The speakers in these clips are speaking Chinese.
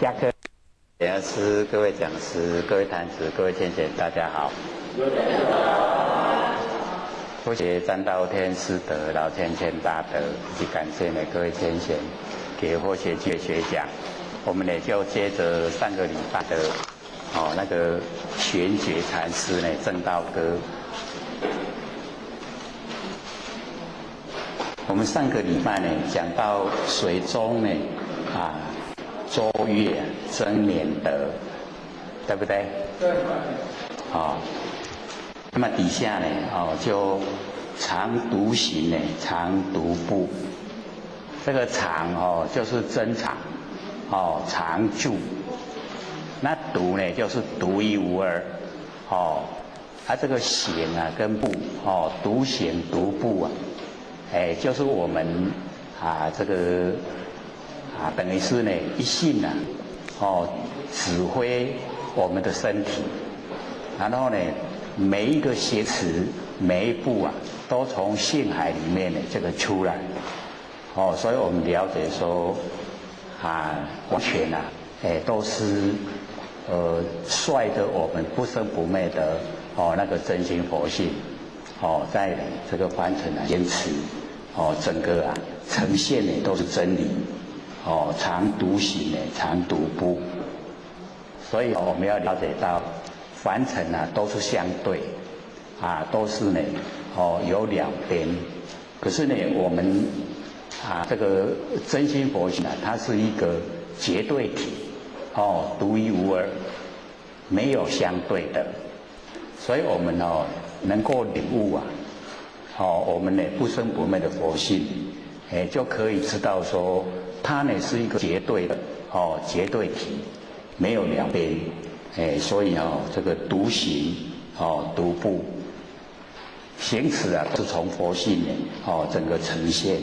下课。讲师、各位讲师、各位坛子、各位天贤，大家好。佛学占道天师德老千千大德，以及感谢呢各位天贤给佛学界学讲。我们呢就接着上个礼拜的那个玄觉禅师呢正道歌。我们上个礼拜呢讲到水中呢周月增年德，对不对？对。那么底下呢就常独行呢，常独步。这个常就是珍藏常住。那独呢就是独一无二这个行跟步独行独步就是我们这个等于是呢一性指挥我们的身体，然后呢每一个邪词每一步都从性海里面呢这个出来所以我们了解说完全都是率着我们不生不灭的那个真心佛性在这个凡尘坚持整个呈现的都是真理常独行呢，常独步。所以我们要了解到凡尘都是相对都是呢有两边。可是呢我们这个真心佛性它是一个绝对体独一无二，没有相对的。所以我们能够领悟我们呢不生不灭的佛性就可以知道说它呢是一个绝对的绝对体，没有两边所以这个独行独步行持是从佛性呢整个呈现。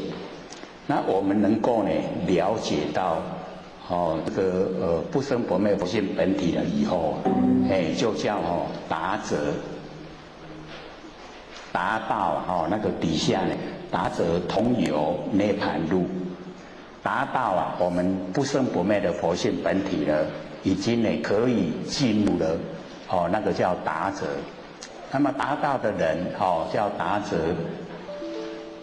那我们能够呢了解到这个不生不灭佛性本体了以后就叫达者达到那个底下呢达者通游涅盘路，达到我们不生不灭的佛性本体了，已经呢可以进入了那个叫达者。那么达到的人叫达者，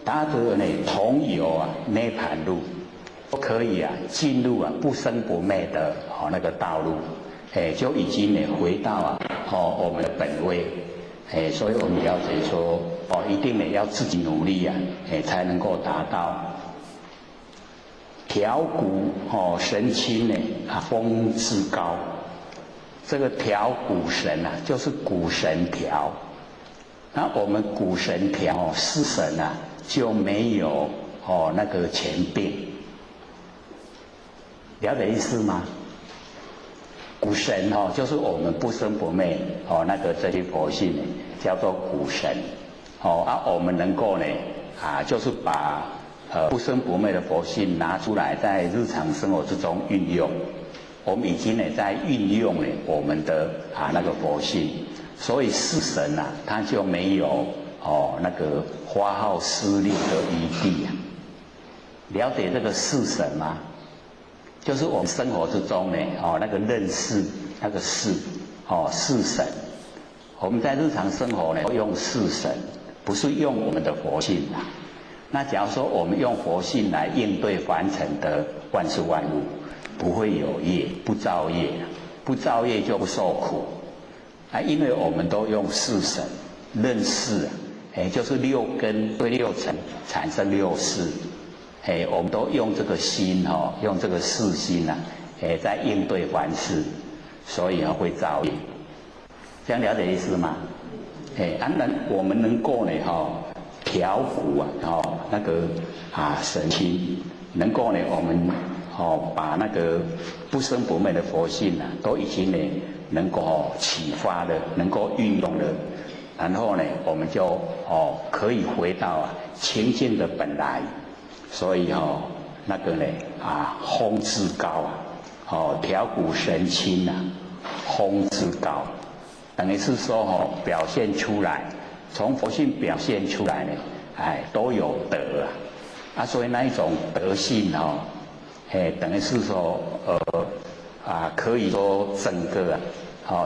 达者呢通游涅盘路，都可以进入不生不灭的那个道路就已经呢回到我们的本位所以我们了解说一定呢要自己努力才能够达到。调骨神清呢风至高。这个调骨神就是骨神调。那我们骨神调四神就没有那个前病。了解意思吗？骨神就是我们不生不灭那个这些佛性叫做骨神我们能够呢就是把不生不灭的佛性拿出来在日常生活之中运用。我们已经呢在运用我们的那个佛性，所以四神它就没有那个发号施令的余地了解这个四神吗？就是我们生活之中呢那个认识那个四神。我们在日常生活呢用四神，不是用我们的佛性那假如说我们用佛性来应对凡尘的万事万物，不会有业，不造业，不造业就不受苦因为我们都用四神认识就是六根对六尘产生六识我们都用这个心用这个四心在应对凡事，所以会造业。这样了解意思吗？我们能够呢调伏那个神清，能够呢我们把那个不生不灭的佛性都已经呢能够启发了，能够运用了，然后呢我们就可以回到清净的本来。所以那个呢风至高调骨神清风至高，等于是说表现出来，从佛性表现出来呢都有德所以那一种德性等于是说可以说整个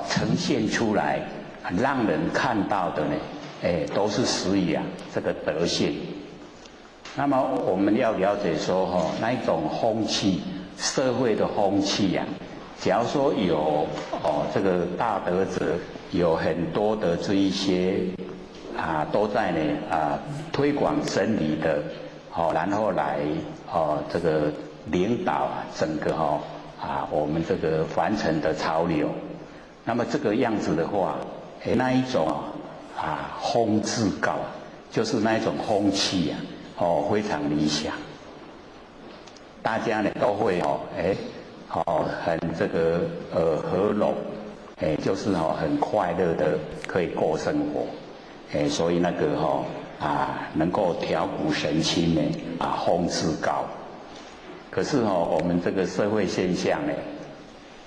呈现出来，让人看到的呢，都是属于这个德性。那么我们要了解说那一种风气，社会的风气假如说有这个大德者，有很多的这一些都在呢推广真理的然后来这个领导整个我们这个凡尘的潮流。那么这个样子的话，那一种风自高，就是那一种风气非常理想。大家呢都会很这个和融，就是很快乐的可以过生活。所以那个能够调鼓神清呢风自高。可是我们这个社会现象呢，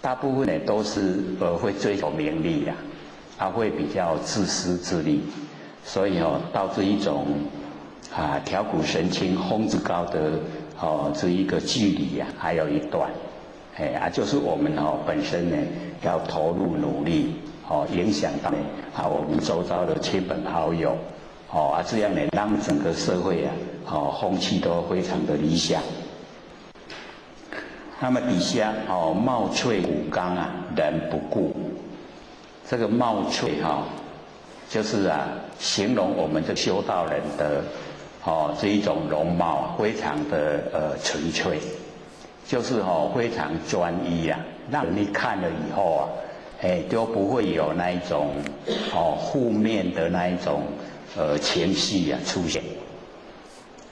大部分呢都是会追求名利会比较自私自利，所以导致一种调鼓神清风自高的这一个距离还有一段。就是我们本身呢要投入努力影响到我们周遭的亲朋好友这样呢让整个社会风气都非常的理想。那么底下茂翠古刚人不顾，这个茂翠就是形容我们的修道人的这一种容貌非常的纯粹，就是非常专一让人一看了以后都不会有那一种负面的那一种情绪出现，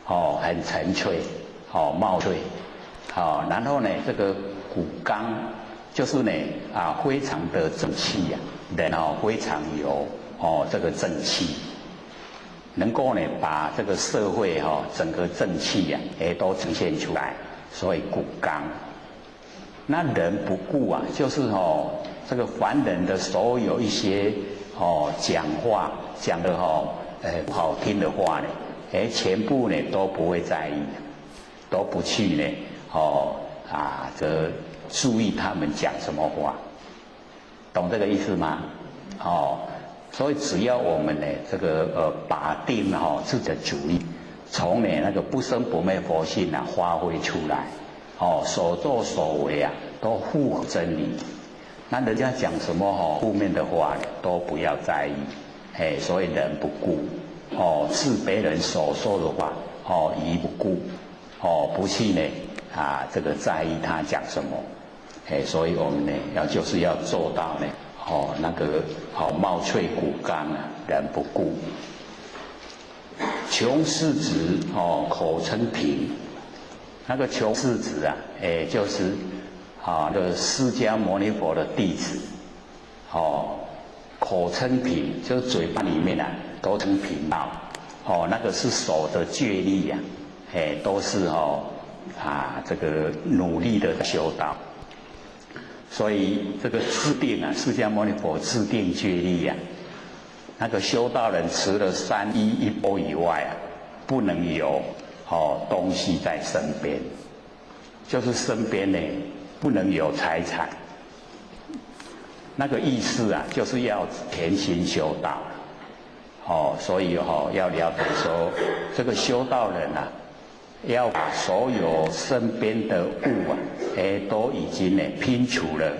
很纯粹，茂翠。然后呢，这个骨刚就是呢非常的正气人非常有这个正气，能够呢把这个社会整个正气都呈现出来，所以骨刚。那人不顾就是这个凡人的所有一些讲话讲的不好听的话呢，全部呢都不会在意，都不去呢这注意他们讲什么话，懂这个意思吗？所以只要我们呢这个把定自己的主意，从那个不生不灭佛性发挥出来，所作所为都符合真理。那人家讲什么负面的话都不要在意，所以人不顾，是别人所说的话一不顾，不去呢这个在意他讲什么，所以我们呢就是要做到呢那个茂翠骨刚人不顾。穷世子口称平，那个穷世子就是这个释迦牟尼佛的弟子，口称平就是嘴巴里面都称平道，那个是手的戒力都是这个努力的修道。所以这个制定释迦牟尼佛制定戒律那个修道人除了3衣1钵以外不能有东西在身边，就是身边呢不能有财产。那个意思就是要甜心修道。所以要了解说，这个修道人要把所有身边的物都已经拼除了，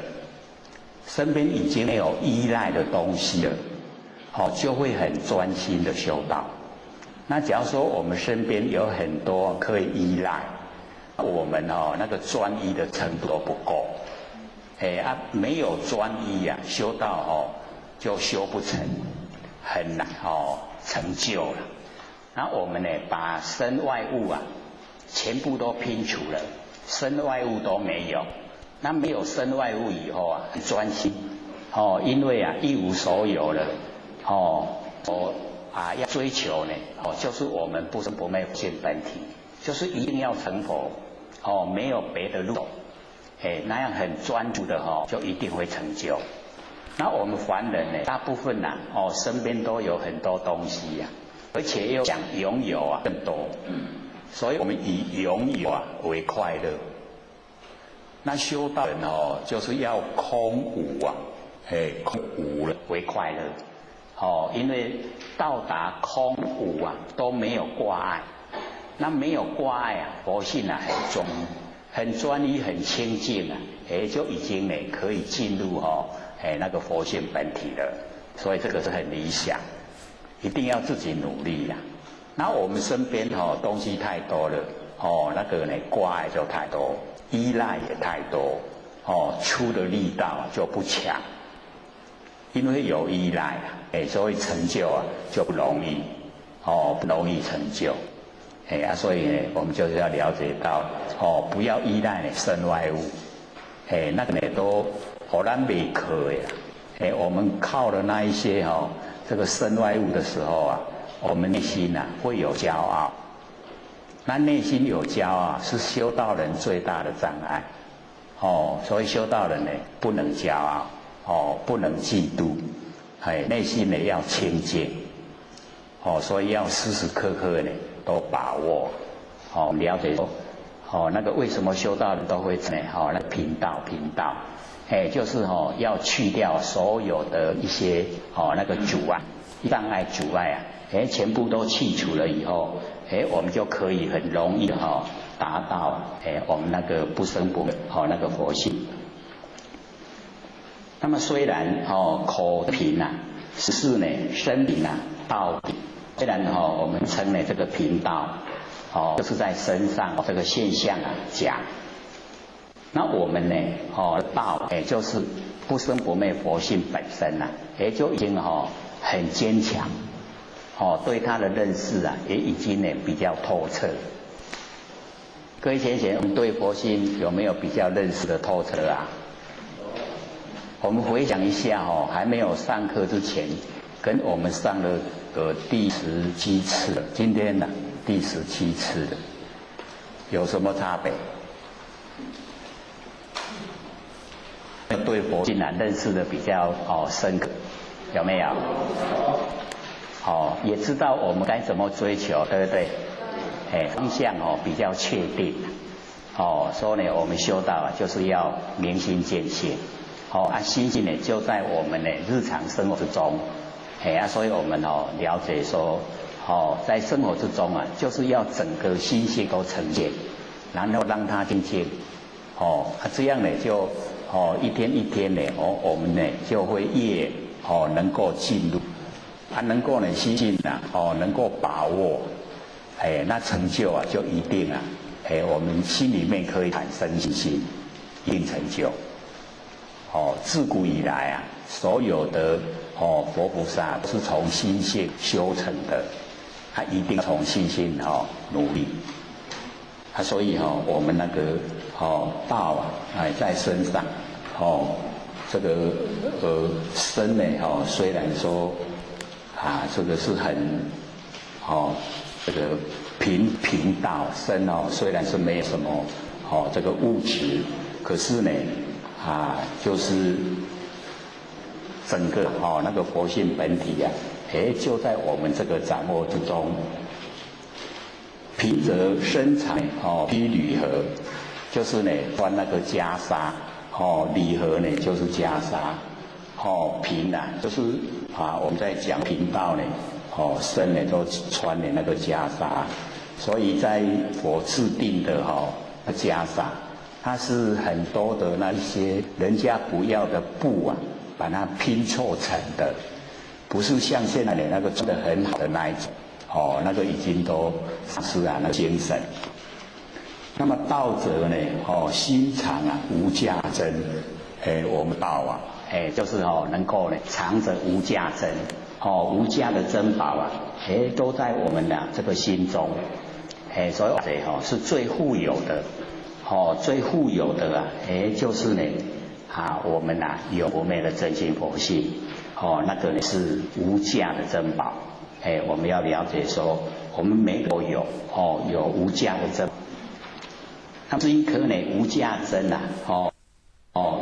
身边已经没有依赖的东西了，就会很专心的修道。那假如说我们身边有很多可以依赖，我们那个专一的程度都不够，没有专一修道就修不成，很难成就了。那我们呢把身外物全部都拼除了，身外物都没有。那没有身外物以后很专心，因为一无所有了，要追求呢，就是我们不生不灭佛性本体，就是一定要成佛，没有别的路，那样很专注的就一定会成就。那我们凡人呢，大部分身边都有很多东西而且又想拥有更多，所以我们以拥有为快乐。那修道人哦，就是要空无啊，空无了为快乐。哦，因为到达空无啊，都没有挂碍。那没有挂碍啊，佛性啊很专一、很清净啊，就已经呢可以进入那个佛性本体了。所以这个是很理想，一定要自己努力呀。那我们身边东西太多了，那个呢挂碍就太多，依赖也太多，出的力道就不强。因为有依赖啊，所以成就啊就不容易，不容易成就。所以呢，我们就是要了解到，不要依赖身外物，那个呢都好难没可呀。我们靠了那一些这个身外物的时候啊，我们内心啊会有骄傲。那内心有骄傲是修道人最大的障碍。所以修道人呢不能骄傲，不能嫉妒，内心呢要清净。所以要时时刻刻呢都把握，了解说，那个为什么修道人都会呢？那频道，就是要去掉所有的一些那个阻碍、障碍、阻碍啊，全部都去除了以后，我们就可以很容易的达到我们那个不生不灭那个佛性。那么虽然口贫啊，实是呢身贫啊道贫。虽然我们称呢这个贫道，就是在身上这个现象啊讲。那我们呢道就是不生不灭佛性本身啊，就已经很坚强，对它的认识啊也已经呢比较透彻。各位先生，我们对佛性有没有比较认识的透彻啊？我们回想一下还没有上课之前，跟我们上了第17次，今天呢第17次的，有什么差别？对佛性啊认识的比较深刻，有没有？也知道我们该怎么追求，对不对？方向比较确定。所以呢，我们修道啊，就是要明心见性。心性呢就在我们的日常生活之中。所以我们了解说，在生活之中啊，就是要整个心性都呈现，然后让它清净。这样呢就一天一天呢，我们呢就会越能够进入，能够呢心性啊能够把握，那成就啊就一定啊，我们心里面可以产生信心，一定成就。自古以来啊，所有的佛菩萨都是从心性修成的，他一定从心性努力。所以我们那个道啊，在身上，这个身呢虽然说这个是很这个贫道身虽然是没有什么这个物质，可是呢就是整个那个佛性本体啊，就在我们这个掌握之中。贫则身材披履合，就是呢穿那个袈裟，履合呢就是袈裟，贫啊就是我们在讲贫道呢，身呢都穿的那个袈裟，所以在佛制定的袈裟。它是很多的那一些人家不要的布啊，把它拼凑成的，不是像现在的那个做得很好的那一种，那个已经都丧失了那个精神。那么道者呢，心藏啊无价珍，我们道啊，就是能够呢藏着无价珍，无价的珍宝啊，都在我们的这个心中，所以是最富有的。最富有的啊，就是呢，我们有不灭的真心佛性，那个呢是无价的珍宝，我们要了解说，我们每个都有，有无价的珍宝。那这一颗呢无价珍啊，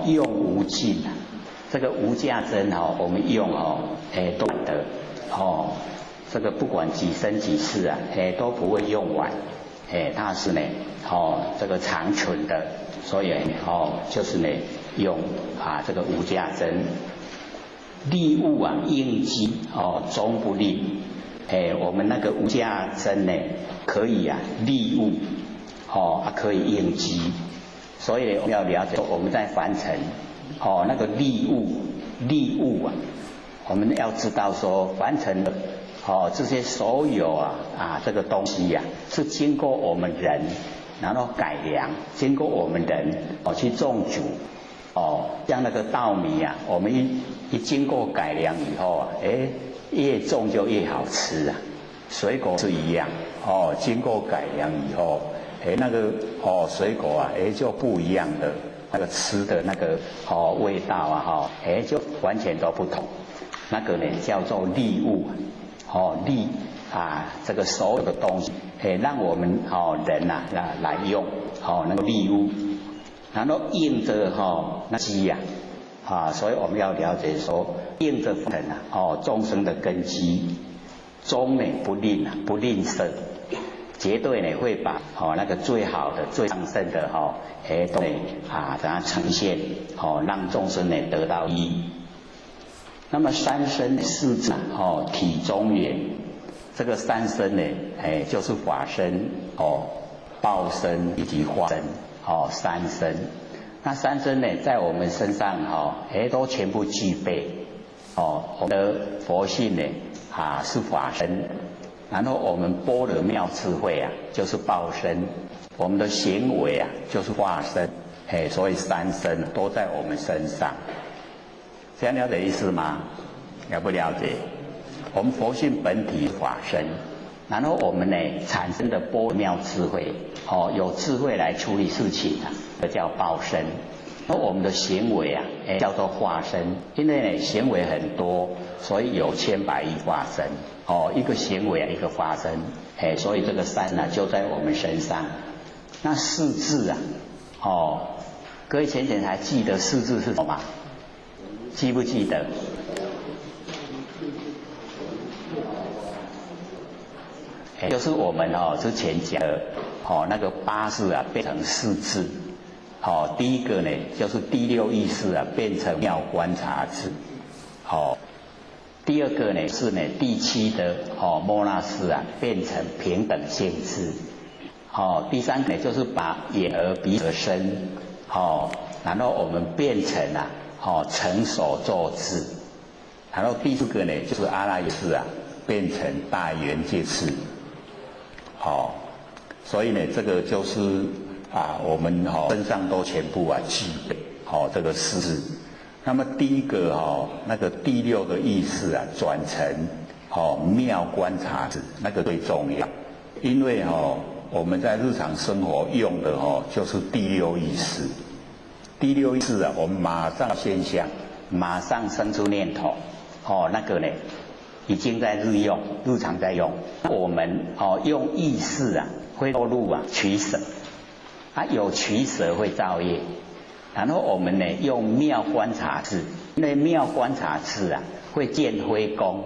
用无尽啊，这个无价珍我们用都得，这个不管几生几世啊，都不会用完，它是呢。这个长存的，所以就是呢用这个无价真，利物应机终不利。我们那个无价真呢，可以利物可以应机。所以我们要了解我们在凡尘那个利物我们要知道说凡尘的这些所有这个东西是经过我们人然后改良，经过我们人去种植像那个稻米我们一经过改良以后越种就越好吃水果是一样经过改良以后那个水果就不一样的那个吃的那个味道就完全都不同。那个呢叫做利物利这个所有的东西让我们人来用那个利物，然后应着那机所以我们要了解说应着凡尘众生的根基，终呢不吝啬，绝对呢会把那个最好的最上圣的都呢给它呈现让众生呢得到利益。那么三身四智体中也，这个三身呢就是法身报身以及化身三身。那三身呢在我们身上都全部具备我们的佛性呢是法身，然后我们般若妙智慧就是报身，我们的行为就是化身所以三身都在我们身上。这样了解意思吗？了不了解？我们佛性本体法身，然后我们呢产生的般若妙智慧有智慧来处理事情这叫报身。而我们的行为叫做化身，因为呢行为很多，所以有千百亿化身一个行为一个化身所以这个三就在我们身上。那四智各位前还记得四智是什么吗？记不记得？就是我们之前讲的那个八识变成四智第一个呢就是第六意识变成妙观察智第二个呢是呢第七的摩那识变成平等性智第三个呢就是把眼耳鼻舌身然后我们变成成所作智，然后第四个呢就是阿赖耶识变成大圆界智所以呢这个就是我们身上都全部具备这个四智。那么第一个那个第六个意识转成妙观察智，那个最重要，因为我们在日常生活用的就是第六意识。第六意识我们马上现象，马上生出念头那个呢已经在日常在用。我们用意识会落入取舍有取舍会造业。然后我们呢用妙观察智，因为妙观察智会见非功，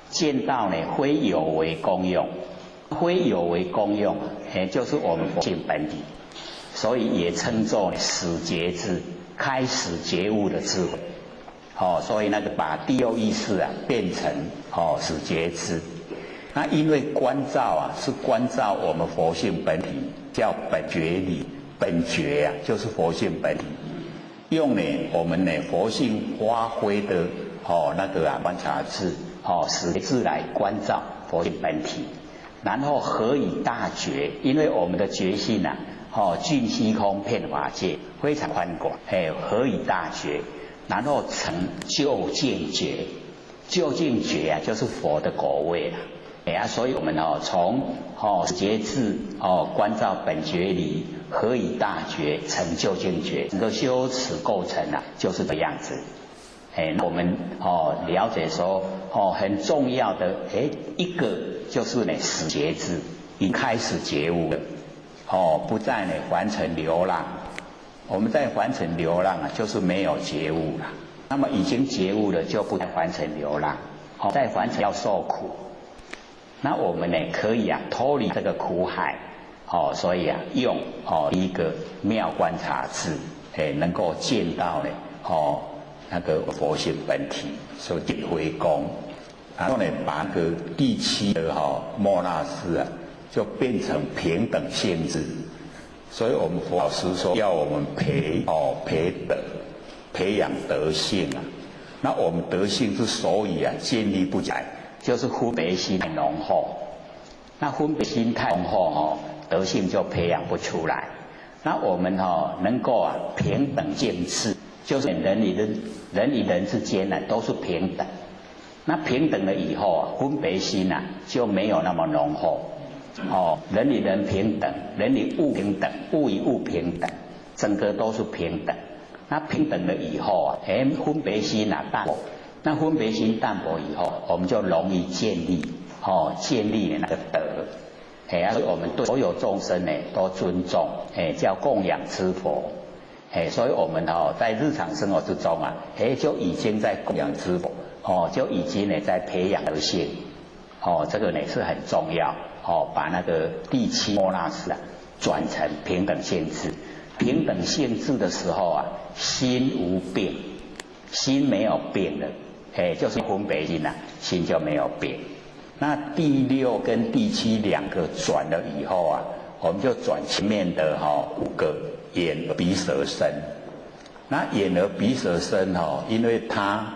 见到呢非有为功用，非有为功用就是我们佛性本体，所以也称作始觉智，开始觉悟的智慧所以那个把第六意识变成始觉智。那因为观照是观照我们佛性本体，叫本觉理，本觉就是佛性本体，用呢我们呢佛性发挥的那个观察智始觉智来观照佛性本体，然后合以大觉，因为我们的觉性尽虚空遍法界非常宽广合以大觉，然后成究竟觉，究竟觉就是佛的果位所以我们从始觉智观照本觉理，合以大觉，成究竟觉，整个修持构成就是这样子我们了解说很重要的一个就是呢始觉智，已开始觉悟了不再呢凡尘流浪。我们在凡尘流浪就是没有觉悟了，那么已经觉悟了就不在凡尘流浪在凡尘要受苦，那我们呢可以脱离这个苦海所以用第一个妙观察智，能够见到呢，那个佛性本体，所以定慧功。然后呢，把那个第七的莫那斯就变成平等性质。所以我们佛老师说，要我们培德，培养德性那我们德性之所以建立不起来，就是分别心太浓厚。那分别心太浓厚德性就培养不出来。那我们能够平等见智，就是人与人之间都是平等。那平等了以后分别心就没有那么浓厚。人与人平等，人与物平等，物与物平等，整个都是平等。那平等了以后分别心淡薄。那分别心淡薄以后，我们就容易建立那个德。所以我们对所有众生都尊重，叫供养之佛。所以我们在日常生活之中就已经在供养之佛，就已经在培养德性。这个是很重要。把那个第七莫那斯转成平等性质。平等性质的时候心无变，心没有变了，就是分别心心就没有变。那第六跟第七两个转了以后我们就转前面的五个眼耳鼻舌身。那眼耳鼻舌身因为它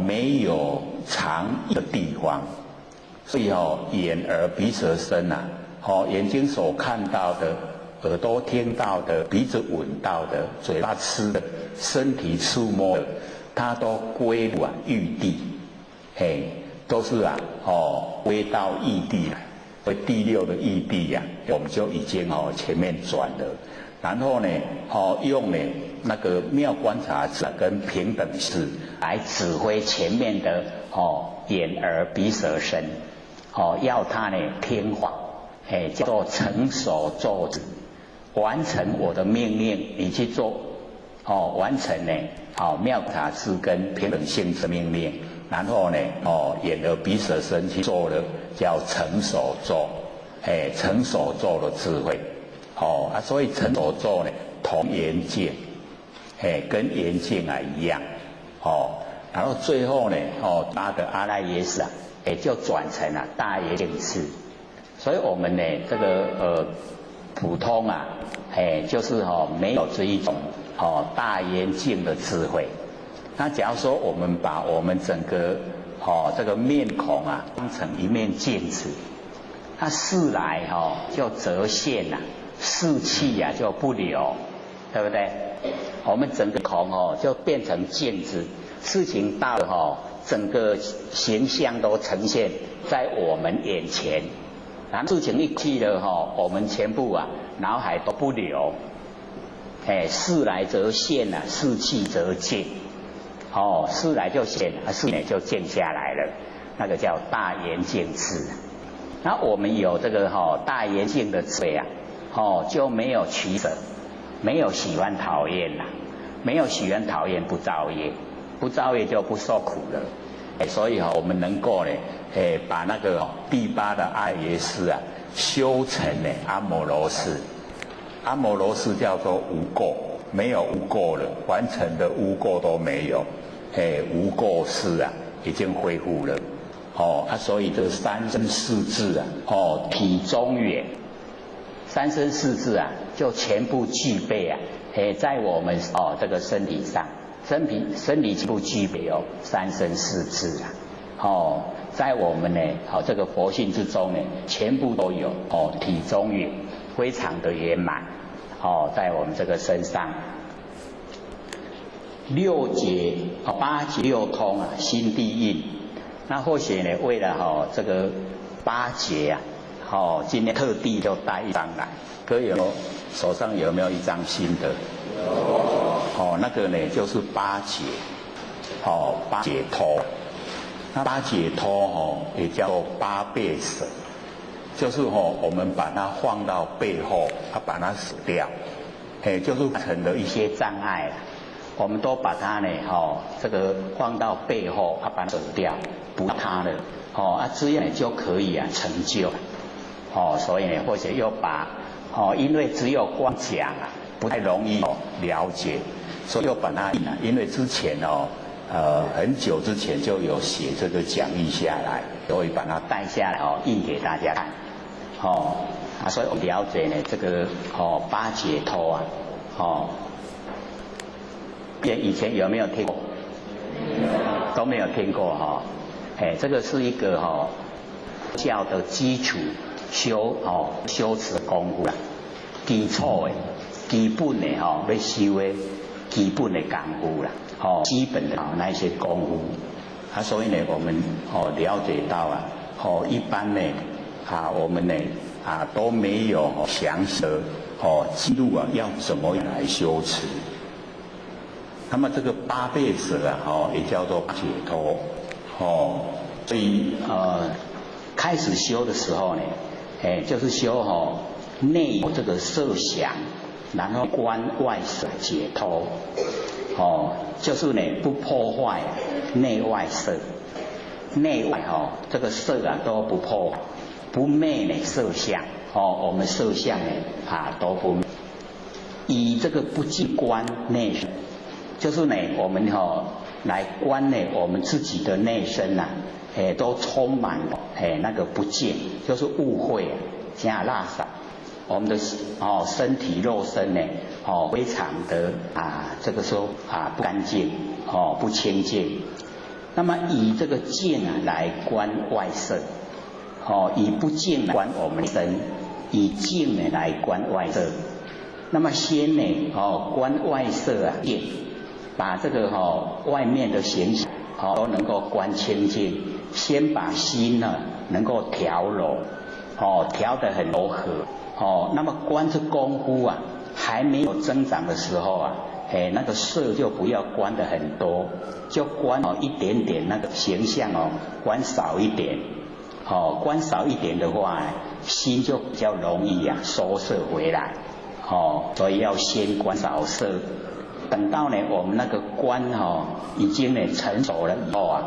没有常意的地方，所以眼耳鼻舌身眼睛所看到的，耳朵听到的，鼻子闻到的，嘴巴吃的，身体触摸的，它都归入欲地，都是归到异地来。所以第六的异地我们就已经前面转了。然后呢用那个妙观察智跟平等智来指挥前面的眼耳鼻舌身。要他听话，叫做成所作之，完成我的命令，你去做，完成妙察智跟平等性之命令，然后眼耳鼻舌身去做了，叫成所作，成所作的智慧，所以成所作同圆镜，跟圆镜一样，然后最后他的阿赖耶识就转成大圆镜智。所以我们这个普通就是没有这一种大圆镜的智慧。那假如说我们把我们整个这个面孔当成一面镜子，那事来就折现事气就不留，对不对？我们整个孔就变成镜子，事情到了整个形象都呈现在我们眼前。然后事情一去了我们全部脑海都不留。事来则现事去则静。事来就现，事呢就静下来了，那个叫大圆镜智。那我们有这个大圆镜的智慧就没有取舍，没有喜欢讨厌没有喜欢讨厌不造业，不造业就不受苦了。所以我们能够把那个第八的阿耶识修成阿摩罗识。阿摩罗识叫做无垢，没有无垢了，完成的污垢都没有，无垢识已经恢复了。所以这三身四智体中远，三身四智就全部具备在我们这个身体上。身体全部具备三身四智在我们这个佛性之中全部都有体中圆，非常的圆满在我们这个身上。六节八节六通心地印。那或许为了这个八节今天特地就带一张来，各位手上有没有一张新的？那个就是八解，八解脱。那八解脱也叫做八倍舍，就是我们把它放到背后，把它舍掉，就是成了一些障碍我们都把它这个放到背后，把它舍掉，不它了，这样就可以成就所以或者又把因为只有光讲啊，不太容易了解，所以又把它因为之前很久之前就有写这个讲义下来，所以把它带下来印给大家看，所以我们了解呢这个八解脱啊，以前有没有听过？都没有听过这个是一个教的基础修持的功夫啦，基础的、基本的要修的基本的功夫啦，基本的那一些功夫所以呢，我们了解到一般呢我们呢都没有详细的记录要怎么样来修持。那么这个八倍舍也叫做解脱所以开始修的时候呢，就是修内有这个色想，然后观外色解脱就是呢不破坏内外色，内外这个色都不破坏，不昧呢色相我们色相呢都不昧，以这个不净观内身，就是呢我们来观呢我们自己的内身都充满了那个不净，就是误会加垃圾，我们的身体肉身呢非常的这个时候不干净不清净。那么以这个净来观外色以不净来观我们身，以净呢来观外色。那么先呢观外色净，把这个外面的形象都能够观清净，先把心呢能够调柔调得很柔和那么观这功夫还没有增长的时候那个色就不要观得很多，就观一点点那个形象观少一点观少一点的话心就比较容易收摄回来所以要先观少色。等到呢我们那个观已经呢成熟了以后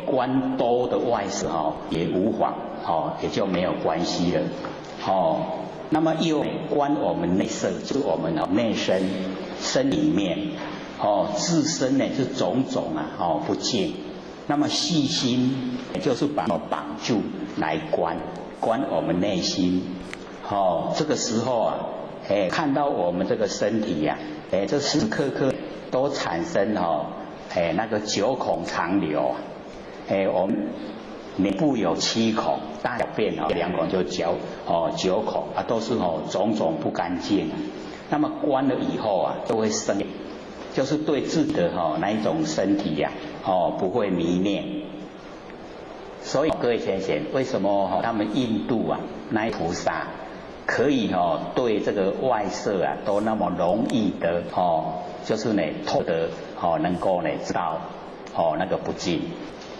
观多的外色也无妨也就没有关系了那么又观我们内色，就是我们内身里面自身呢是种种不净，那么细心就是把绑住来观我们内心这个时候看到我们这个身体这时时刻刻都产生那个九孔常流我们脸部有7孔，大小便2孔就9孔都是种种不干净。那么观了以后就会生，就是对自己的那一种身体不会迷恋。所以各位先生，为什么他们印度那菩萨可以对这个外色都那么容易的就是呢透得能够呢知道那个不净，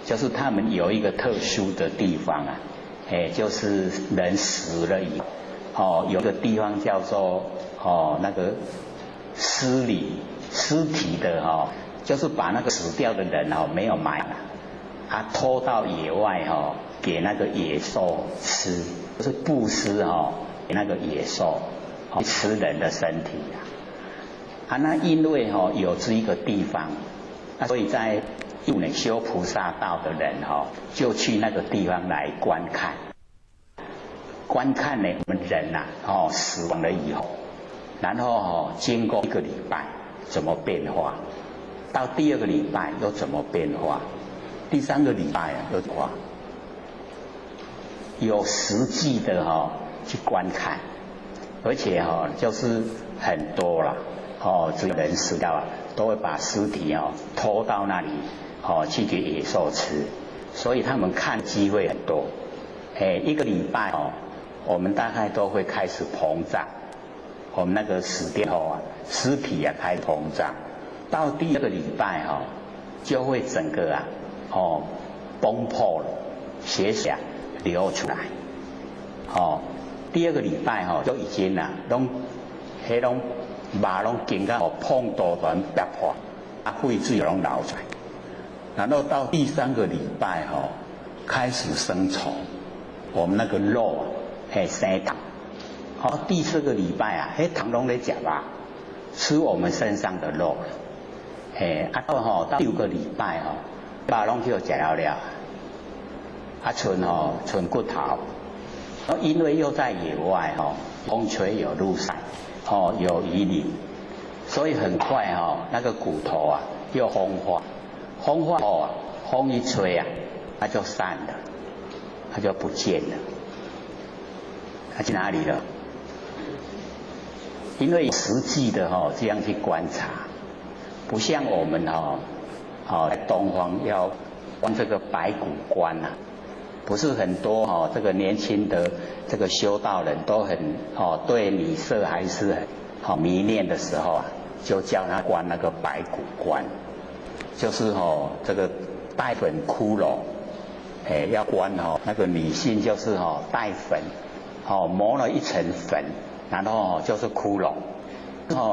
就是他们有一个特殊的地方就是人死了以后有个地方叫做那个尸体的就是把那个死掉的人没有埋拖到野外给那个野兽吃，就是布施给那个野兽吃人的身体那因为有这一个地方所以在修菩萨道的人就去那个地方来观看呢我们人死亡了以后，然后经过1个礼拜怎么变化，到第2个礼拜又怎么变化，第3个礼拜又怎么化，有实际的去观看，而且就是很多啦只有人死掉都会把尸体拖到那里去给野兽吃，所以他们看机会很多1个礼拜我们大概都会开始膨胀，我们那个死掉后尸体开始膨胀，到第2个礼拜就会整个崩破了，血流出来第2个礼拜就已经拢肉拢经到碰多团逼破肺水拢流出来，然后到第3个礼拜开始生虫，我们那个肉生长好，第4个礼拜啊，糖拢在吃啊，吃我们身上的肉。到6个礼拜肉拢就吃了，剩骨头。因为又在野外风吹有露晒，有雨淋，所以很快那个骨头啊又风化，风化后风一吹啊，它就散了，它就不见了。它去哪里了？因为实际的这样去观察，不像我们在东方要观这个白骨观啊，不是很多这个年轻的这个修道人都很对女色还是很迷恋的时候啊，就叫他观那个白骨观，就是这个带粉骷髅，要观那个女性就是带粉。磨了一层粉，然后就是骷髅，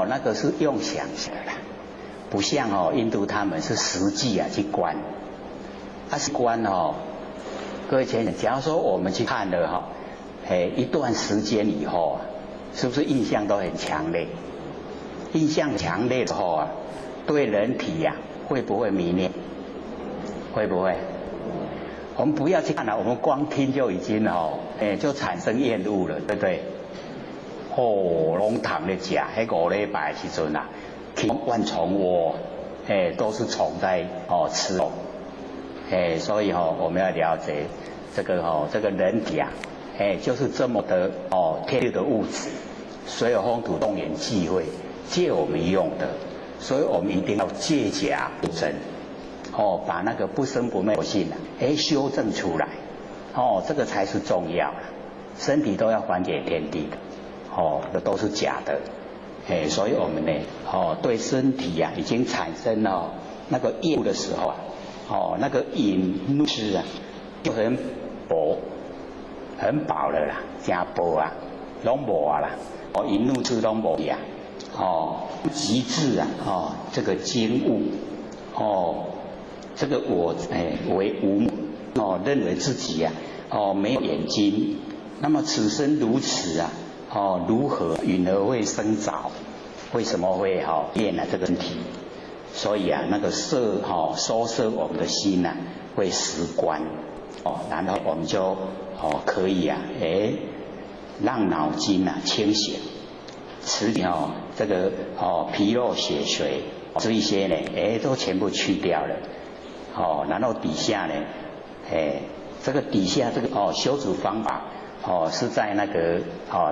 那个是用想的啦，不像印度他们是实际去观，是观各位前人，假如说我们去看了一段时间以后是不是印象都很强烈？印象强烈之后对人体会不会迷恋？会不会？我们不要去看了，我们光听就已经就产生厌恶了，对不对？龙塘的吃，那5礼拜的时阵啊，万虫窝，都是虫在吃肉，所以我们要了解这个人体就是这么的天地的物质，所有风土动员忌讳借我们用的，所以我们一定要借假补真。把那个不生不灭的性修正出来，这个才是重要的。身体都要还给天地的，这都是假的，所以我们呢，对身体已经产生了那个厌恶的时候那个饮怒吃就很薄，很饱了啦，加薄拢无啦，饮怒吃拢无呀，极致这个惊悟，这个我为无母认为自己没有眼睛，那么此生如此如何云而会生着？为什么会练了这个身体？所以那个摄收摄我们的心会实观然后我们就可以让脑筋清醒，此这个皮肉血髓这一些呢都全部去掉了。然后底下呢，这个底下这个修持方法是在那个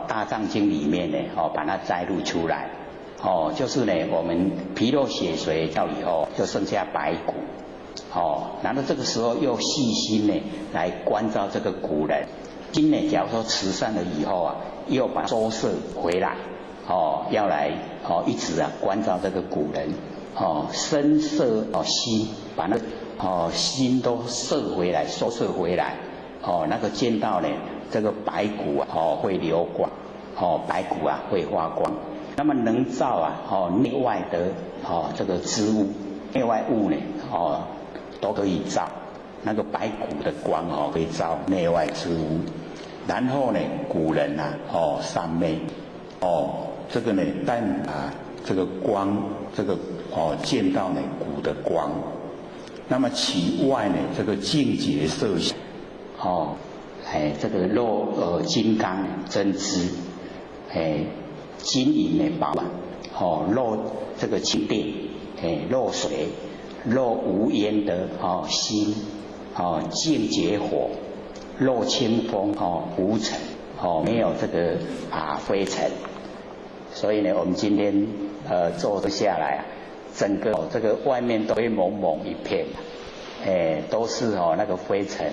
大藏经里面呢把它摘录出来，就是呢我们皮肉血髓掉以后就剩下白骨，然后这个时候又细心呢来关照这个骨人，今呢假如说慈善了以后又把收摄回来，要来一直关照这个骨人，身摄心，把那心都摄回来，收摄回来，那个见到呢，这个白骨会流光，白骨会发光，那么能照内外的这个之物，内外物呢都可以照，那个白骨的光可以照内外之物，然后呢，古人三昧，这个呢但这个光，这个见到呢骨的光。那么其外呢，这个净洁色相，这个肉金刚真知，金银的宝肉这个清定，肉水，肉无烟的心，净洁火，肉清风无尘，没有这个灰尘。所以呢，我们今天坐下来整个这个外面都会蒙蒙一片，都是那个灰尘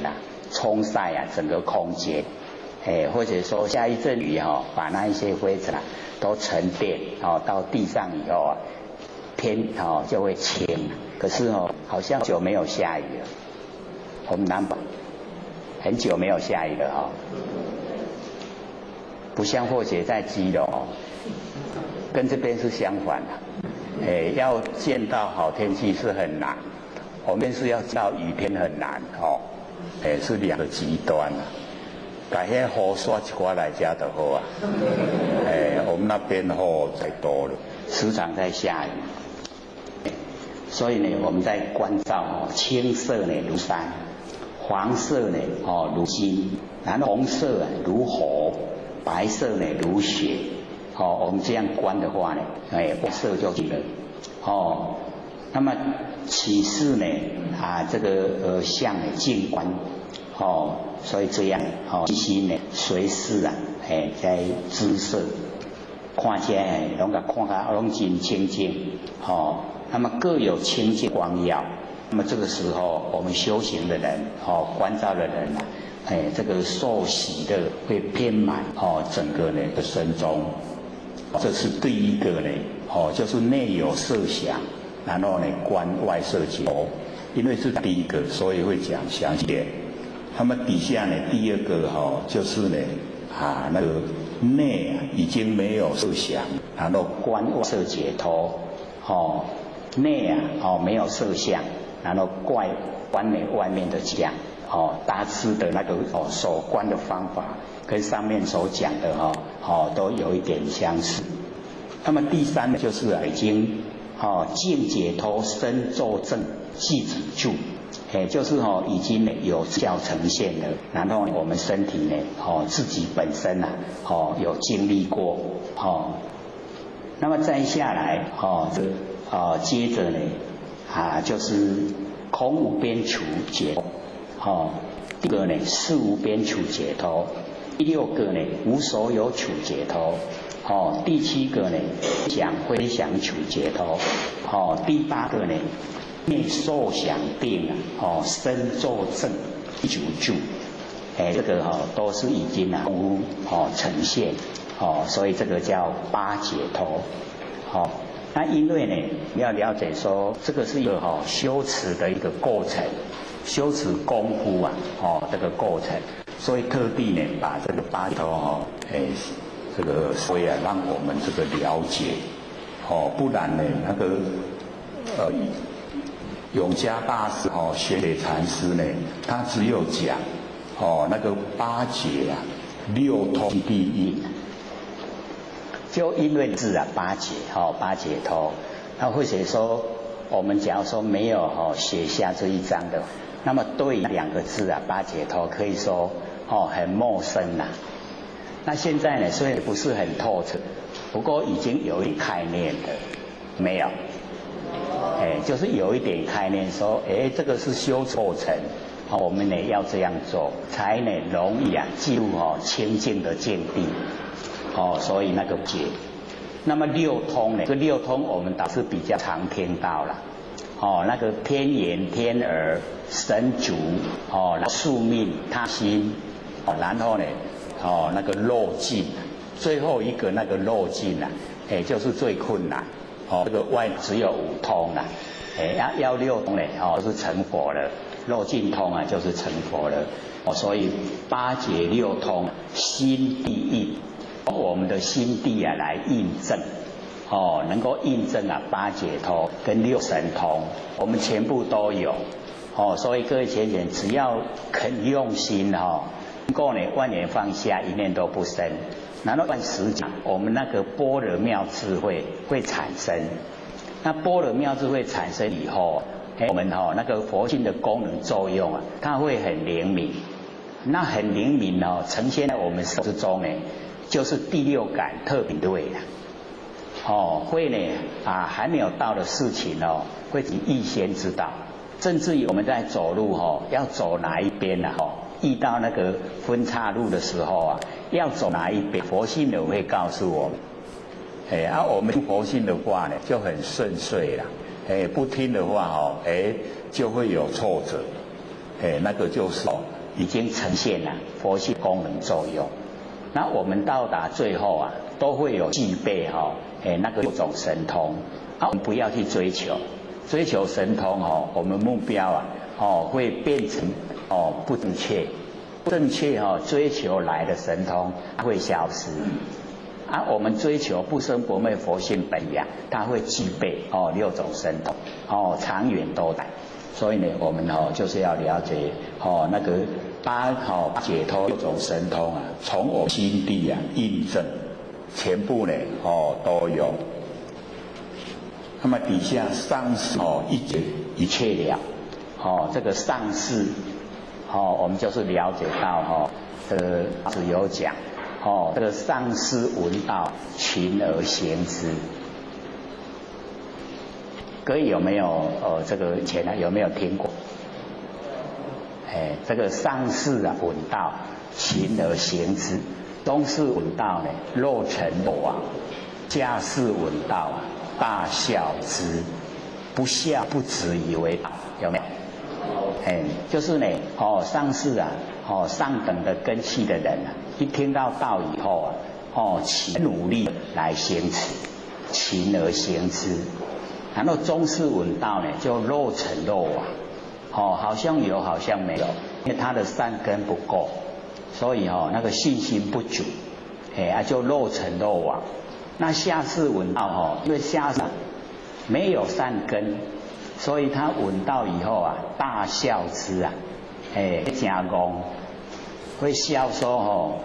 冲晒整个空间，或者说下一阵雨把那一些灰尘都沉淀到地上以后天就会清。可是好像久没有下雨了，我们南部很久没有下雨了不像或者在基隆跟这边是相反的。要见到好天气是很难，我们是要见到雨天很难是两个极端把迄雨刷一刮来家就好啊。我们那边雨太多了，时常在下雨，所以呢，我们在关照青色呢如山，黄色呢如金，然后红色如火，白色呢如雪。我们这样观的话呢，色就进了。那么启示呢这个相呢静观。所以这样心呢随时在姿色，看起来拢个看它拢真清净。那么各有清净光耀。那么这个时候，我们修行的人，观照的人这个受喜乐会遍满整个呢的身中。这是第一个呢，就是内有色想，然后呢观外色解脱。因为是第一个，所以会讲详细点。那么底下呢，第二个就是呢那个内已经没有色想，然后观外色解脱。内没有色相，然后观呢外面的相。大师的那个所观的方法跟上面所讲的都有一点相似。那么第三呢，就是已经净解脱身作证即止住。就是已经呢有效呈现了，然后我们身体呢自己本身有经历过。那么再下来接着呢就是空无边处解脱。第二个呢事无边处解脱。第六个呢无所有处解脱。第七个呢想非想处解脱。第八个呢内受想定身作证即止住。这个都是已经呈现。所以这个叫八解脱。那因为呢要了解说这个是一个修持的一个过程，修持功夫这个过程，所以特地呢把这个八解脱这个所以让我们这个了解。不然呢那个永嘉大师玄铁禅师呢，他只有讲那个八解六通第一。就因为字八解八解脱。那或者说我们假如说没有写下这一章的，那么对两个字八解脱可以说很陌生啦。那现在呢虽然不是很透彻，不过已经有一概念的，没有？就是有一点概念说，这个是修错程，我们呢要这样做，才呢容易进入清净的境地。所以那个解。那么六通呢？这个六通我们倒是比较常听到了。那个天眼、天耳、神足，宿命、他心，然后呢，那个漏尽，最后一个那个漏尽就是最困难。这个外只有五通啦，要六通呢，就是成佛了。漏尽通就是成佛了。所以八解六通，心地印，我们的心地来印证。能够印证八解脱跟六神通，我们全部都有。所以各位贤人只要肯用心能够呢万念放下，一念都不生。然后按时讲，我们那个般若妙智慧会产生。那般若妙智慧产生以后，我们那个佛性的功能作用它会很灵敏。那很灵敏呈现在我们手之中就是第六感特敏锐了。会呢还没有到的事情会预先知道。甚至于我们在走路要走哪一边遇到那个分岔路的时候要走哪一边，佛性的会告诉我们。我们听佛性的话呢就很顺遂了。不听的话就会有挫折。那个就是已经呈现了佛性功能作用。那我们到达最后都会有具备那个六种神通。我们不要去追求神通我们目标会变成不正确。正确追求来的神通它会消失。我们追求不生不灭佛性本养，它会具备六种神通长远都在。所以呢我们就是要了解那个把解脱六种神通啊，从我心地啊印证，全部呢都有。那么底下上士一解一切了，这个上士我们就是了解到这个只有讲这个上士闻道，勤而行之。各位有没有这个以前呢有没有听过？这个上士啊闻道，勤而行之；中士闻道呢，肉成肉亡；下士闻道啊，大笑之。不笑不止以为道，有没有？就是呢，上士啊，上等的根器的人啊，一听到道以后啊，勤努力来行持，勤而行之。然后中士闻道呢，就肉成肉亡。好像有，好像没有，因为他的善根不够，所以那个信心不足，就肉成肉亡。那下士闻道因为下士没有善根，所以他闻道以后啊，大笑之啊，加工会笑说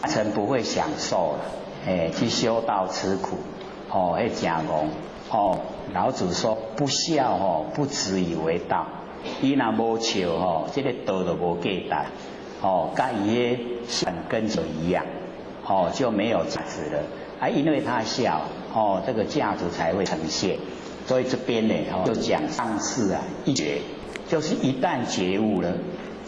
大乘不会享受了，去修道吃苦，会加工老子说不笑不止以为道。伊若无笑这个道就无价值，跟伊的善根就一样，就没有价值了。因为他笑，这个价值才会呈现。所以这边呢，就讲上士啊，一觉，就是一旦觉悟了，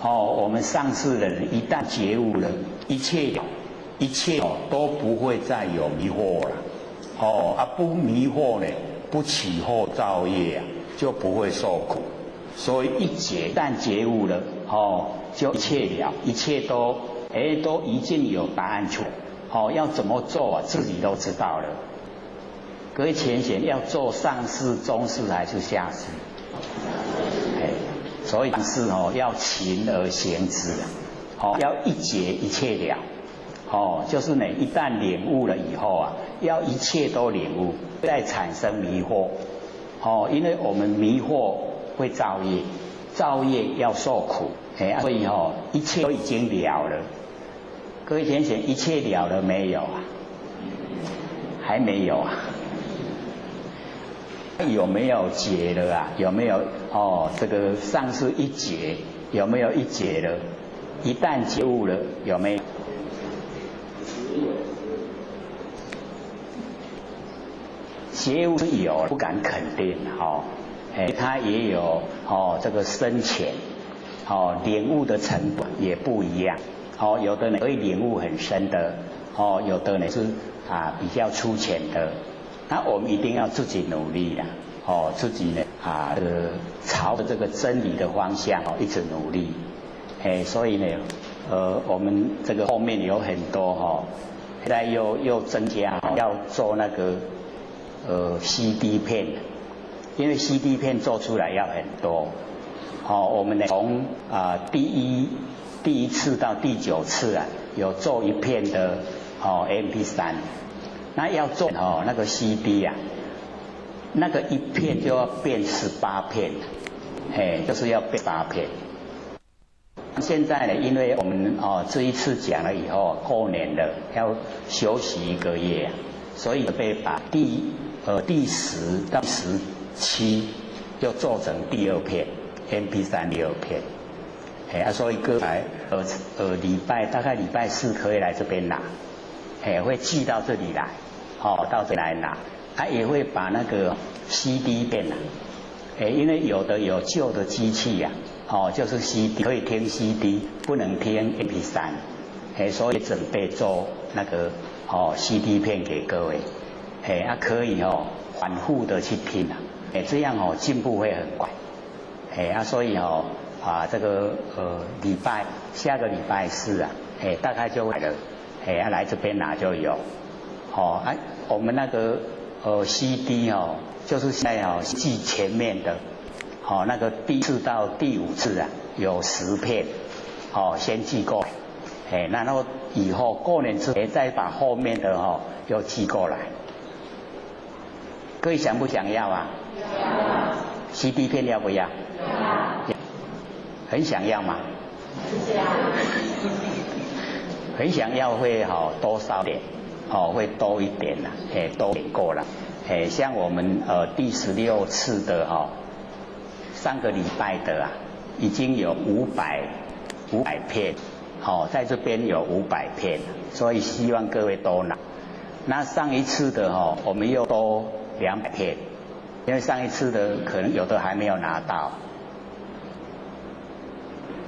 我们上士的人一旦觉悟了，一切都不会再有迷惑了，不迷惑呢，不起惑造业就不会受苦。所以一旦觉悟了，就一切了，一切都已经有答案出来，要怎么做自己都知道了。各位浅显要做上士、中士还是下士？所以上士要勤而行之要一觉一切了，就是呢，一旦领悟了以后啊，要一切都领悟，再产生迷惑，因为我们迷惑会造业，造业要受苦，所以一切都已经了了。各位浅显，一切了了没有啊？还没有啊？有没有解了啊？有没有这个上士一解，有没有一解了？一旦觉悟了，有没有？觉悟是有，不敢肯定他也有这个深浅，领悟的程度也不一样，有的呢可以领悟很深的，有的呢是比较粗浅的。那我们一定要自己努力的，自己呢朝着这个真理的方向一直努力，所以呢我们这个后面有很多现在又增加要做那个CD 片。因为 CD 片做出来要很多，我们呢从第一次到第9次有做一片的MP3，那要做那个 CD 那个一片就要变18片，就是要变8片。现在呢，因为我们这一次讲了以后，过年了要休息1个月，所以被把第10到17就做成第2片 MP3 第2片，所以各位大概礼拜4可以来这边拿，会寄到这里来，到这里来拿，也会把那个 CD 片因为有的有旧的机器就是 CD 可以听 CD， 不能听 MP3，所以准备做那个CD 片给各位，可以反复的去听这样进步会很快，所以这个下个礼拜4大概就来了，来这边拿就有，我们那个CD 就是现在寄前面的，那个第4到第5次有10片，先寄过来，然后以后过年之前再把后面的又寄过来。各位想不想要啊？CD 片要不要？很想要嘛？很想要会多少点，会多一点啦，多点够了，像我们第16次的上个礼拜的啊，已经有500片，在这边有500片，所以希望各位多拿。那上一次的我们又多200片，因为上一次的可能有的还没有拿到。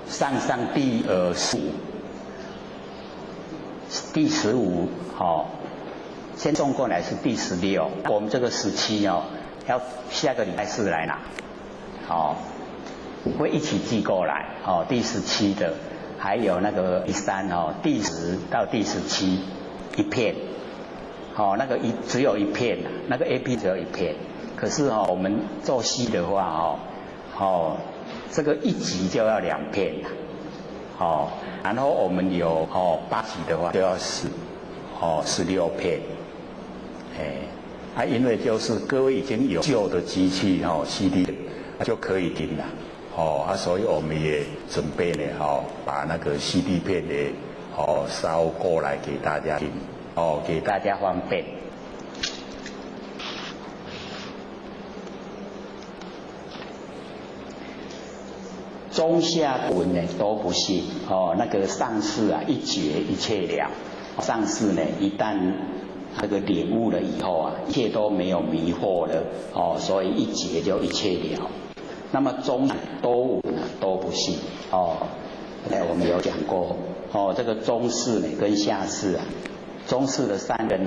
上第15，先送过来是第16，我们这个17要下个礼拜4来拿，会一起寄过来，第17的，还有那个第3第10到第17一片，那个只有一片，那个 AP 只有一片，可是我们做西的话这个一集就要2片，然后我们有8集的话就要16片，因为就是各位已经有旧的机器CD 就可以听了，所以我们也准备呢把那个 CD 片也烧过来给大家听，给大家方便。中下文呢都不信，那个上士啊一觉一切了，上士呢一旦那个领悟了以后啊，一切都没有迷惑了，所以一觉就一切了。那么中多文都不信，我们有讲过，这个中士呢跟下士啊，中士的3根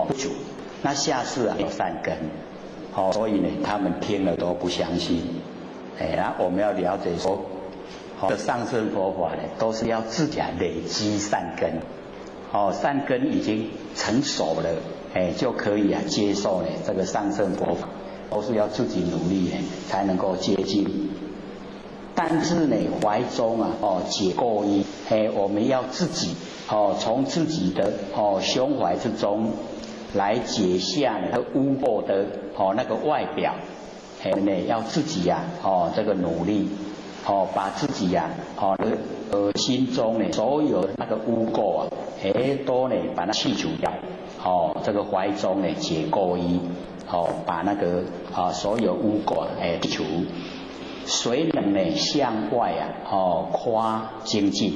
不足，那下士啊有3根，所以呢他们听了都不相信。那我们要了解说，这上乘佛法呢，都是要自己累积善根，善根已经成熟了，就可以接受呢这个上乘佛法，都是要自己努力才能够接近。但是呢，怀中解垢衣，我们要自己从自己的胸怀之中来解下那个污垢的那个外表。要自己这个努力，把自己心中呢所有的那个污垢都呢把它去除掉，这个怀中呢解垢衣，把那个所有污垢去除，谁能呢向外夸精进？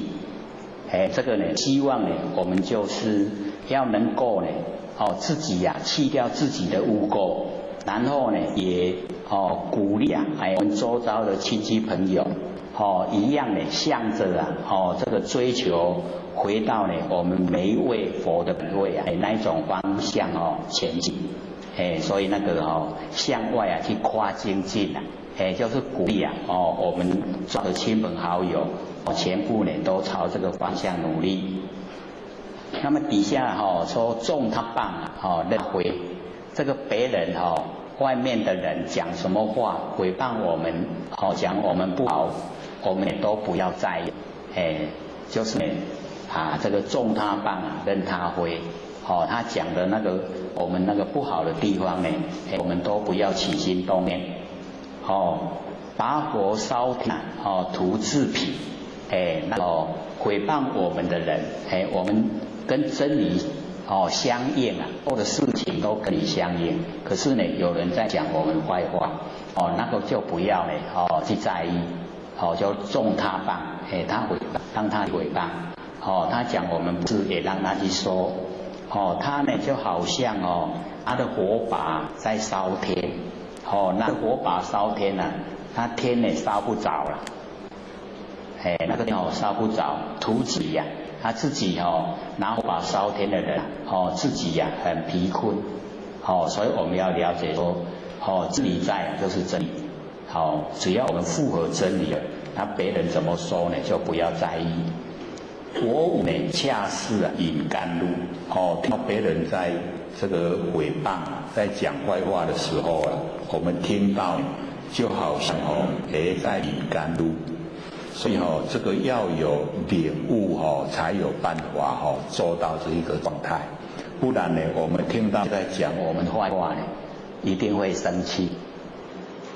这个呢希望呢我们就是要能够呢自己去掉自己的污垢，然后呢也鼓励我们周遭的亲戚朋友，一样的向着这个追求回到呢我们每一位佛的本位那一种方向前进，所以那个向外去夸精进就是鼓励我们所有的亲朋好友全部呢都朝这个方向努力。那么底下说众他棒认回，这个别人外面的人讲什么话诽谤我们，讲我们不好，我们也都不要在意，就是呢这个众他棒任他挥，他讲的那个我们那个不好的地方呢，我们都不要起心动念，把火烧天，涂自彼，那个诽谤我们的人，我们跟真理相应做的事情都跟你相应，可是呢有人在讲我们坏话，那个就不要呢去在意，就众他谤，他诽谤，让他诽谤，他讲我们不是，也让他去说，他呢就好像他的火把在烧天，那个火把烧天他天呢烧不着了，那个烧不着，涂自己他自己拿火把烧天的人自己很疲困，所以我们要了解说，真理在就是真理，只要我们符合真理了，那别人怎么说呢就不要在意。我呢恰是饮甘露，听到别人在这个诽谤在讲坏话的时候我们听到就好像在饮甘露。所以这个要有领悟才有办法做到这一个状态，不然呢，我们听到在讲我们坏话呢，一定会生气，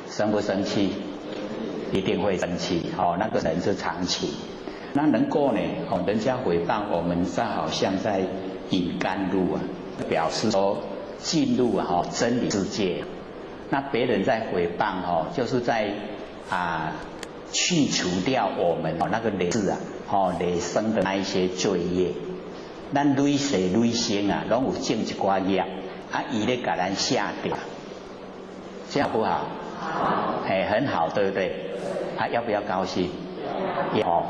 生不生气？一定会生气，那个人是常情。那能够呢，人家诽谤我们，这好像在引甘露啊，表示说进入真理世界。那别人在诽谤就是在去除掉我们那个累世累生的那一些罪业。咱累世累生拢有种一寡业，伊咧给咱下掉，这样不好？好，很好，对不对？要不要高兴？要。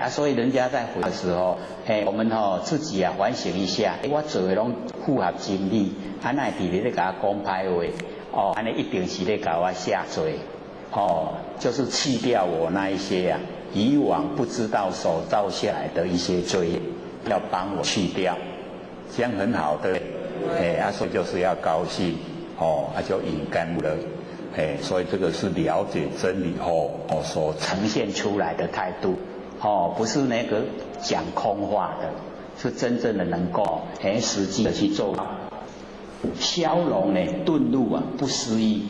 所以人家在回的时候，我们自己反省一下，我做的拢符合真理，哪会伫咧给我讲歹话？安尼一定是咧给我下罪，就是去掉我那一些以往不知道所造下来的一些罪业，要帮我去掉，这样很好，对不对？所以就是要高兴，就引甘露了。所以这个是了解真理后所呈现出来的态度，不是那个讲空话的，是真正的能够实际的去做。消融呢，顿入不思议。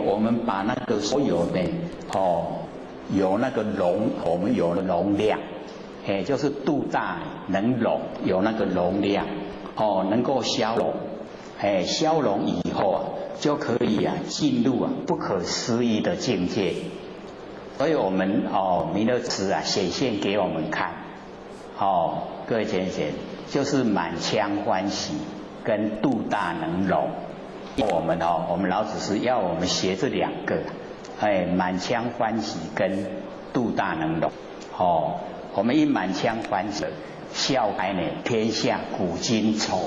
我们把那个所有的有那个容，我们有了容量，就是度大能容，有那个容量，能够消融，消融以后就可以进入不可思议的境界。所以我们弥勒慈显现给我们看，各位先生，就是满腔欢喜跟度大能容。我们老子是要我们学这两个，满腔欢喜跟度大能容。我们一满腔欢喜，笑开呢天下古今愁。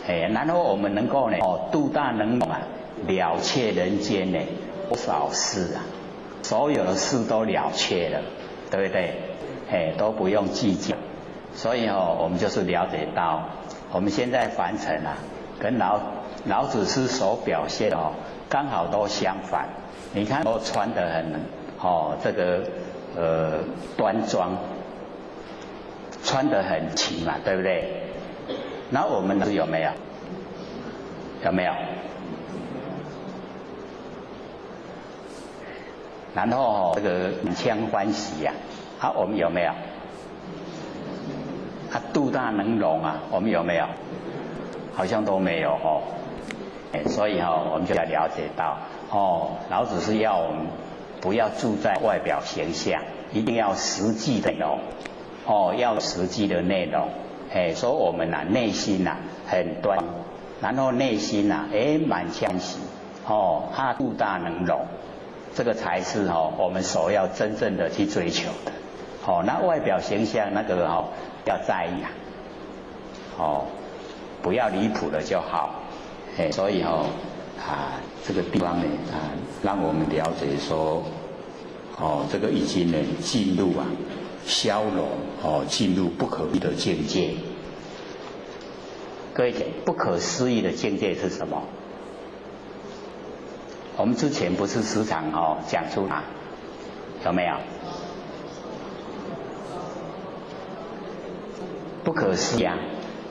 然后我们能够呢度大能容了却人间呢多少事所有的事都了却了，对不对？都不用计较。所以我们就是了解到，我们现在凡尘跟老子师所表现刚好都相反。你看我穿得很这个端庄，穿得很勤嘛，对不对？那我们有没有？有没有？然后这个满腔欢喜我们有没有？度大能容我们有没有？好像都没有所以我们就要了解到老子是要我们不要住在外表形象，一定要实际的内容要实际的内容所以我们内心很端，然后内心满腔喜度大能容，这个才是我们所要真正的去追求的那外表形象那个要在意不要离谱了就好所以这个地方呢让我们了解说这个已经呢进入消融进入不可思的境界。各位，不可思议的境界是什么？我们之前不是时常讲出有没有？不可思议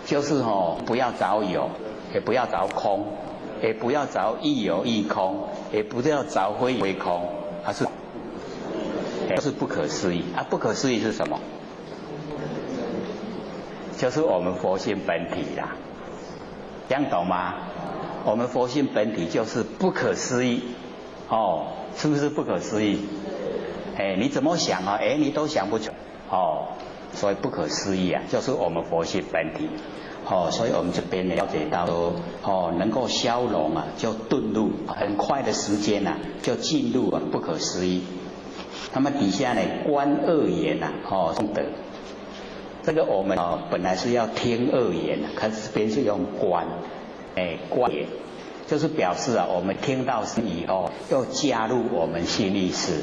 就是不要找有，也不要找空，也不要找亦有亦空，也不要找非非空，是不可思议不可思议是什么？就是我们佛性本体啦，这样懂吗？我们佛性本体就是不可思议是不是不可思议？你怎么想你都想不出所以不可思议就是我们佛性本体所以我们这边了解到说能够消融就顿入，很快的时间就进入不可思议。那么底下呢观二言功德，这个我们本来是要听二言可是这边是用观观言，就是表示我们听到是以后又加入我们心意识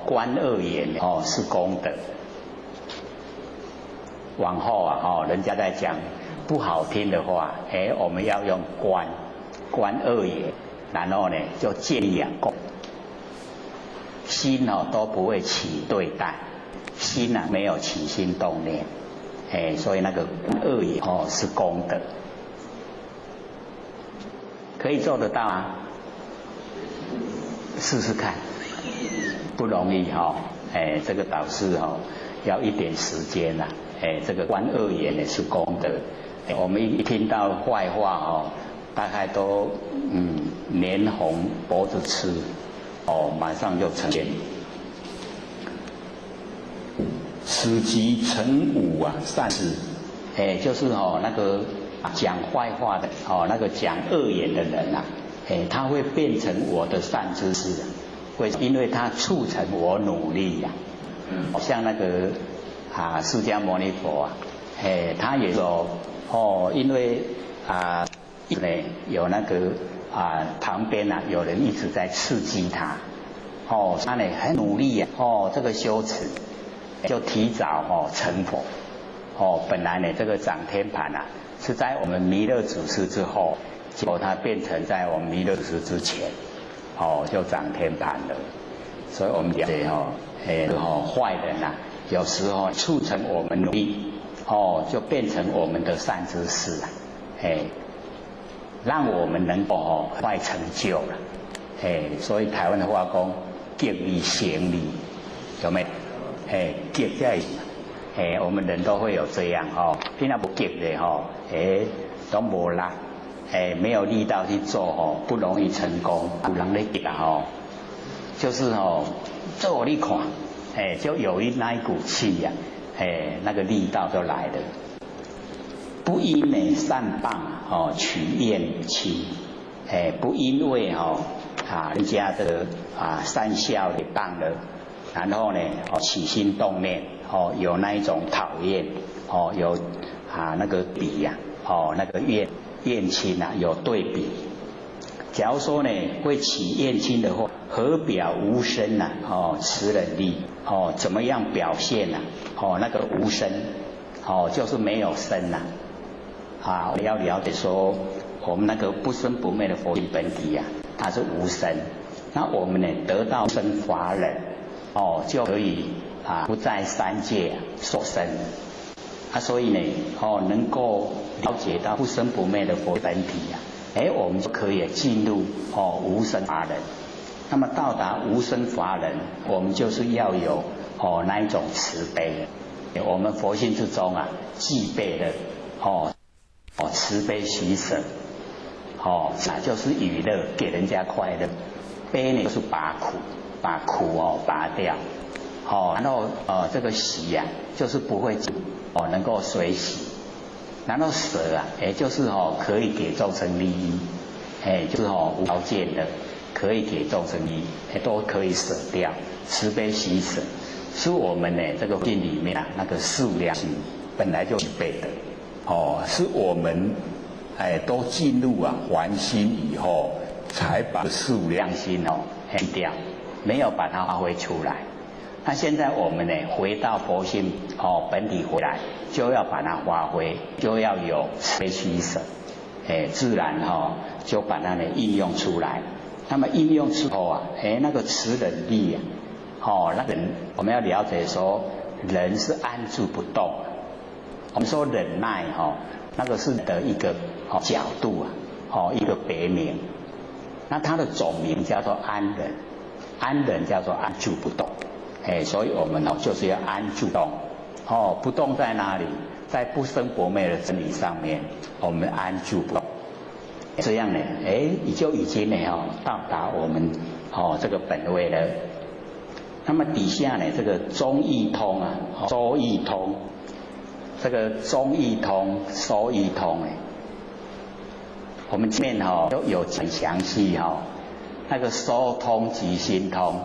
观二言是功德。往后人家在讲不好听的话我们要用观二言，然后呢就建立供，心都不会起对待，心没有起心动念所以那个二言是功德，可以做得到试试看不容易哈、这个导师哈、要一点时间呐、这个观恶缘也是功德。我们一听到坏话哦，大概都脸红脖子吃，马上就呈现。此即成武啊，善事，就是那个讲坏话的那个讲恶言的人啊，他会变成我的善知识，会因为他促成我努力呀、像那个释迦牟尼佛啊，他也说因为有那个旁边有人一直在刺激他，他呢很努力呀、这个修持就提早成佛，本来呢这个掌天盘是在我们弥勒祖师之后，结果它变成在我们弥勒祖师之前，就掌天盘了。所以我们了解坏人有时候促成我们努力，就变成我们的善知识让我们能够快成就了。所以台湾的话讲，极力行力，有没有？极在我们人都会有这样你那不极的都无力，没有力道去做不容易成功。有人在极就是做你看，就有那一股气呀，那个力道就来了。不因呢善谤取厌亲，不因为人家的善笑给谤了，然后呢起心动念有那一种讨厌有那个比呀那个厌亲有对比。假如说呢会起厌亲的话，何表无生持忍力怎么样表现那个无生就是没有生我们要了解说，我们那个不生不灭的佛体本体它是无生。那我们呢得到生法忍就可以不在三界所生所以呢能够了解到不生不灭的佛本体我们就可以进入无生法忍。那么到达无生法忍，我们就是要有那一种慈悲。我们佛性之中具备的慈悲喜舍就是娱乐，给人家快乐。悲呢就是把苦拔掉然后这个喜就是不会能够随喜。然后舍就是可以给众生利益，就是无条件的可以给众生利益，都可以舍掉。慈悲喜舍是我们呢这个经里面那个四无量心本来就具备的是我们都进入还心以后，才把四无量心去掉，没有把它发挥出来。那现在我们呢回到佛性本体回来，就要把它发挥，就要有慈悲喜舍，自然就把它呢应用出来。那么应用之后那个慈忍力那个人我们要了解说，人是安住不动。我们说忍耐那个是的一个角度一个别名。那它的总名叫做安忍，安忍叫做安住不动。所以我们就是要安住动不动在哪里？在不生不灭的真理上面，我们安住不动。这样呢就已经呢到达我们这个本位了。那么底下呢这个中义通周义通，这个中义通收义通我们前面都有很详细那个收通即心通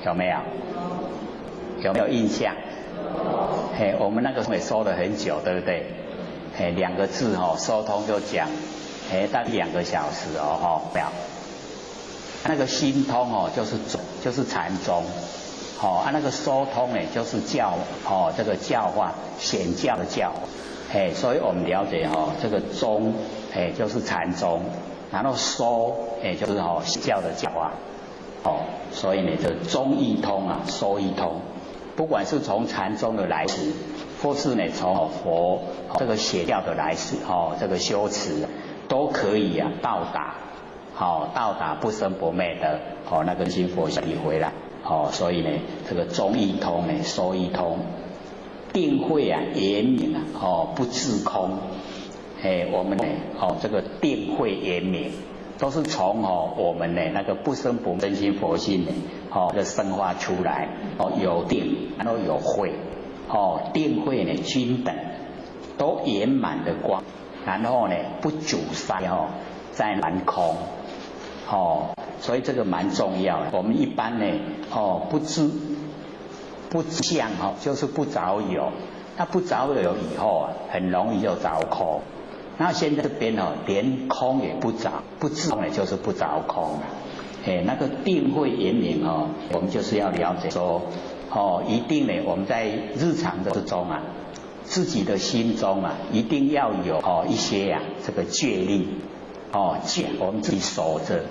有没有？有没有印象？我们那个也收了很久，对不对？2个字收通就讲大概2个小时没有。那个心通就是禅宗那个收通呢就是教这个教化显教的教所以我们了解这个宗就是禅宗，然后收就是显教的教化所以呢这中义通收义通，不管是从禅宗的来时，或是呢从佛这个显教的来时这个修持都可以到达不生不灭的那个心佛体回来所以呢，这个中一通呢，收一通，定慧啊，圆明啊，不自空。我们呢，这个定慧圆明，都是从我们呢那个不生不灭真心佛性呢，这生发出来，有定，然后有慧，定慧呢均等，都圆满的光，然后呢不阻塞在蛮空，所以这个蛮重要的。我们一般呢，不知相就是不着有，那不着有以后啊，很容易就着空。那现在这边连空也不着，不知空呢就是不着空了。那个定慧圆明我们就是要了解说，一定呢我们在日常之中啊，自己的心中啊，一定要有一些这个戒律，我们自己守着，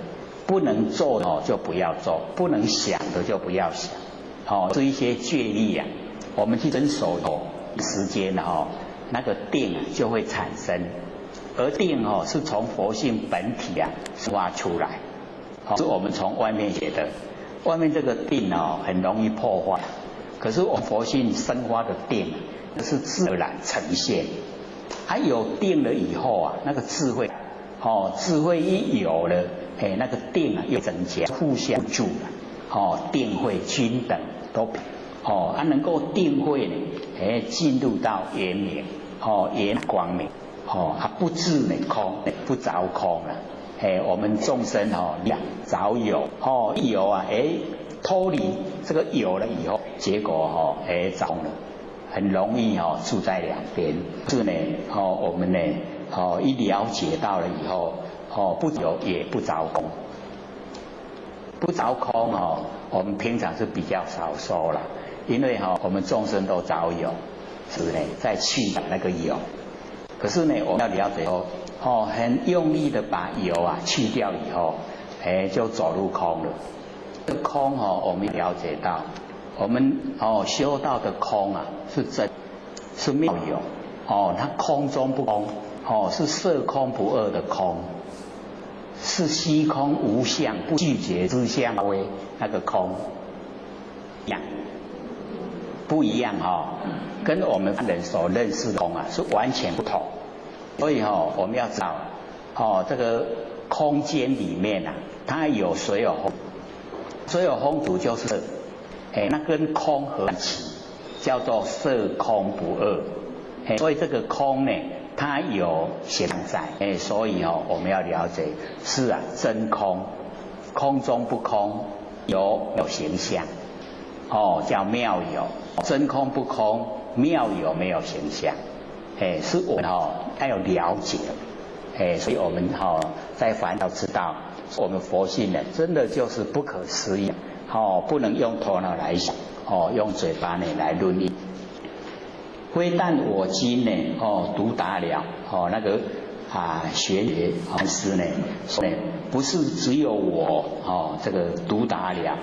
不能做的就不要做，不能想的就不要想，是一些戒律我们去遵守时间那个定就会产生。而定是从佛性本体发出来，是我们从外面学的。外面这个定很容易破坏，可是我们佛性生发的定是自然呈现。还有定了以后那个智慧，智慧一有了，那个定又增加，互相助了，定慧均等都能够定慧呢，进入到圆明，圆光明。不自空，不着空了。我们众生着有，一有脱离这个有了以后，结果着了，很容易住在两边。是呢，我们呢，一了解到了以后，不有也不着空，不着空我们平常是比较少说了，因为我们众生都着有，是呢，在去那个有。可是呢，我们要了解很用力的把有去掉以后，就走入空了。这个空我们了解到，我们修道的空是真，是妙有，它空中不空，是色空不二的空，是虚空无相不拒绝之相为那个空一样，不一样跟我们人所认识的空是完全不同。所以我们要知道这个空间里面它有水有风，水有风土就是色，那跟空合起叫做色空不二。所以这个空呢，它有现在，所以我们要了解是真空，空中不空，有形象，叫妙有，真空不空，妙有没有形象。是我们要有了解，所以我们在凡要知道，我们佛性呢，真的就是不可思议，不能用头脑来想，用嘴巴呢来论议。非但我今呢，独达了，那个玄觉师呢，说呢，不是只有我，这个独达了，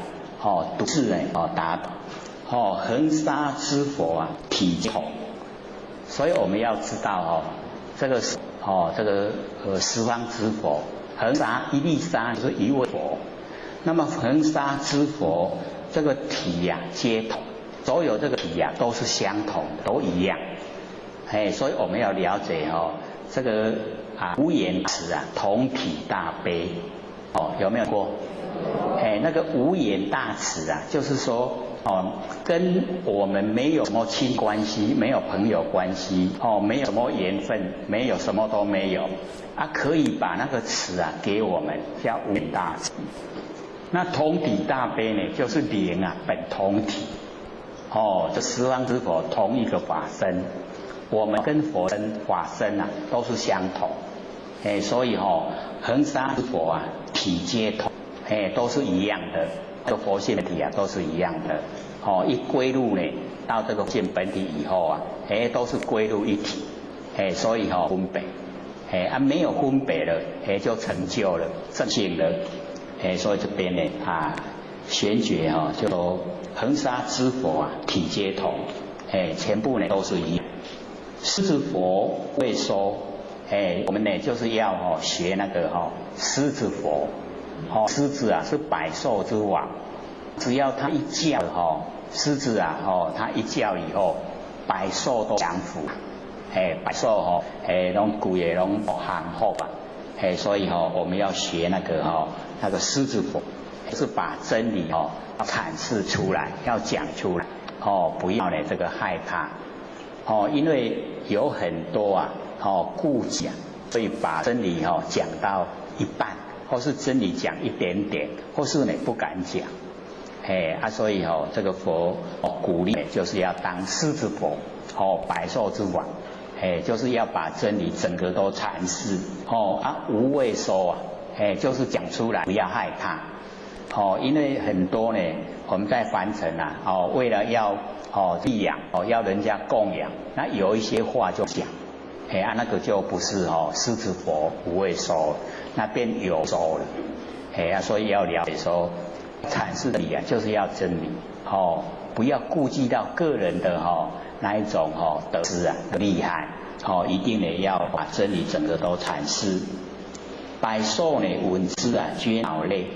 独自呢，达，恒沙之佛体统。所以我们要知道这个这个十方之佛，恒沙一粒沙就是一位佛，那么恒沙之佛这个体皆同，所有这个体都是相同的，都一样。所以我们要了解这个无言词同体大悲，有没有过？那个无言大慈就是说跟我们没有什么亲关系，没有朋友关系，没有什么缘分，没有什么都没有可以把那个慈给我们，叫无言大慈。那同体大悲呢，就是灵本同体，这十方之佛同一个法身，我们跟佛身法身都是相同，所以恒沙之佛体皆同，都是一样的。这个佛性的体都是一样的，一归入呢到这个性本体以后都是归入一体，所以分别，没有分别了，就成就了正性了，所以这边呢玄觉就恒沙之佛体皆同，全部呢都是一样。狮子佛未说，我们呢就是要学那个狮子佛。狮子是百兽之王，只要他一叫狮子啊他一叫以后，百兽都降服，百兽拢规个拢降服吧，所以我们要学那个狮子佛，是把真理阐释出来，要讲出来，不要呢这个害怕，因为有很多啊顾忌，所以把真理讲到一半，或是真理讲一点点，或是呢不敢讲，所以这个佛鼓励就是要当狮子佛，百兽之王，就是要把真理整个都阐释，无畏收啊，就是讲出来，不要害怕，因为很多呢我们在凡尘啊，为了要利养，要人家供养，那有一些话就讲，那个就不是狮子佛无畏收，那变有收了，所以要了解说阐释理啊，就是要真理，不要顾忌到个人的那一种得失啊厉害，一定呢要把真理整个都阐释。百兽呢闻之啊皆脑泪，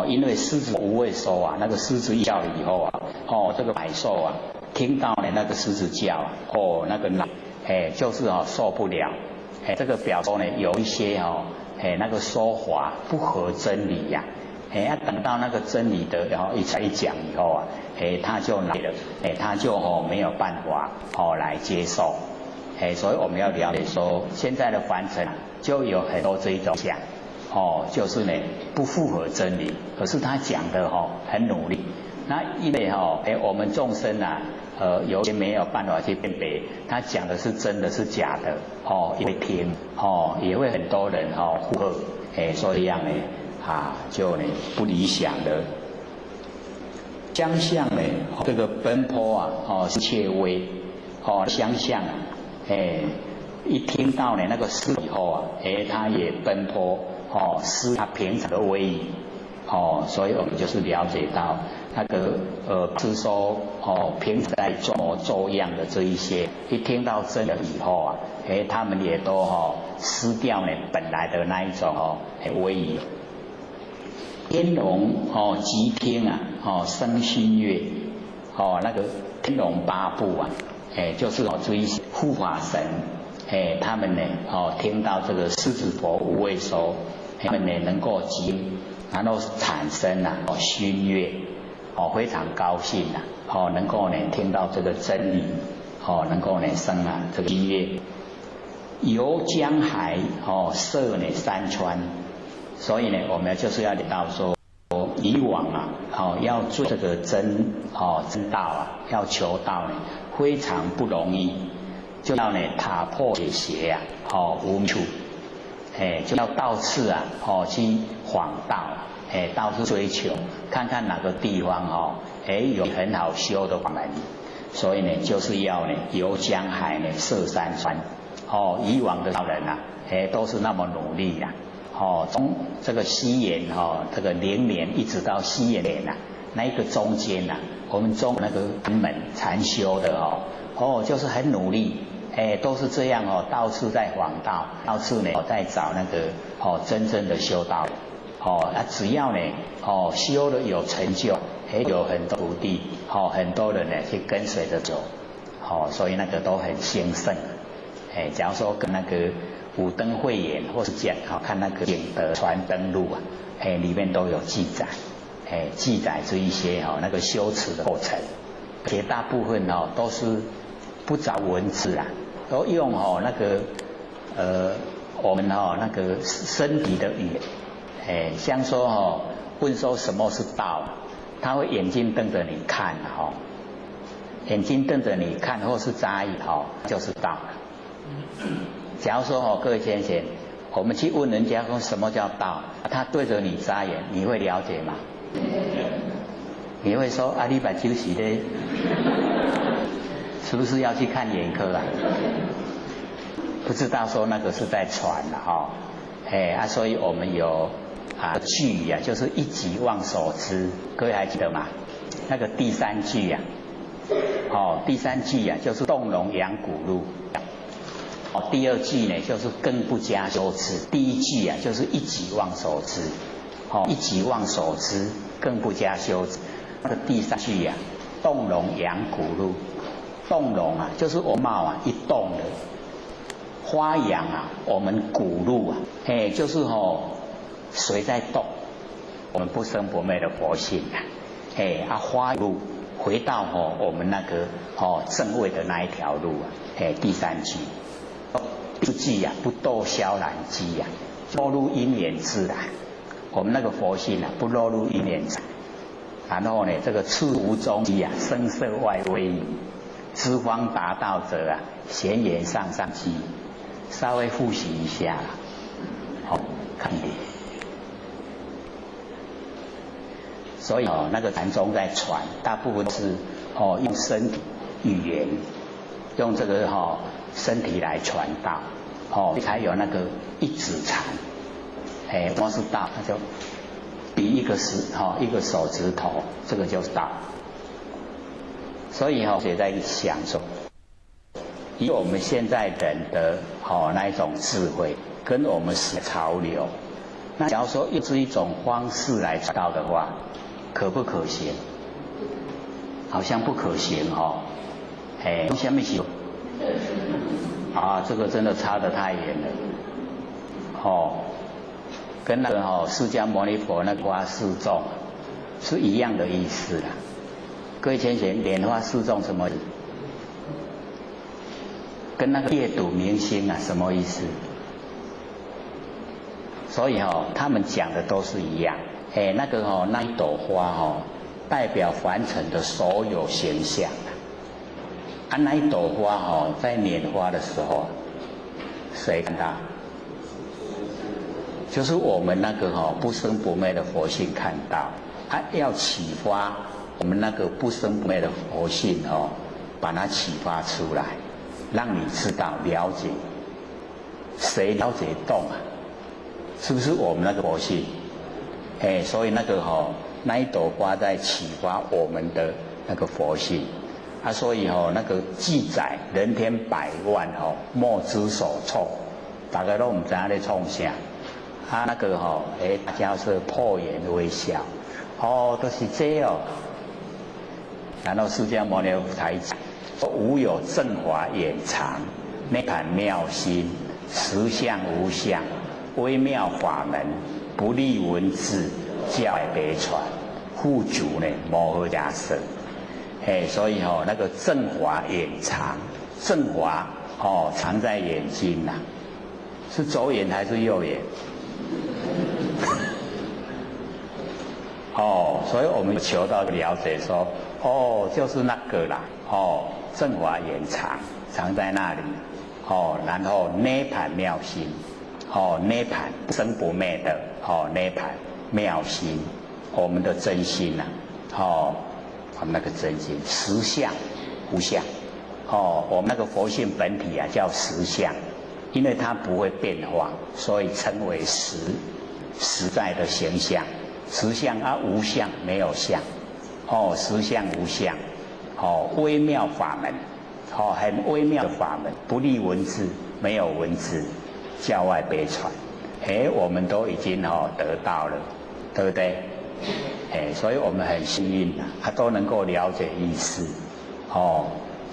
因为狮子无畏收啊，那个狮子叫了以后啊，这个百兽啊听到呢那个狮子叫啊，那个脑，就是受不了，这个表说呢有一些那个说法不合真理呀，等到那个真理的一讲以后啊，他就来了，他就没有办法来接受，所以我们要了解说，现在的凡尘就有很多这一种讲，就是呢不符合真理，可是他讲的很努力，那因为我们众生啊，有些没有办法去辨别，他讲的是真的是假的，也会听，也会很多人附和，所以这样呢就呢不理想的。相向呢这个奔波啊是切微，相向啊，一听到呢那个诗以后啊，他也奔波，失他平常的威仪，所以我们就是了解到那个是说平时在做模作样的这一些，一听到真的以后啊，他们也都失掉呢本来的那一种威仪。天龙即听啊，生心悦，那个天龙八部啊，就是这一些护法神，他们呢听到这个狮子佛无畏收，他们呢能够即然后产生心悦，非常高兴能够呢听到这个真理，能够呢生这个心悦。游江海涉呢山川，所以呢我们就是要知道说，以往要做这个真道啊，要求道呢非常不容易，就要呢打破解邪啊，无处，就要到处去访道，到处追求，看看哪个地方有很好修的法门，所以呢就是要呢游江海呢涉山川，以往的道人啊，都是那么努力呀。从这个西元这个0年一直到西元年那一个中间我们中那个禅门禅修的就是很努力，都是这样到处在访道，到处呢在找那个真正的修道，只要呢修了有成就，有很多徒弟，很多人呢去跟随着走，所以那个都很兴盛，假如说跟那个武登慧眼或是讲看那个景德传灯录里面都有记载，记载这一些那个修持的过程，绝大部分都是不找文字都用那个我们那个身体的语言，像说问说什么是道，他会眼睛瞪着你看眼睛瞪着你看或是眨眼就是道。假如说各位先生，我们去问人家说什么叫道，他对着你眨眼，你会了解吗？你会说你把休息的，是不是要去看眼科不知道说那个是在传所以我们有句就是一己忘所知，各位还记得吗？那个第三句第三句就是动容扬骨路。第二句呢就是更不加修持，第一句就是一己忘所知，一己忘所知更不加修持，的第三句啊，动容养骨露。动容啊，就是我貌啊一动了，发扬啊，我们骨露啊，就是水在动，我们不生不灭的佛性啊，发露回到我们那个正位的那一条路啊，第三句，第四句啊，不堕消然机啊，落入因缘自然，我们那个佛性啊，不落入因缘自然，然后呢，这个次无中机啊，声色外微。知方达道者啊，闲言上机，稍微复习一下啦，看点。所以那个禅宗在传，大部分是用身体语言，用这个身体来传道，才有那个一指禅，光是道，那就比一个手指头，这个就是道。所以也在想说，以我们现在人的那一种智慧，跟我们是潮流，那假如说又是一种方式来传道的话，可不可行？好像不可行用下面写这个真的差得太远了跟那个释迦牟尼佛那个花示众是一样的意思啦。各位先贤，莲花示众什么意思？跟那个夜睹明星啊什么意思？所以他们讲的都是一样。那个那一朵花代表凡尘的所有形象那一朵花在拈花的时候，谁看到？就是我们那个不生不灭的佛性看到，要启发。我们那个不生不灭的佛性把它启发出来，让你知道了解。谁了解动啊？是不是我们那个佛性？所以那个那一朵花在启发我们的那个佛性所以那个记载人天百万莫之所措，大家都不知道在创啥那个大家是破颜微笑都是这样然后释迦牟尼才讲说无有正法眼藏，内盘妙心，实相无相，微妙法门，不立文字，教别传，护主呢摩诃迦舍。所以那个正法眼藏，正法藏在眼睛是左眼还是右眼？所以我们求到了解说，就是那个啦，正法眼藏在那里，然后涅盘妙心，涅盘不生不灭的，涅盘妙心，我们的真心我们那个真心，实相无相，我们那个佛性本体叫实相，因为它不会变化，所以称为实在的形象。实相无相没有相，实相无相，微妙法门，很微妙的法门，不立文字，没有文字，教外别传，我们都已经得到了，对不对？所以我们很幸运都能够了解意思，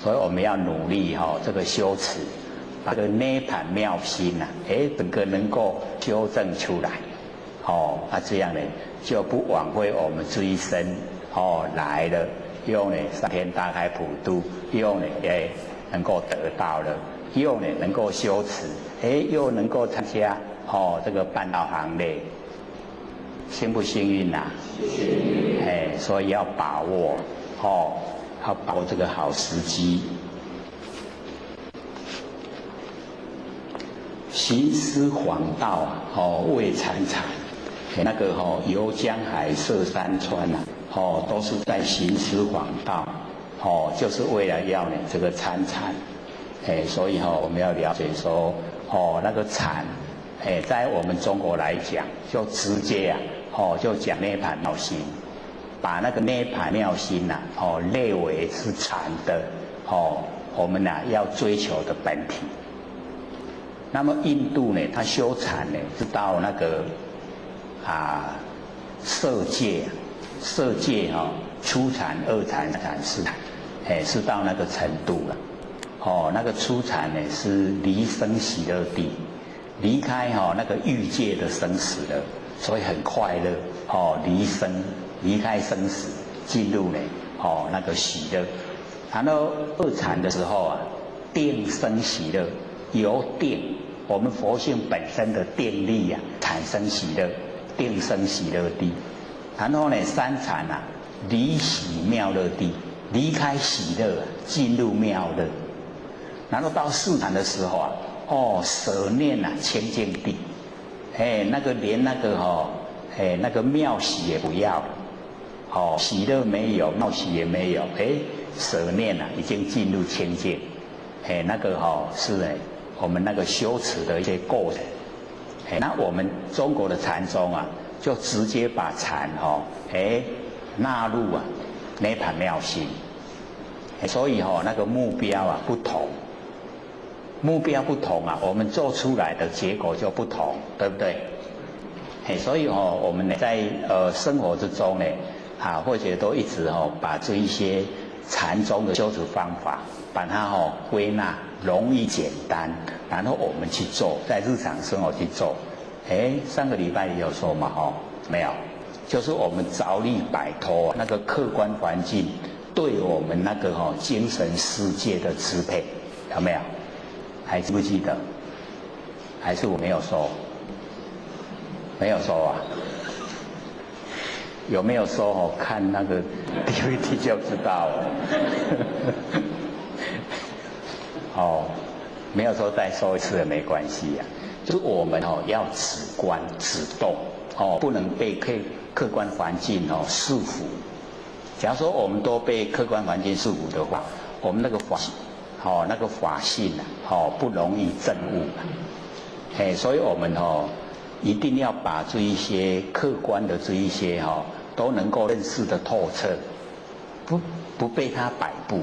所以我们要努力这个修持，把这个涅盘妙心整个能够纠正出来，这样呢就不枉费我们这一生来了，又呢上天大开普度，又呢也能够得到了，又呢能够修持，又能够参加这个办道行列，幸不幸运所以要把握要把握这个好时机。行思广道为禅禅，那个游江海涉山川都是在行思广道，就是为了要呢这个参禅，所以我们要了解说那个禅，在我们中国来讲，就直接就讲涅盘妙心，把那个涅盘妙心列为是禅的我们要追求的本体。那么印度呢，它修禅呢是到那个色界初禅、二禅、三禅、四禅，是到那个程度了。那个初禅呢是离生喜乐地，离开那个欲界的生死了，所以很快乐。离开生死，进入呢那个喜乐。谈到二禅的时候啊，定生喜乐，由定我们佛性本身的定力啊产生喜乐，定生喜乐地。然后呢三禅啊，离喜妙乐地，离开喜乐进入妙乐。然后到四禅的时候啊，舍念啊清净地，那个连那个那个妙喜也不要了，喜乐没有，妙喜也没有，舍念啊已经进入清净，那个是我们那个修持的一些过程。那我们中国的禅宗啊，就直接把禅纳入啊涅槃妙心，所以那个目标啊不同。目标不同啊，我们做出来的结果就不同，对不对？所以我们呢在生活之中呢，或者都一直把这一些禅宗的修持方法，把它归纳容易简单，然后我们去做，在日常生活去做。上个礼拜也有说嘛，没有，就是我们着力摆脱那个客观环境对我们那个精神世界的支配，有没有？还记不记得？还是我没有说？没有说啊？有没有说看那个 DVD 就知道了。没有说再说一次也没关系呀。就是我们要止观止动，不能被客观环境束缚。假如说我们都被客观环境束缚的话，我们那个法性不容易证悟。所以我们一定要把这一些客观的这一些都能够认识的透彻，不被它摆布。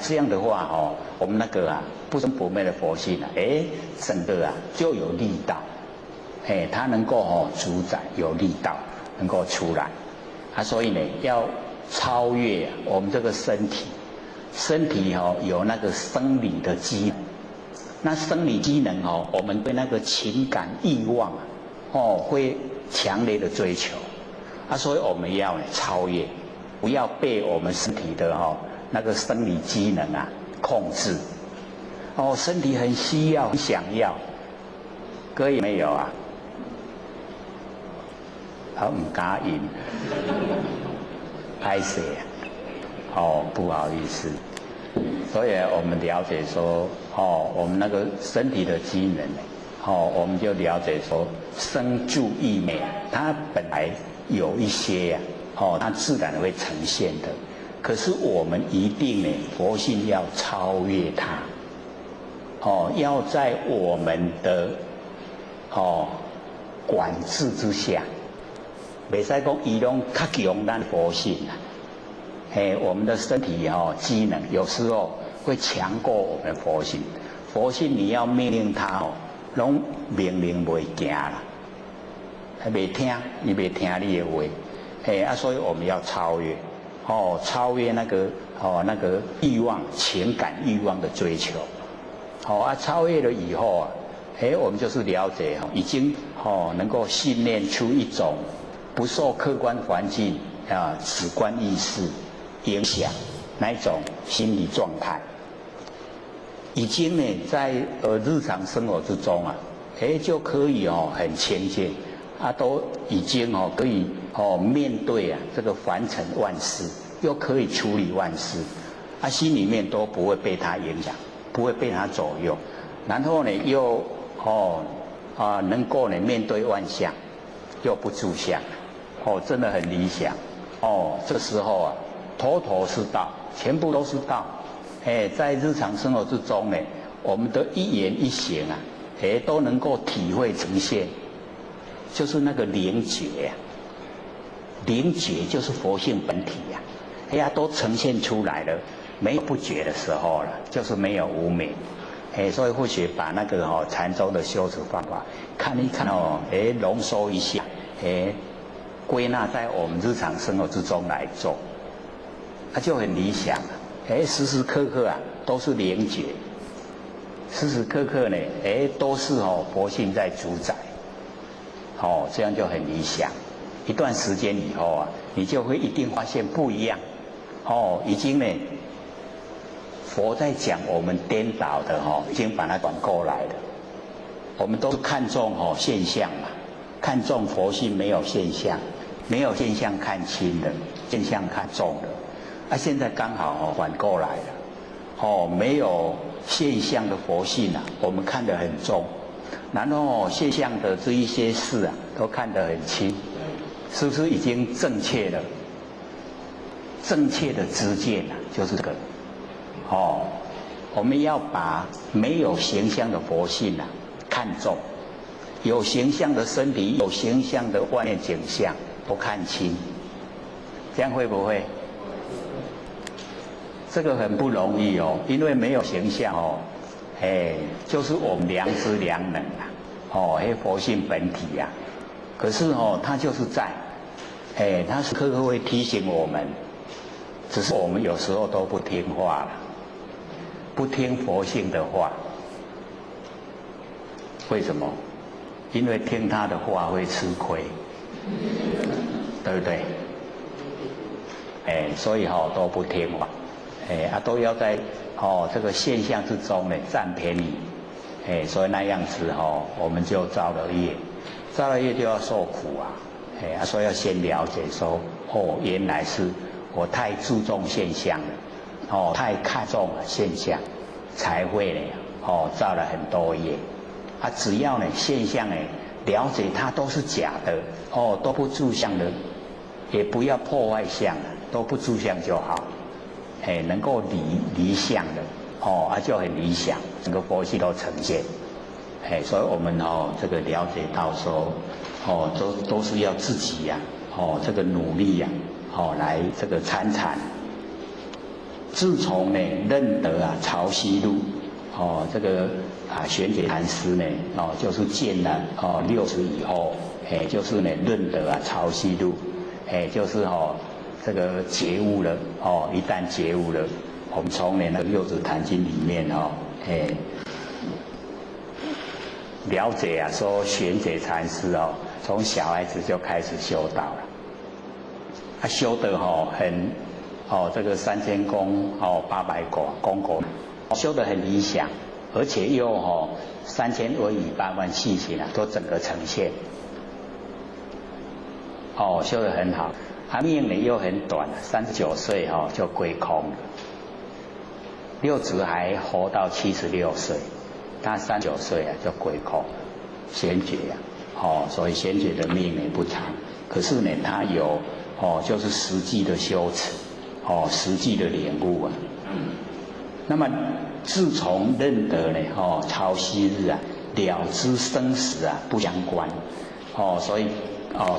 这样的话我们那个不生不灭的佛性整个就有力道，它能够主宰，有力道能够出来。所以呢要超越我们这个身体有那个生理的机能，那生理机能我们对那个情感欲望会强烈的追求，所以我们要超越，不要被我们身体的那个生理机能控制。身体很需要很想要，各位没有啊？不敢赢，拍谁不好意思。所以我们了解说我们那个身体的机能我们就了解说生住意灭它本来有一些它自然会呈现的，可是我们一定佛性要超越它，要在我们的管制之下，袂使讲伊拢较强咱佛性我们的身体机能有时候会强过我们佛性，佛性你要命令它拢命令袂行啦，袂听，你袂听你的话，所以我们要超越，超越那个欲望、情感欲望的追求，超越了以后我们就是了解已经能够训练出一种不受客观环境主观意识影响那一种心理状态，已经在日常生活之中就可以很亲切都已经可以面对这个凡尘万事，又可以处理万事心里面都不会被它影响，不会被它左右，然后又能够面对万象，又不住相，真的很理想这时候头头是道，全部都是道。在日常生活之中我们的一言一行都能够体会呈现，就是那个灵觉灵觉就是佛性本体都呈现出来了，没有不觉的时候了，就是没有无明。所以或许把那个禅宗的修持方法看一看浓缩一下，归纳在我们日常生活之中来做，就很理想啊，时时刻刻啊都是灵觉，时时刻刻呢，都是佛性在主宰，这样就很理想。一段时间以后啊，你就会一定发现不一样，已经呢，佛在讲我们颠倒的已经把它转过来了。我们都看重现象嘛，看重佛性没有现象，没有现象看轻的，现象看重的。现在刚好反过来了，没有现象的佛性啊，我们看得很重，然后现象的这一些事啊，都看得很轻，是不是已经正确了？正确的知见啊，就是这个。我们要把没有形象的佛性啊看重，有形象的身体、有形象的外面景象都看清，这样会不会？这个很不容易因为没有形象就是我们良知良能啊，佛性本体呀。可是它就是在，它时刻刻会提醒我们，只是我们有时候都不听话了，不听佛性的话。为什么？因为听他的话会吃亏，对不对？所以都不听话，都要在这个现象之中呢占便宜，所以那样子我们就造了业，造了业就要受苦啊，所以要先了解说，原来是我太注重现象了，太看重现象，才会呢造了很多业。只要呢现象呢了解它都是假的，都不住相的，也不要破坏相，都不住相就好，能够离相的，就很理想，整个佛系都呈现，所以我们这个了解到说，都是要自己呀，这个努力呀，来这个参禅。自从呢认得潮汐路，这个玄觉禅师呢，就是见了60以后，就是呢认得潮汐路，就是这个觉悟了，一旦觉悟了，我们从那个《六祖坛经》里面了解说玄觉禅师从小孩子就开始修道了，他修得很这个3000功800功果，修得很理想。而且又3000威仪8万细行都整个呈现，修得很好。他命呢又很短，39岁就归空了。六祖还活到76岁，他39岁就归空了。玄觉所以玄觉的命呢不长，可是呢他有就是实际的修持，实际的领悟啊。那么自从认得呢，潮汐日了知生死不相关，所以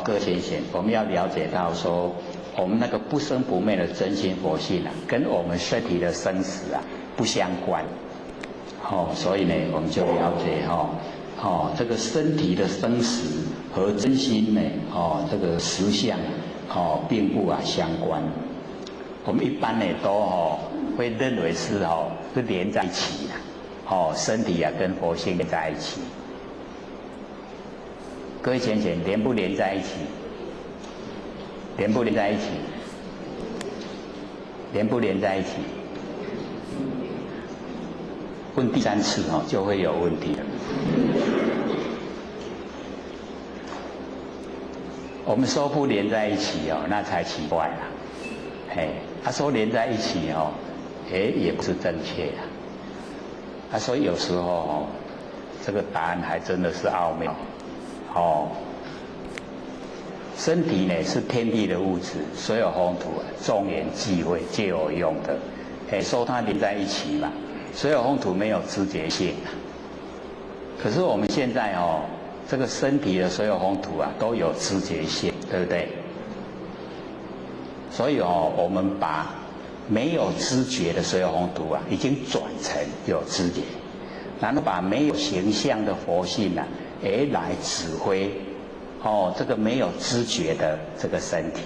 各位贤贤，我们要了解到说，我们那个不生不灭的真心佛性跟我们身体的生死不相关，所以呢，我们就了解这个身体的生死和真心呢，这个实相并不相关。我们一般呢都会认为是连在一起的，身体跟佛性连在一起。各位浅浅，连不连在一起？连不连在一起？连不连在一起？问第3次就会有问题了。我们说不连在一起那才奇怪了。他说连在一起也不是正确的。他说有时候这个答案还真的是奥妙。身体呢是天地的物质，所有风土众缘际会皆有用的。说它连在一起嘛，所有风土没有知觉性。可是我们现在这个身体的所有风土都有知觉性，对不对？所以我们把没有知觉的所有风土已经转成有知觉，然后把没有形象的佛性来指挥这个没有知觉的这个身体。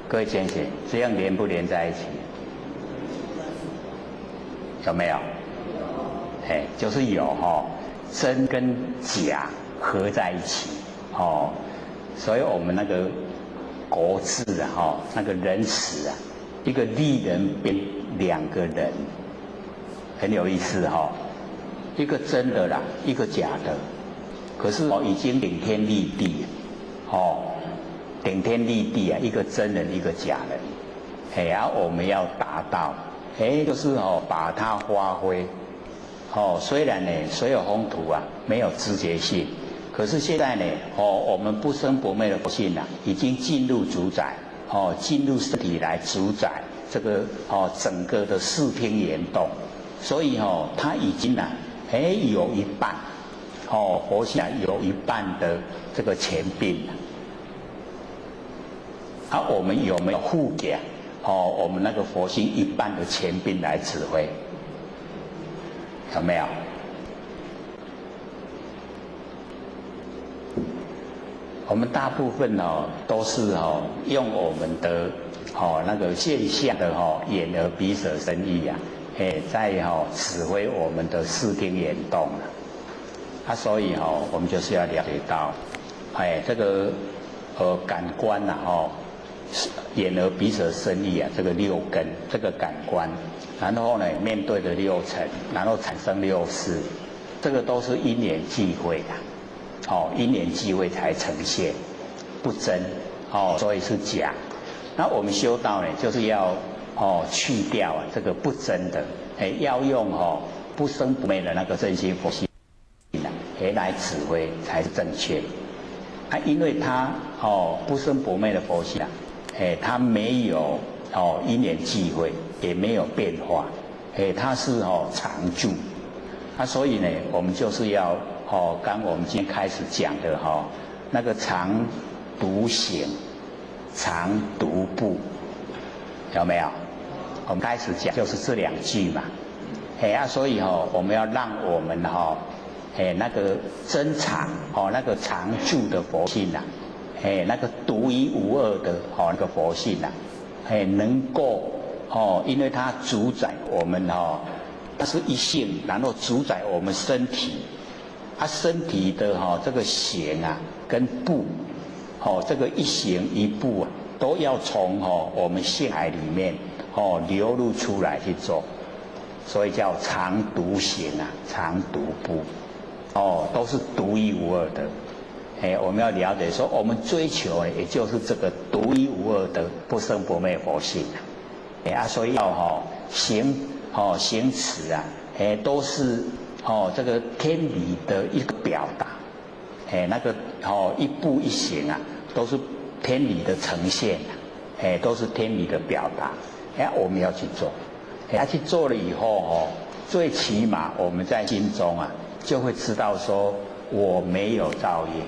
各位同学，这样连不连在一起？有没有？哎，就是有哈，真跟假合在一起哦，所以我们那个国字啊，哈，那个人词啊，一个立人变两个人，很有意思哈。一个真的啦，一个假的，可是已经顶天立地，顶天立地啊，一个真人，一个假人，然后我们要达到，就是把它发挥，虽然呢水有风土啊没有直觉性，可是现在呢，我们不生不灭的佛性啊，已经进入主宰，进入身体来主宰这个整个的视听言动，所以它已经啊，有一半，佛性啊有一半的这个前病啊，我们有没有护给我们那个佛性一半的前病来指挥？有没有？我们大部分都是用我们的那个现象的眼耳鼻舌身意啊，在指挥我们的视听言动所以我们就是要了解到，这个感官眼耳鼻舌身意啊，这个六根，这个感官，然后呢面对的六尘，然后产生六识，这个都是因缘际会的，因缘际会才呈现，不真，所以是假。那我们修道呢，就是要去掉这个不真的，要用不生不灭的那个真心佛性来指挥才是正确。因为它不生不灭的佛性它没有因缘际会，也没有变化，它是常住。所以呢，我们就是要刚我们今天开始讲的那个常独行，常独步，有没有？我们开始讲就是这两句嘛。所以我们要让我们那个真常那个常住的佛性那个独一无二的那个佛性能够因为它主宰我们它是一性，然后主宰我们身体，身体的这个行跟步，这个一行一步都要从我们性海里面流露出来去做，所以叫常独行常独步，都是独一无二的。我们要了解说，我们追求也就是这个独一无二的不生不灭佛性所以要行持都是这个天理的一个表达，那个一步一行都是天理的呈现都是天理的表达我们要去做去做了以后最起码我们在心中就会知道说我没有造业。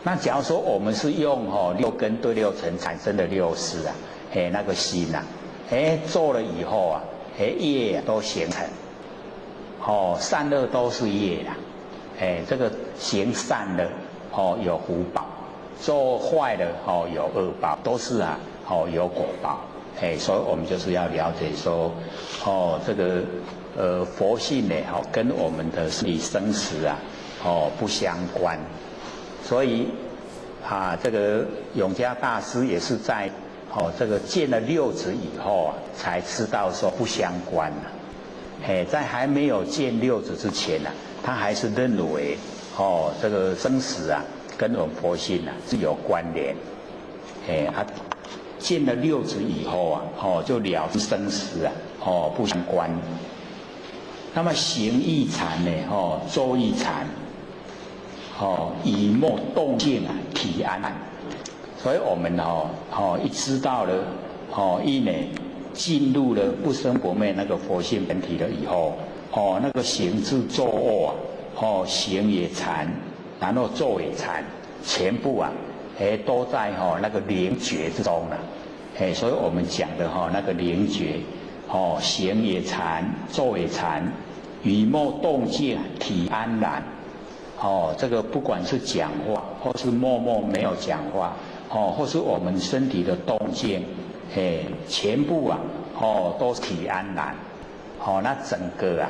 那假如说我们是用六根对六尘产生的六识那个心做了以后业都形成，善恶都是业啦，这个行善的有福报，做坏的有恶报，都是有果报，所以我们就是要了解说这个佛性呢跟我们的生死不相关。所以这个永嘉大师也是在这个见了六子以后才知道说不相关在还没有见六子之前他还是认为这个生死跟我们佛性是有关联。见了六子以后就了知生死不相关。那么行义禅呢坐义禅以莫动静体安，所以我们一知道了一呢进入了不生不灭那个佛性本体了以后那个行住坐卧行也禅，然后坐也禅，全部都在那个灵觉之中所以我们讲的那个灵觉行也禅，坐也禅，以莫动静体安然。这个不管是讲话或是默默没有讲话或是我们身体的动静，全部啊，都是体安然，那整个啊，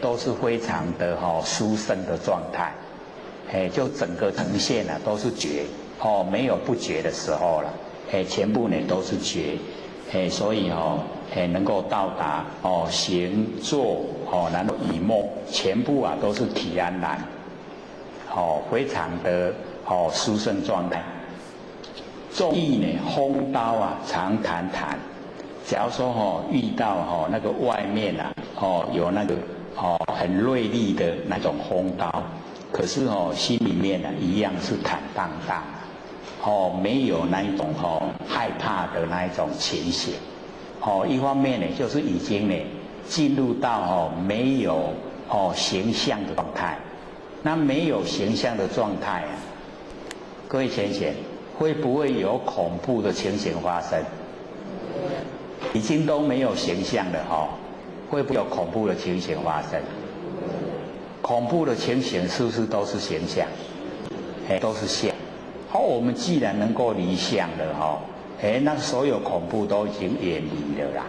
都是非常的殊胜的状态，就整个呈现啊都是觉，没有不觉的时候了，全部呢都是觉，所以能够到达行坐然后以梦，全部啊都是体安然，非常的殊胜状态。众意呢，锋刀啊，常谈谈。假如说遇到那个外面啊，有那个很锐利的那种锋刀，可是心里面呢一样是坦荡荡，没有那一种害怕的那一种情形。一方面呢，就是已经呢进入到没有形象的状态。那没有形象的状态啊，各位浅浅，会不会有恐怖的情形发生？已经都没有形象了会不会有恐怖的情形发生？恐怖的情形是不是都是形象？都是相。我们既然能够离相了那所有恐怖都已经远离了啦。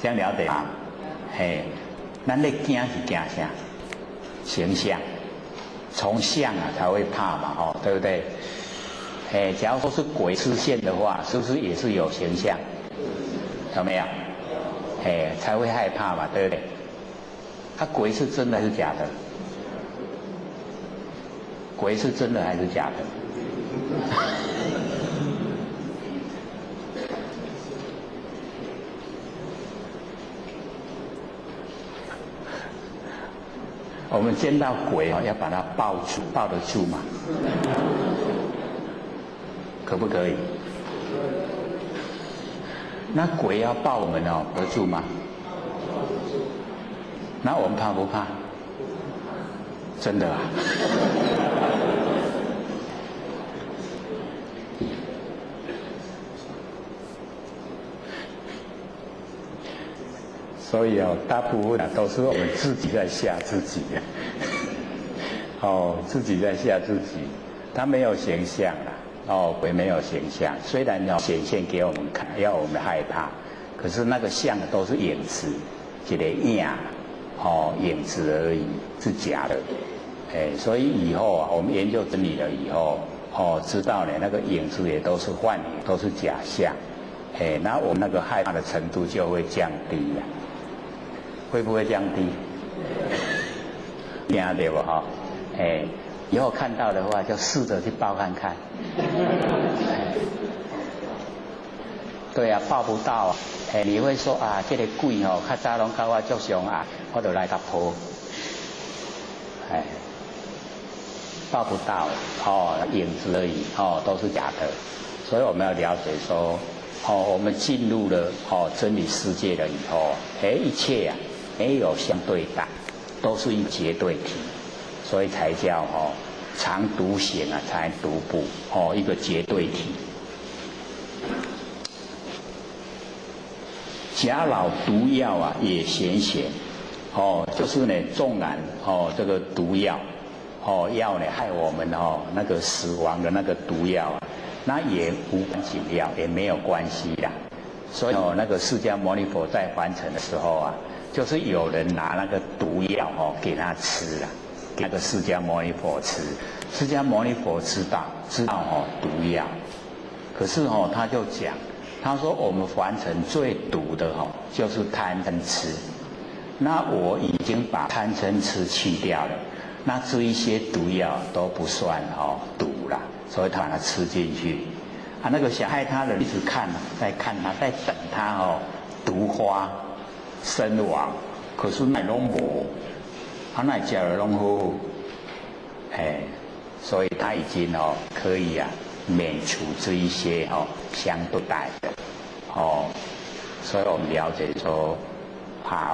这样了解吗？咱咧惊是惊啥？形象。从相啊才会怕嘛对不对？假如说是鬼出现的话，是不是也是有形象？有没有？才会害怕嘛，对不对？鬼是真的还是假的？鬼是真的还是假的？我们见到鬼要把它抱住，抱得住嘛？可不可以？那鬼要抱我们得住吗？那我们怕不怕？真的啊？所以大部分都是我们自己在吓自己自己在吓自己，他没有形象啦，鬼没有形象，虽然显现给我们看，要我们害怕，可是那个像都是影子，一个影影子而已，是假的，所以以后我们研究真理了以后，知道呢那个影子也都是幻影，都是假象，那我们那个害怕的程度就会降低了。会不会降低？听对不以后看到的话就试着去抱看看。对啊，抱不到你会说这个鬼较早拢跟我作相我就来甲抱。抱不到影子而已都是假的，所以我们要了解说我们进入了真理世界了以后，一切没有相对待，都是一绝对体，所以才叫常独行才独步一个绝对体。假老毒药也显显就是呢纵然这个毒药药呢害我们那个死亡的那个毒药那也无关紧要，也没有关系啦。所以那个释迦牟尼佛在凡尘的时候就是有人拿那个毒药给他吃了，给那个释迦牟尼佛吃。释迦牟尼佛知道毒药，可是他就讲，他说我们凡尘最毒的就是贪嗔痴。那我已经把贪嗔痴去掉了，那这一些毒药都不算毒了，所以他把它吃进去。那个想害他的人一直看在看他，在等他毒发身亡，可是那拢无，那食了拢好，所以他已经可以免除这一些相对待的所以我们了解说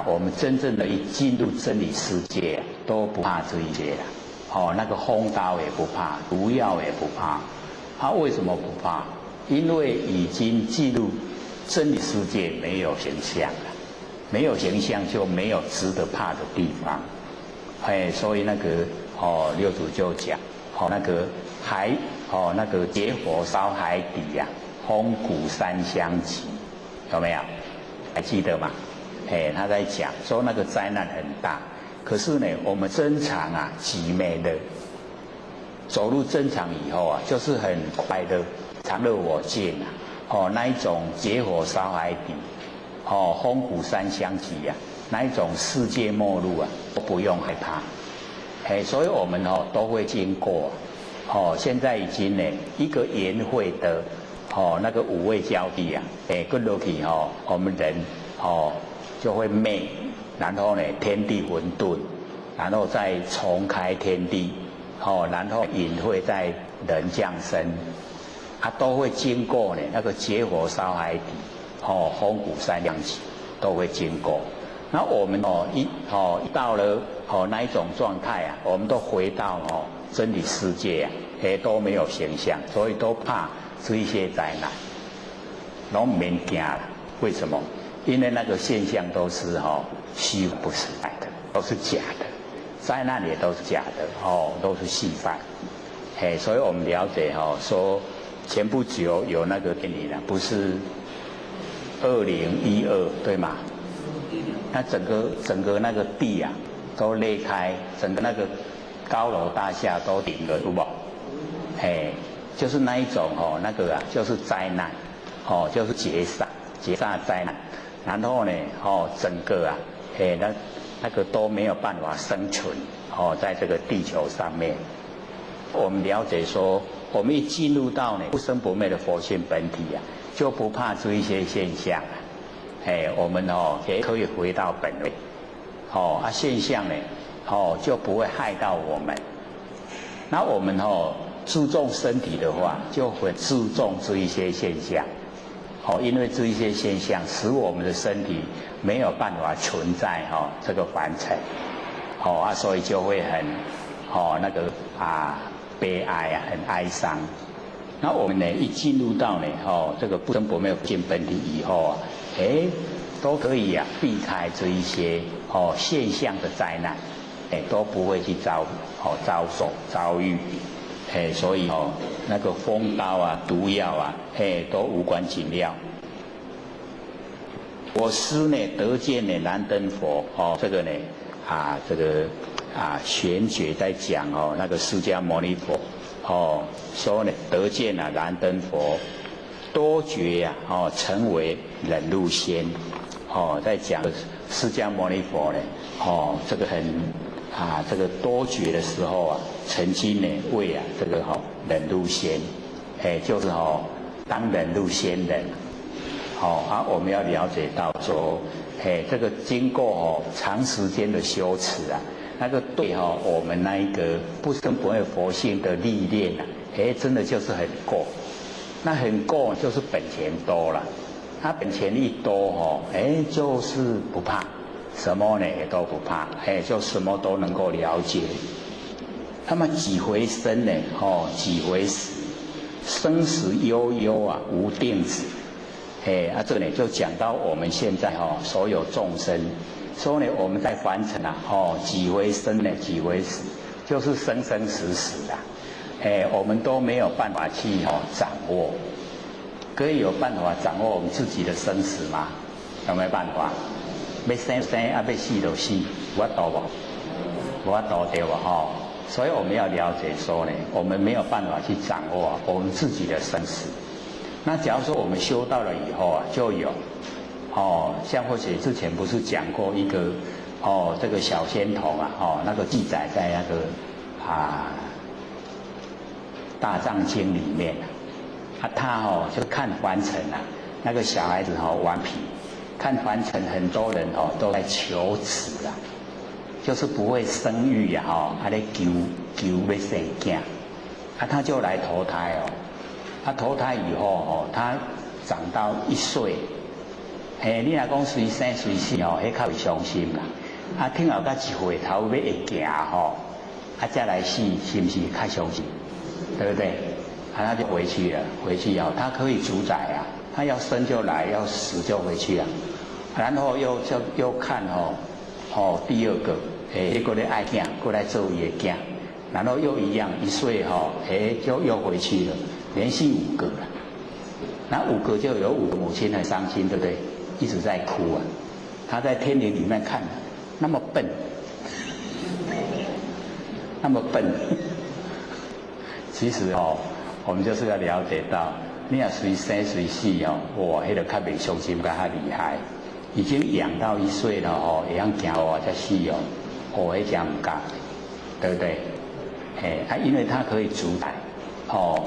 我们真正的一进入真理世界都不怕这一些了那个锋刀也不怕，毒药也不怕。为什么不怕？因为已经进入真理世界，没有形象了，没有形象就没有值得怕的地方。所以那个六祖就讲那个还那个野火烧海底呀，风谷三相急，有没有？还记得吗？他在讲说那个灾难很大，可是呢，我们增长啊，极美的，走入增长以后啊，就是很快的常乐我见啊，那一种野火烧海底，风谷三相急呀，那一种世界末路啊，都不用害怕。所以我们都会经过，现在已经呢一个宴会的那个五味交替啊，跟落去我们人就会灭，然后呢天地混沌，然后再重开天地，然后宴会在人降生，它都会经过呢那个结火烧海底，风谷三相急都会经过。那我们一到了那一种状态啊，我们都回到真理世界啊，都没有形象，所以都怕这一些灾难，都不免惊了。为什么？因为那个现象都是虚不实在的，都是假的，灾难也都是假的，都是戏法。所以我们了解说前不久有那个电影啊，不是2012对吗？那整个那个地啊都裂开，整个那个高楼大厦都顶了，有无？就是那一种那个啊，就是灾难，就是劫煞灾难。然后呢，整个啊，那个都没有办法生存，在这个地球上面。我们了解说，我们一进入到呢不生不灭的佛性本体啊，就不怕这一些现象啊。我们也可以回到本位，现象呢，就不会害到我们。那我们注重身体的话，就会注重这一些现象，因为这一些现象使我们的身体没有办法存在这个凡尘，所以就会很那个悲哀啊，很哀伤。那我们呢一进入到呢这个不生不灭佛性本体以后啊，都可以啊避开这一些现象的灾难，都不会去遭遇，所以那个风刀啊、毒药啊，都无关紧要。我师呢得见呢燃灯佛，这个呢这个玄觉在讲那个释迦牟尼佛。说呢得见燃灯佛，多觉呀成为忍辱仙，在讲释迦牟尼佛呢，这个很这个多觉的时候啊，曾经呢为这个忍辱仙，就是当忍辱仙人，我们要了解到说，这个经过长时间的修持啊。那个对我们那一个不生不灭佛性的历练啊，真的就是很够。那很够就是本钱多了，他本钱一多就是不怕，什么呢也都不怕，就什么都能够了解。那么几回生呢？几回死？生死悠悠啊，无定止。这里就讲到我们现在所有众生。说呢，我们在凡尘啊，几回生呢，几回死，就是生生死死的，我们都没有办法去掌握。可以有办法掌握我们自己的生死吗？有没有办法？要生要死就死，有法度无？有法度对吧？所以我们要了解说呢，我们没有办法去掌握我们自己的生死。那假如说我们修到了以后啊，就有。像或许之前不是讲过一个这个小仙童啊，那个记载在那个大藏经里面他就看凡尘啊，那个小孩子顽皮，看凡尘很多人都在求子啊，就是不会生育啊，在求要生囝，他就来投胎他投胎以后他长到1岁。你若讲随生随死迄较会伤心啦。听后到1岁头要会行再来死，是不是较伤心？对不对？他就回去了，回去他可以主宰啊，他要生就来，要死就回去了。然后又看第二个，过来爱囝，过来做伊的囝，然后又一样1岁就又回去了，连续5个了。那5个就有5个母亲很伤心，对不对？一直在哭啊。他在天灵里面看，那么笨，那么笨。其实我们就是要了解到，你要谁生谁死哇，那个较袂伤心，较厉害。已经养到1岁了会晓行路才死那这样唔干，对不对？因为他可以主宰，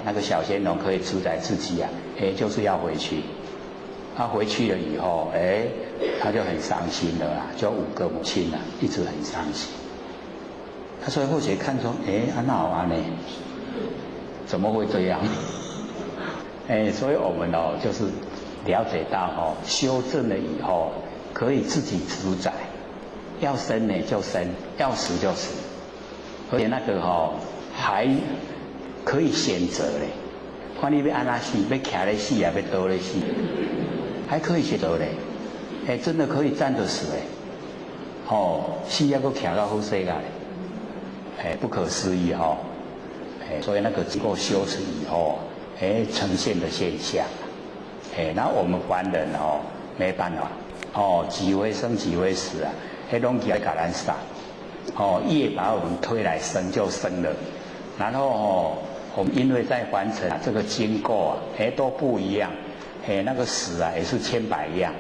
那个小仙龙可以主宰自己啊，就是要回去。他回去了以后，他就很伤心了啦，就5个母亲啊，一直很伤心。所以或许看说，安那好安呢？怎么会这样？所以我们就是了解到修正了以后，可以自己主宰，要生呢就生，要死就死，而且那个还可以选择嘞，看你要安那死，要徛咧死啊，要倒咧死，还可以选择嘞，真的可以站着死死还佫徛到好世界，不可思议所以那个经过修持以后，呈现的现象。那我们凡人没办法，几回生几回死啊，拢起来给咱杀，业把我们推来生就生了，然后我们因为在凡尘这个经过都不一样，那个死啊也是千百样，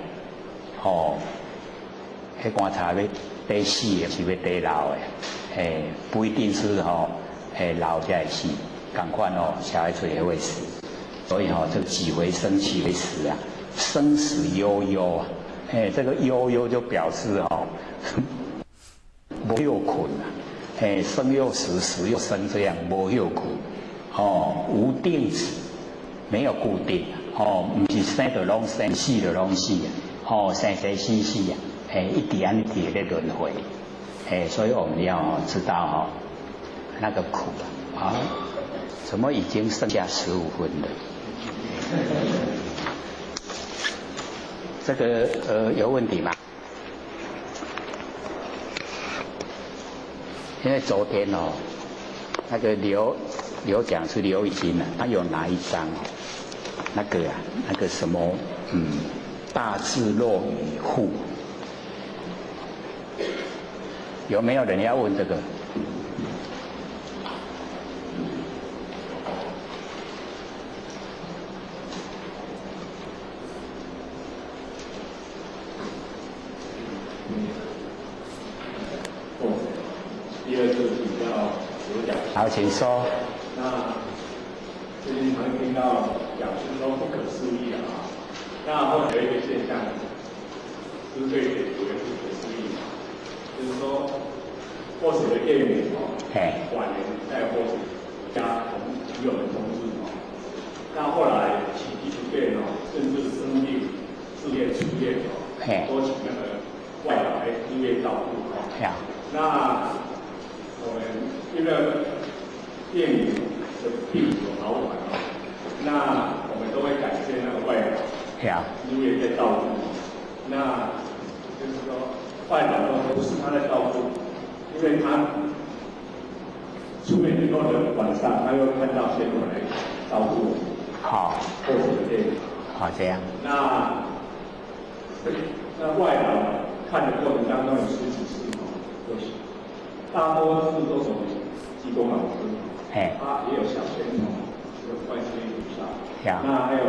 观察要得死的是要得老的，不一定是老才会死，同款小孩子也会死。所以这几回生几回死啊，生死悠悠啊，这个悠悠就表示没有困啊，生又死，死又生，这样没有困，无定止，没有固定，不是生就拢生，死就拢死啊，生生死死啊，一点一点的轮回，所以我们要知道那个苦啊，怎么已经剩下15分了？这个有问题吗？因为昨天那个刘讲是刘已经他有拿一张那个什么大智若愚户，有没有人要问这个？好，请说。那最近常听到讲是说不可思议的那后来有一个现象，是对解读的不可思议就是说，或许的电影晚年在或许加已有的同志那后来起地不变甚至生命、事业、事业都请那个外来医院照顾那我们因为电影的病有好转那我们都会感谢那个外劳，医院在照顾。那就是说，外劳不是他在照顾，因为他出门以后的晚上，他又看到先生来照顾。好，或者电影。好，这样。那外劳看的过程当中有10几次大多数都是济公老师，他也有小仙童，有观世音菩萨，那还有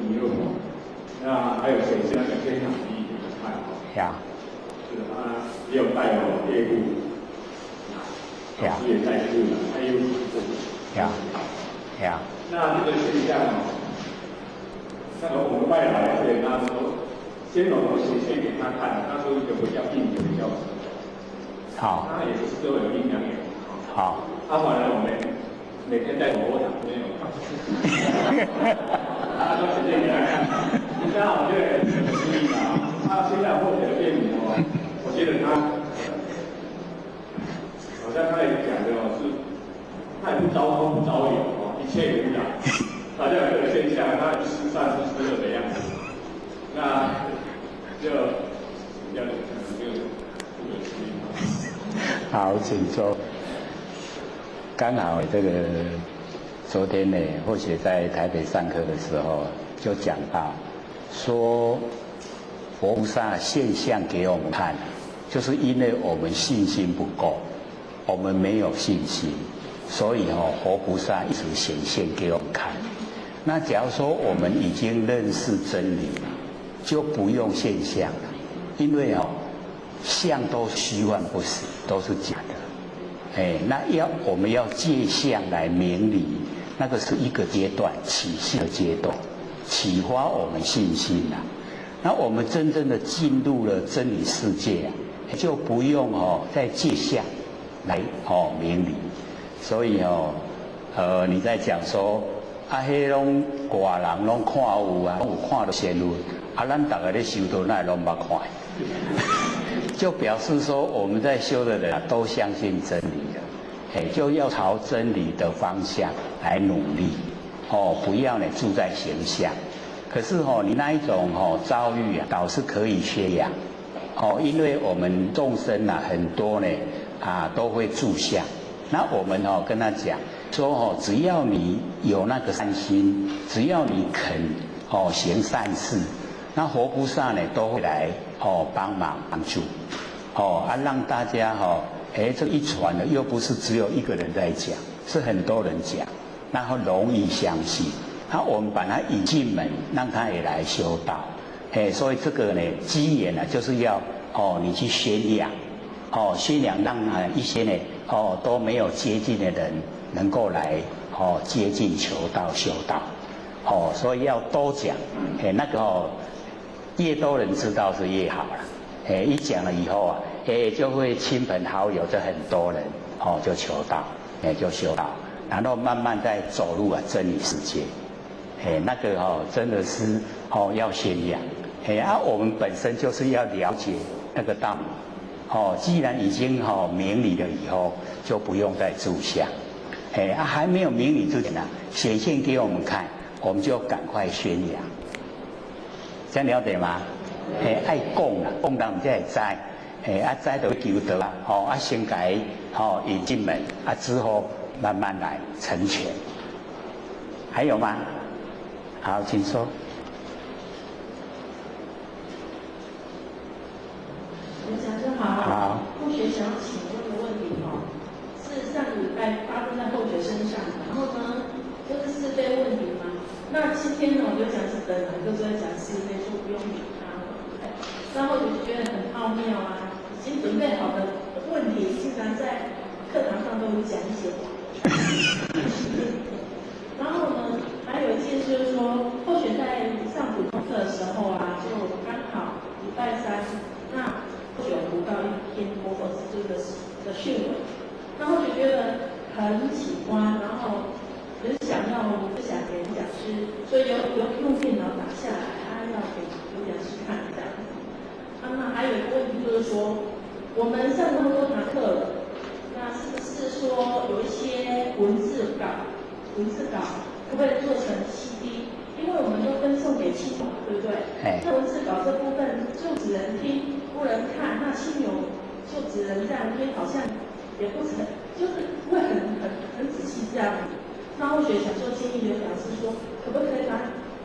弥勒佛，那还有谁是那个天堂第一的看就是他也有带有业务，老师也带入了，还有那这个现象那个我们外来对他说，先有东西先给他看，他说一个比较硬的教程。好，那也不是都有阴阳眼。好，反而我们每天在佛堂没有看。他说直接给他看，那我觉得很不思议他现在获得的变名我觉得他好像他也讲的是，他也不招风不招雨一切无染，好像有这个现象，他失善是失恶的样子。那就比较可能就不可思议。好，请说。刚好这个昨天呢，或许在台北上课的时候就讲到，说佛菩萨现象给我们看，就是因为我们信心不够，我们没有信心，所以佛菩萨一直显现给我们看。那假如说我们已经认识真理，就不用现象了，因为相都虚幻不实，都是假的。那我们要借相来明理，那个是一个阶段，起信的阶段，启发我们信心啊。那我们真正的进入了真理世界啊，就不用再借相来明理。所以你在讲说迄拢外人拢看有啊，拢有看到仙有，咱大家咧修道那拢捌看，就表示说我们在修的人都相信真理的，就要朝真理的方向来努力，不要呢住在形象。可是你那一种遭遇啊，倒是可以宣扬，因为我们众生啊很多呢都会住相，那我们跟他讲。说只要你有那个善心，只要你肯行善事，那佛菩萨呢都会来帮忙帮助，让大家这一传呢又不是只有一个人在讲，是很多人讲，然后容易相信。那我们把他引进门，让他也来修道，所以这个呢机缘呢就是要你去宣扬，宣扬让一些呢都没有接近的人。能够来接近求道修道，所以要多讲，那个越多人知道是越好了，一讲了以后啊，就会亲朋好友就很多人就求道，就修道，然后慢慢再走入真理世界，那个真的是要宣扬，我们本身就是要了解那个道理，既然已经明理了以后，就不用再住相。还没有明理之前呢，显现给我们看，我们就赶快宣扬，这样了解吗？爱讲啦，讲人才会知，知就求得啊，先改引进门之后慢慢来成全。还有吗？好，请说。讲师好。好。同学想请问个问题是上个礼拜发生在后学身上，然后呢，就是是非问题嘛。那今天呢，我就讲是本来就是在讲是非，就不用理他了。然后我就觉得很奥妙啊，已经准备好的问题，竟然在课堂上都讲解。然后呢，还有一件就是说，后学在上普通课的时候啊，就刚好礼拜三，那后学有读到一篇佛法之书的讯文。然后就觉得很喜欢，然后很想要分享给讲师，所以用电脑打下来，要给讲师看这样子。那还有一个问题就是说，我们上那么多堂课了，那是不是说有一些文字稿可不可以做成 CD？ 因为我们都分送给亲友，对不对？那文字稿这部分就只能听不能看，那亲友就只能这样听，好像。也不成，就是会很仔细这样。那后学想说建议刘讲师说，可不可以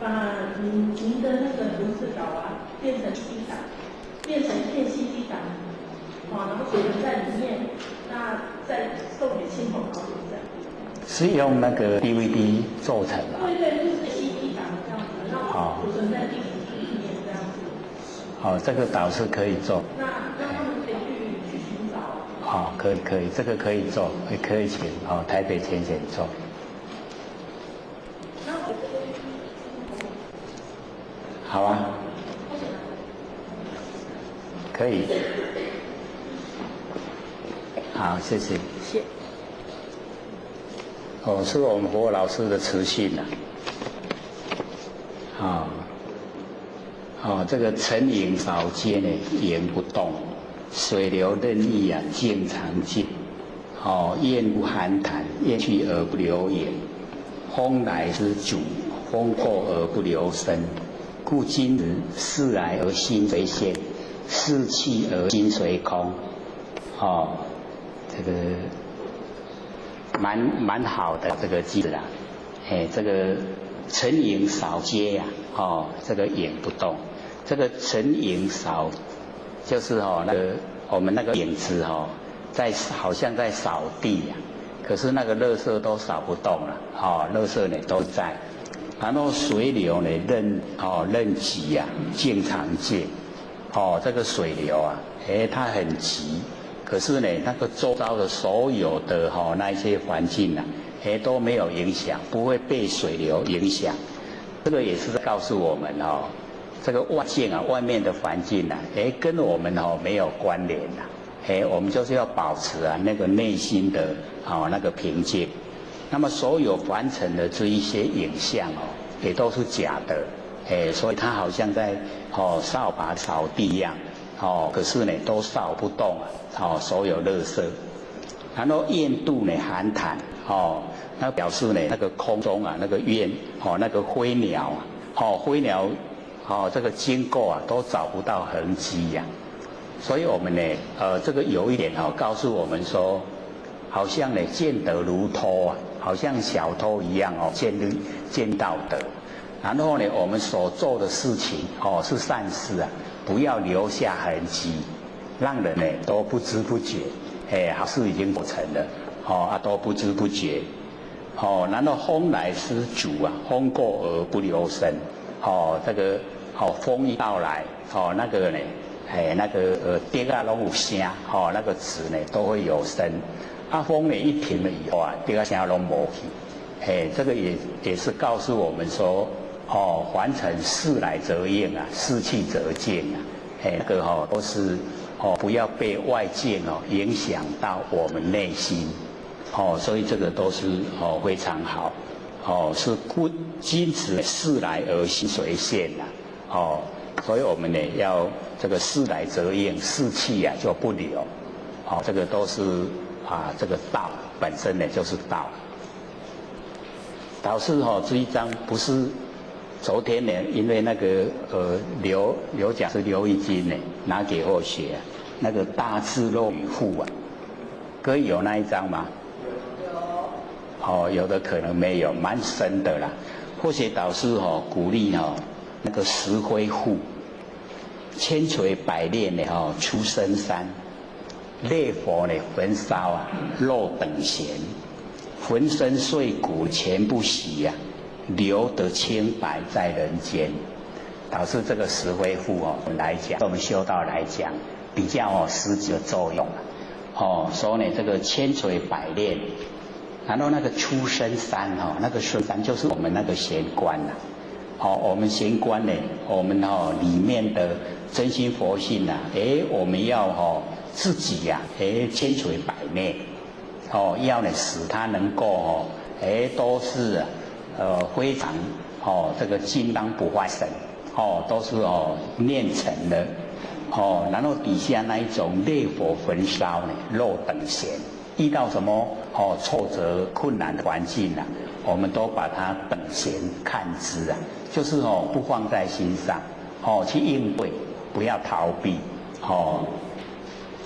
把您的那个文字稿啊变成 CD 档，变成片 CD 档，然后写在里面，那再送给亲朋好友这样。是用那个 DVD 做成的。对，就是 CD 档这样子，然后储存在电子书里面这样子。这个倒是可以做。那他们可以去寻找。可以，这个可以做，也可以请台北浅做。好啊，可以。好，谢谢。谢。是我们佛老师的词信这个沉影扫间呢，言不动。水流任意静常静，雁无寒潭，雁去而不留言。风来之主，风过而不留声。故今日事来而心随现，事去而心随空。这个蛮好的这个句子啊，这个沉影扫街呀，这个影不动，这个沉影扫就是那个我们那个影子好像在扫地呀，可是那个垃圾都扫不动了，垃圾呢都在，然后水流呢任急呀，经常见，这个水流啊，它很急。可是呢，那个周遭的所有的那一些环境啊，都没有影响，不会被水流影响。这个也是在告诉我们这个外境啊，外面的环境啊，跟我们没有关联的，我们就是要保持那个内心的那个平静。那么所有凡尘的这一些影像也都是假的，所以它好像在扫把扫地一样。可是呢，都扫不动所有垃圾。然后焰度呢寒潭，那表示呢那个空中啊，那个焰，那个飞鸟啊，飞鸟，这个经过啊都找不到痕迹呀。所以我们呢，这个有一点告诉我们说，好像呢见得如偷啊，好像小偷一样见到的。然后呢，我们所做的事情是善事啊。不要留下痕迹，让人呢都不知不觉，好事已经做成了，都不知不觉，然后风来失足啊，风过而不留声，这个风一到来，那个呢，那个笛啊拢有声，那个纸呢都会有声，风呢一停了以后啊，笛啊声拢无去，这个也是告诉我们说。凡尘事来则应啊，事去则静啊，那个都是不要被外界影响到我们内心，所以这个都是非常好，是君子事来而心随现呐，所以我们呢要这个事来则应，事去啊就不留，这个都是这个道本身呢就是道。导师这一章不是。昨天呢，因为那个刘讲师刘义金呢拿给我学，那个大智若愚赋啊，各位有那一章吗？有。有的可能没有，蛮深的啦。或许导师鼓励那个石灰赋，千锤百炼的出深山，烈火呢焚烧啊，肉等闲，浑身碎骨全不洗呀。留得清白在人间，导致这个石灰赋来讲，对我们修道来讲，比较实际的作用所以呢，这个千锤百炼，然后那个出深山那个深山就是我们那个玄关我们玄关呢，我们里面的真心佛性我们要自己呀千锤百炼要呢使它能够都是非常这个金刚不坏身都是练成的然后底下那一种烈火焚烧呢，肉等闲，遇到什么挫折困难的环境我们都把它等闲看之就是不放在心上去应对，不要逃避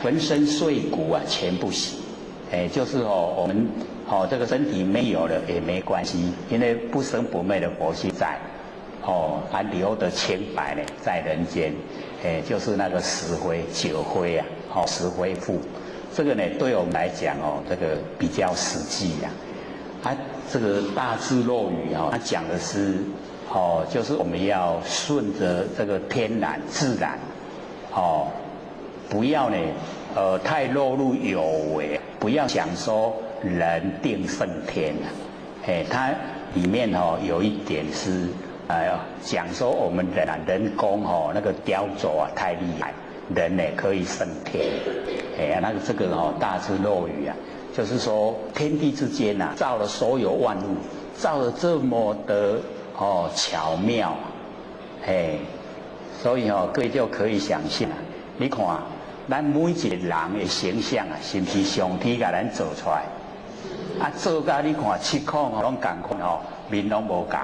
浑身碎骨全不洗，就是我们这个身体没有了也没关系，因为不生不灭的佛性在，还留得清白呢，在人间，就是那个石灰酒灰石灰赋，这个呢对我们来讲这个比较实际这个大智若愚它讲的是就是我们要顺着这个天然自然不要呢太落入有为，不要想说人定胜天它里面有一点是讲说我们人工那个雕琢太厉害，人呢可以胜天那个这个大智若愚就是说天地之间造了所有万物，造了这么的巧妙所以各位就可以想象你看咱每一个人的形象是不是上天给咱做出来做到你看七孔拢同款面拢无同，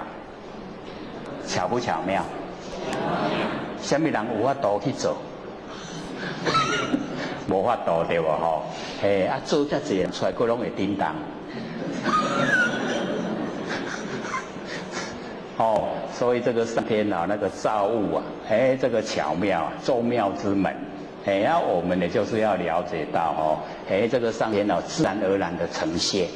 巧不巧妙？什么人有法度去做？无法度对无做遮济人出来，佫拢会叮当。哦，所以这个上天啊，那个造物啊，这个巧妙啊，众妙之门，那我们呢就是要了解到哦，这个上天啊，自然而然的呈现，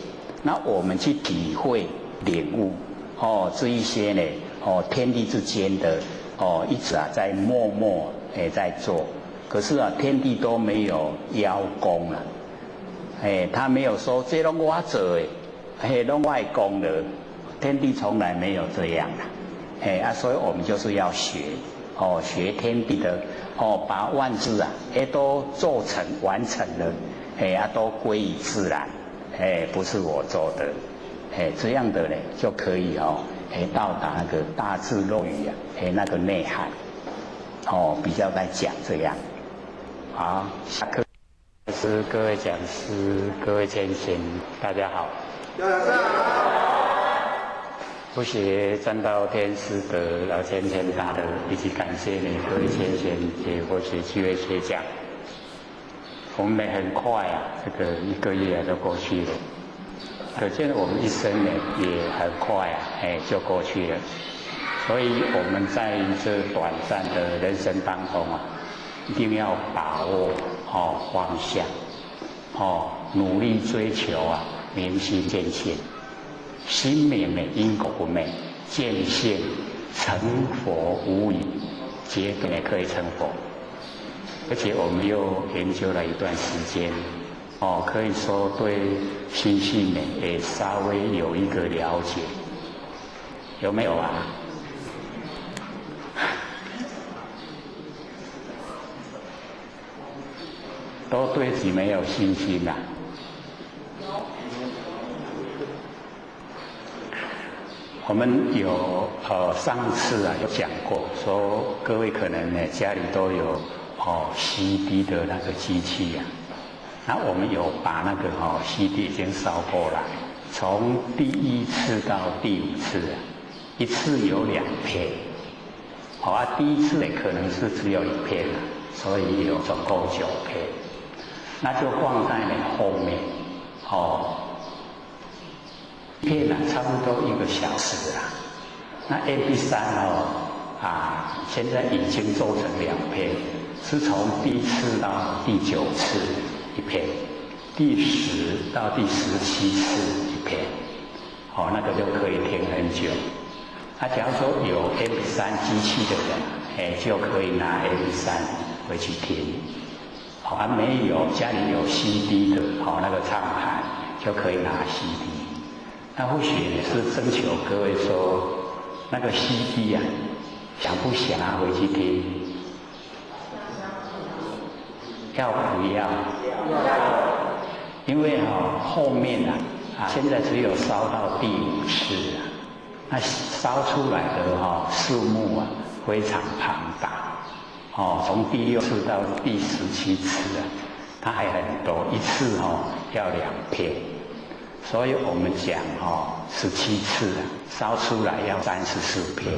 那我们去体会、领悟，哦，这一些呢，哦，天地之间的，哦，一直啊在默默在做，可是啊，天地都没有邀功了，他没有说这拢我做的，拢我的功劳。天地从来没有这样的，所以我们就是要学，哦，学天地的，哦，把万事啊，都做成完成了，都归于自然，不是我做的，这样的呢就可以哦，到达那个大智若愚啊，那个内涵，哦，比较在讲这样，好，下课。是各位讲师、各位先贤，大家好。不学占道天师的老先贤大德，以及感谢你各位先贤也或许机会学讲。我们很快啊，这个1个月就过去了，可见我们一生呢也很快啊，就过去了。所以我们在这短暂的人生当中啊，一定要把握方向，努力追求啊明心见性。心明呢，因果不昧，见性成佛无疑，绝对呢可以成佛。而且我们又研究了一段时间，可以说对心性呢也稍微有一个了解，有没有啊？都对自己没有信心啊？我们有上次啊有讲过，说各位可能呢家里都有CD 的那个机器啊，那我们有把那个CD 已经烧过来，从第1次到第5次啊，一次有2片，第1次呢可能是只有1片啊，所以有总共9片，那就放在后面片啊，差不多1个小时啊。那 MP3 现在已经做成2片，是从第1次到第9次1片，第10到第17次1片，那个就可以听很久。假如说有 MP3 机器的人，就可以拿 MP3 回去听。没有家里有 CD 的，那个唱盘就可以拿 CD。那或许也是征求各位说，那个 CD 啊，想不想拿回去听？要不要？因为后面现在只有烧到第5次啊，那烧出来的数目啊非常庞大，从第6次到第17次啊，它还很多，一次要2片。所以我们讲17次啊，烧出来要34片。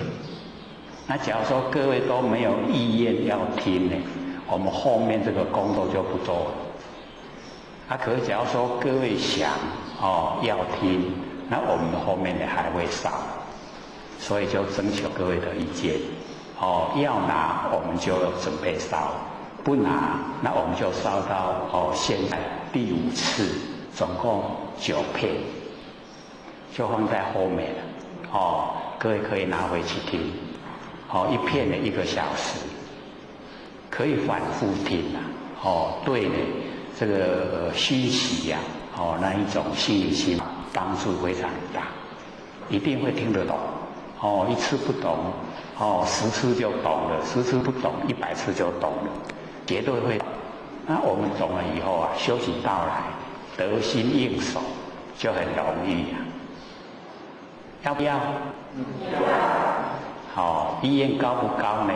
那假如说各位都没有意愿要听呢，我们后面这个工作就不做了。可是假如说各位想要听，那我们后面呢还会烧，所以就征求各位的意见。要拿我们就准备烧，不拿那我们就烧到现在第5次。总共9片，就放在后面了。各位可以拿回去听。一片的1个小时，可以反复听啊。对这个学习呀，那一种心理性帮助非常大，一定会听得懂。1次不懂，10次就懂了；10次不懂，100次就懂了，绝对会。那我们懂了以后啊，修行到来。得心应手就很容易要不要？意愿高不高呢？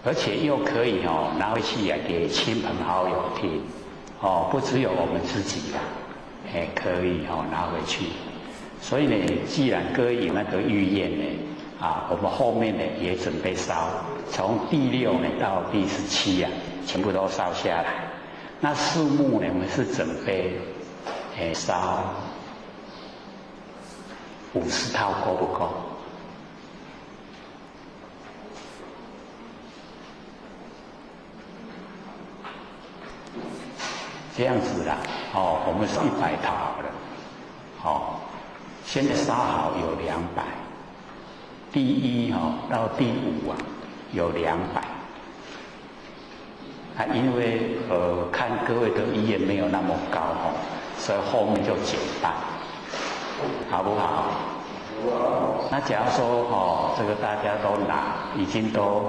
而且又可以拿回去给亲朋好友听，不只有我们自己可以拿回去。所以呢，既然各位有那个意愿呢，我们后面呢也准备烧，从第6呢到第17全部都烧下来。那数目呢，我们是准备烧50套够不够？这样子啦，我们是100套好了，现在烧好有200，第1到第5有200。因为看各位的意愿没有那么高所以后面就减半，好不好？那假如说这个大家都拿，已经都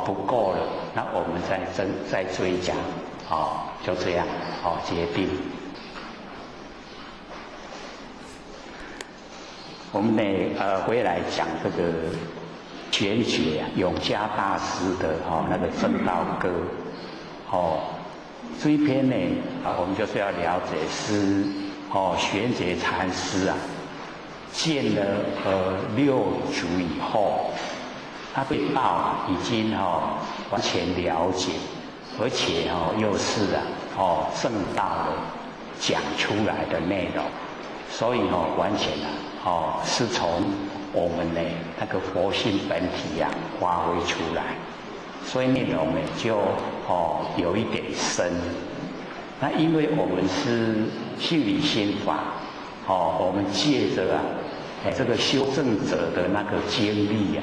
不够了，那我们再追加，就这样决定。我们呢回来讲这个玄觉永嘉大师的那个正道歌。这一篇呢，我们就是要了解是玄觉禅师见了6祖以后，他对道已经完全了解，而且又是正道的讲出来的内容，所以完全是从我们的那个佛性本体发挥出来。所以内容呢就有一点深，那因为我们是性理心法，我们借着这个修正者的那个经历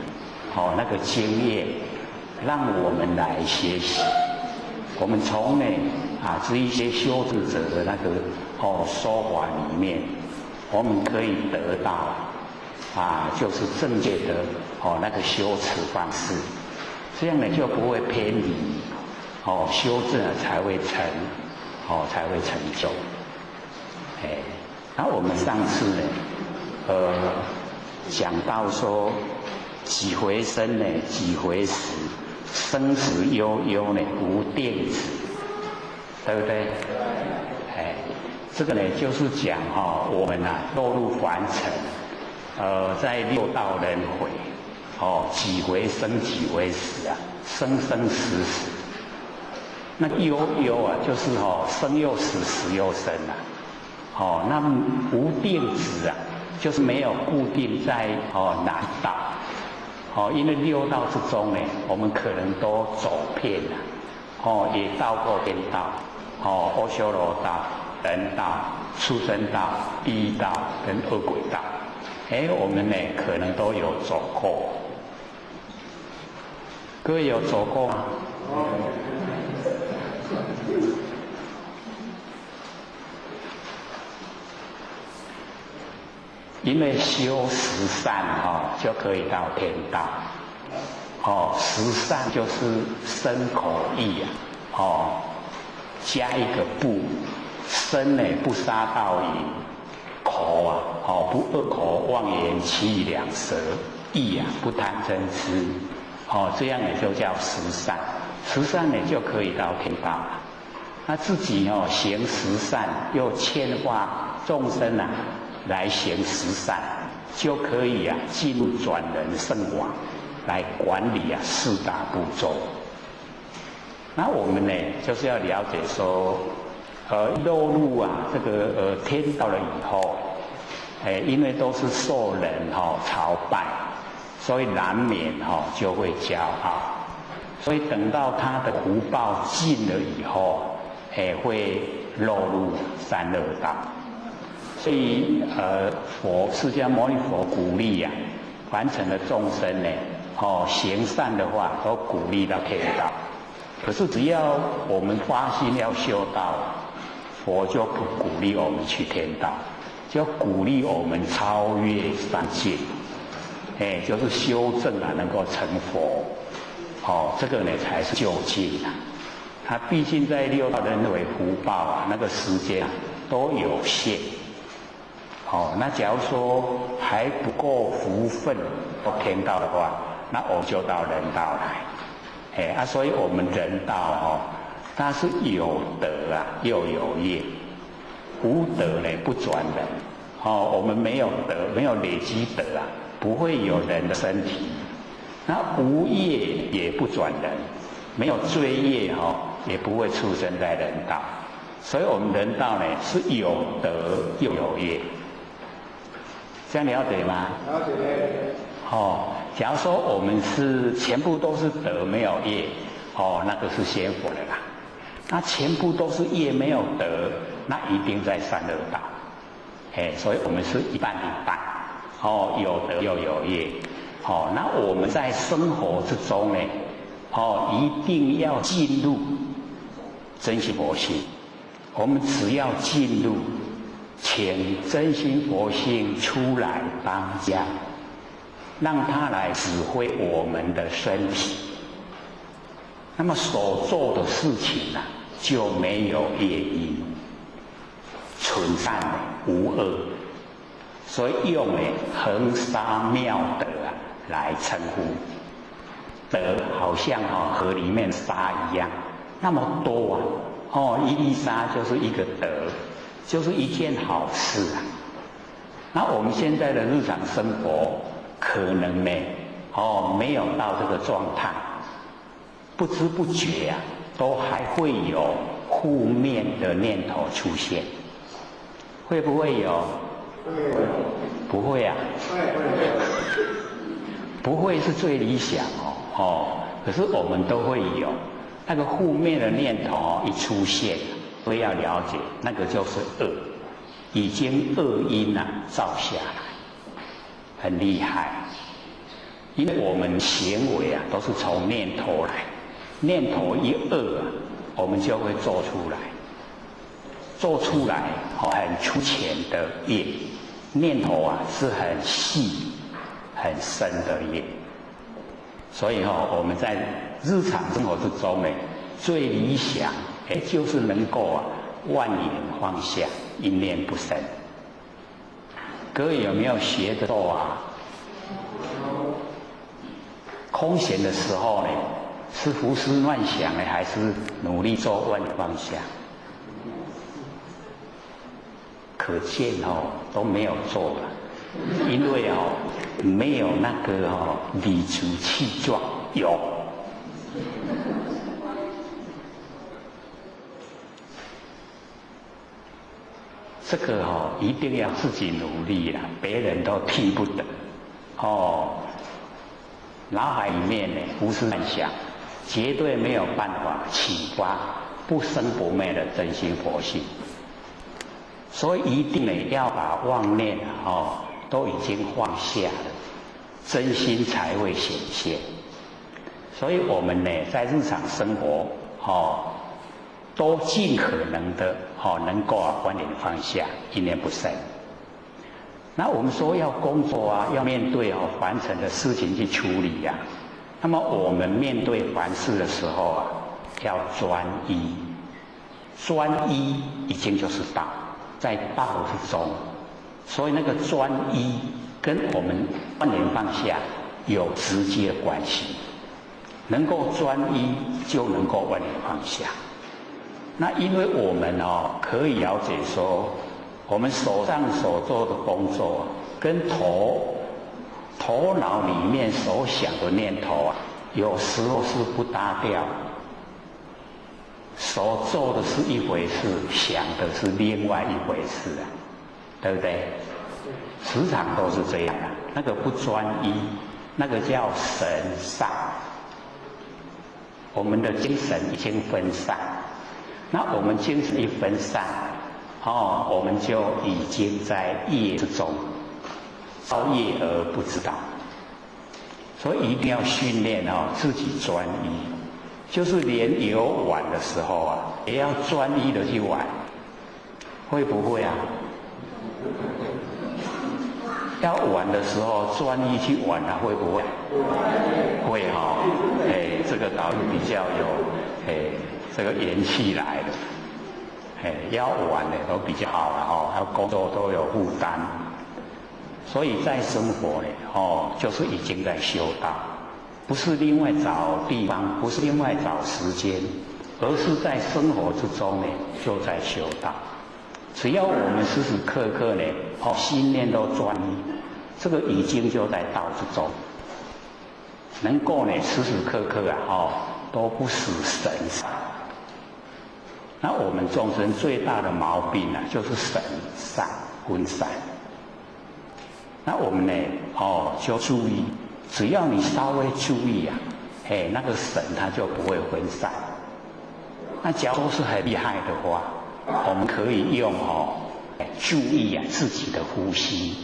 那个经验，让我们来学习。我们从这一些修正者的那个说法里面，我们可以得到就是正确的那个修持方式。这样呢就不会偏离，修正了才会成就。然后我们上次呢，讲到说几回生呢，几回死，生死悠悠呢无定止，对不对？这个呢就是讲我们落入凡尘，在6道轮回。几回生几回死生生死死。那悠悠就是生又死，死又生那无定止就是没有固定在哪道。因为6道之中呢，我们可能都走遍了，也到过天道，阿修罗道、人道、畜生道、地狱道跟恶鬼道，我们呢可能都有走过。各位有走过吗？因为修十善就可以到天道。十善就是身口意加一个不，身呢不杀盗淫，口不恶口妄言欺两舌，意不贪嗔痴。这样呢就叫十善，十善呢就可以到天道了。那自己行十善，又劝化众生来行十善，就可以进入转人圣王，来管理4大部洲。那我们呢就是要了解说，落入这个天道了以后，因为都是受人朝拜。所以难免就会骄傲，所以等到他的福报尽了以后，会落入三恶道。所以释迦牟尼佛鼓励凡尘的众生呢，行善的话，都鼓励到天道。可是只要我们发心要修道，佛就不鼓励我们去天道，就鼓励我们超越三界。就是修正能够成佛，这个呢才是究竟他毕竟在6道轮回福报那个时间都有限。那假如说还不够福分到天道的话，那我就到人道来。所以我们人道它是有德又有业，无德呢不转人。我们没有德，没有累积德不会有人的身体。那无业也不转人，没有罪业也不会出生在人道。所以我们人道呢是有德又有业，这样了解吗？了解。假如说我们是全部都是德没有业，那个是仙佛的啦。那全部都是业没有德，那一定在三恶道。所以我们是一半一半，有德又有业。那我们在生活之中呢，一定要进入真心佛性。我们只要进入，请真心佛性出来当家，让它来指挥我们的身体。那么所做的事情啊，就没有业因，纯善无恶，所以用恒沙妙德来称呼。德好像河里面沙一样，那么多一粒沙就是一个德，就是一件好事啊。那我们现在的日常生活可能呢，没有到这个状态，不知不觉啊，都还会有负面的念头出现，会不会有？不会啊。不会是最理想可是我们都会有那个负面的念头一出现，都要了解那个就是恶，已经恶因造下来，很厉害。因为我们行为都是从念头来，念头一恶我们就会做出来，做出来很粗浅的业，念头是很细很深的业。所以我们在日常生活之中最理想就是能够万缘放下，一念不生。各位有没有学得到空闲的时候是胡思乱想还是努力做万缘放下？可见都没有做了。因为没有那个理直气壮，有这个一定要自己努力啦，别人都听不得脑海里面胡思乱想，绝对没有办法启发不生不灭的真心佛性。所以一定要把妄念都已经放下了，真心才会显现。所以我们在日常生活都尽可能的能够万缘放下，一念不生。那我们说要工作要面对凡尘的事情去处理那么我们面对凡事的时候要专一，专一已经就是道，在道之中。所以那个专一跟我们万缘放下有直接关系，能够专一就能够万缘放下。那因为我们可以了解说，我们手上所做的工作跟头脑里面所想的念头有时候是不搭调，所做的是一回事，想的是另外一回事对不对？时常都是这样那个不专一，那个叫神散。我们的精神已经分散，那我们精神一分散我们就已经在业之中，造业而不知道。所以一定要训练自己专一，就是连游玩的时候也要专一的去玩，会不会要玩的时候专一去玩会不会？会这个倒是比较有这个元气来的。要玩的都比较好了要工作都有负担，所以在生活就是已经在修道，不是另外找地方，不是另外找时间，而是在生活之中就在修道。只要我们时时刻刻心念都专一，这个已经就在道之中，能够时时刻刻都不死神。那我们众生最大的毛病啊，就是神散分散。那我们呢，就注意，只要你稍微注意啊，那个神它就不会分散。那假如是很厉害的话，我们可以用注意啊自己的呼吸，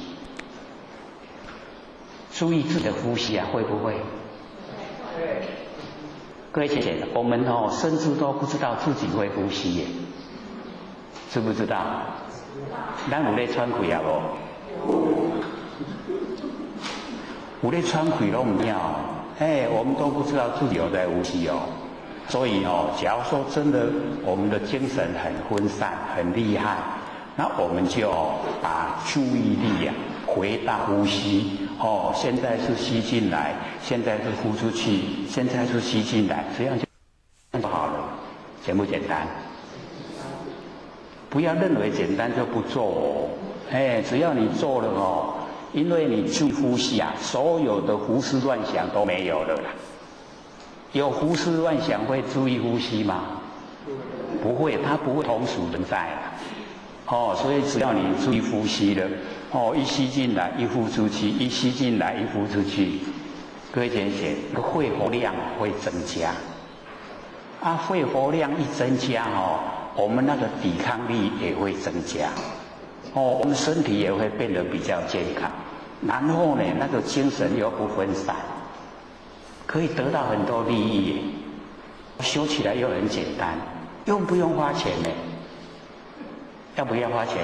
注意自己的呼吸啊，会不会？对。各位姐姐，我们甚至都不知道自己会呼吸耶，知不知道？咱有咧喘气啊无？有咧喘气都唔要，我们都不知道自己有在呼吸哦。所以假如说真的我们的精神很分散、很厉害，那我们就把注意力啊回到呼吸。现在是吸进来，现在是呼出去，现在是吸进来，这样就好了，简不简单？不要认为简单就不做哦，只要你做了因为你注意呼吸啊，所有的胡思乱想都没有了啦。有胡思乱想会注意呼吸吗？不会，它不会同时存在啦。所以只要你注意呼吸了，一吸进来，一呼出去，一吸进来，一呼出去，各位姐姐，肺活量会增加。肺活量一增加我们那个抵抗力也会增加。我们身体也会变得比较健康。然后呢，那个精神又不分散，可以得到很多利益。修起来又很简单，用不用花钱呢？要不要花钱？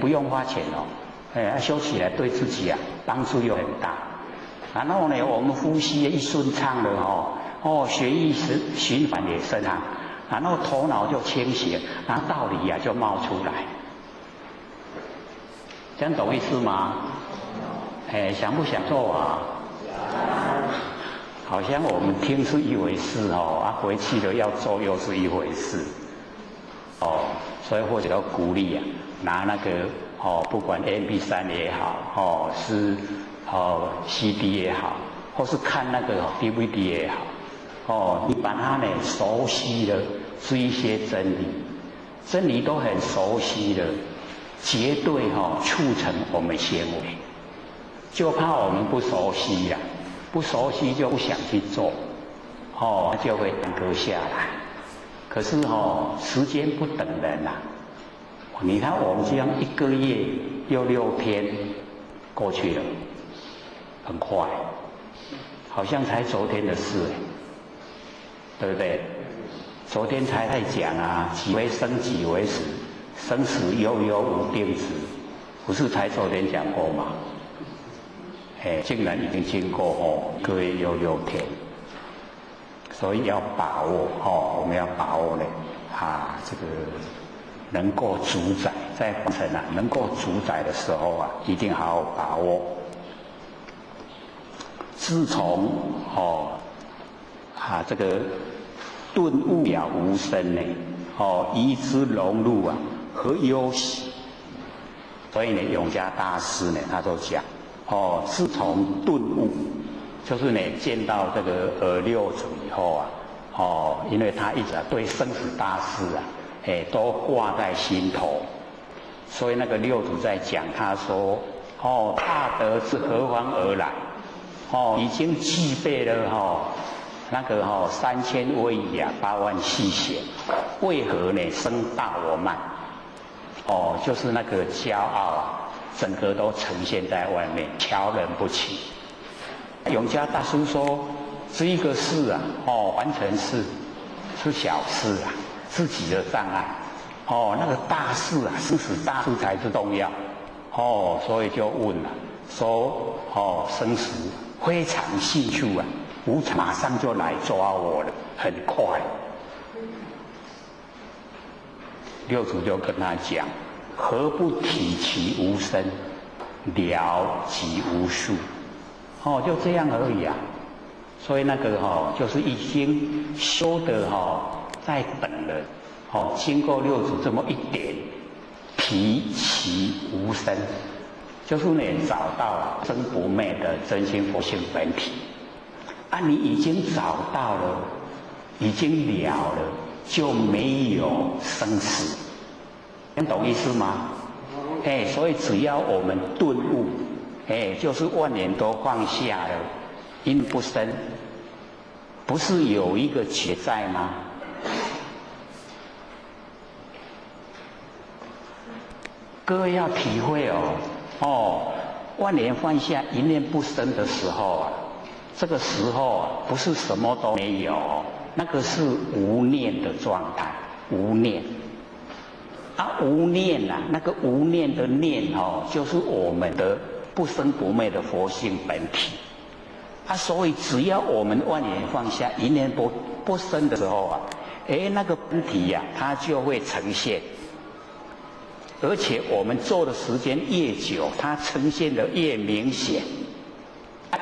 不用花钱修起来对自己帮助又很大。然后呢，我们呼吸一顺畅了血液循环也顺畅，然后头脑就清醒，然后道理就冒出来。这样懂意思吗？想不想做啊？好像我们听是一回事回去了要做又是一回事所以或者要鼓励拿那个不管 MP3 也好是CD 也好，或是看那个 DVD 也好你把它呢熟悉了，是一些真理都很熟悉了，绝对促成我们行为。就怕我们不熟悉呀，不熟悉就不想去做就会耽搁下来。可是时间不等人你看我们这样1个月又6天过去了，很快，好像才昨天的事对不对？昨天才在讲几为生几为死，生死悠悠无定时，不是才昨天讲过吗？竟然已经经过1个月又6天，所以要把握我们要把握呢这个能够主宰，在凡尘能够主宰的时候一定好好把握。自从这个顿悟了无生呢遗之融入何忧喜？所以呢，永嘉大师呢他都讲自从顿悟，就是呢见到这个六祖以后因为他一直对生死大事都挂在心头，所以那个六祖在讲，他说大德是何方而来？已经具备了那个3000威仪8万细弦，为何呢生大我慢？就是那个骄傲整个都呈现在外面，瞧人不起。永嘉大师说，这一个事完成是小事自己的障碍那个大事生死大事才是重要所以就问了，说生死非常迅速无常马上就来抓我了，很快。六祖就跟他讲，何不体其无生，了即无数就这样而已所以那个就是已经修得在等了经过六祖这么一点，体其无生，就是呢找到真不昧的真心佛性本体你已经找到了，已经了了，就没有生死。能懂意思吗？所以只要我们顿悟，就是万年都放下了，因不生，不是有一个觉在吗？各位要体会万年放下，一念不生的时候啊，这个时候啊，不是什么都没有，那个是无念的状态，无念。无念啊，那个无念的念就是我们的不生不灭的佛性本体。所以只要我们万年放下，一念不生的时候啊，那个本体呀，它就会呈现。而且我们做的时间越久，它呈现的越明显。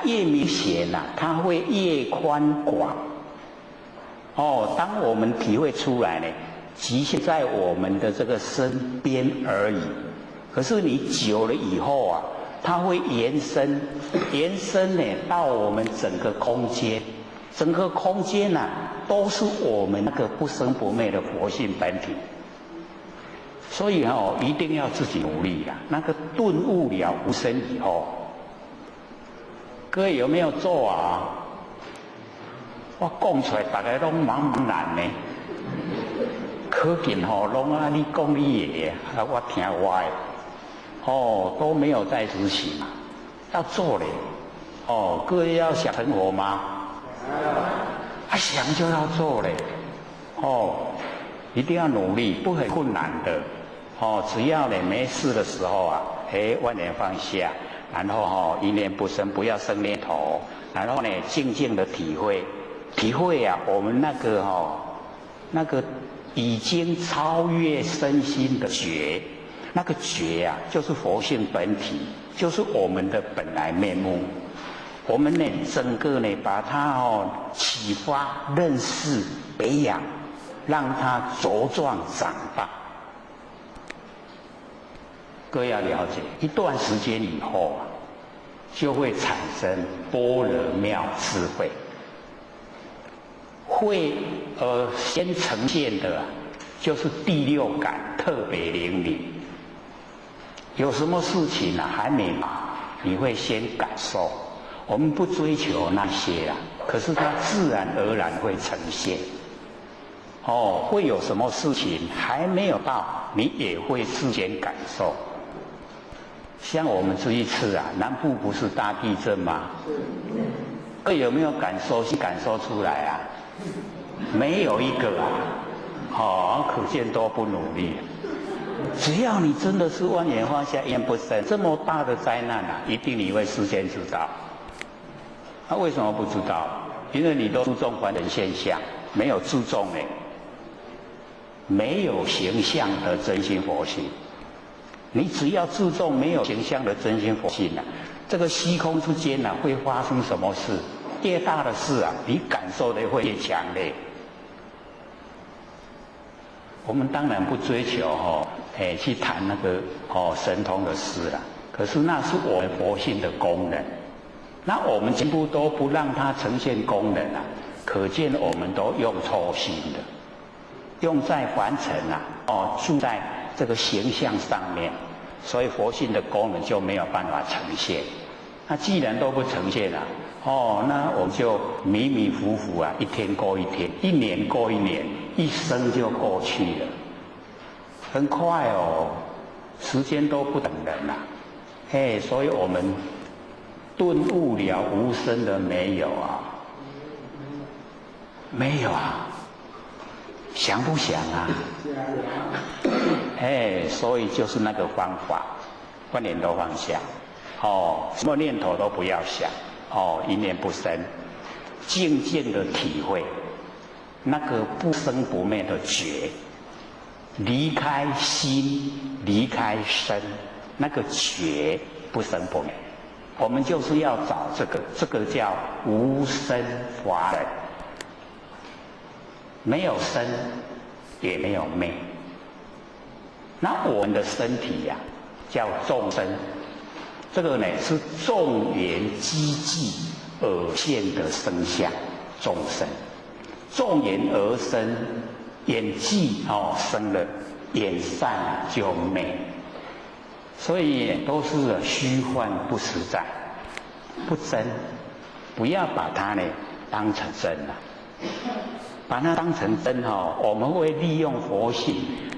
越明显啊，它会越宽广。当我们体会出来呢，局限在我们的这个身边而已。可是你久了以后啊，它会延伸呢到我们整个空间，整个空间啊都是我们那个不生不灭的佛性本体。所以一定要自己努力啊。那个顿悟了无生以后，各位有没有做啊？我讲出来，大家都茫茫然呢。可见拢你讲你的，我听我的，都没有在执行，要做嘞。各位要想成佛吗？想就要做嘞。一定要努力，不很困难的。只要你没事的时候啊，万年放下，然后一念不生，不要生念头，然后呢，静静的体会啊，我们那个已经超越身心的觉，那个觉啊，就是佛性本体，就是我们的本来面目。我们呢，整个呢，把它启发、认识、培养，让它茁壮长大。各位要了解，一段时间以后啊，就会产生般若妙智慧。会先呈现的，就是第六感特别灵敏。有什么事情啊还没来，你会先感受。我们不追求那些啦，可是它自然而然会呈现。会有什么事情还没有到，你也会事先感受。像我们这一次啊，南部不是大地震吗？有没有感受出来啊？没有一个啊，可见多不努力。只要你真的是万年放下，一念不生，这么大的灾难啊，一定你会事先知道。为什么不知道？因为你都注重凡人现象，没有注重没有形象的真心佛性。你只要注重没有形象的真心佛性啊，这个虚空之间啊，会发生什么事？越大的事啊，你感受的会越强烈。我们当然不追求去谈那个神通的事啦，可是那是我们佛性的功能。那我们全部都不让它呈现功能啊，可见我们都用错心的，用在凡尘啊，住在这个形象上面，所以佛性的功能就没有办法呈现。那既然都不呈现了，那我们就迷迷糊糊啊，一天过一天，一年过一年，一生就过去了，很快时间都不等人啦。所以我们顿悟了无生的没有啊？没有啊？想不想啊？所以就是那个方法，万念都放下，什么念头都不要想，一念不生，静静的体会那个不生不灭的觉，离开心，离开身，那个觉不生不灭。我们就是要找这个叫无生法忍，没有生，也没有灭。那我们的身体呀，叫众生，这个呢是众缘积聚而现的生相，众生，众缘而生，眼际生了，眼善就昧，所以都是虚幻不实在，不真，不要把它呢当成真了。把它当成真我们会利用佛性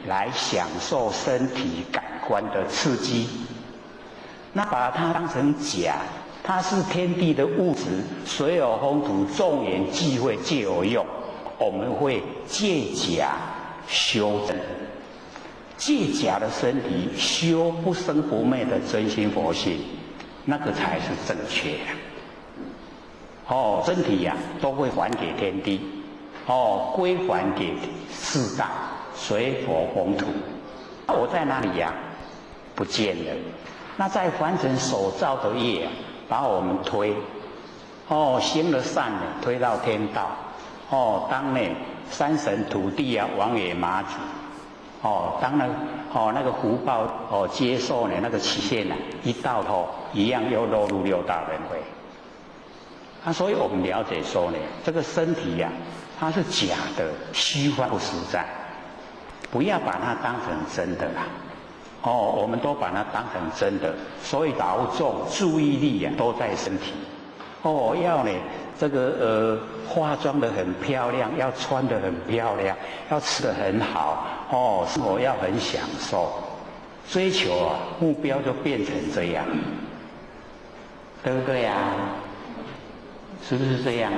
来享受身体感官的刺激。那把它当成假，它是天地的物质，水有风土，众缘际会皆有用。我们会借假修真，借假的身体修不生不灭的真心佛性，那个才是正确的。身体都会还给天地。归还给四大水火风土。我在哪里不见了。那在凡尘所造的业把我们推，行了善呢，推到天道，当山神土地王爷妈祖，当那个福报接受那个期限一到头，一样又落入六道轮回。所以我们了解说呢，这个身体它是假的，虚幻不实在，不要把它当成真的啦。我们都把它当成真的，所以劳众注意力都在身体。要呢这个化妆得很漂亮，要穿得很漂亮，要吃得很好，生活要很享受，追求目标就变成这样，对不对是不是这样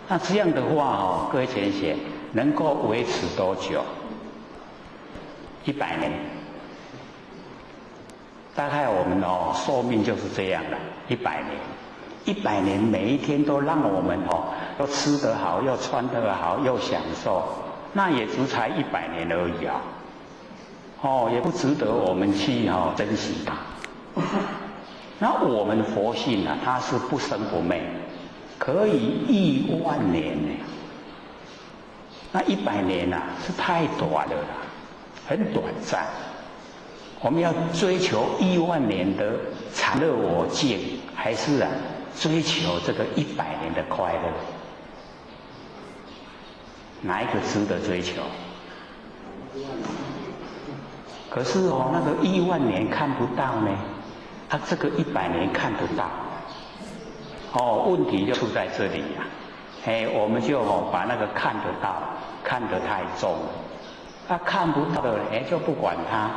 那这样的话各位浅显能够维持多久？100年。大概我们寿命就是这样了，100年。100年每一天都让我们又吃得好，又穿得好，又享受，那也只才100年而已也不值得我们去珍惜它。那我们佛性它是不生不灭，可以10000年呢。那100年是太短了啦，很短暂。我们要追求10000年的常乐我净，还是追求这个100年的快乐？哪一个值得追求？可是那个10000年看不到呢，这个100年看得到。问题就出在这里我们就把那个看得到看得太重了，看不到的就不管它。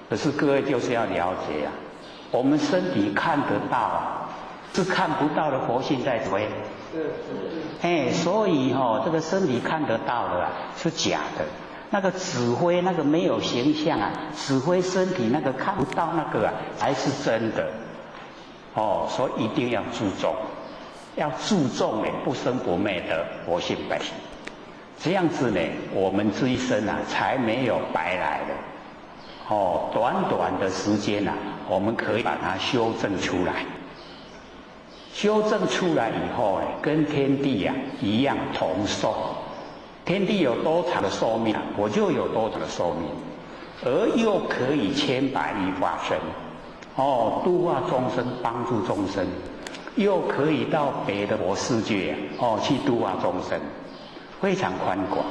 可是各位就是要了解我们身体看得到是看不到的佛性在推。所以这个身体看得到的是假的，那个指挥那个没有形象指挥身体那个看不到那个才是真的。所以一定要注重，要注重不生不灭的佛性本体，这样子呢，我们这一生才没有白来的。短短的时间我们可以把它修正出来。修正出来以后跟天地一样同寿。天地有多长的寿命我就有多长的寿命，而又可以千百亿化身。度化众生，帮助众生，又可以到别的佛世界去度化众生，非常宽广。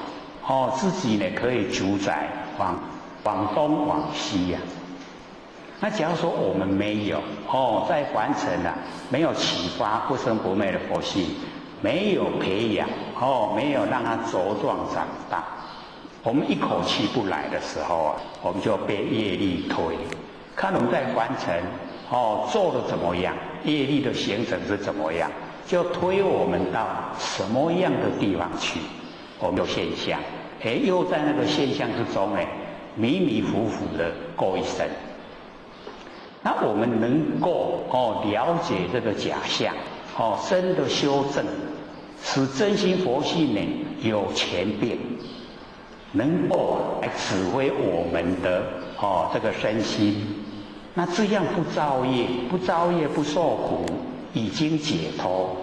自己呢可以主宰往东往西那假如说我们没有在凡尘没有启发不生不灭的佛性，没有培养没有让它茁壮长大，我们一口气不来的时候我们就被业力推。看我们在凡尘做的怎么样，业力的形成是怎么样，就推我们到什么样的地方去，我们有现象，又在那个现象之中迷迷糊糊的过一生。那我们能够了解这个假象真的修正，使真心佛性有前变，能够来指挥我们的这个身心。那这样不造业不受苦，已经解脱。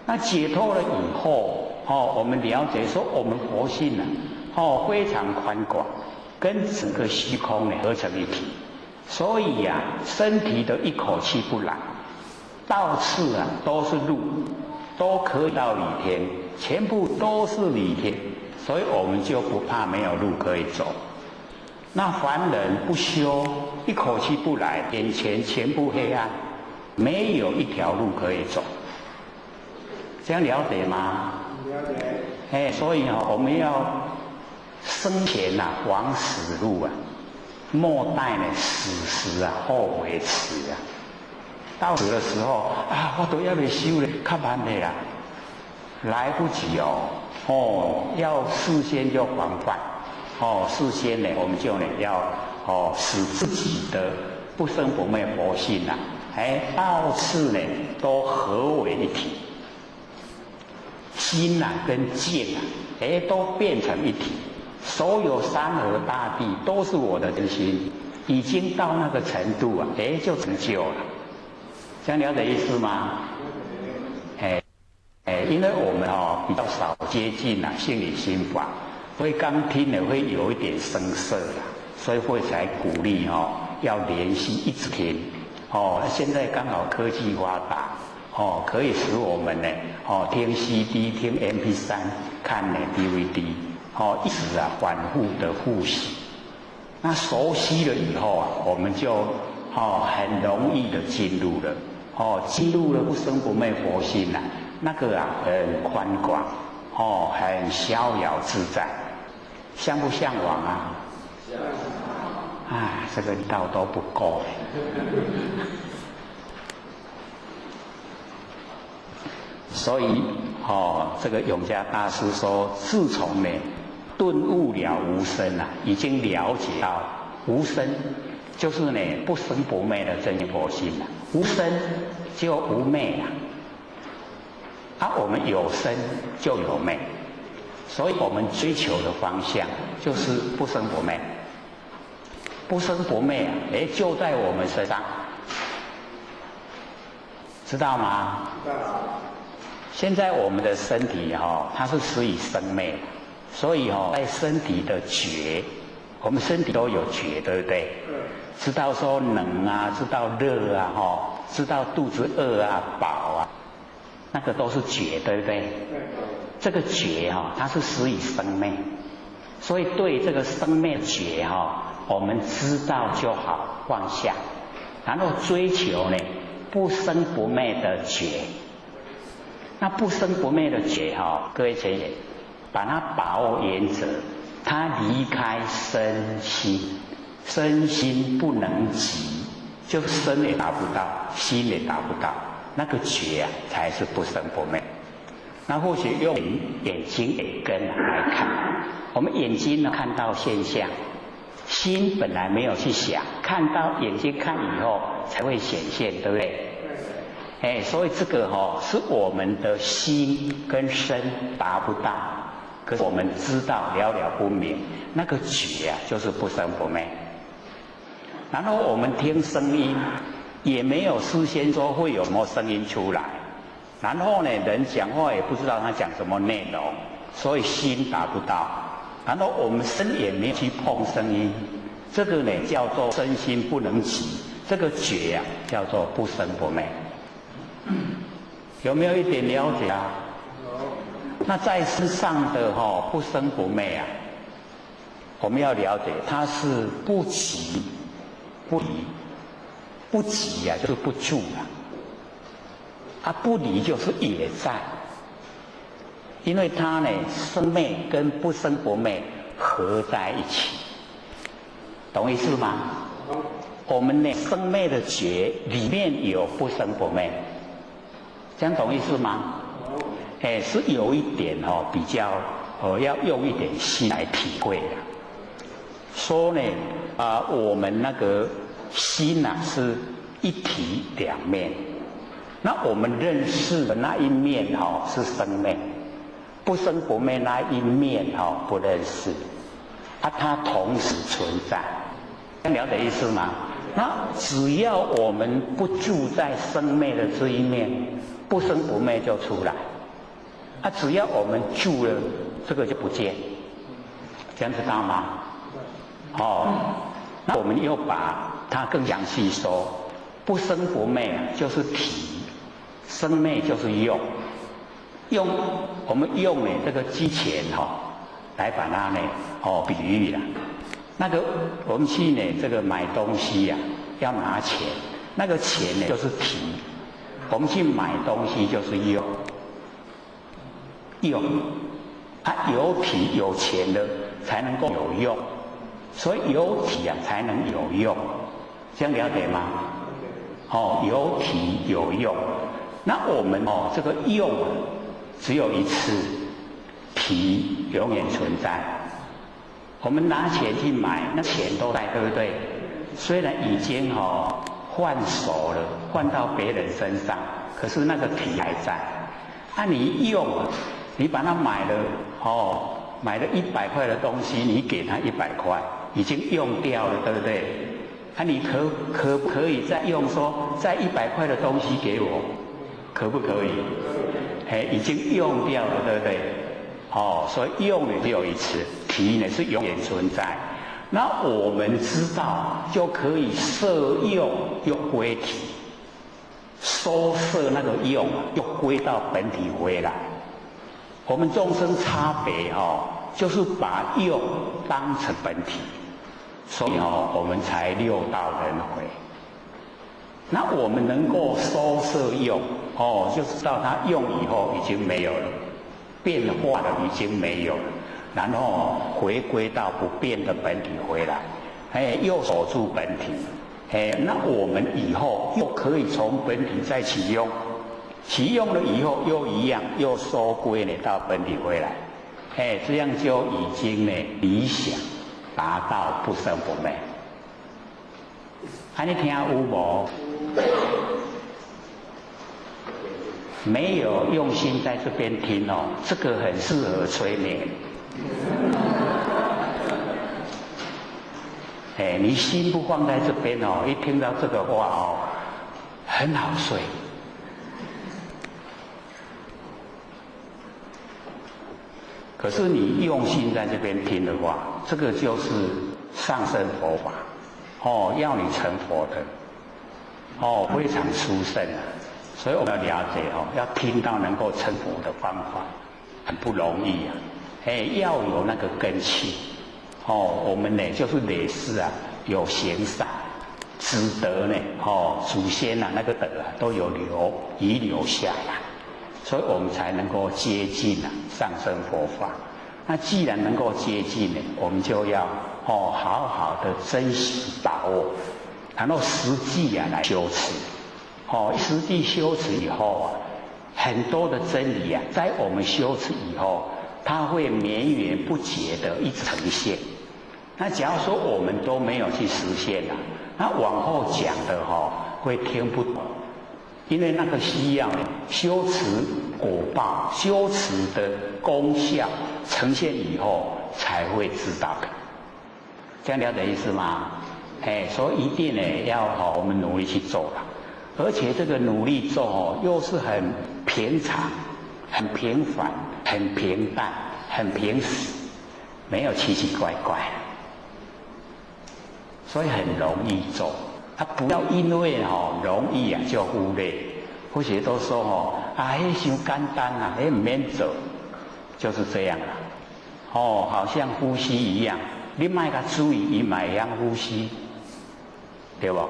那解脱了以后我们了解说我们佛性非常宽广，跟整个虚空合成一体。所以身体的一口气不来，到处都是路，都可以到理天，全部都是理天，所以我们就不怕没有路可以走。那凡人不修，一口气不来，眼前全部黑暗，没有一条路可以走。这样了解吗？了解。所以我们要生前往死路莫待死时后为迟到死的时候我都要没修了，看完了啦，来不及要事先就防范事先呢，我们就要使自己的不生不灭佛性道次呢都合为一体，心跟剑都变成一体，所有山河大地都是我的真心，已经到那个程度就成就了。这样了解意思吗？因为我们比较少接近心理心法，所以刚听了会有一点生涩所以会才鼓励要连续一直听现在刚好科技发达可以使我们呢听 CD 听 MP3 看DVD 一直反复的复习，那熟悉了以后我们就很容易的进入了进入了不生不灭佛性那个很宽广很逍遥自在，向不向往这个道都不够所以这个永嘉大师说，自从呢顿悟了无生已经了解到无生就是呢不生不灭的真佛性无生就无灭我们有生就有灭，所以我们追求的方向就是不生不灭。不生不灭就在我们身上，知道吗？知道。现在我们的身体它是施以生灭的，所以在身体的觉，我们身体都有觉，对不对？知道说冷知道热知道肚子饿饱那个都是觉，对不对？这个觉它是施以生灭，所以对这个生灭觉我们知道就好，放下，然后追求呢不生不灭的觉。那不生不灭的觉各位学员把它把握原则，它离开身心，身心不能及，就身也达不到，心也达不到，那个觉才是不生不灭。那或许用眼睛眼根来看，我们眼睛呢看到现象，心本来没有去想，看到眼睛看以后才会显现，对不对？所以这个是我们的心跟身达不到，可是我们知道了了不明，那个觉就是不生不灭。然后我们听声音，也没有事先说会有什么声音出来，然后呢人讲话也不知道他讲什么内容，所以心达不到。然后我们身也没有去碰声音，这个呢叫做身心不能及，这个觉叫做不生不灭。有没有一点了解那在身上的不生不灭我们要了解它是不急不离，不急就是不住不离就是也在，因为它呢生灭跟不生不灭合在一起，懂意思吗？我们呢生灭的觉里面有不生不灭，这样懂意思吗？是有一点比较要用一点心来体会的。说呢我们那个心是一体两面，那我们认识的那一面是生灭，不生不灭那一面不认识它同时存在，这样了解意思吗？那只要我们不住在生灭的这一面，不生不灭就出来只要我们住了这个就不见，这样知道吗？那我们又把它更详细说，不生不灭就是体，生灭就是用我们用呢这个金钱来把它呢比喻啦。那个我们去呢这个买东西呀，要拿钱，那个钱呢就是提。我们去买东西就是用有体有钱的才能够有用，所以有体才能有用，这样了解吗？有体有用。那我们这个用只有一次，体永远存在。我们拿钱去买，那钱都在，对不对？虽然已经换手了，换到别人身上，可是那个体还在。你用，你把它买了买了100块的东西，你给他100块，已经用掉了，对不对？你可不可以再用再100块的东西给我？可不可以？已经用掉了，对不对？所以用呢只有一次，体呢是永远存在。那我们知道就可以摄用又归体，收摄那个用又归到本体回来。我们众生差别就是把用当成本体，所以我们才六道轮回。那我们能够收摄用就知道它用以后已经没有了，变化了已经没有了，然后回归到不变的本体回来，又守住本体，那我们以后又可以从本体再启用，启用了以后又一样，又收归呢到本体回来，这样就已经呢理想达到不生不灭。你听有无？没有用心在这边听这个很适合催眠。你心不放在这边一听到这个话很好睡。可是你用心在这边听的话，这个就是上升佛法要你成佛的非常殊胜啊。所以我们要了解要听到能够成佛的方法很不容易啊。要有那个根气我们呢就是累世有行善，积德呢祖先那个德都有遗留下来，所以我们才能够接近上升佛法。那既然能够接近呢，我们就要好好的珍惜把握，然后实际来修持。实际修持以后很多的真理在我们修持以后，它会绵延不绝的一直呈现。那假如说我们都没有去实现那往后讲的会听不懂，因为那个需要修持果报、修持的功效呈现以后才会知道的。这样了解意思吗？所以一定呢要我们努力去做了。而且这个努力做又是很平常、很平凡、很平淡、很平实，没有奇奇怪怪，所以很容易做。不要因为容易就忽略。或许都说那太简单那不免做，就是这样了。好像呼吸一样，你别给注意，他也一样呼吸，对不？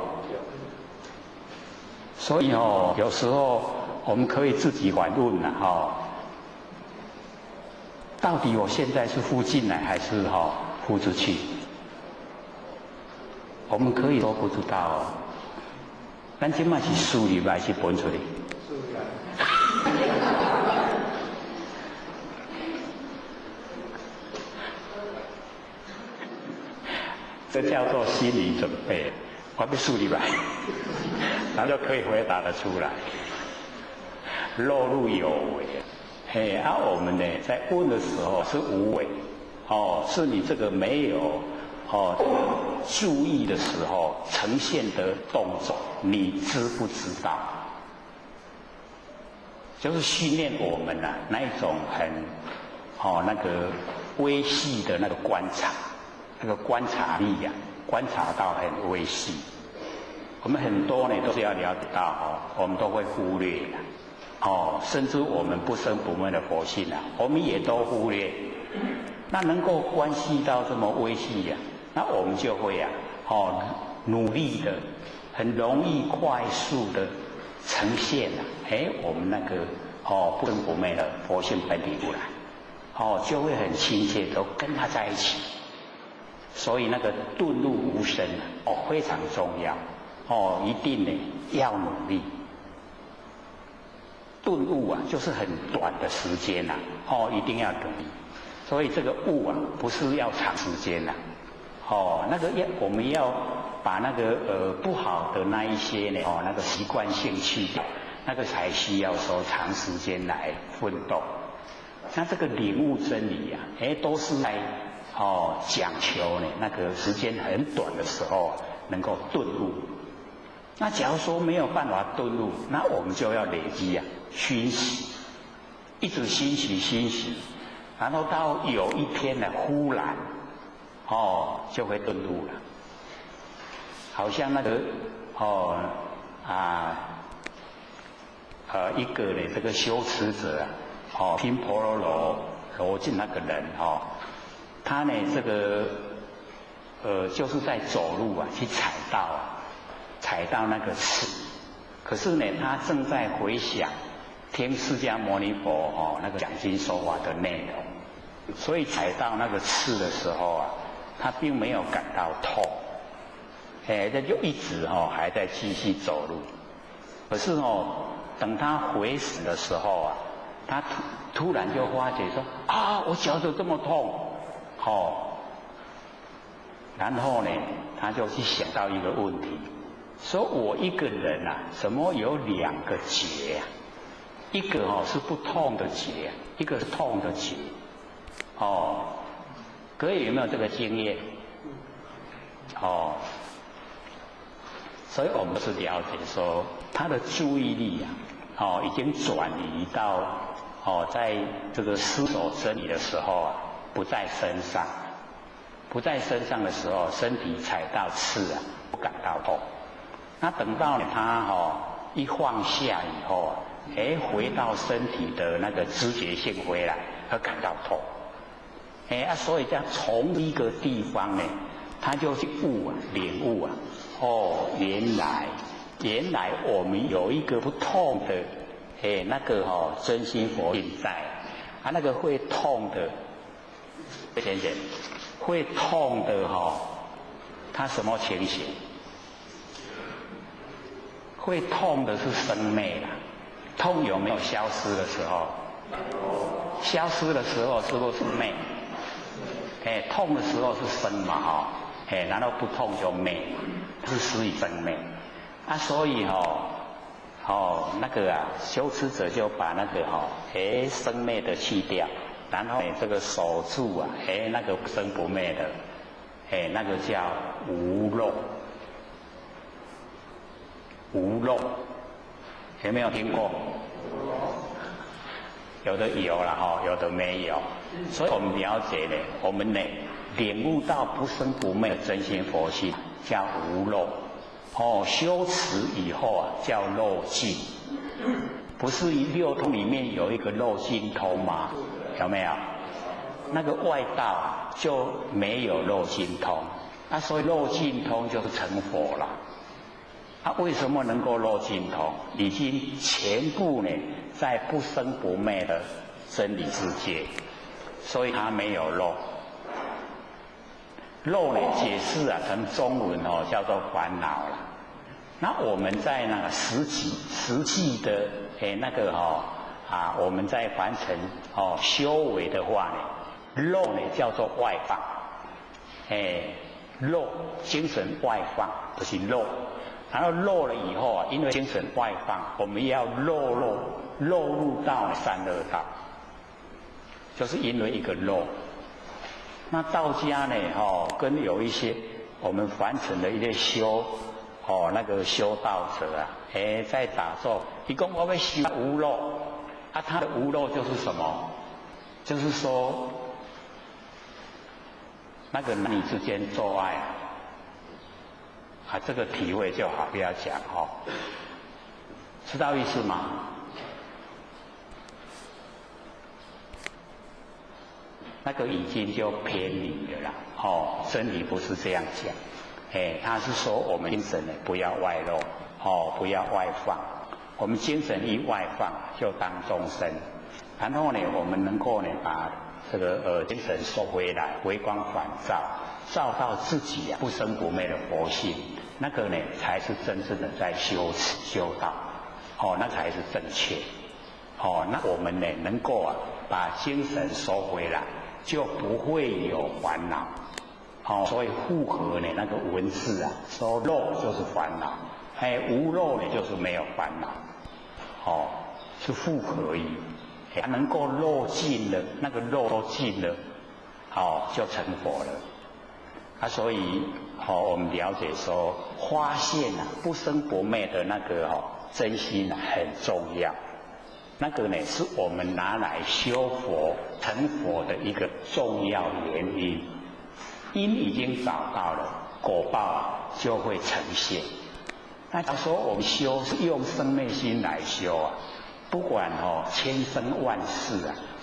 所以有时候我们可以自己反问到底我现在是呼进来还是呼出去？我们可以都不知道咱现在是输入还是分出来？这叫做心理准备，我要输入来。然后就可以回答得出来，落入有为。我们呢在问的时候是无为，是你这个没有注意的时候呈现的动作，你知不知道？就是训练我们那一种很那个微细的那个观察，那个观察力观察到很微细。我们很多呢都是要了解到我们都会忽略的。甚至我们不生不灭的佛性啊，我们也都忽略。那能够关系到这么微细呀，那我们就会努力的，很容易快速的呈现我们那个不生不灭的佛性本体出来，就会很亲切都跟他在一起。所以那个顿入无生非常重要一定呢要努力。顿悟就是很短的时间一定要努力。所以这个悟不是要长时间那个我们要把那个不好的那一些呢那个习惯性去掉，那个才需要说长时间来奋斗。那这个领悟真理都是在讲求呢那个时间很短的时候能够顿悟。那假如说没有办法顿悟，那我们就要累积熏习，一直熏习，然后到有一天呢忽然就会顿悟了。好像那个一个呢这个修持者拼婆罗进那个人他呢这个就是在走路去踩到那个刺，可是呢他正在回想听释迦牟尼佛那个讲经说法的内容，所以踩到那个刺的时候他并没有感到痛，他就一直还在继续走路。可是等他回神的时候他突然就发觉说我脚怎么这么痛然后呢他就去想到一个问题，说我一个人怎么有两个结一个是不痛的结，一个是痛的结各位有没有这个经验所以我们是了解说他的注意力已经转移到在这个思索真理的时候不在身上，不在身上的时候，身体踩到刺不感到痛。那等到他一放下以后回到身体的那个知觉性回来，他感到痛。所以这样从一个地方呢，他就去领悟原来我们有一个不痛的那个真心佛性在那个会痛的先生会痛的他什么情形？会痛的是生灭啦。痛有没有消失的时候？消失的时候是不是灭？痛的时候是生嘛然后不痛就灭，是失以生灭所以那个修持者就把那个生灭的去掉，然后这个守住那个不生不灭的那个叫无漏。无漏有没有听过？有的有了有的没有。所以我们了解呢，我们呢领悟到不生不灭的真心佛性叫无漏修持以后叫漏尽。不是六通里面有一个漏尽通吗？有没有？那个外道就没有漏尽通所以漏尽通就是成佛了。为什么能够漏尽通？已经全部呢在不生不灭的真理之界，所以他没有漏。漏呢解释成中文叫做烦恼了。那我们在那个实际的那个我们在凡尘修为的话呢，漏呢叫做外放，漏精神外放就是漏。然后漏了以后因为精神外放，我们要漏入到三恶道，就是因为一个漏。那道家呢跟有一些我们凡尘的一些修那个修道者在打坐，他说我要修无漏他的无漏就是什么？就是说那个男女之间做爱这个体会就好，不要讲知道意思吗？那个已经就偏离了啦。真理不是这样讲，他是说我们精神呢不要外露，不要外放。我们精神一外放，就当众生。然后呢，我们能够呢把这个精神收回来，回光返照，照到自己不生不灭的佛性，那个呢才是真正的在修持修道，那才是正确。那我们呢能够把精神收回来，就不会有烦恼。所以复合呢那个文字说漏就是烦恼，无漏呢就是没有烦恼。是复合而已。能够漏尽了，那个漏都尽了，就成佛了。所以我们了解说，发现不生不灭的那个真心很重要。那个呢是我们拿来修佛成佛的一个重要原因。因已经找到了，果报就会呈现。那假如说我们修是用生灭心来修不管千生万世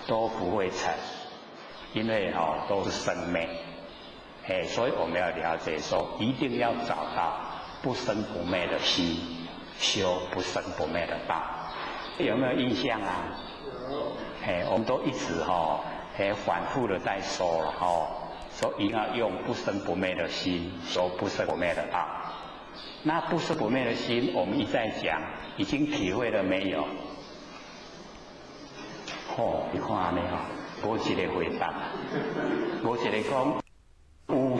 都不会成，因为都是生灭。所以我们要了解说，一定要找到不生不灭的心，修不生不灭的道。有没有印象我们都一直反复的在说了说一定要用不生不灭的心，修不生不灭的道。那不生不灭的心，我们一再讲，已经体会了没有？你看安尼无一个回答，无一个讲有，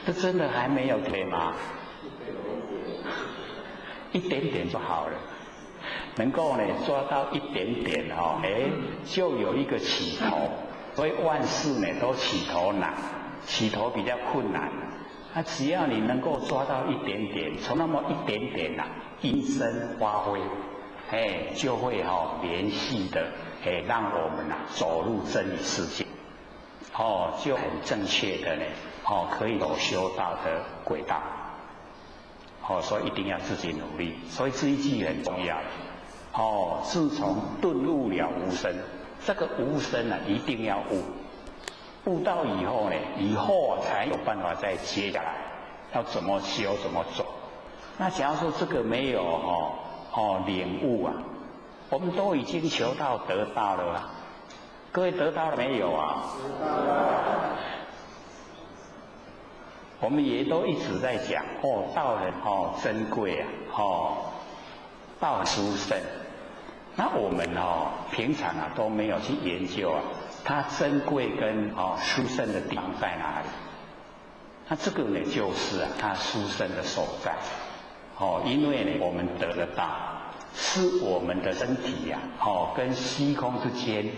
这真的还没有对吗？一点点就好了，能够呢抓到一点点就有一个起头。所以万事呢都起头难，起头比较困难。只要你能够抓到一点点，从那么一点点因身发挥，就会连续的让我们走入真理世界，就很正确的呢可以有修道的轨道。所以一定要自己努力。所以这一句很重要。自从顿悟了无生，这个无生一定要悟。悟到以后呢，才有办法再接下来要怎么修怎么走。那假如说这个没有领悟我们都已经求到得到了各位得到了没有我们也都一直在讲道很珍贵道很殊胜。那我们平常都没有去研究它珍贵跟殊胜的地方在哪里？那这个呢，就是它殊胜的所在。因为呢，我们得的道是我们的身体跟虚空之间，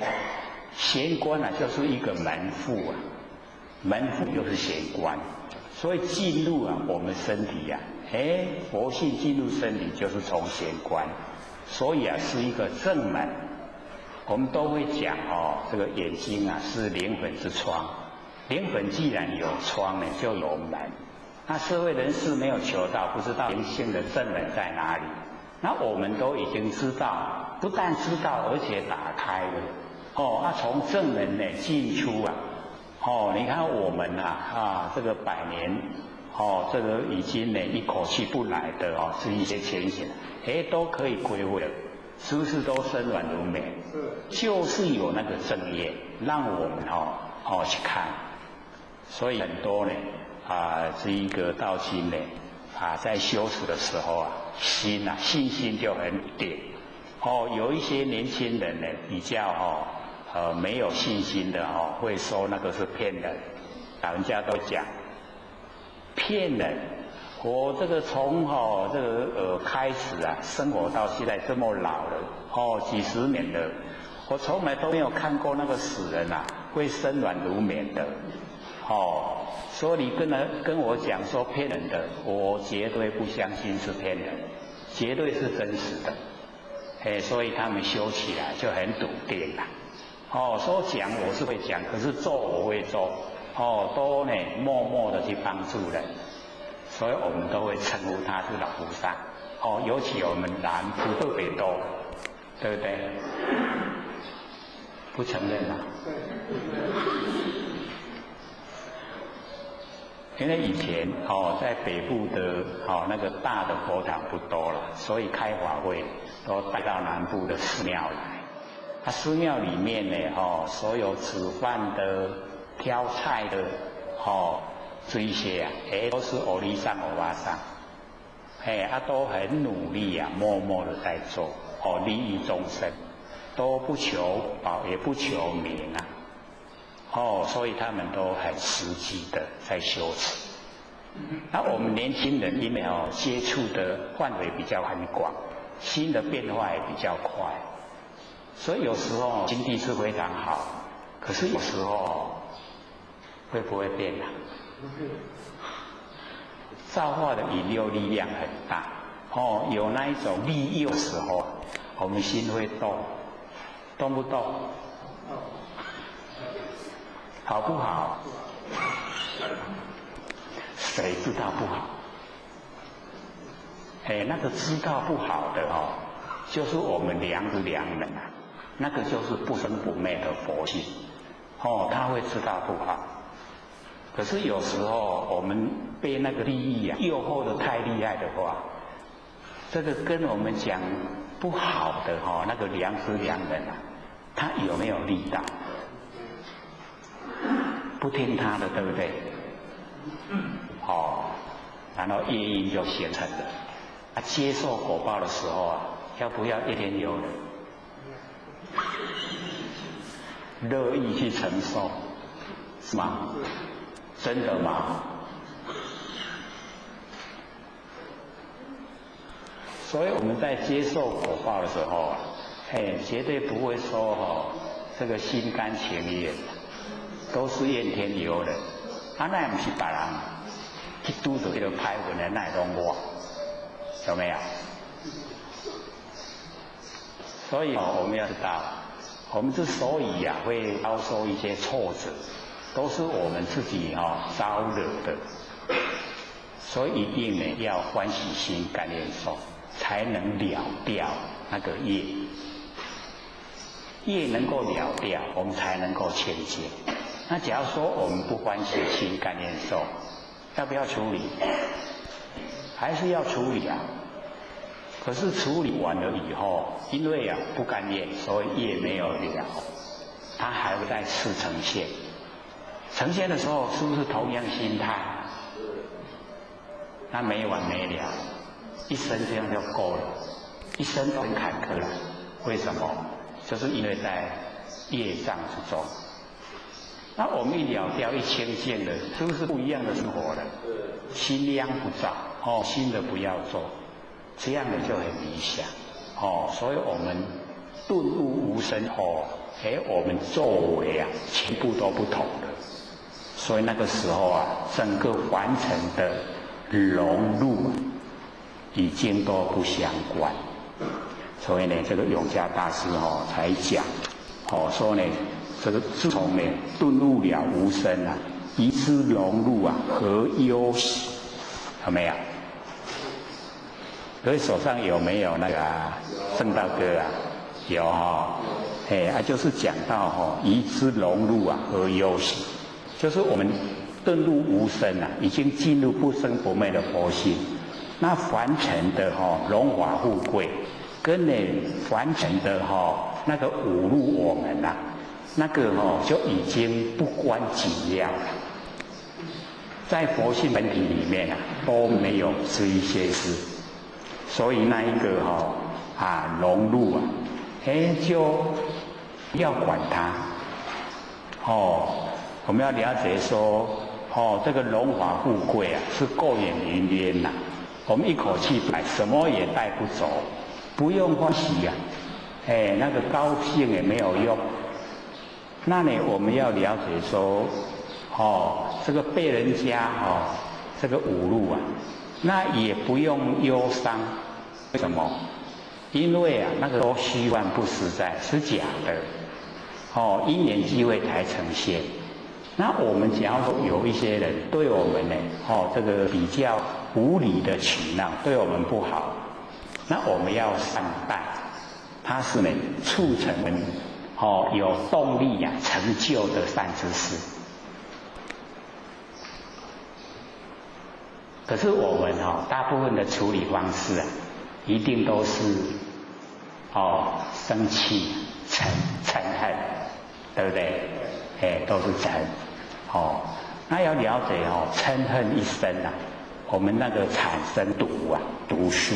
玄关就是一个门户门户就是玄关，所以进入我们身体佛性进入身体就是从玄关，所以是一个正门。我们都会讲这个眼睛是灵魂之窗，灵魂既然有窗呢，就有门。那社会人士没有求到，不知道灵性的正门在哪里。那我们都已经知道，不但知道，而且打开了。从正门呢进出你看我们这个100年这个已经呢一口气不来的是一些浅显，都可以归位了。是不是都身软如绵？就是有那个正业，让我们去看。所以很多呢这一个道心呢在修持的时候信心就很定。有一些年轻人呢比较没有信心的会说那个是骗人。老人家都讲骗人。我这个从这个开始生活到现在这么老了几十年了，我从来都没有看过那个死人会身软如绵的所以你跟我讲说骗人的，我绝对不相信是骗人，绝对是真实的。所以他们修起来就很笃定说讲我是会讲，可是做我会做都呢默默的去帮助人。所以我们都会称呼他是老菩萨尤其我们南部特别多，对不对？不承认啊？因为以前在北部的那个大的佛堂不多了，所以开法会都带到南部的寺庙来。寺庙里面呢，所有煮饭的、挑菜的，这些都是欧利桑、欧巴桑，都很努力啊，默默的在做，利益众生，都不求宝，也不求名啊。所以他们都很实际的在修持。那我们年轻人因为接触的范围比较很广，心的变化也比较快，所以有时候心地是非常好，可是有时候会不会变啊？造化的引诱力量很大，有那一种利诱的时候，我们心会动，动不动？好不好？谁知道不好？那个知道不好的就是我们良知良人啊，那个就是不生不灭的佛性，他会知道不好。可是有时候我们被那个利益啊诱惑的太厉害的话，这个跟我们讲不好的那个良知良人啊，他有没有力道？不听他的，对不对？然后业因就形成了。接受果报的时候要不要一点有乐意去承受，是吗？真的吗？所以我们在接受果报的时候绝对不会说这个心甘情愿，都是怨天尤人。那不是别人去拄着这个歹运的，那拢我，有没有？所以我们要知道，我们之所以会遭受一些挫折，都是我们自己招惹的。所以一定呢要欢喜心甘愿受，才能了掉那个业。业能够了掉，我们才能够清净。那假如说我们不欢喜心甘愿受，要不要处理？还是要处理啊。可是处理完了以后，因为不甘愿，所以业没有了，它还会再次呈现。呈现的时候是不是同样心态？那没完没了，一生这样就够了，一生都很坎坷了。为什么？就是因为在业障之中。那我们一了掉一清净的，是不是不一样的生活了？心量不造，新的不要做，这样的就很理想。所以我们顿悟无生后，我们作为全部都不同的。所以那个时候整个完成的融入已经都不相关。所以呢，这个永嘉大师才讲，说呢，这个自从呢顿悟了无生一之融入何忧喜？有没有？各位手上有没有那个圣道歌有就是讲到一之融入何忧喜？就是我们顿入无生已经进入不生不灭的佛性。那凡尘的荣华富贵，跟呢凡尘的那个侮辱我们那个就已经不关己了。在佛性本体里面都没有这一些事，所以那一个融入就要管它我们要了解说这个荣华富贵是过眼云烟我们一口气买什么也带不走，不用欢喜那个高兴也没有用。那呢我们要了解说这个被人家这个侮辱那也不用忧伤。为什么？因为那个都虚幻不实在，是假的因缘际会才呈现。那我们假如说有一些人对我们呢这个比较无理的取闹，对我们不好，那我们要善待，它是呢促成有动力成就的善知识。可是我们大部分的处理方式一定都是生气、嗔恨，对不对？都是嗔。那要了解嗔恨一生我们那个产生毒素，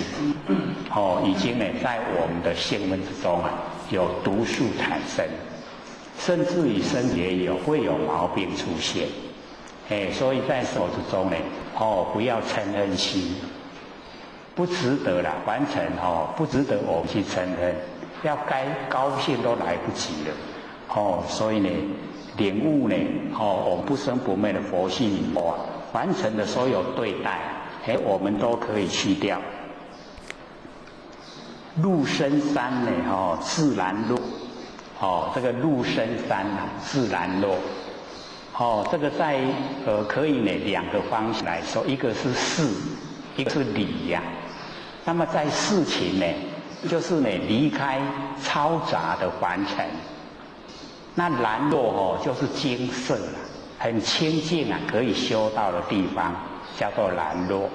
已经在我们的性命之中有毒素产生，甚至于身体会有毛病出现。所以在生活之中不要嗔恨心，不值得啦，完全不值得我们去嗔恨，要该高兴都来不及了。所以领悟我们不生不灭的佛性以后完成的所有对待我们都可以去掉。入深山自然落。这个入深山自然落。这个在可以两个方向来说，一个是事，一个是理呀。那么在事情就是离开嘈杂的凡尘。那然落就是精舍很清净可以修道的地方，叫做然落。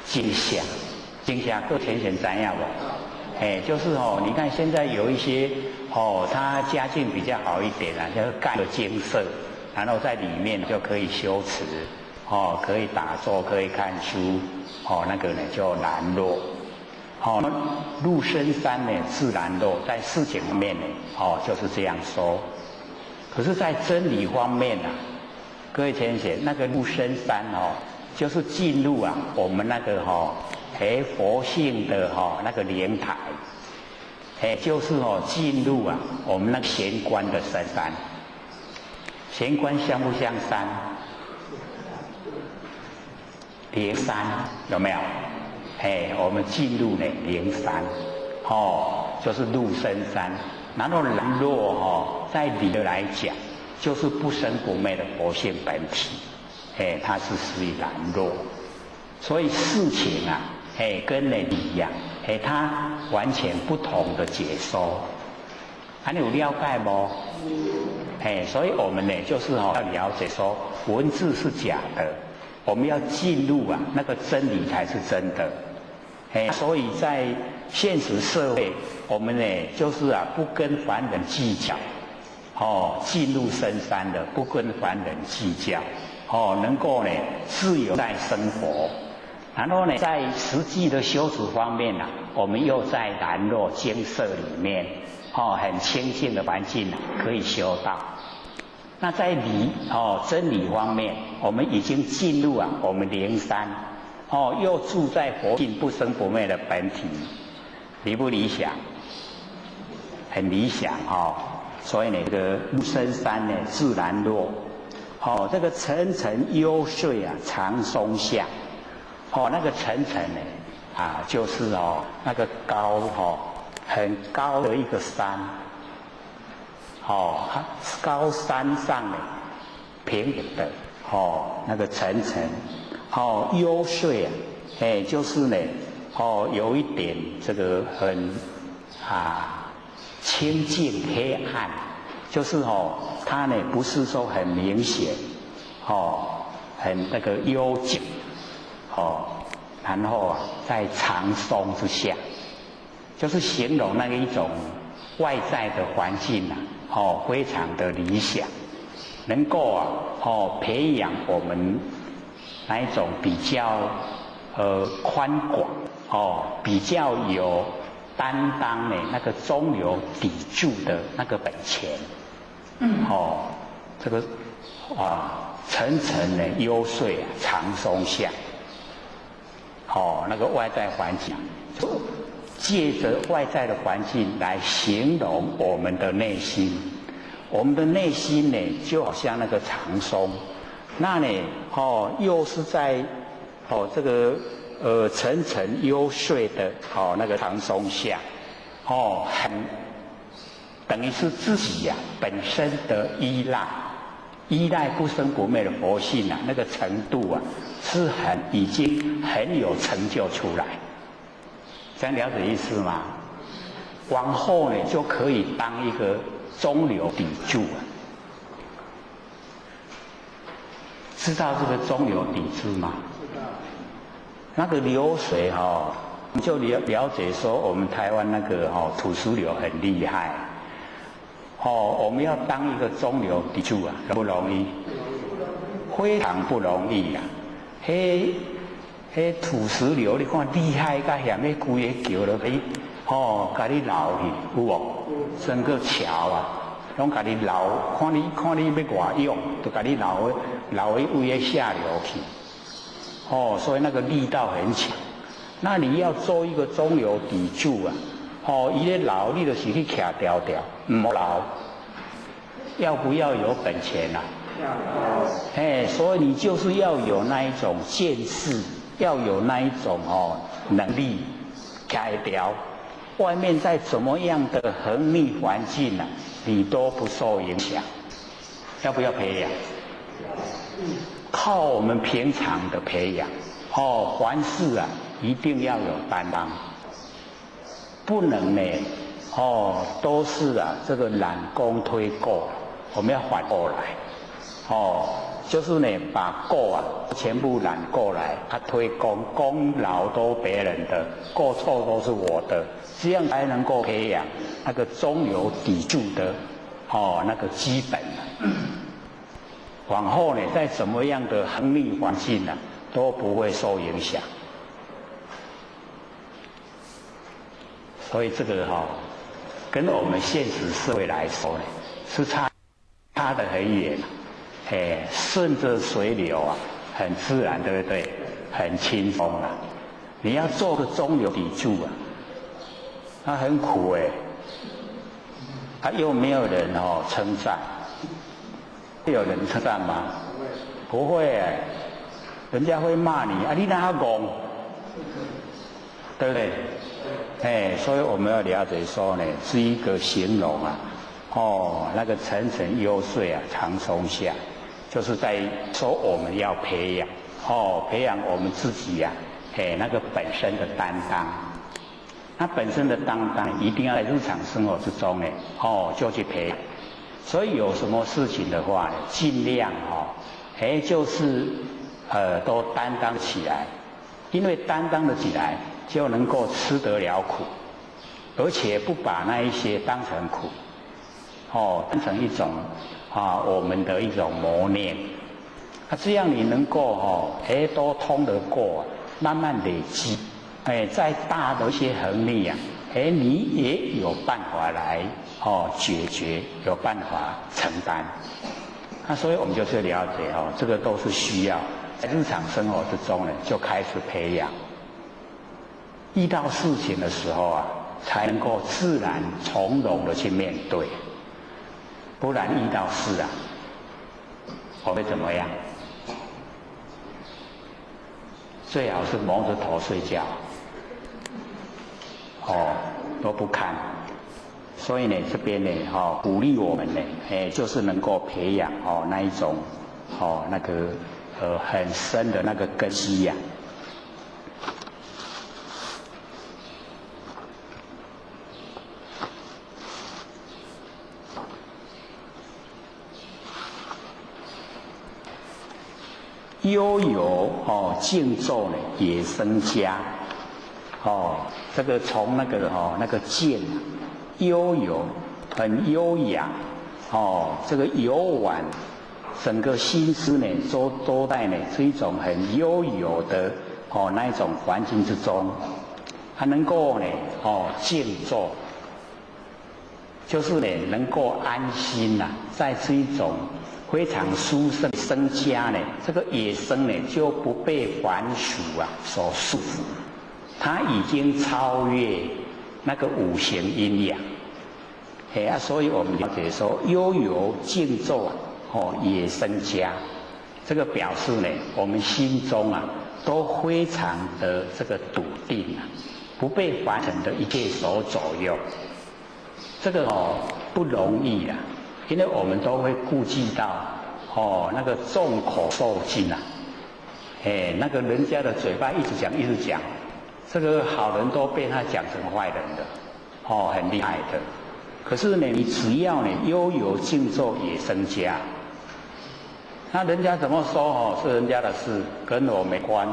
精舍，各位浅知道不？就是你看现在有一些他家境比较好一点就是盖个精舍，然后在里面就可以修持，可以打坐，可以看书，那个就然落。入深山自然落，在事情方面就是这样说。可是在真理方面各位浅显，那个入深山就是进入我们那个佛性的那个莲台，就是进入我们那个玄关的深山。玄关像不像山？莲山有没有？我们进入莲山，就是入深山。然后然落在理的来讲，就是不生不灭的佛性本体，它是属于然落。所以事情跟理一样，它完全不同的解说。你有了解不？所以我们就是要了解说，文字是假的，我们要进入那个真理才是真的。所以在现实社会，我们就是不跟凡人计较，进入深山的，不跟凡人计较，能够自由在生活。然后在实际的修持方面我们又在然落精舍里面，很清净的环境可以修道。那在真理方面，我们已经进入我们灵山，又住在佛性不生不灭的本体，理不理想？很理想所以这个入深山自然落，这个层层幽邃常松下。那个层层就是那个高很高的一个山，高山上平的那个层层幽邃就是有一点这个很清净黑暗，就是它不是说很明显很那个幽静。然后在长松之下，就是形容那一种外在的环境非常的理想，能够培养我们那一种比较宽广比较有担当那个中流砥柱的那个本钱。这个层层幽邃长松下。那个外在环境，借着外在的环境来形容我们的内心。我们的内心就好像那个长松，那又是在这个层层幽邃的那个长松下，很等于是自己本身的依赖不生不灭的佛性那个程度是已经很有成就出来。这样了解意思吗？往后呢就可以当一个中流砥柱啊。知道这个中流砥柱吗？知道。那个流水你就了解说我们台湾那个土石流很厉害。我们要当一个中流砥柱啊，不容易，非常不容易啊。土石流你看厉害甲险，那规个桥落去，甲你捞去，有无？整个桥啊，拢甲你捞，看你要偌勇，就甲你捞去位个下流去。所以那个力道很强。那你要做一个中流砥柱啊，伊咧捞你就是去徛条条，唔好捞。要不要有本钱啊？要。所以你就是要有那一种见识，要有那一种能力，徛条。外面再怎么样的横逆环境啊，你都不受影响。要不要培养？靠我们平常的培养。凡事啊，一定要有担当，不能呢，都是啊这个揽功推过，我们要反过来，就是呢把过啊全部揽过来，推功劳都别人的，过错都是我的，这样才能够培养那个中流砥柱的那个基本啊。往后呢，再怎么样的横逆环境啊，都不会受影响。所以这个跟我们现实社会来说呢，是差得很远。顺着水流啊，很自然，对不对？很轻松啊。你要做个中流砥柱啊，那很苦又没有人称赞。会有人称赞吗？不会人家会骂你啊，你哪戆，对不对？所以我们要了解说呢，是一个形容啊，那个层层幽邃啊，长松下，就是在说我们要培养，培养我们自己呀，那个本身的担当。那本身的担当一定要在日常生活之中呢，就去培养。所以有什么事情的话呢，尽量就是都担当起来，因为担当得起来，就能够吃得了苦，而且不把那一些当成苦，当成一种我们的一种磨练。这样你能够都通得过，慢慢累积，再大的一些横逆啊，你也有办法来解决，有办法承担。那所以我们就是了解这个都是需要在日常生活之中呢就开始培养。遇到事情的时候啊，才能够自然从容的去面对，不然遇到事啊，我会怎么样？最好是蒙着头睡觉，都不看。所以呢，这边呢，鼓励我们呢，就是能够培养那一种，那个很深的那个根基呀。悠游静坐呢，也生家。这个从那个静。悠游，很优雅，这个游玩，整个心思呢，都在呢是一种很悠游的那一种环境之中，还能够呢静坐，就是呢能够安心呐，在这一种非常殊胜生家呢，这个野生呢就不被凡俗啊所束缚，它已经超越那个五行阴阳。所以我们了解说，悠游静坐也生家，这个表示呢，我们心中啊都非常的这个笃定啊，不被凡尘的一切所左右。这个不容易啊，因为我们都会顾忌到那个众口铄金啊，那个人家的嘴巴一直讲，这个好人都被他讲成坏人的。很厉害的。可是呢，你只要呢悠游静坐也生家，那人家怎么说是人家的事，跟我没关。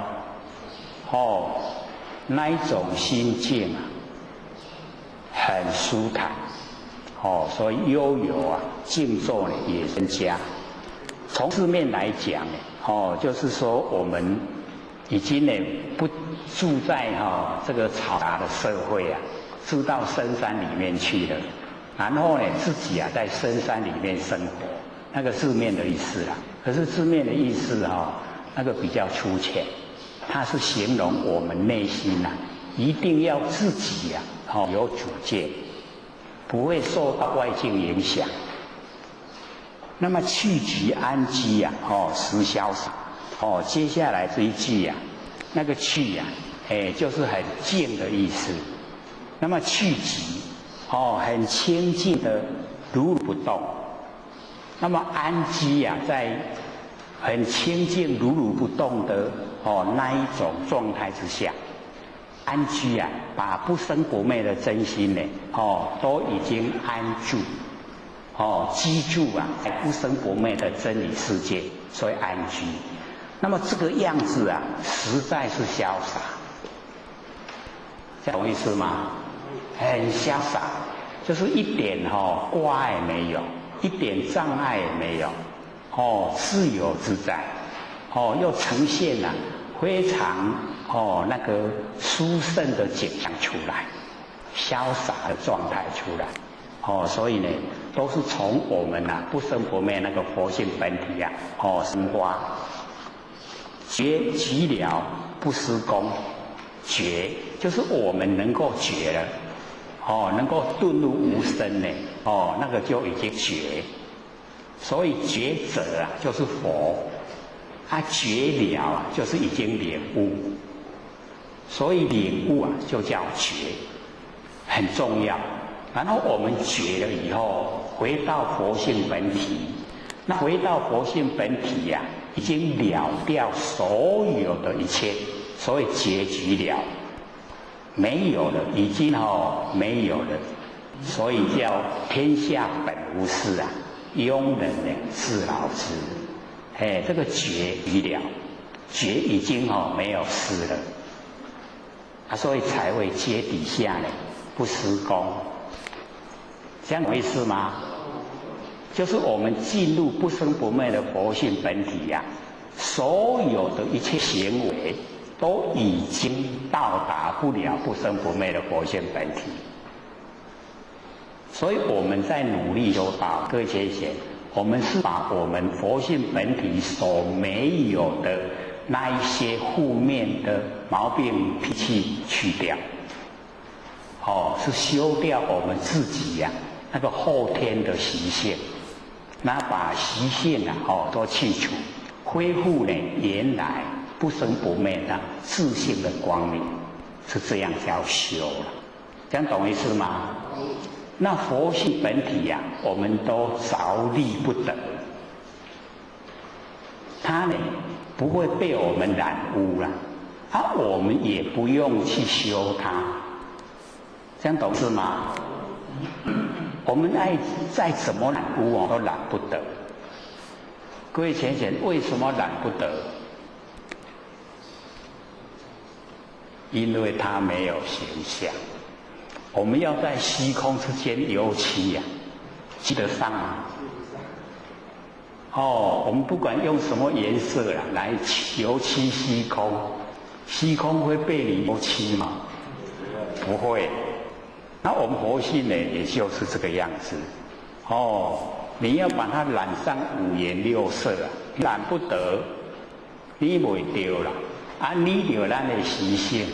那一种心境啊，很舒坦。所以悠游啊，静坐呢也生家。从字面来讲呢，就是说我们已经呢不住在这个嘈杂的社会啊，住到深山里面去了。然后呢，自己啊在深山里面生活，那个字面的意思啦。可是字面的意思那个比较粗浅，它是形容我们内心啊，一定要自己啊有主见，不会受到外境影响。那么去极安居啊，实潇洒。接下来这一句啊，那个去啊，就是很静的意思。那么去极。很清净的如如不动。那么安居啊，在很清净如如不动的那一种状态之下，安居啊，把不生不灭的真心呢，都已经安住，居住啊，在不生不灭的真理世界，所以安居。那么这个样子啊，实在是潇洒，这样懂意思吗？很潇洒，就是一点挂碍没有，一点障碍也没有，自由自在，又呈现了非常那个殊胜的景象出来，潇洒的状态出来，所以呢，都是从我们不生不灭那个佛性本体啊，生发，觉寂了不施功，觉就是我们能够觉了。能够顿入无生呢，那个就已经觉。所以觉者啊，就是佛，觉了啊，就是已经领悟。所以领悟啊，就叫觉，很重要。然后我们觉了以后，回到佛性本体，那回到佛性本体呀，已经了掉所有的一切，所以觉寂了。没有了，已经没有了，所以叫天下本无事啊，庸人呢自扰之。这个觉已了，觉已经没有事了，所以才会阶底下呢不施功，这样有意思吗？就是我们进入不生不灭的佛性本体呀，所有的一切行为。都已经到达不了不生不灭的佛性本体，所以我们在努力修道。各位学贤，我们是把我们佛性本体所没有的那一些负面的毛病脾气去掉，是修掉我们自己呀那个后天的习性，那把习性都去除，恢复呢原来不生不灭的自性的光明，是这样叫修了。这样懂意思吗？那佛性本体呀，我们都着力不得，它呢不会被我们染污了，我们也不用去修它。这样懂是吗？我们再怎么染污都染不得。各位浅显，为什么染不得？因为它没有形象。我们要在虚空之间油漆呀，记得上吗？我们不管用什么颜色来油漆虚空，虚空会被你油漆吗？不会。那我们佛性呢，也就是这个样子。你要把它染上五颜六色染不得，你袂丢了。你有咱的习性，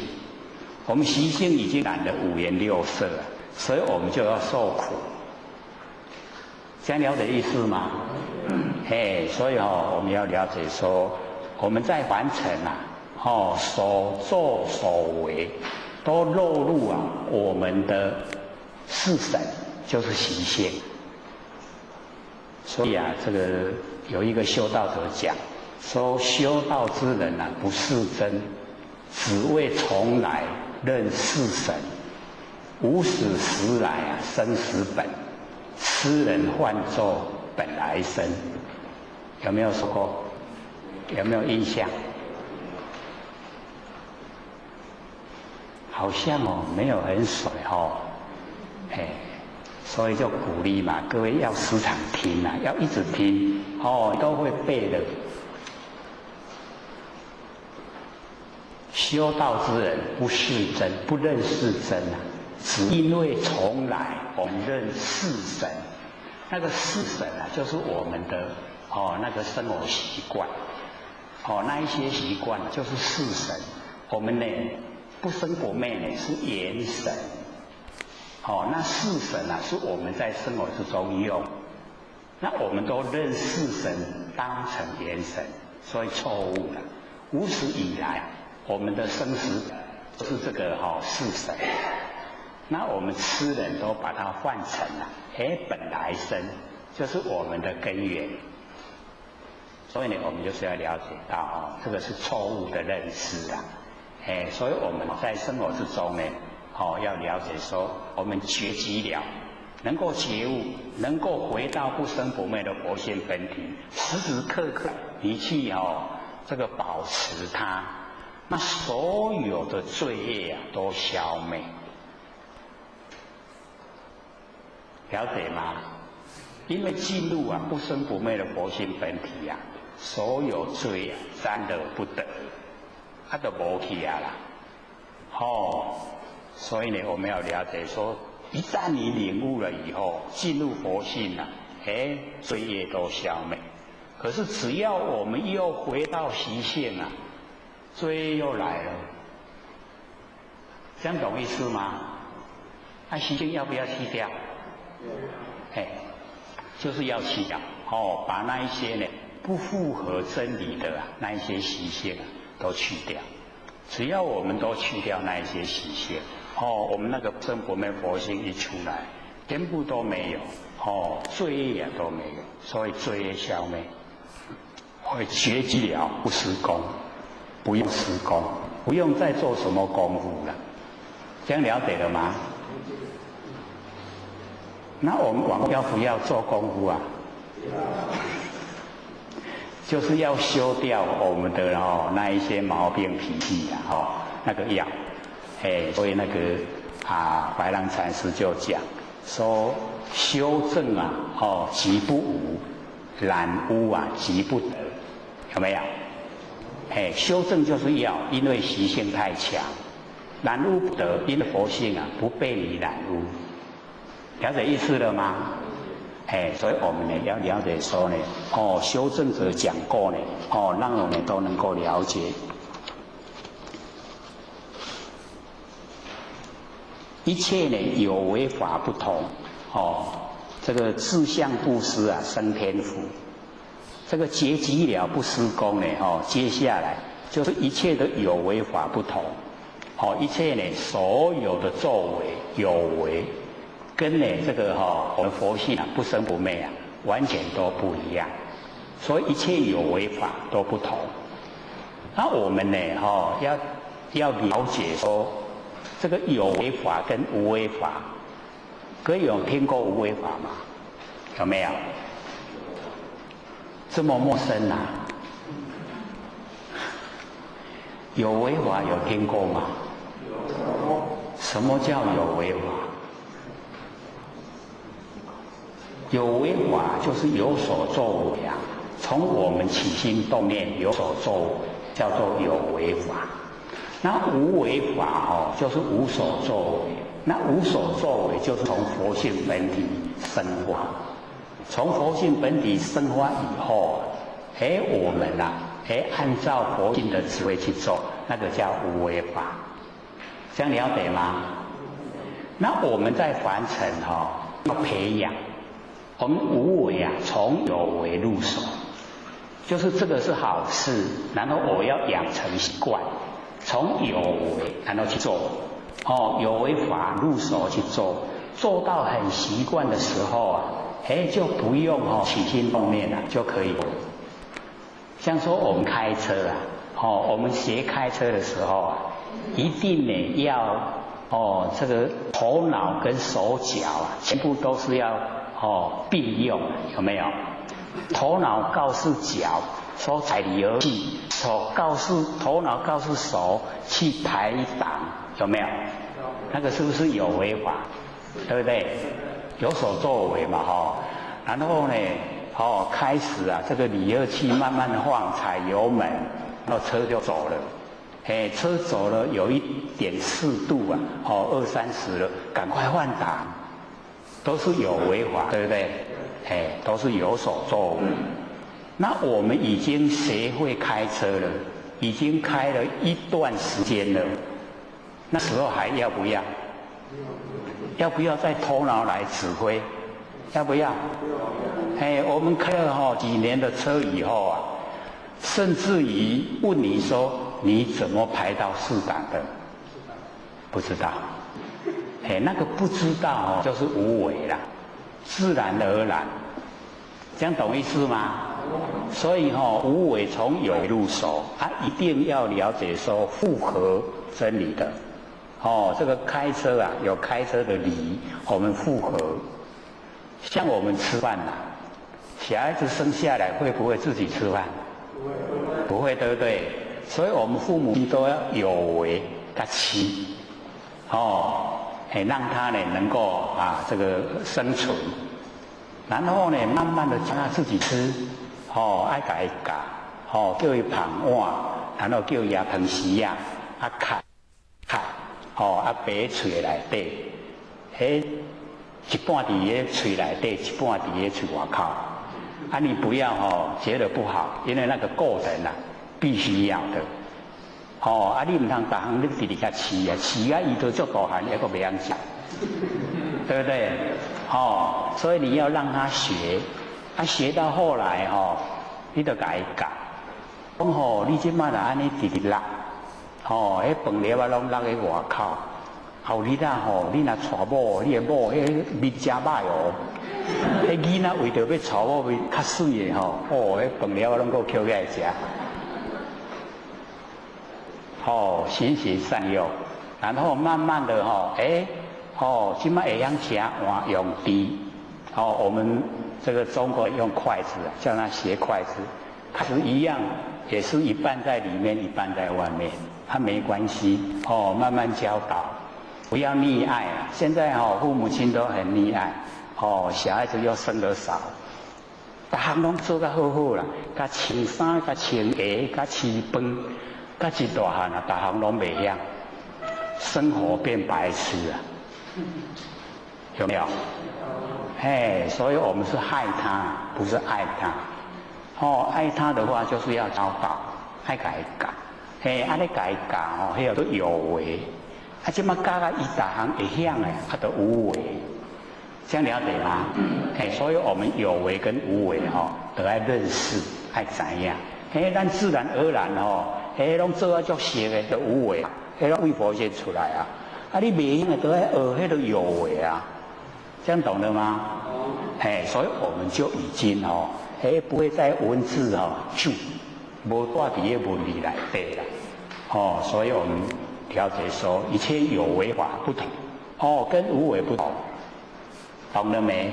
我们习性已经染了五颜六色了，所以我们就要受苦。这样了解意思吗？所以我们要了解说，我们在凡尘所作所为，都落入我们的四神，就是习性。所以这个有一个修道者讲说，修道之人不是真，只为从来任四神，无始时来啊，生死本，斯人唤作本来生。有没有说过？有没有印象？好像没有很水所以就鼓励嘛，各位要时常听啊，要一直听都会背的。修道之人不是真，不认识真啊，只因为从来我们认识神，那个是神啊，就是我们的那个生活习惯，那一些习惯就是是神。我们呢不生不灭呢是元神，那是神啊是我们在生活之中用，那我们都认识神当成元神，所以错误了。无始以来，我们的生死都是这个是神，那我们痴人都把它换成了本来生，就是我们的根源。所以呢，我们就是要了解到这个是错误的认知啊。所以我们在生活之中呢，要了解说，我们觉极了，能够觉悟，能够回到不生不灭的佛性本体，时时刻刻你去这个保持它，那所有的罪业啊都消灭，了解吗？因为进入不生不灭的佛性本体啊，所有罪沾而不得。就没去啦，所以呢，我们要了解说，一旦你领悟了以后，进入佛性了，罪业都消灭。可是只要我们又回到习性啊，罪业又来了，这样懂意思吗？那习性要不要去掉？就是要去掉，把那一些呢不符合真理的那一些习性都去掉。只要我们都去掉那一些习性，我们那个生不灭佛性一出来，全部都没有，罪业也都没有，所以罪业消灭，会觉极了，不施功，不用施功，不用再做什么功夫了，这样了解了吗？那我们要不要做功夫啊？就是要修掉我们的那一些毛病脾气那个药，所以那个白浪禅师就讲说，修正即不无，染污即不得，有没有？修正就是要，因为习性太强，染污不得，因为佛性不被你染污，了解意思了吗？所以我们呢要了解说呢，修正者讲过呢，让我们都能够了解。一切呢有为法不同，这个自相布施生天福，这个觉极了不施功呢，接下来就是一切的有为法不同，一切呢所有的作为有为。跟呢这个我们佛性不生不灭完全都不一样，所以一切有为法都不同。那我们呢要了解说，这个有为法跟无为法，各位有听过无为法吗？有没有？这么陌生啊？有为法有听过吗？什么叫有为法？有为法就是有所作为从我们起心动念有所作为，叫做有为法。那无为法就是无所作为。那无所作为就是从佛性本体生发，从佛性本体生发以后，我们按照佛性的智慧去做，那个叫无为法。这样了解吗？那我们在凡尘要培养。我们无为从有为入手，就是这个是好事，然后我要养成习惯，从有为然后去做，有为法入手去做，做到很习惯的时候就不用起心动念就可以。像说我们开车我们学开车的时候一定呢要这个头脑跟手脚啊，全部都是要并用，有没有？头脑告诉脚说采离而去，头脑告诉手去排挡，有没有？那个是不是有为法？对不对？有所作为嘛，然后呢，开始啊，这个离合器慢慢的放，踩油门，然后车就走了。车走了有1.4度啊，20-30了，赶快换挡，都是有为法，对不对？都是有所作为。那我们已经学会开车了，已经开了一段时间了，那时候还要不要？要不要在头脑来指挥？要不要？我们开了几年的车以后啊，甚至于问你说你怎么排到4档的？不知道。那个不知道就是无为啦，自然而然。这样懂意思吗？所以无为从有入手，一定要了解说符合真理的。这个开车啊，有开车的理，我们符合。像我们吃饭啊，小孩子生下来会不会自己吃饭？不会，对不对？所以我们父母都要有为他吃，让他呢能够这个生存。然后呢，慢慢的教他自己吃，爱甲伊教，叫伊捧碗，然后叫伊捧匙啊，卡，摆嘴内底，一半伫个嘴内底，一半伫个嘴外口。你不要觉得不好，因为那个过程啊，必须要的。你唔通逐项你直直甲饲啊，饲啊伊都足大汉，还阁袂晓食，对不对？所以你要让他学，学到后来你就甲伊教，讲你即摆若安尼直直落，迄饭粒啊拢落喺外口。后日啊你若娶某，你个某迄面真歹迄囡仔为着要娶某面较水的迄饭粒啊拢够捡起来食。循循善诱，然后慢慢的现在会晓吃换用箸，我们这个中国用筷子叫他学筷子，开始一样，也是一半在里面，一半在外面，没关系，慢慢教导，不要溺爱啊！现在父母亲都很溺爱，小孩子又生得少，大项拢做得好好啦，甲穿衫、甲穿鞋、甲吃饭，甲一大汉啊，大项拢袂晓，生活变白痴啊！有没有？所以我们是害他，不是爱他。爱他的话就是要教导，爱甲伊教。你甲伊教迄个都有为。即马教伊大项会晓的，都无为。这样了解吗？所以我们有为跟无为都要认识，爱知影。咱自然而然拢做足熟的，就无为，拢为佛先出来啊。你袂用的都要学，迄个有为啊，这样懂了吗？所以我们就已经不会再文字就无带伫个文理内底啦。所以我们了解说，一切有为法不同，跟无为不同，懂了没？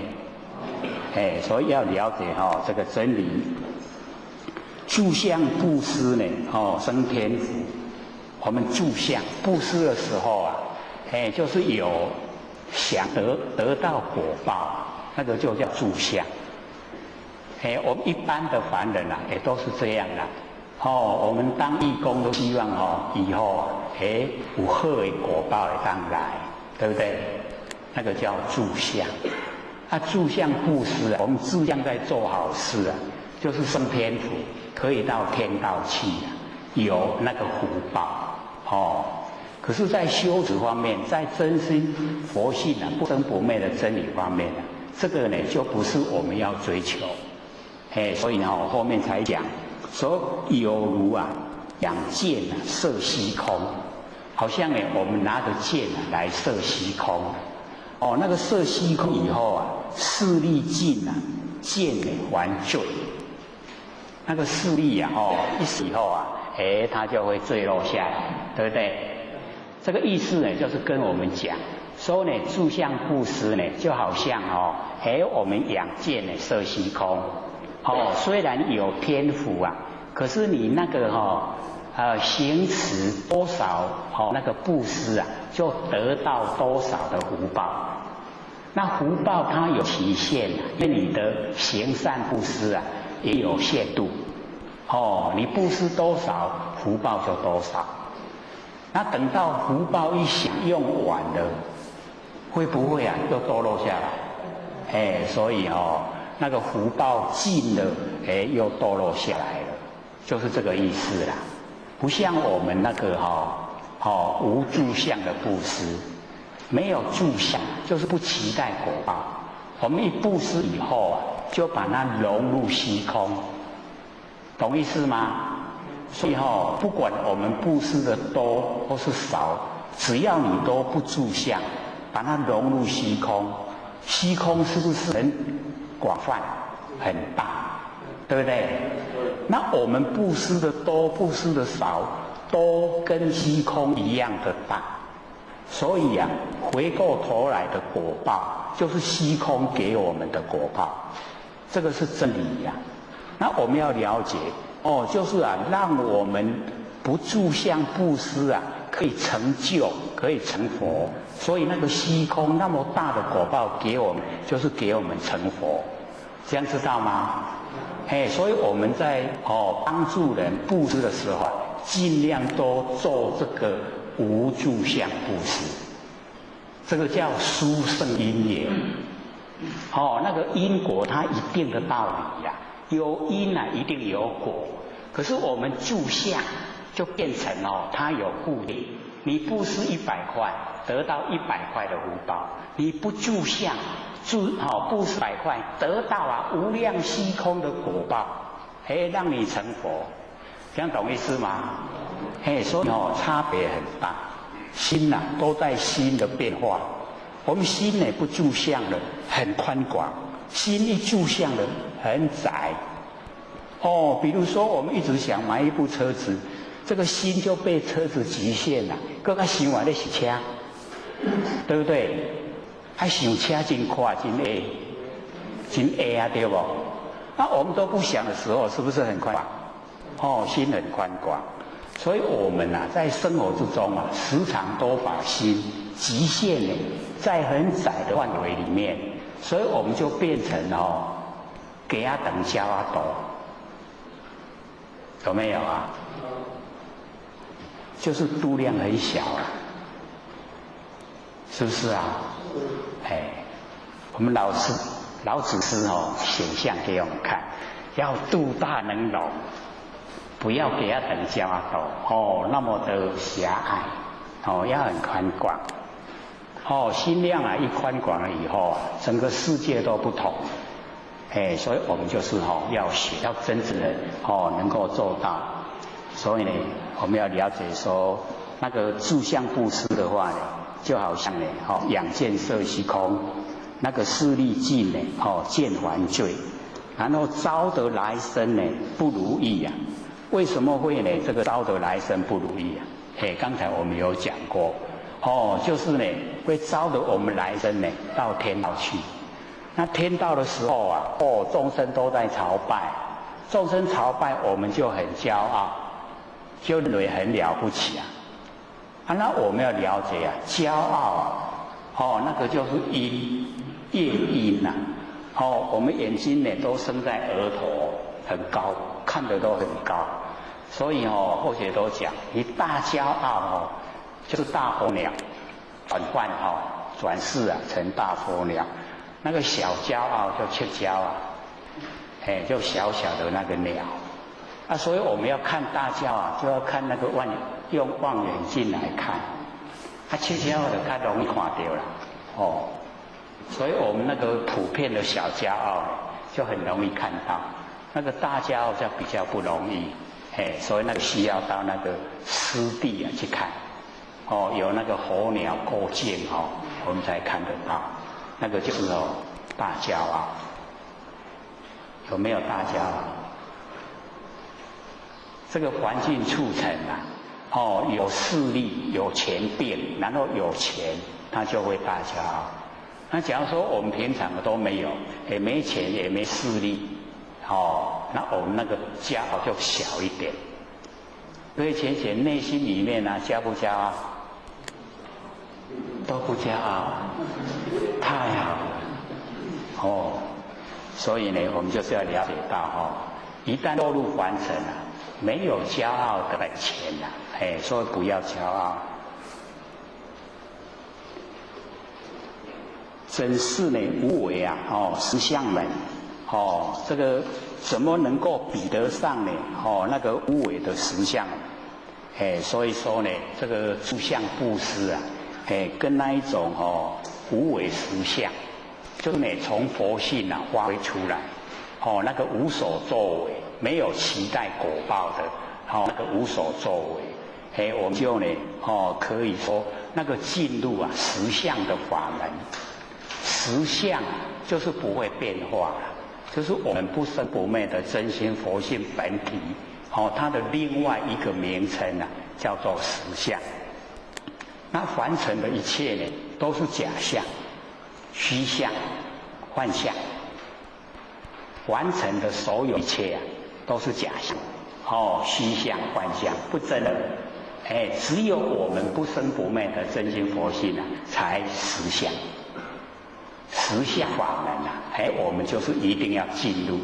所以要了解这个真理。住相布施呢，生天福。我们住相布施的时候啊。就是有想得到果报，那个就叫住相。我们一般的凡人啊，也都是这样的。我们当义工都希望以后有好的果报会当来，对不对？那个叫住相。住相布施啊，我们住相在做好事啊，就是生天福，可以到天道去啊，有那个福报。可是，在修持方面，在真心佛性不生不灭的真理方面这个呢就不是我们要追求。所以后面才讲说有如养箭射虚空，好像我们拿着箭来射虚空。那个射虚空以后势力尽箭还坠。那个势力一死以后它就会坠落下来，对不对？这个意思呢，就是跟我们讲，说呢，住相布施呢，就好像我们养剑呢，射虚空，虽然有天赋啊，可是你那个行持多少那个布施啊，就得到多少的福报。那福报它有期限啊，因为你的行善布施啊也有限度。你布施多少，福报就多少。那等到福报一享用完了，会不会啊又堕落下来？所以那个福报尽了，又堕落下来了，就是这个意思啦。不像我们那个无住相的布施，没有住相，就是不期待果报。我们一布施以后啊，就把它融入虚空，懂意思吗？所以不管我们布施的多或是少，只要你都不住相，把它融入虚空，虚空是不是很广泛、很大，对不对？那我们布施的多、布施的少，都跟虚空一样的大。所以啊，回过头来的果报，就是虚空给我们的果报，这个是真理呀。那我们要了解就是让我们不住相布施啊，可以成就，可以成佛。所以那个虚空那么大的果报给我们，就是给我们成佛，这样知道吗？所以我们在帮助人布施的时候，尽量都做这个无住相布施，这个叫殊胜因缘。那个因果它一定的道理呀，有因啊一定有果。可是我们住相就变成它有固定，你布施100块，得到100块的福报；你不住相，布施100块，得到无量虚空的果报，让你成佛，这样懂意思吗？所以差别很大，心都在心的变化。我们心呢不住相的很宽广，心一住相的很窄。比如说我们一直想买一部车子，这个心就被车子局限了，更加想玩的是车，对不对？还想车真快真A啊，对不？那我们都不想的时候，是不是很宽广？心很宽广。所以我们在生活之中时常都把心局限在很窄的范围里面，所以我们就变成给他等加啊多，有没有啊？就是度量很小是不是啊？我们老子师显象给我们看，要度大能容，不要给他等加啊多那么的狭隘要很宽广心量一宽广了以后整个世界都不同所以我们就是要学，要真正的能够做到。所以呢，我们要了解说，那个住相布施的话呢，就好像呢养剑射虚空，那个势力尽呢见还罪，然后招得来生呢不如意啊。为什么会呢这个招得来生不如意啊？刚才我们有讲过就是呢会招得我们来生呢到天道去。那天道的时候众生都在朝拜，众生朝拜我们就很骄傲，就认为很了不起那我们要了解骄傲那个就是因，业因我们眼睛呢都生在额头很高，看得都很高，所以后学都讲，你大骄傲就是大火鸟，转世成大火鸟。那个小骄傲就切骄就小小的那个鸟所以我们要看大骄就要看那个用望远镜来看切骄的较容易看到了所以我们那个普遍的小骄傲就很容易看到，那个大骄傲就比较不容易所以那个需要到那个湿地去看有那个候鸟过境我们才看得到，那个就是大骄傲。有没有大骄傲？这个环境促成有势力、有钱并，然后有钱，他就会大骄傲。那假如说我们平常都没有，也没钱，也没势力，那我们那个骄傲就小一点。所以浅显内心里面呢，骄不骄傲？都不骄傲，太好了。所以呢，我们就是要了解到一旦落入凡尘没有骄傲的本钱所以不要骄傲。真是呢无为实相门这个怎么能够比得上呢那个无为的实相？所以说呢，这个住相布施跟那一种无为实相，就是呢从佛性发挥出来那个无所作为，没有期待果报的那个无所作为，我们就呢可以说那个进入实相的法门。实相就是不会变化，就是我们不生不灭的真心佛性本体它的另外一个名称叫做实相。那凡尘的一切呢，都是假象、虚像、幻象。凡尘的所有一切都是假象、虚像、幻象，不真的。只有我们不生不灭的真心佛性才实相。实相法门我们就是一定要进入。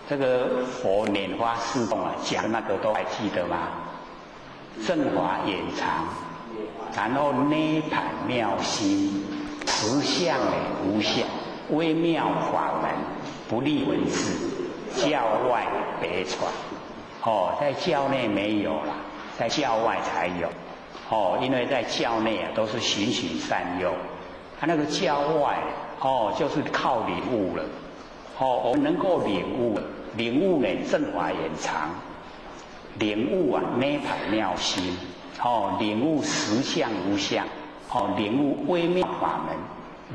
这个佛拈花示众讲那个都还记得吗？正法掩藏，然后涅盘妙心，实相无相，微妙法门，不立文字，教外别传。在教内没有啦，在教外才有。因为在教内都是循循善诱。那个教外就是靠领悟了。我们能够领悟呢正法掩藏，领悟涅盘妙心，领悟实相无相，领悟微妙法门，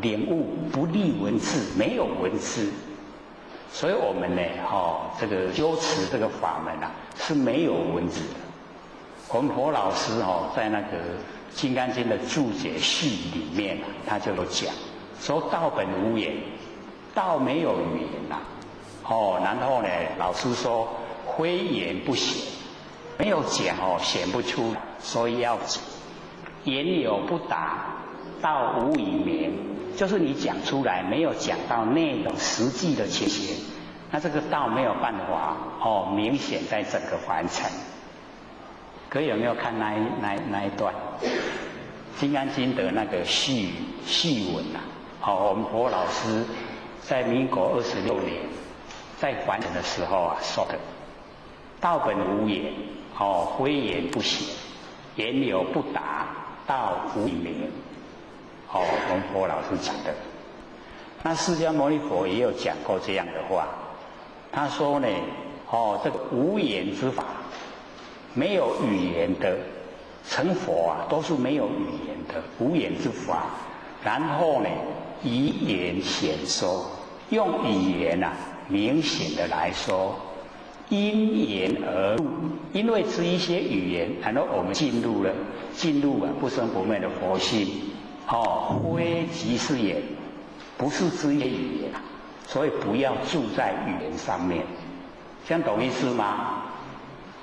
领悟不立文字，没有文字。所以我们呢这个修持这个法门是没有文字的。我们佛老师在那个《金刚经》的注解序里面他就有讲说道本无言，道没有语言然后呢老师说非言不显，没有讲显不出来，所以要讲。言有不达，道无以明，就是你讲出来没有讲到内容实际的情形，那这个道没有办法明显在整个凡尘。各位有没有看那一段《金刚经》的那个序文我们佛老师在民国26年在凡尘的时候说的，道本无言，非言不显，言有不达，道无以明。我们佛老师讲的。那释迦牟尼佛也有讲过这样的话，他说呢，这个无言之法，没有语言的成佛都是没有语言的无言之法。然后呢，以言显说，用语言明显的来说，因言而入，因为这一些语言，然后我们进入不生不灭的佛性，非即是言，不是这些语言，所以不要住在语言上面，这样懂意思吗？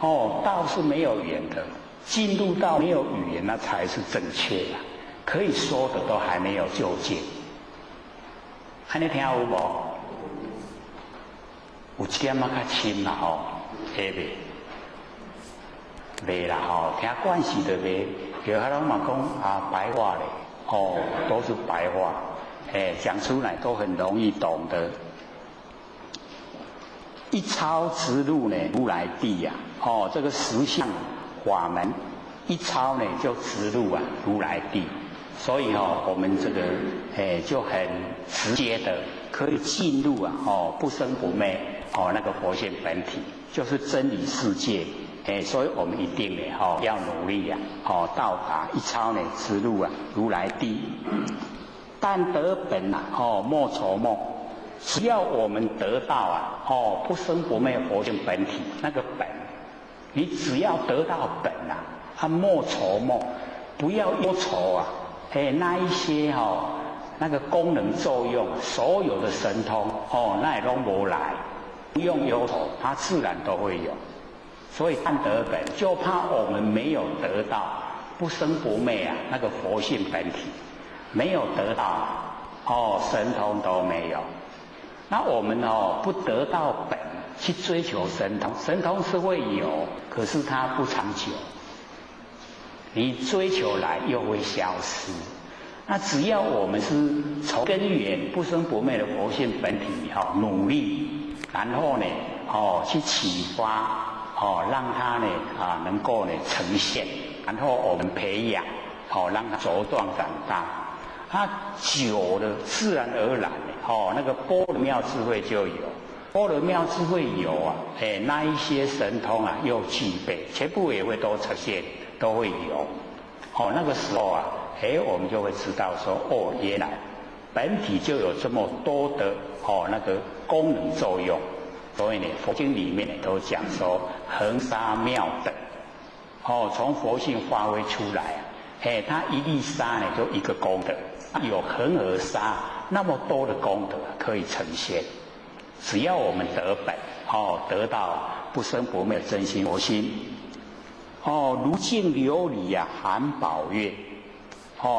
道是没有语言的，进入到没有语言那才是正确的，可以说的都还没有究竟。还你听有无？有一点较深啦会袂？袂啦听惯势就袂。有迄人嘛讲白话咧，都是白话，讲出来都很容易懂的。一抄直入呢，如来地这个实相法门一抄呢就直入如来地，所以我们这个就很直接的可以进入不生不灭那个佛性本体，就是真理世界。所以我们一定呢要努力到达一抄呢直入如来地。但得本莫愁梦，只要我们得到不生不灭佛性本体那个本，你只要得到本啊，莫愁梦，不要忧愁啊。那一些那个功能作用，所有的神通那也都没来，不用忧愁，它自然都会有。所以看得本，就怕我们没有得到不生不灭啊，那个佛性本体没有得到神通都没有。那我们不得到本，去追求神通，神通是会有，可是它不长久。你追求来又会消失。那只要我们是从根源不生不灭的佛性本体努力，然后呢去启发让它呢能够呢呈现，然后我们培养让它茁壮长大。它久了，自然而然那个般若妙智慧就有，般若妙智慧有啊，那一些神通啊又具备，全部也会都呈现，都会有。那个时候啊，我们就会知道说，原来本体就有这么多的那个功能作用。所以呢，佛经里面都讲说，恒沙妙等，从佛性发挥出来它一粒沙呢就一个功德。有恒河沙那么多的功德可以呈现，只要我们得本得到不生不灭的真心佛心如镜琉璃含宝月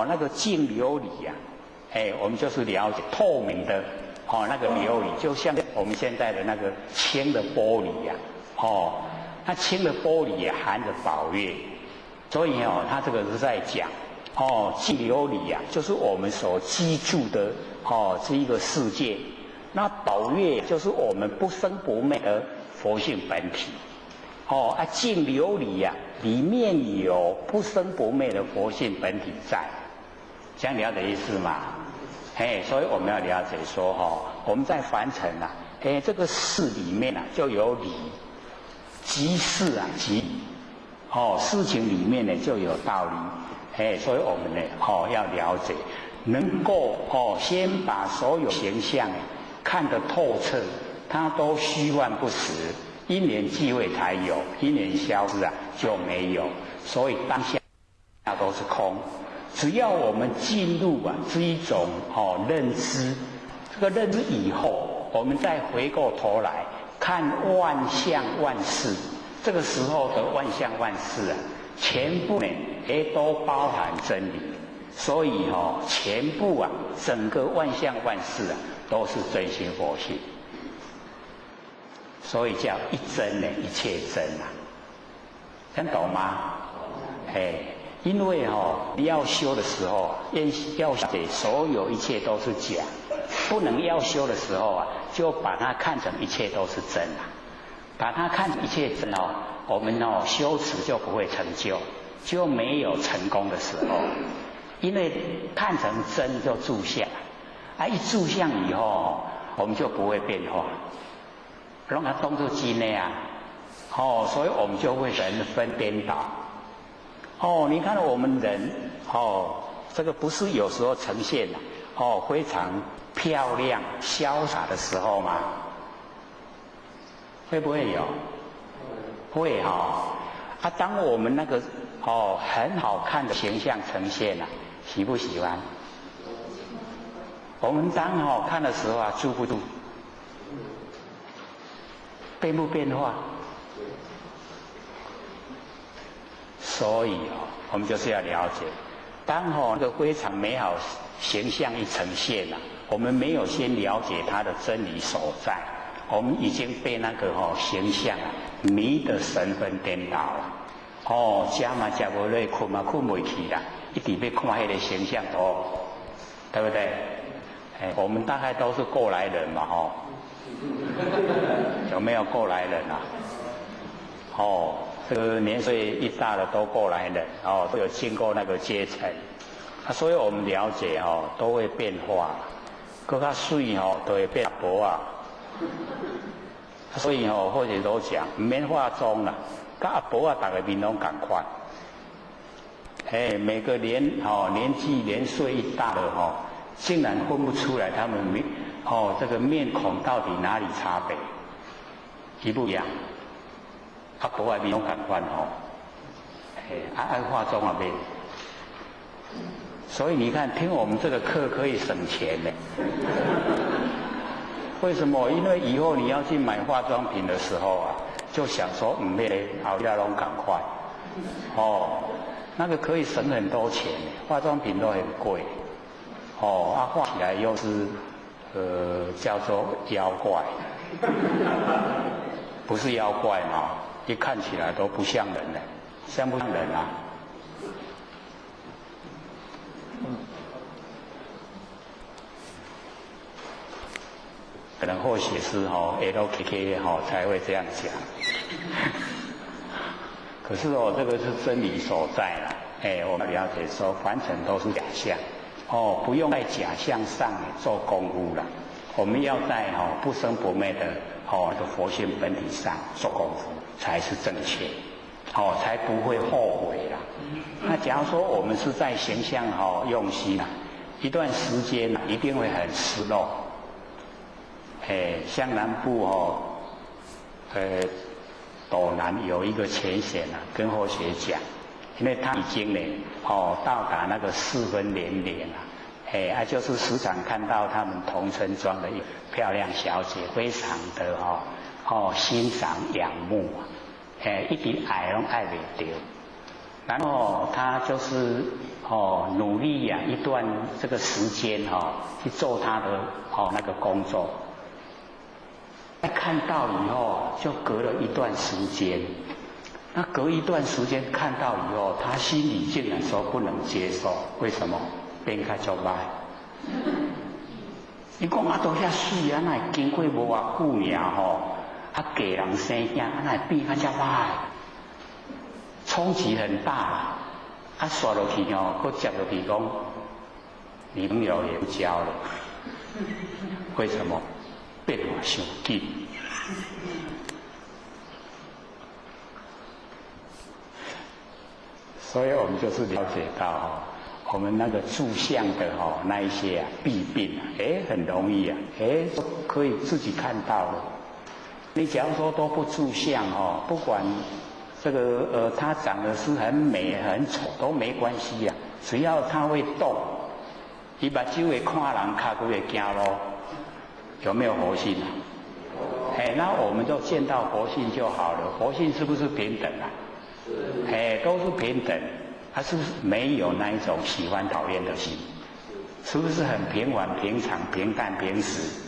那个镜琉璃我们就是了解透明的那个琉璃，就像我们现在的那个轻的玻璃那轻的玻璃也含着宝月，所以它这个是在讲镜琉璃就是我们所居住的这一个世界。那宝月就是我们不生不灭的佛性本体镜琉璃里面有不生不灭的佛性本体在，这样了解意思吗？所以我们要了解说我们在凡尘这个事里面就有理，即事即理事情里面呢就有道理。所以我们呢要了解，能够先把所有形象看得透彻，它都虚幻不实，因缘际会才有，因缘消失就没有。所以当下都是空。只要我们进入这一种认知，这个认知以后，我们再回过头来看万象万事，这个时候的万象万事全部呢都包含真理。所以全部整个万象万事都是真心佛性。所以叫一真呢，一切真听懂吗？因为你要修的时候要解所有一切都是假，不能要修的时候就把它看成一切都是真把它看成一切真我们修持就不会成就，就没有成功的时候。因为看成真就住相一住相以后我们就不会变化，让它动作机内所以我们就会人分颠倒。你看我们人这个不是有时候呈现非常漂亮潇洒的时候吗？会不会有？会当我们那个很好看的形象呈现喜不喜欢？我们当好看的时候住不住？变不变化？所以我们就是要了解，当那个非常美好形象一呈现我们没有先了解它的真理所在，我们已经被那个形象迷得神魂颠倒了。吃嘛吃不累，困嘛困不起啦，一直要看那个形象对不对？我们大概都是过来人嘛有没有过来人这个年岁一大的都过来人都有经过那个阶层所以我们了解都会变化，更较水都会变薄所以或者都讲不免化妆啦，跟阿婆大家面拢同款每个年纪年岁一大的竟然分不出来他们这个面孔到底哪里差别一不一样啊，无爱面拢同款吼，爱化妆啊袂。所以你看，听我们这个课可以省钱呢。为什么？因为以后你要去买化妆品的时候啊，就想说，后家拢赶快，那个可以省很多钱，化妆品都很贵，画起来又是叫做妖怪，不是妖怪嘛，一看起来都不像人呢，像不像人啊？可能或许是LKK 才会这样讲，可是这个是真理所在啦。我们了解说，凡尘都是假象，不用在假象上做功夫了。我们要在不生不灭的佛性本体上做功夫，才是正确，才不会后悔啦。那假如说我们是在形象用心一段时间一定会很失落。像南部斗南有一个前贤跟后学讲，因为他已经到达那个4分年龄了，就是时常看到他们同村庄的漂亮小姐，非常的欣赏仰慕一直爱拢爱袂到，然后他就是努力一段这个时间去做他的那个工作。看到以后就隔了一段时间，那隔一段时间看到以后，他心里竟然说不能接受，为什么？变较足歹。你讲都遐水哪会经过无偌久尔嫁人生囝哪会变较遮歹？冲击很大，刷落去搁接落去讲，女朋友也不交了，为什么？变化太紧，所以我们就是了解到我们那个住相的那一些弊病很容易可以自己看到了。你假如说都不住相不管这个他长得是很美很丑都没关系只要他会动，伊目睭会看人，脚骨会行路。有没有佛性那我们就见到佛性就好了。佛性是不是平等都是平等，它是不是没有那一种喜欢讨厌的心？是不是很平缓、平常、平淡、平实？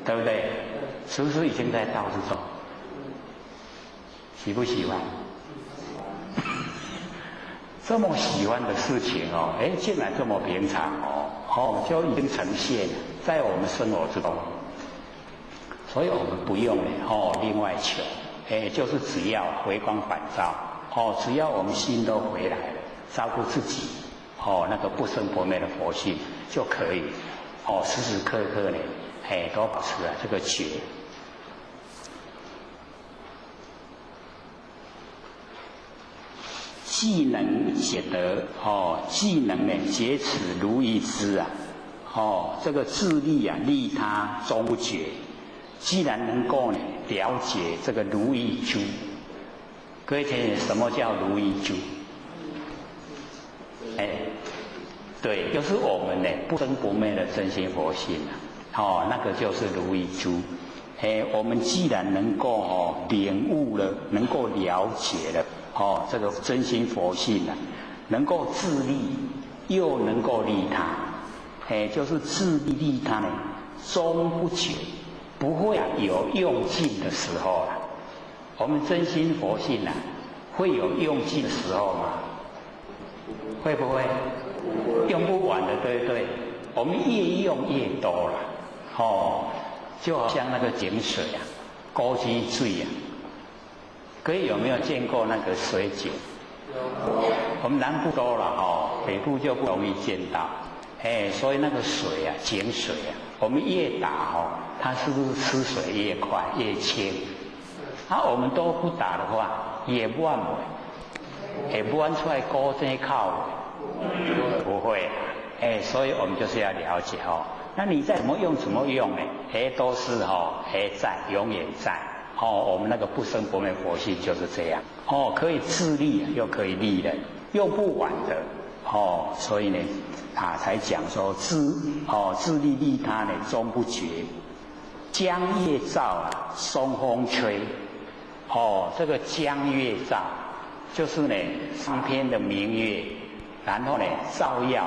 对不对？是不是已经在道之中？喜不喜欢？这么喜欢的事情竟然这么平常就已经呈现在我们生活之中。所以我们不用另外求，就是只要回光返照，只要我们心都回来了，照顾自己，那个不生不灭的佛性就可以，时时刻刻呢，都保持这个觉。既能解得既能呢解此如意之这个自利利他终不绝。既然能够呢了解这个如意珠，各位听什么叫如意珠？对，就是我们呢不生不灭的真心佛性那个就是如意珠。我们既然能够领悟了，能够了解了这个真心佛性能够自利，又能够利他，就是自利利他呢，终不绝。不会有用尽的时候我们真心佛性会有用尽的时候吗？会不会？用不完的，对不对？我们越用越多了就好像那个井水高级水各位有没有见过那个水井？我们南部多了北部就不容易见到。所以那个水井水我们越打它是不是吃水越快越清？我们都不打的话，也不按会不按出来高这靠不会所以我们就是要了解那你再怎么用呢？都是在永远在我们那个不生不灭佛性就是这样，可以自利又可以利人，用不完的，所以呢，才讲说自利利他呢终不绝，江月照松风吹，这个江月照就是呢上天的明月，然后呢照耀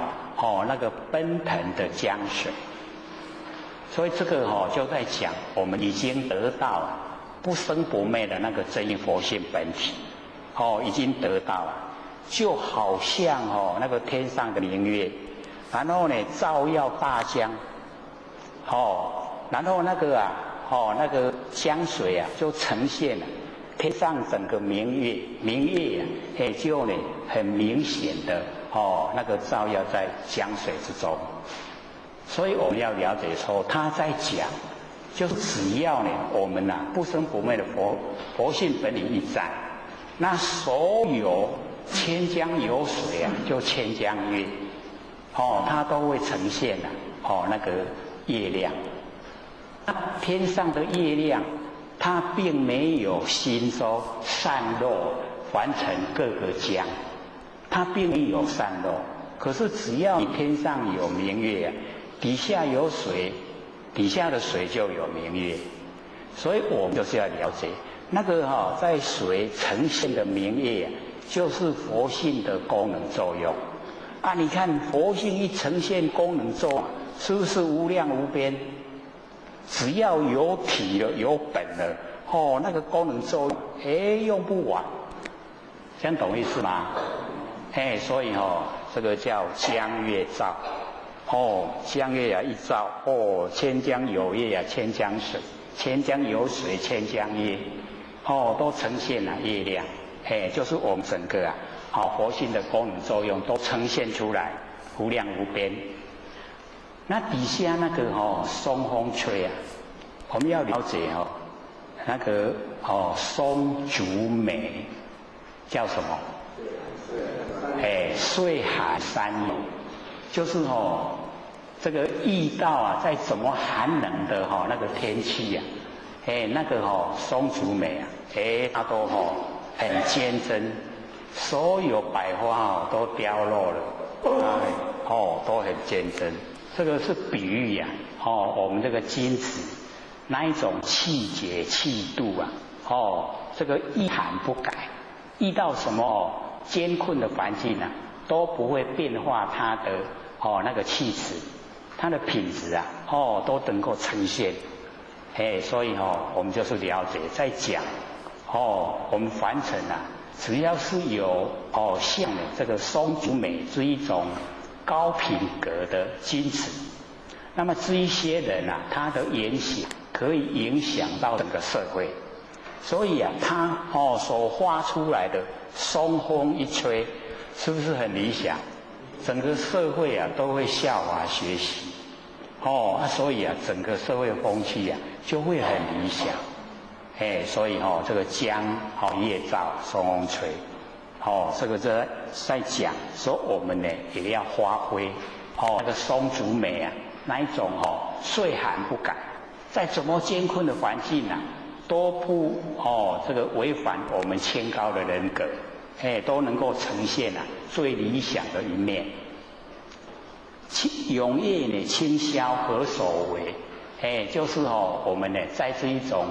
那个奔腾的江水，所以这个就在讲我们已经得到不生不灭的那个真因佛性本体，已经得到了，就好像那个天上的明月，然后呢照耀大江，然后那个那个江水就呈现了天上整个明月就呢很明显的那个照耀在江水之中，所以我们要了解说他在讲，就是只要呢我们不生不灭的佛性本领一在，那所有千江有水就千江月，它都会呈现那个月亮。天上的月亮，它并没有吸收散落还成各个江，它并没有散落。可是只要你天上有明月底下有水，底下的水就有明月。所以我们就是要了解那个在水呈现的明月，就是佛性的功能作用。你看佛性一呈现功能作用，是不是无量无边？只要有体了有本了，那个功能作用用不完，这样懂意思吗？所以这个叫江月照，江月一照，千江有月千江水，千江有水千江月，都呈现了月亮，就是我们整个佛性的功能作用都呈现出来，无量无边。那底下那个松风吹我们要了解那个松竹梅叫什么？岁寒三雨，就是这个遇到再怎么寒冷的那个天气那个松竹梅它都很坚贞，所有百花都凋落了，都很坚贞。这个是比喻我们这个金子那一种气节气度这个一寒不改，遇到什么艰困的环境都不会变化它的那个气质，它的品质都能够呈现。所以我们就是了解在讲我们凡尘只要是有像这个松竹梅这一种高品格的金子，那么这一些人他的言行可以影响到整个社会，所以他所发出来的松风一吹，是不是很理想？整个社会都会效法学习，所以整个社会风气就会很理想。所以这个江月照松风吹。这个在讲说我们呢也要发挥那个松竹梅那一种岁寒不改，在怎么艰困的环境都不这个违反我们清高的人格，都能够呈现最理想的一面。永夜呢清宵何所为？就是我们呢在这一种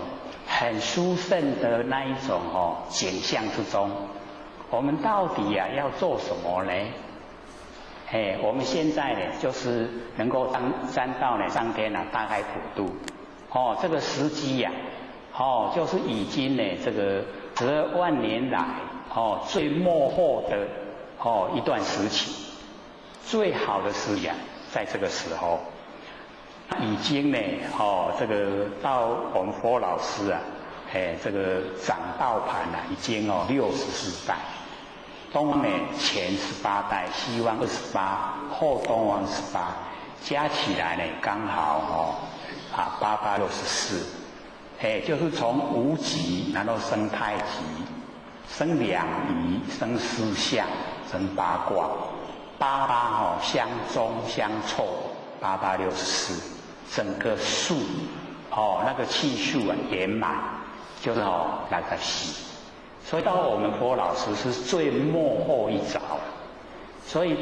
很殊胜的那一种景象之中，我们到底要做什么呢？我们现在呢就是能够沾到上天大开普度，这个时机就是已经呢这个12万年来最末后的一段时期，最好的时机在这个时候，已经呢这个到我们佛老师这个掌道盘已经64代。东王呢前18代，西王28，后东王18，加起来呢刚好864，就是从无极，然后生太极，生两仪，生四象，生八卦，88相中相凑，8864，整个数那个气数圆满，就是那个喜。所以到我们佛老师是最末后一招。所以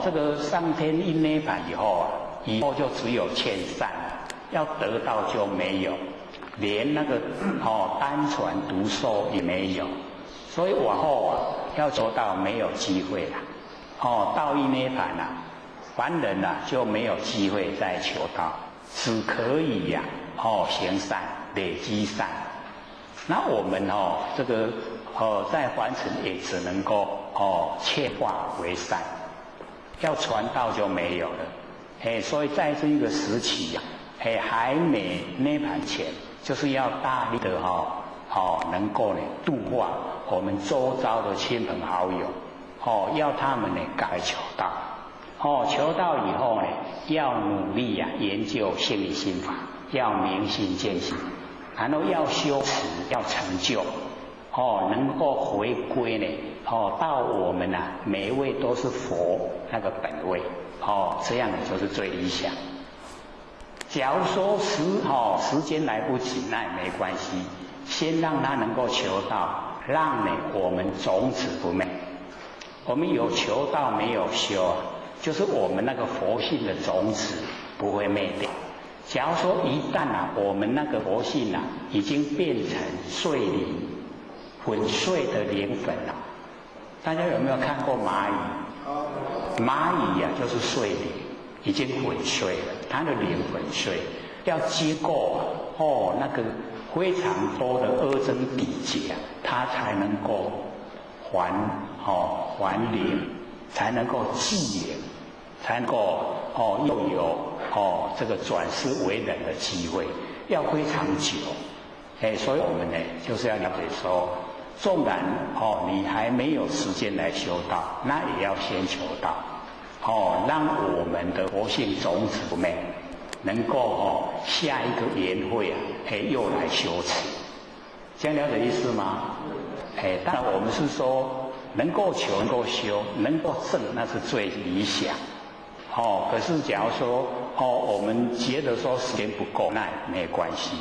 这个上天一涅槃以后以后就只有欠善了，要得到就没有，连那个单传独受也没有。所以往后要求道没有机会了。道一涅槃凡人就没有机会再求道，只可以行善，累积善。那我们这个在凡尘也只能够切化为善，要传道就没有了。所以在这一个时期还没涅槃前，就是要大力的能够度化我们周遭的亲朋好友，要他们改求道。求道以后要努力研究心理心法，要明心见性，然后要修持，要成就，能够回归到我们每一位都是佛那个本位，这样就是最理想。假如说时间来不及，那也没关系，先让他能够求道，让我们种子不灭。我们有求道没有修就是我们那个佛性的种子不会灭掉。假如说一旦我们那个佛性已经变成碎泥粉碎的灵粉了，大家有没有看过蚂蚁？蚂蚁就是碎泥，已经粉碎了，它的灵粉碎，要接够那个非常多的阿僧底劫它才能够还灵，才能够继灵，才能够又有这个转世为人的机会，要非常久。所以我们就是要了解说，纵然你还没有时间来修道，那也要先求道，让我们的佛性种子不灭，能够下一个缘会又来修持。这样了解意思吗？当然我们是说能够求能够修能够证，那是最理想。可是假如说我们觉得说时间不够，那也没关系，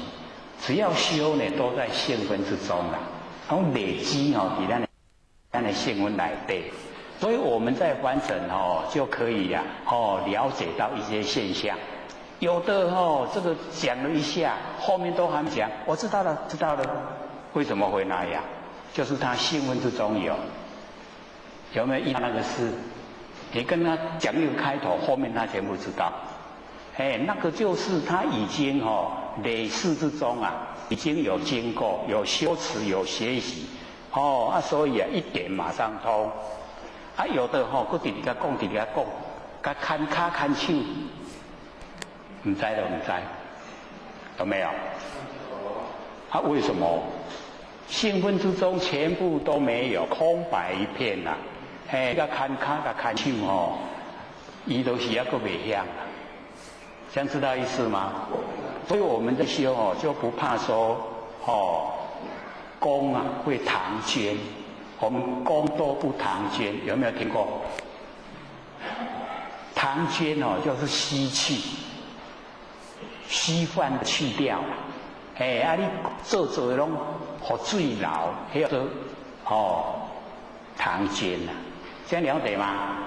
只要修都在性分之中然后累积比咱的性分来对，所以我们在凡尘就可以了解到一些现象。有的这个讲了一下，后面都还没讲，我知道了，为什么会那样？就是他性分之中有没有遇到那个事？你跟他讲一个开头，后面他全部知道。那个就是他已经累世之中已经有经过，有修持，有学习，所以一点马上通。有的佫直直甲讲，甲牵脚牵手，唔知就唔知，有没有？为什么？兴奋之中全部都没有，空白一片甲牵脚甲牵手伊都是还佫袂晓。这样知道意思吗？所以我们在修就不怕说功会唐捐，我们功都不唐捐，有没有听过？唐捐就是吸气，稀饭去掉你做的拢互水流，迄个唐捐这样了解吗？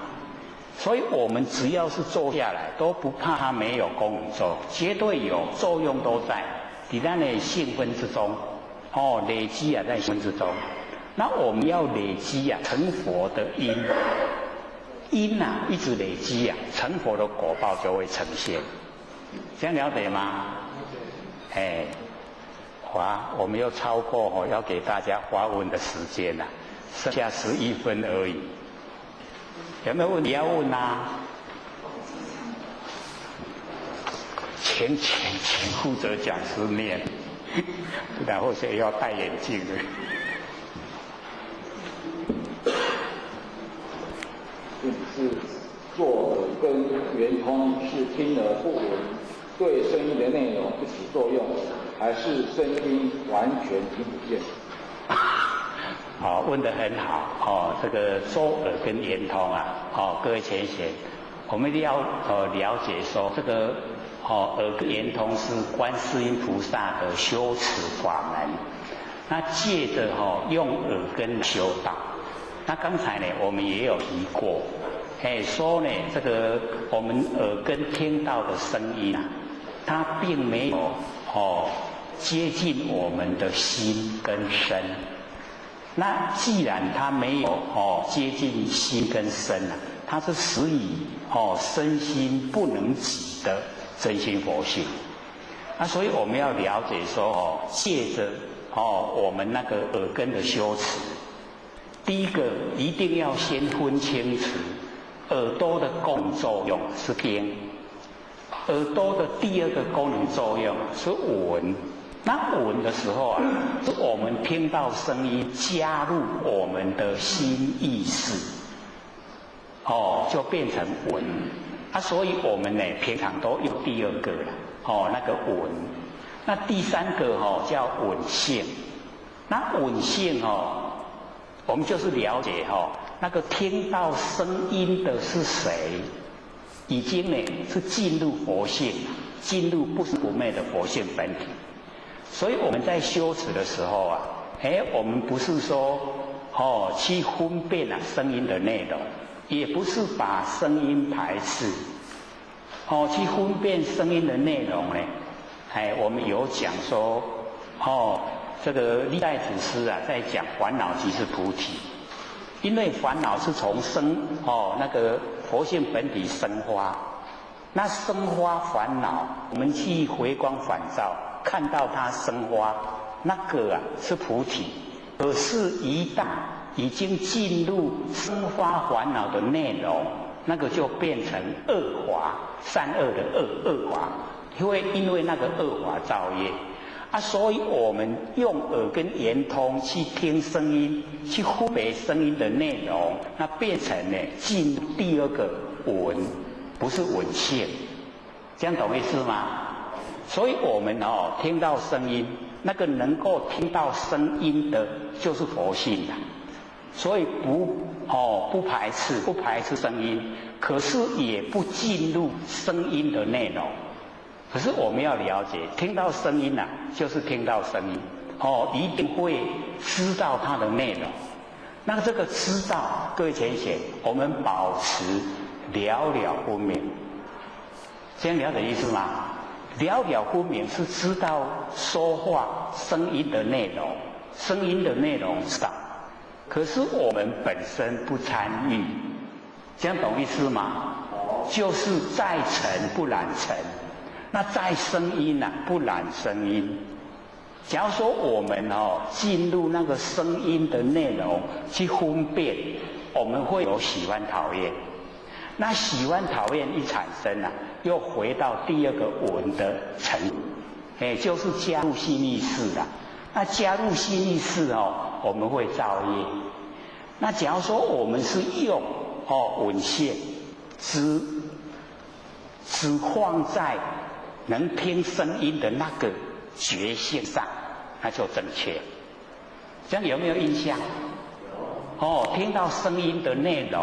所以我们只要是坐下来，都不怕它没有功能做，绝对有作用都在，在咱的性分之中，累积在性分之中。那我们要累积成佛的因一直累积成佛的果报就会呈现。这样了解吗？我们又超过要给大家发问的时间了，剩下11分而已。有没有问题要问请负责讲师念，然后谁要戴眼镜的？是作耳跟圆通是听而不闻，对声音的内容不起作用，还是声音完全听不见？问得很好这个周耳跟圆通各位前贤，我们一定要了解说这个耳跟圆通是观世音菩萨的修持法门，那借着用耳根修道。那刚才呢，我们也有提过，说呢，这个我们耳根听到的声音啊，它并没有接近我们的心跟身。那既然它没有接近心跟身啊，它是实以身心不能及的真心佛性。那所以我们要了解说借着我们那个耳根的修持，第一个一定要先分清楚耳朵的功能作用是听，耳朵的第二个功能作用是闻。那闻的时候啊，是我们听到声音加入我们的心意识，就变成闻。所以我们呢平常都用第二个了，那个闻。那第三个叫闻性。那闻性我们就是了解那个听到声音的是谁，已经呢是进入佛性，进入不生不灭的佛性本体。所以我们在修持的时候啊，我们不是说去分辨声音的内容，也不是把声音排斥，去分辨声音的内容呢。我们有讲说，这个历代祖师啊，在讲烦恼即是菩提，因为烦恼是从那个佛性本体生发，那生发烦恼，我们去回光返照。看到它生花，那个啊是菩提，可是一旦已经进入生发烦恼的内容，那个就变成恶华，善恶的恶华，因为那个恶华造业所以我们用耳根圆通去听声音，去分别声音的内容，那变成呢进入第二个闻，不是闻性，这样懂意思吗？所以我们听到声音，那个能够听到声音的，就是佛性的。所以不排斥声音，可是也不进入声音的内容。可是我们要了解，听到声音就是听到声音，一定会知道它的内容。那这个知道，各位浅显，我们保持了了分明，这样了解意思吗？了了分明是知道说话声音的内容，声音的内容知道，可是我们本身不参与，这样懂意思吗？就是在尘不染尘，那在声音不染声音。假如说我们进入那个声音的内容去分辨，我们会有喜欢讨厌。那喜欢讨厌一产生又回到第二个闻的层，就是加入心意识的。那加入心意识我们会造业。那假如说我们是用闻性，只放在能听声音的那个觉性上，那就正确。这样有没有印象？听到声音的内容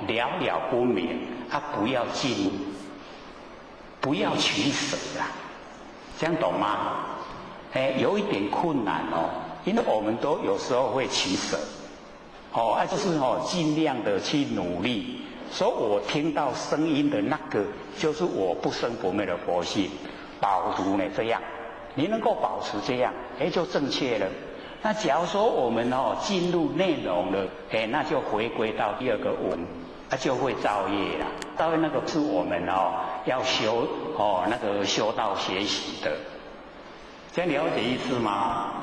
了了分明，不要进入，不要取舍这样懂吗？有一点困难因为我们都有时候会取舍，就是尽量的去努力，所以我听到声音的那个就是我不生不灭的佛性，保持这样，你能够保持这样，就正确了。那假如说我们进入内容了，那就回归到第二个闻，就会造业了。造业那个是我们要修那个修道学习的，这样了解意思吗？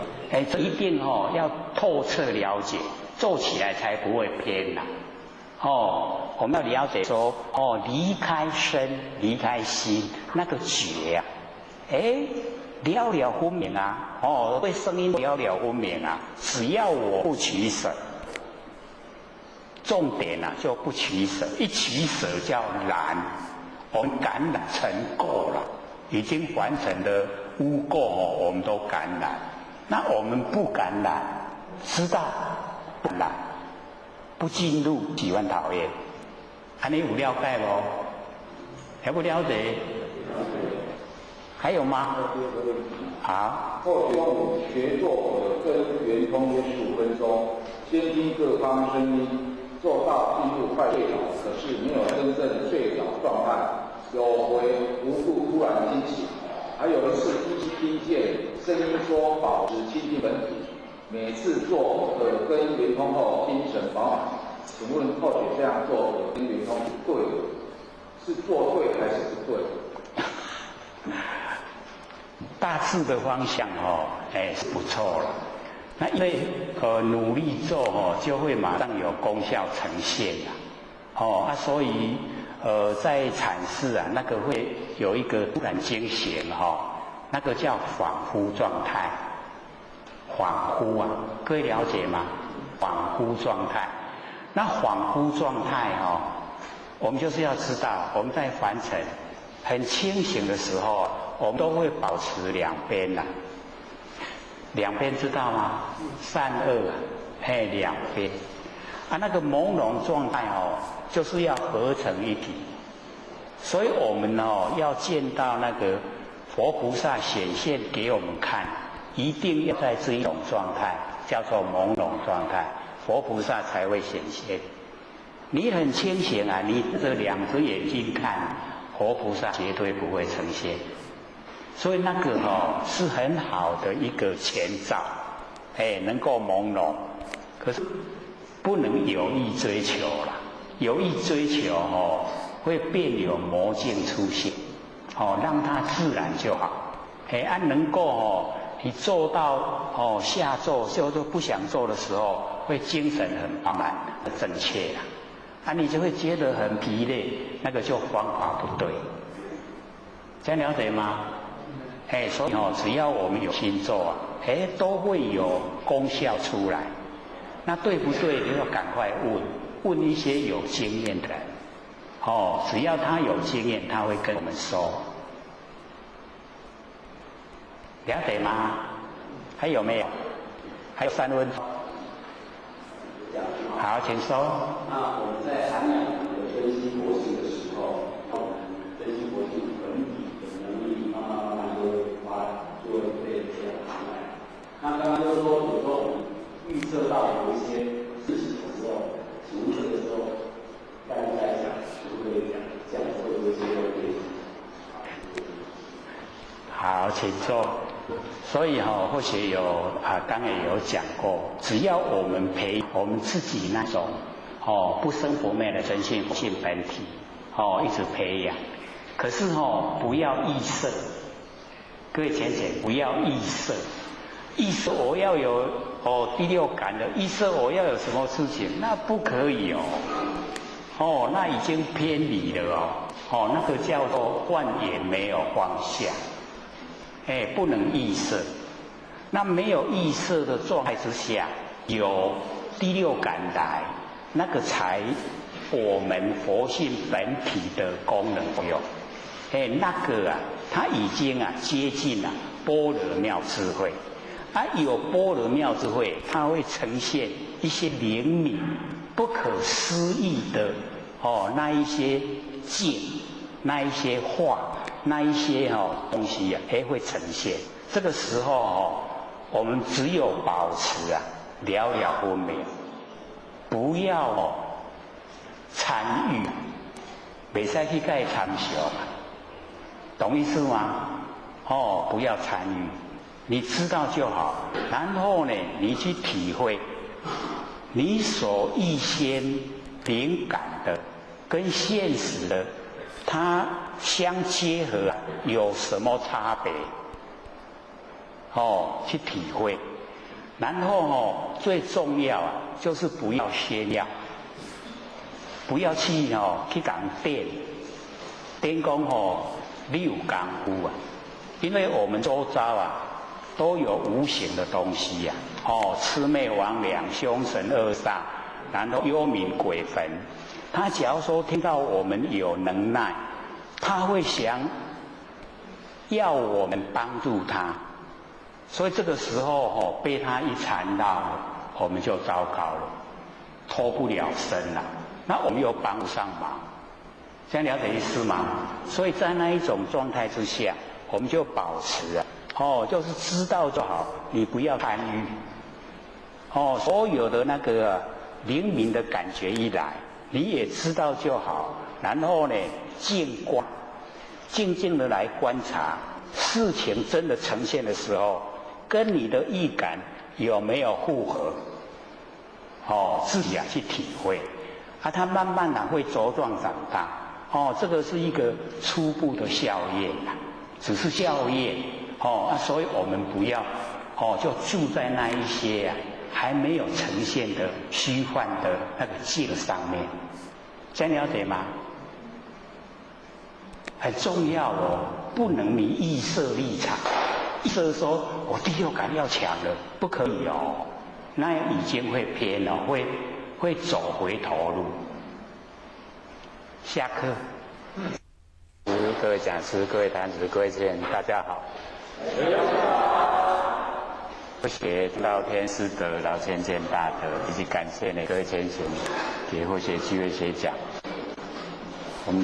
这一定要透彻了解，做起来才不会偏我们要了解说离开身离开心那个觉了了分明对声音了了分明只要我不取舍，重点就不取舍，一取舍叫染，我们感染成垢了，已经完成的污垢我们都感染。那我们不感染，知道不染，不进入喜欢讨厌，你有了解不？了不了解？还有吗？第二个问题。好。后用学做耳根圆通约15分钟，先听各方声音，做到进入快睡着，可是没有真正睡着状态，有回无故突然惊醒，还有一次依稀听见声音说保持亲近本体，每次做耳根圆通后精神饱满。请问后学这样做耳根圆通是对的，是做对还是不对？大致的方向是不错了。那因为努力做就会马上有功效呈现了。所以在阐释那个会有一个突然惊醒那个叫恍惚状态。恍惚各位了解吗？恍惚状态。那恍惚状态我们就是要知道我们在凡尘很清醒的时候我们都会保持两边两边知道吗？善恶两边那个朦胧状态就是要合成一体。所以我们要见到那个佛菩萨显现给我们看，一定要在这一种状态，叫做朦胧状态，佛菩萨才会显现。你很清醒你这两只眼睛看，佛菩萨绝对不会呈现。所以那个是很好的一个前兆，能够朦胧，可是不能有意追求啦。有意追求会变有魔境出现，让它自然就好。能够你做到下做就是不想做的时候，会精神很饱满，正确啦。你就会觉得很疲累，那个就方法不对。这样了解吗？所以只要我们有心做都会有功效出来。那对不对？就要赶快问一些有经验的人。只要他有经验，他会跟我们说。了解吗？还有没有？还有3分钟。好，请说。那我们在涵养分析佛性的时候，分析佛性本体的能力，慢慢就会被这样涵养。那刚刚就说，有时候我们预测到有一些事情的时候，请问这个时候该不该讲，会不会讲，这样会不会是有点？好，请坐。所以或许有刚才有讲过，只要我们培我们自己那种不生不灭的真性佛性本体一直培养，可是不要臆设。各位浅不要臆设，臆设我要有第六感的，臆设我要有什么事情，那不可以那已经偏离了那个叫做万缘没有放下。不能臆设。那没有臆设的状态之下，有第六感来，那个才我们佛性本体的功能作用。那个它已经接近般若妙智慧。有般若妙智慧，它会呈现一些灵敏、不可思议的那一些境，那一些话。那一些东西会呈现。这个时候我们只有保持了了分明，不要参与，袂使去甲伊参详，懂意思吗？不要参与，你知道就好。然后呢，你去体会，你所预先灵感的跟现实的。它相结合有什么差别？去体会。然后最重要就是不要炫耀，不要去讲电讲你有功夫因为我们周遭都有无形的东西魑魅魍魉、凶神恶煞，然后幽冥鬼魂。他假如说听到我们有能耐，他会想要我们帮助他，所以这个时候被他一缠到，我们就糟糕了，脱不了身了。那我们又帮不上忙，这样了解意思吗？所以在那一种状态之下，我们就保持啊，就是知道就好，你不要参与。所有的那个灵敏的感觉一来，你也知道就好。然后呢，静观，静静的来观察事情真的呈现的时候，跟你的预感有没有符合？自己去体会。它慢慢的会茁壮长大。这个是一个初步的校验啦，只是校验。所以我们不要就住在那一些还没有呈现的虚幻的那个境上面，这样了解吗？很重要哦，不能你预设立场，预设说我第六感要强了，不可以哦，那已经会偏了，会走回头路。下课。各位讲师、各位坛子、各位学员，大家好。学老天师德、老千见大德，以及感谢各位先贤给或学机会学讲。我们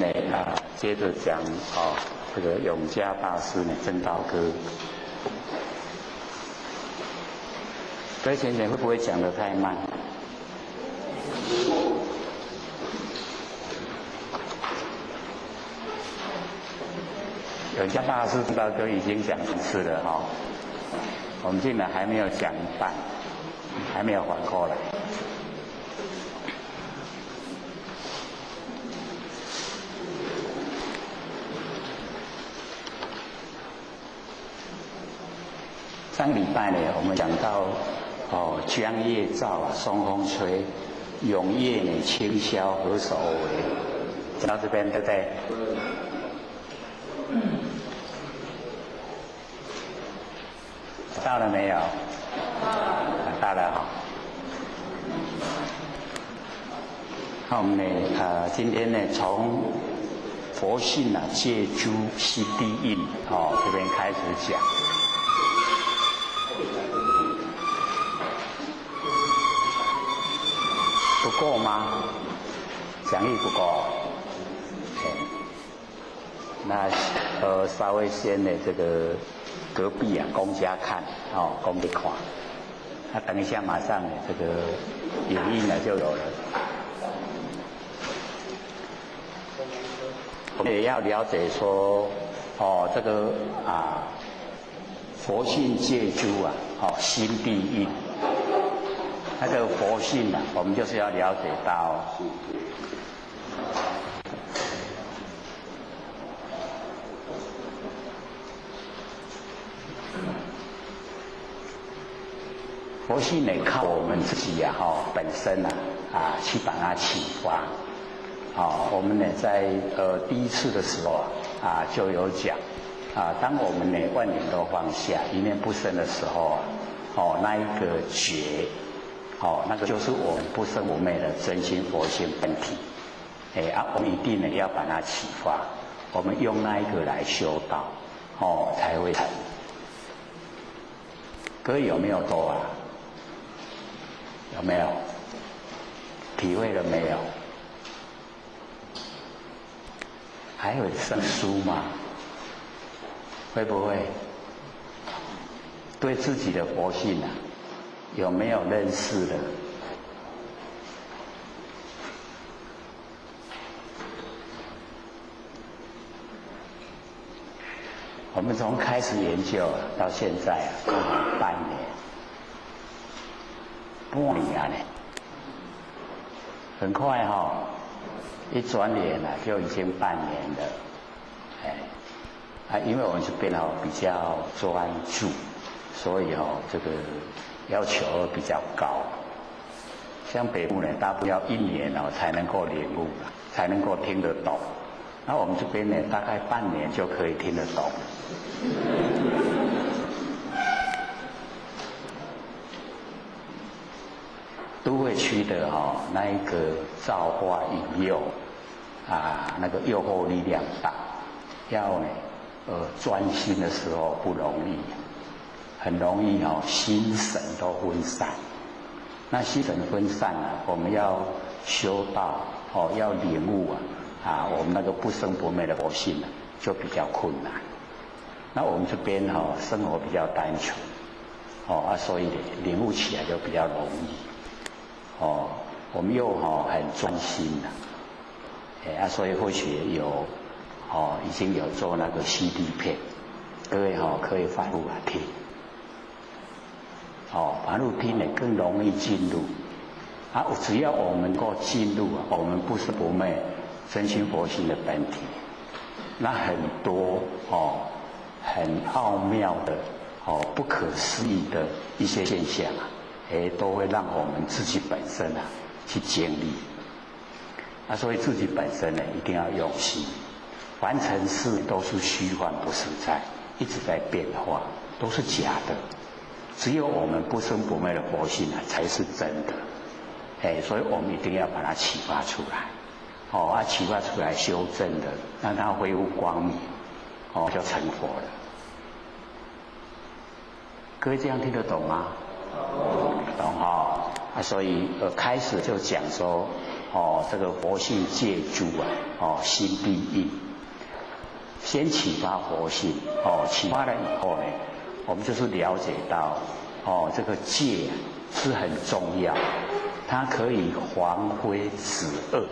接着讲这个永嘉大师正道歌。各位先贤会不会讲得太慢？永嘉大师正道歌已经讲一次了我们竟然还没有讲一半，还没有缓过来。上礼拜呢，我们讲到江夜照松风吹，永夜清宵何所为？讲到这边对不对？到了没有？到了那我们今天从佛性借诸悉地印这边开始讲。不够吗？讲义不够。那稍微先这个隔壁公家看公家看，那等一下马上这个影印就有了。我们也要了解说这个佛性借诸心地印。那这个佛性我们就是要了解到佛性靠我们自己本身去把它启发。我们在第一次的时候就有讲当我们万念都放下，一念不生的时候那一个觉。那个就是我们不生不灭的真心佛性本体，我们一定要把它启发，我们用那一个来修道，才会成。各位有没有做有没有？体会了没有？还有生疏吗？会不会对自己的佛性有没有认识的？我们从开始研究到现在半年很快一转眼就已经半年了。因为我们这边比较专注，所以这个要求比较高，像北部大部分要1年才能够领悟，才能够听得懂。那我们这边大概半年就可以听得懂。都会区的那一个造化引诱那个诱惑力量大，要专心的时候不容易。很容易心神都分散。那心神分散我们要修道要领悟我们那个不生不灭的佛性就比较困难。那我们这边生活比较单纯，所以领悟起来就比较容易，我们又很专心的，所以或许已经有做那个 CD 片，各位可以反复听，反复听呢更容易进入，只要我们能够进入我们不生不灭真心佛性的本体，那很多很奥妙的不可思议的一些现象都会让我们自己本身去经历，所以自己本身呢一定要用心。凡尘事都是虚幻不实在，一直在变化，都是假的。只有我们不生不灭的佛性才是真的。所以我们一定要把它启发出来。启发出来修正的，让它恢复光明，就成佛了。各位这样听得懂吗？懂所以开始就讲说，这个佛性借诸心地印。先启发佛性，启发了以后呢，我们就是了解到，这个戒是很重要，它可以防非止恶，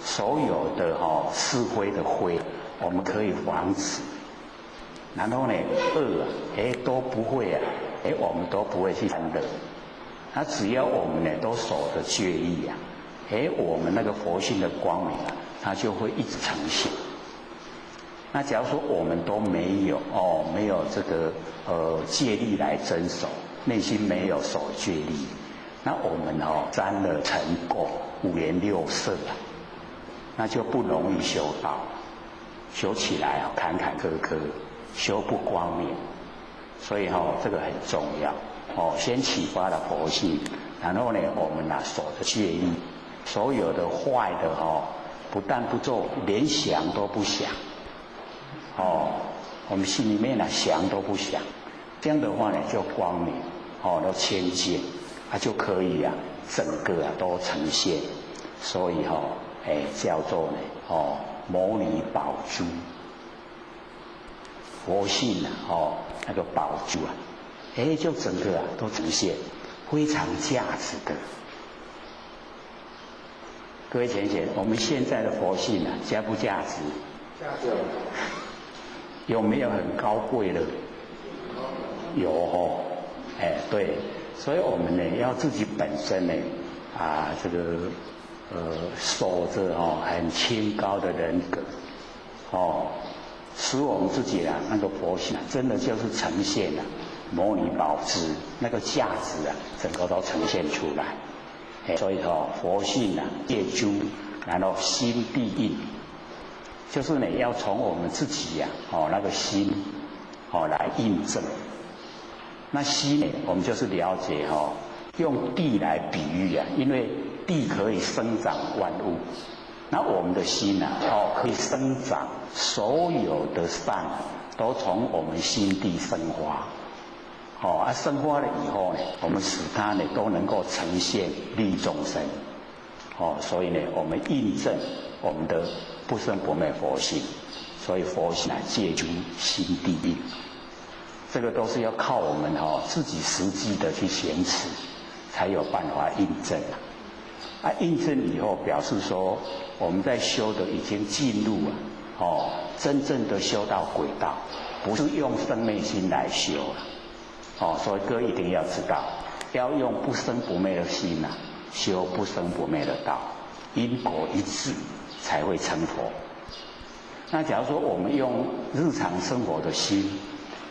所有的是非的非，我们可以防止。然后呢，恶都不会我们都不会去犯恶。那只要我们呢都守着戒律我们那个佛性的光明它就会一直呈现。那假如说我们都没有这个戒律来遵守，内心没有守戒律，那我们沾了尘垢五颜六色那就不容易修道，修起来坎坎坷坷，修不光明。所以这个很重要先启发了佛性，然后呢我们守着戒律，所有的坏的不但不做，连想都不想。我们心里面想都不想，这样的话呢就光明，都清净，就可以整个都呈现。所以叫做呢摩尼宝珠，佛性那个宝珠就整个都呈现，非常价值的。各位浅显，我们现在的佛性价不价值？价值。有没有很高贵的？有对，所以我们呢要自己本身呢这个守着很清高的人格使我们自己那个佛性真的就是呈现摩尼宝珠那个价值整个都呈现出来。所以佛性借诸，然后心地印。就是呢，要从我们自己那个心来印证。那心呢，我们就是了解用地来比喻因为地可以生长万物，那我们的心可以生长所有的善都从我们心地生发。生发了以后呢，我们使它呢都能够呈现利众生。所以呢，我们印证我们的不生不灭佛性，所以佛性借诸心地印，这个都是要靠我们自己实际的去行持，才有办法印证印证以后，表示说我们在修的已经进入真正的修到轨道，不是用生灭心来修所以各位一定要知道，要用不生不灭的心修不生不灭的道，因果一致才会成佛。那假如说我们用日常生活的心，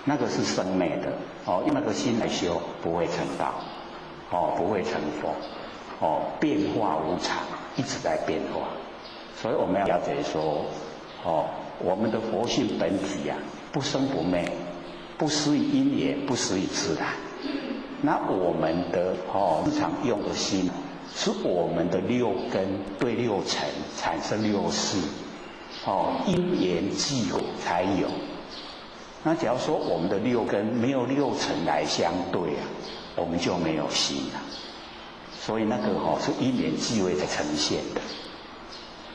那个是生灭的用那个心来修，不会成道不会成佛变化无常，一直在变化。所以我们要了解说我们的佛性本体不生不灭，不施于因缘，不施于自然。那我们的日常用的心是我们的六根对六尘产生六识因缘际会才有。那假如说我们的六根没有六尘来相对我们就没有心了。所以那个是因缘际会才呈现的。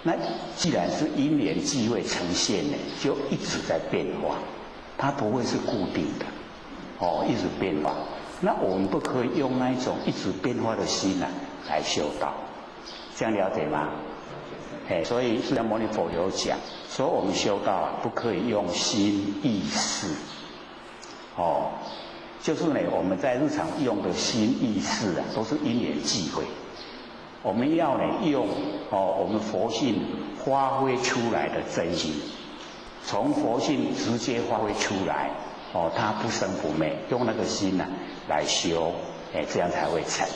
那既然是因缘际会呈现呢，就一直在变化它不会是固定的，一直变化。那我们不可以用那一种一直变化的心来修道，这样了解吗？所以释迦牟尼佛有讲，说我们修道不可以用心意识，就是呢，我们在日常用的心意识都是因缘际会。我们要呢用我们佛性发挥出来的真心，从佛性直接发挥出来，它不生不灭，用那个心来修，这样才会成。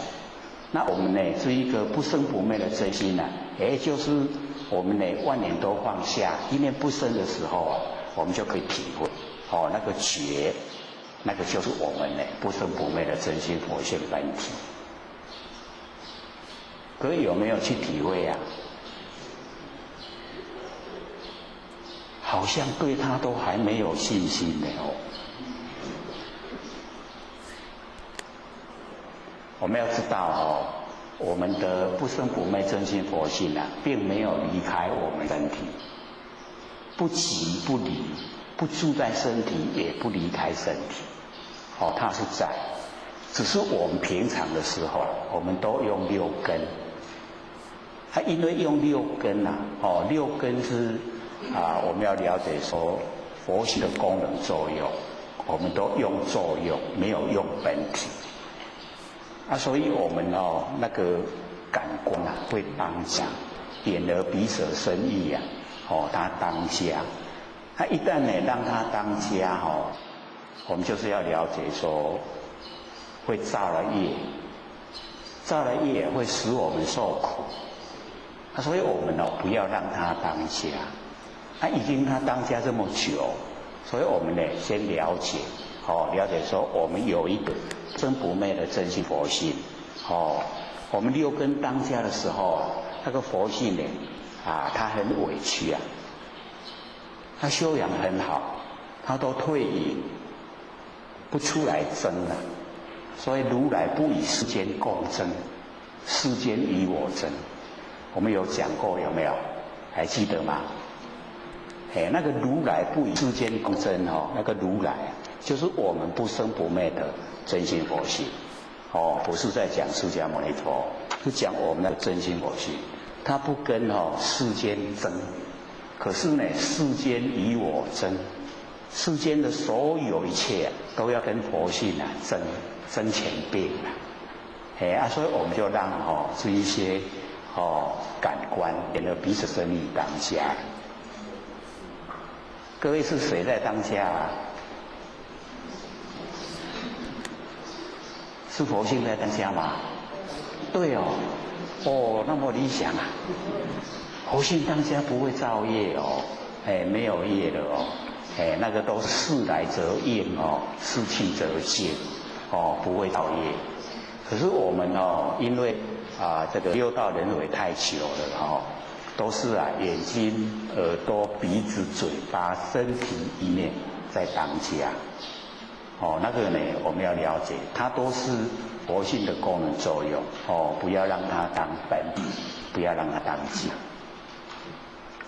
那我们呢是一个不生不灭的真心就是我们呢万念都放下，一念不生的时候我们就可以体会那个觉，那个就是我们呢不生不灭的真心佛性本体。各位有没有去体会啊？好像对他都还没有信心的我们要知道我们的不生不灭真心佛性并没有离开我们身体，不即不离，不住在身体，也不离开身体。它是在，只是我们平常的时候我们都用六根。因为用六根六根是我们要了解说佛性的功能作用，我们都用作用，没有用本体。所以我们那个感官会当下，眼耳鼻舌身意它当下。一旦呢让它当下我们就是要了解说，会造了业，造了业会使我们受苦。所以我们不要让它当下。已经它当下这么久，所以我们呢先了解，了解说我们有一个真不灭的真心佛性。我们六根当下的时候那个佛性呢它很委屈它修养很好，它都退隐，不出来争了。所以如来不与世间共争，世间与我争。我们有讲过有没有？还记得吗？那个如来不与世间共争那个如来就是我们不生不灭的真心佛性。不是在讲释迦牟尼佛，是讲我们的真心佛性。他不跟世间争，可是呢世间与我争，世间的所有一切都要跟佛性争前边所以我们就让这一些感官眼耳鼻舌身意当下。各位是谁在当下是佛性在当下吗？对那么理想佛性当下不会造业没有业的那个都是事来则应事去则现不会造业。可是我们因为这个六道轮回太久了都是眼睛、耳朵、鼻子、嘴巴、身体一念在当下。那个呢我们要了解，它都是佛性的功能作用不要让它当本体，不要让它当假。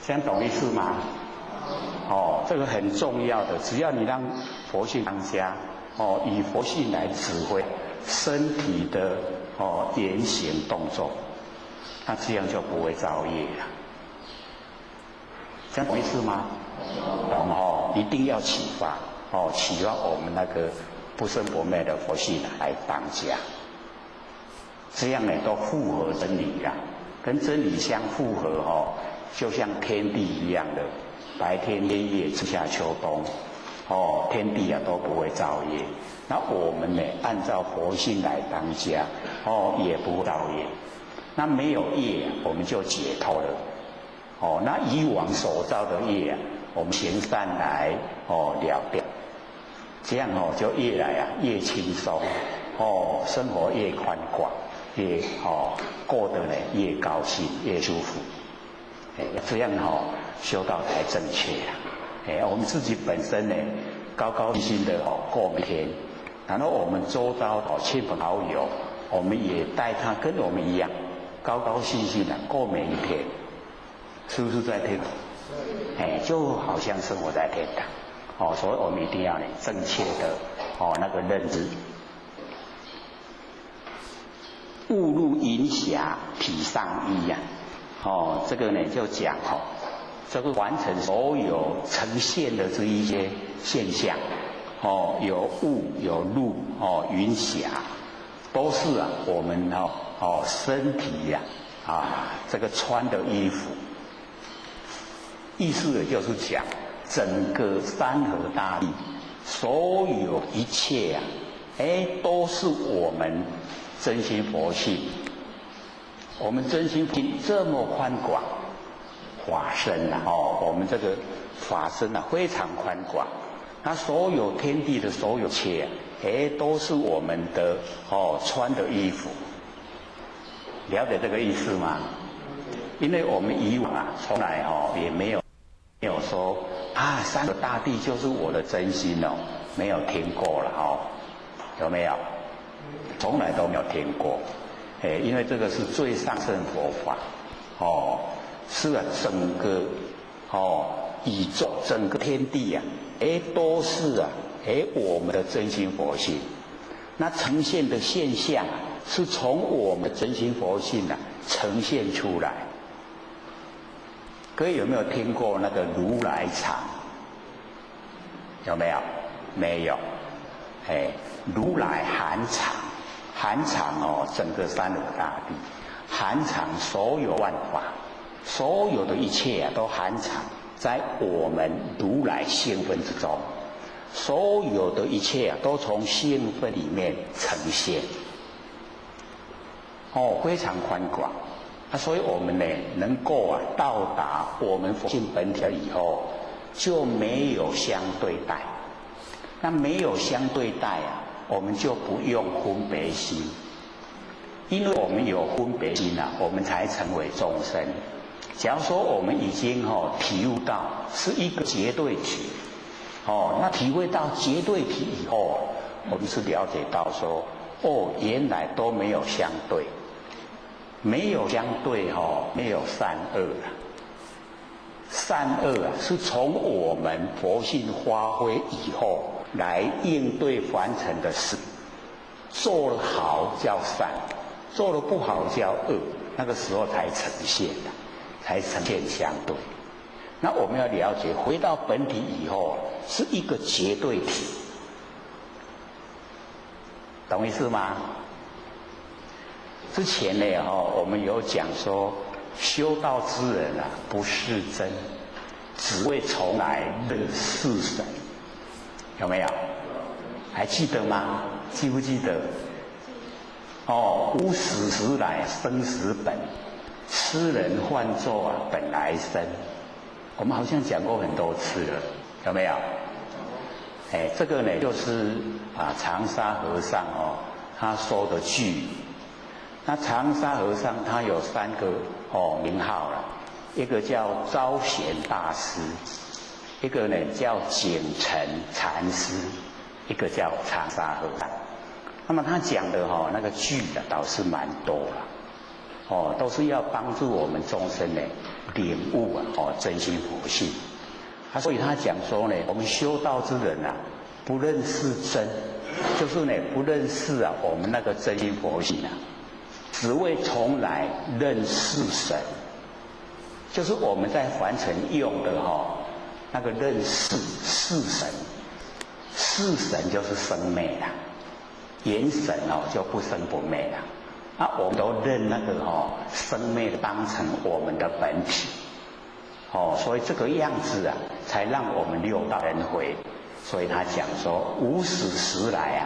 这样懂意思吗？这个很重要的，只要你让佛性当下以佛性来指挥身体的言行动作，那这样就不会造业了。这样懂意思吗？懂一定要启发启发我们那个不生不灭的佛性来当下，这样呢都符合真理跟真理相符合就像天地一样的，白天黑夜春夏秋冬天地都不会造业。那我们呢按照佛性来当下也不会造业。那没有业我们就解脱了那以往所造的业我们行善来了掉，这样就越来越轻松生活越宽广，越过得呢越高兴越舒服这样修道才正确我们自己本身呢高高兴兴的过每天，然后我们周遭亲朋好友我们也带他跟我们一样高高兴兴的过每一天，是不是在天堂就好像生活在天堂哦，所以我们一定要呢正确的哦那个认知。误入云霞披上衣呀，哦，这个呢就讲哦，这个完成所有呈现的这一些现象，哦，有雾有露哦，云霞，都是啊我们身体呀这个穿的衣服，意思也就是讲整个山河大地，所有一切啊，都是我们真心佛性。我们真心佛性这么宽广，法身啊，我们这个法身啊非常宽广，那所有天地的所有一切都是我们的穿的衣服。了解这个意思吗？因为我们以往啊，从来也没有说山河大地就是我的真心哦，没有听过了有没有？从来都没有听过，因为这个是最上乘佛法，是啊，整个宇宙、整个天地啊，都是啊，我们的真心佛性。那呈现的现象啊，是从我们的真心佛性啊呈现出来。各位有没有听过那个如来藏？有没有？没有。如来含藏，含藏整个山河大地，含藏所有万法，所有的一切啊，都含藏在我们如来性分之中。所有的一切啊，都从性分里面呈现，非常宽广。所以我们呢，能够到达我们佛性本体以后，就没有相对待。那没有相对待啊，我们就不用分别心，因为我们有分别心啊，我们才成为众生。假如说我们已经体悟到是一个绝对体，那体会到绝对体以后，我们是了解到说，原来都没有相对，没有相对没有善恶啊。善恶啊，是从我们佛性发挥以后来应对凡尘的事，做得好叫善，做得不好叫恶，那个时候才呈现的，才呈现相对。那我们要了解，回到本体以后是一个绝对体，懂意思吗？之前呢我们有讲说，修道之人啊，不是真，只为从来认是神，有没有？还记得吗？记不记得？无始时来生死本，痴人唤作本来生。我们好像讲过很多次了，有没有？这个呢就是长沙和尚他说的句语。那长沙和尚他有3个名号了，一个叫昭贤大师，一个呢叫景澄禅师，一个叫长沙和尚。那么他讲的那个句的倒是蛮多了，都是要帮助我们众生呢领悟真心佛性。所以他讲说呢，我们修道之人啊，不认识真，就是呢不认识我们那个真心佛性啊，只为从来认识神，就是我们在凡尘用的那个认识是神，是神就是生灭啦，元神就不生不灭啦。我们都认那个生灭当成我们的本体，所以这个样子啊，才让我们六道轮回。所以他讲说，无始时来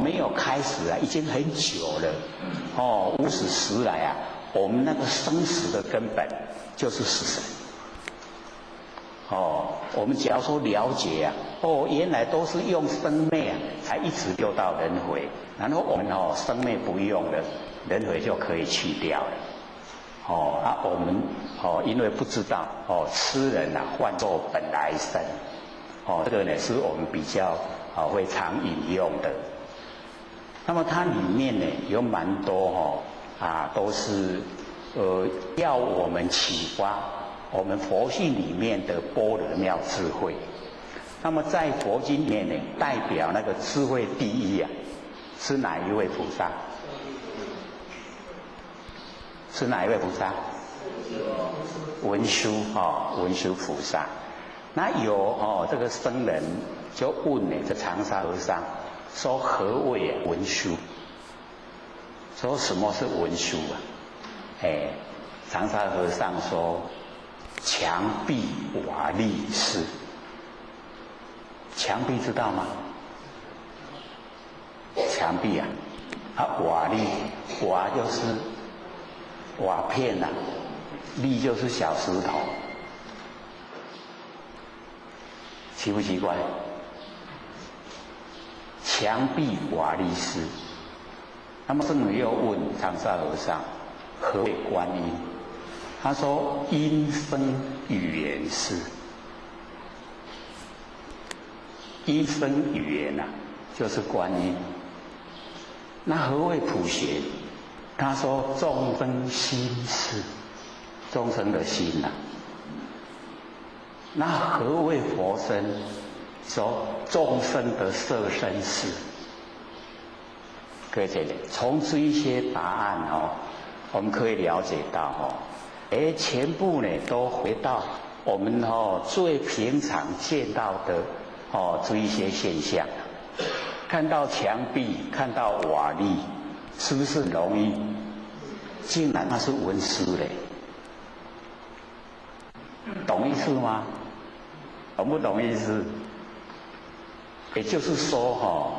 没有开始已经很久了。无始时来我们那个生死的根本就是是神。我们假如说了解原来都是用生灭才一直六道轮回，然后我们生灭不用了，轮回就可以去掉了。我们因为不知道痴人唤作本来生，这个呢是我们比较会常引用的。那么它里面呢有蛮多都是要我们启发我们佛性里面的般若妙智慧。那么在佛经里面呢，代表那个智慧第一啊，是哪一位菩萨？是哪一位菩萨？文殊文殊菩萨。那有这个僧人就问呢，这长沙和尚说何谓文殊？说什么是文殊啊？长沙和尚说，墙壁瓦砾是。墙壁知道吗？墙壁啊，瓦砾，瓦就是瓦片啊，砾就是小石头，奇不奇怪？墙壁瓦砾是。那么僧人又问长沙和尚，何谓观音？他说：音声语言是。音声语言就是观音。那何谓普贤？他说：众生心是，众生的心那何谓佛身？说众生的色身是。各位姐姐，从这一些答案我们可以了解到全部呢都回到我们最平常见到的这一些现象。看到墙壁，看到瓦砾，是不是容易？竟然那是文殊嘞，懂意思吗？懂不懂意思？也就是说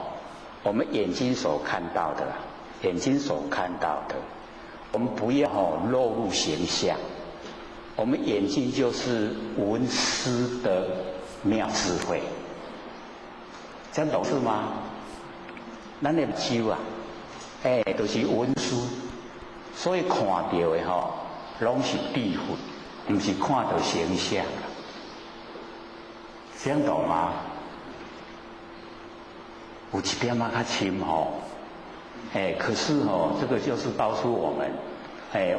我们眼睛所看到的，我们不要落入形象。我们眼睛就是文殊的妙智慧，这样懂事吗？咱的手都是文殊，所以看到的拢是智慧，不是看到形象。这样懂吗？有一点较深可是这个就是告诉我们，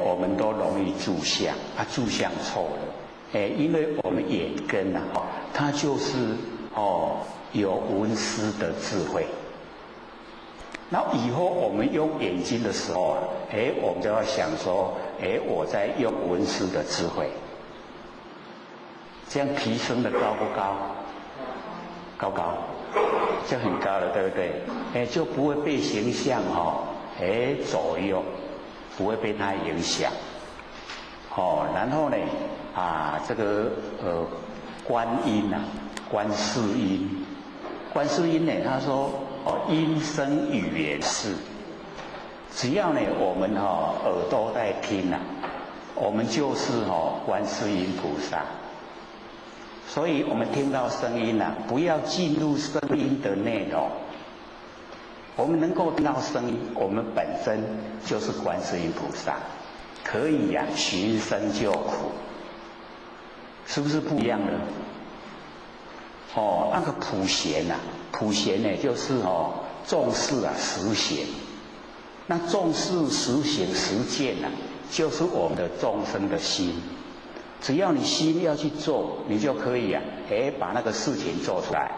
我们都容易住相，住相错了，因为我们眼根它就是有文殊的智慧。那以后我们用眼睛的时候我们就要想说，我在用文殊的智慧，这样提升的高不高？高，就很高了，对不对？就不会被形象左右，不会被它影响。然后呢这个观音观世音呢，他说音声语言是，只要呢我们耳朵在听我们就是观世音菩萨。所以我们听到声音不要进入声音的内容。我们能够听到声音，我们本身就是观世音菩萨，可以寻声救苦，是不是不一样的？那个普贤普贤呢，就是重视实行。那重视实行实践就是我们的众生的心。只要你心要去做，你就可以把那个事情做出来。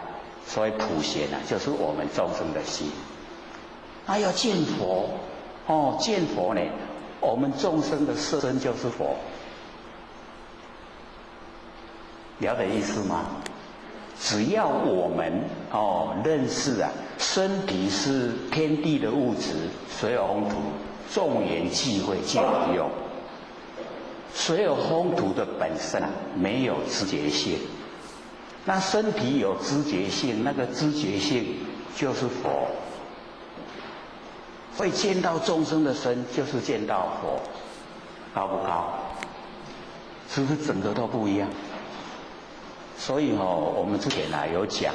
所以普贤就是我们众生的心。那要见佛见佛呢，我们众生的色身就是佛。了解意思吗？只要我们认识身体是天地的物质，水有风土，众缘际会皆不用。水有风土的本身没有知觉性，那身体有知觉性，那个知觉性就是佛。所以见到众生的身就是见到佛，高不高？是不是整个都不一样？所以我们之前有讲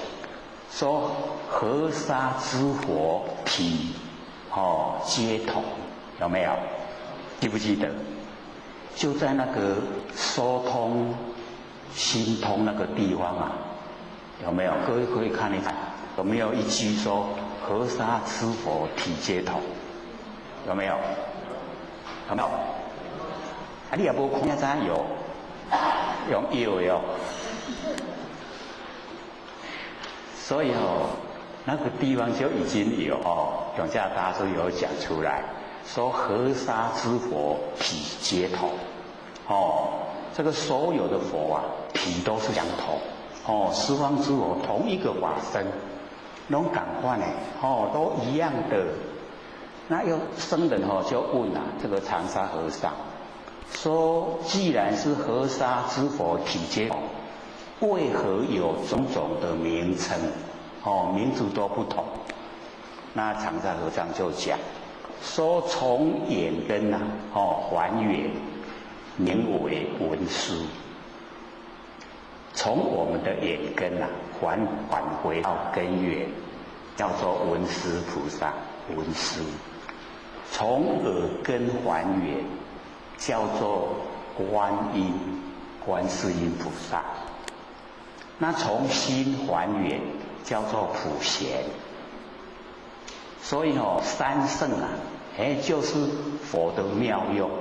说河沙之佛体皆同，有没有？记不记得？就在那个说通心通那个地方有没有？各位可以看一看，有没有一句说河沙之佛体皆同？有没有？有没有？你也无看咋有？用有。所以那个地方就已经有永嘉大师有讲出来，说河沙之佛体皆同，这个所有的佛啊，体都是相同，十方之佛同一个法身，拢同款的，都一样的。那有僧人就问这个长沙和尚，说既然是河沙之佛体皆同，为何有种种的名称？名字都不同。那长沙和尚就讲说，从眼根还原，名为文殊。从我们的眼根返回到根源，叫做文殊菩萨，文殊。从耳根还原，叫做观音，观世音菩萨。那从心还原，叫做普贤。所以三圣就是佛的妙用。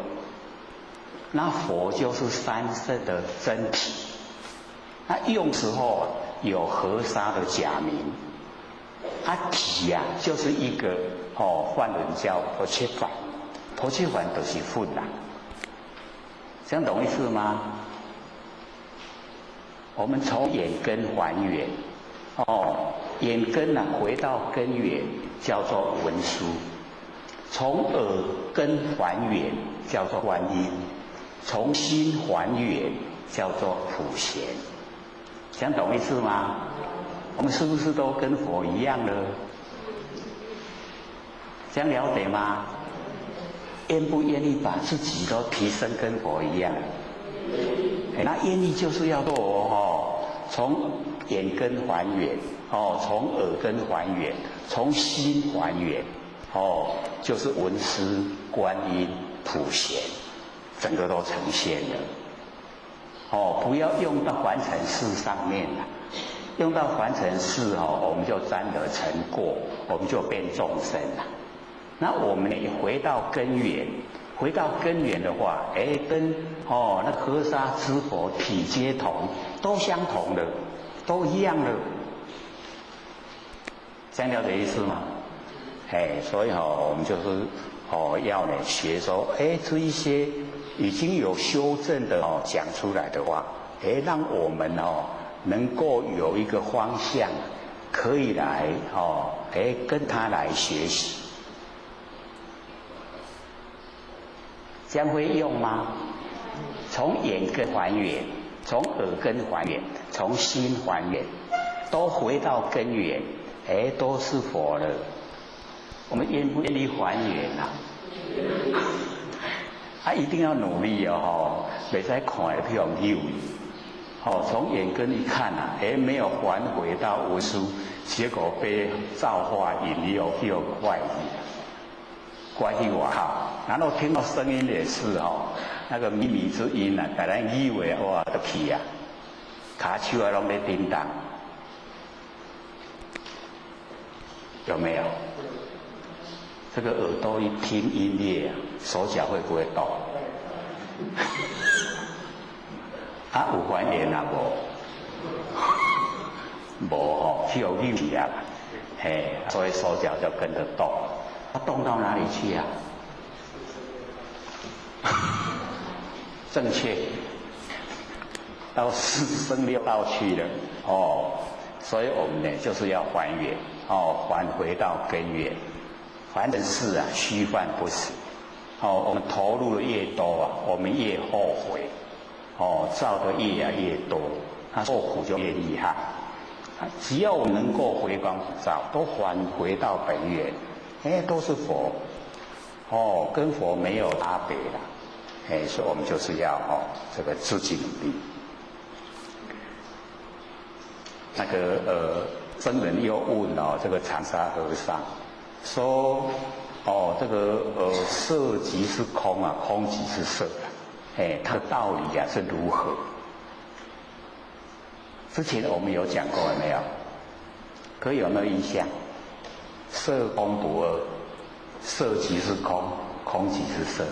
那佛就是三圣的真体。那用时候有河沙的假名，体就是一个梵文叫婆切梵，婆切梵就是粪啦，这样懂意思吗？我们从眼根还原，眼根回到根源叫做文殊，从耳根还原叫做观音，从心还原叫做普贤，这样懂意思吗？我们是不是都跟佛一样了？这样了解吗？愿不愿意把自己都提升跟佛一样？那愿意就是要做从眼根还原，从耳根还原，从心还原，就是文殊、观音、普贤，整个都呈现了。不要用到凡尘事上面了，用到凡尘事我们就沾得成过，我们就变众生了。那我们也回到根源，回到根源的话，跟那河沙之佛体皆同，都相同的，都一样的，这样了解意思吗？所以我们就是要学说，这一些已经有修正的讲出来的话，让我们能够有一个方向，可以来跟他来学习。这样会用吗？从眼根还原，从耳根还原，从心还原，都回到根源，都是佛了。我们愿不愿意还原一定要努力袂使看得譬如幼从眼根一看没有还回到文殊，结果被造化引诱又怪异，怪异我然后听到声音也是那个靡靡之音把人以为哇都去卡手拢在叮当，有没有？这个耳朵一听音乐手脚会不会动？有还原无去有力所以手脚就跟着动。动到哪里去正确，到生六道去了所以我们就是要还原还回到根源。凡尘事虚幻不实我们投入的越多我们越后悔造的越多，受苦就越厉害。只要我们能够回光返照，都还回到本源，都是佛跟佛没有差别啦所以我们就是要这个自己努力。那个僧人又问这个长沙和尚说这个色即是空空即是色它的道理是如何？之前我们有讲过了没有？可以有没有印象？色空不二，色即是空，空即是色，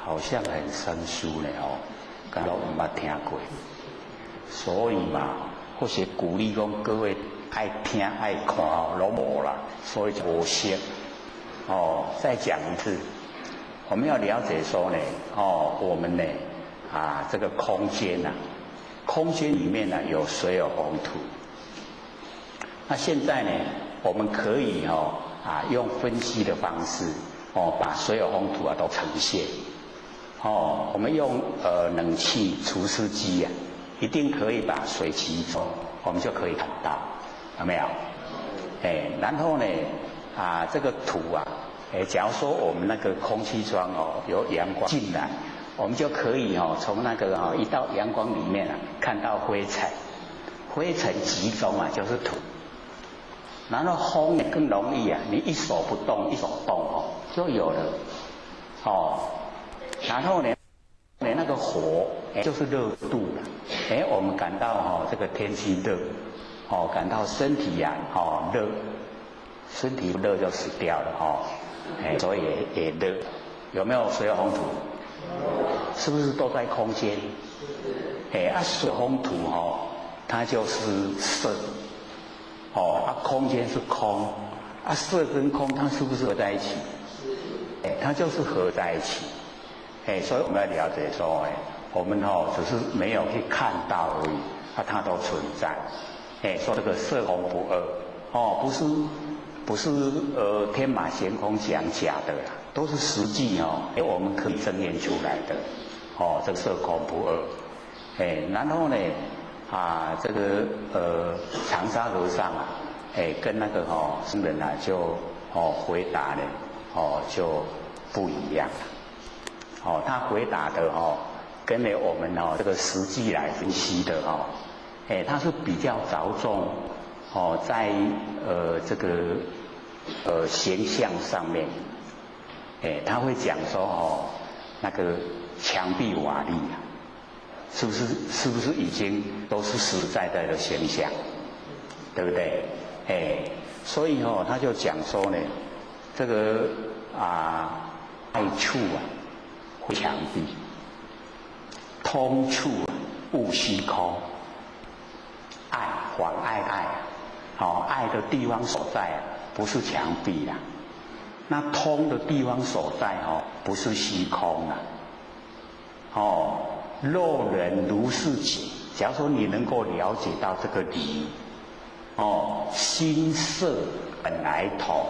好像很生疏呢刚刚我们没听过。所以嘛，或是鼓励讲各位爱听爱看拢无啦，所以就无惜。再讲一次，我们要了解说呢，我们呢这个空间啊，空间里面呢有水有风土。那现在呢，我们可以用分析的方式把水有风土都呈现。我们用冷气除湿机啊，一定可以把水吸走，我们就可以看到，有没有？然后呢这个土啊，假如说我们那个空气窗有阳光进来，我们就可以从那个一到阳光里面看到灰尘，灰尘集中啊就是土。然后风更容易啊，你一手不动一手动就有了。然后呢那个火就是热度了。我们感到这个天气热，感到身体热，身体不热就死掉了所以也热。有没有水有风土？是不是都在空间？水风土它就是色。空间是空，色跟空它是不是合在一起？它就是合在一起。所以我们要了解说，我们只是没有去看到而已，它都存在。说这个色空不二，不是天马行空讲假的啦，都是实际我们可以证验出来的。这个色空不二。然后呢？这个长沙和尚跟那个僧人就回答呢就不一样了。他回答的跟我们这个实际来分析的他是比较着重在这个形象上面，他会讲说那个墙壁瓦砾是不是已经都是实实在在的现象，对不对？所以他就讲说呢，这个爱处会墙壁，通处勿虚空，爱妨碍爱的地方所在不是墙壁那通的地方所在不是虚空若人如是解，假如说你能够了解到这个理，心色本来同。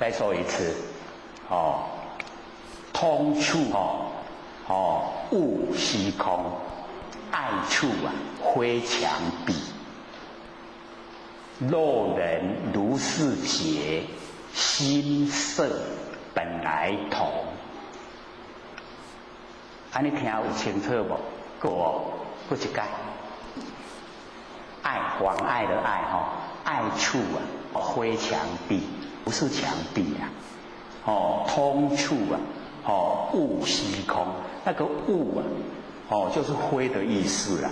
再说一次，通处勿虚空，爱处非墙壁。若人如是解，心色本来同。你听有清楚不？过一解。爱妨碍的爱爱处非墙壁，不是墙壁通处勿虚空，那个勿就是非的意思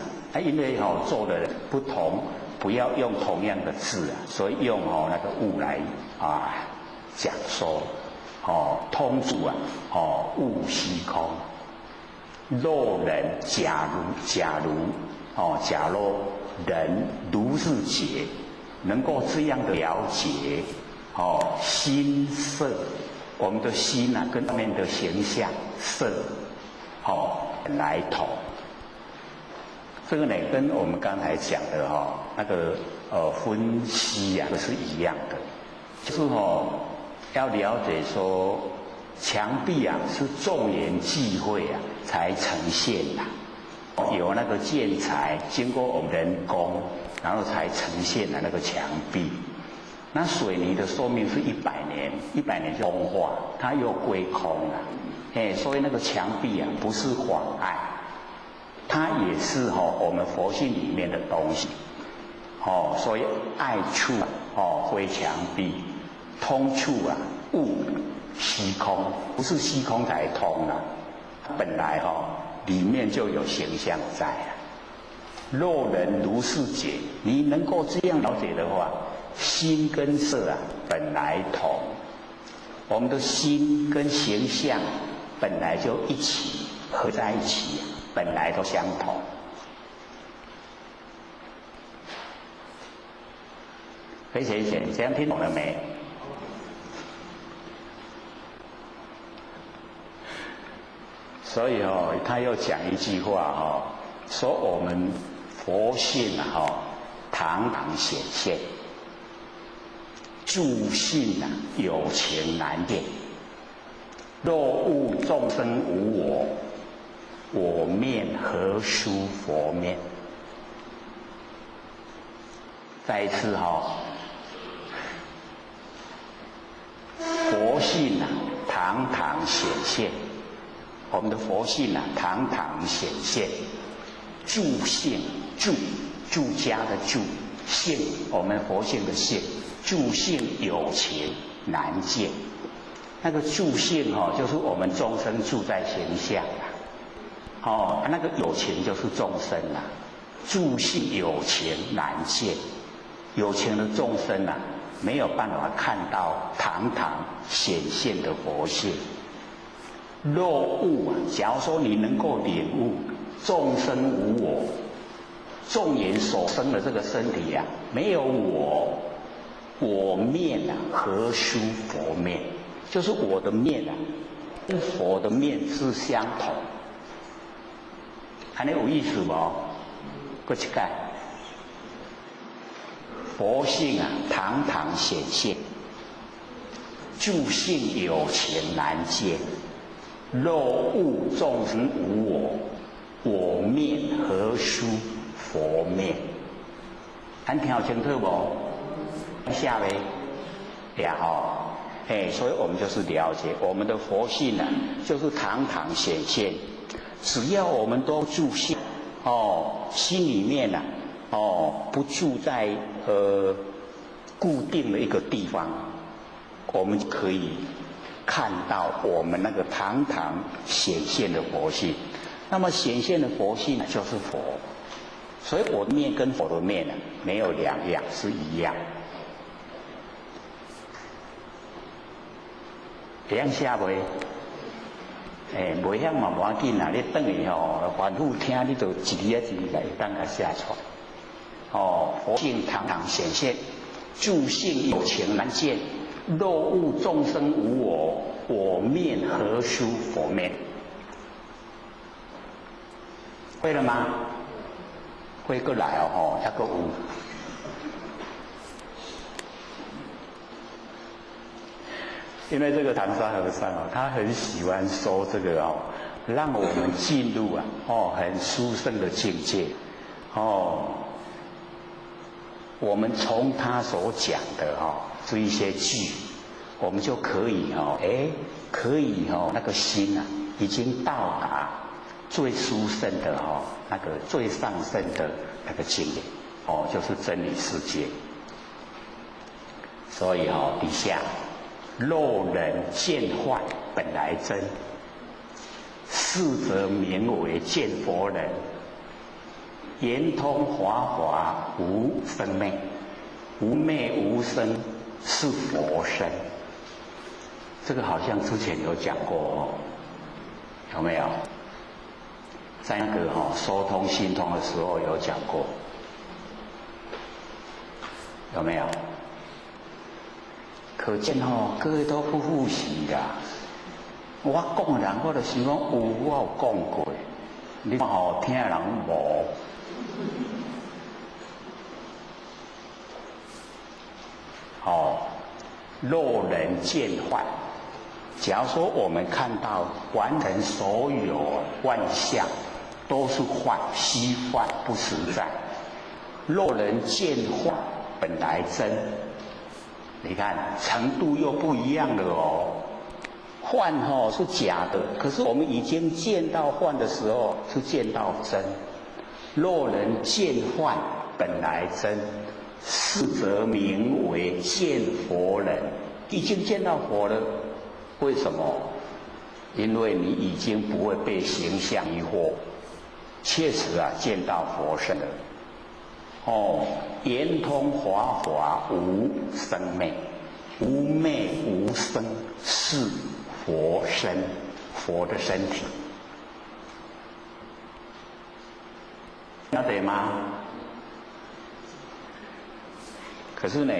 因为做的人不同，不要用同样的字所以用那个勿来讲说通处勿虚空。若人假如人如是解，能够这样的了解心色，我们的心跟外面的形象色来同。这个呢跟我们刚才讲的那个分析是一样的，就是要了解说墙壁是众缘际会才呈现有那个建材经过我们人工，然后才呈现了那个墙壁。那水泥的寿命是100年，100年就风化，它又归空了。所以那个墙壁不是妨碍，它也是我们佛性里面的东西。所以爱处非墙壁，通处勿虚空，不是虚空才通本来里面就有形象在若人如是解，你能够这样了解的话，心跟色本来同。我们的心跟形象本来就一起，合在一起，本来都相同。非常显，这样听懂了没？所以他又讲一句话说我们佛性堂堂显现，诸性有情难辨。若悟众生无我，我面何殊佛面？再一次佛性堂堂显现，我们的佛性堂堂显现，诸性住家的住性，我们佛性的性，诸性有情难见。那个住性就是我们众生住在形象那个有情就是众生住性有情难见，有情的众生没有办法看到堂堂显现的佛性。若悟假如说你能够领悟众生无我，众人所生的这个身体没有我面何殊佛面？就是我的面跟佛的面是相同。还能有意思不？过去看佛性堂堂显现，诸性有情难见。若悟众生无我面何殊佛面？咱听清楚不？下面所以我们就是了解我们的佛性就是堂堂显现。只要我们都住心心里面不住在固定的一个地方，我们可以看到我们那个堂堂显现的佛性。那么显现的佛性就是佛，所以我的面跟佛的面没有两样，是一样。会晓写袂？袂晓嘛无要紧你转去反复听，你就一字一字来当它写出来。佛性堂堂显现，诸性有情难见。若悟众生无我，我面何殊佛面？会了吗？会过来那个有。因为这个唐山和尚他很喜欢说这个让我们进入很殊胜的境界我们从他所讲的这一些句，我们就可以可以那个心已经到达最殊胜的那个最上升的那个境界就是真理世界。所以底下若人见幻本来真，是则名为见佛人。圆通华华无生昧，无昧无生是佛身。这个好像之前有讲过有没有？在那个说通心通的时候有讲过，有没有？可见各位都不复习啦。我讲的人，我就想讲有，我有讲过，你听的人无。若人见幻，假如说我们看到凡人所有幻象都是幻，虚幻不实在。若人见幻本来真，你看程度又不一样了幻是假的，可是我们已经见到幻的时候是见到真。若人见幻本来真，是则名为见佛人。已经见到佛了，为什么？因为你已经不会被形象迷惑，确实见到佛身了。圆通华华无生昧，无昧无生是佛身，佛的身体。了解吗？可是呢，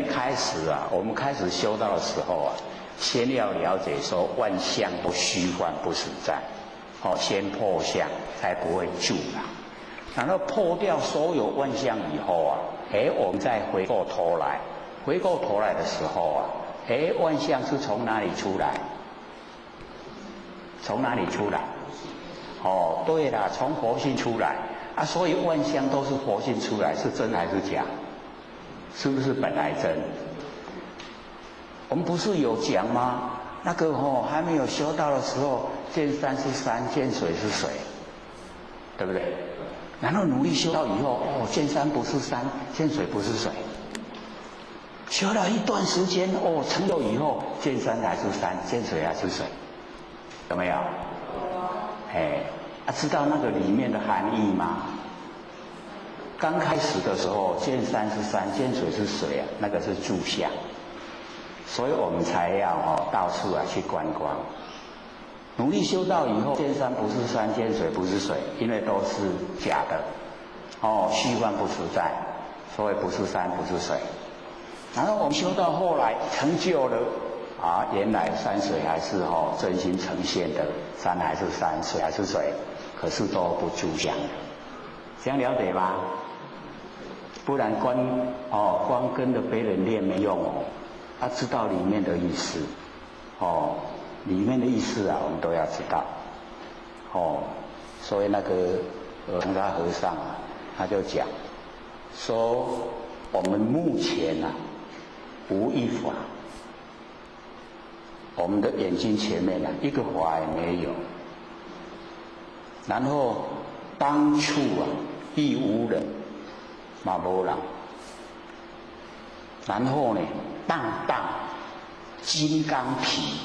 我们开始修道的时候啊，先要了解说万象都虚幻不实在，先破相，才不会住啦。然后破掉所有万象以后啊，我们再回过头来的时候啊，万象是从哪里出来？从哪里出来？对啦，从佛性出来啊，所以万象都是佛性出来，是真还是假？是不是本来真？我们不是有讲吗？那个还没有修道的时候，见山是山，见水是水，对不对？然后努力修道以后，见山不是山，见水不是水。修了一段时间，成就以后，见山还是山，见水还是水，有没有？知道那个里面的含义吗？刚开始的时候，见山是山，见水是水啊，那个是住相，所以我们才要到处去观光。努力修道以后，见山不是山，见水不是水，因为都是假的，虚幻不实在，所以不是山不是水。然后我们修到后来成就了原来山水还是真心呈现的，山还是山，水还是水，可是都不住相的，这样了解吧？不然光跟着别人练没用他知道里面的意思里面的意思我们都要知道所以那个长沙和尚他就讲说，我们目前无一法，我们的眼睛前面一个法也没有，然后当处亦无人，嘛无人，然后呢，荡荡金刚皮，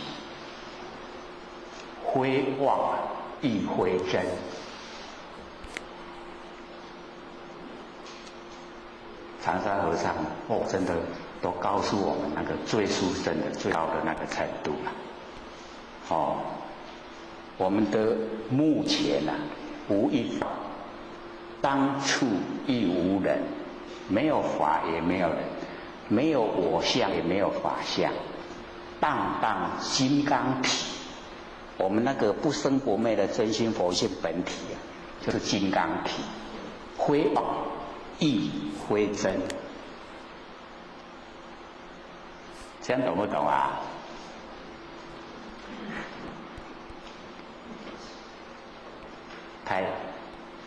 非妄亦非真。长沙和尚真的都告诉我们那个最殊胜的、最高的那个程度了。我们的目前无一法，当处亦无人，没有法也没有人，没有我相也没有法相，荡荡金刚体。我们那个不生不灭的真心佛性本体就是金刚体，非妄亦非真。这样懂不懂啊？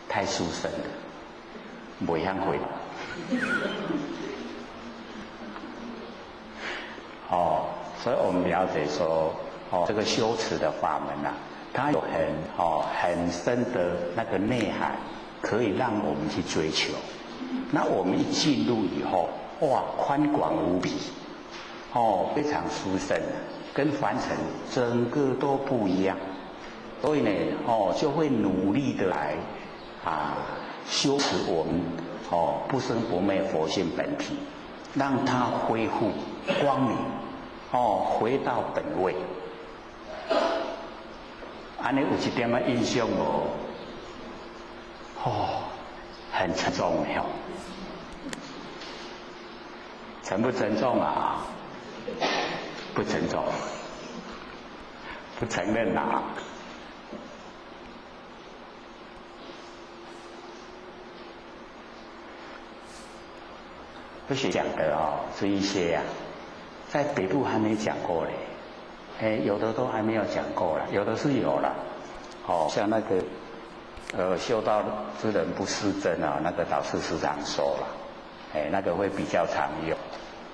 太殊胜了，不想回答。所以我们了解说，这个修持的法门它有很深的那个内涵，可以让我们去追求。那我们一进入以后，宽广无比，非常殊胜，跟凡尘整个都不一样。所以呢，就会努力的来修持我们不生不灭佛性本体，让它恢复光明，回到本位。安尼有一点印象很沉重的沉不沉重啊？不沉重，不承认这些讲的是一些在北部还没讲过嘞，有的都还没有讲过了，有的是有了，像那个修道之人不是真那个导师时常说了，那个会比较常用，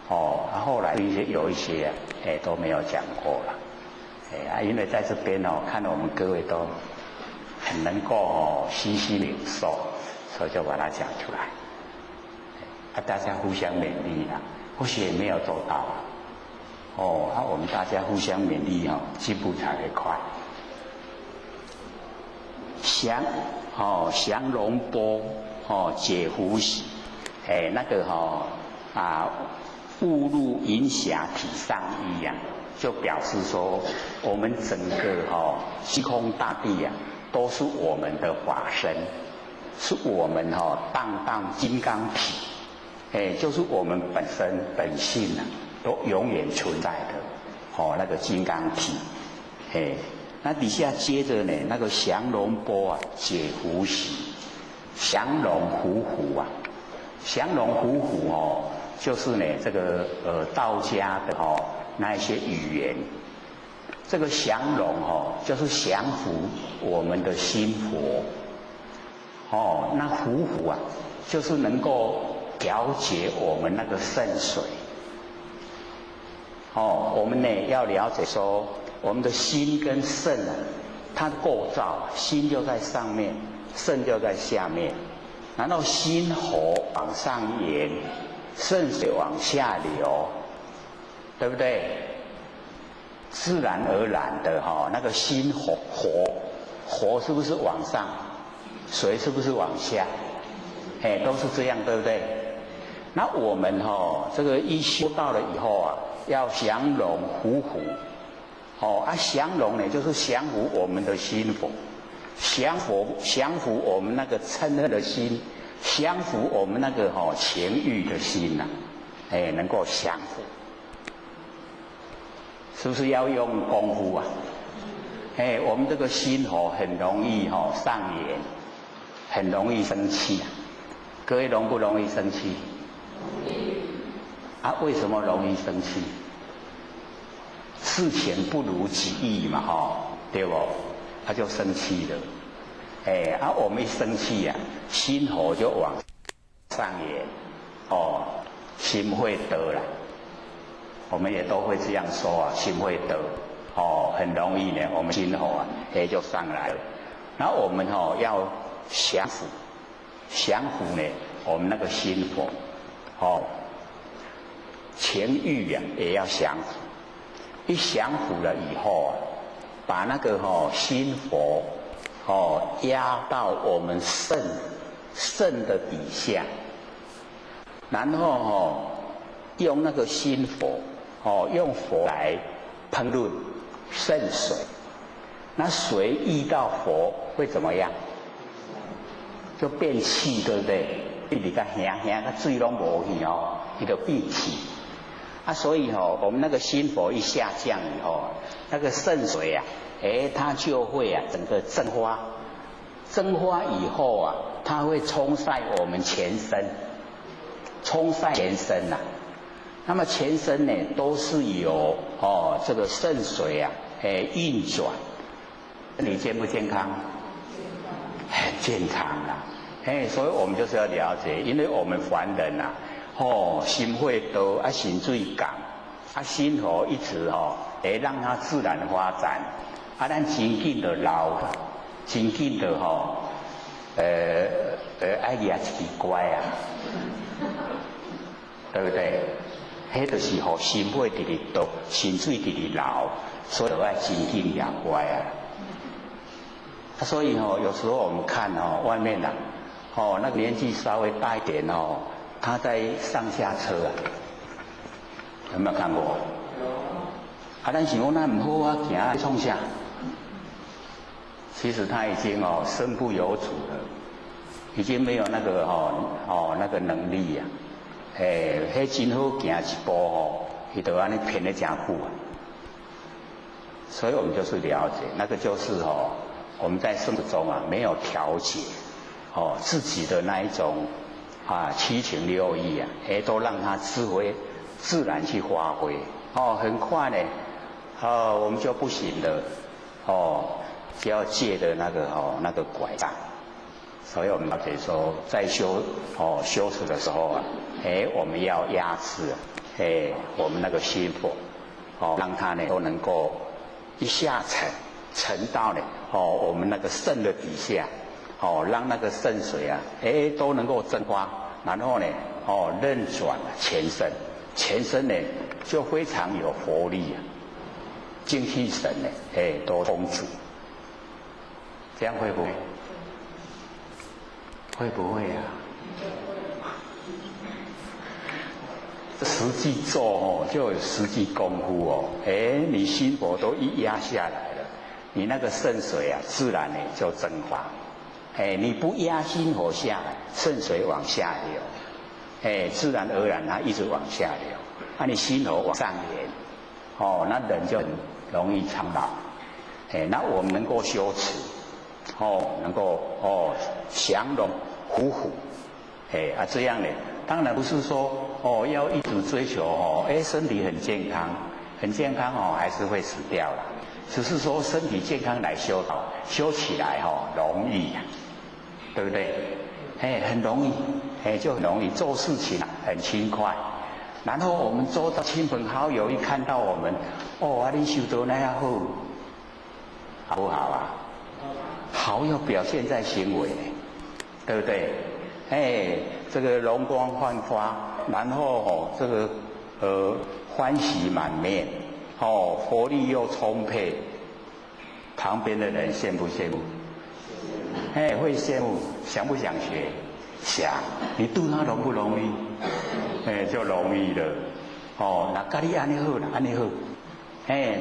后来有一些都没有讲过了，因为在这边看到我们各位都很能够细细领受，所以就把它讲出来。大家互相勉励或许也没有做到我们大家互相勉励进步才会快。降龙波解狐喜，那个误入银匣体上衣就表示说我们整个虚空大地都是我们的法身，是我们荡荡金刚体，就是我们本身本性啊，都永远存在的，那个金刚体，那底下接着呢，那个降龙波啊，解伏喜，降龙伏虎啊，降龙伏虎就是呢这个道家的那一些语言。这个降龙就是降服我们的心佛，那伏虎啊，就是能够调节我们那个肾水。我们呢要了解说，我们的心跟肾啊，它的构造，心就在上面，肾就在下面，然后心火往上延，肾水往下流，对不对？自然而然的那个心火是不是往上，水是不是往下？都是这样，对不对？那我们这个一修到了以后啊，要降龙伏虎，降龙呢就是降服我们的心佛，降服我们那个嗔恨的心，降服我们那个情欲的心呐，能够降服。是不是要用功夫啊？我们这个心很容易上炎，很容易生气啊。各位容不容易生气？为什么容易生气？事情不如己意嘛，对不？他就生气了。我们一生气啊，心火就往上炎，心会得了。我们也都会这样说啊，心会得，很容易呢，我们心火啊，就上来了。然后我们要降服呢，我们那个心火，情欲啊也要降服。一降服了以后啊，把那个心火压到我们肾的底下，然后用那个心火。用火来烹饪肾水，那水遇到火会怎么样？就变气，对不对？你看咸，那水拢无去你就变气。所以我们那个心火一下降以后，那个肾水啊，它就会整个蒸发，蒸发以后啊，它会冲晒我们全身，呐。那么全身呢都是有这个肾水啊，运转。你健不健康？很健康啦。所以我们就是要了解，因为我们凡人啊，心会多心水感，心火一直让它自然发展，咱真紧的老，真紧的爱也奇怪啊，对不对？迄就是心火直直多，心水直直流，所以要真紧也乖啊。所以有时候我们看外面啊，那个年纪稍微大一点他在上下车啊，有没有看过？咱想讲那唔好啊，行啊，冲下。其实他已经身不由主了，已经没有那个那个能力呀。迄真好行一步伊就安尼偏得真久啊。所以我们就是了解，那个就是我们在生活中啊没有调节自己的那一种七情六欲啊，都让它自然去发挥很快呢我们就不行了就要借的那个拐杖。所以我们了解说，在修持的时候啊，我们要压制我们那个心火让它呢都能够一下沉到呢我们那个肾的底下让那个肾水啊都能够蒸发，然后呢任转全身呢就非常有活力啊，精气神呢都充足。这样会不会？会不会啊？实际做就有实际功夫你心火都一压下来了，你那个肾水啊自然呢就蒸发你不压心火下来，顺水往下流，自然而然它一直往下流。你心火往上延，那人就很容易苍老。那我们能够修持，能够降龙伏虎，这样呢，当然不是说要一直追求身体很健康，很健康还是会死掉了。只是说身体健康来修起来容易呀，对不对？很容易，就很容易做事情很轻快。然后我们周遭亲朋好友一看到我们，你修得那样好，好不好啊？好要表现在行为，对不对？这个容光焕发，然后这个欢喜满面，活力又充沛，旁边的人羡不羡慕？会羡慕，想不想学？想。你度他容不容易？就容易了。那咖喱安尼好啦，安尼好。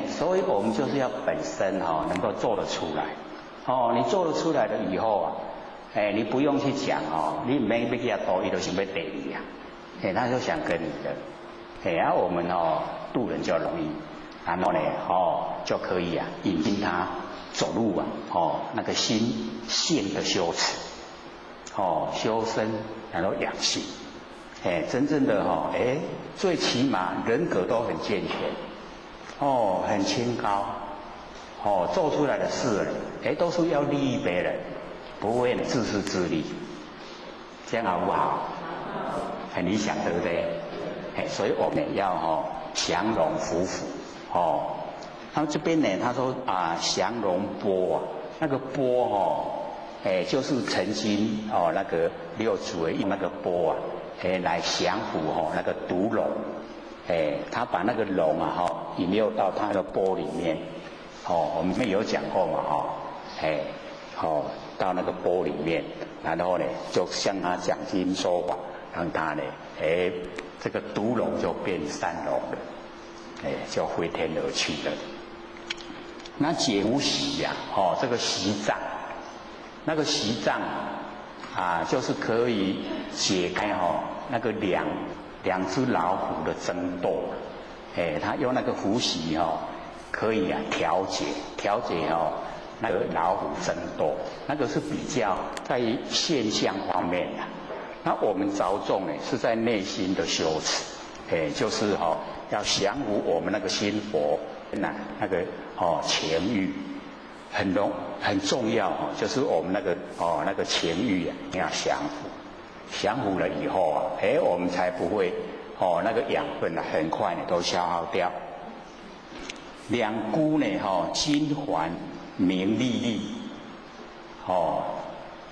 所以我们就是要本身能够做得出来。你做得出来了以后你不用去讲你没被他多，伊都想要得你呀。他就想跟你的。我们度人就容易，然后呢就可以引进他走路那个性的修持，修身然后养性，真正的最起码人格都很健全，很清高，做出来的事都是要利益别人，不会自私自利，这样好不好？很理想，对不对？所以我们要降龙伏虎他们这边呢，他说降龙波那个波就是曾经那个六祖用那个波来降服那个毒龙，他把那个龙引诱到他的波里面，我们有讲过嘛到那个波里面，然后呢就向他讲经说法，让他呢这个毒龙就变善龙了，就飞天而去了。那解无习这个习障，那个习障就是可以解开那个两只老虎的争斗，他用那个伏习可以调节那个老虎争斗，那个是比较在现象方面的。那我们着重是在内心的修持，就是要降服我们那个心佛那个情欲，很重要就是我们那个情欲要降服，降服了以后我们才不会那个养分很快都消耗掉。两孤呢金环名利利，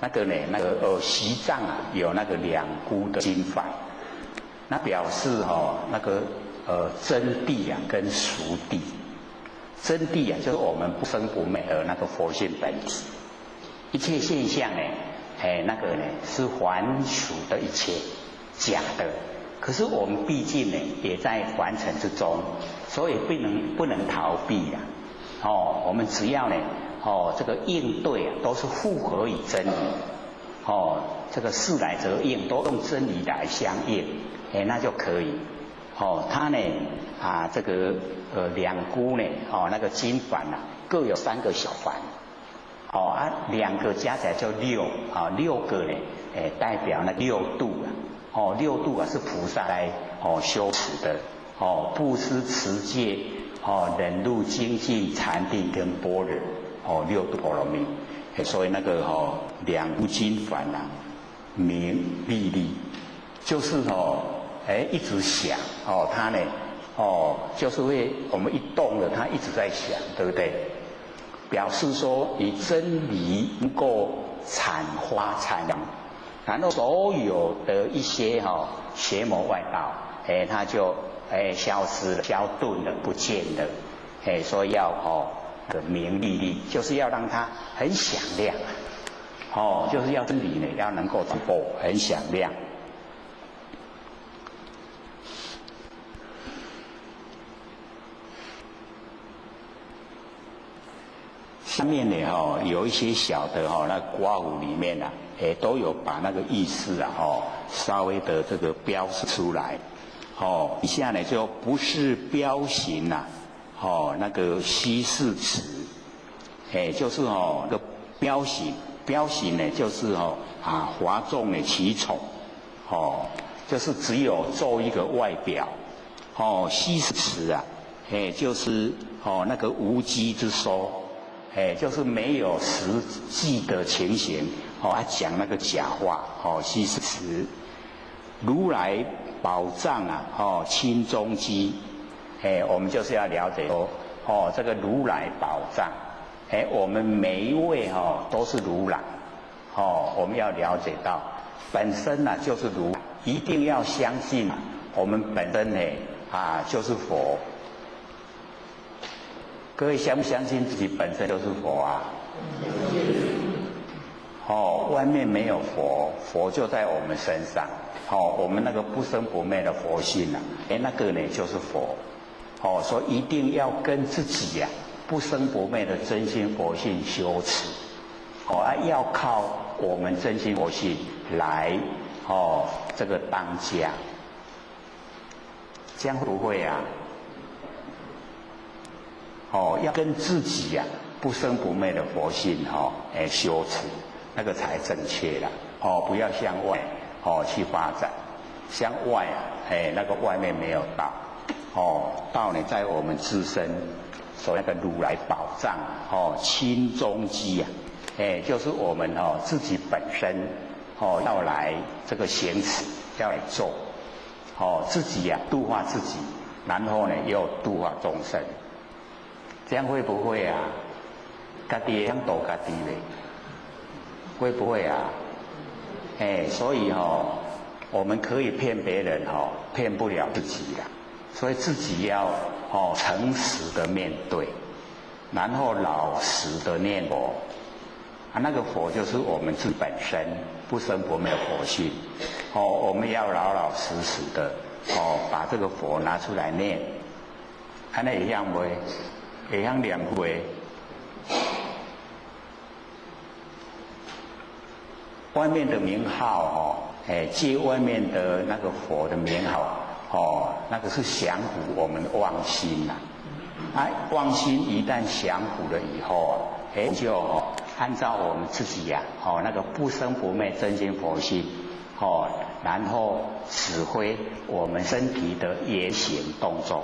那个呢那个习障有那个两孤的金环，那表示那个真谛跟俗谛。真谛就是我们不生不灭的那个佛性本体，一切现象呢那个呢是凡俗的一切假的，可是我们毕竟呢也在凡尘之中，所以不能逃避我们只要呢这个应对都是符合于真理，这个事来则应，都用真理来相应，那就可以。它呢这个两孤呢那个金环各有3个小环，2个加起来就6，6个呢代表那6度6度是菩萨来修持的，布施、持戒、忍辱、精进、禅定跟般若，6度波罗蜜。所以那个两孤金环名利利，就是一直想他呢就是会我们一动了，他一直在想，对不对？表示说以真理能够阐扬，然后所有的一些邪魔外道它就消失了、消遁了、不见了。所以要名利利，就是要让它很响亮，就是要真理呢要能够传播很响亮。下面呢有一些小的那刮胡里面啊，都有把那个意思啊稍微的这个标示出来。以下呢就不是标形啊，那个虚饰词，就是那个标形呢就是哗众的取宠，就是只有做一个外表，虚饰词啊，就是那个无稽之说，就是没有实际的情形，讲那个假话，虚饰词。如来宝藏啊，清中基，我们就是要了解说，这个如来宝藏，我们每一位都是如来，我们要了解到，本身就是如来，一定要相信我们本身就是佛。各位相不相信自己本身就是佛啊？外面没有佛，佛就在我们身上。我们那个不生不灭的佛性那个呢就是佛。所以一定要跟自己不生不灭的真心佛性修持。要靠我们真心佛性来这个当家。这样会不会啊？要跟自己不生不灭的佛性修持，那个才正确啦。不要向外去发展，向外那个外面没有道，道呢在我们自身，所谓的如来宝藏清中基就是我们自己本身要来这个行持，要来做，自己度化自己，然后呢又度化众生。这样会不会啊？家己会晓度家己嘞？会不会啊？所以我们可以骗别人骗不了自己啦。所以自己要诚实的面对，然后老实的念佛。那个佛就是我们自己本身不生不灭的佛性。我们要老老实实的把这个佛拿出来念。那会晓袂？会晓念会？外面的名号借外面的那个佛的名号那个是降伏我们的妄心妄心一旦降伏了以后就按照我们自己那个不生不灭真心佛性然后指挥我们身体的言行动作，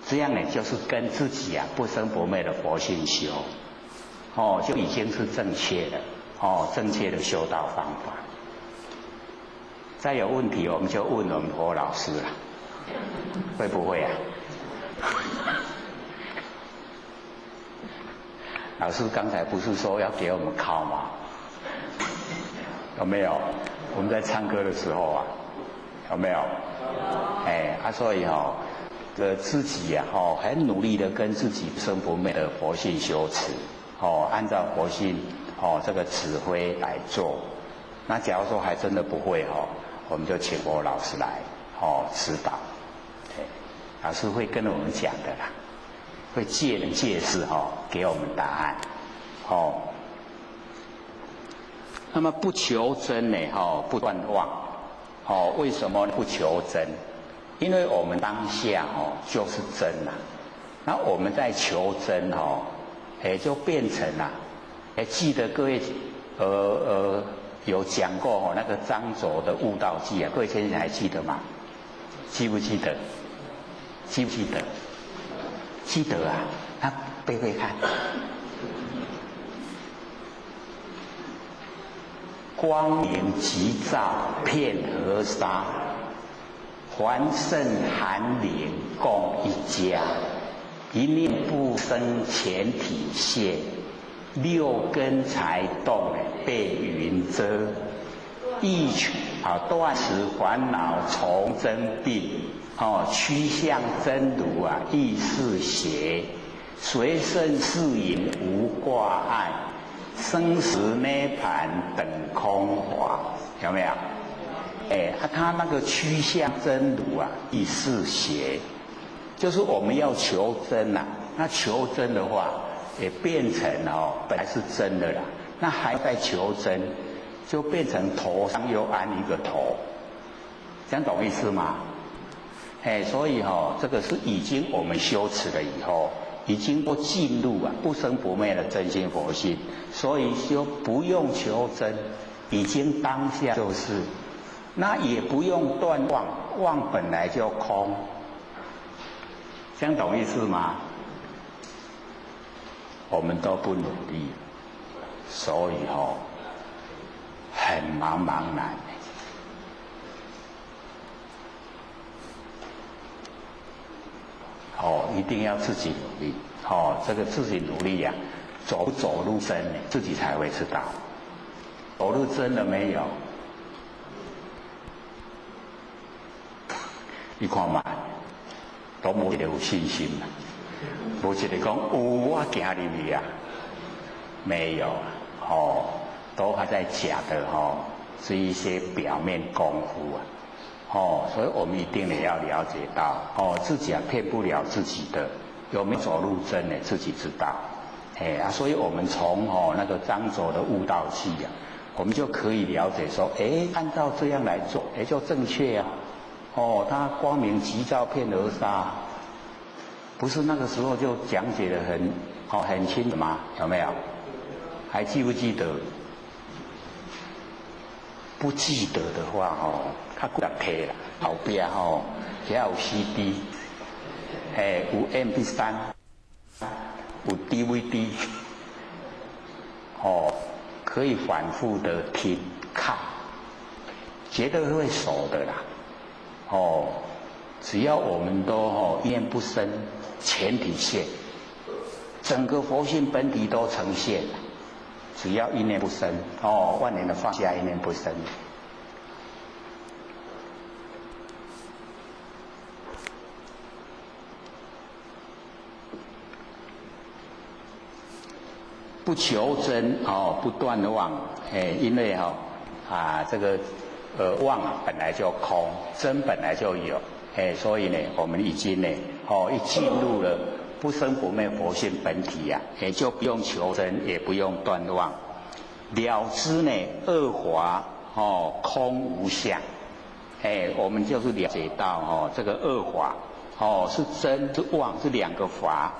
这样呢就是跟自己不生不灭的佛性修就已经是正确的正确的修道方法。再有问题我们就问我们佛老师了，会不会老师刚才不是说要给我们考吗？有没有？我们在唱歌的时候有没有？所以自己很努力的跟自己不生不灭的佛性修持按照佛性这个指挥来做。那假如说还真的不会我们就请我老师来指导。老师会跟我们讲的啦，会借人借事给我们答案那么不求真呢不断妄为什么不求真？因为我们当下就是真那我们在求真就变成记得各位有讲过那个张轴的悟道记各位先生还记得吗？记不记得？记不记得？记得那背背看。光明急照遍河沙，还胜寒林共一家。一念不生前体现，六根才动被云遮。断除烦恼从真病，趋向真如亦是邪。随顺世隐无挂碍，生死涅槃等空华。有没有？他那个趋向真如亦是邪，就是我们要求真那求真的话，也变成本来是真的啦，那还在求真，就变成头上又安一个头，这样懂意思吗？所以这个是已经我们修持了以后，已经都进入不生不灭的真心佛性，所以就不用求真，已经当下就是，那也不用断妄，妄本来就空，这样懂意思吗？我们都不努力，所以很茫然。一定要自己努力。这个自己努力呀，走不走入真呢，自己才会知道。走入真了没有？你看嘛，都无一个有信心啦，无一个讲我行入去啊，没有都还在假的是一些表面功夫啊。所以我们一定也要了解到，自己骗不了自己的，有没有走入真呢？自己知道。所以我们从那个张轴的悟道记啊，我们就可以了解说，按照这样来做，就正确啊。他光明即照遍而沙，不是那个时候就讲解得很清楚吗？有没有？还记不记得？不记得的话较骨体啦，后边遐有 CD， 有 MP3， 有 DVD， 可以反复的听看，绝对会熟的啦。只要我们都一念不生，全体现，整个佛性本体都呈现。只要一念不生，万年的放下一念不生。不求真不断的妄，因为这个妄本来就空，真本来就有，所以呢，我们已经呢一进入了不生不灭佛性本体呀，也就不用求真，也不用断妄，了知呢二法空无相，我们就是了解到这个二法是真是妄是两个法，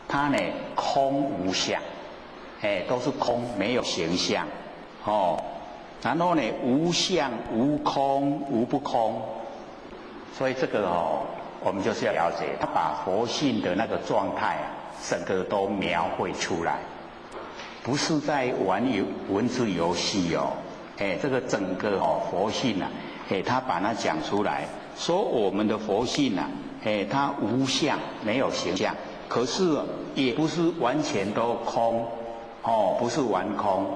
它呢空无相。都是空，没有形象，然后呢，无相、无空、无不空，所以这个我们就是要了解，他把佛性的那个状态整个都描绘出来，不是在玩文字游戏这个整个佛性他把它讲出来，说我们的佛性它无相，没有形象，可是也不是完全都空。不是完空，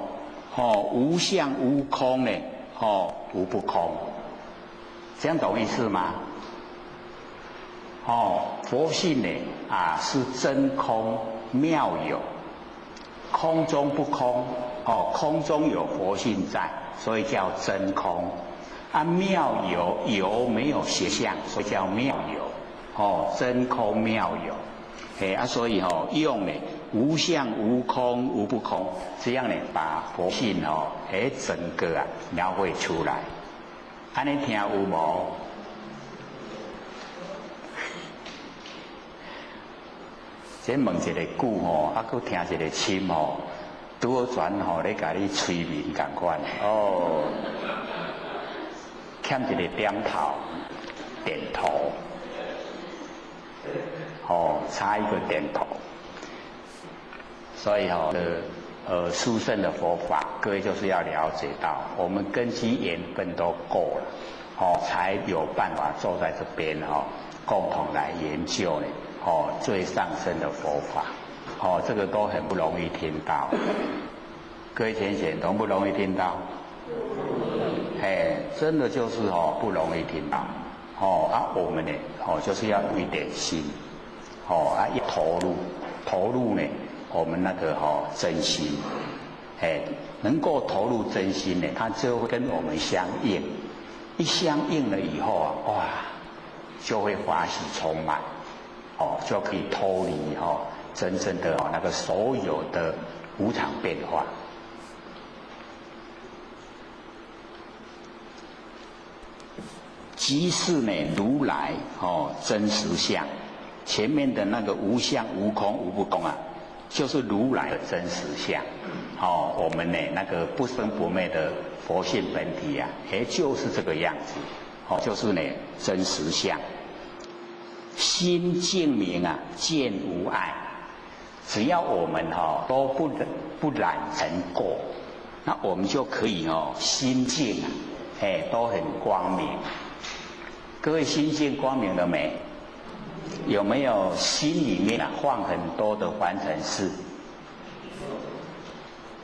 无相无空呢，无不空，这样懂意思吗？佛性呢是真空妙有，空中不空，空中有佛性在，所以叫真空。妙有有没有形象，所以叫妙有，真空妙有。所以用呢无相无空无不空，这样呢把佛性整个描绘出来，安尼听有无？先问一个句搁听一个深拄好转咧甲你催眠同款欠一个点头点头。差一个点头，所以殊胜的佛法，各位就是要了解到，我们根基缘分都够了，才有办法坐在这边共同来研究呢，最上升的佛法，这个都很不容易听到。各位浅显容不容易听到？真的就是不容易听到。我们呢就是要有一点心。一投入呢，我们那个真心，能够投入真心呢，它就会跟我们相应，一相应了以后哇，就会欢喜充满，就可以脱离真正的那个所有的无常变化。即是呢，如来真实相。前面的那个无相、无空、无不空啊，就是如来的真实相。我们呢那个不生不灭的佛性本体啊，就是这个样子。就是呢真实相。心净明啊，见无碍。只要我们都不染尘垢，那我们就可以心净啊，都很光明。各位心净光明了没？有没有心里面放很多的凡尘事？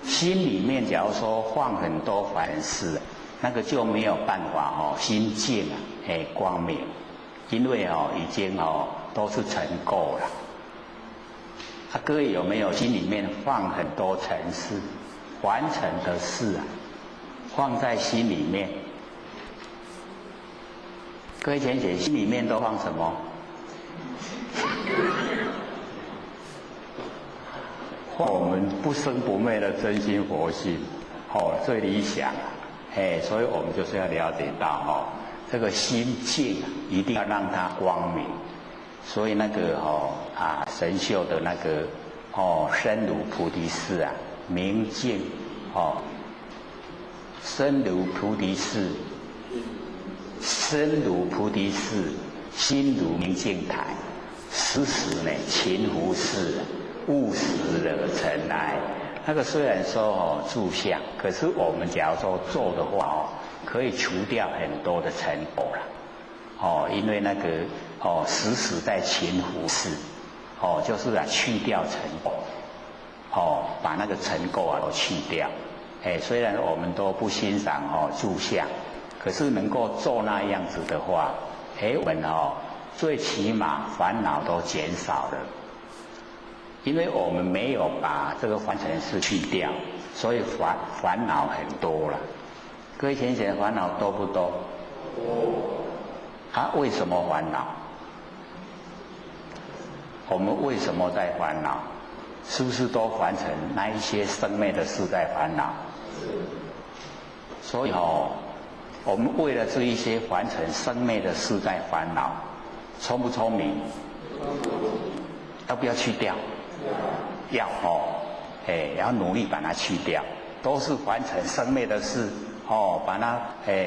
心里面假如说放很多凡尘事，那个就没有办法心净啊，光明，因为已经都是尘垢了。各位有没有心里面放很多尘事、凡尘的事啊？放在心里面。各位浅显，心里面都放什么？我们不生不灭的真心佛性，最理想所以我们就是要了解到这个心净一定要让它光明。所以那个神秀的那个深如菩提寺啊，明净深如菩提寺，身如菩提寺，心如明镜台。时时呢勤拂拭，勿使惹尘埃。那个虽然说住相，可是我们假如说做的话可以除掉很多的尘垢了。因为那个时时在勤拂拭，就是去掉尘垢，把那个尘垢都去掉。虽然我们都不欣赏住相，可是能够做那样子的话，我们最起码烦恼都减少了。因为我们没有把这个凡尘事去掉，所以烦恼很多了。各位浅显，烦恼多不多？为什么烦恼？我们为什么在烦恼？是不是都凡尘那一些生灭的事在烦恼？所以我们为了这一些凡尘生灭的事在烦恼，聪不聪明？要不要去掉？要要努力把它去掉。都是凡尘生灭的事把它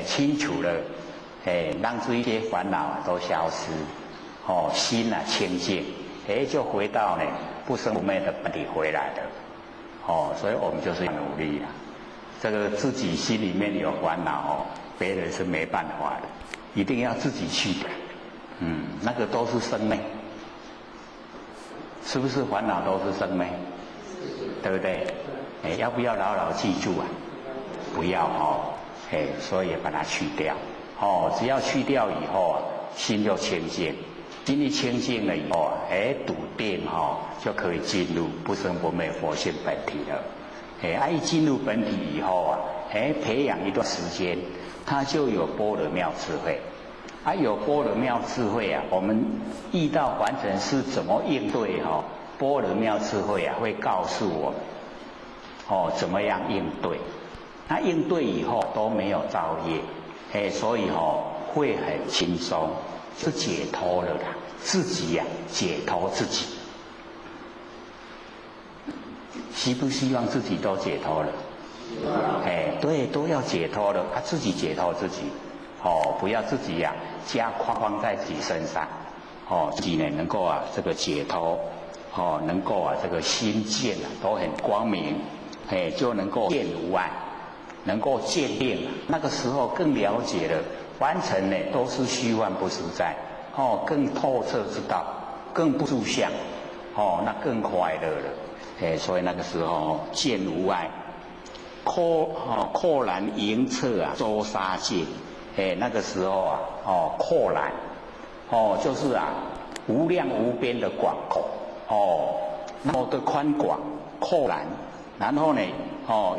清除了，让这一些烦恼都消失，心清净，就回到呢不生不灭的本体回来了。所以我们就是要努力啊。这个自己心里面有烦恼别人是没办法的，一定要自己去掉。那个都是生灭，是不是烦恼都是生灭？对不对？要不要牢牢记住啊？不要所以把它去掉。只要去掉以后心就清净。心一清净了以后笃定就可以进入不生不灭佛性本体了。一进入本体以后培养一段时间，它就有般若妙智慧。有般若妙智慧我们遇到凡尘事怎么应对般若妙智慧会告诉我们怎么样应对。那应对以后都没有造业，所以会很轻松，是解脱了啦。自己解脱自己。希不希望自己都解脱了？对，都要解脱了。自己解脱自己，不要自己加框在自己身上，自己呢能够这个解脱，能够这个心见都很光明，就能够见无碍，能够见定。那个时候更了解了，凡尘呢都是虚幻不实在，更透彻知道，更不住相，那更快乐了。所以那个时候见无碍，豁然迎彻周沙界。那个时候豁然，就是无量无边的广阔，那么的宽广，豁然，然后呢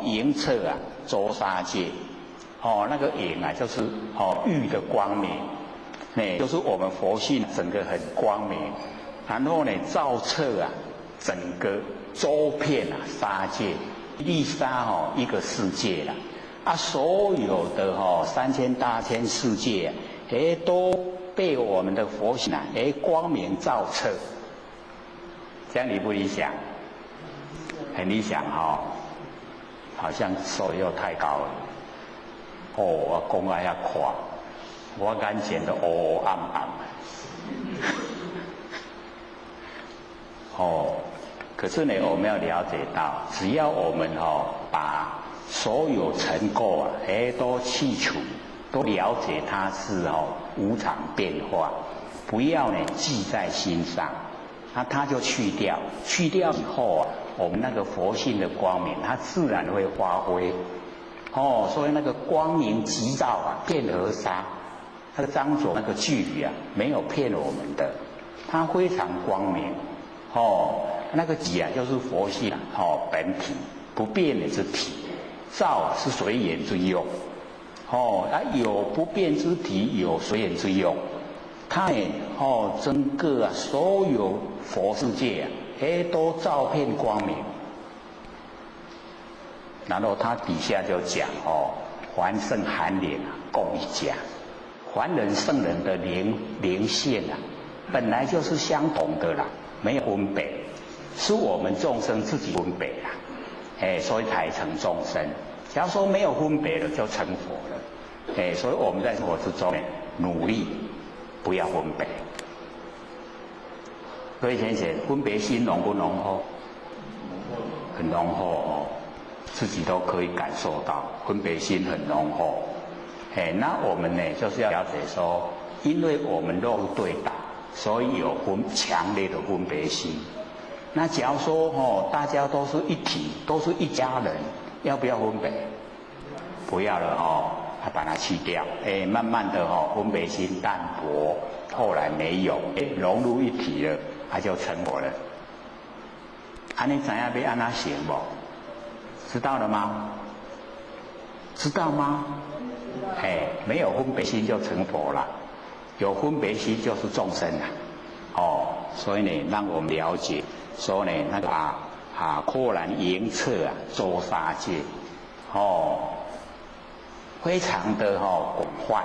迎彻周沙界，那个迎就是玉的光明，就是我们佛性整个很光明，然后呢照彻整个周遍啊沙界，一粒沙一个世界啦，啊所有的3000大千世界都被我们的佛性光明照彻，这样理不理想？很理想好像手又太高了。我讲啊遐快，我眼前都黑暗暗。可是呢，我们要了解到，只要我们把所有尘垢啊，都去除，都了解它是无常变化，不要呢记在心上，它就去掉，去掉以后啊，我们那个佛性的光明，它自然会发挥。所以那个光明急照啊，遍河沙，那个张左那个句语啊，没有骗我们的，它非常光明。那个急啊，就是佛性本体不变的之体，照是随缘之用。有不变之体，有随缘之用。它整个所有佛世界啊，都照遍光明。然后他底下就讲凡圣寒灵共一家，凡人圣人的灵性啊，本来就是相同的啦，没有分别，是我们众生自己分别啦，所以才成众生。假如说没有分别了，就成佛了，所以我们在生活之中努力不要分别。各位先生，分别心浓不浓厚？很浓厚自己都可以感受到分别心很浓厚。那我们呢，就是要了解说，因为我们肉对打，所以有强烈的分别心。那假如说大家都是一体，都是一家人，要不要分别？不要了把它去掉。慢慢的分别心淡薄，后来没有，融入一体了，它就成佛了。你知道要怎么行不？知道了吗？知道吗？没有分别心就成佛了，有分别心就是众生了。所以呢，让我们了解说呢，那个豁然迎彻周沙界，非常的广泛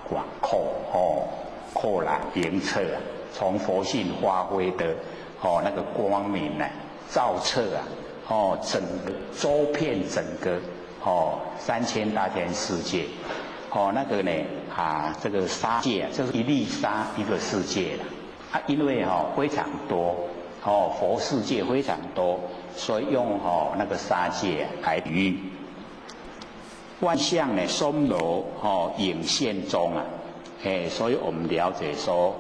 广阔豁然迎彻从佛性发挥的那个光明照彻整个周遍整个3000大千世界，那个呢这个沙界就是一粒沙一个世界了。因为非常多佛世界非常多，所以用那个沙界来比喻。万象呢松柔影现中啊，所以我们了解说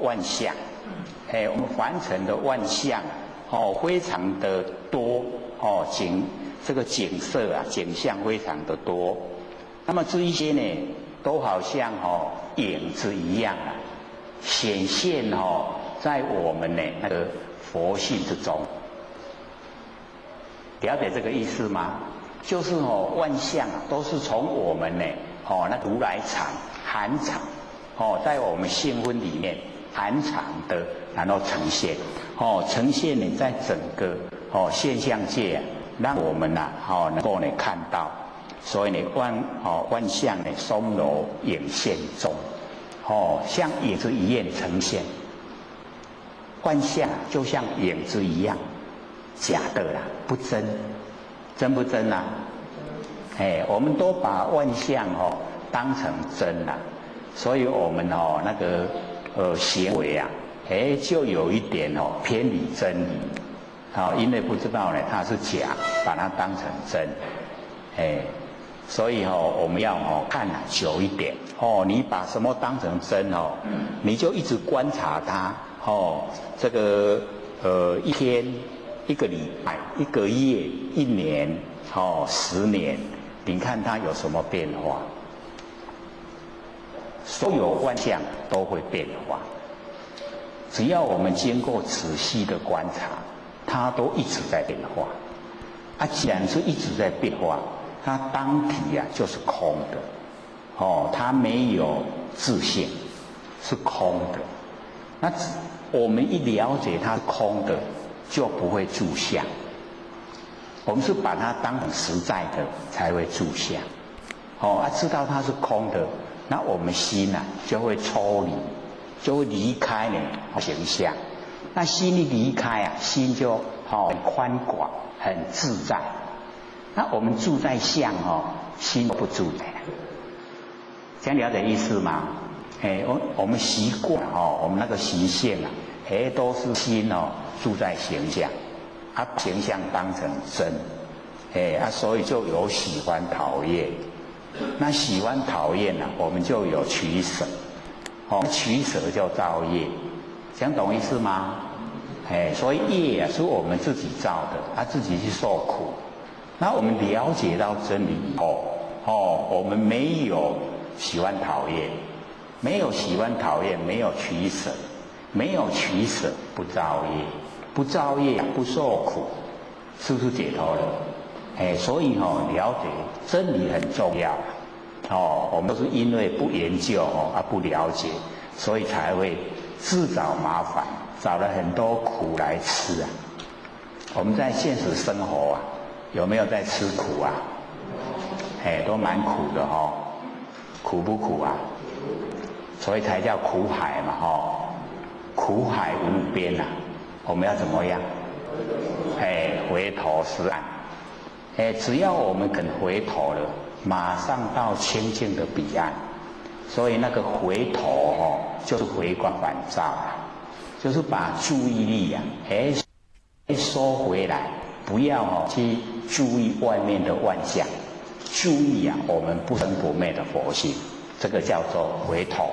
万象，我们凡尘的万象非常的多这个景色啊景象非常的多。那么这一些呢，都好像影子一样啊，显现在我们的那个佛性之中。了解这个意思吗？就是万象都是从我们呢那如来藏含藏在我们性分里面含藏的，然后呈现呈现呢在整个现象界让我们能够呢看到。所以呢万象呢松柔影现中，像影子一样呈现。万象就像影子一样，假的啦，不真。真不真啊？我们都把万象当成真啦，所以我们那个行为啊，就有一点偏离真理，因为不知道呢它是假，把它当成真，所以我们要看久一点你把什么当成真你就一直观察它这个一天。一个礼拜、一个月、一年、10年，你看它有什么变化？所有万象都会变化。只要我们经过仔细的观察，它都一直在变化。既然是一直在变化，它当体就是空的，它没有自性，是空的。那我们一了解它是空的。就不会住相。我们是把它当成实在的才会住相。知道它是空的，那我们心就会抽离，就会离开形象。那心一离开心就很宽广，很自在。那我们住在相心不住在，这样了解意思吗？我们习惯我们那个习性都是心住在形象，形象当成真，所以就有喜欢讨厌。那喜欢讨厌我们就有取舍，取舍就造业，这样懂意思吗？所以业是我们自己造的，自己去受苦。那我们了解到真理以后，我们没有喜欢讨厌，没有喜欢讨厌，没有取舍，没有取舍不造业，不造业不受苦，是不是解脱了？所以了解真理很重要。我们都是因为不研究不了解，所以才会自找麻烦，找了很多苦来吃。我们在现实生活有没有在吃苦啊？都蛮苦的苦不苦啊？所以才叫苦海嘛苦海无边我们要怎么样？回头是岸。只要我们肯回头了，马上到清净的彼岸。所以那个回头就是回光返照就是把注意力收回来，不要去注意外面的万象，注意我们不生不灭的佛性，这个叫做回头。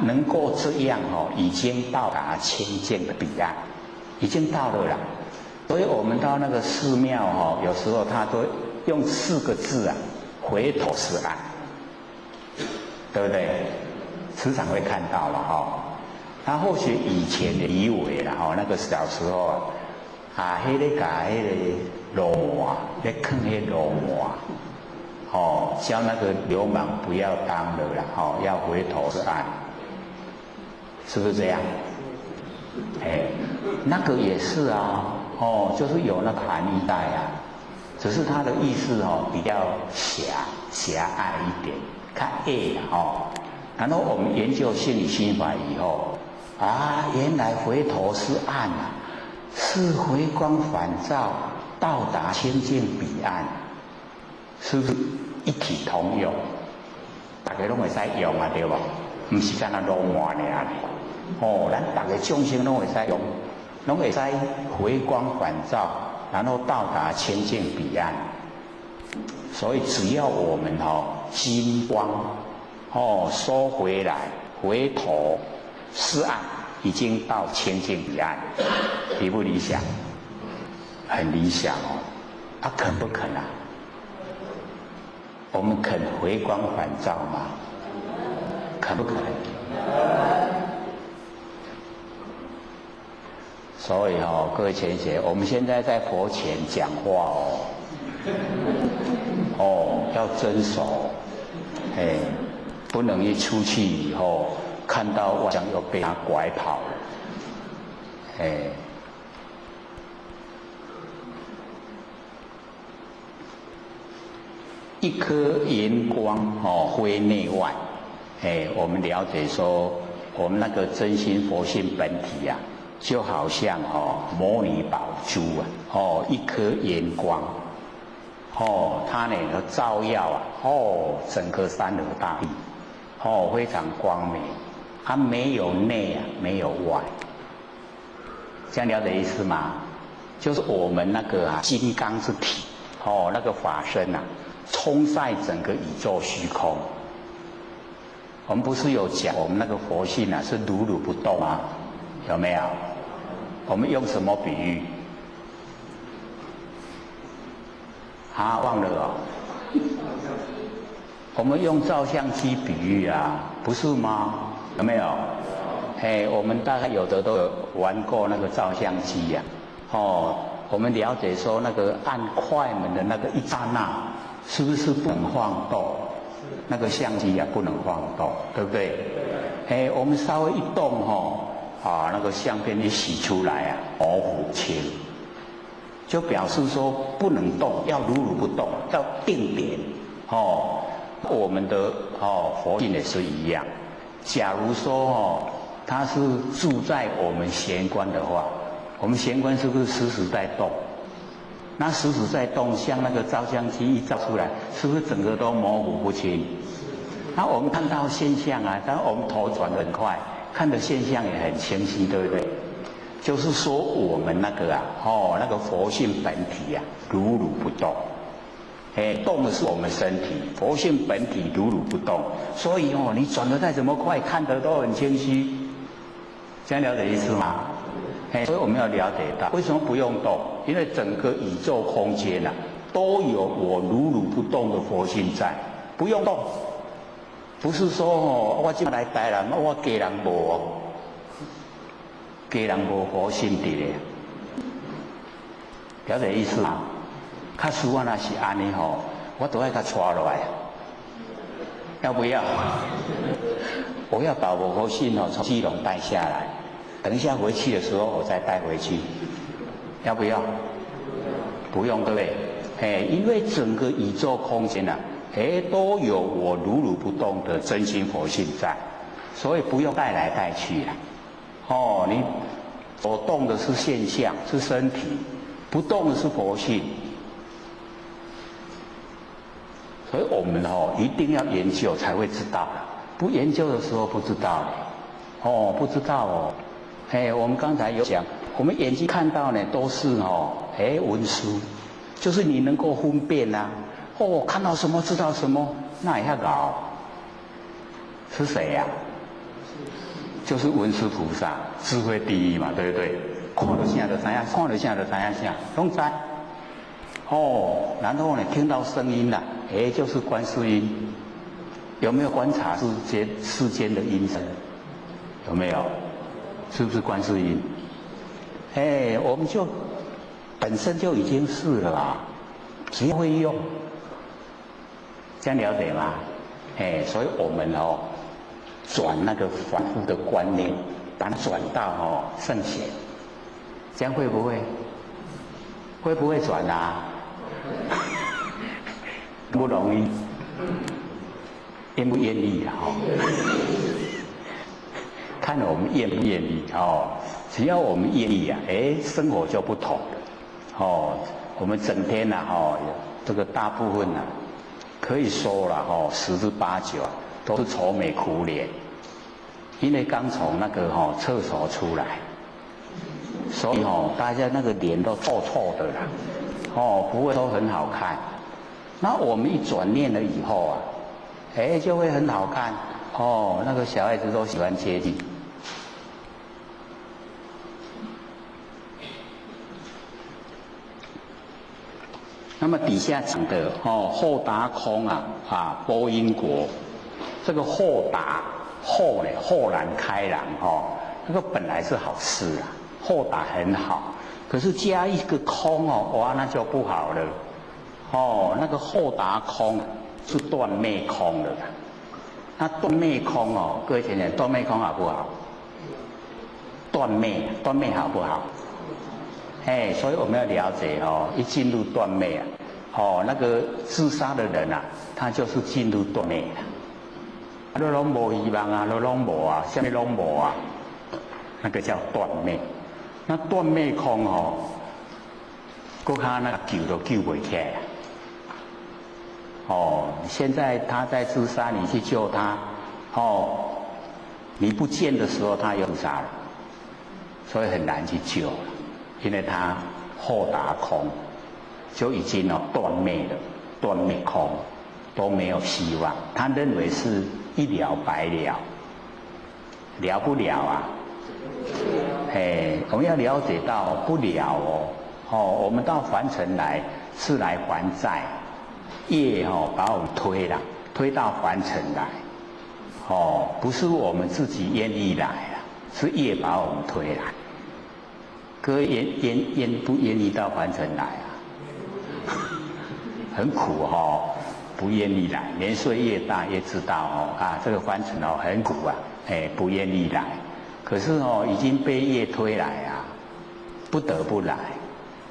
能够这样已经到达清净的彼岸，已经到了啦。所以我们到那个寺庙有时候他都用4个字回头是岸，对不对？时常会看到了他或许以前的以为那个小时候那个把那个罗马在坑那罗马叫那个流氓不要当了啦要回头是岸，是不是这样？那个也是就是有那个含义在只是它的意思比较狭隘一点，看然后我们研究心理心法以后原来回头是岸是回光返照，到达清净彼岸，是不是一体通用？大家都会使用对吧？不是干那罗马尔咱大家众生都会使用，都会使回光返照，然后到达清净彼岸。所以只要我们心光收回来，回头是岸，已经到清净彼岸，理不理想？很理想肯不肯我们肯回光返照吗？肯不肯？所以各位前学，我们现在在佛前讲话要遵守，不能一出去以后看到外将又被他拐跑了，一颗圆光辉内外，我们了解说，我们那个真心佛性本体就好像摩尼宝珠一颗圆光，它呢照耀整个山河大地，非常光明，它没有内没有外，这样了解意思吗？就是我们那个金刚之体，那个法身充塞整个宇宙虚空。我们不是有讲我们那个佛性是如如不动有没有？我们用什么比喻？忘了我们用照相机比喻不是吗？有没有？我们大概有的都有玩过那个照相机我们了解说那个按快门的那个一刹那，是不是不能晃动？那个相机不能晃动，对不对？我们稍微一动那个相片一洗出来啊，模糊清，就表示说不能动，要如如不动，要定点。我们的佛性也是一样。假如说它是住在我们玄关的话，我们玄关是不是时时在动？那时时在动，像那个照相机一照出来，是不是整个都模糊不清？那我们看到现象啊，当然我们头转得很快，看的现象也很清晰，对不对？就是说我们那个那个佛性本体如如不动。动的是我们身体，佛性本体如如不动，所以你转得再怎么快，看得都很清晰。这样了解意思吗？所以我们要了解到，为什么不用动？因为整个宇宙空间都有我如如不动的佛性在，不用动。不是说我今来台南，我家人无，家人无佛性伫咧，了解意思吗？较输我那是安尼我都要他抓落来，要不要？我要把我佛性从基隆带下来，等一下回去的时候我再带回去，要不要？不用，对不对？因为整个宇宙空间都有我如如不动的真心佛性在，所以不用带来带去了。你所动的是现象，是身体，不动的是佛性。所以我们一定要研究才会知道的，不研究的时候不知道的。不知道我们刚才有讲，我们眼睛看到呢都是文书，就是你能够分辨看到什么知道什么，那也要搞。是谁呀？就是文殊菩萨，智慧第一嘛，对不对？看到啥就知影，看到啥就知影啥，拢知。然后呢，听到声音了，就是观世音。有没有观察世间的音声？有没有？是不是观世音？我们就本身就已经是了啦，只要会用，这样了解吗？所以我们转那个反复的观念，把它转到圣贤，这样会不会？会不会转不容易，愿不愿意看我们愿不愿意只要我们愿意生活就不同了我们整天这个大部分可以说了10之8九都是愁眉苦脸，因为刚从那个厕所出来，所以大家那个脸都臭臭的啦不会都很好看。那我们一转念了以后就会很好看那个小孩子都喜欢接近。那么底下讲的后达空波音国，这个后达后呢，豁然开朗那个本来是好事后达很好，可是加一个空哇那就不好了那个后达空是断灭空的那断灭空各位听听，断灭空好不好？断灭好不好？所以我们要了解一进入断灭那个自杀的人他就是进入断灭了。都拢无希望都拢无什么拢无那个叫断灭。那断灭空搁他那个救都救不起来现在他在自杀，你去救他你不见的时候他又自杀了，所以很难去救了，因为他后达空就已经断灭了，断灭空都没有希望，他认为是一了百了，了不了我们要了解到不了我们到凡尘来是来还债，业把我们推到凡尘来不是我们自己愿意来是业把我们推来。各位愿不愿意到凡尘来很苦不愿意来，年岁越大越知道这个凡尘很苦不愿意来可是已经被业推来啊，不得不来，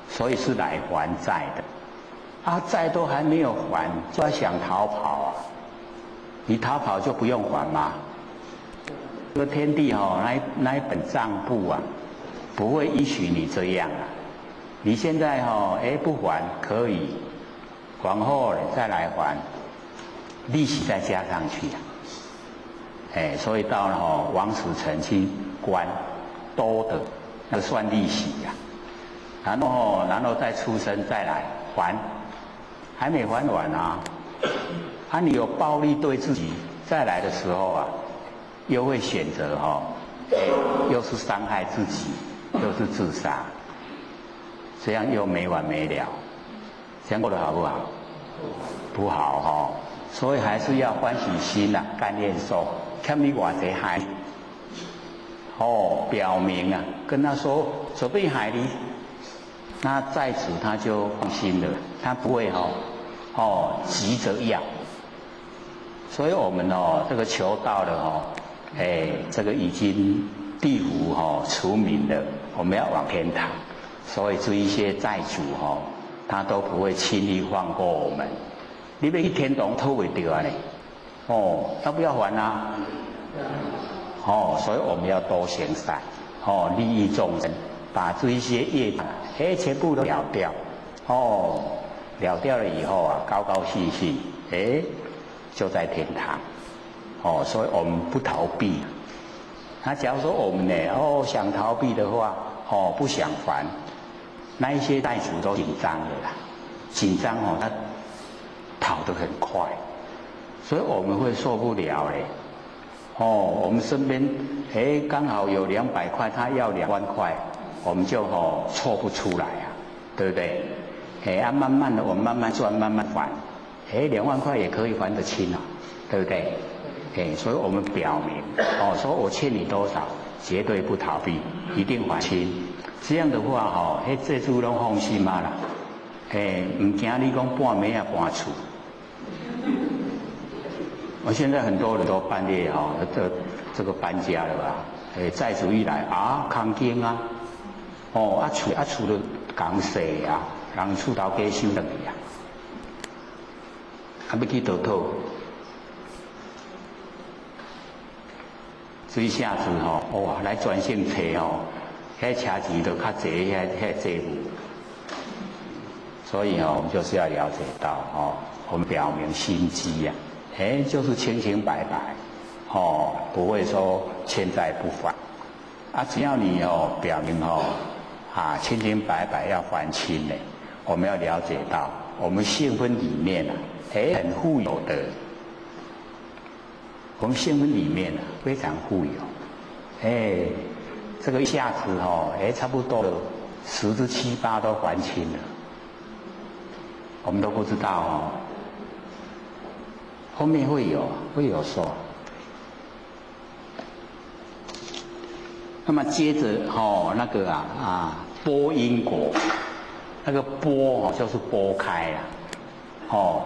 所以是来还债的。啊，债都还没有还，就要想逃跑啊！你逃跑就不用还吗？这个天地那一本账簿啊，不会允许你这样啊！你现在不还可以，往后再来还，利息再加上去啊！所以到了王死城去关多的，那算利息呀、然后再出生再来还。还没还完啊！你有暴力对自己，再来的时候啊，又会选择又是伤害自己，又是自杀，这样又没完没了。这样过得好不好？不好所以还是要欢喜心啊，甘愿受，看你偌济害。表明啊，跟他说准备害你。那债主他就放心了，他不会急着要，所以我们这个求道的这个已经地府除名了，我们要往天堂，所以这一些债主他都不会轻易放过我们。你要去天堂偷不掉呢？要不要还啊？所以我们要多行善，利益众生。把这一些业障，全部都了掉，了掉了以后啊，高高兴兴，就在天堂，所以我们不逃避。那假如说我们呢，想逃避的话，不想还，那一些债主都紧张了啦，紧张他跑得很快，所以我们会受不了嘞。我们身边刚好有200块，他要2万块。我们就错不出来啊，对不对？慢慢的我们慢慢赚，慢慢还，2万块也可以还得清啊，对不对？所以我们表明说我欠你多少，绝对不逃避，一定还清。这样的话这主拢放心啊啦，唔惊你讲半暝啊搬厝。我现在很多人都半夜这个搬家了吧？债主一来啊，空间啊。厝都讲细啊，人厝头家收等去啊，要去倒讨，这一下子来专线车迄车钱都较济，迄债务，所以我们就是要了解到我们表明心机啊，就是清清白白，不会说欠债不还，只要你表明清清白白要还清呢，我们要了解到我们性分里面很富有的，我们性分里面非常富有，这个一下子差不多10之7、8都还清了，我们都不知道后面会有说。那么接着那个拨因果，那个拨就是拨开了，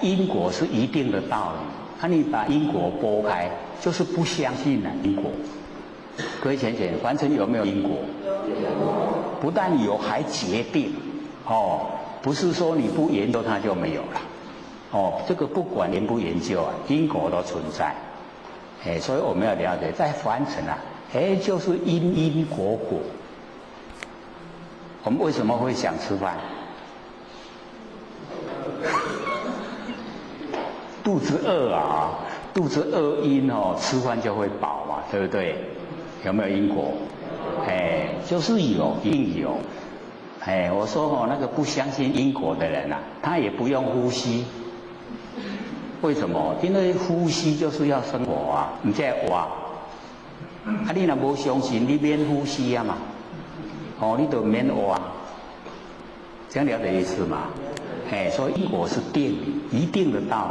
因果是一定的道理，你把因果拨开，就是不相信因果。各位浅浅，凡尘有没有因果？有。不但有，还决定不是说你不研究它就没有了，这个不管研不研究因果都存在，所以我们要了解，在凡尘就是因果果。我们为什么会想吃饭？肚子饿啊，肚子饿因吃饭就会饱嘛，对不对？有没有因果？就是有，一定有。我说那个不相信因果的人他也不用呼吸。为什么？因为呼吸就是要生活啊，你在活。你若无相信，你免呼吸啊嘛，你就免活，这样了解意思嘛？所以因果是定理，一定的道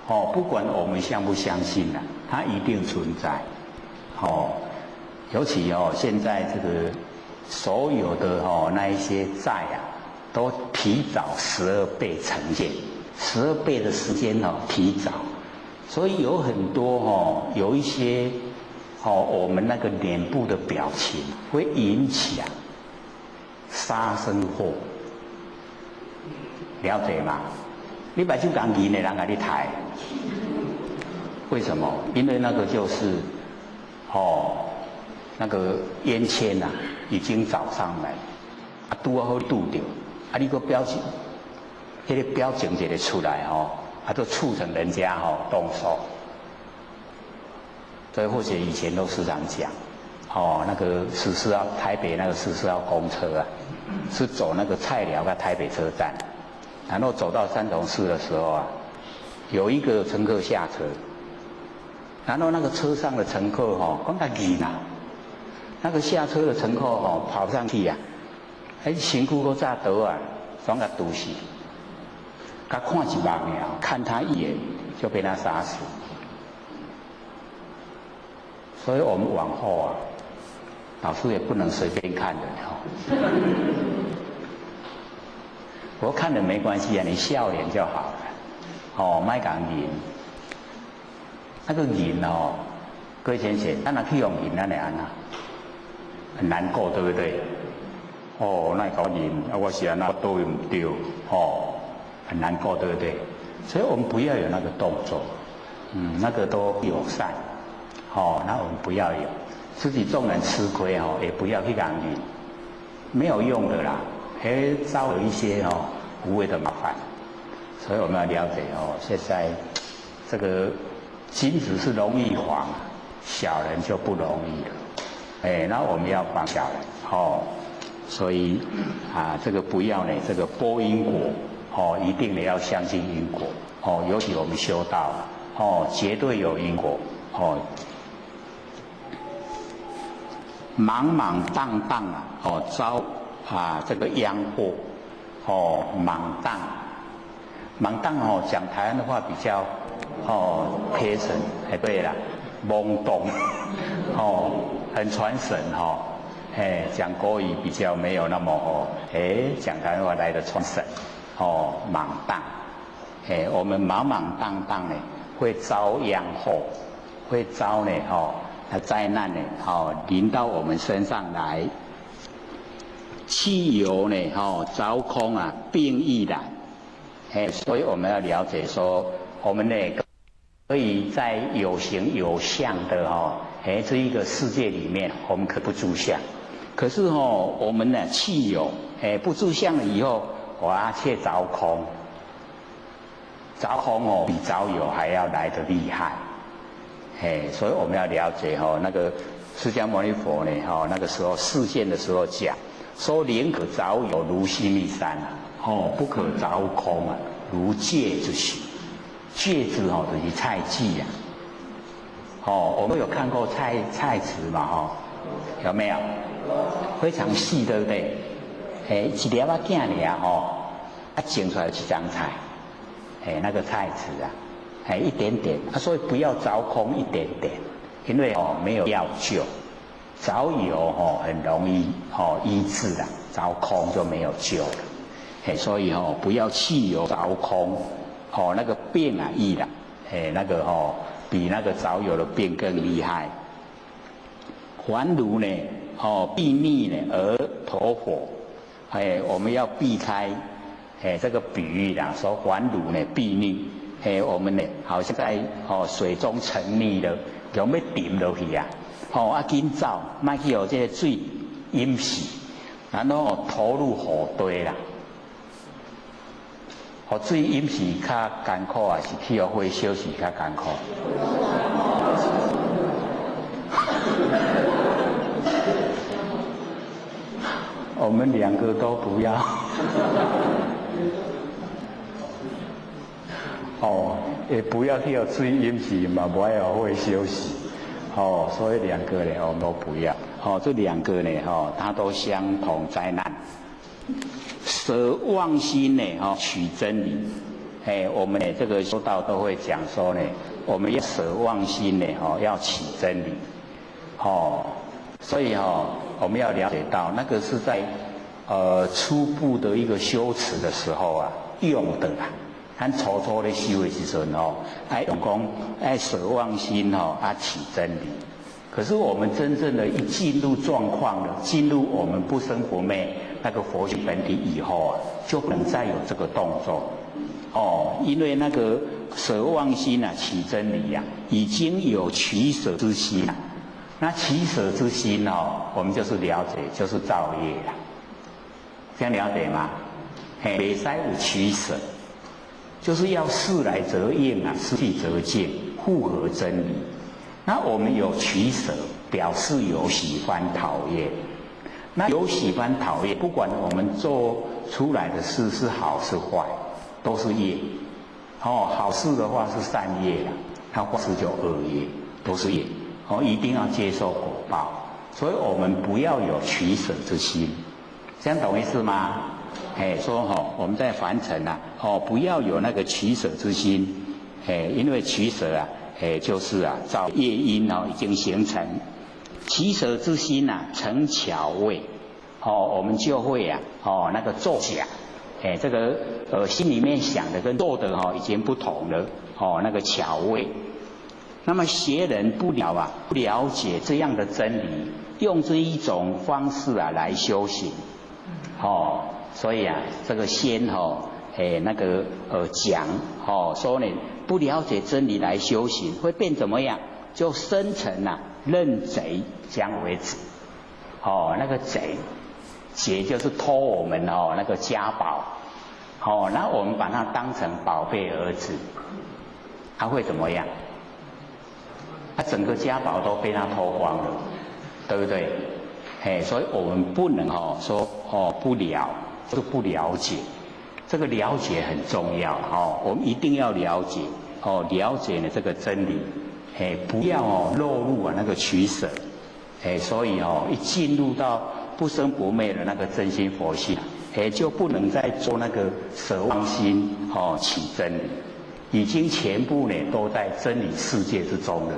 理，不管我们相不相信它一定存在，尤其现在这个所有的那一些债都提早12倍呈现，12倍的时间提早，所以有很多有一些我们那个脸部的表情会引起杀生祸，了解吗？你把手讲银的人给你抬，为什么？因为那个就是那个烟签已经找上来，拄好拄着，你个表情，那个表情一个出来就促成人家动手。所以或者以前都时常讲，那个14号台北那个14号公车是走那个菜寮到台北车站，然后走到三重寺的时候有一个乘客下车，然后那个车上的乘客讲他晕那个下车的乘客跑上去身躯都炸倒爽甲毒死，他看一眼看他一眼就被他杀死。所以我们往后老师也不能随便看人我看人没关系你笑脸就好了别讲银，那个银各位先生，咱若去用银那样很难过，对不对？那搞银我是那都唔对很难过，对不对？所以我们不要有那个动作，那个都友善。那我们不要有，自己纵然吃亏也不要去讲银，没有用的啦，还招了一些无谓的麻烦。所以我们要了解现在这个金子是容易黄，小人就不容易了。那我们要帮小人所以这个不要呢，这个播因果一定呢要相信因果尤其我们修道绝对有因果茫茫荡荡遭这个殃祸茫荡讲台湾的话比较贴神对啦，懵懂很传神讲国语比较没有那么讲台湾话来的传神茫荡我们茫茫荡荡呢会遭殃祸，会遭呢灾难呢临到我们身上来，汽油呢着空病亦然所以我们要了解说我们呢可以在有形有相的这一个世界里面我们可不住相，可是我们呢汽油不住相了以后却着空，着空比着有还要来得厉害所以我们要了解那个释迦牟尼佛呢那个时候示现的时候讲说宁可着有如须弥山不可着空如芥之许，芥子就是菜稷我们有看过菜池嘛有没有？非常细对不对？一粒仔仔尔剪出来一张菜那个菜池一点点所以不要着空一点点，因为没有药救，着有很容易医治的，着空就没有救了所以不要汽油着空那个病易了那个比那个着有的病更厉害。还如呢避逆呢而投火我们要避开这个比喻啦，说还如呢避逆我们呢好像在水中沉溺了，有要沉落去紧走，莫去这个水淹死，然后投入火堆啦。水淹死较艰苦是去火烧死较艰苦？我们两个都不要。也不要去水淹死嘛，不要会休息。所以两个呢，我们都不要。这两个呢，它都相同灾难。舍妄心呢，取真理。我们呢，这个修道都会讲说呢，我们要舍妄心呢，要起真理。所以我们要了解到，那个是在初步的一个修持的时候用的咱初初咧修的时阵用讲舍妄心起真理。可是我们真正的一进入状况了，进入我们不生不灭那个佛性本体以后啊，就不能再有这个动作。因为那个舍妄心啊，起真理啊，已经有取舍之心了。那取舍之心我们就是了解，就是造业了。这样了解吗？袂使有取舍，就是要事来则应啊，事去则静，符合真理。那我们有取舍，表示有喜欢讨厌。那有喜欢讨厌，不管我们做出来的事是好是坏，都是业。好事的话是善业啦，它坏事就恶业，都是业。一定要接受果报，所以我们不要有取舍之心，这样懂意思吗？说我们在凡尘啊，不要有那个取舍之心，因为取舍啊，就是啊，造业因已经形成，取舍之心啊，成巧味，我们就会啊，那个作假，这个心里面想的跟做的已经不同了，那个巧味。那么邪人不了解这样的真理，用这一种方式啊来修行，所以啊，这个先那个讲说呢，不了解真理来修行，会变怎么样？就生成啊认贼将为止。那个贼就是偷我们那个家宝，那我们把它当成宝贝儿子，他会怎么样？他整个家宝都被他偷光了，对不对？所以我们不能说不了解，这个了解很重要我们一定要了解了解呢这个真理，不要落入那个取舍，所以一进入到不生不灭的那个真心佛性，就不能再做那个舍妄心起真理，已经全部呢都在真理世界之中了。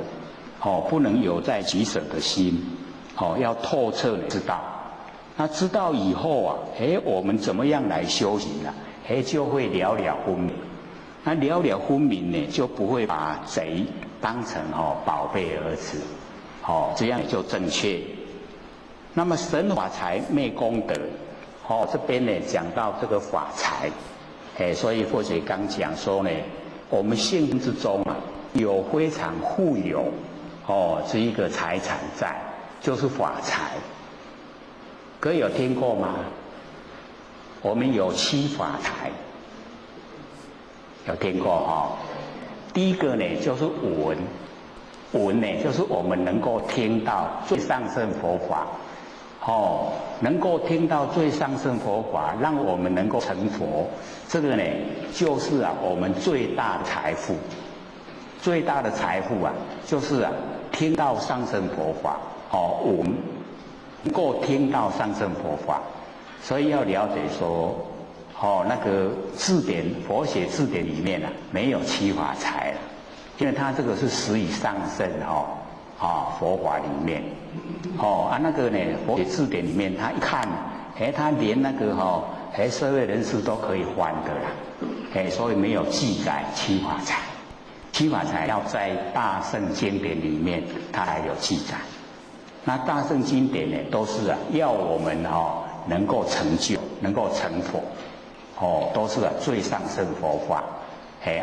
不能有在取舍的心，要透彻的知道。那知道以后啊，我们怎么样来修行啊？就会了了分明。那了了分明呢，就不会把贼当成宝贝儿子，这样也就正确。那么神法财昧功德，这边呢讲到这个法财，所以佛学刚讲说呢，我们性命之中啊，有非常富有。这一个财产在，就是法财。各位有听过吗？我们有7法财，有听过第一个呢就是闻呢就是我们能够听到最上乘佛法，能够听到最上乘佛法，让我们能够成佛，这个呢就是啊我们最大的财富。最大的财富啊，就是啊听到上乘佛法，我们能够听到上乘佛法，所以要了解说，那个字典佛学字典里面啊没有7法财了，因为它这个是10以上乘佛法里面，那个呢佛学字典里面他一看，他连那个社会人士都可以还的啦，所以没有记载7法财。7法财要在大乘经典里面，它还有记载。那大乘经典呢，都是啊，要我们能够成就，能够成佛，都是啊最上乘佛法。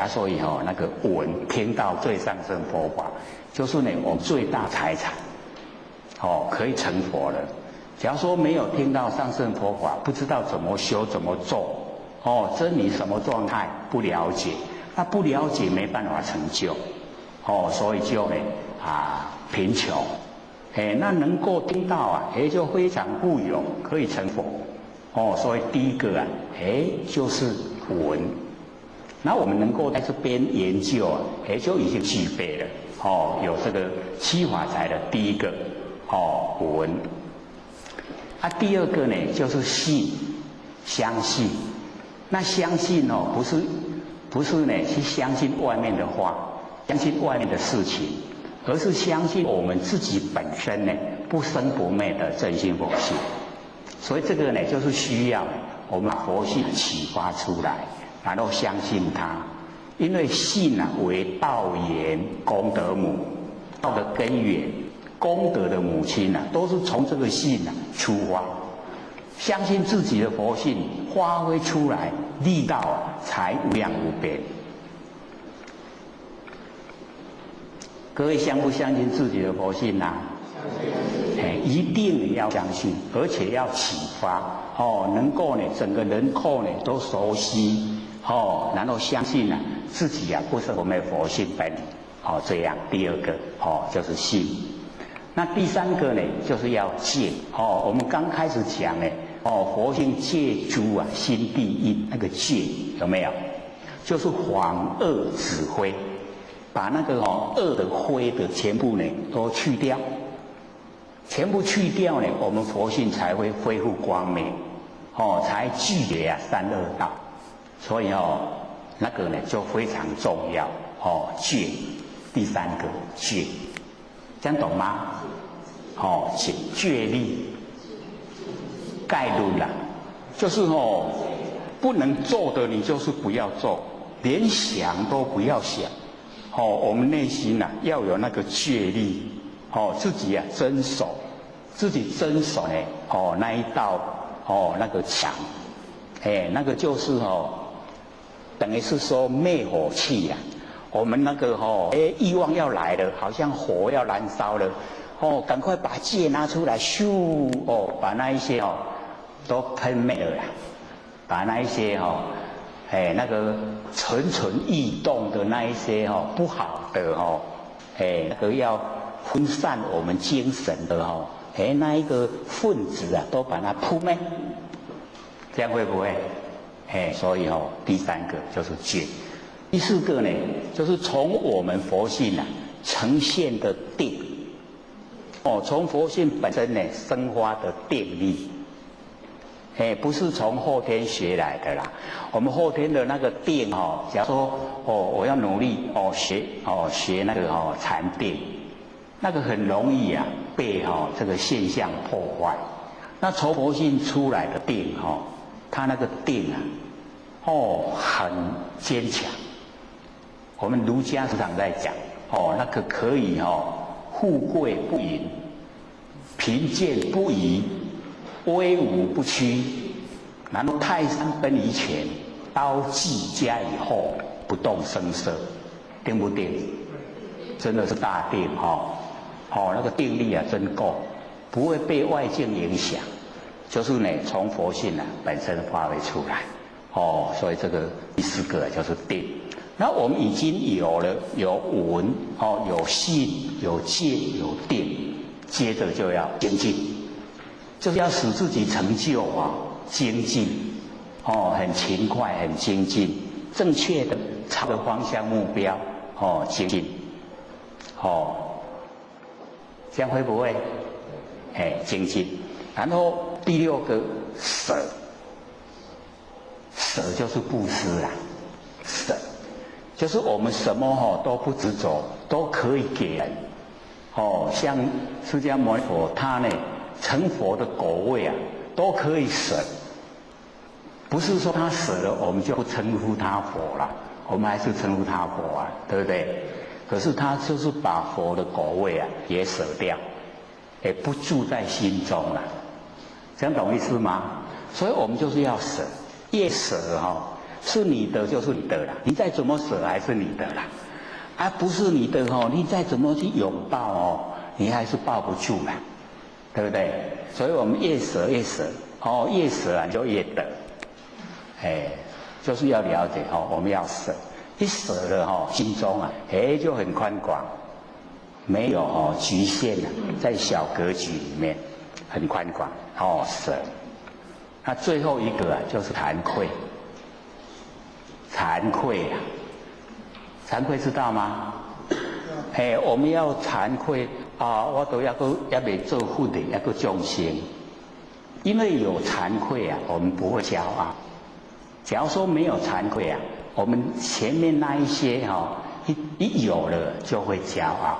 所以那个闻听到最上乘佛法，就是呢我们最大财产，可以成佛了。假如说没有听到上乘佛法，不知道怎么修怎么做，真理什么状态不了解。他不了解，没办法成就，所以就呢贫穷，那能够听到啊，就非常富有，可以成佛，所以第一个啊，就是闻。那我们能够在这边研究啊，就已经具备了，有这个7法财的第一个，闻。第二个呢，就是信，相信。那相信不是呢去相信外面的话，相信外面的事情，而是相信我们自己本身呢不生不灭的真心佛性。所以这个呢就是需要我们把佛性启发出来，然后相信它。因为信为道源功德母，道的根源，功德的母亲啊，都是从这个性啊出发，相信自己的佛性发挥出来，力道啊才无量无边。各位相不相信自己的佛性啊？一定要相信，而且要启发能够呢整个人口呢都熟悉然后相信啊自己啊不是我们的佛性本这样。第二个就是信。那第三个呢就是要戒我们刚开始讲呢佛性戒诸啊心地因，那个戒有没有？就是防恶止灰，把那个恶的灰的全部呢都去掉。全部去掉呢，我们佛性才会恢复光明，才具备啊三恶道。所以那个呢就非常重要戒。第三个戒，这样懂吗？戒律概论啦，就是不能做的你就是不要做，连想都不要想。我们内心啊要有那个戒律。自己啊遵守，自己遵守呢那一道那个墙，那个就是等于是说灭火器呀。我们那个欲望要来了，好像火要燃烧了，赶快把戒拿出来，咻把那一些都喷灭了啦，把那一些那个蠢蠢欲动的那一些不好的那个要分散我们精神的那一个分子啊，都把它扑灭，这样会不会？所以第三个就是戒。第四个呢，就是从我们佛性啊呈现的定，从佛性本身呢生发的定力，不是从后天学来的啦。我们后天的那个定假如说我要努力学那个禅定。那个很容易啊被这个现象破坏。那从佛性出来的定它那个定啊很坚强。我们儒家时常在讲那个可以富贵不淫，贫贱不移，威武不屈，然后泰山崩于前，刀既加以后，不动声色，定不定？真的是大定那个定力啊真够，不会被外境影响，就是呢从佛性啊本身发挥出来所以这个第四个就是定。那我们已经有了有闻有信有戒有定，接着就要精进，就是要使自己成就精进很勤快很精进，正确的朝着方向目标精进这样会不会？精进。然后第六个舍，舍就是布施啦，舍就是我们什么都不执着，都可以给人像释迦牟尼佛他呢成佛的果位啊都可以舍，不是说他舍了我们就不称呼他佛了，我们还是称呼他佛啊，对不对？可是他就是把佛的果位啊也舍掉，也不住在心中了，这样懂意思吗？所以我们就是要舍，越舍是你的就是你的啦，你再怎么舍还是你的啦，不是你的你再怎么去拥抱你还是抱不住啦，对不对？所以我们越舍越舍越舍啊就越得，就是要了解我们要舍。一舍了心中啊就很宽广，没有局限在小格局里面，很宽广舍。那最后一个就是惭愧。惭愧惭愧知道吗？我们要惭愧我都要未做佛的要个众生，因为有惭愧我们不会骄傲。假如说没有惭愧我们前面那一些一有了就会骄傲，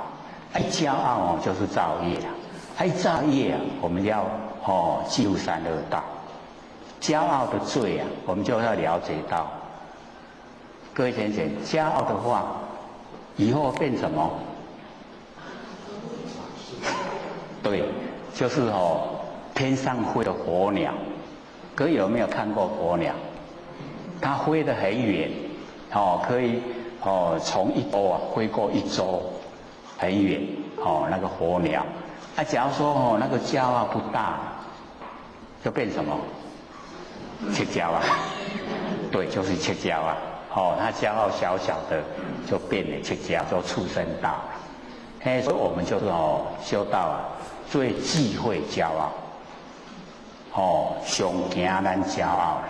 一骄傲就是造业了，一造业我们要记入三恶道。骄傲的罪我们就要了解到，各位先生，骄傲的话以后变什么？对，就是天上飞的火鸟。各位有没有看过火鸟？它飞得很远，可以从一洲飞过一洲，很远，那个火鸟。假如说那个骄傲不大，就变什么？赤骄啊，对，就是赤骄啊。他骄傲小小的，就变了赤骄，就畜生道了。所以我们就是修道最忌讳骄傲。上惊咱骄傲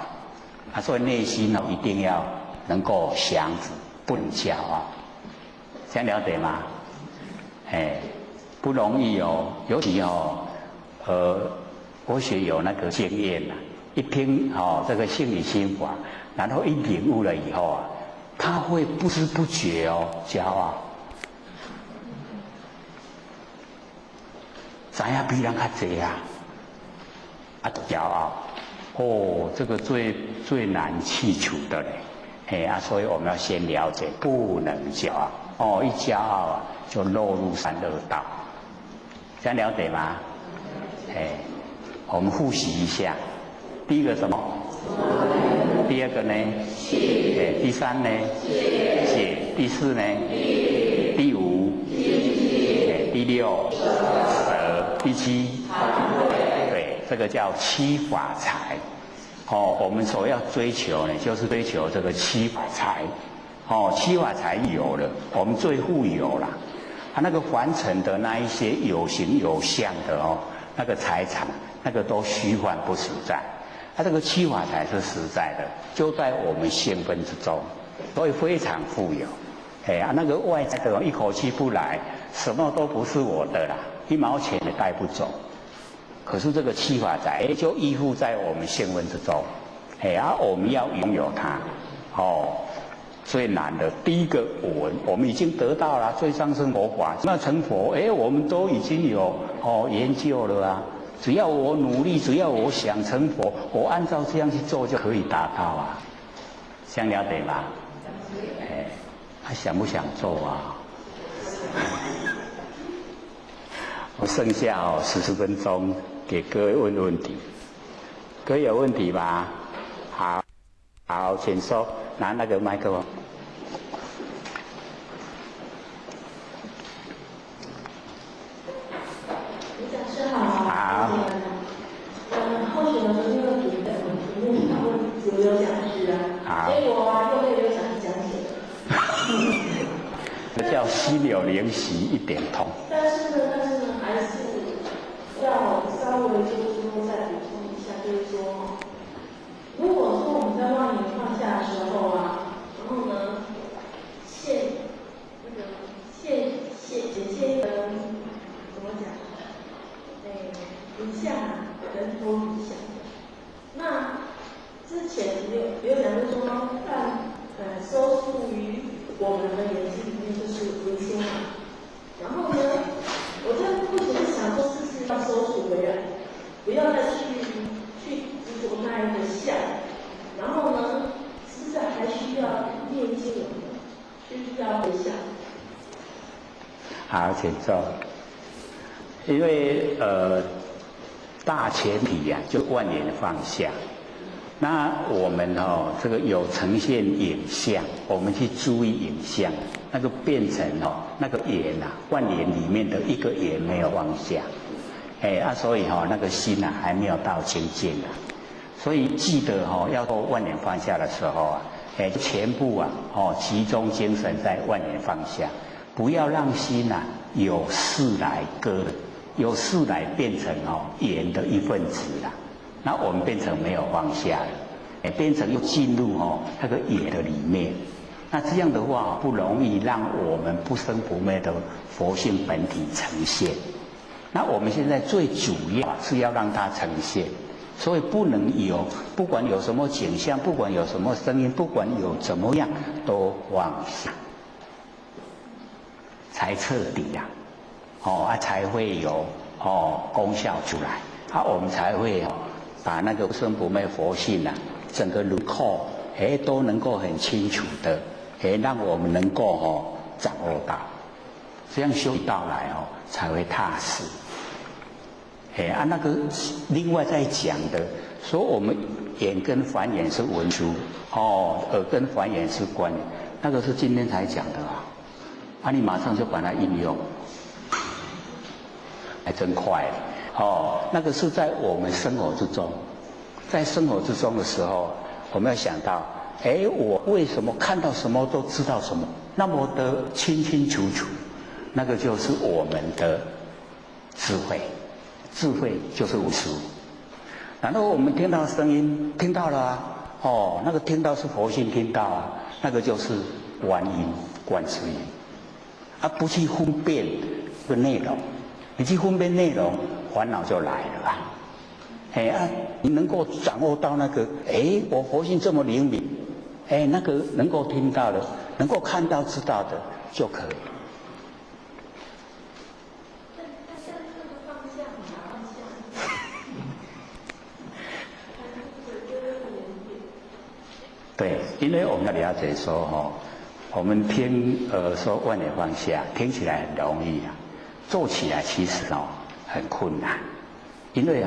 了，所以内心一定要能够降服，不能骄傲，这样了解吗？不容易尤其我学有那个经验一听这个心理心法，然后一领悟了以后他会不知不觉骄傲，知影比人较济骄傲，这个最难去除的嘞，所以我们要先了解，不能骄傲，一骄傲就落入三恶道，这样了解吗？我们复习一下，第一个什么？第二个呢？第三呢？解。第四呢？第五？第六？第七？这个叫七法财，我们所要追求呢，就是追求这个七法财，七法财有了，我们最富有了。那个凡尘的那一些有形有相的那个财产，那个都虚幻不实在。这个七法财是实在的，就在我们性分之中，所以非常富有。那个外在的一口气不来，什么都不是我的啦，一毛钱也带不走。可是这个七法财就依附在我们性分之中，我们要拥有它，最难的第一个我们已经得到了最上乘佛法，那成佛，我们都已经有研究了只要我努力，只要我想成佛，我按照这样去做就可以达到这样了解吗？他想不想做我剩下40分钟给各位问问题，各位有问题吧？好，请说，拿那个麦克风。李讲师好。好。候选的那个题目问刘讲师结果又被刘讲师讲解了。这叫心有灵犀一点通。但是呢，还是要稍微就是说再补充一下，就是说，如果说我们在万年放下的时候然后呢，现怎么讲？影像人头影像。那之前有讲就是说，收束于我们的眼睛里面就是如书然后呢，我就不仅是想说，是要收束回来，不要再去执着那一个相。然后呢，是不是还需要念经？需要回向？好，请坐。因为大前提就万年放下。那我们这个有呈现影像，我们去注意影像，那个变成那个缘万年里面的一个缘没有放下，所以那个心还没有到清净所以记得要做万年放下的时候全部集中精神在万年放下，不要让心有事来割了，有事来变成缘的一份子那我们变成没有放下了，变成又进入那个业的里面。那这样的话不容易让我们不生不灭的佛性本体呈现。那我们现在最主要是要让它呈现，所以不能不管有什么景象，不管有什么声音，不管有怎么样，都放下，才彻底才会有功效出来我们才会把那个不生不灭佛性整个轮廓都能够很清楚的让我们能够掌握到，这样修道来才会踏实那个另外在讲的，说我们眼根繁衍是文书，耳根繁衍是观念，那个是今天才讲的你马上就把它应用，还真快那个是在我们生活之中，在生活之中的时候，我们要想到，我为什么看到什么都知道什么，那么的清清楚楚，那个就是我们的智慧，智慧就是无私。然后我们听到声音，听到了那个听到是佛性听到那个就是观音、观世音，不去分辨这个内容，你去分辨内容，烦恼就来了你能够掌握到那个，我佛性这么灵敏，那个能够听到的，能够看到知道的就可以。对，因为我们要了解说我们听说万年放下，听起来很容易做起来其实很困难。因为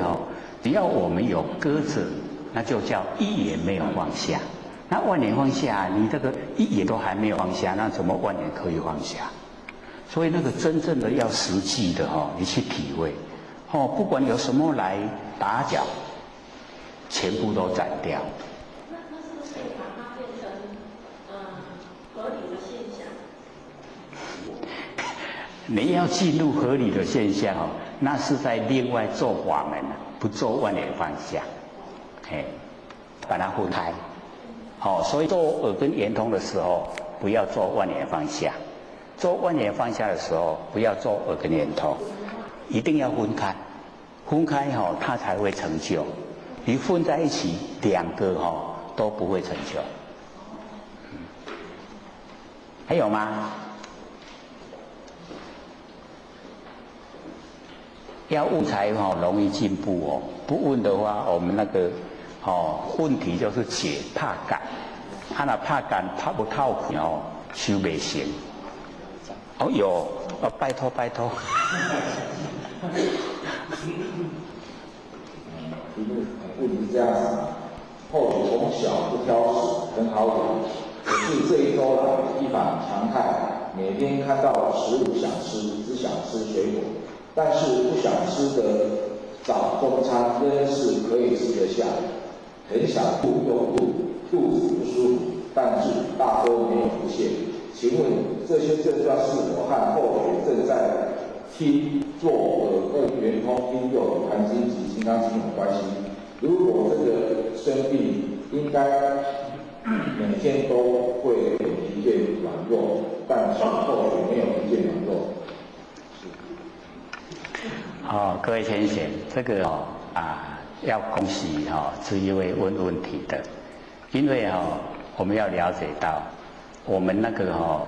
只要我们有鸽子，那就叫一眼没有放下。那万年放下，你这个一眼都还没有放下，那怎么万年可以放下？所以那个真正的要实际的你去体会不管有什么来打搅，全部都斩掉。你要进入合理的现象那是在另外做法门不做万年放下，把它分开。所以做耳根圆通的时候，不要做万年放下；做万年放下的时候，不要做耳根圆通，一定要分开。分开它才会成就。你混在一起，两个都不会成就。还有吗？要问才容易进步不问的话，我们那个问题就是解怕感，那怕感怕不透气修不行。有拜托拜托。问题是这样子，或许从小不挑食很好养，可是这一周来一反常态，每天看到食物想吃，只想吃水果。但是不想吃的早中餐仍是可以吃得下，很想吐又吐，肚子不舒服，但是大都没有出现。请问这些症状是否和后学正在听做耳根圆通听有含经及金刚经有关系？如果这个生病，应该每天都会有疲倦软弱，但是后学没有疲倦软弱。各位先贤，这个要恭喜这一位问问题的，因为我们要了解到，我们那个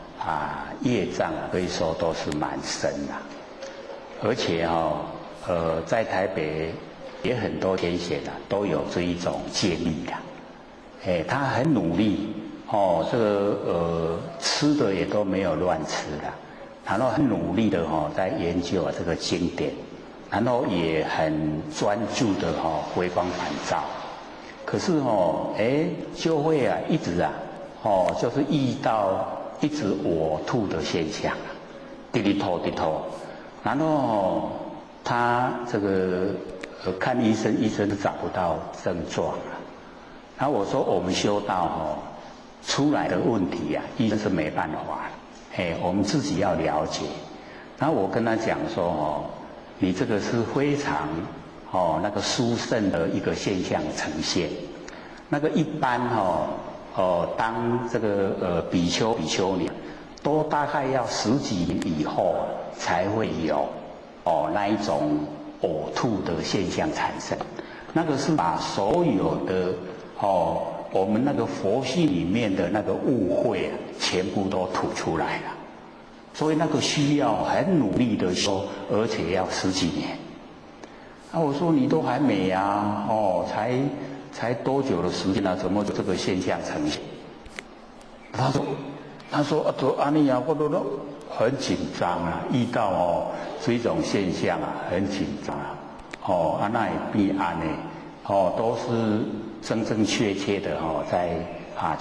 业障可以说都是蛮深的，而且在台北也很多先贤都有这一种建议的，他很努力这个吃的也都没有乱吃的，然后很努力的在研究这个经典。然后也很专注的回光返照，可是就会一直就是遇到一直呕吐的现象滴里头，然后他这个看医生，医生都找不到症状然后我说我们修道出来的问题医生是没办法我们自己要了解。然后我跟他讲说你这个是非常那个殊胜的一个现象呈现。那个一般当这个比丘比丘尼都大概要10几年以后才会有那一种呕吐的现象产生。那个是把所有的我们那个佛系里面的那个误会全部都吐出来了。所以那个需要很努力的修，而且要10几年。我说你都还没才多久的时间怎么这个现象呈现？他说阿尼我都很紧张遇到这种现象很紧张那也必安呢，都是真真切切的在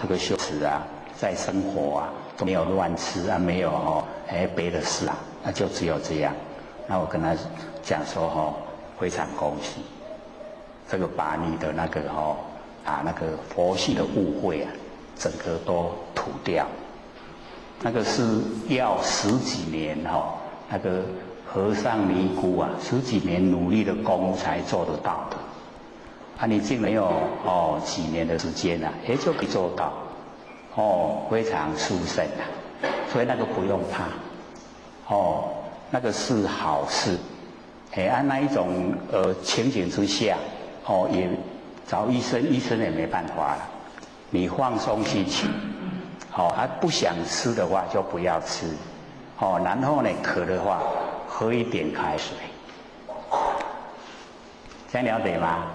这个修持啊，在生活啊，都没有乱吃啊，没有别的事啊，那就只有这样。那我跟他讲说非常恭喜，这个把你的那个那个佛系的误会啊，整个都吐掉。那个是要10几年那个和尚尼姑啊，10几年努力的功夫才做得到的。你竟没有几年的时间啊，就可以做到，非常殊胜啊。所以那个不用怕，那个是好事。那一种情景之下，也找医生，医生也没办法了。你放松心情，不想吃的话就不要吃，然后呢渴的话喝一点开水，这样了解吗？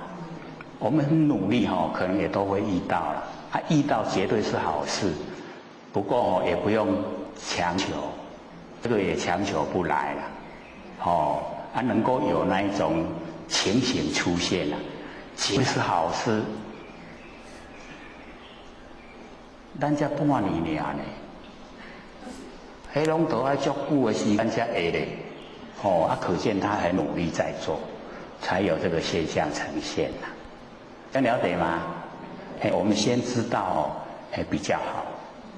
我们很努力可能也都会遇到了，遇到绝对是好事，不过也不用强求，这个也强求不来了，能够有那一种情形出现了，其实是好事。咱才半年尔呢，迄拢都要足久的时间才会嘞，可见他很努力在做，才有这个现象呈现呐。这样了解吗？我们先知道比较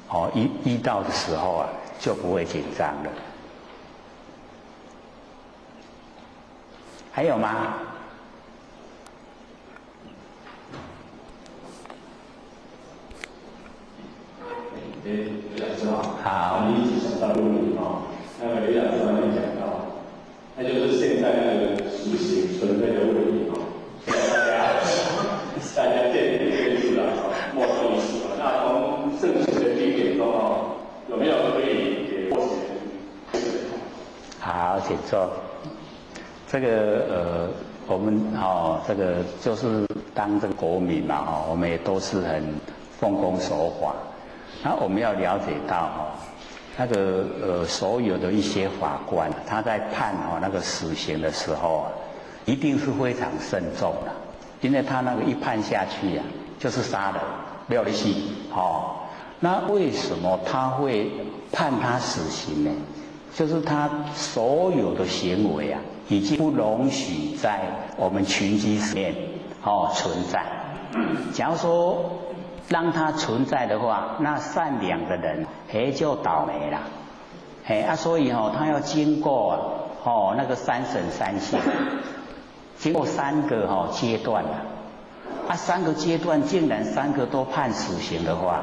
好，遇到的时候啊就不会紧张了。还有吗？刘老师好。好。你一直想到论理那么刘老师刚才讲到，那就是现在那个实行存在的问题大家见仁见智莫衷一是那从圣贤的经典中有没有可以给或贤？好，请坐。这个我们这个就是当这个国民嘛我们也都是很奉公守法。那我们要了解到那个所有的一些法官，他在判那个死刑的时候一定是非常慎重的，因为他那个一判下去啊，就是杀人，没有利息那为什么他会判他死刑呢？就是他所有的行为啊，已经不容许在我们群居里面存在。假如说让它存在的话，那善良的人就倒霉了。所以他要经过那个3审3刑，经过3个阶段3个阶段竟然3个都判死刑的话，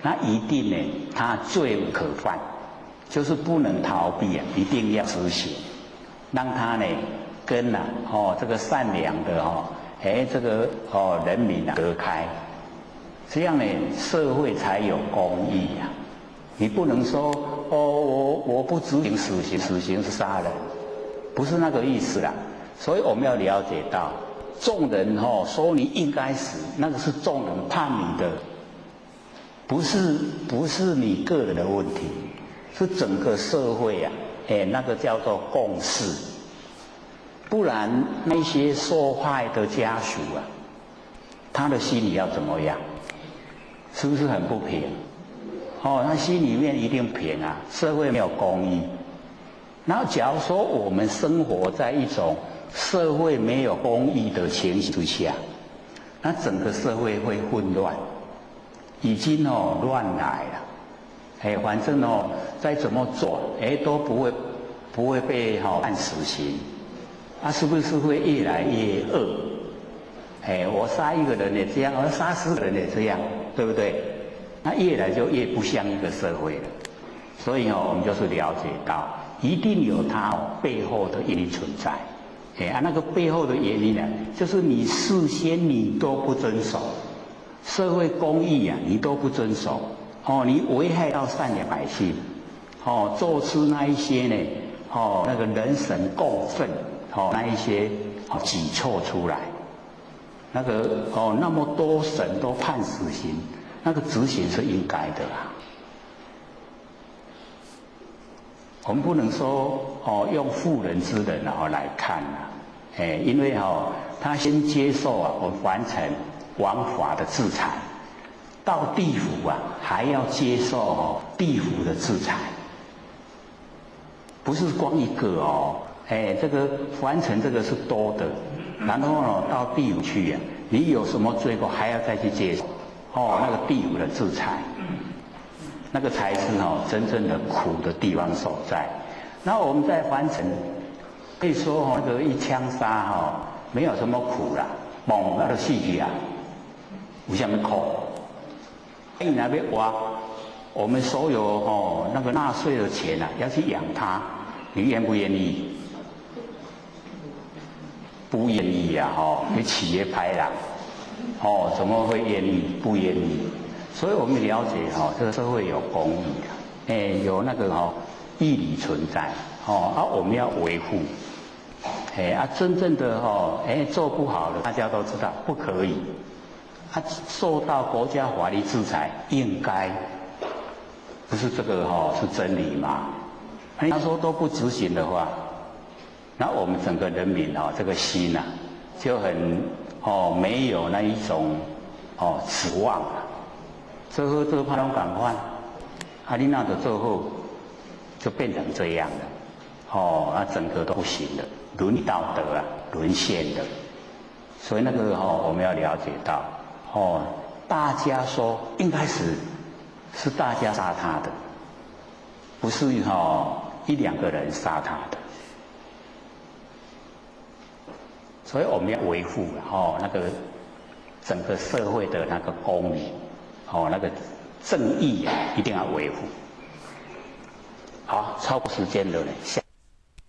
那一定呢他罪无可犯，就是不能逃避一定要执行，让他呢跟这个善良的这个人民隔开。这样呢，社会才有公义你不能说我不执行死刑，死刑是杀人，不是那个意思啦。所以我们要了解到，众人说你应该死，那个是众人判你的，不是你个人的问题，是整个社会那个叫做共识。不然那些受害的家属他的心里要怎么样？是不是很不平？他心里面一定平社会没有公义。然后假如说我们生活在一种社会没有公义的情形之下，那整个社会会混乱，已经乱来了。反正再怎么做都不会被判死刑。是不是会越来越恶？我杀一个人也这样，我杀10个人也这样，对不对？那越来就越不像一个社会了。所以我们就是了解到，一定有它背后的原因存在。那个背后的原因就是你事先你都不遵守，社会公义你都不遵守，你危害到善良百姓，做出那一些呢，那个人神共愤，那一些举措出来。那个那么多省都判死刑，那个执行是应该的我们不能说用妇人之仁来看因为他先接受我凡尘王法的制裁，到地府还要接受地府的制裁，不是光一个这个凡尘这个是多的，然后到地府去你有什么罪过还要再去接受那个地府的制裁，那个才是真正的苦的地方所在。那我们在凡尘可以说那个一枪杀没有什么苦啦，猛那个戏剧有什么苦？你那边挖，我们所有那个纳税的钱要去养它，你愿不愿意？不愿意你企业拍啦，怎么会愿意？不愿意。所以我们了解这个社会有公义有那个义理存在我们要维护。真正的做不好的，大家都知道不可以。受到国家法律制裁，应该不是这个是真理吗？他说都不执行的话，那我们整个人民这个心就很没有那一种指望最后这个怕拢赶快，你那的最后就变成这样了，那整个都不行了，伦理道德沦陷的。所以那个我们要了解到。大家说应该是大家杀他的，不是一两个人杀他的，所以我们要维护那个整个社会的那个公理那个正义一定要维护。好，超过时间了呢。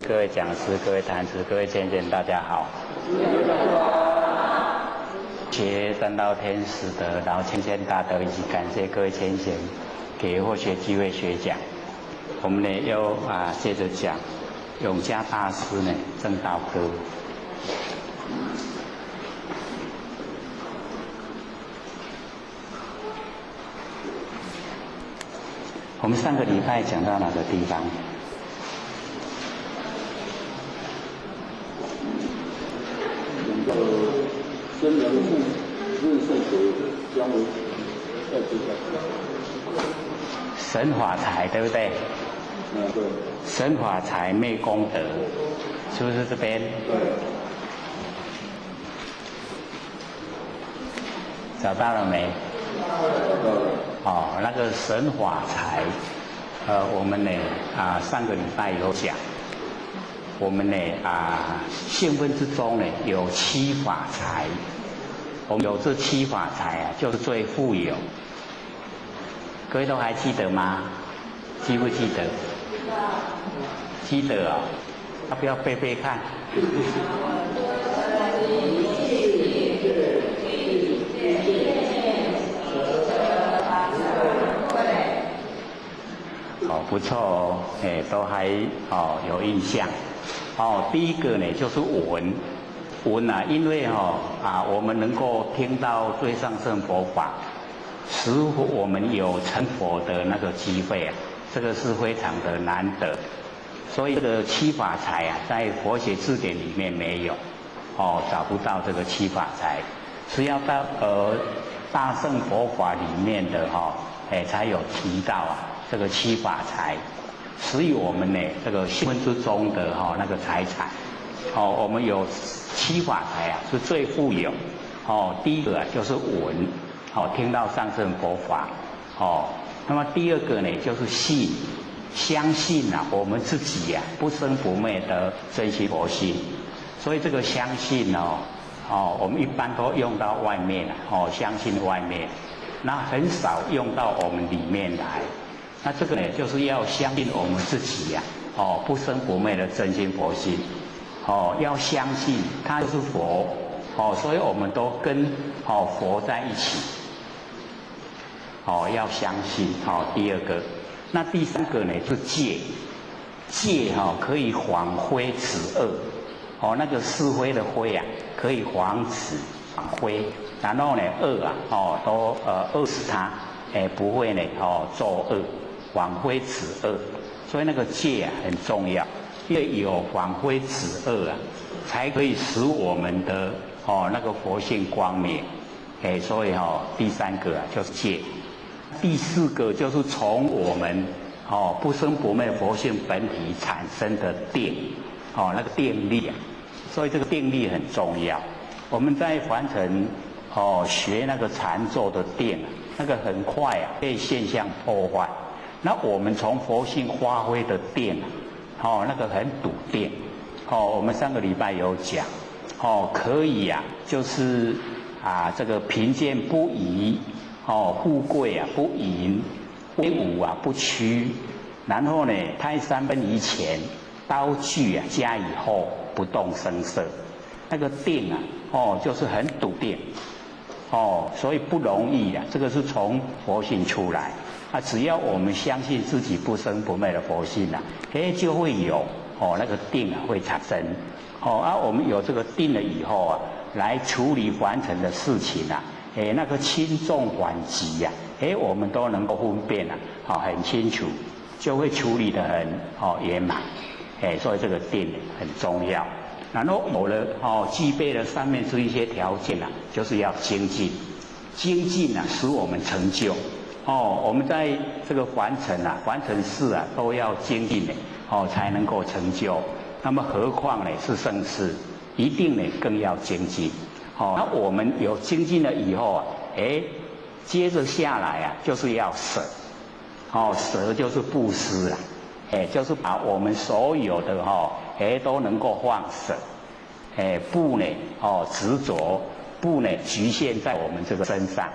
各位讲师、各位坛师、各位见证，大家好。谢三道天使的，然后谦谦大德，以及感谢各位先贤给获学机会学讲。我们呢又接着讲永嘉大师呢正道歌。我们上个礼拜讲到哪个地方？宣扬入圣者将为在之下。神法财对不对？对。神法财昧功德，是不是这边？对。找到了没？找到了。那个神法财，我们呢上个礼拜有讲。我们呢性分之中呢有七法财，我们有这七法财就是最富有。各位都还记得吗？记不记得？记得要不要背背看？不错都还有印象。第一个呢就是闻，因为我们能够听到最上乘佛法，使我们有成佛的那个机会这个是非常的难得。所以这个七法财在佛学字典里面没有，找不到这个七法财，是要到大乘佛法里面的才有提到这个七法财。所以我们呢，这个性分之中的那个财产，我们有七法财是最富有。第一个就是闻，听到上乘佛法。那么第二个呢就是信，相信我们自己不生不灭的真心佛性。所以这个相信我们一般都用到外面相信外面，那很少用到我们里面来。那这个呢，就是要相信我们自己不生不灭的真心佛性，要相信他就是佛，所以我们都跟佛在一起，要相信。第二个，那第三个呢，就是戒，戒可以防非止恶，那个是非的非可以防止非，然后呢恶都饿死他，不会呢作恶。防非止恶，所以那个戒很重要。因为有反非止恶啊，才可以使我们的那个佛性光明。所以第3个啊就是戒，第4个就是从我们不生不灭佛性本体产生的定，那个定力啊，所以这个定力很重要。我们在凡尘学那个禅坐的定，那个很快啊被现象破坏。那我们从佛性发挥的定，那个很笃定。我们上个礼拜有讲，可以啊，就是这个贫贱不移，富贵啊不淫，威武啊不屈，然后呢，泰山崩于前，刀具啊加以后，不动声色。那个定啊，就是很笃定，所以不容易啊。这个是从佛性出来啊，只要我们相信自己不生不灭的佛性啊，就会有那个定啊会产生。我们有这个定了以后啊，来处理凡尘的事情啊，那个轻重缓急呀，我们都能够分辨啊，很清楚，就会处理得很圆满。所以这个定很重要。然后有了具备了上面这一些条件啊，就是要精进，精进啊使我们成就。我们在这个凡尘啊、凡尘事啊都要精进的才能够成就。那么何况呢是圣事，一定呢更要精进。那我们有精进了以后啊，接着下来啊就是要舍。舍就是布施啦。就是把我们所有的都能够放舍，不呢执着，不呢局限在我们这个身上，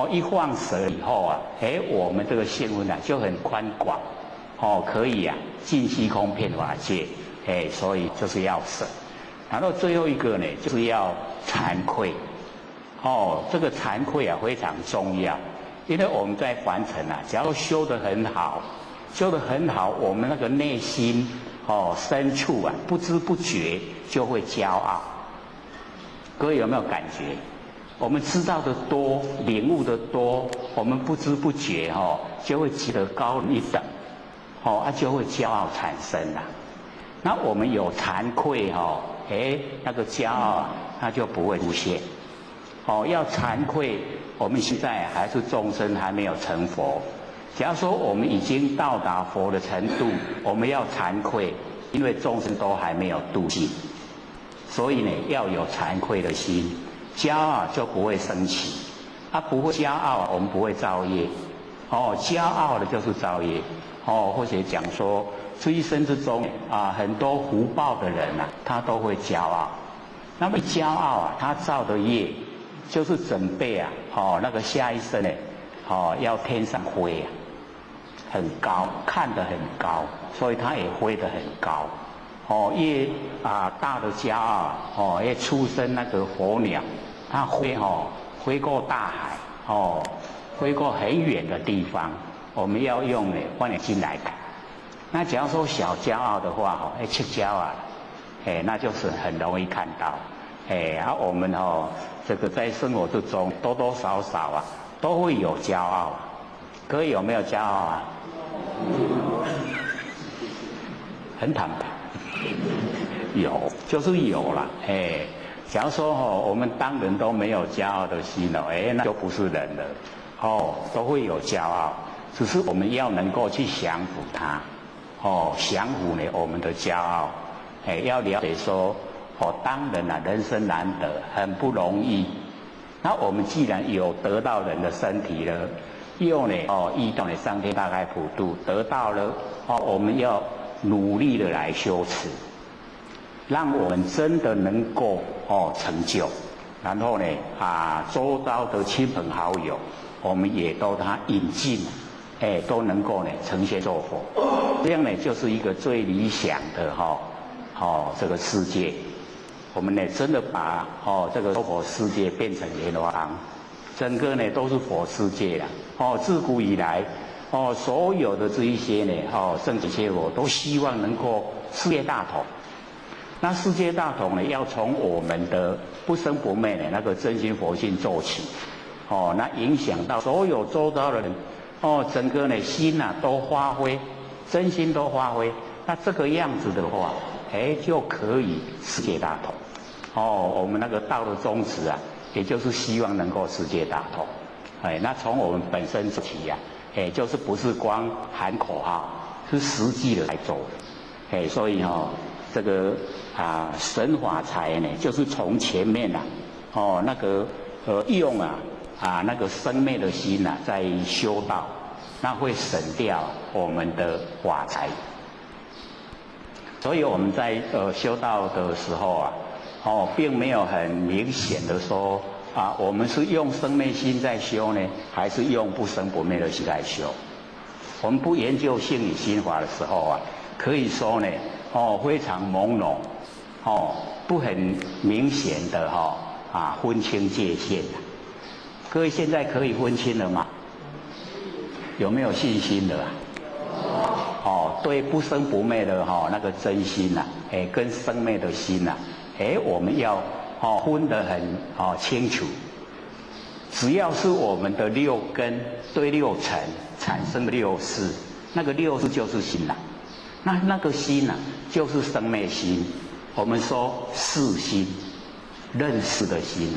一放舍以后啊，我们这个性温啊就很宽广，可以啊尽虚空遍法界，所以就是要舍。然后最后一个呢就是要惭愧，这个惭愧啊非常重要，因为我们在凡尘啊，假如修得很好。修得很好，我们那个内心深处啊，不知不觉就会骄傲。各位有没有感觉？我们知道的多，领悟的多，我们不知不觉就会觉得高一等，就会骄傲产生了。那我们有惭愧那个骄傲啊，那就不会出现。要惭愧，我们现在还是众生，还没有成佛。假如说我们已经到达佛的程度，我们要惭愧，因为众生都还没有度尽，所以呢要有惭愧的心，骄傲就不会升起。不会骄傲，我们不会造业。骄傲的就是造业。或者讲说，这一生之中很多福报的人他都会骄傲。那么骄傲他造的业，就是准备那个下一生呢，要天上飞很高，看得很高，所以他也飞得很高。越大的骄傲越出生那个火鸟，它飞过大海，飞过很远的地方。我们要用望远镜来看。那假如说小骄傲的话，赤骄啊，那就是很容易看到。我们这个在生活之中多多少少都会有骄傲。各位有没有骄傲很坦白，有就是有了。假如说我们当人都没有骄傲的心那就不是人了。都会有骄傲，只是我们要能够去降服它。降服我们的骄傲。要了解说，当人人生难得，很不容易。那我们既然有得到人的身体了，又遇到上天大开普度，得到了我们要努力的来修持，让我们真的能够成就。然后周遭的亲朋好友，我们也都他引进，都能够呈现做佛。这样就是一个最理想的这个世界。我们真的把这个佛世界变成莲花堂，整个都是佛世界了。自古以来，所有的这一些圣贤切佛都希望能够世界大同。那世界大同要从我们的不生不灭的那个真心佛性做起。那影响到所有周遭的人，整个心都发挥，真心都发挥，那这个样子的话，就可以世界大同。我们那个道的宗旨啊，也就是希望能够世界大同。那从我们本身起啊，就是不是光喊口号，是实际的来做的。所以这个神法财呢，就是从前面那个用那个生灭的心在修道，那会省掉我们的法财。所以我们在修道的时候并没有很明显的说我们是用生灭心在修呢，还是用不生不灭的心在修。我们不研究性理心法的时候可以说呢非常朦胧不很明显的分清界限。各位现在可以分清了吗？有没有信心的对不生不灭的那个真心跟生灭的心我们要分得很清楚。只要是我们的六根对六尘产生的六识，那个六识就是心那个心就是生灭心。我们说识心，认识的心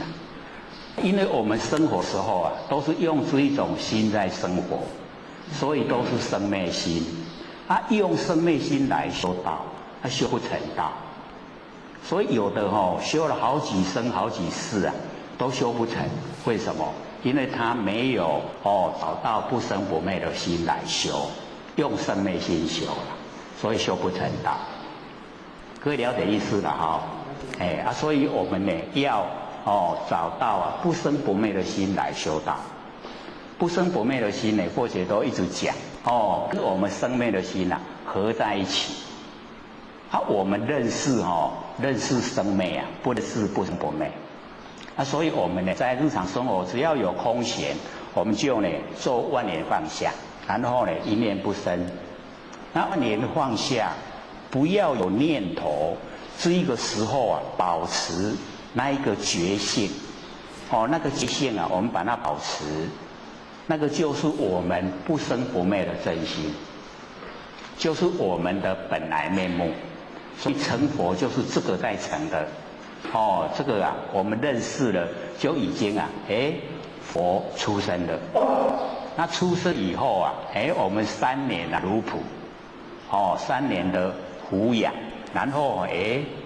因为我们生活时候都是用这一种心在生活，所以都是生灭心用生灭心来修道，修不成道。所以有的修了好几生好几世都修不成。为什么？因为他没有找到不生不灭的心来修，用生灭心修了，所以修不成道。各位了解意思了所以我们呢要找到不生不灭的心来修道。不生不灭的心呢，或者都一直讲跟我们生灭的心合在一起。我们认识生灭不认识不生不灭。所以我们呢在日常生活只要有空闲，我们就呢做万念放下，然后呢一念不生。那万念放下，不要有念头，这一个时候保持那一个觉性那个觉性我们把它保持，那个就是我们不生不灭的真心，就是我们的本来面目。所以成佛就是这个在成的这个我们认识了就已经佛出生了。那出生以后我们3年如朴3年的抚养，然后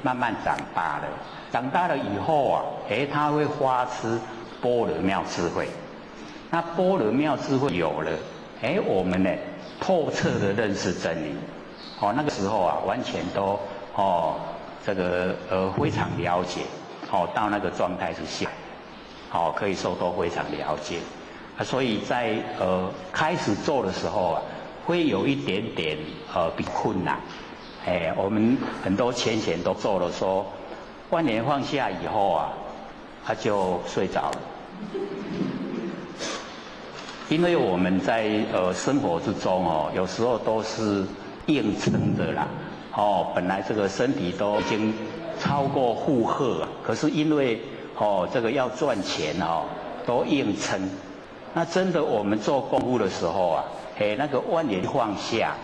慢慢长大了。长大了以后他会发出般若妙智慧。那般若妙智慧有了我们呢透彻的认识真理那个时候完全都这个非常了解到那个状态之下可以说都非常了解所以在开始做的时候会有一点点比困难我们很多前都做了，说万年放下以后他就睡着了。因为我们在生活之中有时候都是硬撑的啦本来这个身体都已经超过负荷可是因为这个要赚钱都硬撑。那真的我们做功夫的时候那个万年放下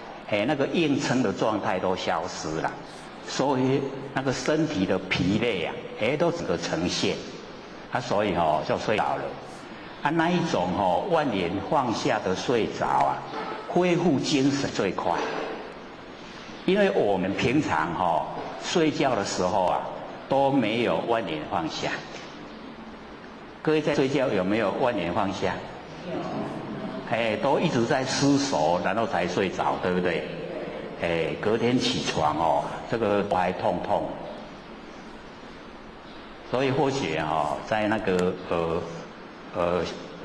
那个硬撑的状态都消失了，所以那个身体的疲累都整个呈现所以就睡着了那一种万年放下的睡着恢复精神最快。因为我们平常睡觉的时候都没有万年放下。各位在睡觉有没有万年放下？都一直在思索，然后才睡着，对不对？隔天起床这个头还痛。所以或许在那个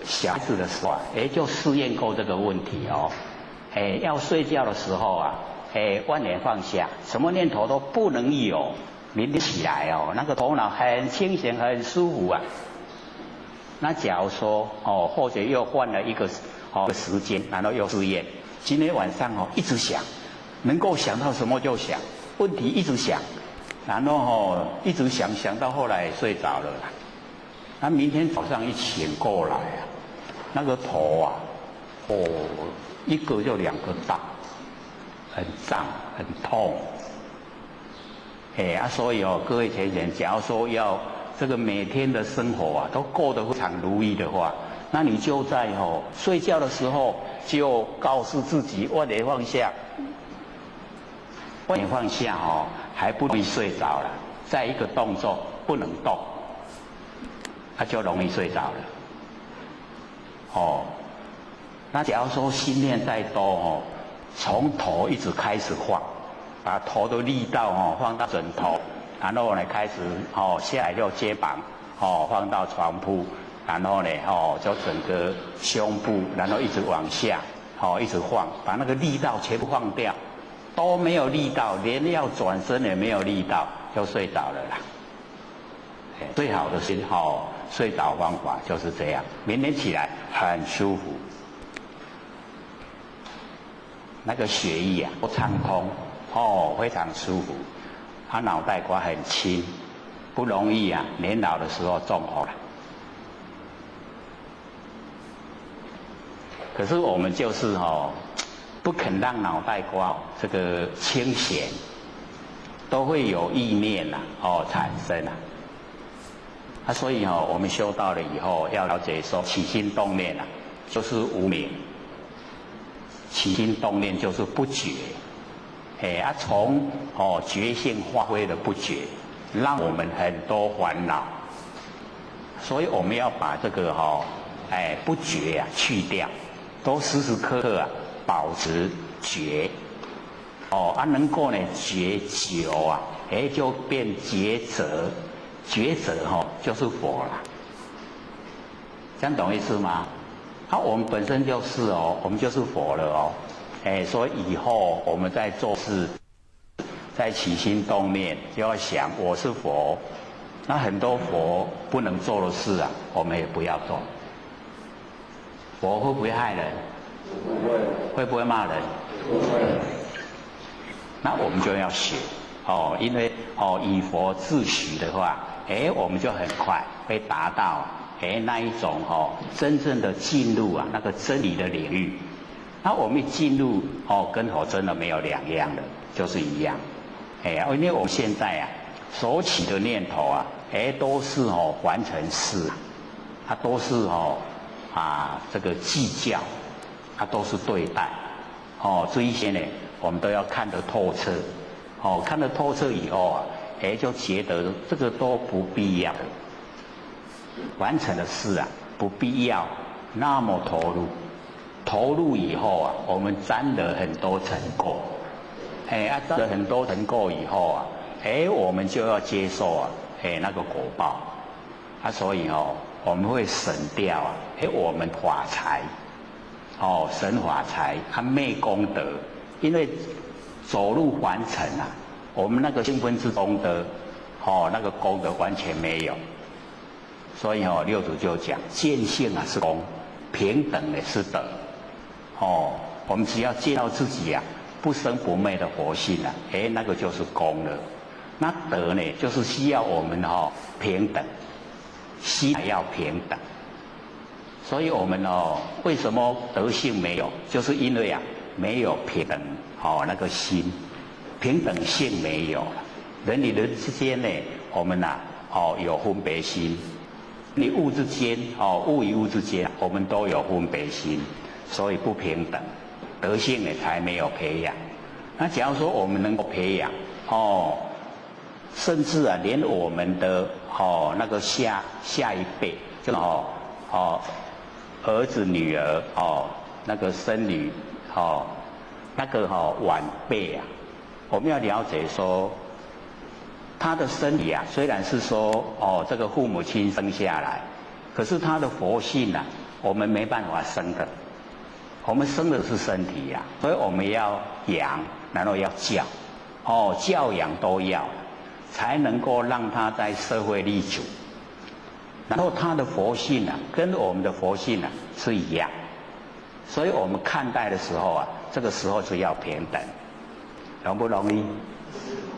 小孩子的时候就试验过这个问题要睡觉的时候万年放下，什么念头都不能有。明天起来那个头脑很清醒很舒服那假如说或者又换了一个时间，然后又试验，今天晚上一直想，能够想到什么就想，问题一直想，然后一直想到后来睡着了那明天早上一醒过来那个头一个就2个大很胀、很痛。所以各位同学，假如说要这个每天的生活都过得非常如意的话，那你就在睡觉的时候就告诉自己万年放下，万年放下还不容易睡着了。再一个动作不能动，就容易睡着了。那假如说心念再多从头一直开始放，把头的力道放到枕头，然后呢开始下来就肩膀放到床铺，然后呢就整个胸部，然后一直往下一直放，把那个力道全部放掉，都没有力道，连要转身也没有力道，就睡着了啦。最好的是睡着方法就是这样，明天起来很舒服，那个血液都畅通非常舒服，脑袋瓜很轻，不容易年老的时候中风了。可是我们就是不肯让脑袋瓜这个清闲，都会有意念产生所以我们修道了以后要了解说起心动念就是无明，起心动念就是不觉，从觉性发挥的不觉，让我们很多烦恼，所以我们要把这个不觉去掉，都时时刻刻保持觉，能够呢觉久就变觉者，觉者就是佛了，这样懂意思吗？我们本身就是我们就是佛了所以以后我们在做事，在起心动念就要想我是佛，那很多佛不能做的事我们也不要做。佛会不会害人？不会。会不会骂人？不会。那我们就要学因为以佛自诩的话，我们就很快会达到那一种真正的进入那个真理的领域。那我们一进入跟佛真的没有两样的，就是一样。因为我们现在所起的念头都是凡尘事，它都是这个计较，它都是对待。这一些呢，我们都要看得透彻。看得透彻以后就觉得这个都不必要，完成的事不必要那么投入以后我们沾了很多尘垢，沾了很多尘垢以后我们就要接受那个果报所以我们会省掉我们法财省法财昧功德，因为走入凡尘我们那个兴奋之功德那个功德完全没有，所以六祖就讲见性是功，平等的是德。我们只要见到自己不生不灭的佛性那个就是功了。那德呢，就是需要我们平等，心要平等。所以我们为什么德性没有，就是因为没有平等那个心，平等性没有了。人与人之间呢，我们有分别心，你物之间物与物之间我们都有分别心，所以不平等，德性呢才没有培养。那假如说我们能够培养甚至连我们的那个下一辈，就儿子女儿那个孙女那个晚辈我们要了解说，他的身体虽然是说这个父母亲生下来，可是他的佛性我们没办法生的，我们生的是身体所以我们要养，然后要教教养都要，才能够让他在社会立足。然后他的佛性跟我们的佛性是一样，所以我们看待的时候这个时候就要平等，容不容易？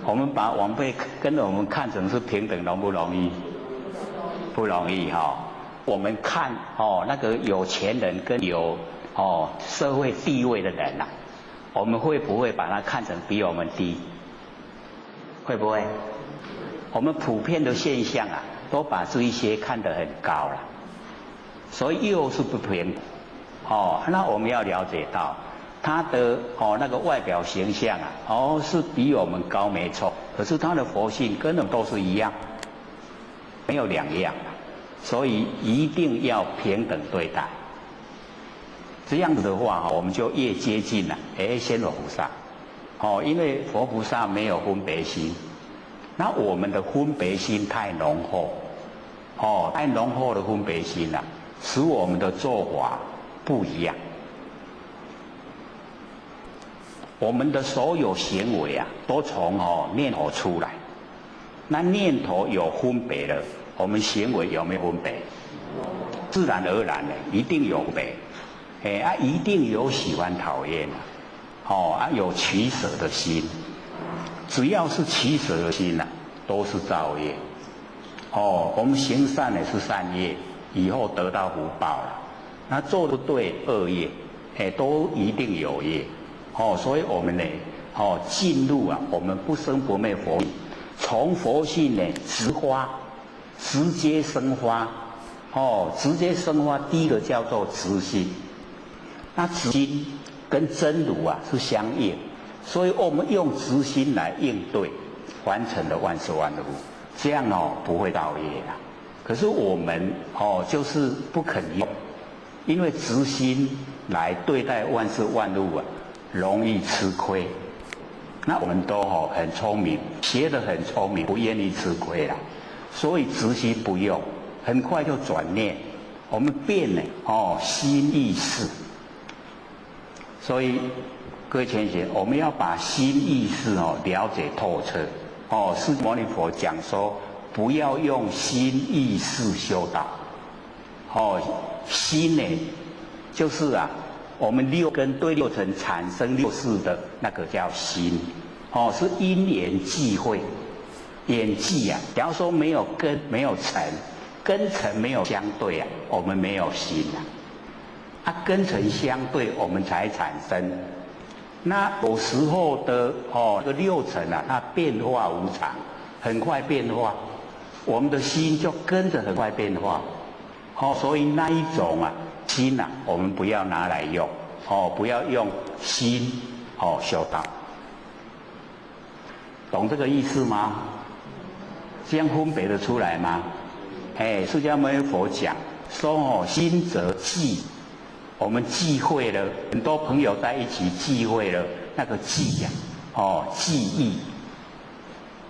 我们把晚辈跟我们看成是平等，容不容易？不容易我们看那个有钱人跟有社会地位的人我们会不会把它看成比我们低？会不会？我们普遍的现象啊，都把这一些看得很高了，所以又是不平等。那我们要了解到，他的那个外表形象啊，是比我们高没错，可是他的佛性根本都是一样，没有两样，所以一定要平等对待。这样子的话，我们就越接近了仙佛菩萨。因为佛菩萨没有分别心，那我们的分别心太浓厚，太浓厚的分别心了，使我们的做法不一样。我们的所有行为啊，都从念头出来。那念头有分别了，我们行为有没有分别？自然而然的，一定有分别。一定有喜欢讨厌有取舍的心。只要是取舍的心都是造业。我们行善也是善业，以后得到福报了。那做不对恶业，都一定有业。所以我们呢，进入我们不生不灭佛性，从佛性呢直接生发。直接生发，第一个叫做直心。那直心跟真如是相应，所以我们用直心来应对，完成了万事万物，这样不会造业啦。可是我们就是不肯用，因为直心来对待万事万物容易吃亏。那我们都很聪明，学得很聪明，不愿意吃亏啦，所以直心不用，很快就转念，我们变了心意识。所以各位同学，我们要把心意识了解透彻。释迦牟尼佛讲说，不要用心意识修道。心呢，就是我们六根对六尘产生六识的那个叫心。是因缘际会，缘际假如说没有根没有尘，根尘没有相对我们没有心根尘相对，我们才产生。那有时候的这个六尘它变化无常，很快变化，我们的心就跟着很快变化。所以那一种心我们不要拿来用，不要用心修道。懂这个意思吗？这样分别得出来吗？释迦牟尼佛讲说心则忌。我们忌讳了，很多朋友在一起忌讳了那个忌记忆，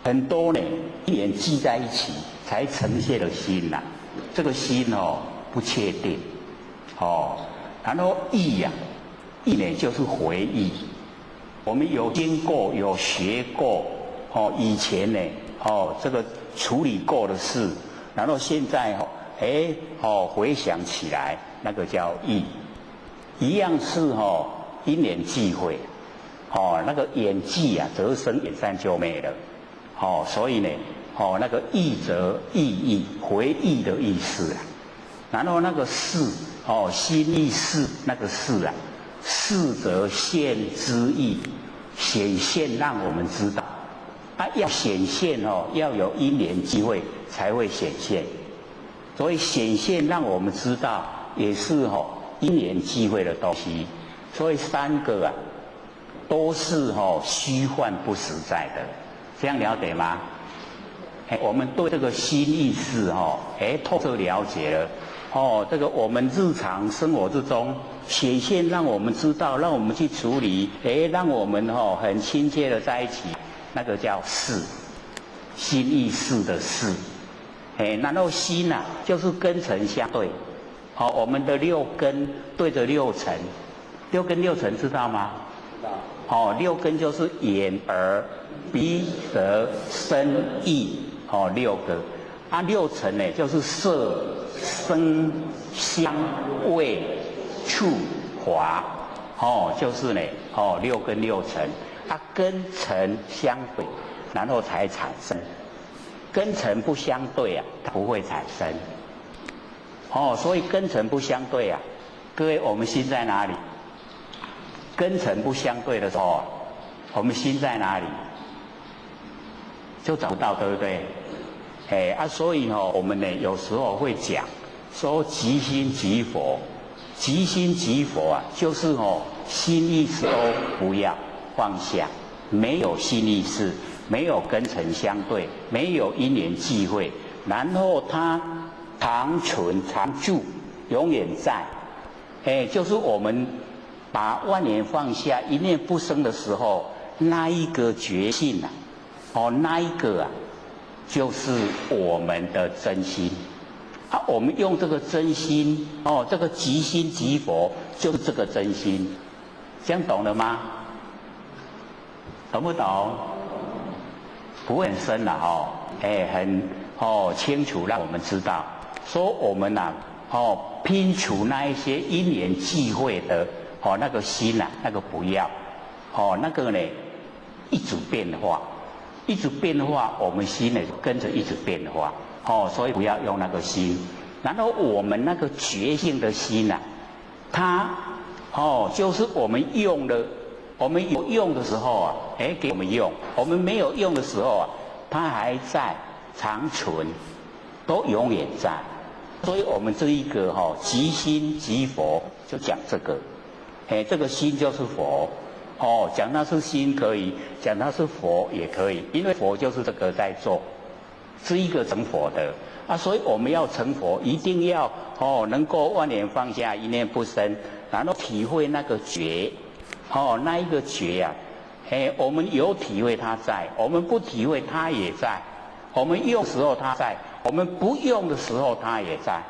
很多呢一眼记在一起才呈现了心这个心不确定然后忆忆呢就是回忆，我们有经过有学过以前呢这个处理过的事，然后现在回想起来，那个叫忆。一样是因缘际会，那个缘际则生缘散就灭了，所以呢，那个忆则忆回忆的意思然后那个事心意识那个事事则现之意，显现让我们知道，要显现要有因缘机会才会显现，所以显现让我们知道也是因缘际会的东西，所以三个都是虚幻不实在的，这样了解吗？我们对这个心意识透彻了解了这个我们日常生活之中显现，让我们知道，让我们去处理，让我们很亲切的在一起，那个叫识，心意识的识。然后心就是根尘相对。我们的六根对着六尘，六根六尘知道吗？知道。六根就是眼、耳、鼻、舌、身、意，六个。六尘呢，就是色、声、香、味、触、法，就是呢，六根六尘，根尘相对，然后才产生。根尘不相对它不会产生。所以根尘不相对各位，我们心在哪里？根尘不相对的时候，我们心在哪里？就找不到，对不对？所以我们呢有时候会讲说即心即佛，即心即佛啊，就是心意识都不要放下，没有心意识，没有根尘相对，没有因缘际会，然后它常存常住，永远在。就是我们把万念放下，一念不生的时候，那一个觉性啊，那一个啊，就是我们的真心。我们用这个真心，这个即心即佛，就是这个真心。这样懂了吗？懂不懂？不会很深了很清楚，让我们知道，说我们拼除那一些因缘际会的那个心啊，那个不要，那个呢一直变化，一直变化，我们心呢跟着一直变化，所以不要用那个心。然后我们那个觉性的心啊，它就是我们用的，我们有用的时候啊，给我们用；我们没有用的时候啊，它还在长存，都永远在。所以我们这一个即心即佛，就讲这个，这个心就是佛，讲它是心可以，讲它是佛也可以，因为佛就是这个在做，是一个成佛的所以我们要成佛，一定要能够万念放下，一念不生，然后体会那个觉，那一个觉啊，我们有体会它在，我们不体会它也在，我们用的时候它在，我们不用的时候它也在，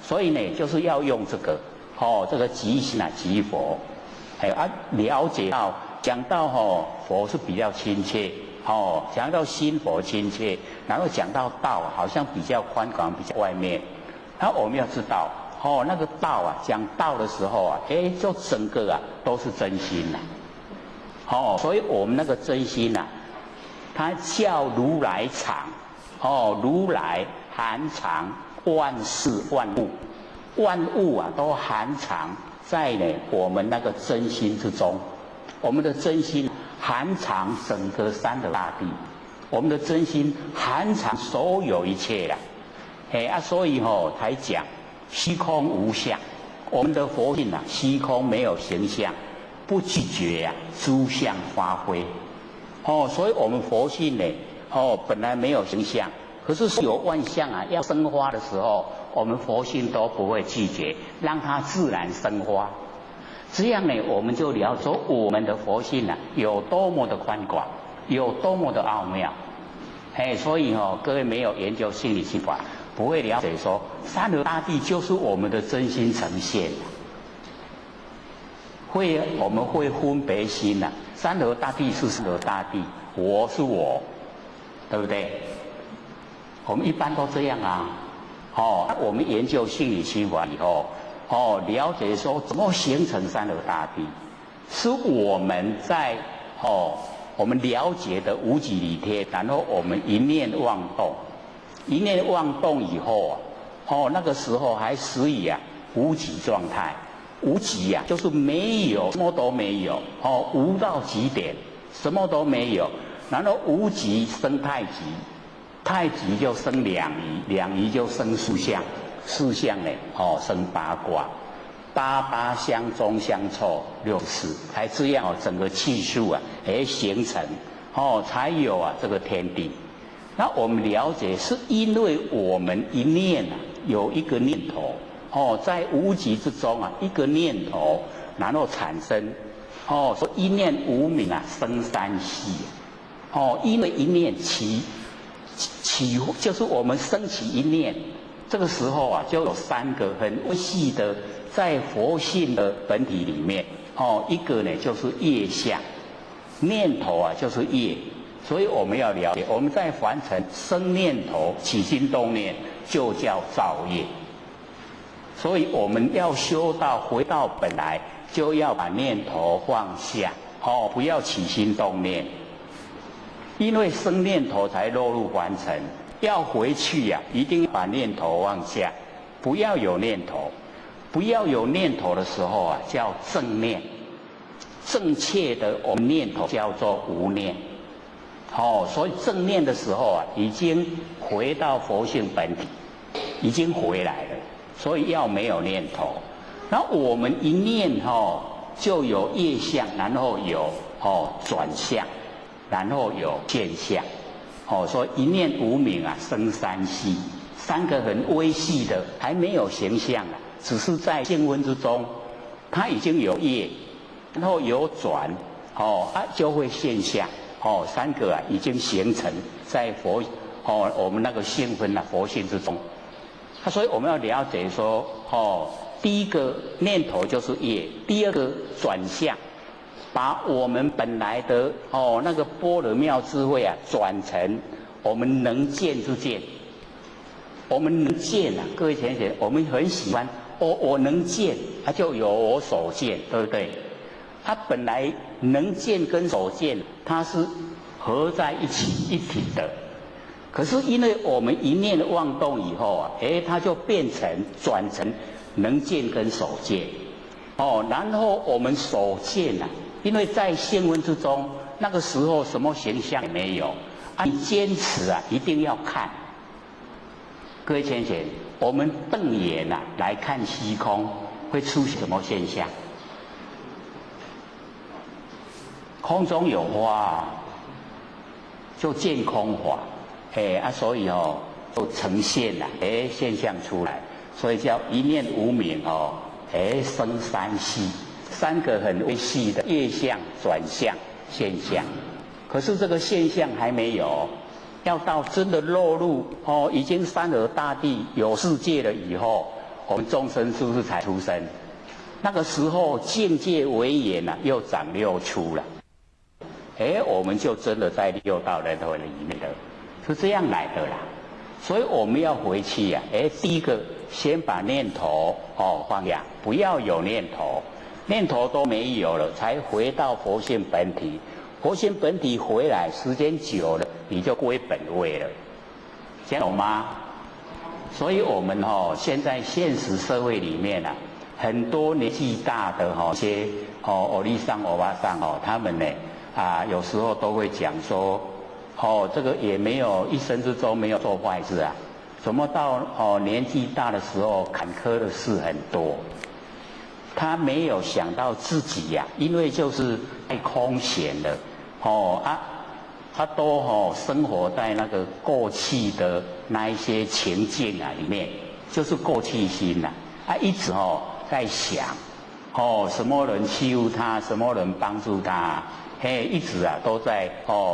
所以呢，就是要用这个这个即心即佛，了解到讲到佛是比较亲切，讲到心佛亲切，然后讲到道好像比较宽广，比较外面。然后我们要知道那个道啊，讲道的时候啊，就整个啊都是真心所以我们那个真心它叫如来藏。如来含藏万事万物，万物啊都含藏在我们那个真心之中。我们的真心含藏整个三德大地，我们的真心含藏所有一切所以才讲虚空无相。我们的佛性虚空没有形象，不拒绝诸相发挥。所以我们佛性呢本来没有形象，可是有万象要生花的时候，我们佛性都不会拒绝，让它自然生花。这样呢，我们就了解我们的佛性有多么的宽广，有多么的奥妙。所以各位没有研究心理心法，不会了解说三德大地就是我们的真心呈现。我们会分别心三德大地是三德大地，我是我，对不对？我们一般都这样我们研究心理心法以后，了解说怎么形成三德大地，是我们在我们了解的无极理天，然后我们一念妄动，一念妄动以后那个时候还属于无极状态。无极就是没有，什么都没有无到极点，什么都没有。然后无极生太极，太极就生两仪，两仪就生四象，四象呢生八卦，八相中相凑64，才这样整个气数形成才有这个天地。那我们了解是因为我们一念有一个念头在无极之中一个念头，然后产生说一念无明生三系因为一念起就是我们升起一念，这个时候就有三个很细的在佛性的本体里面一个呢就是业相，念头就是业，所以我们要了解，我们在凡尘生念头起心动念就叫造业。所以我们要修到回到本来，就要把念头放下不要起心动念，因为生念头才落入凡尘。要回去一定要把念头放下，不要有念头。不要有念头的时候叫正念正确的我们念头叫做无念。所以正念的时候啊，已经回到佛性本体，已经回来了。所以要没有念头，然后我们一念就有业相，然后有转相，然后有现象。所以一念无明啊，生三系，三个很微细的，还没有形象啊，只是在性温之中，它已经有业，然后有转，就会现象。三个啊已经形成在我们那个性分啊佛性之中。所以我们要了解说，第一个念头就是业，第二个转向，把我们本来的那个般若妙智慧啊，转成我们能见之见。我们能见啊，各位同学，我们很喜欢我能见，它就有我所见，对不对？它本来能见跟所见，它是合在一起一体的。可是因为我们一念妄动以后啊，它就转成能见跟所见。然后我们所见啊，因为在性温之中，那个时候什么形象也没有，你坚持啊，一定要看。各位先生，我们瞪眼啊来看虚空，会出现什么现象？空中有花，就见空法，所以就呈现了现象出来，所以叫一念无明生三系，三个很微细的业相、转相、现象。可是这个现象还没有，要到真的落入已经山河大地有世界了以后，我们众生是不是才出生？那个时候境界为眼啊，又长六出了。我们就真的在六道轮回里面的，是这样来的啦。所以我们要回去啊，第一个先把念头放下，不要有念头，念头都没有了，才回到佛性本体。佛性本体回来，时间久了，你就归本位了，这样懂吗？所以我们现在现实社会里面啊，很多年纪大的一些欧丽桑、欧巴桑他们呢。有时候都会讲说，这个也没有一生之中没有做坏事啊，怎么到年纪大的时候坎坷的事很多？他没有想到自己呀，因为就是太空闲了，他都生活在那个过去的那一些情境啊里面，就是过去心呐，一直在想，什么人欺负他，什么人帮助他。一直啊都在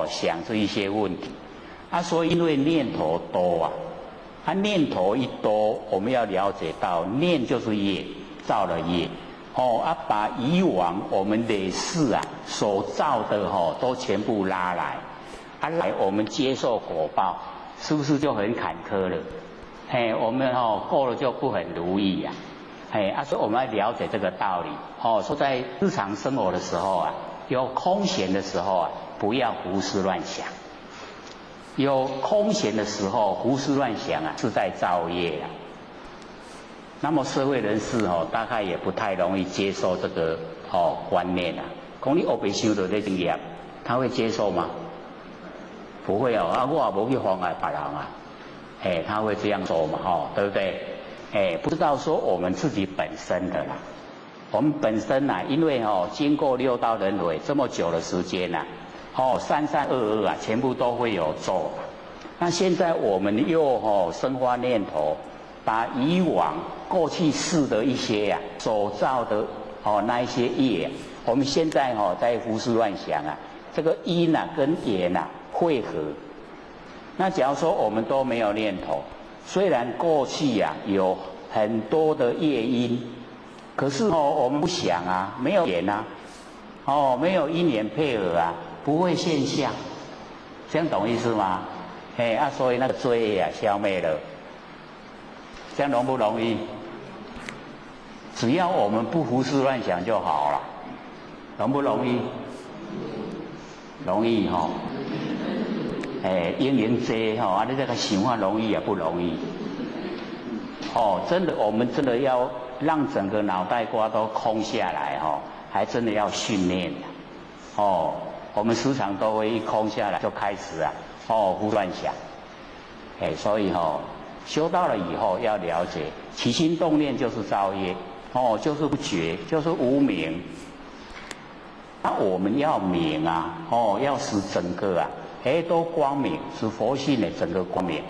想这一些问题，所以因为念头多啊，念头一多，我们要了解到念就是业，造了业，把以往我们累世啊所造的都全部拉来，来我们接受果报，是不是就很坎坷了？我们过了就不很如意呀，所以我们要了解这个道理，说在日常生活的时候啊。有空闲的时候啊，不要胡思乱想。有空闲的时候，胡思乱想啊，是在造业啊。那么社会人士大概也不太容易接受这个观念啊。讲你黑白想到这经验，他会接受吗？不会我也没去妨碍别人啊。他会这样说嘛？对不对？不知道说我们自己本身的啦。我们本身因为经过六道轮回这么久的时间三善恶恶啊，全部都会有做。那现在我们又生发念头，把以往过去世的一些所造的那一些业，我们现在在胡思乱想啊，这个因跟缘汇合。那假如说我们都没有念头，虽然过去有很多的业因。可是我们不想啊，没有缘啊，没有因缘配合啊，不会现象，这样懂意思吗？所以那个罪业消灭了，这样容不容易？只要我们不胡思乱想就好了，容不容易？容易因缘多你这个想法容易也不容易。真的，我们真的要让整个脑袋瓜都空下来还真的要训练的。哦，我们时常都会一空下来就开始啊，胡乱想。所以修到了以后要了解，起心动念就是造业，就是不觉，就是无明。那我们要明啊，要使整个啊，都光明，使佛性呢整个光明。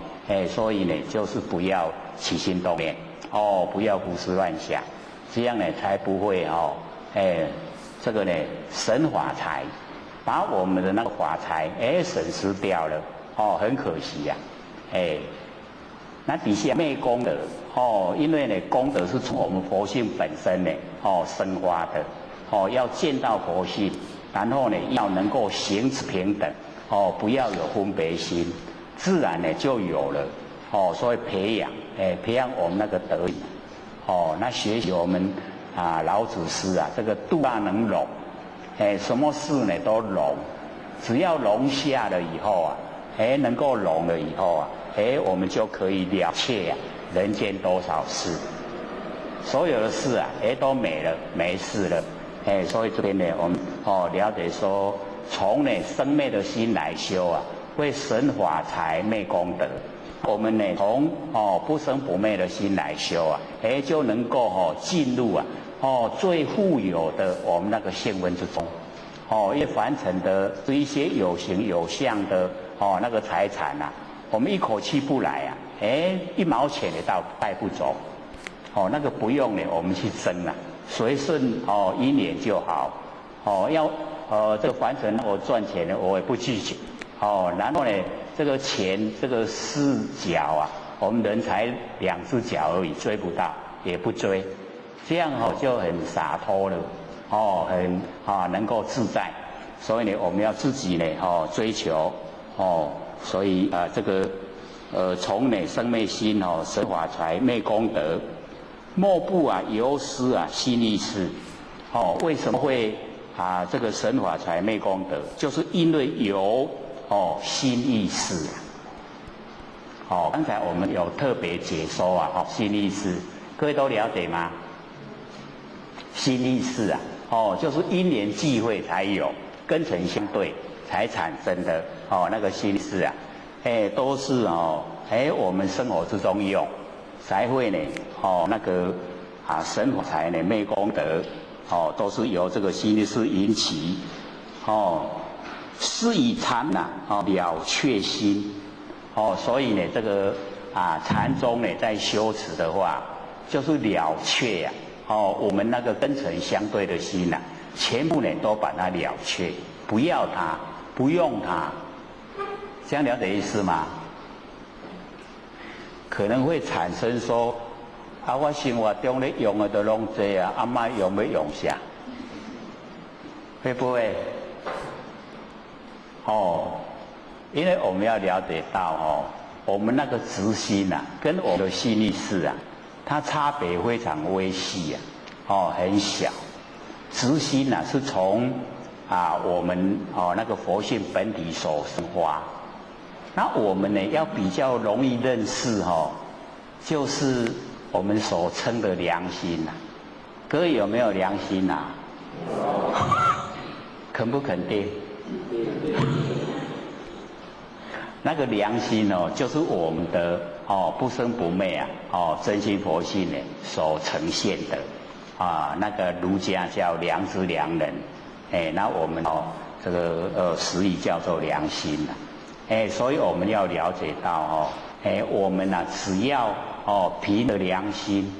所以呢，就是不要起心动念，不要胡思乱想，这样呢才不会这个呢神法财，把我们的那个法财损失掉了，很可惜呀，那底下昧功德，因为呢功德是从我们佛性本身呢生发的，要见到佛性，然后呢要能够行持平等，不要有分别心。自然呢就有了，所以培养我们那个德行，那学习我们老子师啊，这个度大能容，什么事呢都容，只要容下了以后啊，能够容了以后啊，我们就可以了却啊人间多少事，所有的事啊，都没了，没事了，所以这边呢，我们了解说，从呢生灭的心来修啊。为神法财昧功德，我们呢从不生不灭的心来修啊，就能够进入啊最富有的我们那个性温之中，因为凡尘的是一些有形有相的那个财产啊，我们一口气不来啊，1毛钱也带不走，那个不用呢我们去争啊，随顺因缘就好，要这个凡尘我赚钱呢我也不拒绝。然后呢，这个钱这个4脚啊，我们人才2只脚而已，追不到，也不追，这样就很洒脱了，很能够自在。所以呢，我们要自己呢追求，所以这个从呢生灭心神法财昧功德，莫不由思心意识，为什么会这个神法财昧功德，就是因为有。心意识刚才我们有特别解说心意识，各位都了解吗？心意识就是因缘际会才有，根尘相对才产生的那个心意识都是我们生活之中用，才会呢那个神法财呢昧功德都是由这个心意识引起是以禅了却心，所以呢，这个禅宗呢，在修持的话，就是了却我们那个根尘相对的心全部呢都把它了却，不要它，不用它，这样了解意思吗？可能会产生说，我生活中咧用的都拢多莫用要用啥？会不会？因为我们要了解到我们那个直心跟我们的心意识它差别非常微细很小。直心是从我们那个佛性本体所生发，那我们呢要比较容易认识就是我们所称的良心各位有没有良心肯不肯定？那个良心就是我们的不生不灭真心佛性呢所呈现的那个儒家叫良知良能，那我们这个实语叫做良心所以我们要了解到我们只要凭着良心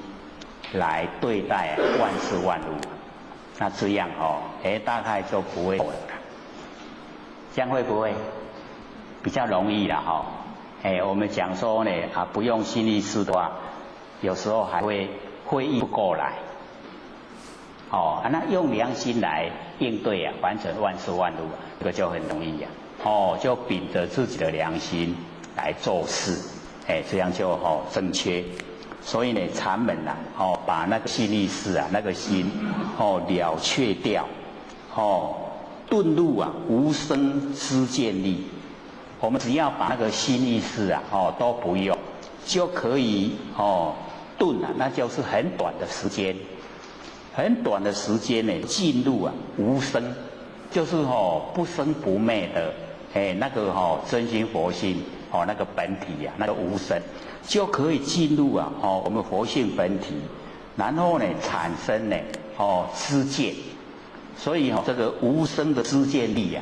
来对待万事万物，那这样大概就不会了。这样会不会比较容易啦我们讲说呢不用心意识的话，有时候还会会意不过来那用良心来应对完成万事万物这个就很容易就秉着自己的良心来做事这样就正确。所以呢禅门把那个心意识那个心了却掉顿入无生知见力，我们只要把那个心意识都不用，就可以顿那就是很短的时间很短的时间呢，进入无生，就是不生不灭的，那个真心佛性那个本体那个无生，就可以进入我们佛性本体，然后呢产生呢知见，所以这个无生的知见力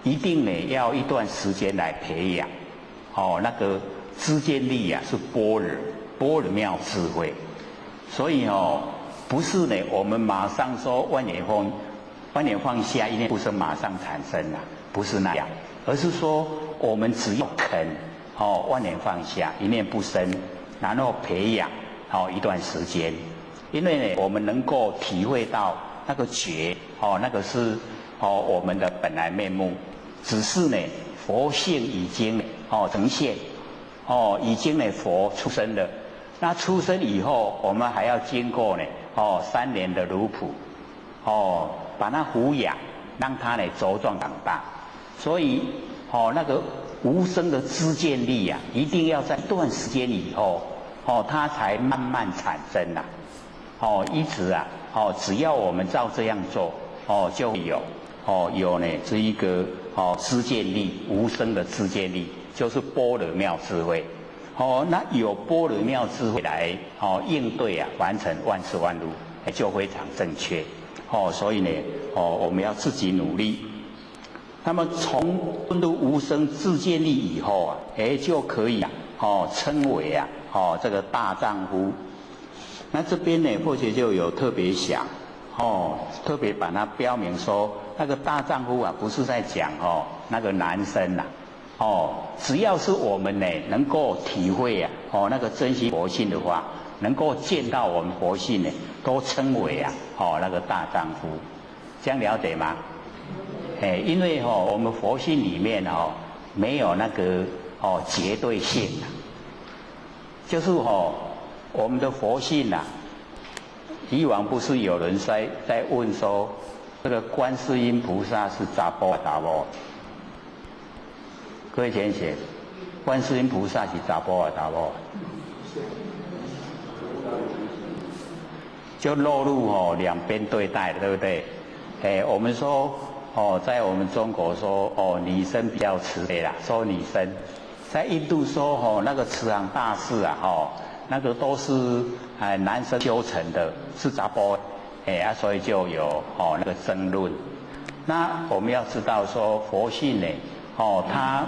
一定呢要一段时间来培养，那个知见力是般若妙智慧，所以不是呢我们马上说万念放下，一念不生马上产生不是那样，而是说我们只要肯万念放下，一念不生，然后培养一段时间，因为呢我们能够体会到那个觉那个是我们的本来面目，只是呢佛性已经呈现已经呢佛出生了，那出生以后我们还要经过呢3年的奴仆把它抚养，让它呢茁壮长大，所以那个无生的知见力一定要在一段时间以后它才慢慢产生一直只要我们照这样做就有呢这一个知见力，无生的知见力就是般若妙智慧那有般若妙智慧来应对完成万事万物就非常正确所以呢我们要自己努力。那么从顿入无生知见力以后就可以称为这个大丈夫。那这边呢或许就有特别想特别把它标明说，那个大丈夫不是在讲那个男生只要是我们呢能够体会那个真心佛性的话，能够见到我们佛性呢，都称为那个大丈夫，这样了解吗？因为我们佛性里面没有那个绝对性就是我们的佛性以往不是有人在问说，这个观世音菩萨是查甫查某？各位先生，观世音菩萨是查甫查某？就落入两边对待的，对不对？我们说在我们中国说女生比较慈悲啦，说女生；在印度说那个慈航大士那个都是男生修成的，是查甫所以就有那个争论。那我们要知道说佛性呢它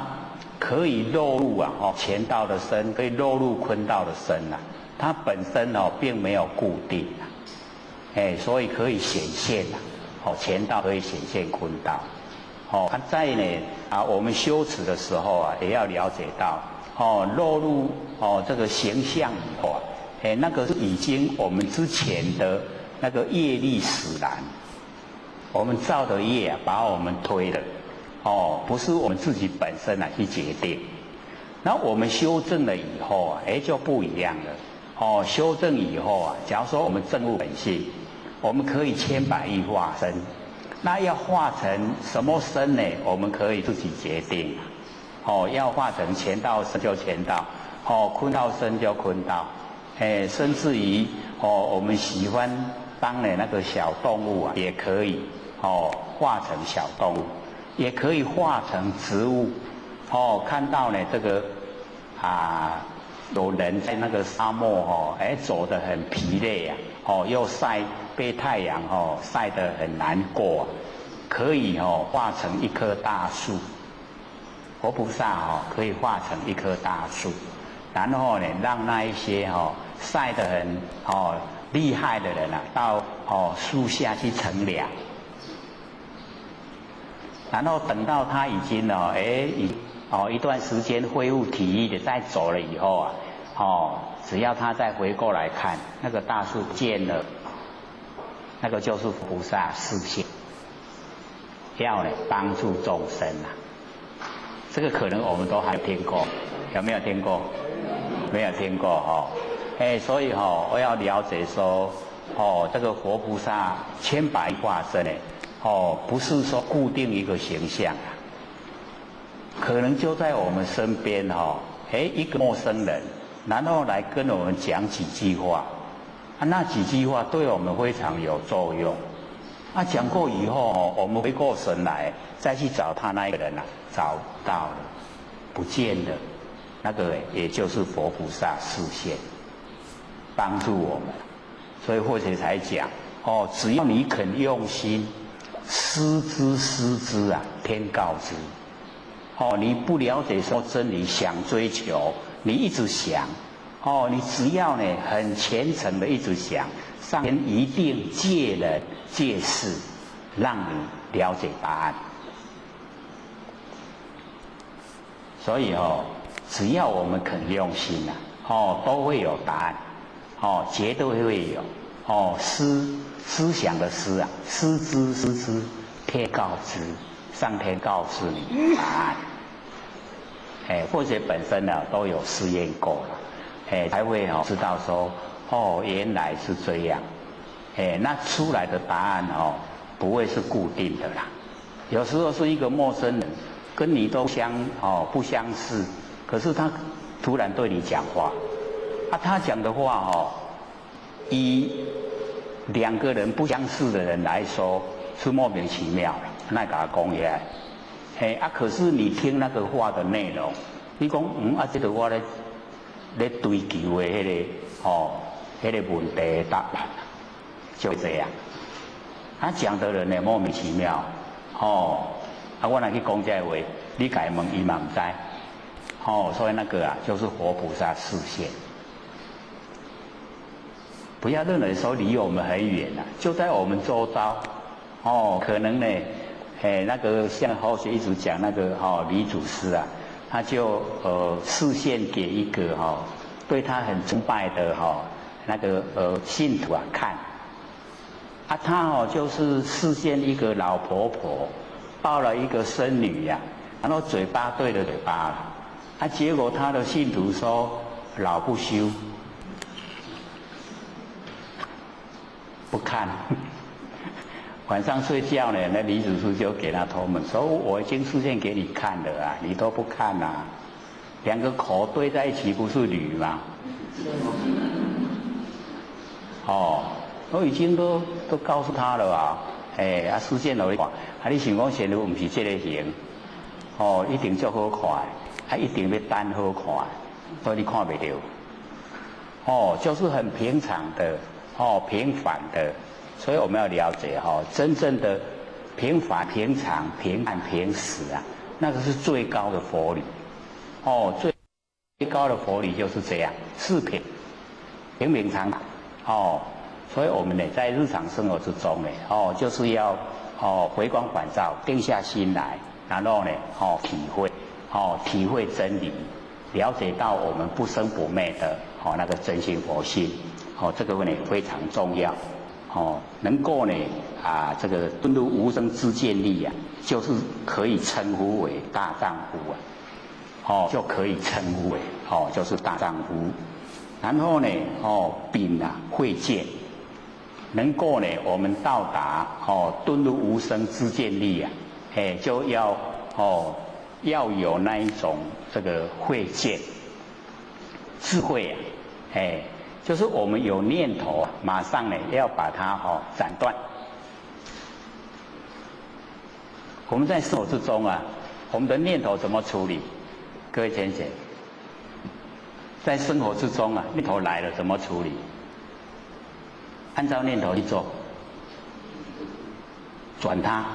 可以落入乾道的身，可以落入坤道的身它本身并没有固定所以可以显现乾道可以显现坤道在呢我们修持的时候也要了解到落入这个形象以后那个是已经我们之前的那个业力使然，我们造的业把我们推了不是我们自己本身去决定。那我们修正了以后就不一样了修正以后假如说我们证悟本性，我们可以千百亿化身，那要化成什么身呢？我们可以自己决定要化成乾道身就乾道坤道身就坤道甚至于我们喜欢当的那个小动物也可以化成小动物，也可以化成植物看到呢这个有人在那个沙漠走得很疲累又被太阳晒得很难过可以化成一棵大树，佛菩萨可以化成一棵大树，然后呢让那一些晒得很厉害的人到树下去乘凉，然后等到他已经一段时间恢复体力的再走了以后只要他再回过来看那个大树不见了，那个就是菩萨示现，要呢帮助众生这个可能我们都还听过，有没有听过？没有听过所以我要了解说这个佛菩萨千百化身不是说固定一个形象可能就在我们身边一个陌生人，然后来跟我们讲几句话那几句话对我们非常有作用。讲过以后我们回过神来，再去找他那个人找到了，不见了，那个也就是佛菩萨示现，帮助我们。所以或者才讲只要你肯用心，师之天告之。你不了解说真理，想追求，你一直想，你只要呢很虔诚的一直想，上天一定借人借事，让你了解答案。所以只要我们肯用心都会有答案，绝对会有。思想的思师之天告之，上天告诉你答案。或者本身都有试验过了，才会知道说原来是这样。那出来的答案不会是固定的啦，有时候是一个陌生人，跟你都不相识，可是他突然对你讲话，他讲的话以两个人不相识的人来说是莫名其妙的，那给他讲起来。可是你听那个话的内容，你讲这个我咧追求的那个问题的答案，就这样。他讲的人呢莫名其妙，我若去讲这话，你改问伊嘛唔知，所以那个就是活菩萨示现。不要认为说离我们很远就在我们周遭，可能呢。那个像后学一直讲那个李祖师他就示现给一个对他很崇拜的那个信徒看，他就是示现一个老婆婆抱了一个孙女然后嘴巴对着嘴巴了，结果他的信徒说老不休，不看。晚上睡觉呢，那李祖师就给他托梦说：“我已经示现给你看了你都不看两个口对在一起不是驴吗？”我已经都告诉他了示现了你想讲现在不是这个形，一定足好看，一定要单好看，所以你看不到。就是很平常的，平凡的。所以我们要了解真正的平凡、平常、平安、平实那个是最高的佛理。最高的佛理就是这样，是平平常常。所以我们呢在日常生活之中呢就是要回光返照，定下心来，然后呢体会真理，了解到我们不生不灭的那个真心佛性。这个呢非常重要。能够呢这个顿入无生之见力就是可以称呼为大丈夫就可以称呼为就是大丈夫。然后呢秉慧见，能够呢我们到达顿入无生之见力就要有那一种这个慧见智慧就是我们有念头马上呢要把它斩断。我们在生活之中我们的念头怎么处理？各位先生，在生活之中念头来了怎么处理？按照念头去做，转它，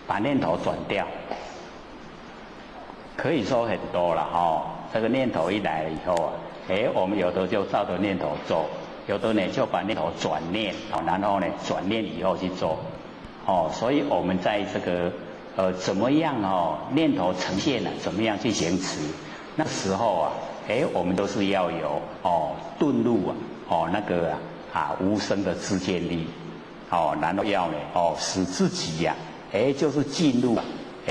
把念头转掉。可以说很多了这个念头一来了以后我们有的就照着念头做，有的呢就把念头转念然后呢转念以后去做所以我们在这个怎么样念头呈现怎么样去行持，那时候我们都是要有顿入那个无生的知见力然后要呢使自己就是进入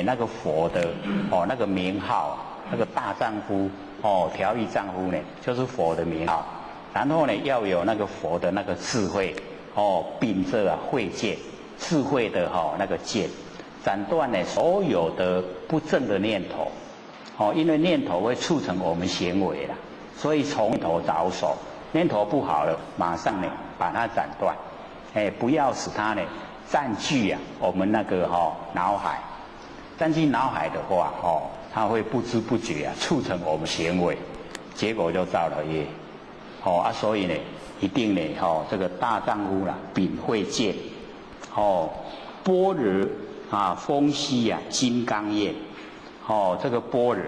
那个佛的那个名号，那个大丈夫调御丈夫呢就是佛的名号，然后呢要有那个佛的那个智慧秉着慧见，智慧的那个见，斩断呢所有的不正的念头因为念头会促成我们行为所以从念头着手念头不好了，马上呢把它斩断，不要使它呢占据我们那个脑海，占据脑海的话它会不知不觉促成我们行为，结果就造了业，所以呢一定呢这个大丈夫啦秉慧见，般若风息金刚业，这个般若。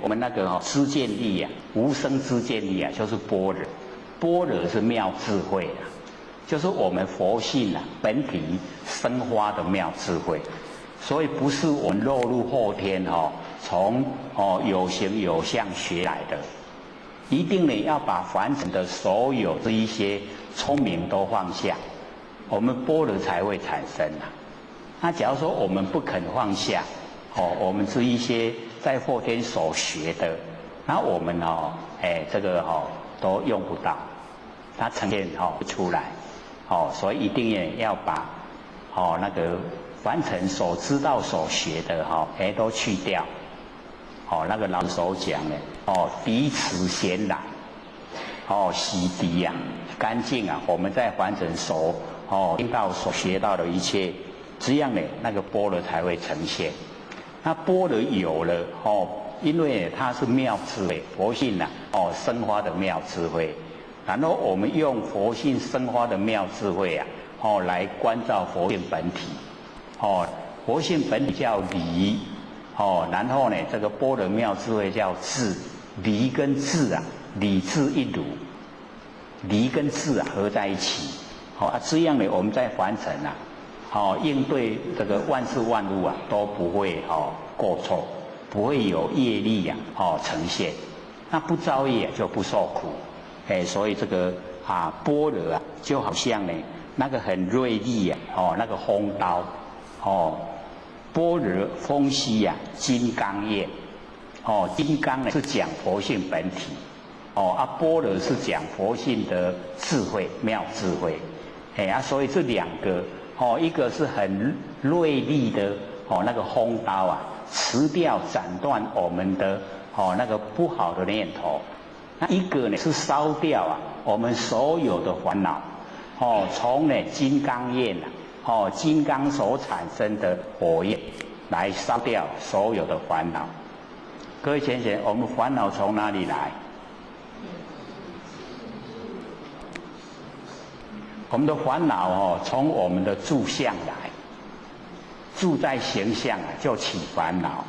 我们那个知见力无生知见力就是般若，般若是妙智慧就是我们佛性本体生发的妙智慧，所以不是我们落入后天从有形有相学来的，一定呢要把凡尘的所有这一些聪明都放下，我们般若才会产生那假如说我们不肯放下，我们是一些在后天所学的，那我们这个都用不到，它呈现不出来，所以一定要把那个凡尘所知道所学的都去掉，那个老所讲的涤池咸染，洗涤干净我们在凡尘所听到所学到的一切，这样呢那个般若才会呈现。那般若有了因为它是妙智慧，佛性生发的妙智慧，然后我们用佛性生发的妙智慧来关照佛性本体，佛性本体叫理，然后呢这个般若妙智慧叫智，理跟智理智一如，理跟智合在一起，这样呢我们在凡尘应对这个万事万物都不会过错，不会有业力呈现，那不造业就不受苦，所以这个般若就好像呢那个很锐利那个锋刀，般若风息金刚业，金刚呢是讲佛性本体，般若是讲佛性的智慧妙智慧，所以这两个一个是很锐利的那个锋刀辞掉斩断我们的那个不好的念头，那一个呢是烧掉我们所有的烦恼，从金刚焰金刚所产生的火焰来烧掉所有的烦恼。各位先生，我们烦恼从哪里来？我们的烦恼从我们的住相来，住在形象就起烦恼，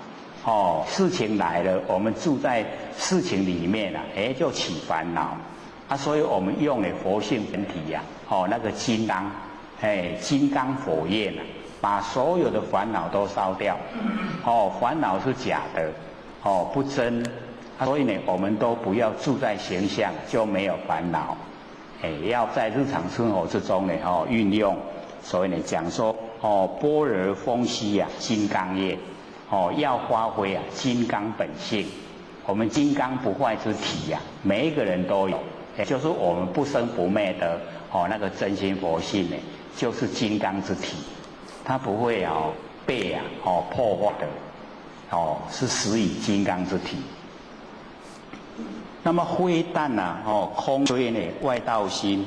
事情来了，我们住在事情里面就起烦恼，所以我们用佛性本体那个金刚，金刚火焰把所有的烦恼都烧掉，烦恼是假的，不真，所以呢，我们都不要住在形象，就没有烦恼。要在日常生活之中呢，运用，所以呢讲说，般若风息金刚业，要发挥金刚本性。我们金刚不坏之体每一个人都有，就是我们不生不灭的那个真心佛性呢，就是金刚之体，它不会被破坏的，是实以金刚之体。那么非但空吹外道心，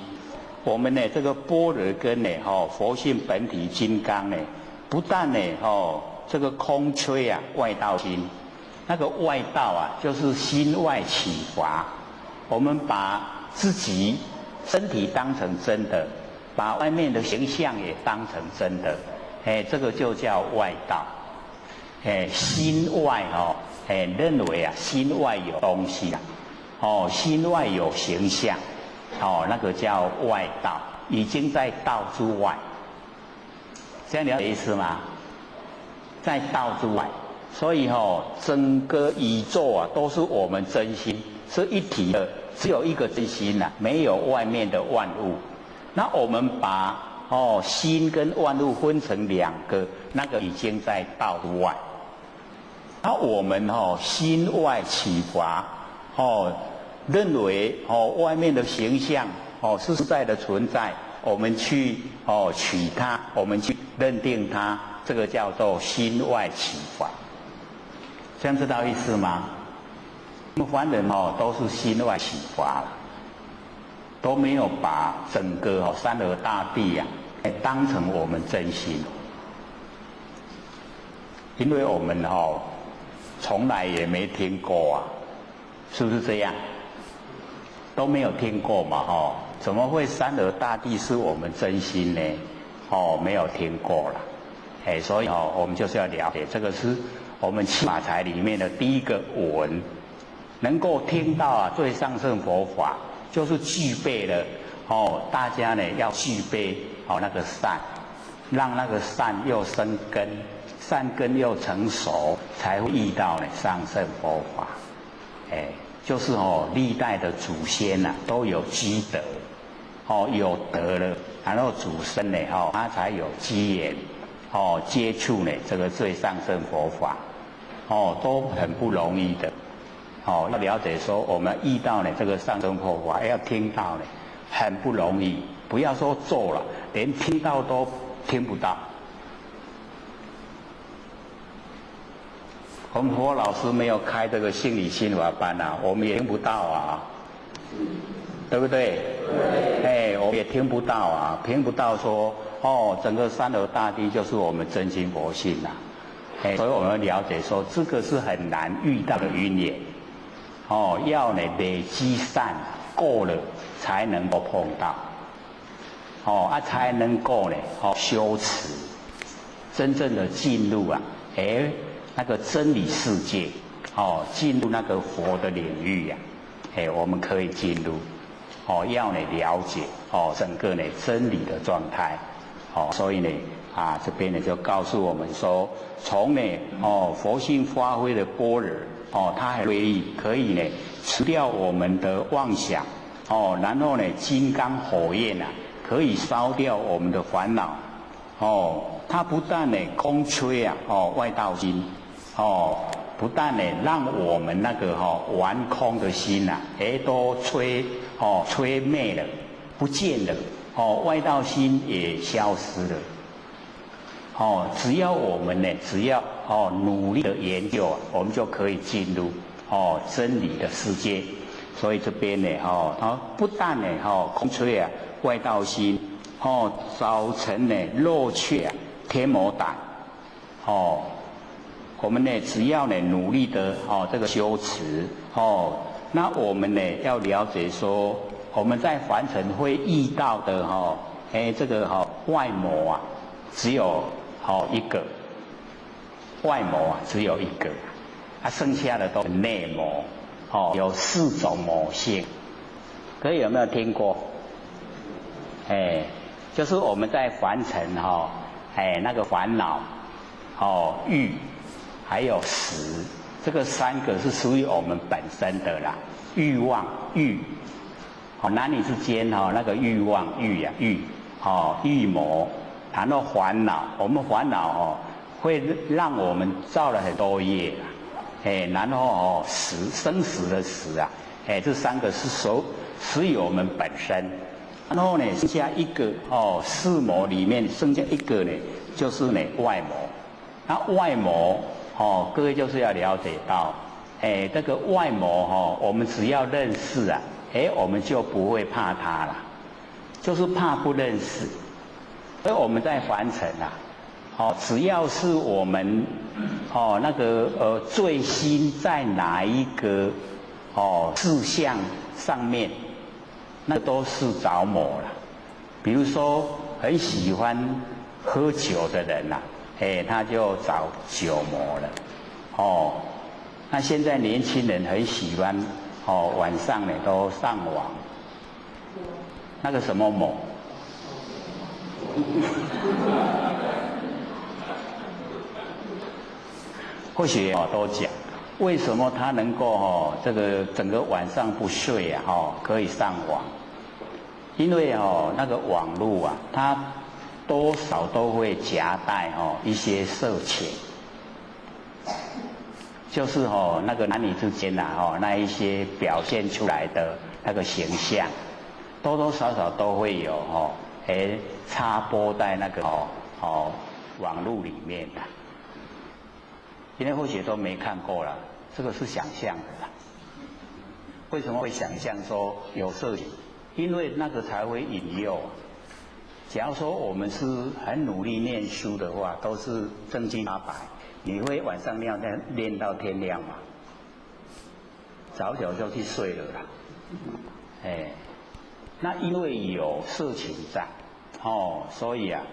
我们这个般若跟佛性本体金刚不但这个空吹外道心，那个外道就是心外起法，我们把自己身体当成真的，把外面的形象也当成真的，这个就叫外道。心外认为心外有东西心外有形象，那个叫外道，已经在道之外。这样了解意思吗？在道之外，所以整个宇宙都是我们真心，是一体的，只有一个真心没有外面的万物。那我们把心跟万物分成两个，那个已经在道之外。那我们心外起法认为外面的形象是实在的存在，我们去取它，我们去认定它，这个叫做心外起法。这样知道意思吗？我们凡人都是心外起法了。都没有把整个三河大地啊当成我们真心，因为我们从来也没听过啊，是不是这样？都没有听过嘛怎么会三河大地是我们真心呢？没有听过了，所以我们就是要了解，这个是我们七法财里面的第一个闻，能够听到啊最上乘佛法，就是具备了大家呢要具备那个善，让那个善又生根，善根又成熟，才会遇到呢上乘佛法。就是历代的祖先啊都有积德，有德了，然后祖生呢他才有机缘接触呢这个最上乘佛法，都很不容易的。要了解说我们遇到呢这个上乘佛法，要听到呢很不容易，不要说做了，连听到都听不到。我们佛老师没有开这个心理心法班啊，我们也听不到啊，对不对？对。我们也听不到啊，听不到说整个三河大地就是我们真心佛性啊。所以我们了解说这个是很难遇到的因缘。要呢累积善够了才能够碰到，才能够呢修持，真正的进入啊，那个真理世界，进入那个佛的领域呀，我们可以进入，要呢了解整个呢真理的状态，所以呢这边呢就告诉我们说，从呢佛性发挥的般若。它很可以呢除掉我们的妄想，然后呢金刚火焰啊可以烧掉我们的烦恼，它不但呢空吹啊外道心，不但呢让我们那个玩空的心啊都吹灭了，不见了，外道心也消失了。只要我们呢，只要努力的研究，我们就可以进入真理的世界。所以这边呢，它不但呢空吹啊外道心，造成呢漏却啊天魔胆，我们呢只要呢努力的这个修持，那我们呢要了解说，我们在凡尘会遇到的这个外魔啊，只有一个，外魔啊只有一个，剩下的都是内魔，有4种魔性，各位有没有听过？就是我们在凡尘那个烦恼，欲，还有识，这个3个是属于我们本身的啦，欲望欲，男女之间那个欲望欲啊欲，欲魔。谈到烦恼，我们烦恼会让我们造了很多业，然后生死的死啊，这3个是属于我们本身。然后呢，剩下一个4魔里面剩下一个呢，就是呢外魔。那外魔各位就是要了解到，这个外魔我们只要认识啊，我们就不会怕它了，就是怕不认识。所以我们在凡尘啊，只要是我们那个最心在哪一个志向上面，那都是着魔了。比如说很喜欢喝酒的人呐，他就着酒魔了。那现在年轻人很喜欢晚上呢都上网，那个什么魔？或许都讲，为什么他能够这个整个晚上不睡啊？可以上网，因为那个网络啊，它多少都会夹带一些色情，就是那个男女之间啊那一些表现出来的那个形象，多多少少都会有插播在那个网络里面的。今天或许都没看过了，这个是想象的啦。为什么会想象说有色情？因为那个才会引诱啊。假如说我们是很努力念书的话，都是正经八百，你会晚上练到天亮吗？早早就去睡了啦。那因为有色情在，所以啊，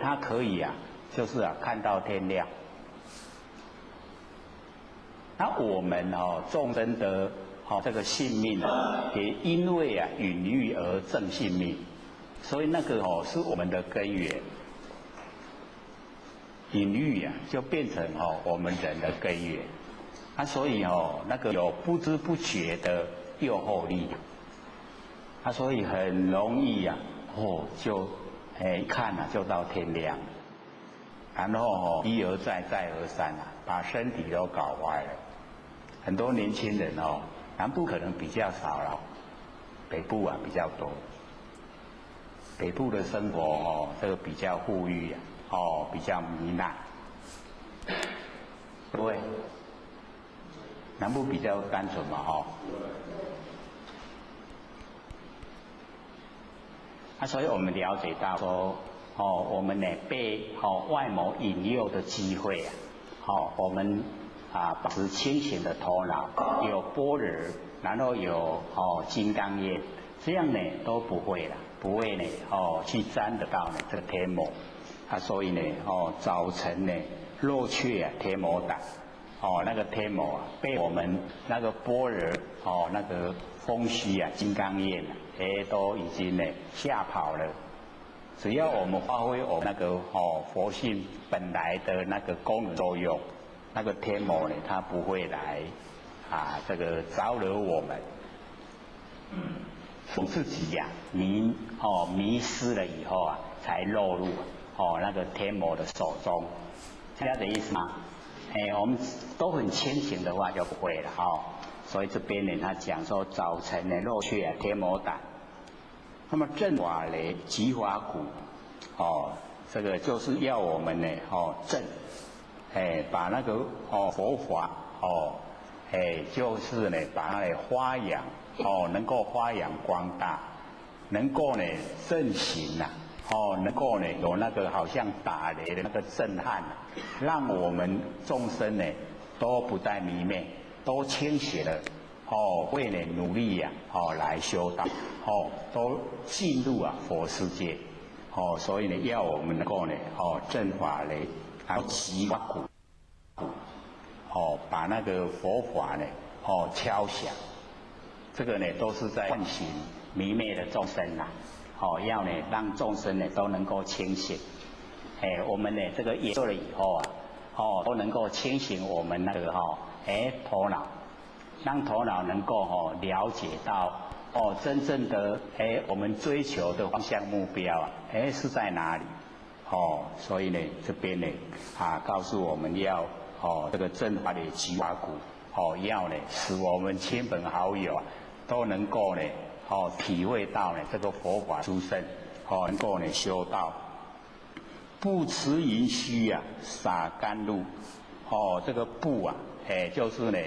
他可以啊，就是啊看到天亮。那我们众生的这个性命啊，也因为啊允欲而正性命，所以那个是我们的根源。隐欲啊，就变成我们人的根源。所以那个有不知不觉的诱惑力。所以很容易啊，就看啊就到天亮，然后一而再再而三啊，把身体都搞坏了。很多年轻人南部可能比较少了，北部啊比较多。北部的生活这个比较富裕啊，比较糜烂，对，南部比较单纯嘛，所以我们了解到说，我们呢被外谋引诱的机会啊，我们保持清醒的头脑，有般若，然后有金刚业，这样呢都不会了，不会呢去沾得到呢这个天魔，所以呢早晨呢若却啊天魔胆，那个天魔啊被我们那个般若那个风虚啊金刚业都已经呢吓跑了。只要我们发挥我们那个佛性本来的那个功能作用，那个天魔呢它不会来这个招惹我们。我自己呀迷失了以后啊，才落入那个天魔的手中，这样的意思吗？我们都很清醒的话就不会了所以这边呢他讲说早晨呢若却啊天魔胆，那么正法雷即法鼓，这个就是要我们呢正，把那个佛法就是呢把它发扬能够发扬光大，能够呢正行啊，能够呢有那个好像打雷的那个震撼啊，让我们众生呢都不再迷昧，都清醒了，为呢努力呀来修道，都进入佛世界，所以呢要我们能够呢正法雷，然后即法鼓，把那个佛法呢敲响，这个呢都是在唤醒迷昧的众生啦，要呢让众生呢都能够清醒，我们呢这个研究了以后啊，都能够清醒我们那个头脑，让头脑能够了解到真正的我们追求的方向目标啊是在哪里，所以呢这边呢告诉我们要这个正法的即法鼓，要呢使我们亲朋好友啊都能够呢体会到呢这个佛法殊胜，能够呢修道，不持淫虚啊洒甘露，这个布啊就是呢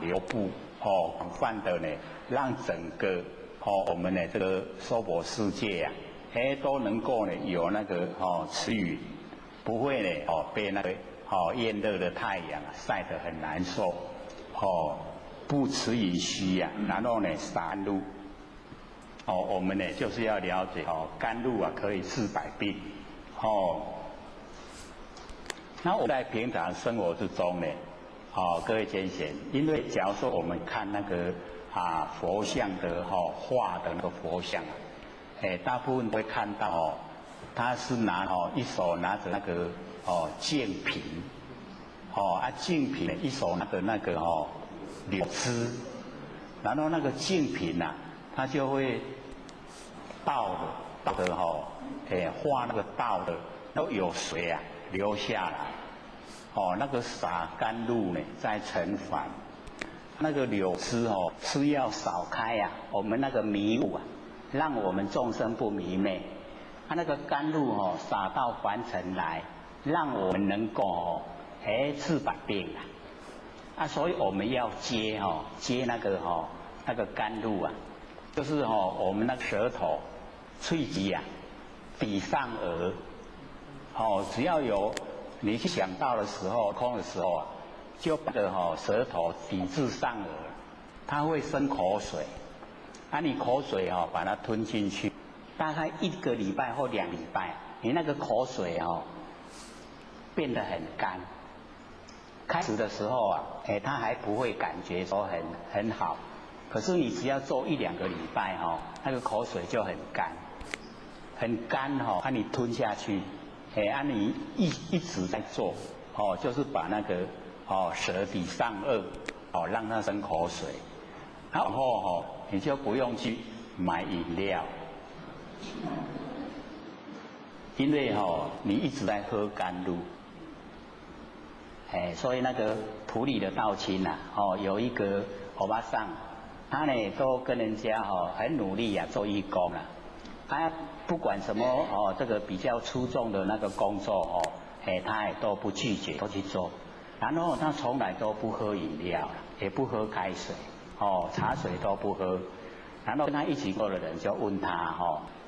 流布，广泛的呢让整个我们的这个娑婆世界啊都能够呢有那个持雨，不会呢被那个炎热的太阳晒得很难受，不持淫虚啊，然后呢洒甘露，我们呢就是要了解甘露啊可以治百病，那我们在平常生活之中呢，各位先贤，因为假如说我们看那个佛像的画的那个佛像大部分会看到他是拿一手拿着那个净瓶，净瓶呢一手拿着那个柳枝，然后那个净瓶啊，他就会倒的画那个倒的，都有水啊流下来，那个洒甘露呢在成凡，那个柳枝是要扫开啊我们那个迷雾啊，让我们众生不迷昧，那个甘露洒到凡尘来，让我们能够治百病所以我们要接那个甘露啊，就是我们那个舌头、喙肌啊，抵上颚，只要有你去想到的时候、空的时候啊，就把舌头抵至上颚，它会生口水，你口水把它吞进去，大概1个礼拜或2礼拜，你那个口水变得很干。开始的时候啊，它还不会感觉说很好，可是你只要做1-2个礼拜那个口水就很干，很干你吞下去，你一直在做就是把那个舌抵上颚让它生口水，然后你就不用去买饮料，因为你一直在喝甘露。所以那个埔里的道亲啊，有一个欧巴桑，他呢都跟人家很努力做义工啊，他不管什么这个比较出众的那个工作他也都不拒绝，都去做。然后他从来都不喝饮料，也不喝开水，茶水都不喝。然后跟他一起做的人就问他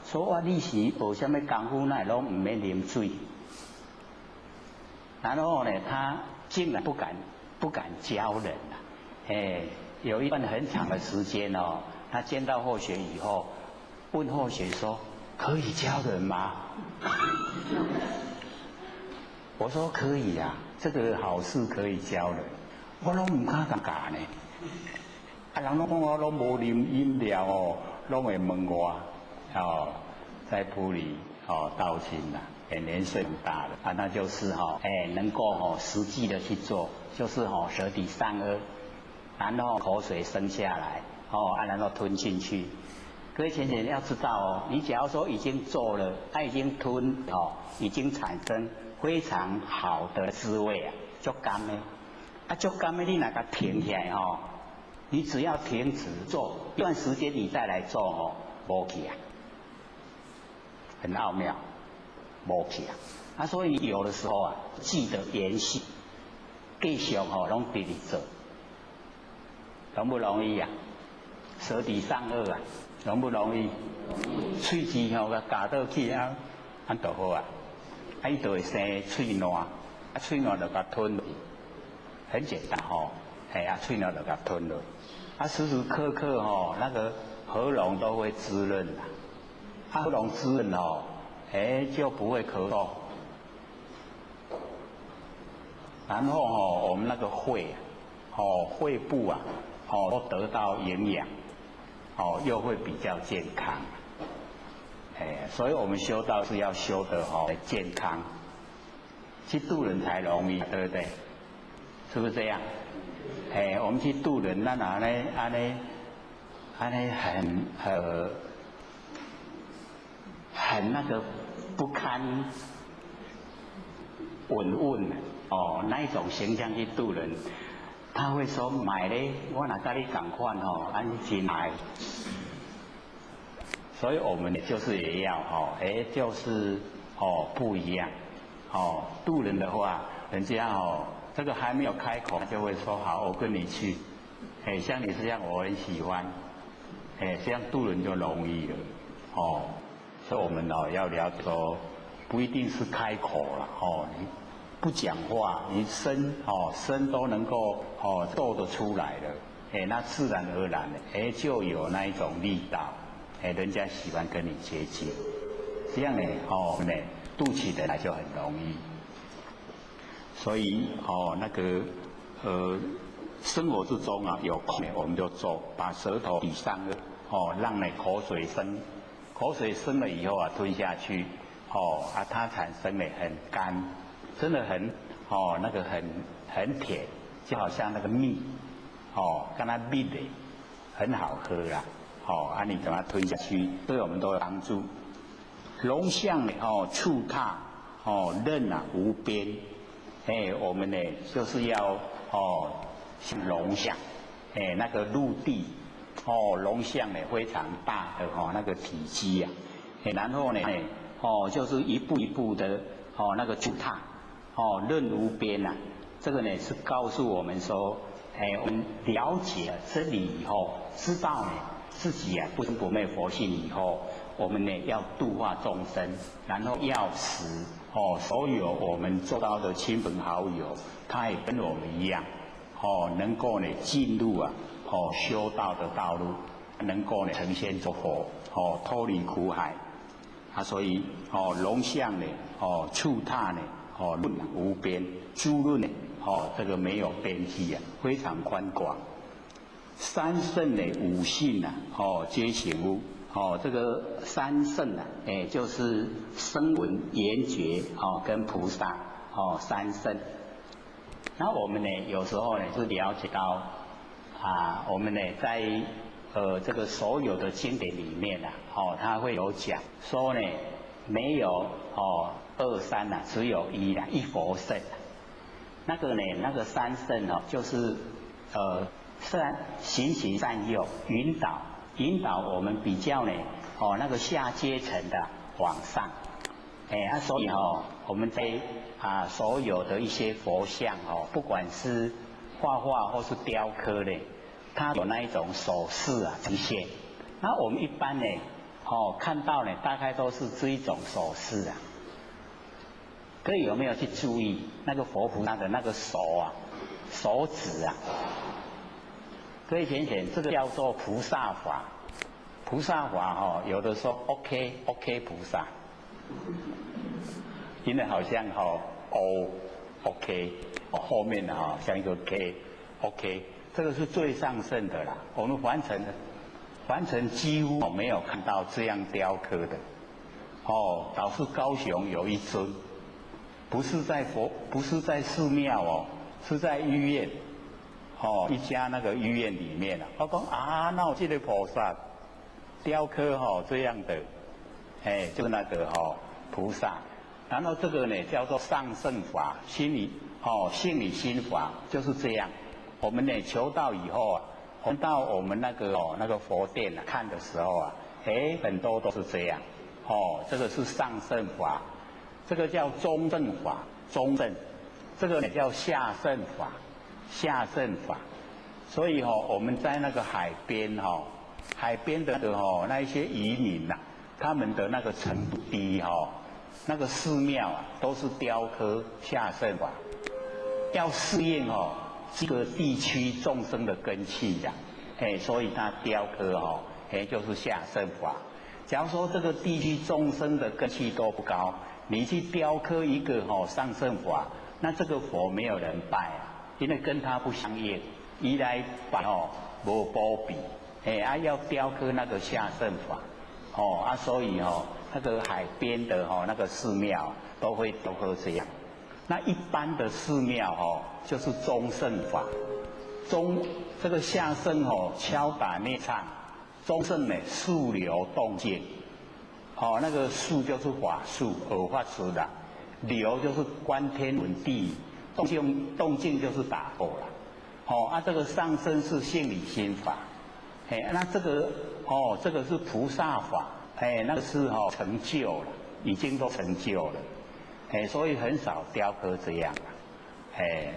说你是有什么功夫那拢唔免啉水？然后呢，他竟然不敢教人有一段很长的时间他见到后学以后，问后学说：“可以教人吗？”我说：“可以啊，这个好事可以教人。”我拢唔敢教呢，人拢讲我拢无啉饮料拢会问我在埔里道亲啦。年岁很大了那就是能够实际的去做，就是舌抵上颚，然后口水生下来然后吞进去。各位浅浅要知道你假如说已经做了，它已经吞已经产生非常好的滋味足甘的足甘的你那个停起来你只要停止做一段时间，你再来做无去很奥妙。无去所以有的时候记得延续，继续拢直直做，容不容易舌抵上颚容不容易？喙齿甲夹倒去安就好伊就会生喙烂，喙烂就甲吞落去，很简单喙烂就甲吞落去，时时刻刻那个喉咙都会滋润喉咙滋润就不会咳嗽。然后我们那个肺部都得到营养又会比较健康。所以我们修道是要修得健康，去度人才容易，对不对？是不是这样？我们去度人，那哪呢？安尼很那个不堪稳那一种形象去度人，他会说买咧，我哪跟你同款安真爱。所以我们就是也要就是不一样度人的话，人家这个还没有开口，他就会说好，我跟你去。像你这样我很喜欢，这样度人就容易了所以我们要了解说，不一定是开口了你不讲话，你身都能够斗得出来了，那自然而然的就有那一种力道，人家喜欢跟你接近，这样呢度起人来就很容易。所以那个生活之中有空我们就做，把舌头抵上颚让口水生。口水生了以后吞下去它产生了很干，真的很那个很甜，就好像那个蜜跟它蜜的很好喝啦你把它吞下去，对我们都有帮助。龙象触踏任无边，我们呢就是要像龙象那个陆地龙象呢非常大的那个体积然后呢就是一步一步的那个触踏任无边这个呢是告诉我们说我们了解了真理以后，知道呢自己啊不生不灭佛性以后，我们呢要度化众生，然后要使所有我们周遭的亲朋好友，他也跟我们一样，能够呢进入修道的道路，能够呢成仙作佛，脱离苦海。所以龙象呢，触踏呢，论无边，诸论呢，这个没有边际啊，非常宽广。三圣呢，五性啊，皆行无。这个三圣啊，就是声闻、缘觉，跟菩萨，三圣。那我们呢，有时候呢是了解到我们呢在这个所有的经典里面啊，它会有讲说呢，没有二三啊，只有一啊，一佛圣。那个呢，那个三圣就是循循善诱，引导我们比较呢，那个下阶层的往上，所以我们在所有的一些佛像不管是画画或是雕刻呢，它有那一种手势啊呈现。那我们一般呢，看到呢，大概都是这一种手势啊。各位有没有去注意那个佛菩萨的那个手啊，手指啊？各位想想，这个叫做菩萨法。菩萨法有的说 OK 菩萨，因为好像OK 后面的像一个 OK， 这个是最上圣的啦。我们凡尘几乎没有看到这样雕刻的。倒是高雄有一尊，不是在寺庙是在医院。一家那个医院里面我讲那我这个菩萨雕刻这样的，就是那个菩萨。然后这个呢叫做上圣法，心理心法就是这样。我们呢求道以后我们到我们那个佛殿看的时候很多都是这样。这个是上圣法，这个叫中正法，中正。这个呢叫下圣法。所以我们在那个海边的那一些渔民他们的那个程度低那个寺庙都是雕刻下圣法，要适应这个地区众生的根器所以他雕刻就是下圣法。假如说这个地区众生的根器都不高，你去雕刻一个上圣法，那这个佛没有人拜因为跟他不相应，一来拜无保庇，要雕刻那个下圣法，所以那个海边的那个寺庙都会雕刻这样。那一般的寺庙就是中圣法，这个下圣敲打念唱，中圣呢速流动静，那个速就是法术而发出的，流就是观天闻地。动静就是打破了，这个上身是性理心法，那这个是菩萨法，那个是成就了，已经都成就了，所以很少雕刻这样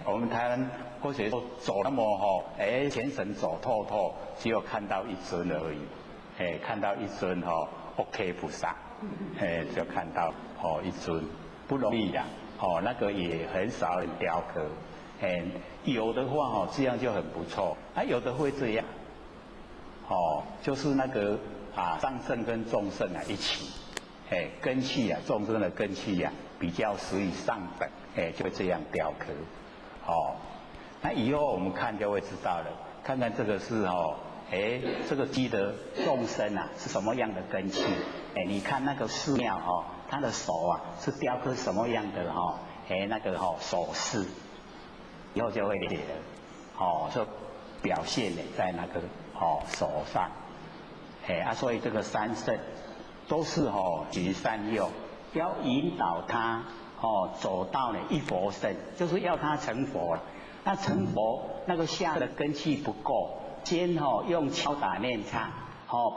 我们台湾或许说走那么全省走透透，只有看到一尊而已，看到一尊OK 菩萨，就看到一尊，不容易的。那个也很少人雕刻，有的话这样就很不错，有的会这样，就是那个上圣跟中圣一起，根器众生的根器比较属于上等，就会这样雕刻，那以后我们看就会知道了，看看这个是这个鸡的众生是什么样的根器，你看那个寺庙他的手是雕刻什么样的那个手势，以后就会了解了，就表现在那个手上，所以这个三圣都是循善诱，要引导他走到一佛圣，就是要他成佛了。那成佛那个下的根器不够，先用敲打念唱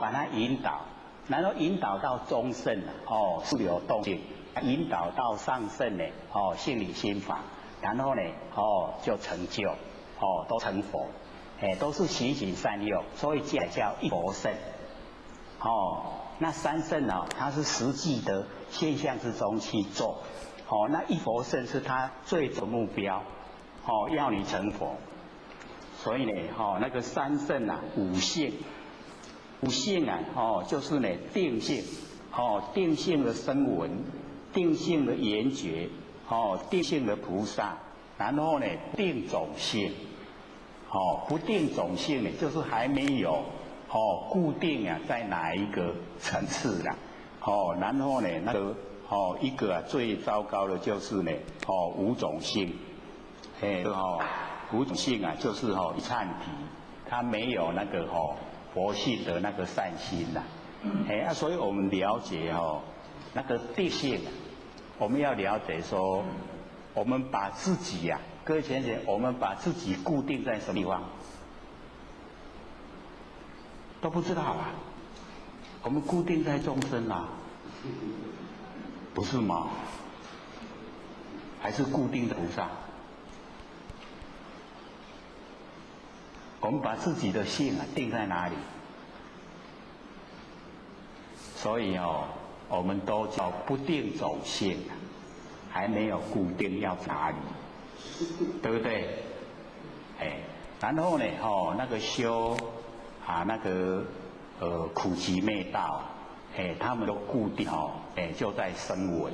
把它引导。然后引导到中圣速流动静，引导到上圣性理心法，然后呢就成就都成佛，都是循循善诱，所以这叫一佛圣。那三圣它是实际的现象之中去做，那一佛圣是他最终目标，要你成佛。所以呢，那个三圣五性，五性就是呢定性，定性的声闻，定性的缘觉，定性的菩萨，然后呢定种性，不定种性呢就是还没有固定在哪一个层次啦，然后呢那个一个最糟糕的就是呢无种性，无种性就是一忏体，它没有那个佛性的那个善心啦，所以我们了解那个定性，我们要了解说，我们把自己各位同学，我们把自己固定在什么地方？都不知道我们固定在众生不是吗？还是固定的菩萨？我们把自己的性定在哪里？所以我们都叫不定种性，还没有固定要哪里，对不对？然后呢那个修那个苦集灭道，他们都固定就在声闻，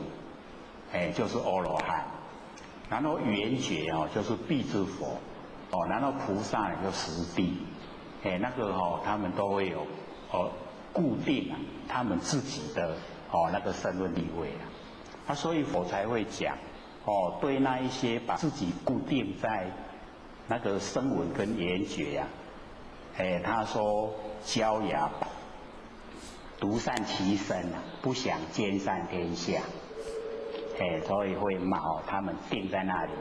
就是阿罗汉，然后缘觉就是必之佛，然后菩萨呢就实地，那个他们都会有固定他们自己的那个身份地位所以佛才会讲对那一些把自己固定在那个声闻跟缘觉他说骄牙独善其身不想兼善天下，所以会骂他们定在那里。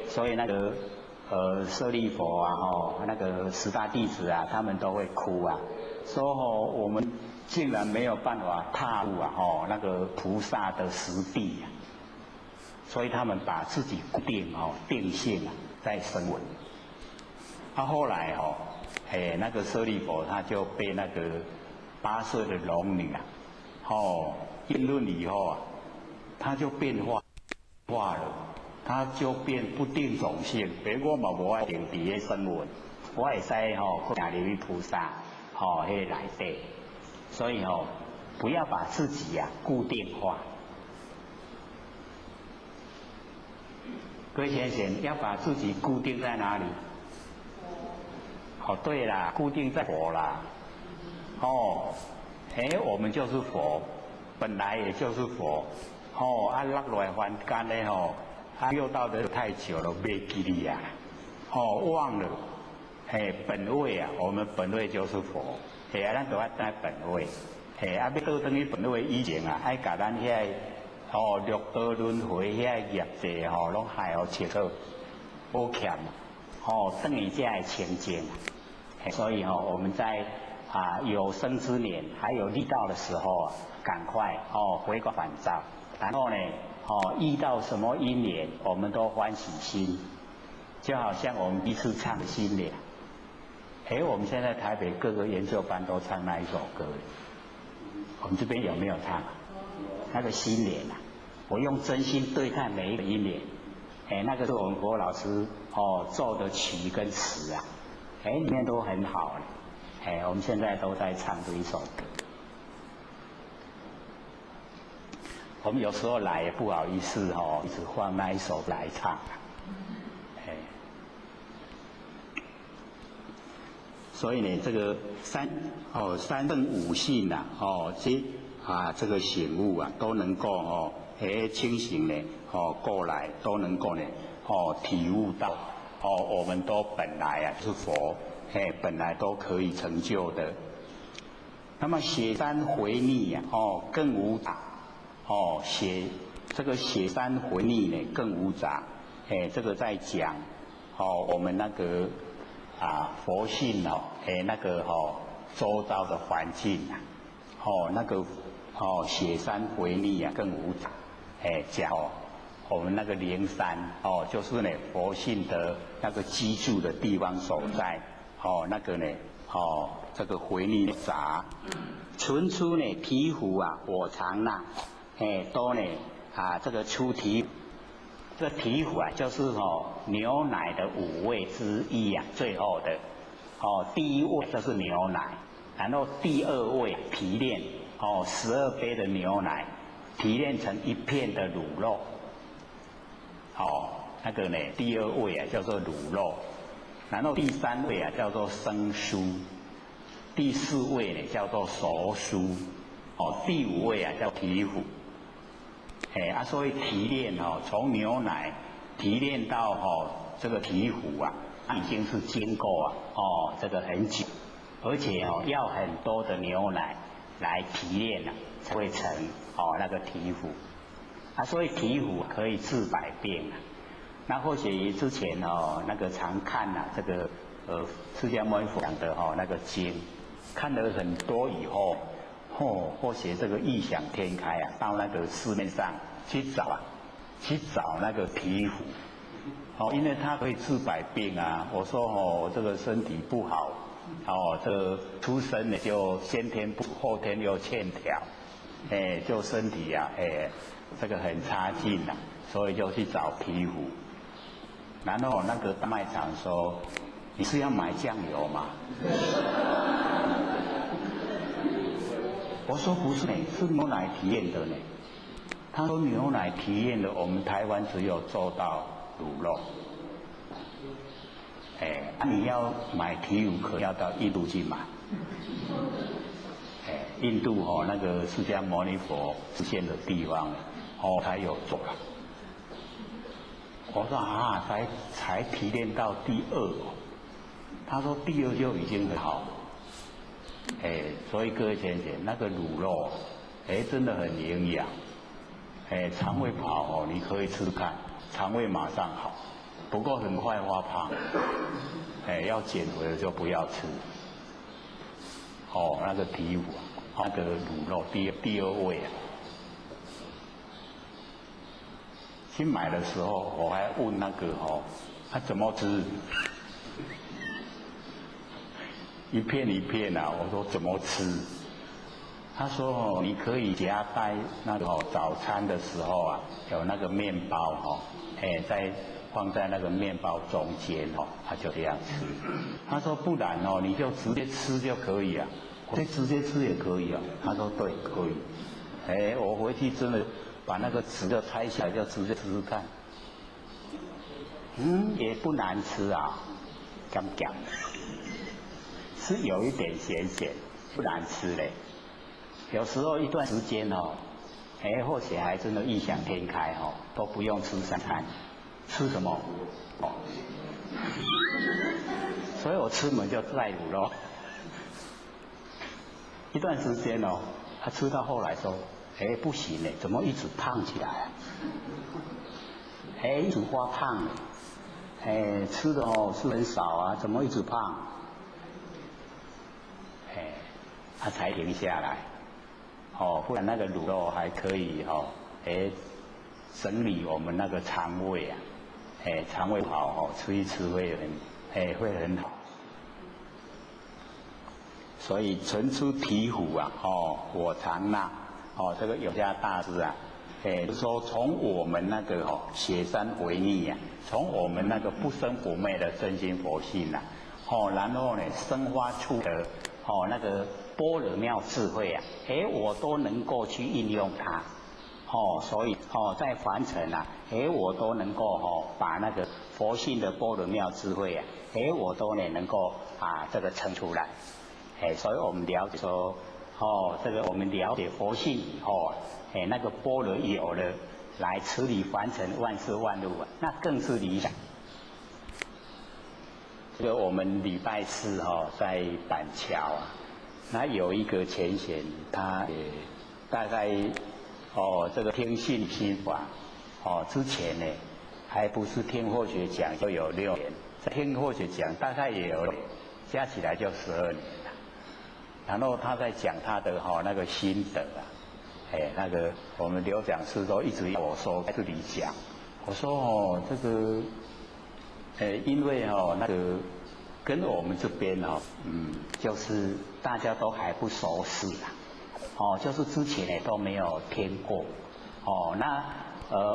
所以那个舍利佛那个十大弟子他们都会哭说我们竟然没有办法踏入那个菩萨的实地所以他们把自己固定定性在声闻。后来那个舍利佛他就被那个8岁的龙女辩论以后他就变化了，他就变不定种性。我嘛无爱定伫个声闻，我会使行入去菩萨迄个内底。所以不要把自己固定化。各位先生，要把自己固定在哪里？对啦，固定在佛啦。我们就是佛，本来也就是佛。落来凡间呢六道的太久了，袂记哩忘了。本位我们本位就是佛。咱就要在本位。要倒转去本位以前爱甲咱遐六道轮回遐业债拢害切好补欠转去才会清净。所以我们在有生之年还有力道的时候赶快回光返照，然后呢遇到什么因缘我们都欢喜心，就好像我们第一次唱的新年。我们现在台北各个研究班都唱那一首歌，我们这边有没有唱那个新年我用真心对待每一个因缘，那个是我们国老师奏的曲跟词里面都很好我们现在都在唱这一首歌。我们有时候来也不好意思一直放那一首来唱所以呢，这个三圣五性这个醒悟都能够清醒呢过来都能够呢体悟到我们都本来是佛，本来都可以成就的。那么雪山回逆更无杂这个雪山回逆呢更无杂这个在讲我们那个佛性那个周遭的环境那个雪山回逆更无杂讲我们那个灵山就是呢佛性的那个居住的地方所在那个呢，这个回逆杂，存出呢醍醐啊，我常纳，都呢这个出醍醐，这个醍醐啊就是牛奶的5味之一啊，最后的，第一味就是牛奶，然后第2味提炼，12杯的牛奶提炼成1片的乳肉，那个呢第2味啊叫做乳肉，然后第3味啊叫做生酥，第4味呢叫做熟酥，第5味啊叫醍醐，所以提炼从牛奶提炼到这个醍醐啊，已经是经过这个很久，而且要很多的牛奶来提炼才会成那个醍醐，所以醍醐可以治百病啊。那或许之前那个常看这个释迦牟尼佛讲的那个经，看了很多以后，或许这个异想天开啊，到那个市面上去找那个醍醐，因为它可以治百病啊。我说我这个身体不好，这个出生呢就先天不后天又欠条，就身体啊，这个很差劲啊，所以就去找醍醐。然后那个大卖场说：“你是要买酱油吗？”我说：“不是呢，是牛奶提炼的呢。”他说：“牛奶提炼的，我们台湾只有做到乳肉。你要买醍醐，可要到印度去买。印度那个释迦牟尼佛出现的地方，才有做了。”我说才提炼到第2，他说第2就已经很好，所以各位先生，那个乳肉，真的很营养，肠胃不好你可以吃看，肠胃马上好，不过很快发胖，要减肥的就不要吃，那个醍醐那个乳肉第2位啊。去买的时候，我还问那个他怎么吃？一片一片啊，我说怎么吃？他说你可以夹在那个早餐的时候啊，有那个面包再放在那个面包中间他就这样吃。他说不然你就直接吃就可以啊。我说直接吃也可以啊。他说对，可以。我回去真的把那个籽就拆下来，就直接吃吃看。也不难吃啊，干干的，是有一点咸咸，不难吃嘞。有时候一段时间或许还真的异想天开都不用吃3餐，吃什么？所以我吃门就带乳肉。一段时间他吃到后来说，不行嘞，怎么一直胖起来啊？一直发胖，吃的是很少啊，怎么一直胖？他才停下来。不然那个乳肉还可以整理我们那个肠胃啊，肠胃好吃一吃会很好。所以存出醍醐啊，我常纳，这个有家大师啊，说从我们那个雪山回逆啊，从我们那个不生不灭的真心佛性啊，然后呢生发出的那个般若妙智慧啊，我都能够去应用它，所以在凡尘啊，我都能够把那个佛性的般若妙智慧啊，我都能够这个称出来，所以我们了解说，这个我们了解佛性以后啊，那个般若有了，来处理凡尘万事万物啊，那更是理想。这个我们礼拜四在板桥啊，那有一个前贤，他也大概这个听信心法，之前呢还不是听或学讲就有6年，听或学讲大概也有加起来就12年了。然后他在讲他的那个心得啊，那个我们刘讲师都一直要我说在这里讲，我说这个因为那个跟我们这边哦，就是大家都还不熟悉啦，哦，就是之前呢都没有听过，哦，那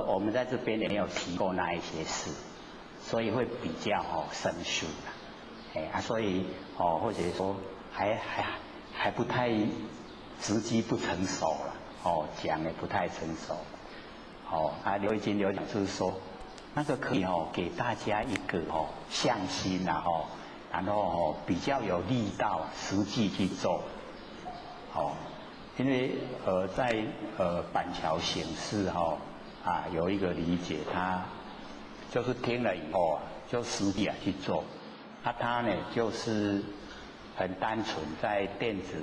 我们在这边也没有提过那一些事，所以会比较生疏啦，所以或者说还不太时机不成熟了，讲也不太成熟，刘义金刘讲就是说，那个可以给大家一个向心啦，然后比较有力道，实际去做，因为在板桥县市有一个理解，他就是听了以后就实际去做，他呢就是很单纯在电子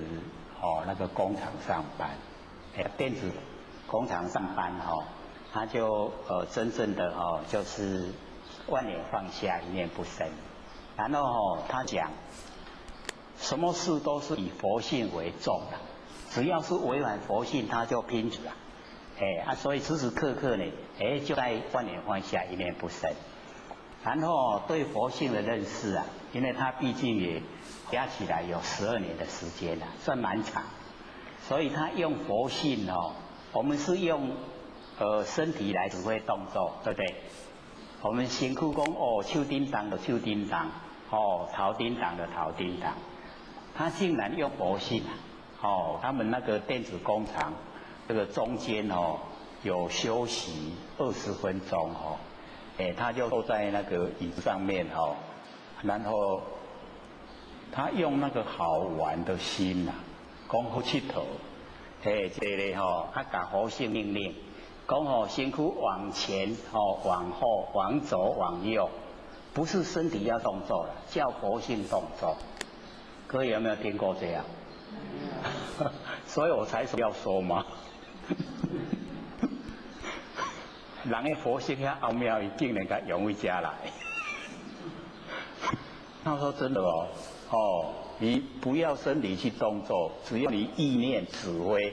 那个工厂上班，电子工厂上班他就真正的就是万年放下，一念不生。然后他讲，什么事都是以佛性为重的，只要是违反佛性，他就拼死了。所以时时刻刻呢，就在万年放下，一念不生。然后对佛性的认识因为他毕竟也加起来有12年的时间了，算蛮长，所以他用佛性我们是用身体来指挥动作，对不对？我们辛苦讲手叮当的手叮当，头叮当的头叮当，他竟然用佛性他们那个电子工厂这个中间有休息20分钟他就坐在那个椅子上面然后他用那个好玩的心讲好佚佗，这个咧他把佛性命令。讲辛苦往前往后往左往右，不是身体要动作了，叫佛性动作。各位有没有听过这样？所以我才说要说嘛。人的佛性遐奥妙，伊竟然甲用回家来。他说真的你不要身体去动作，只要你意念指挥，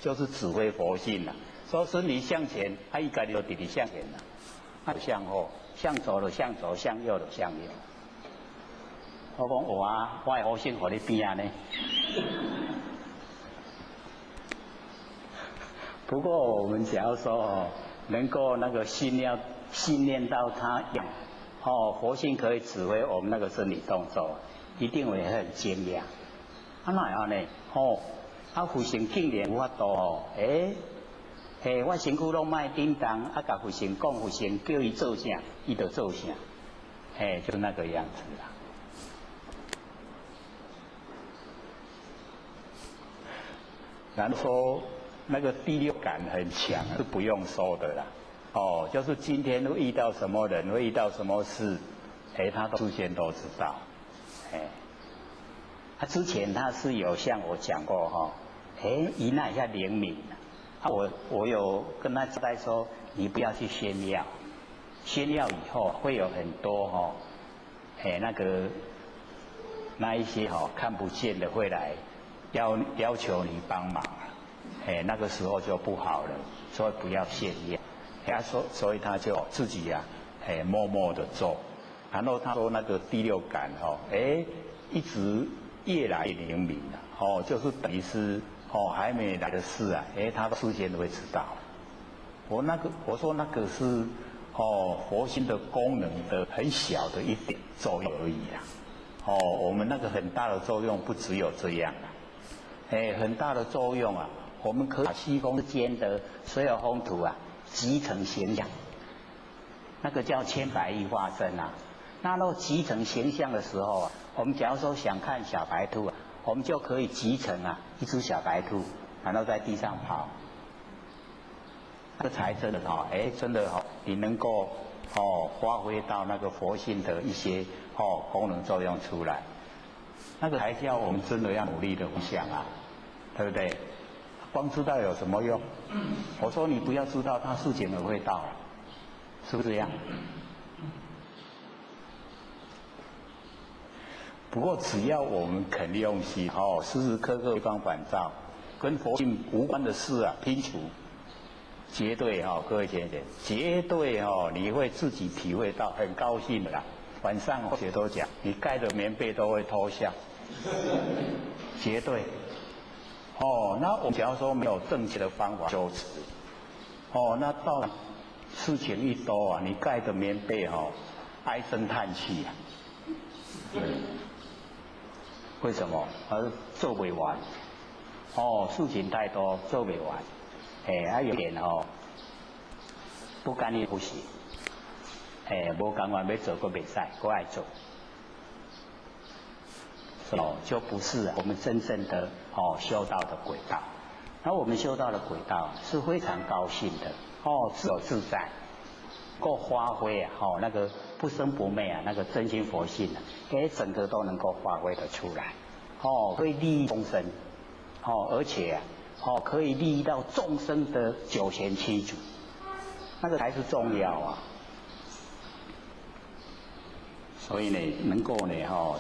就是指挥佛性了。说身体向前，他一概就直直向前了，向后，向左就向左，向右就向右。我讲我的佛性在你边呢。不过我们只要说能够那个信念到他佛性可以指挥我们那个身体动作，一定会很惊讶。哪样呢？佛性竟然有法度我身躯拢卖叮当，甲佛性讲，佛性叫伊做啥，伊就做啥，就那个样子啦。然后说那个第六感很强，是不用说的啦。就是今天会遇到什么人，会遇到什么事，他都事先都知道。他之前他是有向我讲过伊那一下灵敏。我有跟他交代说，你不要去炫耀，炫耀以后会有很多那一些看不见的会来要求你帮忙，那个时候就不好了，所以不要炫耀。所以他就自己默默的做，然后他说那个第六感一直越来越灵敏了，就是等于是。还没来的事他事先都会知道。我说那个是佛心的功能的很小的一点作用而已我们那个很大的作用不只有这样很大的作用我们可以把虚空之间的所有风土集成形象，那个叫千百亿化身那若集成形象的时候我们假如说想看小白兔我们就可以集成一只小白兔，然后在地上跑，这才真的真的你能够发挥到那个佛性的一些功能作用出来，那个才叫我们真的要努力的方向对不对？光知道有什么用？我说你不要知道，它事情也会到了，是不是这样？不过只要我们肯用心时时刻刻回光返照，跟佛性无关的事拼除，绝对各位姐姐，绝对你会自己体会到很高兴的啦。晚上同学都讲，你盖的棉被都会偷笑，绝对。哦，那我假如说没有正确的方法修持，哦，那到事情一多啊，你盖的棉被哦，唉声叹气啊。为什么？做不完。哦，事情太多，做不完。还有点哦，不甘愿不行。无甘愿要做，搁袂使，搁爱做。就不是我们真正的修道的轨道。而我们修道的轨道是非常高兴的，自由自在，够发挥啊，那个不生不灭啊，那个真心佛性啊，整个都能够发挥得出来，可以利益众生，而且可以利益到众生的九贤七祖，那个才是重要啊。所以呢，能够呢，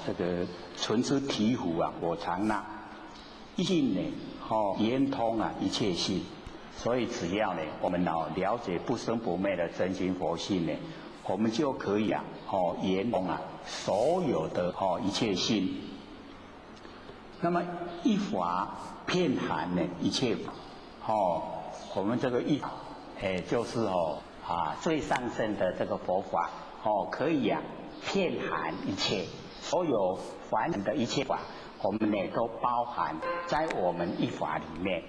这个存之醍醐啊，我常纳，信呢，圆通啊一切性。所以只要呢，我们了解不生不灭的真心佛性呢，我们就可以啊，圆通啊所有的一切性。那么一法遍含呢一切法，我们这个一法，就是最上乘的这个佛法，可以啊。遍含一切，所有凡人的一切法，我们呢都包含在我们一法里面。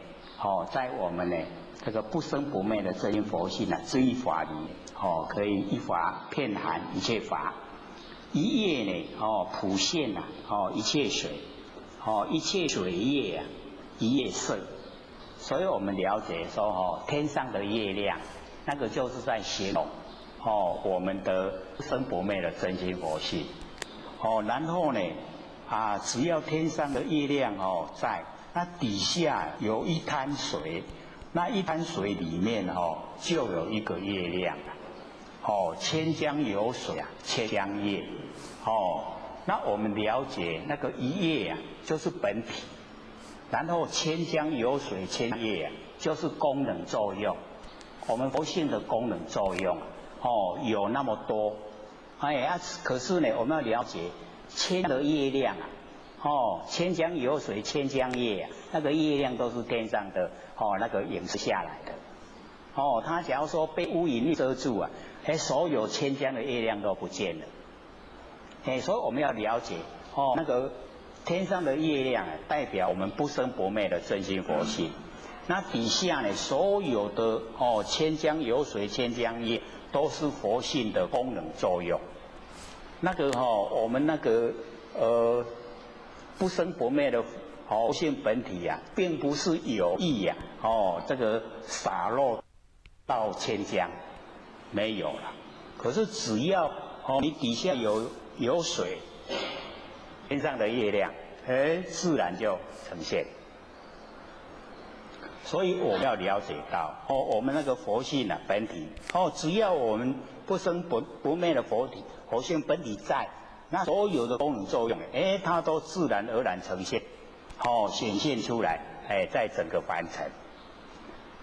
在我们呢这个不生不灭的真因佛性啊这一法里，可以一法遍含一切法，一叶呢普现啊一切水，一切水叶啊一叶色。所以我们了解说天上的月亮，那个就是在形容。我们的不生不灭的真心佛性，然后呢，只要天上的月亮在，那底下有一滩水，那一滩水里面就有一个月亮，千江有水啊，千江月，那我们了解那个一月啊，就是本体，然后千江有水千月啊，就是功能作用，我们佛性的功能作用。有那么多，可是呢，我们要了解千的月亮啊，千江有水千江月啊，那个月亮都是天上的那个影射下来的，它假如说被乌云遮住啊，所有千江的月亮都不见了，所以我们要了解那个天上的月亮代表我们不生不灭的真心佛性，那底下呢，所有的千江有水千江月。都是佛性的功能作用。那个我们那个不生不灭的佛性本体啊，并不是有意呀这个洒落到千江，没有了。可是只要你底下有水，天上的月亮，自然就呈现。所以我们要了解到我们那个佛性啊本体只要我们不生不灭的佛性本体在，那所有的功能作用它都自然而然呈现显现出来在整个凡尘。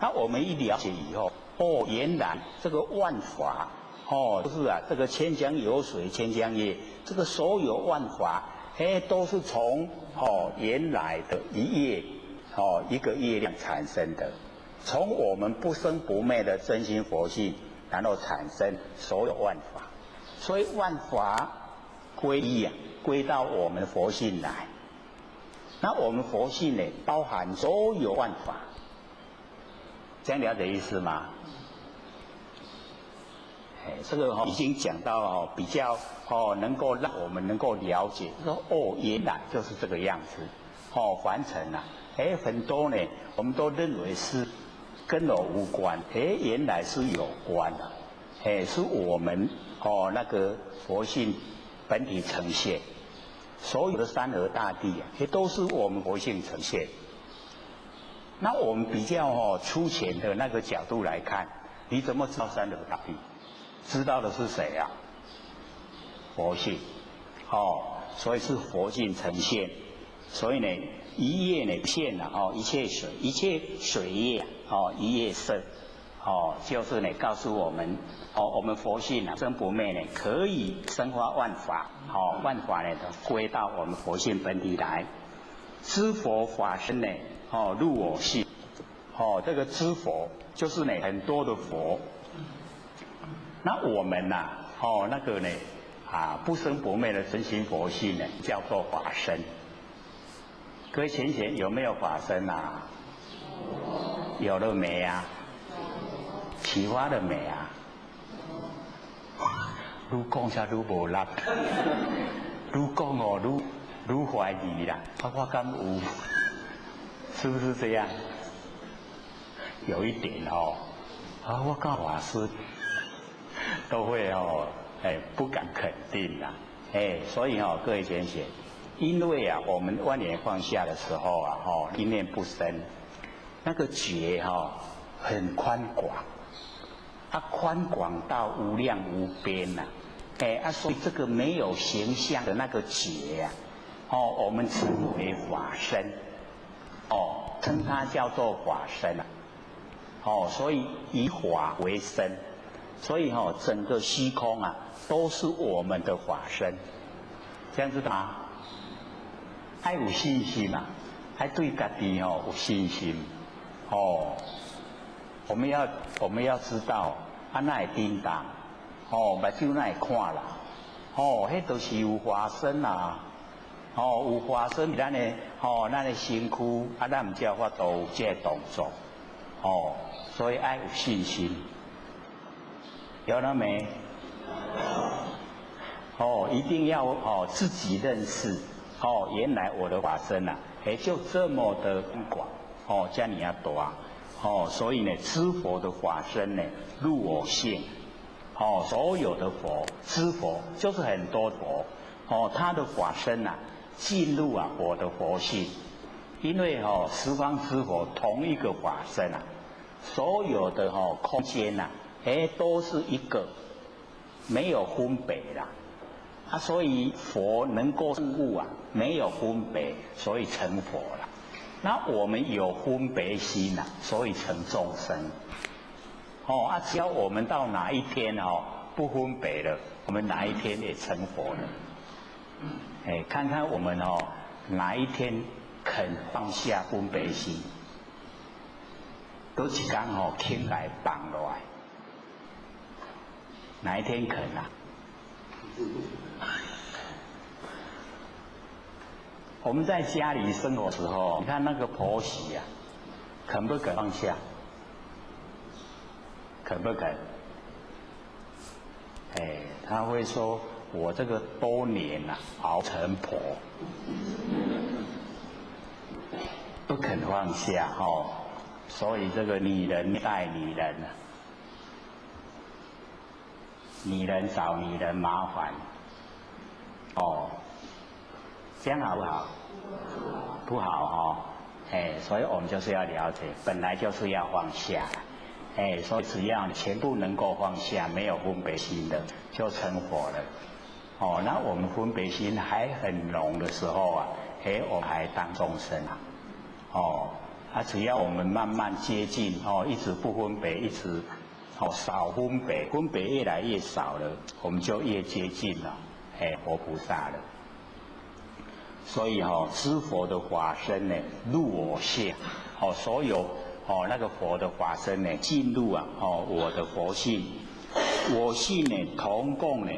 那我们一了解以后原来这个万法就是啊这个千江有水千江月，这个所有万法都是从原来的一夜一个月亮产生的，从我们不生不灭的真心佛性，然后产生所有万法，所以万法归一啊，归到我们佛性来。那我们佛性呢，包含所有万法，这样了解意思吗？这个已经讲到比较能够让我们能够了解，说原来就是这个样子凡尘啊。很多呢，我们都认为是跟我无关，原来是有关的，是我们那个佛性本体呈现，所有的山河大地啊，也都是我们佛性呈现。那我们比较粗浅的那个角度来看，你怎么知道山河大地？知道的是谁啊？佛性，所以是佛性呈现，所以呢。一叶呢现了一切水，一切水叶一叶色，就是呢告诉我们，我们佛性啊，生不灭呢，可以生化万法，万法呢都归到我们佛性本体来。知佛法身呢，入我性，这个知佛就是呢很多的佛。那我们呐，那个呢，不生不灭的真心佛性呢，叫做法身。各位贤贤有没有法身啊？有了没啊？启发了没啊？愈讲才愈无力，愈讲愈怀疑啦。我敢有，是不是这样？有一点我告法师都会不敢肯定啦。所以各位贤贤，因为我们万年放下的时候一念不生，那个觉很宽广。宽广到无量无边呐，所以这个没有形象的那个觉我们称为法身，称它叫做法身所以以法为身，所以整个虚空都是我们的法身，这样子吗？还有信心还对自己有信心我们要知道那会叮当目睭那会看啦迄都是有化身有化身咱的身躯咱唔才有法度有这个动作所以要有信心，有了没？一定要自己认识原来我的法身就这么的广这么啊大所以呢，知佛的法身呢，入我性。所有的佛，知佛就是很多佛。他的法身进入我的佛性。因为十方之佛同一个法身所有的空间都是一个，没有分别啦。所以佛能够证悟没有分别，所以成佛了。那我们有分别心所以成众生。只要我们到哪一天不分别了，我们哪一天也成佛了。看看我们哪一天肯放下分别心，都一天轻来放落来。哪一天肯我们在家里生活的时候，你看那个婆媳肯不肯放下？肯不肯？他会说：“我这个多年熬成婆，不肯放下所以这个女人带女人女人找女人麻烦这样好不好？不好所以我们就是要了解，本来就是要放下所以只要全部能够放下，没有分别心的，就成佛了那我们分别心还很浓的时候我们还当众生只要我们慢慢接近一直不分别，一直少分别，分别越来越少了，我们就越接近了佛菩萨了。所以知佛的法身呢，入我性所有那个佛的法身呢，进入我的佛性，我性呢同共呢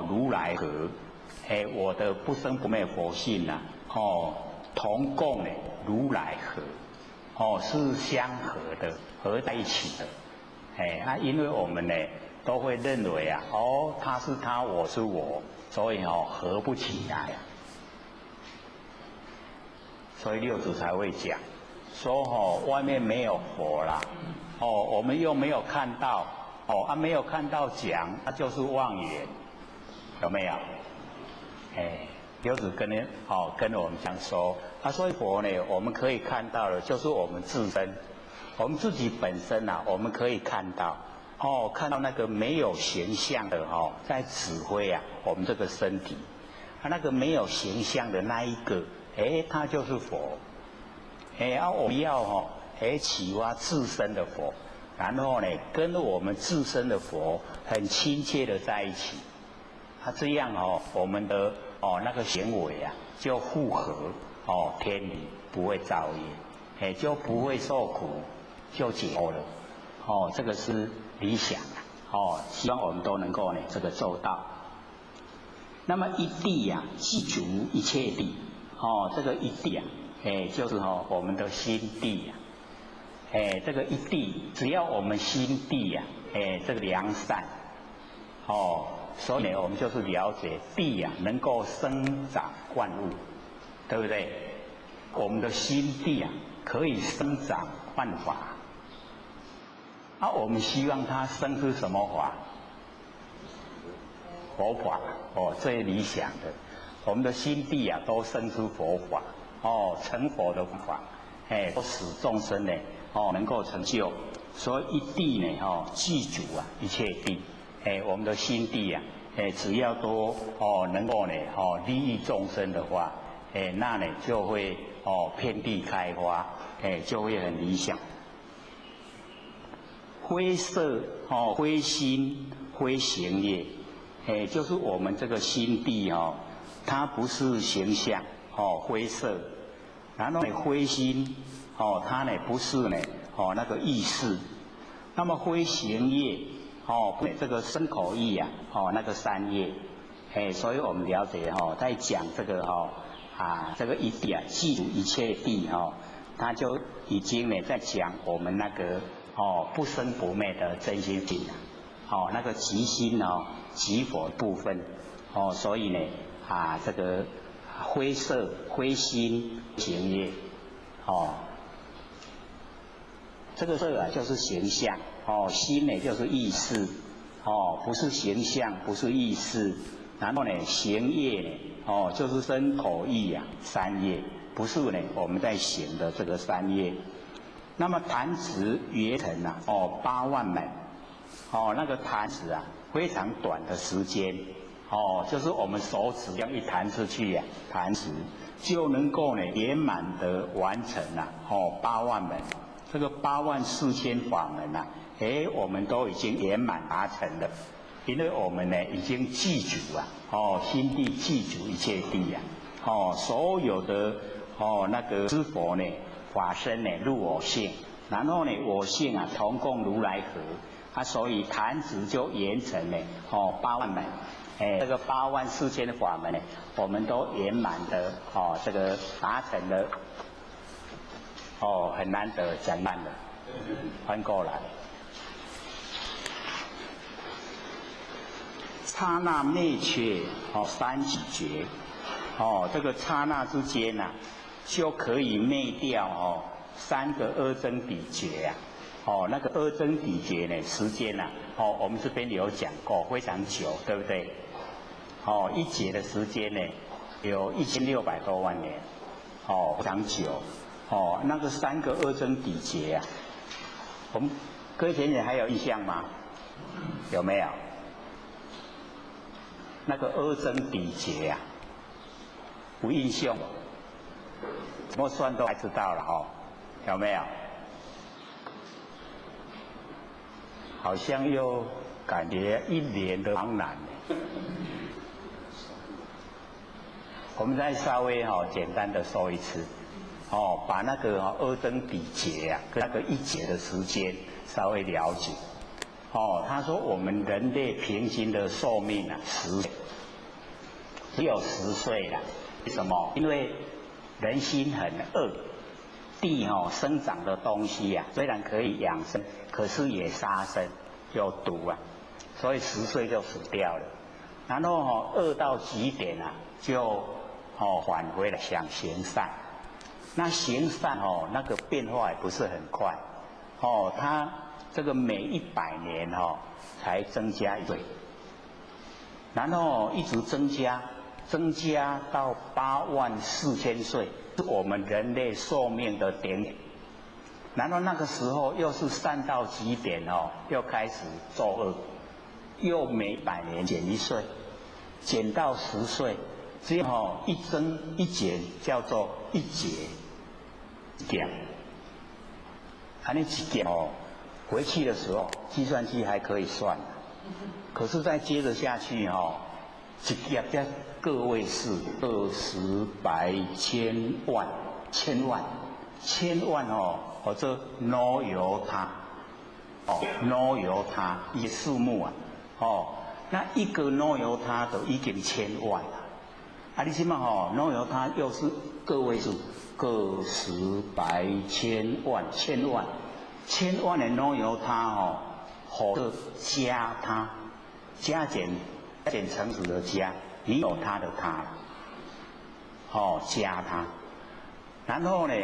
如来合，我的不生不灭佛性同共呢如来合，是相合的，合在一起的。因为我们呢都会认为他是他，我是我，所以合不起来所以六祖才会讲说外面没有佛啦我们又没有看到没有看到讲，那就是妄言，有没有？六祖跟我们讲说所以佛呢，我们可以看到的就是我们自身，我们自己本身我们可以看到看到那个没有形象的在指挥我们这个身体，那个没有形象的那一个他就是佛我们要启发自身的佛然后呢，跟我们自身的佛很亲切的在一起，这样我们的那个行为啊，就符合天理，不会造业，就不会受苦，就解脱了。这个是理想啊，希望我们都能够呢这个做到。那么一地啊，具足一切地，这个一地啊，就是我们的心地啊。这个一地，只要我们心地啊，这个良善，所以呢，我们就是了解地啊，能够生长万物，对不对？我们的心地啊，可以生长万法。我们希望它生出什么法？佛法，最理想的，我们的心地啊，都生出佛法，成佛的法，都使众生呢。能够成就，所以一地呢，具足啊一切地，我们的心地啊，只要都能够呢，利益众生的话，那呢就会遍地开花，就会很理想。灰色灰心灰行业，就是我们这个心地它不是形象灰色，然后呢灰心。它呢不是呢那个意识，那么灰行业这个身口意啊那个三业，所以我们了解在讲这个这个一地啊具足一切地它就已经呢在讲我们那个不生不灭的真心性那个即心即佛部分所以呢这个灰色灰心行业这个色啊就是形象心呢就是意识不是形象不是意识，然后呢行业呢就是身口意啊三业，不是呢我们在行的这个三业。那么弹指圆成啊8万门那个弹指啊非常短的时间就是我们手指这样一弹出去啊弹指就能够呢圆满的完成啊8万门。这个84000法门啊，我们都已经圆满达成了，因为我们呢已经具足啊，心地具足一切地啊，所有的那个知佛呢，法身呢入我性，然后呢我性啊同共如来合，所以弹指就圆成了8万门，这个84000法门呢，我们都圆满的这个达成了。很难得，讲慢了，翻过来。刹那灭却三己觉，这个刹那之间啊，就可以灭掉3个阿僧祇劫啊。那个阿僧祇劫呢，时间啊，我们这边有讲过，非常久，对不对？一劫的时间呢，有1600多万年，非常久。那个3个阿僧祇劫啊，我们各位学姐还有印象吗？有没有？那个阿僧祇劫啊，有印象？怎么算都还知道了有没有？好像又感觉一脸的茫然。我们再稍微简单的说一次。把那个阿僧祇劫啊，跟那个一劫的时间稍微了解。他说我们人类平均的寿命啊10岁，只有10岁了。为什么？因为人心很恶，地生长的东西啊，虽然可以养生，可是也杀生，有毒啊，所以10岁就死掉了。然后恶到极点啊，就返回了想行善。那行善那个变化也不是很快它这个每100年才增加1岁，然后一直增加到84000岁，是我们人类寿命的顶点。然后那个时候又是善到极点又开始作恶，又每100年减1岁，减到10岁，只有一增一减，叫做一劫。减，安尼一减回去的时候，计算机还可以算，可是再接着下去一页在个位数，20、100、千万或者 no 由他，no 由他一数目那一个 no 由他都已经1000万了，你起码no 由他又是个位数，个10、100、千万的 no 由他或者加他，加减乘除的加，你有他的他了，加他，然后呢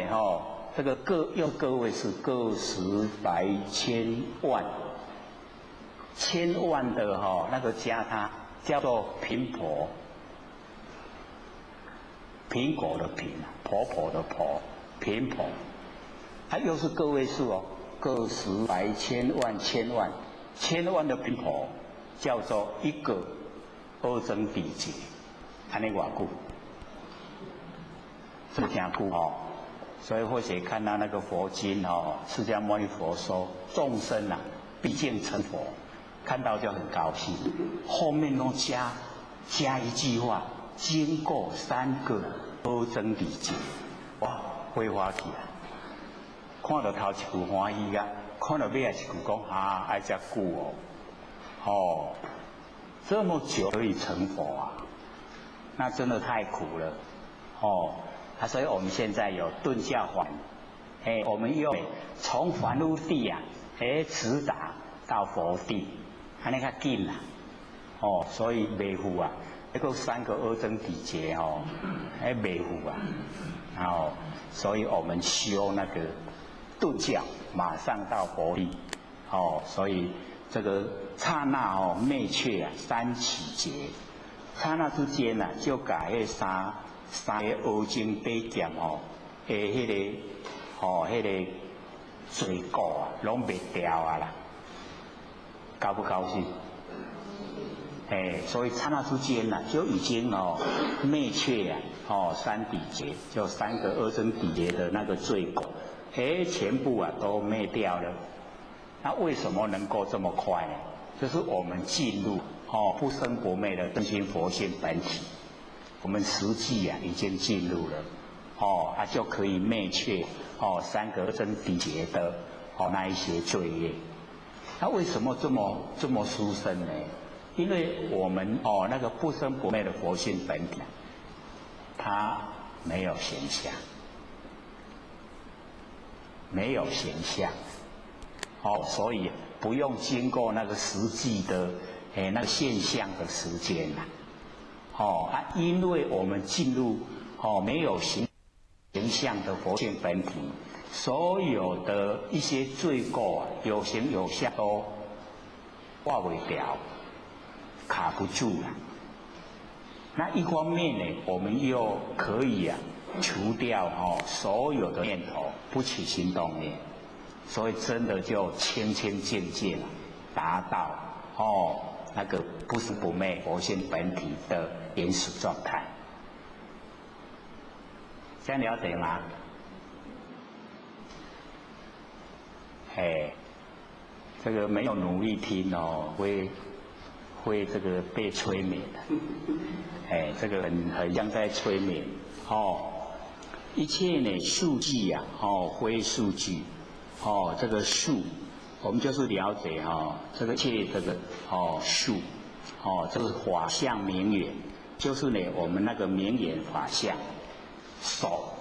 这个用个位数，个10、100、千万的那个加它叫做频婆，苹果的苹，婆婆的婆，频婆，又是个位数个10、100、千万的频婆叫做一个2增比劫，安尼偌久，这真久所以或许看到那个佛经释迦牟尼佛说众生毕竟成佛，看到就很高兴。后面都加一句话，经过3个2增比劫，哇，挥发起来。看到头一句欢喜看到尾一句讲爱这久这么久可以成佛那真的太苦了所以我们现在有顿教法，我们用从凡夫地直达到佛地，安尼较紧所以袂负那个3个2增比劫袂负所以我们修那个顿教，马上到佛地所以这个刹那灭却3起劫，刹那之间就把那三个2增比劫迄个罪过拢灭掉啦，高不高兴？所以刹那之间就已经灭却3比劫，就3个2增比劫的那个罪过，全部都灭掉了。那为什么能够这么快呢？就是我们进入不生不灭的真心佛性本体，我们实际已经进入了就可以灭却3个2增比劫的那一些罪业。那为什么这么殊胜呢？因为我们那个不生不灭的佛性本体，它没有形象，所以不用经过那个实际的那个现象的时间因为我们进入没有形象的佛性本体，所有的一些罪过有形有相都化不掉，卡不住了。那一方面呢，我们又可以除掉所有的念头，不起心动念，所以真的就清清净净达到那个不生不灭佛性本体的原始状态。这样了解吗？这个没有努力听会这个被催眠的，这个很像在催眠一切呢数据非数据这个数我们就是了解这个一切这个数这个法相明眼，就是呢我们那个明眼法相手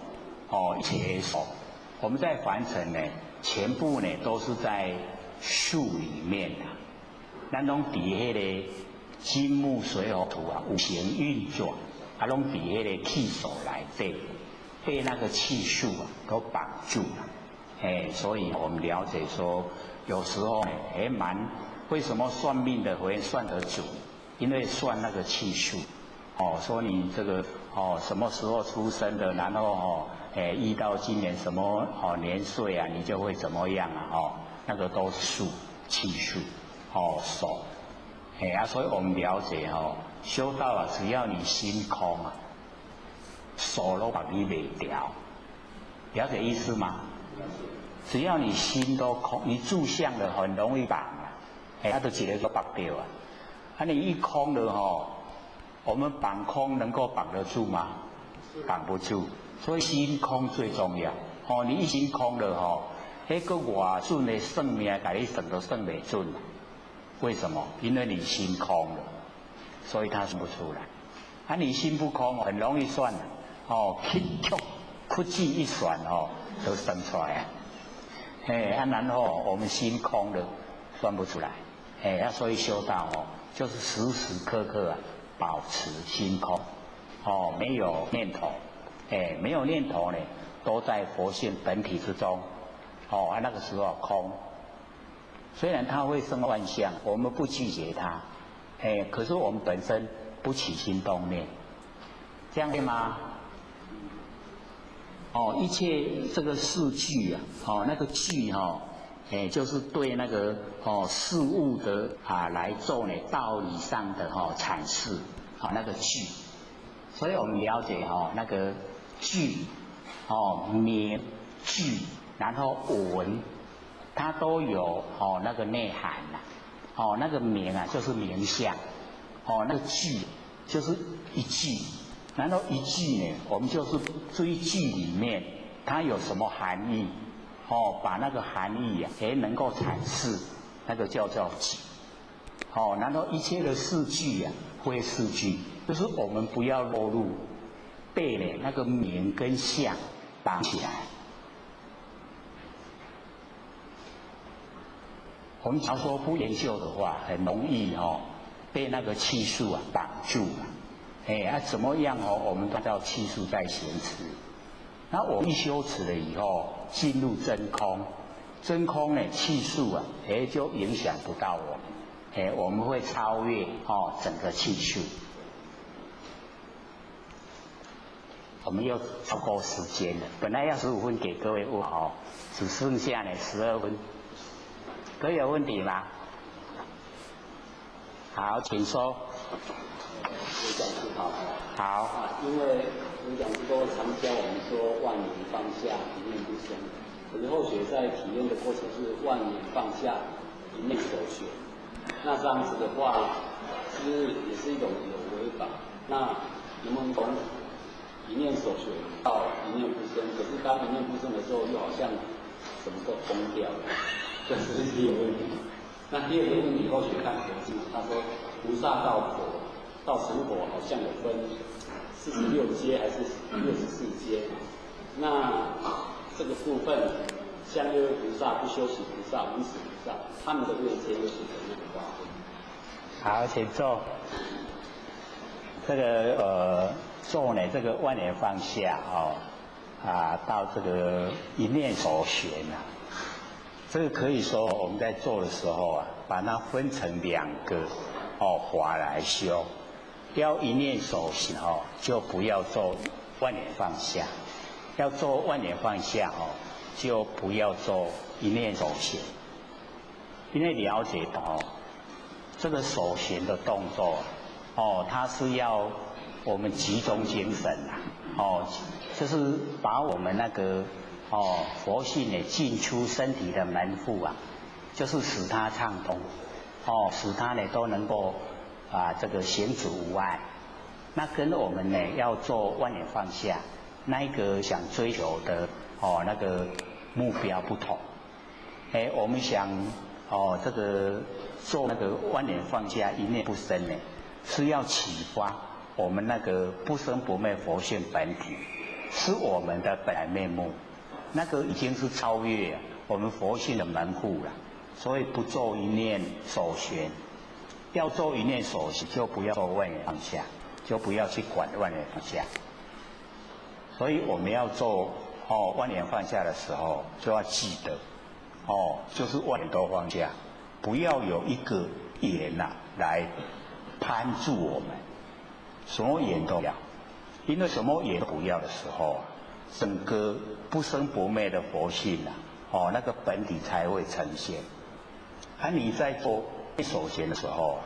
一切手，我们在凡尘呢全部呢都是在数里面咱拢伫迄个金木水火土有形运转拢伫迄个气手内底，被那个气数都绑住了所以我们了解说有时候为什么算命的会算得准？因为算那个气数说你这个什么时候出生的，然后遇到今年什么年岁你就会怎么样那个都是数气数手所以我们了解修道只要你心空手都把你灭掉，了解意思吗？只要你心都空，你住相了很容易绑啊，它都一个都绑掉啊。你一空了我们绑空能够绑得住吗？绑不住，所以心空最重要。你一心空了那个外准的算命，给你算都算不准。为什么？因为你心空了，所以它算不出来。你心不空很容易算屈指一算都算出来然后我们心空了，算不出来。所以修道就是时时刻刻保持心空没有念头没有念头呢，都在佛性本体之中那个时候空。虽然它会生幻象，我们不拒绝它可是我们本身不起心动念，这样对吗？一切这个事句那个句就是对那个事物的来做呢道理上的阐释那个句。所以我们了解那个句名句，然后文，它都有那个内涵那个名就是名相那个句就是一句，然后一句呢，我们就是追句里面它有什么含义把那个含义也能够阐释，那个叫句然后一切的事句非事句，就是我们不要落入被那个名跟相绑起来。我们常说不研究的话，很容易被那个气数绑住怎么样我们都叫气数在行持。那我们一修持了以后，进入真空，真空呢气数就影响不到我们我们会超越整个气数。我们又超过时间了，本来要15分给各位问好，只剩下呢12分。各位有问题吗？好，请说。有讲师好。好。因为有讲师都常教我们说万年放下，一念不生。可是后学在体验的过程是万年放下，一念所学。那这样子的话，是不是也是一种有违法？那能不能从一念所学到一念不生？可是当一念不生的时候，又好像什么都崩掉了。这是第一个问题。那第二个问题，后学看佛经，他说菩萨到佛到成佛好像有分46阶还是64阶。那这个部分，像六位菩萨、不修行菩萨、无始菩萨，他们的位阶又是怎样的划分？好，请坐。这个做呢，这个万年放下到这个一念所学这个可以说我们在做的时候把它分成2个法来修。要一念所行就不要做万年放下；要做万年放下就不要做一念所行。因为了解到这个所行的动作它是要我们集中精神就是把我们那个佛性进出身体的门户就是使它畅通使它呢都能够这个行止无碍。那跟我们呢要做万年放下那一个想追求的那个目标不同。我们想这个做那个万年放下一念不生呢，是要启发我们那个不生不灭佛性本体，是我们的本来面目。那个已经是超越我们佛性的门户了，所以不做一念所学。要做一念所学，就不要做万年放下，就不要去管万年放下。所以我们要做万年放下的时候，就要记得就是万年都放下，不要有一个眼来攀住我们，什么眼都要。因为什么眼都不要的时候整个不生不灭的佛性那个本体才会呈现。你在做所学的时候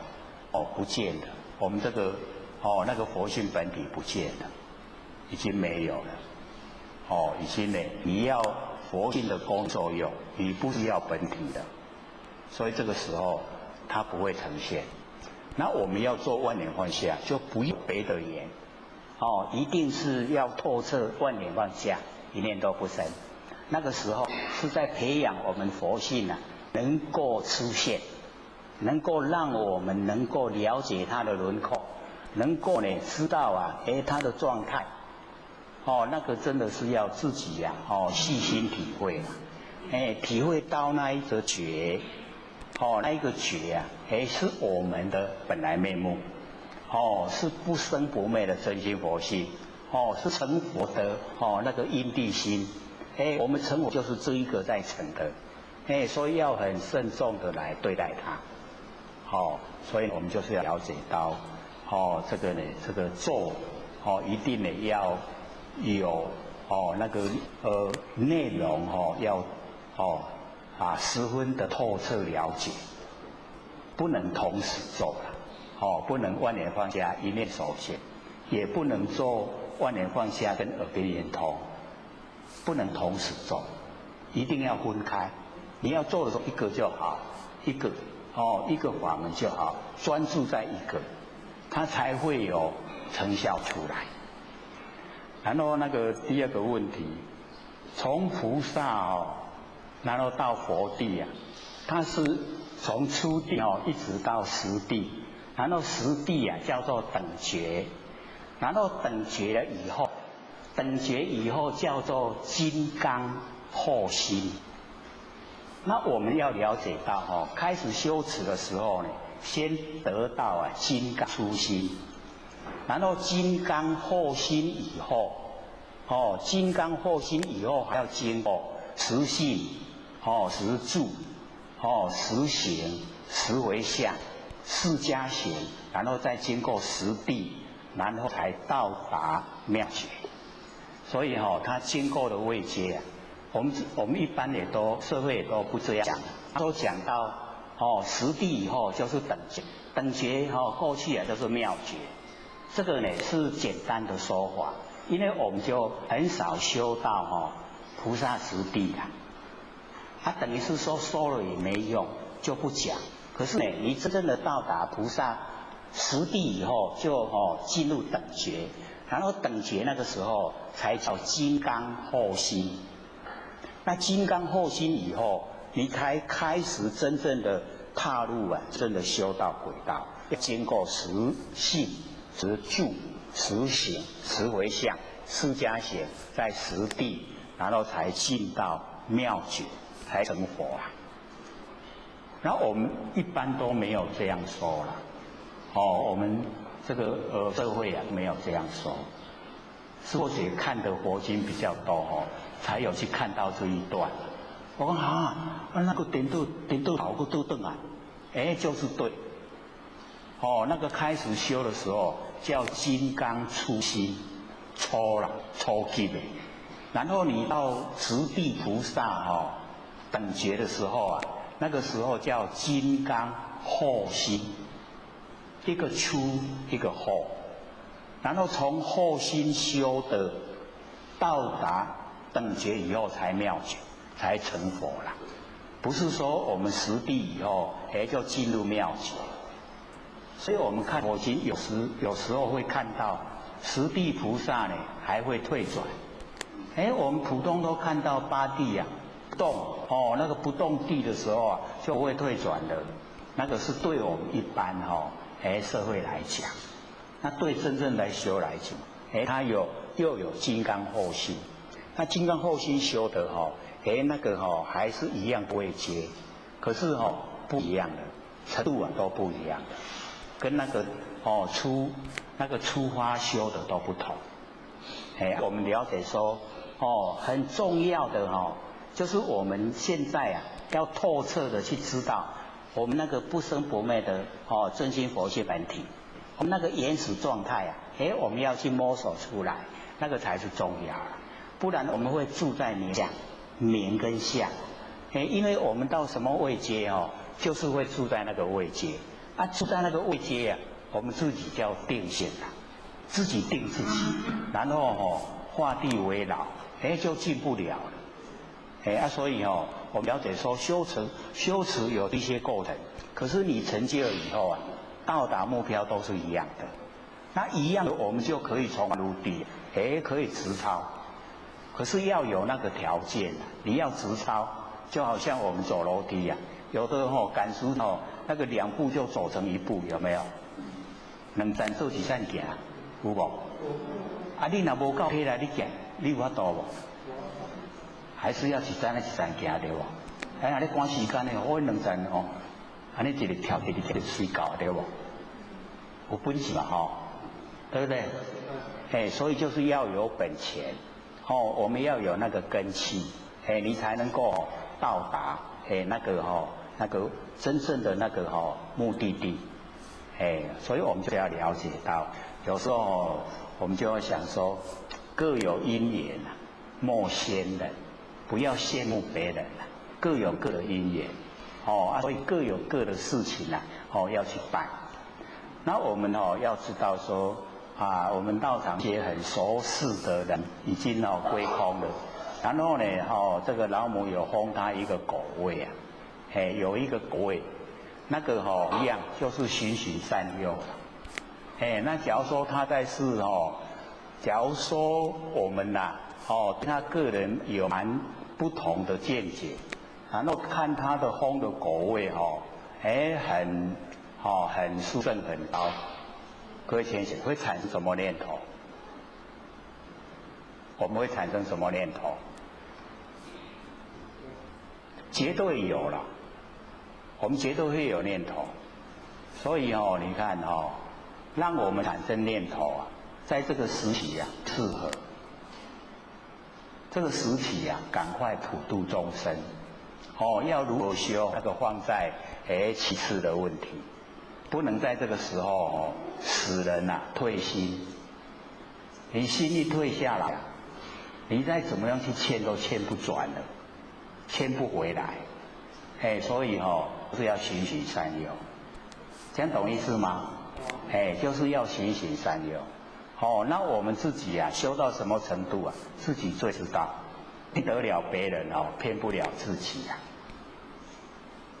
不见了，我们这个那个佛性本体不见了，已经没有了已经呢，你要佛性的功作用，你不是要本体的，所以这个时候它不会呈现。那我们要做万年放下，就不用别的言，一定是要透彻万年放下，一念都不生。那个时候是在培养我们佛性能够出现，能够让我们能够了解它的轮廓，能够知道它的状态。那个真的是要自己细心体会体会到那一个觉，那一个觉是我们的本来面目，是不生不灭的真心佛性，是成佛的那个因地心，我们成佛就是这一个在成的，所以要很慎重的来对待它，所以我们就是要了解到，这个咒，一定要有那个内容要十分的透彻了解，不能同时做了，不能万年放下一念守现，也不能做万年放下跟耳边圆通，不能同时做，一定要分开。你要做的时候一个就好，一个法门就好，专注在一个，它才会有成效出来。然后那个第二个问题，从菩萨然后到佛地它是从初地一直到实地，然后实地叫做等觉，然后等觉了以后，等觉以后叫做金刚后心。那我们要了解到开始修持的时候先得到金刚初心，然后金刚后心以后，金刚后心以后还要经过实性，实住，实行，实为相，释迦行，然后再经过实地，然后才到达妙觉。所以他经过的位阶我们一般也都社会也都不这样讲，都讲到实地以后就是等觉，等觉过去就是妙觉，这个是简单的说法，因为我们就很少修到菩萨实地等于是说说了也没用，就不讲。可是你真正的到达菩萨实地以后，就进入等觉，然后等觉那个时候才叫金刚后心。那金刚后心以后，你才开始真正的踏入真的修道轨道，要经过实性、实住、实行、实为相、释迦行，在实地，然后才进到妙觉，才成佛然后我们一般都没有这样说了，我们这个社会没有这样说，或许看的佛经比较多才有去看到这一段。我说那个点到头个都顿就是对。那个开始修的时候叫金刚初心，初级的。然后你到实地菩萨等觉的时候那个时候叫金刚后心，一个初一个后，然后从后心修的到达等觉以后才妙觉，才成佛了。不是说我们实地以后就进入妙觉。所以我们看佛经有时候会看到实地菩萨还会退转。我们普通都看到八地动那个不动地的时候就会退转的，那个是对我们一般社会来讲。那对真正来修来讲它又有金刚后心。那金刚后心修的那个还是一样位阶，可是不一样的程度都不一样的，跟那个初发修的都不同。我们了解说很重要的就是我们现在要透彻的去知道我们那个不生不灭的真心佛性本体，我们那个原始状态我们要去摸索出来，那个才是重要的。不然我们会住在名跟相，因为我们到什么位阶就是会住在那个位阶住在那个位阶我们自己叫定性自己定自己，然后画地为牢就进不了了。所以我们了解说修持有一些过程，可是你成就以后啊，到达目标都是一样的。那一样的，我们就可以从入地，可以直超。可是要有那个条件啊，你要直超，就好像我们走楼梯啊，有的赶书那个2步就走成1步，有没有？2站做1站行，有无？啊，你若无够起来，你行，你有法度无？还是要1站1站行对无？你赶时间的，我2站安尼一直跳，一直睡觉对无？有本事嘛对不对？所以就是要有本钱，我们要有那个根气，你才能够到达那个真正的那个目的地，所以我们就要了解到，有时候我们就要想说，各有因缘啊，莫羡人，不要羡慕别人啊，各有各的因缘，所以各有各的事情啊，要去办。那我们要知道说我们道场一些很熟识的人已经归空了，然后呢这个老母有封他一个果位啊，有一个果位，那个一样就是循循善诱。那假如说他在世假如说我们对他个人有蛮不同的见解，然后看他的封的果位很殊胜很高，各位先生会产生什么念头？我们会产生什么念头？绝对有了，我们绝对会有念头。所以你看让我们产生念头啊，在这个时期啊适合，这个时期啊赶快普度众生。要如何修，那个放在其次的问题，不能在这个时候使人退心。你心一退下来，你再怎么样去欠都欠不转了，欠不回来。所以是要循循善诱，这样懂意思吗？就是要循循善诱。那我们自己修到什么程度啊？自己最知道，骗得了别人骗不了自己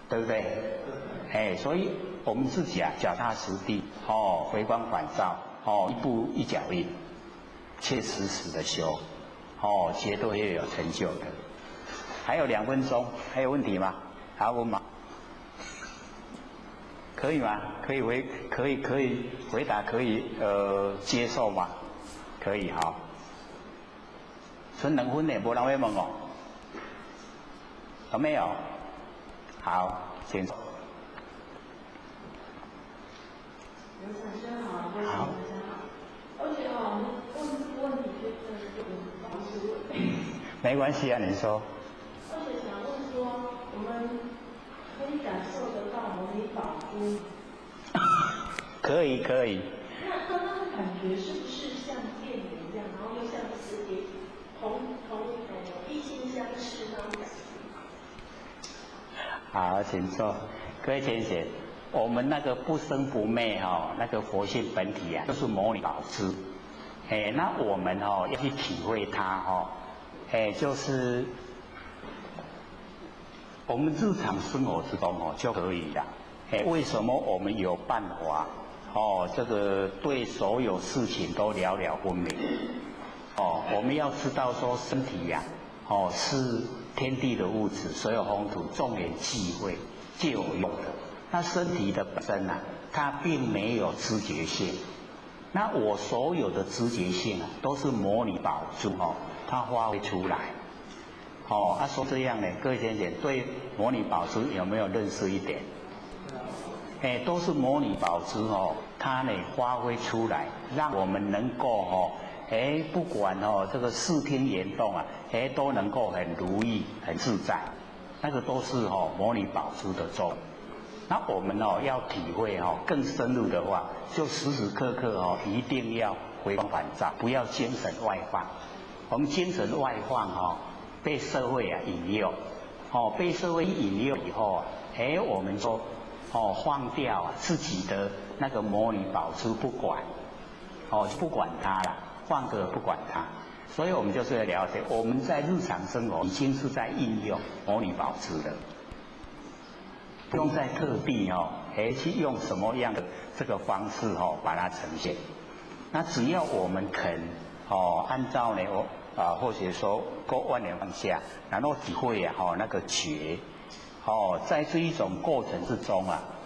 对不对？所以我们自己脚踏实地回光返照一步一脚印，切实实的修绝对会有成就的。还有2分钟，还有问题吗？还要问吗？可以吗？可以回答，可以接受吗？可以剩2分呢，没人要问有没有？好，请说。刘产生好，各位大家好。而且我们问这个问题就是方式问。没关系你说。而且想问说，我们可以感受得到模拟宝珠？可以。那刚刚的感觉是不是像电影一样，然后又像磁铁异性相斥那种感觉？好，请坐。各位先生，我们那个不生不灭那个佛性本体就是模拟宝珠。那我们要去体会它就是我们日常生活之中就可以了。为什么我们有办法这个对所有事情都了了分明？我们要知道说身体是天地的物质，所有风土众缘际会皆有用的。那身体的本身它并没有知觉性。那我所有的知觉性都是模拟宝珠它发挥出来。说这样呢，各位先生对模拟宝珠有没有认识一点？都是模拟宝珠它呢发挥出来，让我们能够不管这个视听言动都能够很如意很自在，那个都是模拟宝珠的作用。那我们要体会更深入的话，就时时刻刻一定要回光返照，不要精神外放。我们精神外放被社会引诱，被社会引诱以后我们就放掉自己的那个模拟宝珠不管，不管它了，放个不管它。所以我们就是要了解，我们在日常生活已经是在应用模拟保持了，不用再特地去用什么样的这个方式把它呈现。那只要我们肯按照呢或者说够万年放下，然后体会那个觉在这一种过程之中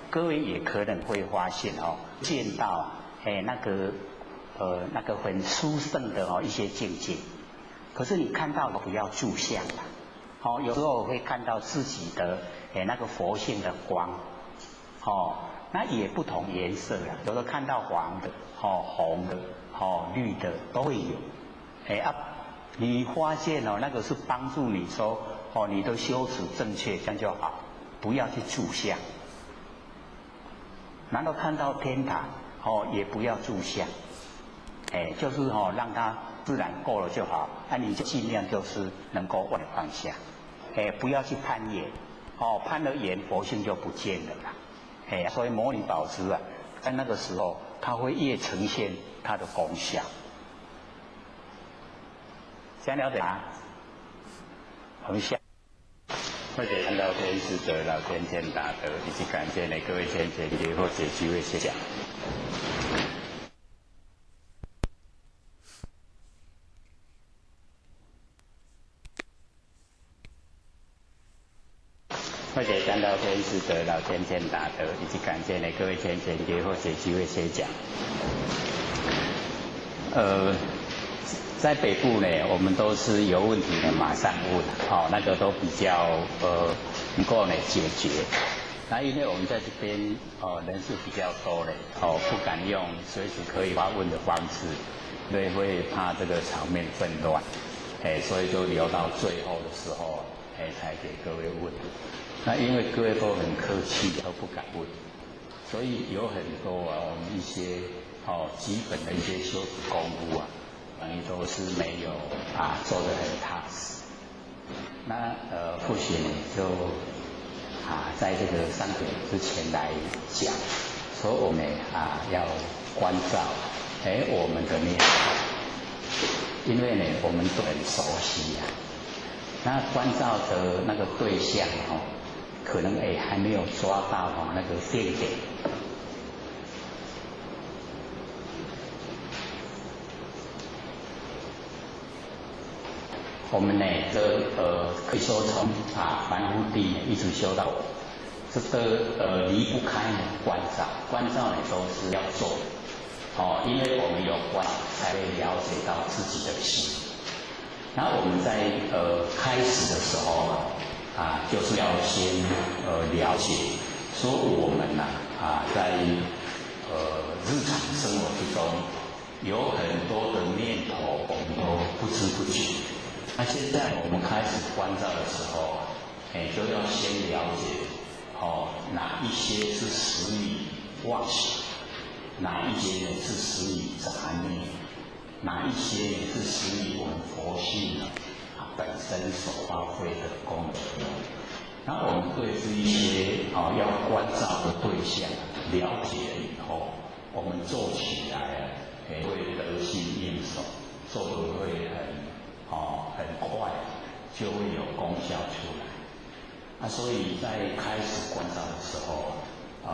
各位也可能会发现见到那个很殊胜的一些境界。可是你看到不要住相有时候会看到自己的那个佛性的光那也不同颜色有的看到黄的红的绿的都会有你发现那个是帮助你说你的修持正确，这样就好，不要去住相。然后看到天堂也不要住相，就是让它自然过了就好，你就尽量就是能够万放下，不要去攀岩，攀了岩佛性就不见了啦，所以模拟保持在那个时候它会越呈现它的功效。这样了解吗？我们下。或者看到天师得老天天大德，以及感谢各位先贤给或者几位谢谢。或者看到天师得老天天大德，以及感谢各位先贤给或者几位谢谢。在北部呢，我们都是有问题的马上问，那个都比较能够呢解决。那因为我们在这边人数比较多嘞，不敢用随时可以发问的方式，所以会怕这个场面混乱，所以就留到最后的时候，才给各位问。那因为各位都很客气，都不敢问，所以有很多我们一些基本的一些修持功夫等于都是没有做得很踏实。那或许呢就在这个上点之前来讲，说我们要关照我们的念头，因为呢我们都很熟悉那关照的那个对象可能还没有抓到那个定点。我们呢，可以说从凡夫地一直修到这个离不开关照，关照呢都是要做因为我们有关才会了解到自己的心。然后我们在开始的时候就是要先了解说我们在日常生活之中有很多的念头，我们都不知不觉。那现在我们开始关照的时候，就要先了解哪一些是始于妄想，哪一些呢是始于杂念，哪一些呢是始于我们佛性本身所发挥的功能。那我们对这一些要关照的对象了解了以后，我们做起来会得心应手，做得会很快就会有功效出来。所以在开始关照的时候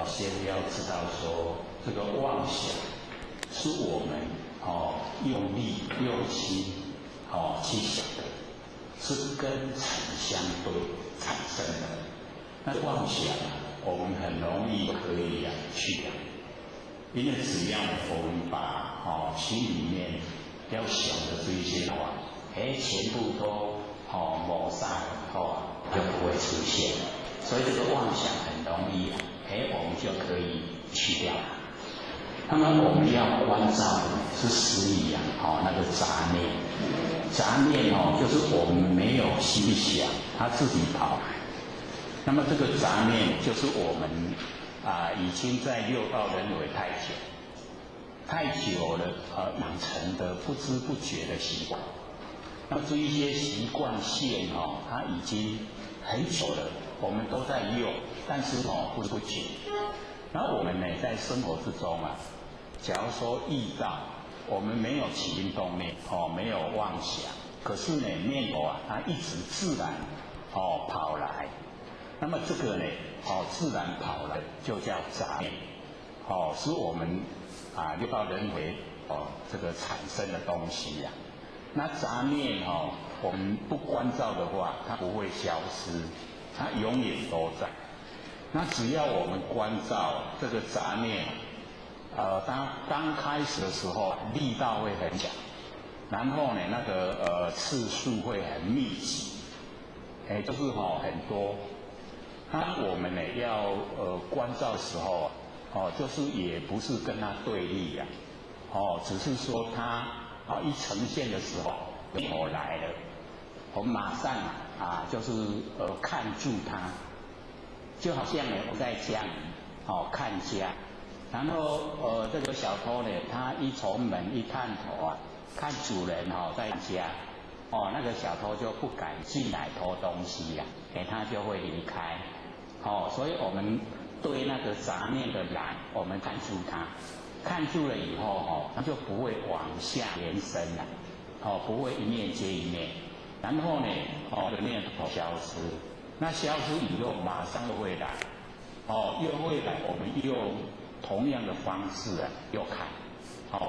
先要知道说这个妄想是我们用力用心去想的，是跟尘相对产生的。那妄想我们很容易可以去掉，因为只要我们把心里面要想的这一些话全部都抹杀以后就不会出现，所以这个妄想很容易我们就可以去掉它。那么我们要关照是始于那个杂念，杂念就是我们没有心想，它自己跑来。那么这个杂念就是我们已经在六道轮回太久了养成的不知不觉的习惯。那么这一些习惯性它已经很久了，我们都在用，但是不知不觉。然后我们呢在生活之中假如说遇到我们没有起心动念，没有妄想，可是呢，念头啊，它一直自然跑来。那么这个呢，自然跑来就叫杂念，是我们六道轮回这个产生的东西呀。那杂念我们不关照的话，它不会消失，它永远都在。那只要我们关照这个杂念，刚开始的时候力道会很强，然后呢那个次数会很密集，就是很多。那我们呢要关照的时候就是也不是跟它对立呀，只是说它一呈现的时候我来了，我们马上就是看住它，就好像呢我在家里看家，然后这个小偷呢他一从门一探头看主人在家，那个小偷就不敢进来偷东西呀，他就会离开。所以我们对那个杂念的来，我们看住它，看住了以后它就不会往下延伸了，不会一念接一念，然后呢这个念头消失，那消失以后马上又会来，又会来，我们用同样的方式又看，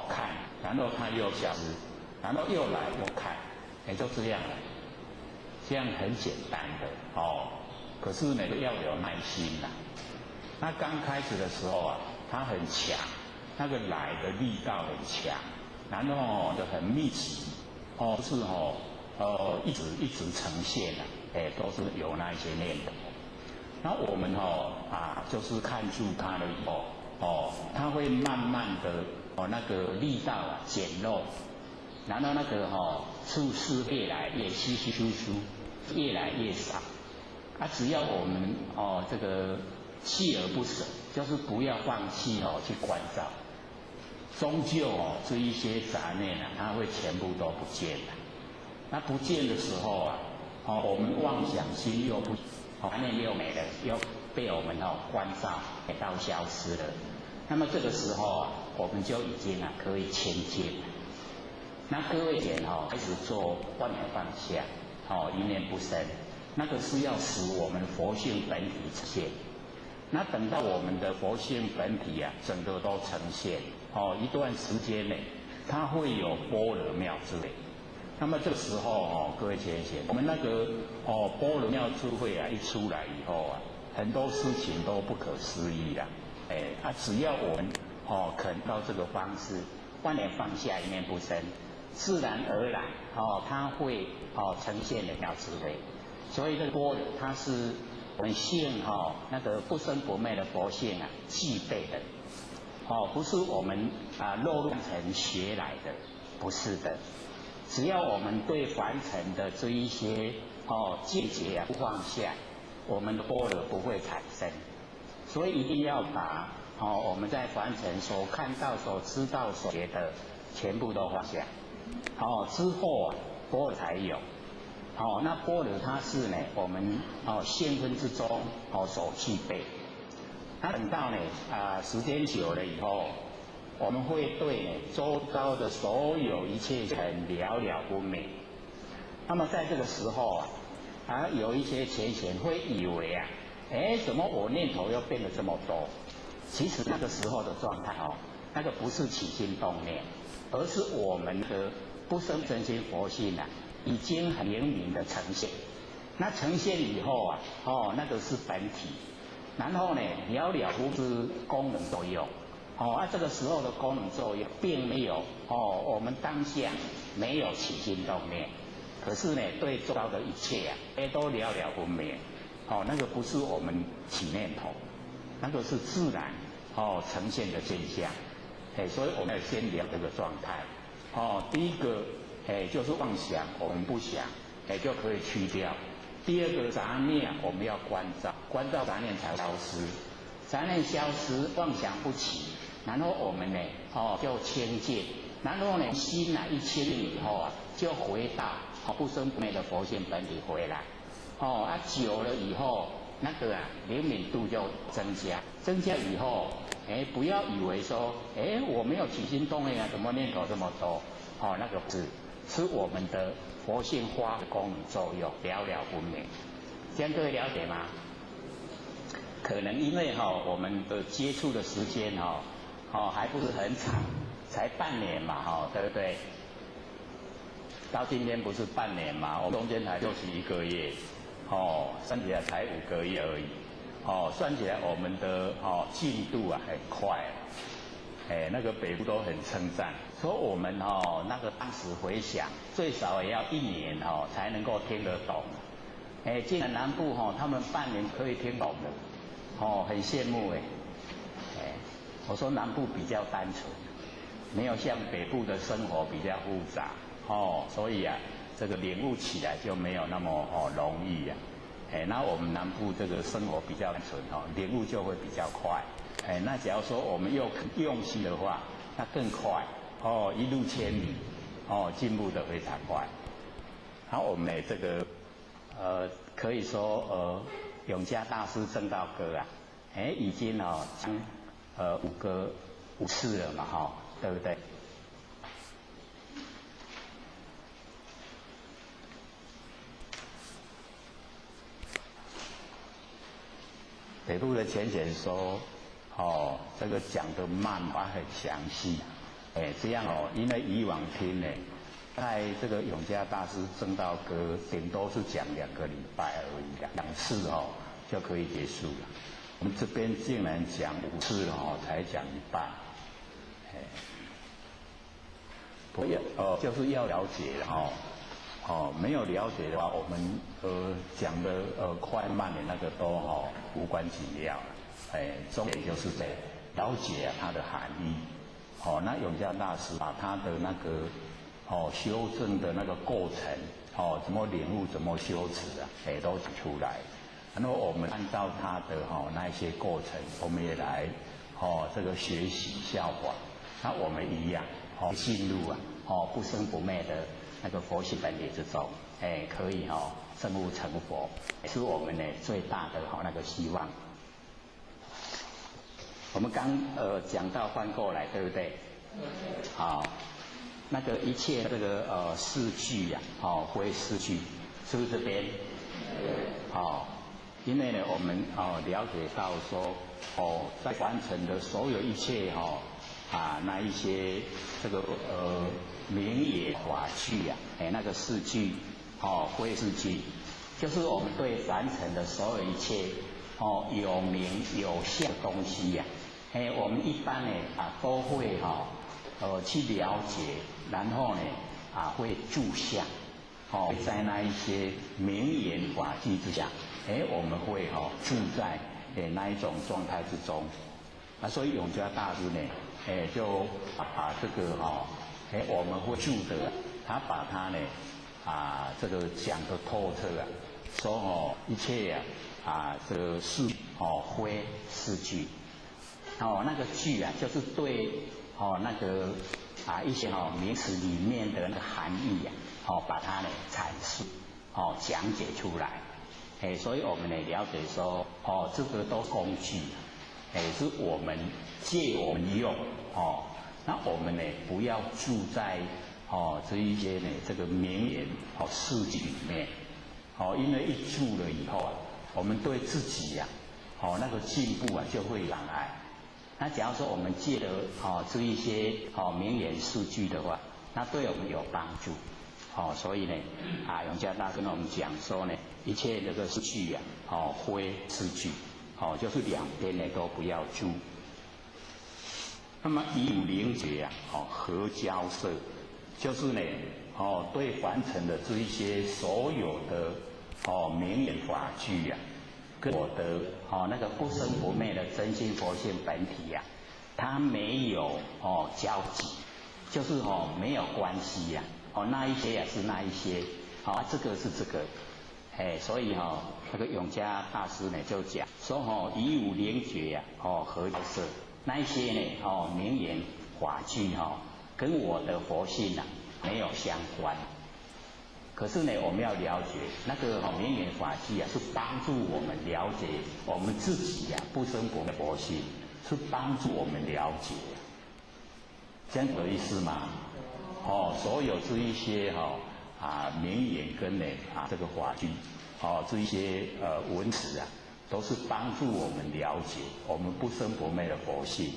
看，然后它又消失，然后又来又看，就这样了，这样很简单的可是呢要有耐心啦。那刚开始的时候它很强，那个来的力道很强，然后就很密集，是一直呈现都是有那一些念头。那我们就是看住它了以后，它会慢慢的那个力道减弱，然后那个次数越来越稀稀疏疏，越来越少。只要我们这个锲而不舍，就是不要放弃去关照，终究这一些杂念它会全部都不见了。那不见的时候我们妄想心又不杂念又没了，又被我们关照给到消失了。那么这个时候我们就已经可以清净了。那各位点开始做万念放下，一念不生。那个是要使我们佛性本体呈现。那等到我们的佛性本体整个都呈现，一段时间内，它会有般若妙智慧。那么这个时候各位贤贤，我们那个般若妙智慧一出来以后很多事情都不可思议了。只要我们肯到这个方式，万念放下，一念不生，自然而然它会呈现的妙智慧。所以这个般若它是我们性那个不生不灭的佛性具备的，不是我们落入尘学来的，不是的。只要我们对凡尘的这一些见解不放下，我们的般若不会产生。所以一定要把我们在凡尘所看到、所知道、所觉的全部都放下，之后般若才有。那般若它是呢我们现分之中所具备。那等到呢时间久了以后，我们会对周遭的所有一切很了了不明。那么在这个时候有一些贤贤会以为怎么我念头又变得这么多？其实那个时候的状态那个不是起心动念，而是我们的不生真心佛性已经很明明的呈现。那呈现以后那个是本体，然后呢了了不知功能作用。这个时候的功能作用并没有我们当下没有起心动念，可是呢对周遭的一切都了了不明。那个不是我们起念头，那个是自然呈现的现象。所以我们要先了这个状态。第一个就是妄想，我们不想，就可以去掉。第二个杂念我们要关照，关照杂念才消失，杂念消失，妄想不起，然后我们呢就清净，然后呢心一清净以后就回到不生不灭的佛性本体回来。久了以后，那个灵敏度就增加，增加以后不要以为说，我没有起心动念啊，怎么念头这么多？那个是我们的佛性发的功能作用，了了不明。这样各位了解吗？可能因为我们的接触的时间还不是很长，才半年嘛对不对？到今天不是半年嘛，我们中间才61个月，算起来才5个月而已，算起来我们的进度啊很快，那个北部都很称赞，说我们那个当时回想，最少也要1年才能够听得懂，竟然南部他们半年可以听懂的，很羡慕我说南部比较单纯，没有像北部的生活比较复杂。所以啊，这个领悟起来就没有那么容易啊。那我们南部这个生活比较单纯领悟就会比较快。那假如说我们又用心的话，那更快1路千里进步的非常快。好，我们这个可以说永嘉大师证道歌啊，已经将5次了嘛对不对？北部的浅显说，这个讲的慢法很详细，这样因为以往听呢，在这个永嘉大师证道歌，顶多是讲2个礼拜而已，2次就可以结束了。我们这边竟然讲5次才讲一半，不要就是要了解没有了解的话，我们讲的快慢的那个都无关紧要了，重点就是得了解它的含义。那永嘉大师把他的那个修正的那个过程，怎么领悟，怎么修持啊，都指出来。然后我们按照他的那一些过程，我们也来这个学习效法。那我们一样进入不生不灭的那个佛性本体之中，可以证悟成佛，是我们最大的那个希望。我们刚讲到翻过来，对不对？那个一切这个四句呀，非四句，是不是这边？因为呢，我们了解到说，在完成的所有一切那一些这个名言法句啊，那个四句非四句，就是我们对凡尘的所有一切有名有相的东西呀，我们一般呢都会去了解，然后呢会注相，在那一些名言法句之下，我们会住在那一种状态之中。所以永嘉大师呢，就把这个我们会住的，他把它呢这个讲得透彻啊，说一切这个四非四句，那个句啊，就是对那个一些名词里面的那个含义啊，把它呢阐述讲解出来，所以我们呢了解说这个都工具，是我们借我们用那我们呢不要住在这一些呢这个名言事迹里面，因为一住了以后啊，我们对自己呀那个进步啊就会障碍。那假如说我们借了这一些名言四句的话，那对我们有帮助。所以呢永嘉大师跟我们讲说呢，一切这个四句非四句，就是两边呢都不要住。那么以五灵觉合交涉，就是呢对凡尘的这一些所有的名言法句跟我的那个不生不灭的真心佛性本体它没有交集，就是没有关系那一些也是那一些这个是这个，所以那个永嘉大师呢就讲说以五灵觉合交涉，那一些呢名言法句跟我的佛性没有相关。可是呢，我们要了解那个名言法句是帮助我们了解我们自己不生不灭的佛性，是帮助我们了解，这样有意思吗？所有这一些名言跟这个法句，这一些文词啊，都是帮助我们了解我们不生不灭的佛性，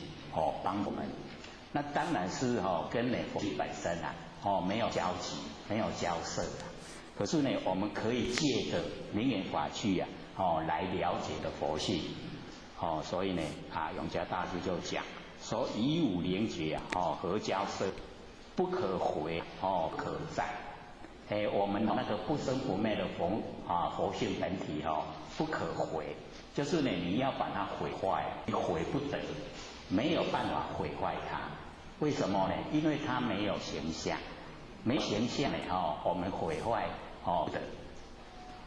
帮我们。那当然是跟佛性本身没有交集，没有交涉的。可是呢，我们可以借着名言法句来了解的佛性。所以呢，永嘉大师就讲说：以五灵觉合交涉，不可毁，可再。我们那个不生不灭的佛性本体不可毁，就是呢，你要把它毁坏，你毁不得，没有办法毁坏它。为什么呢？因为它没有形象，没形象呢，我们毁坏不得。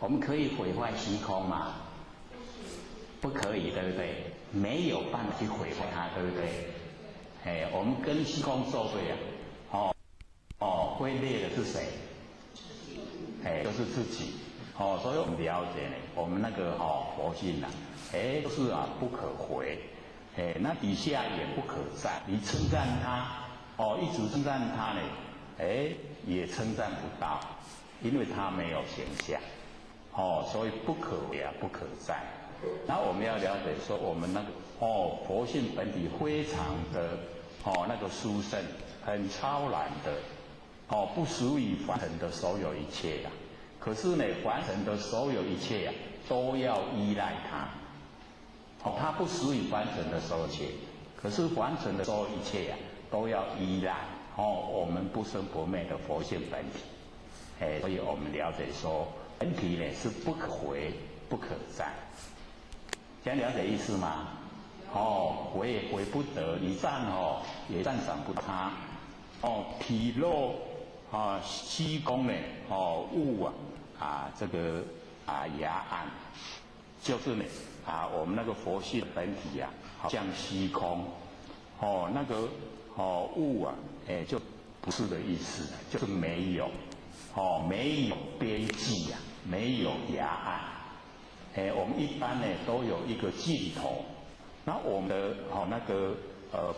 我们可以毁坏虚空吗？不可以，对不对？没有办法去毁坏它，对不对？我们跟虚空作对会裂的是谁？就是自己。所以我们了解呢，我们那个佛性就是不可毁。那底下也不可赞。你称赞他，一直称赞他呢，也称赞不到，因为他没有形象。所以不可毁不可赞。然后我们要了解说，我们那个佛性本体非常的那个殊胜，很超然的不属于凡尘的所有一切呀。可是呢，凡尘的所有一切呀，都要依赖它。它不属于凡尘的所有一切，可是凡尘的所有一切呀，都要依赖我们不生不灭的佛性本体。所以我们了解说，本体呢是不可毁，不可赞。这样了解意思吗？毁也毁不得，你赞也赞赏不他。体肉虚空呢物这个牙暗，就是呢我们那个佛性本体像虚空那个物就不是的意思，就是没有没有边际没有牙暗。我们一般呢都有一个尽头，那我们的那个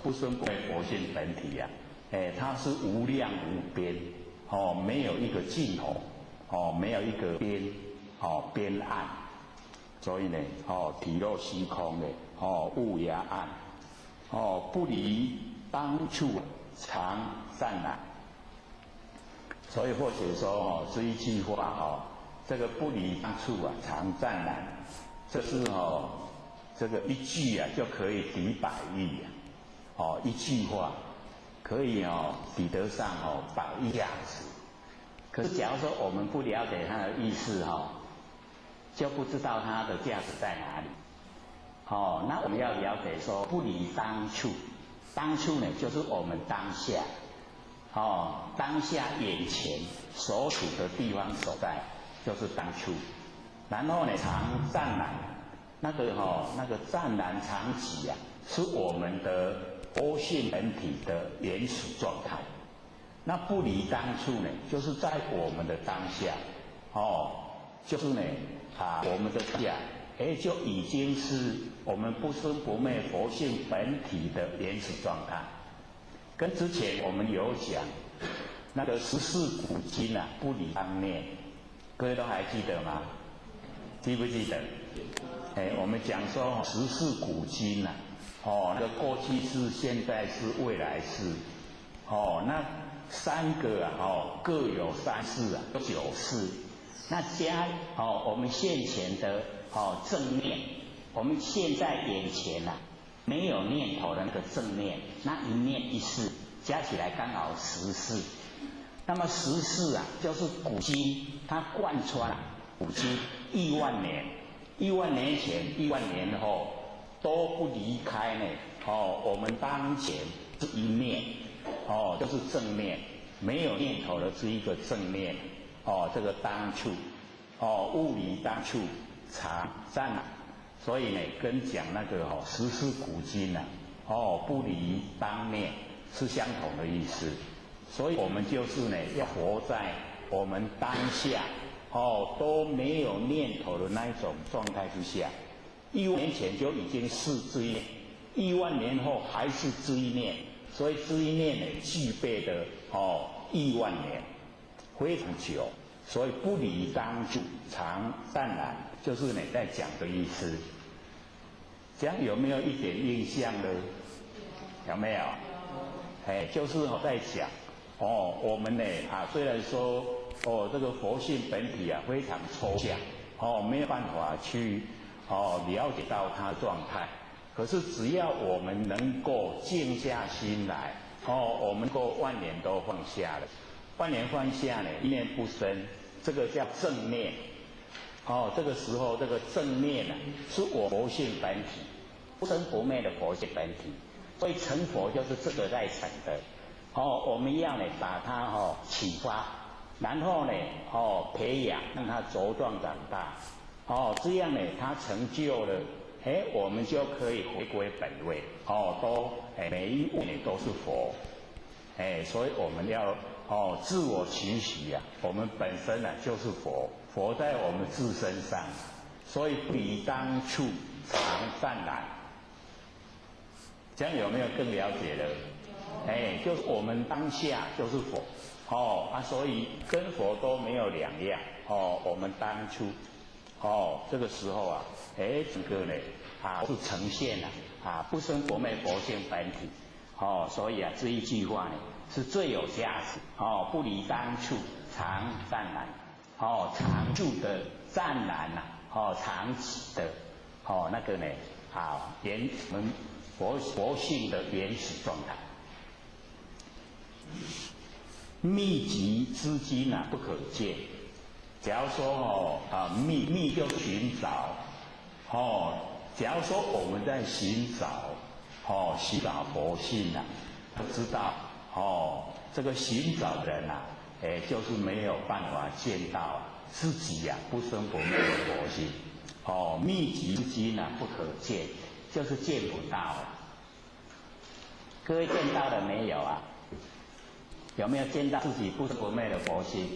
不生不灭佛性本体它是无量无边没有一个尽头没有一个边岸，所以呢体肉虚空呢物牙暗不离当处常湛然。所以或者说这一句话这个不离当处常湛然，这是这个一句就可以抵百喻一句话可以抵得上百亿价值。可是假如说我们不了解它的意思就不知道它的价值在哪里。那我们要了解说不离当处，当处呢就是我们当下当下眼前所处的地方所在就是当处。然后呢常湛然，那个湛然常寂是我们的佛性本体的原始状态。那不离当处呢，就是在我们的当下就是呢我们的下就已经是我们不生不灭佛性本体的原始状态。跟之前我们有讲那个14古今不离当念，各位都还记得吗？记不记得？我们讲说14古今那个过去式、现在式、未来式那三个各有3世9世。那加我们现前的正念，我们现在眼前没有念头的那个正念，那一念一世加起来刚好10世。那么10世就是古今，它贯穿古今亿万年，1万年前、1万年后都不离开呢我们当前这一念就是正念，没有念头的是一个正念这个当处物离当处常湛然。所以呢跟讲那个14古今不离当念是相同的意思。所以我们就是呢要活在我们当下都没有念头的那一种状态之下。1万年前就已经是这一念亿万年后还是这一念，所以这一念呢具备的亿万年，非常久，所以不离当住，常淡然，就是你在讲的意思。这样有没有一点印象呢？有没有？就是我在讲我们呢虽然说这个佛性本体非常抽象没有办法去了解到它的状态，可是只要我们能够静下心来我们能够万念都放下了，万念放下呢，一念不生，这个叫正念这个时候这个正念是我佛性本体，不生不灭的佛性本体，所以成佛就是这个在成的我们要呢把它启发，然后呢培养，让它茁壮长大这样呢它成就了我们就可以回归本位都每一物呢都是佛所以我们要自我期许我们本身就是佛，佛在我们自身上，所以不离当处，常淡然。这样有没有更了解了？就是我们当下就是佛所以跟佛都没有两样我们当初这个时候整个呢是呈现了不生不灭佛性本体所以这一句话呢是最有价值不离当处，常淡然常住的湛然常起的那个呢我们佛性的原始状态。密集之机不可见。假如说密就寻找假如说我们在寻找佛性不知道这个寻找人就是没有办法见到自己不生不灭的佛性密集之机不可见，就是见不到各位见到了没有有没有见到自己不生不灭的佛性？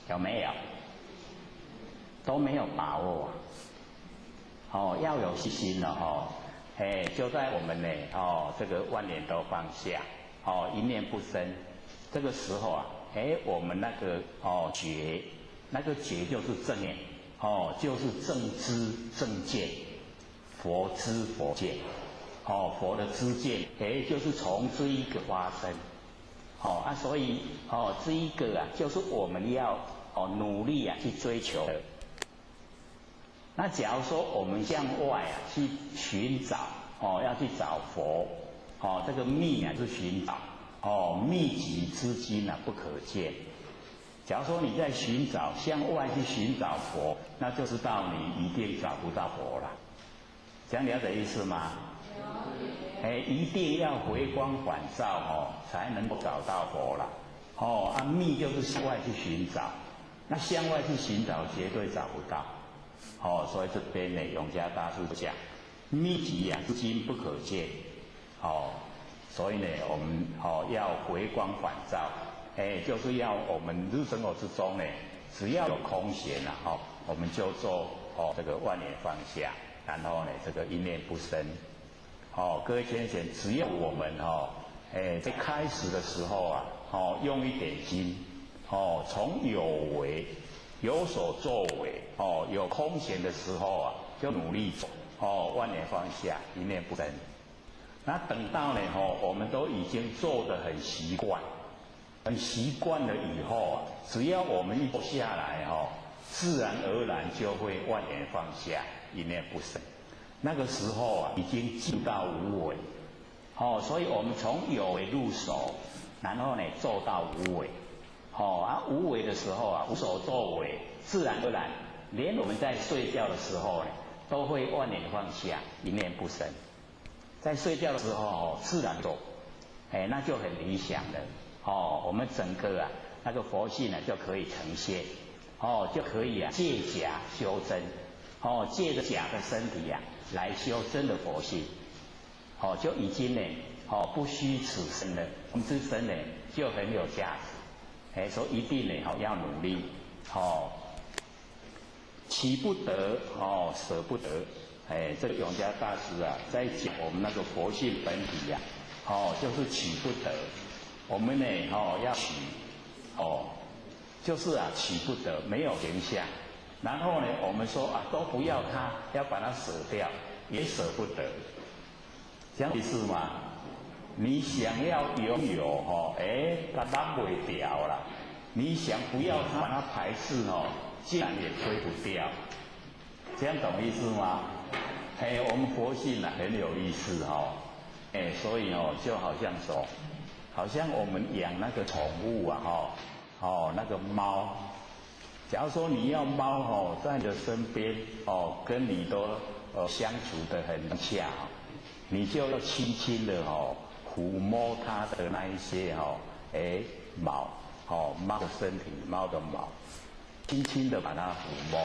有没有？都没有把握要有信心了就在我们呢这个万念都放下一念不生，这个时候我们那个觉，那个觉就是正念就是正知正见，佛知佛见佛的知见就是从这一个发生所以这一个就是我们要努力去追求的。那假如说我们向外去寻找要去找佛这个密是寻找密集之机不可见。假如说你在寻找向外去寻找佛，那就知道你一定找不到佛了。这样了解意思吗？一定要回光返照才能够找到佛了密就是向外去寻找，那向外去寻找绝对找不到所以这边呢永嘉大师讲密集之机不可见所以呢我们要回光返照就是要我们日生活之中呢只要有空闲我们就做这个万念放下，然后呢这个一念不生各位先生，只要我们在开始的时候用一点心从有为有所作为有空闲的时候就努力走万念放下，一念不生。那等到呢我们都已经做得很习惯了以后只要我们一坐下来自然而然就会万念放下，一念不生。那个时候已经进到无为所以我们从有为入手，然后呢做到无为无为的时候无所作为，自然而然连我们在睡觉的时候呢都会万念放下，一念不生。在睡觉的时候自然做那就很理想了我们整个那个佛性就可以呈现就可以借假修真借着假的身体来修真的佛性就已经呢不虚此生了，我们这生呢就很有价值所以一定呢要努力起不得舍不得这个永嘉大师啊，在讲我们那个佛性本体呀，就是取不得。我们呢，要取，就是啊，取不得，没有形象。然后呢，我们说啊，都不要它，要把它舍掉，也舍不得，这样意思吗？你想要拥有它拿不掉了；你想不要它，把它排斥竟然也推不掉，这样懂意思吗？我们佛性啊很有意思所以就好像说，好像我们养那个宠物啊那个猫。假如说你要猫在你的身边跟你都相处得很洽你就要轻轻的抚摸它的那一些毛猫的身体猫的毛，轻轻的把它抚摸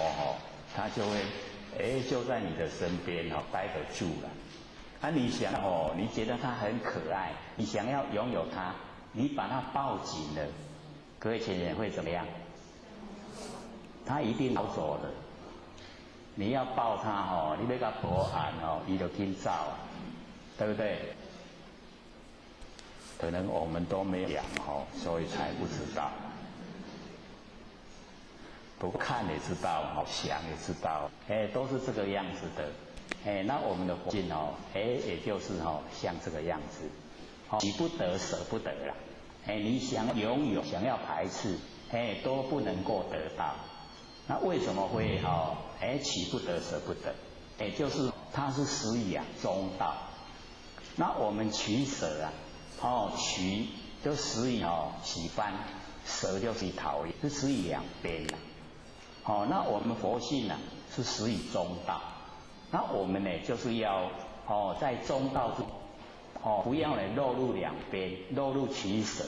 它就会就在你的身边待得住了。你想你觉得它很可爱，你想要拥有它，你把它抱紧了，各位亲人会怎么样？他一定逃走的。你要抱他你要给他保安他就紧走，对不对？可能我们都没有养所以才不知道。不看也知道想也知道都是这个样子的那我们的佛性也就是像这个样子取不得舍不得啦你想拥有想要排斥都不能够得到。那为什么会取不得舍不得？就是它是实以中道。那我们取舍取就实以喜欢，舍就是讨厌，是实以两边的。那我们佛性是实以中道。那我们呢就是要在中道中不要落入两边，落入取舍。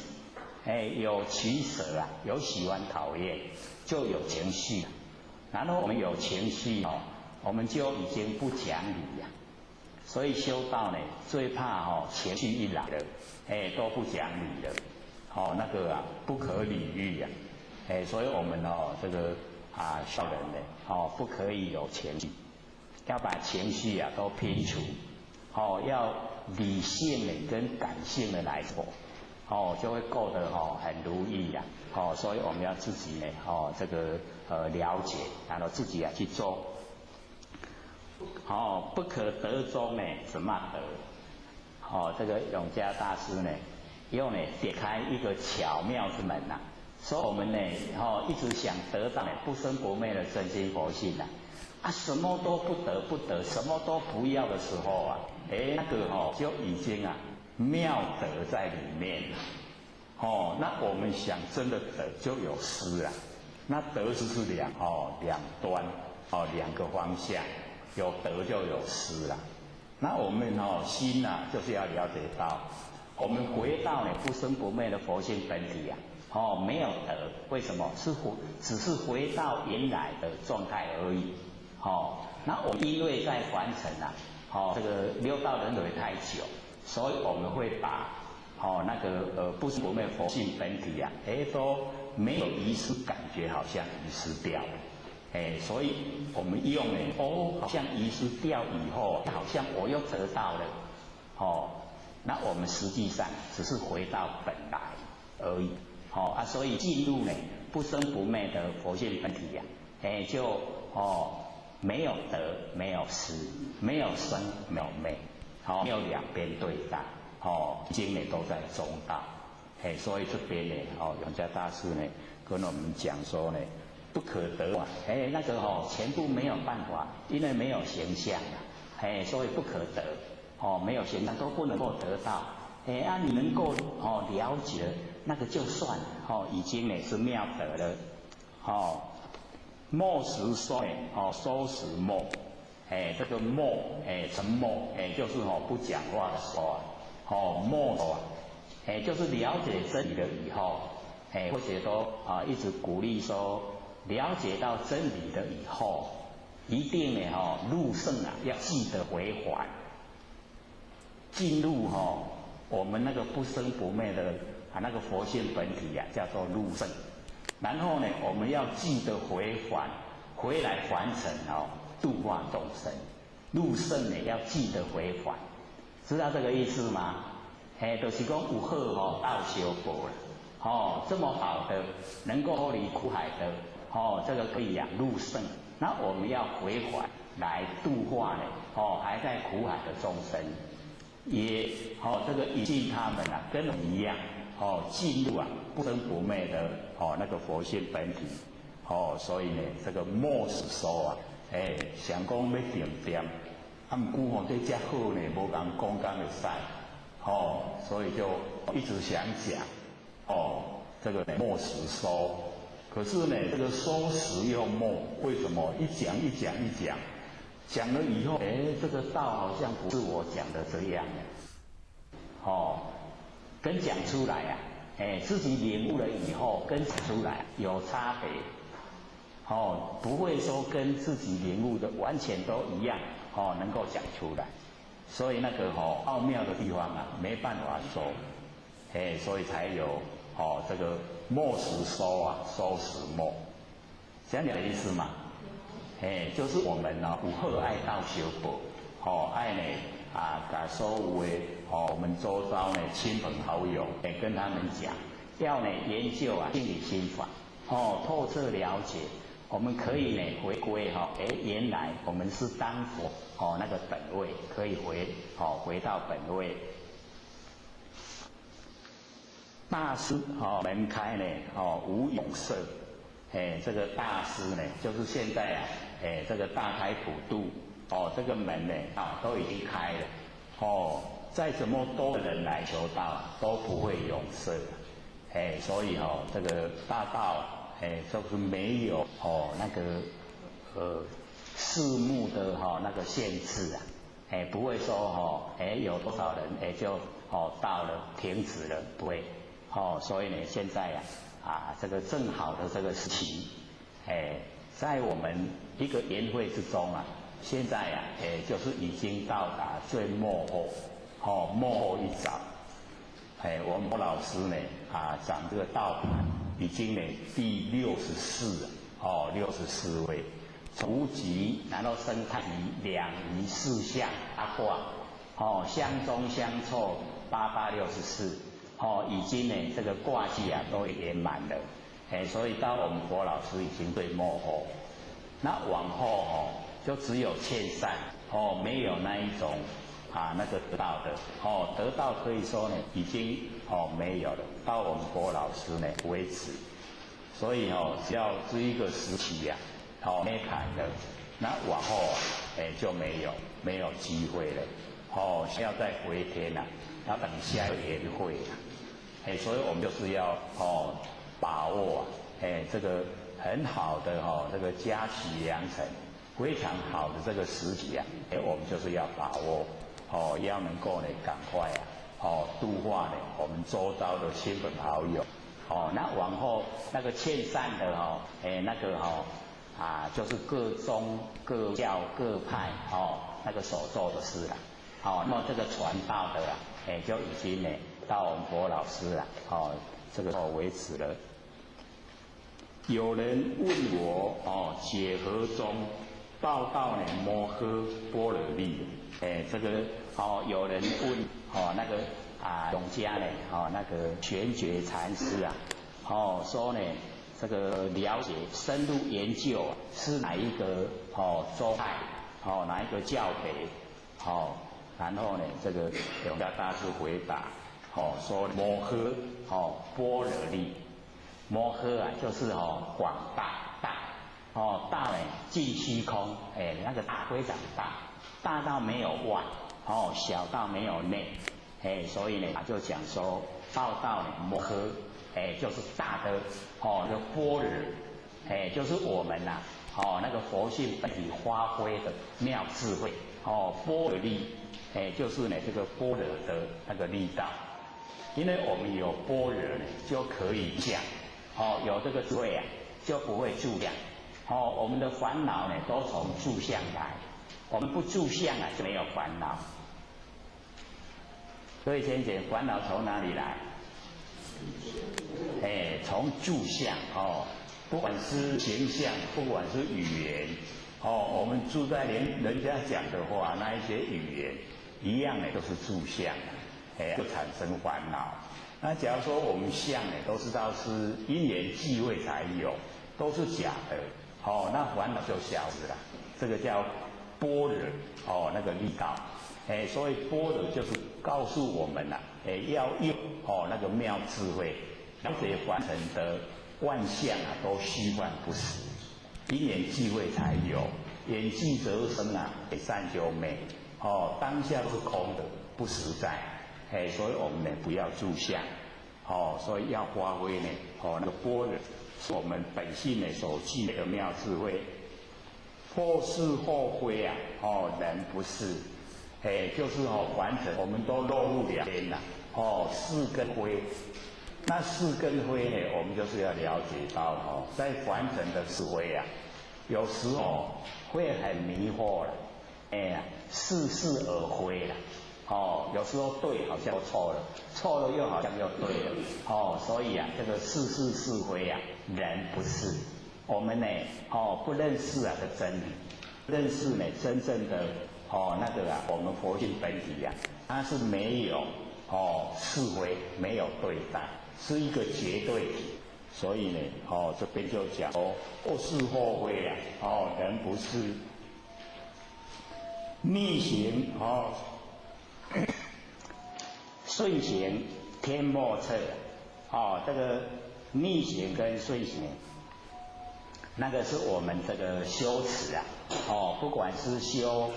有取舍有喜欢讨厌，就有情绪。然后我们有情绪我们就已经不讲理了。所以修道呢，最怕情绪一来了，都不讲理了，那个不可理喻所以我们这个修人呢，不可以有情绪，要把情绪都摒除，要理性的跟感性的来做。就会过得很如意所以我们要自己呢这个了解，然后自己去做。不可得中呢怎么得？这个永嘉大师呢又呢点开一个巧妙之门说我们呢一直想得到不生不灭的真心佛性什么都不得，什么都不要的时候那个就已经妙德在里面了那我们想真的得就有失了。那得是两端两个方向，有得就有失了。那我们心就是要了解到，我们回到不生不灭的佛性本体没有得，为什么？只是回到原来的状态而已那我们因为在凡尘这个六道轮回太久，所以我们会把那个不生不灭佛性本体都没有遗失，感觉好像遗失掉了所以我们用好像遗失掉以后，好像我又得到了那我们实际上只是回到本来而已所以进入不生不灭的佛性本体就没有得没有失，没有生没有灭没有两边对待经都在中道所以这边呢永嘉大师呢跟我们讲说呢，不可得那个全部没有办法，因为没有形象所以不可得没有形象都不能够得到你能够了解那个就算已经是妙德了默时说收时默这个默沉默就是不讲话的时候默就是了解真理了以后或者都一直鼓励说，了解到真理了以后，一定入圣要记得回还，进入我们那个不生不灭的那个佛性本体叫做入圣。然后呢，我们要记得回还，回来还尘度化众生入圣呢要记得回返，知道这个意思吗？就是讲有好道修佛了，这么好的能够脱离苦海的，这个可以入圣，那我们要回返来度化呢，还在苦海的众生，也这个引进他们跟我们一样，进入不生不灭的那个佛性本体，所以呢这个莫死说想讲要定点，不过这遮好呢，无人讲会使，所以就一直想讲，这个呢莫死说，可是呢这个说实又莫，为什么一讲讲了以后，这个道好像不是我讲的这样，跟讲出来自己领悟了以后跟讲出来有差别，不会说跟自己领悟的完全都一样，能够讲出来，所以那个奥妙的地方没办法说，所以才有这个莫实说说实莫，这样的意思嘛。就是我们有好爱道修佛，爱呢把所有的我们周遭呢亲朋好友，跟他们讲，要呢研究心理心法，透彻了解，我们可以呢回归原来我们是当佛那个本位，可以回到本位。大师门开呢无永色。这个大师呢，就是现在这个大开普渡，这个门呢，都已经开了，再怎么多的人来求道，都不会永色，所以这个大道，就是没有那个事目的那个限制不会说有多少人就到了停止了，不会，所以呢，现在这个正好的这个时期，在我们一个研会之中现在就是已经到达最幕后，幕后一早，我们老师呢讲这个道盘已经呢第64了，64位，除籍然后生太仪两仪四象阿卦，相中相凑8864。已经呢这个卦气都圆满了，所以到我们佛老师已经最幕后，那往后就只有欠善，没有那一种那个得到的，得到可以说呢已经没有了，到我们佛老师呢为止，所以只要这一个时期没砍了，那往后就没有机会了，要再回天要等下一个研会所以我们就是要把握这个很好的这个佳期良辰，非常好的这个时机我们就是要把握要能够呢赶快度化呢我们周遭的亲朋好友那往后那个欠善的那个就是各宗各教各派那个所做的事了那么这个传道的就已经呢到我们佛老师了这个为止了。有人问我解何中道呢摩诃般若力这个有人问那个永嘉呢那个玄觉禅师说呢这个了解深入研究是哪一个宗派哪一个教培然后呢这个永嘉大师回答说摩诃般若力，摩诃就是广大大呢尽虚空那个大非常大到没有外小到没有内所以呢就讲说道呢摩诃就是大的那个般若就是我们那个佛性本体发挥的妙智慧般若力就是呢这个般若的那个力道，因为我们有般若呢就可以讲有这个智慧就不会住相我们的烦恼呢都从住相来，我们不住相就没有烦恼，所以先讲烦恼从哪里来从住相不管是形象不管是语言我们住在人家讲的话，那一些语言一样的都是住相，就产生烦恼。那假如说我们相呢，都知道是因缘际会才有，都是假的，那烦恼就消失了。这个叫般若，那个力道。所以般若就是告诉我们啦，要用那个妙智慧，了解凡尘的万象啊，都虚幻不实，因缘际会才有，缘际则生啊，善就美，当下是空的，不实在，所以我们呢不要住相，所以要发挥呢，那个般若是我们本性呢所具的妙智慧，或是或非啊，人不是。就是凡尘，我们都落入两边啦。是跟非，那是跟非呢，我们就是要了解到在凡尘的是非啊，有时候会很迷惑了，似是而非了。有时候对好像错了，错了又好像又对了。所以啊，这个是是非啊，人不是。我们呢，不认识啊的真理，认识呢真正的。那个啊，我们佛性本体啊，它是没有是非，没有对待，是一个绝对体。所以呢，这边就讲或是或非啊，人不是逆行顺行天莫测这个逆行跟顺行。那个是我们这个修持啊，不管是修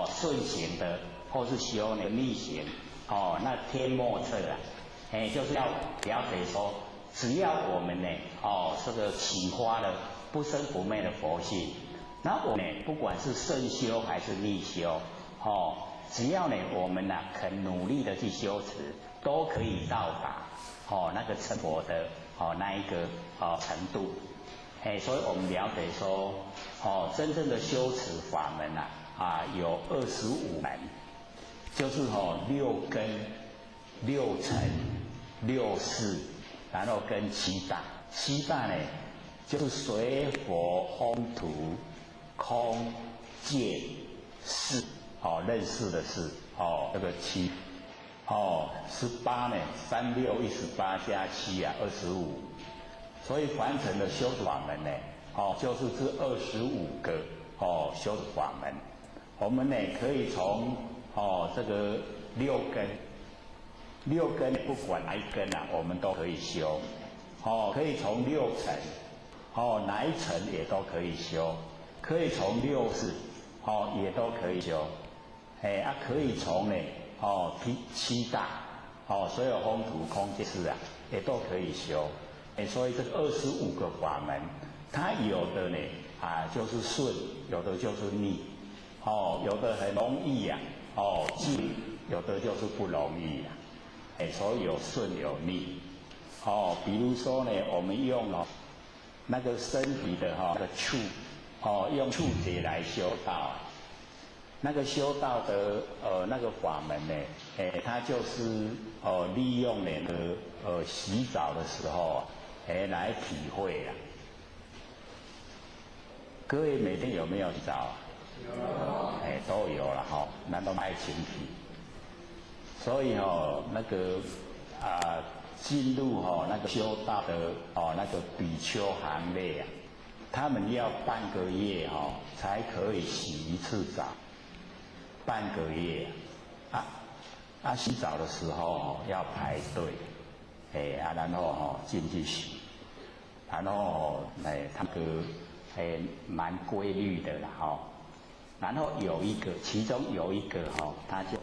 顺行的，或是修那个逆行，那天莫测啊，就是要了解说，只要我们呢，这个启发了不生不灭的佛性，那我们呢，不管是顺修还是逆修，只要呢我们呢肯努力的去修持，都可以到达那个成佛的那一个程度。所以我们了解说，真正的修持法门有25门，就是6根、6尘、6识，然后跟7大。7大呢，就是水、火、风、土、空、见、识，认识的识，这个7。18呢，3、6、18加7啊，25。所以凡尘的修持法门呢，就是这25个修持法门。我们呢可以从这个6根不管哪一根啊，我们都可以修。可以从6尘，哪一层也都可以修。可以从6识，也都可以修。可以从呢7大，所有风土空见识啊，也都可以修。所以这个25个法门，它有的呢就是顺，有的就是逆，有的很容易呀，进，有的就是不容易呀，所以有顺有逆，比如说呢，我们用那个身体的那个触，用触觉来修道，那个修道的那个法门呢，它就是利用那个洗澡的时候来体会啊。各位每天有没有洗澡啊？有。都有了那都爱情体。所以那个进入那个修道的那个比丘行列啊，他们要半个月才可以洗一次澡，半个月洗澡的时候要排队，然后进去洗，然后他们蛮规律的啦然后其中有一个他就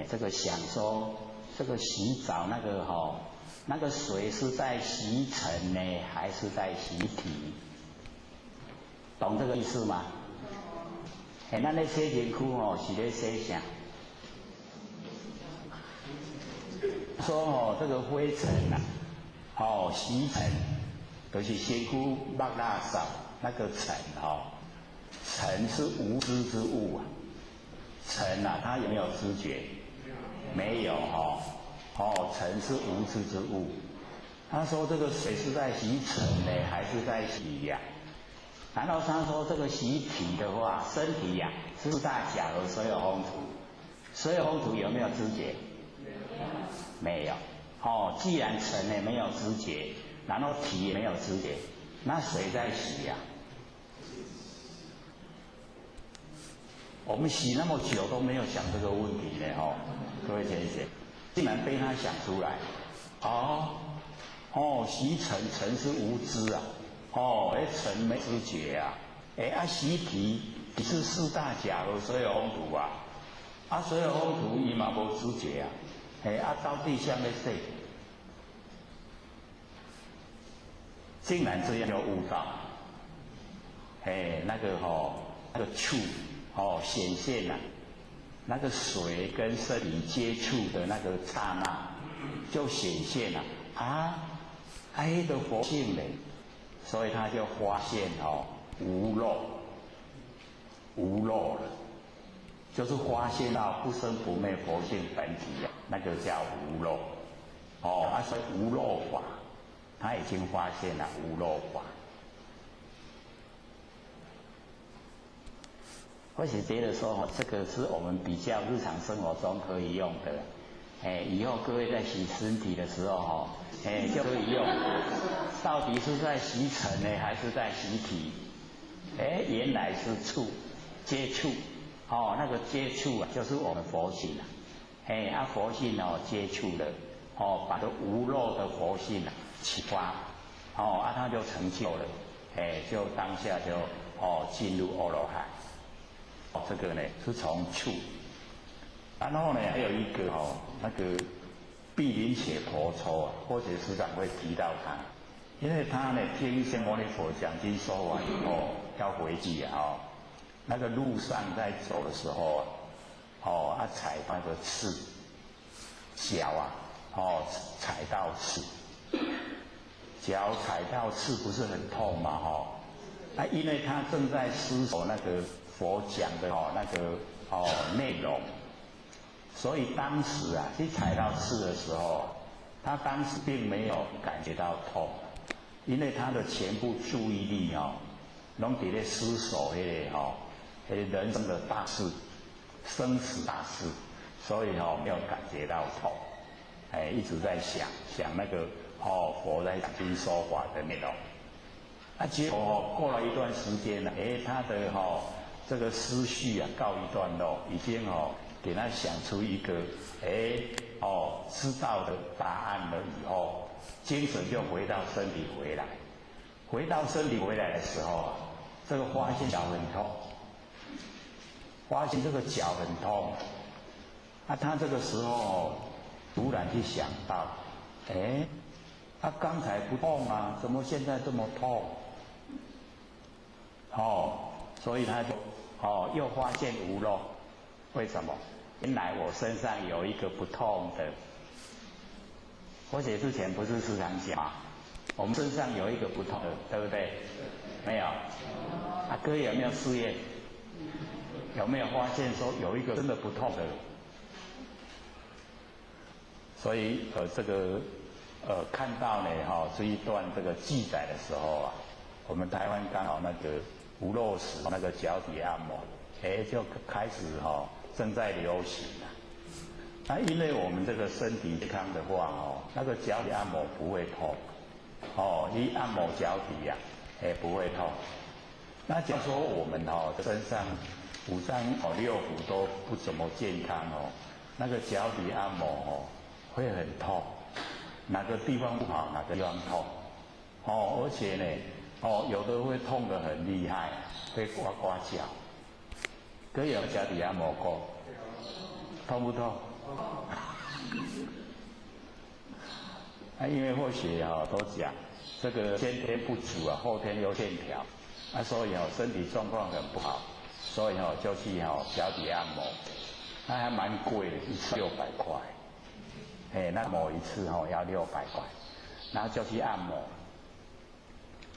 这个想说这个洗澡那个水是在洗尘呢还是在洗体？懂这个意思吗？咱咧洗身躯是咧洗啥？说这个灰尘洗尘就是身躯抹垃圾那个尘尘是无知之物尘它有没有知觉？没有尘是无知之物。他说这个水是在洗尘呢还是在洗呀？然后他说这个习体的话，身体呀、是四大假如所有风土，所有风土有没有知觉？没有。既然尘呢没有知觉，然后体也没有知觉，那谁在洗呀？我们洗那么久都没有想这个问题呢，各位先生，竟然被他想出来。习尘，尘是无知啊。尘没知觉啊。习体是四大假如所有风土啊。所有风土伊嘛无知觉啊。到底什么事？竟然这样就悟到。那个触显现啊，那个水跟身体接触的那个刹那，就显现了那个佛性呢，所以他就发现无漏，无漏了，就是发现到不生不灭佛性本体啊，那个叫无漏。所以无漏法，他已经发现了无漏法。或许觉得说这个是我们比较日常生活中可以用的，以后各位在洗身体的时候就可以用。到底是在洗尘呢，还是在洗体？原来是触，接触，那个接触啊，就是我们佛性啊，佛性接触了，把这无漏的佛性啊启发，它就成就了，就当下就进入阿罗汉。这个呢是从触，然后呢还有一个那个毗陵且婆娑啊，或者师长会提到他，因为他呢听仙摩尼佛讲经说完以后要回去啊，那个路上在走的时候踩那个刺，脚踩到刺，脚踩到刺不是很痛吗？因为他正在思索那个佛讲的那个内容，所以当时啊去踩到刺的时候，他当时并没有感觉到痛，因为他的全部注意力拢在咧思索那个人生的大事，生死大事，所以没有感觉到痛，一直在想那个佛在讲经说法的内容。结果过了一段时间了，他的这个思绪啊告一段落，已经给他想出一个知道的答案了以后，精神就回到身体回来。回到身体回来的时候，这个发现脚很痛，发现这个脚很痛，他这个时候突然去想到，刚才不痛啊，怎么现在这么痛？所以他就又发现无漏，为什么？原来我身上有一个不痛的。我写之前不是时常讲吗？我们身上有一个不痛的，对不对？没有？各位有没有试验？有没有发现说有一个真的不痛的？所以这个看到呢这一段这个记载的时候啊，我们台湾刚好那个无漏石那个脚底按摩，就开始正在流行了。因为我们这个身体健康的话那个脚底按摩不会痛，一按摩脚底呀，不会痛。那假如说我们身上五脏六腑都不怎么健康那个脚底按摩会很痛，哪个地方不好，哪个地方痛，而且呢。有的会痛得很厉害，会呱呱叫。各位有脚底按摩过？痛不痛？因为或许都讲这个先天不足啊，后天有线条，所以身体状况很不好，所以就去脚底按摩，那还蛮贵的，一次600块。那摩一次要600块，然后就去按摩。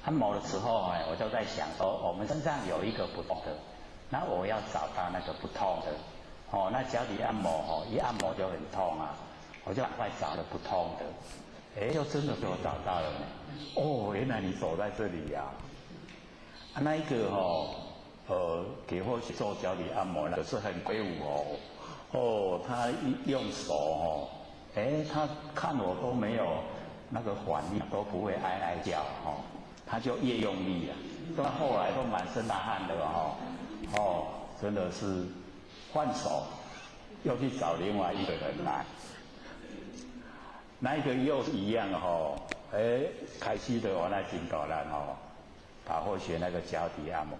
按摩的时候我就在想说，我们身上有一个不痛的，那我要找到那个不痛的，那脚底按摩一按摩就很痛啊，我就赶快找了不痛的，就真的给我找到了呢。原来你走在这里呀，那一个给或许做脚底按摩那个是很威武他用手他看我都没有那个反应，都不会哀哀叫他就越用力了，到后来都满身大汗的真的是换手，又去找另外一个人来，那一个又是一样开始的我那真大人把或学那个脚底按摩。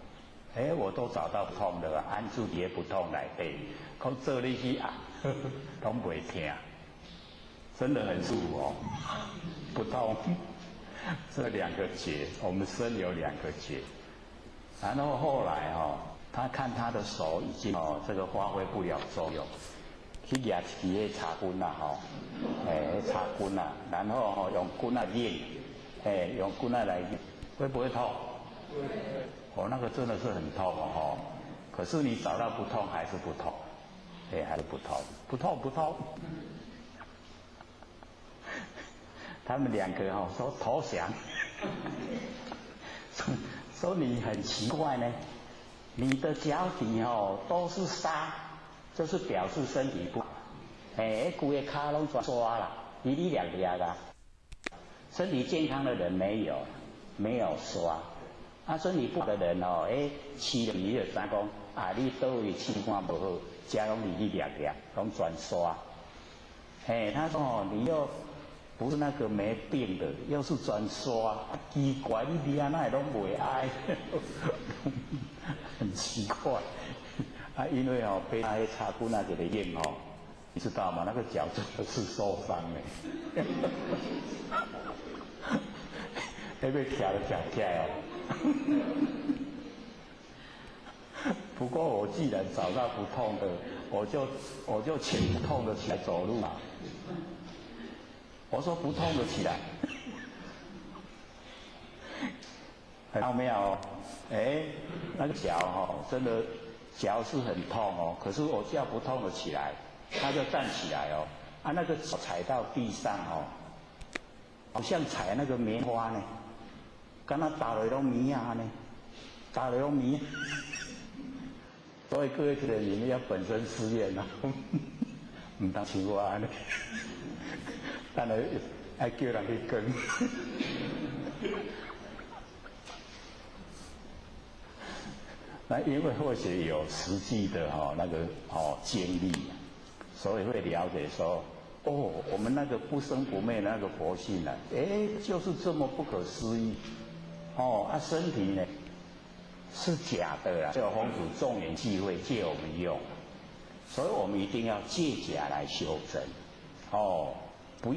我都找到不痛的，按住也不痛来对，讲做你去按，都不会痛，真的很舒服不痛。这两个结，我们身有两个结，然后后来他看他的手已经这个发挥不了作用，去压起个茶棍茶棍然后用棍拧，用棍来拧，会不会痛？那个真的是很痛可是你找到不痛还是不痛，还是不痛，不痛。他们两个说投降，说你很奇怪呢，你的脚底都是沙，就是表示身体不好，规个脚拢全刷啦，哩哩亮亮啦，身体健康的人没有刷。身体不好的人吃了你就知讲你倒位器官不好，脚拢哩哩亮亮，拢全刷。他说你又不是那个没病的，又是专刷，奇怪，你安那拢袂哀，很奇怪。因为被那些插骨那个的硬你知道吗？那个脚真的是受伤的。被挑了脚起来不过我既然找到不痛的，我就请不痛的起来走路嘛。我说不痛的起来，看到没有？那个脚真的脚是很痛可是我叫不痛的起来，他就站起来那个脚踩到地上好像踩那个棉花呢。敢若打落拢棉啊呢，打落拢棉。所以各位觉得你们要本身试验唔当像我安尼，但是要叫人去跟。那因为或许有实际的那个经历，所以会了解说，我们那个不生不灭的那个佛性就是这么不可思议。身体呢是假的啦，这个风土众缘际会借我们用，所以我们一定要借假来修真，不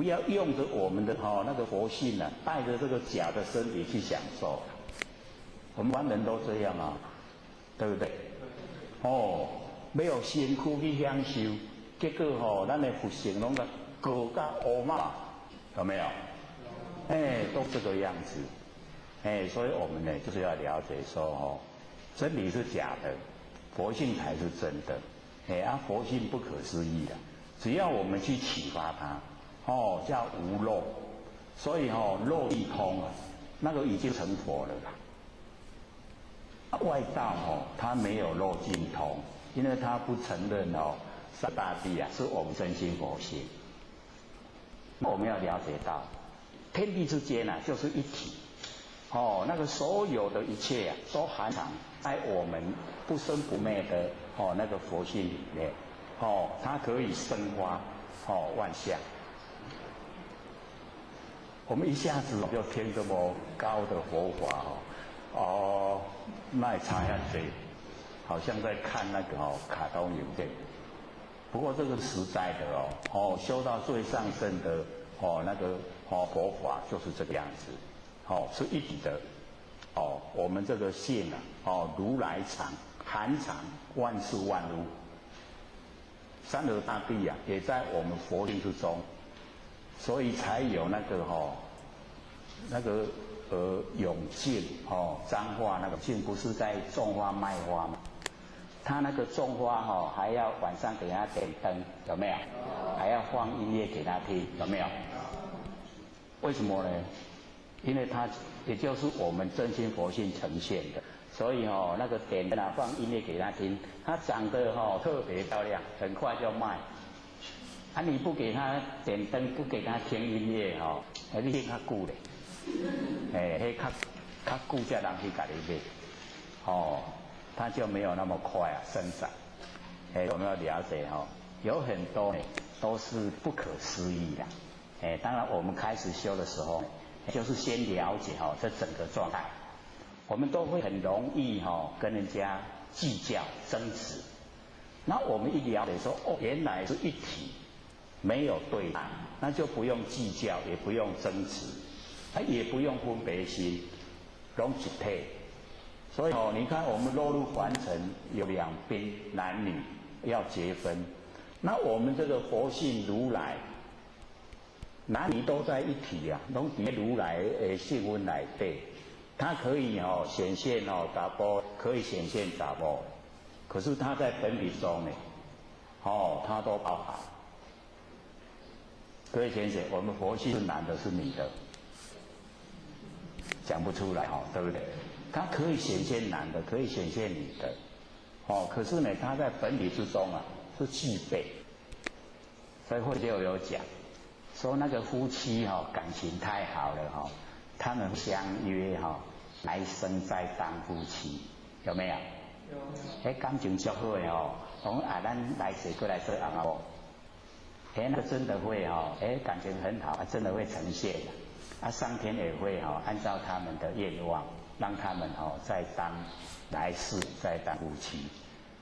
要用着我们的那个佛性带着这个假的身体去享受。我们凡人都这样对不对？没有辛苦去享受，结果咱的福性拢个高到乌嘛，有没有？都这个样子，所以我们呢就是要了解说真理是假的，佛性才是真的，佛性不可思议的，只要我们去启发它，叫无漏，所以漏一通那个已经成佛了啦。外道他没有漏尽通，因为他不承认三大谛是我们真心佛性，我们要了解到。天地之间就是一体，那个所有的一切都含藏在我们不生不灭的那个佛性里面，它可以生发万象。我们一下子就听这么高的佛法那也差很多，好像在看那个卡通影片。不过这个实在的修到最上乘的那个佛法就是这个样子，是一体的，我们这个性如来藏含藏万事万物，三河大地也在我们佛性之中，所以才有那个永净彰化那个净不是在种花卖花吗？他那个种花还要晚上给他点灯，有没有？还要放音乐给他听，有没有？为什么呢？因为它也就是我们真心佛性呈现的，所以那个点灯啊，放音乐给他听，他长得特别漂亮，很快就卖。啊，你不给他点灯，不给他听音乐你较久咧，迄较久才人去家己买，他就没有那么快生长。我们要了解有很多都是不可思议的。当然我们开始修的时候，就是先了解这整个状态，我们都会很容易跟人家计较争执。那我们一了解说原来是一体，没有对立，那就不用计较，也不用争执，也不用分别心，拢一体。所以你看我们落入凡尘有两边，男女要结分。那我们这个佛性如来，男女都在一体啊，拢伫如来的性温内底，它可以显现查甫，可以显现查某，可是它在本体中呢，它都包含。各位先生，我们佛性是男的，是女的，讲不出来对不对？它可以显现男的，可以显现女的，可是呢，它在本体之中是具备。所以会就有讲说那个夫妻感情太好了他们相约来生再当夫妻，有没有？有。感情足好的讲咱来世过来做阿妈婆，那个真的会感情很好，真的会呈现的。上天也会按照他们的愿望，让他们再当来世再当夫妻。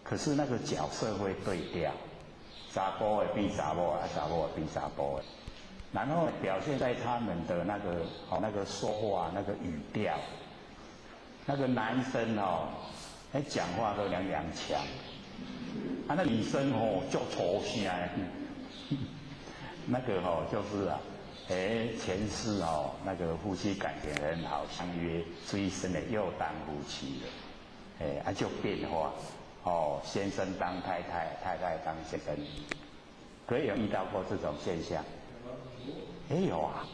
可是那个角色会对调，查甫的变查某，查某的变查甫的，然后表现在他们的那个说话那个语调，那个男生讲话都娘娘腔，那女生就粗声的，那个就是前世那个夫妻感情很好，相约这一生的又当夫妻了，就变化。先生当太太，太太当先生，可以有遇到过这种现象？也有啊，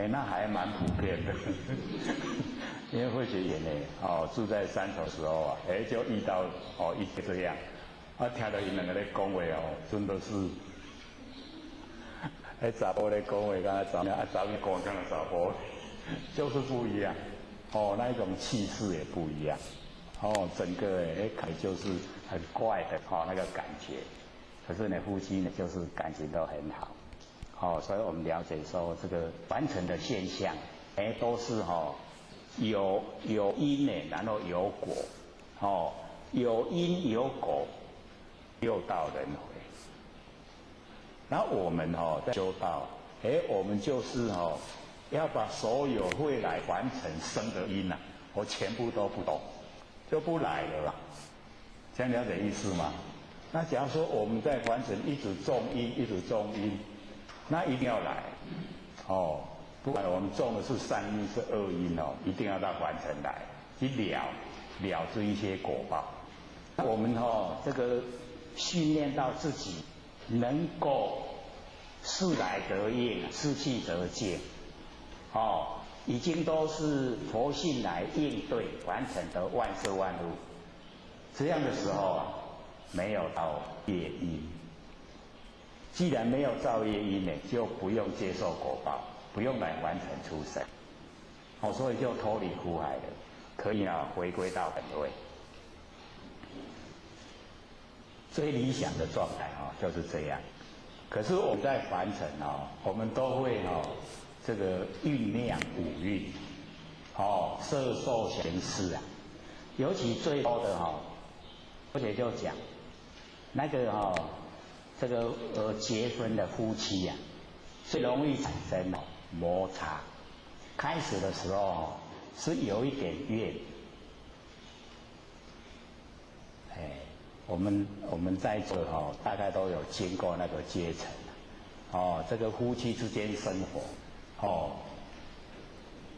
那还蛮普遍的。因为慧学员呢，住在山头的时候就遇到一些这样，听到他两个在讲话真的是，查甫在讲话，跟查某讲跟查甫，就是不一样。那一种气势也不一样。整个就是很怪的那个感觉，可是呢，夫妻呢就是感情都很好，所以我们了解说这个凡尘的现象，都是有因呢，然后有果，有因有果，六道轮回。然后我们在修道，我们就是要把所有会来凡尘生的因我全部都不懂。就不来了啦，这样了解意思吗？那假如说我们在凡尘一直种因，一直种因，那一定要来不管我们种的是善因是恶因一定要到凡尘来，去了知一些果报。我们这个训练到自己能够事来得应，事去得见，已经都是佛性来应对完成的万事万物，这样的时候没有造业因。既然没有造业因呢，就不用接受果报，不用来完成出生，所以就脱离苦海了，可以回归到本位。最理想的状态就是这样。可是我们在凡尘我们都会这个酝酿五蕴，色受想思尤其最多的而且就讲那个这个结婚的夫妻最容易产生摩擦。开始的时候是有一点怨，我们在座大概都有经过那个阶层这个夫妻之间生活。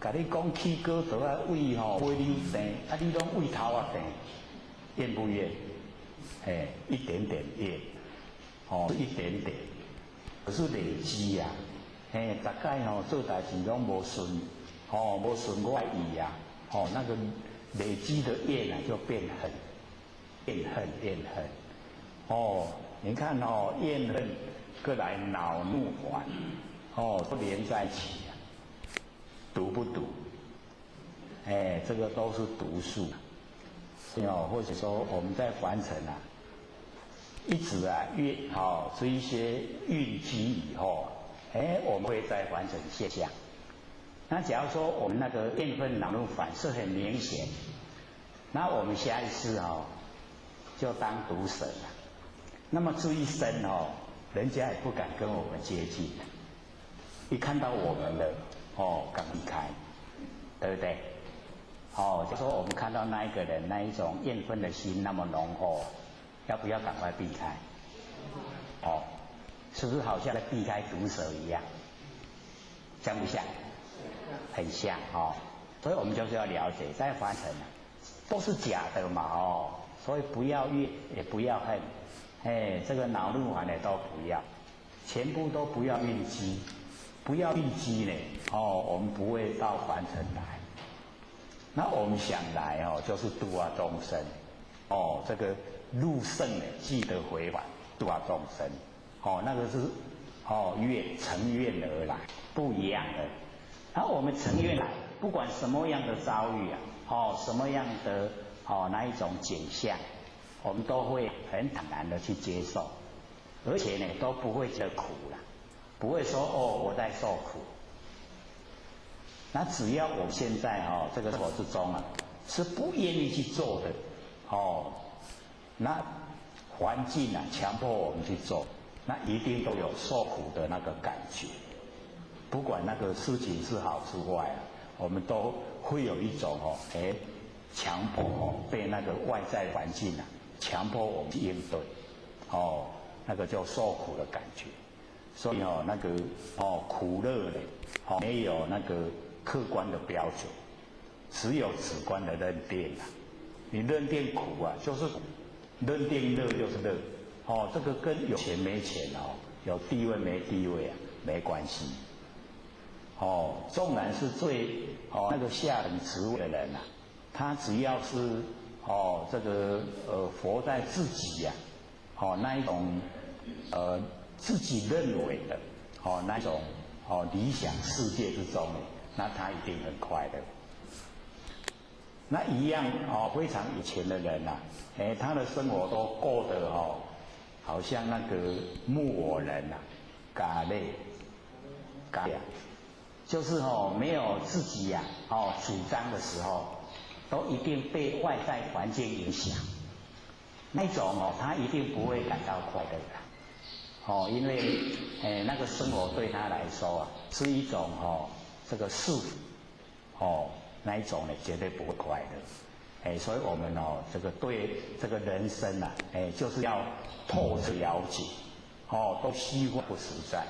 甲你讲起哥倒喂买牛蛋，你拢喂头仔蛋，厌不厌？一点点厌，一点点，可是累积大概做代志拢无顺，哦，无顺我意呀，哦，那个累积的怨啊就变恨，怨恨，哦，你看哦，怨恨各来恼怒烦，哦，都连在一起啊，毒不毒？哎，这个都是毒素。或者说我们在凡尘啊，一直啊这一些蕴积以后，我们会在凡尘现象。那假如说我们那个怨愤恼怒烦是很明显，那我们下一次就当毒蛇了。那么这一生人家也不敢跟我们接近，一看到我们了赶离开，对不对？就说我们看到那一个人那一种怨愤的心那么浓厚，要不要赶快避开？是不是好像在避开毒蛇一样？像不像？很像所以我们就是要了解，在凡尘都是假的嘛所以不要怨也不要恨，这个恼怒烦的都不要，全部都不要蕴积，不要蕴积呢我们不会到凡尘来。那我们想来就是度化众生这个入圣记得回返，度化众生那个是成愿而来，不一样的。然后我们成愿来，不管什么样的遭遇什么样的那一种景象，我们都会很坦然的去接受，而且呢都不会觉得苦了，不会说我在受苦。那只要我现在这个生活之中是不愿意去做的那环境强迫我们去做，那一定都有受苦的那个感觉。不管那个事情是好是坏我们都会有一种强迫被那个外在环境强迫我们去应对那个叫受苦的感觉。所以那个苦乐的没有那个客观的标准，只有主观的认定你认定苦就是苦，认定乐就是乐这个跟有钱没钱有地位没地位没关系纵然是最那个下等职位的人他只要是这个活在自己那一种自己认为的那种理想世界之中，那他一定很快乐。那一样非常有钱的人他的生活都过得好像那个木偶人嘎累就是没有自己主张的时候，都一定被外在环境影响。那种他一定不会感到快乐的因为那个生活对他来说是一种这个束缚那一种呢绝对不会快乐所以我们这个对这个人生就是要透彻了解都虚幻不实在。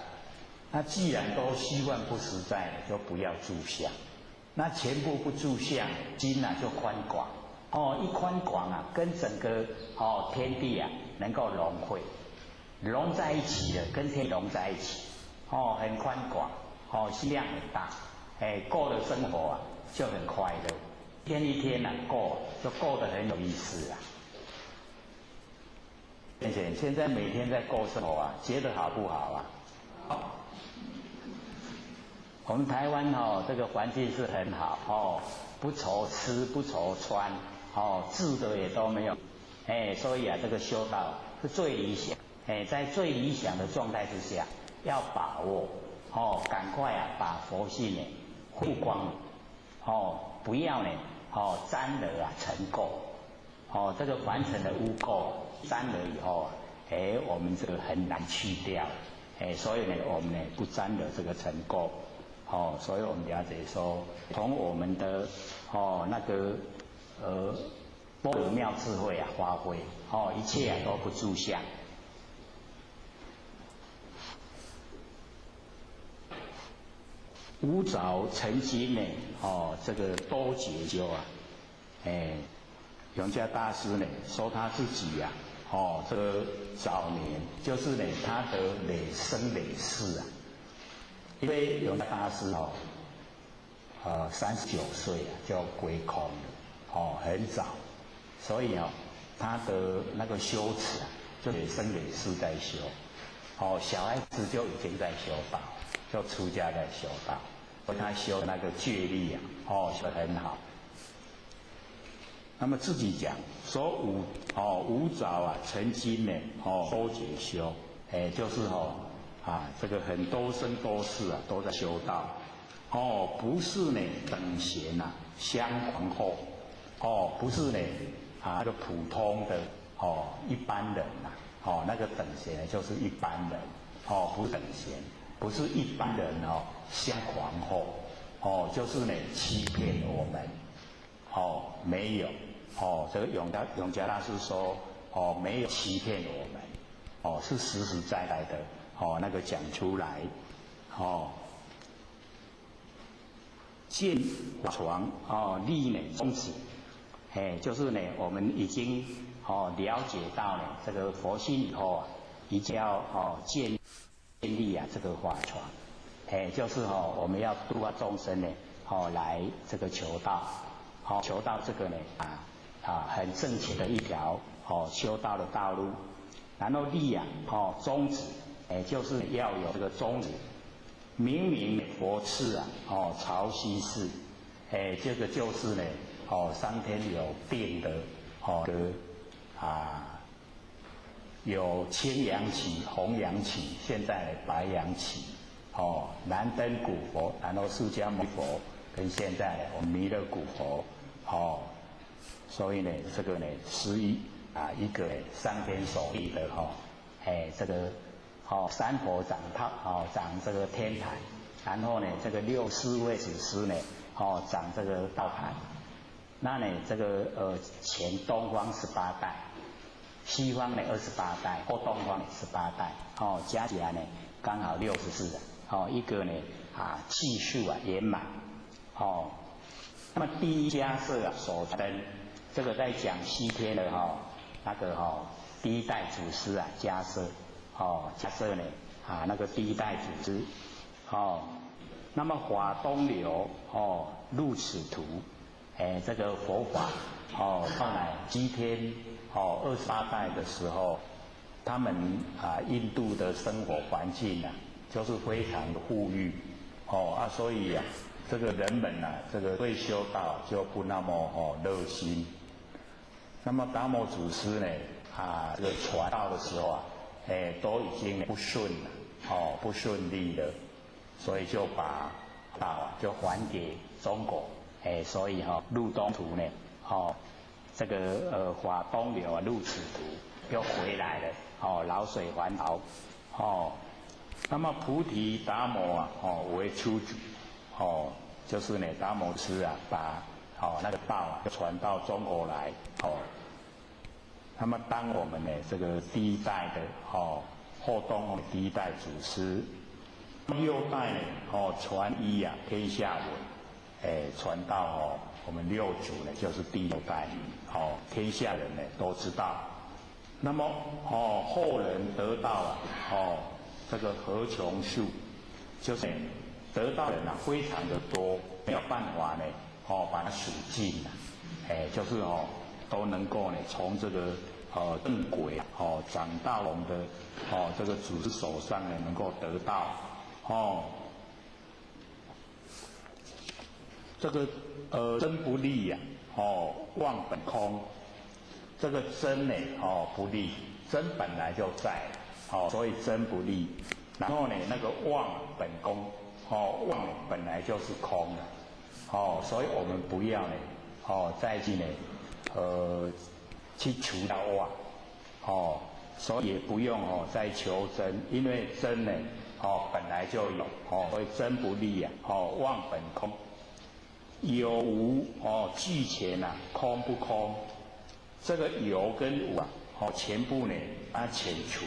那既然都虚幻不实在，就不要住相。那全部不住相，心就宽广一宽广跟整个天地能够融汇，融在一起了，跟天融在一起很宽广心量很大过的生活就很快乐，一天一天过就过得很有意思现在每天在过生活觉得好不好好。我们台湾这个环境是很好不愁吃不愁穿住的也都没有所以这个修道是最理想在最理想的状态之下要把握赶快把佛性慧光不要呢沾了尘垢这个凡尘的污垢沾了以后我们这个很难去掉所以呢我们呢不沾了这个尘垢所以我们了解说，从我们的那个般若妙智慧发挥一切都不住相。无着成经呢这个多解究永嘉大师呢说他自己这个早年就是呢他得累生累世因为永嘉大师39岁啊就归空了，很早，所以他的那个修持啊，就给生给世在修，小孩子就已经在修道，就出家在修道，他修那个戒律啊，修得很好。那么自己讲说五早啊，曾经呢多劫修，就是这个很多生多世啊都在修道，不是呢等闲啊相皇后，不是呢那个普通的一般人呐，那个等闲呢就是一般人，不是等闲，不是一般人相皇后，就是呢欺骗我们。没有，这个永嘉大师说，没有欺骗我们，是实实在在的，那个讲出来，见法床，立呢宗旨，就是呢我们已经了解到呢这个佛心以后啊，一定要建立啊这个法床，就是我们要度化众生呢，来这个求道。求到这个呢很正确的一条修道的道路，然后立啊宗旨，就是要有这个宗旨，明明佛赐啊潮汐寺，这个就是呢上天有定的有青阳旗、红阳旗，现在白阳旗，燃灯古佛，然后释迦牟尼佛跟现在我们弥勒古佛。所以呢，这个呢是一个上天所立的这个三佛掌掌这个天台，然后呢这个64位祖师呢掌这个道坛，那呢这个前东方18代，西方呢28代，后东方18代，加起来呢刚好64的，一个呢气数圆满，那么第一迦叶所灯，这个在讲西天的那个第一代祖师迦叶，迦叶呢那个第一代祖师，那么华东流入此途，这个佛法后来西天28代的时候，他们印度的生活环境就是非常的富裕，所以这个人们这个对修道就不那么热心。那么达摩祖师呢，这个传道的时候都已经不顺了，不顺利了，所以就把道就还给中国，所以入东途呢，这个华东流入此途又回来了，老水还潮，那么菩提达摩为出主。就是呢，达摩师把那个道传到中国来，那么当我们呢这个第一代的后东第一代祖师，6代呢传医天下闻，传到我们六祖呢就是第6代，天下人呢都知道。那么后人得到这个何穷数，就是得到人非常的多，没有办法呢把它数尽就是都能够呢从这个正轨掌大龙的这个祖师手上呢能够得到这个真不立妄本空，这个真呢不立，真本来就在所以真不立，然后呢那个妄本空。妄本来就是空的，所以我们不要呢，再去呢，去求到妄，所以也不用再求真，因为真呢，本来就有，所以真不立妄本空，有无俱全空不空，这个有跟无全部呢遣除。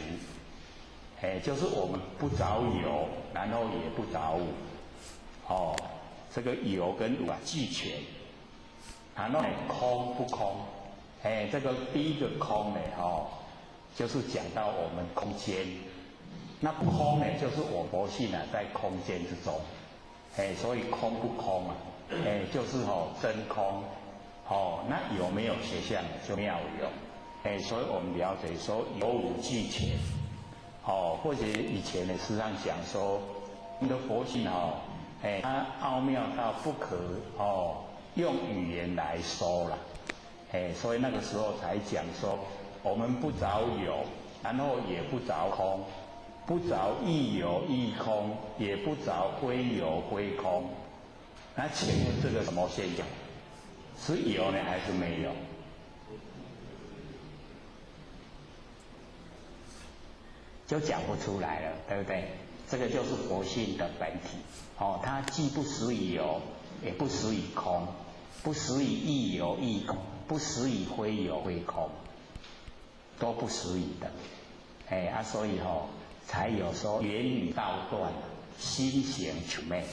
就是我们不找有，然后也不找无，这个有跟无俱全，然后空不空，这个第一个空呢，就是讲到我们空间，那空呢，就是我佛性在空间之中，所以空不空就是真空，那有没有学相就没有有，所以我们了解说有五俱全，或者以前的师上讲说，我们的佛性它奥妙到不可用语言来说了，所以那个时候才讲说，我们不着有，然后也不着空，不着亦有亦空，也不着非有非空。那请问这个什么现象？是有呢还是没有？就讲不出来了，对不对？这个就是佛性的本体，它既不实于有，也不实于空，不实于亦有亦空，不实于非有非空，都不实于的，所以才有说言语道断，心行处灭，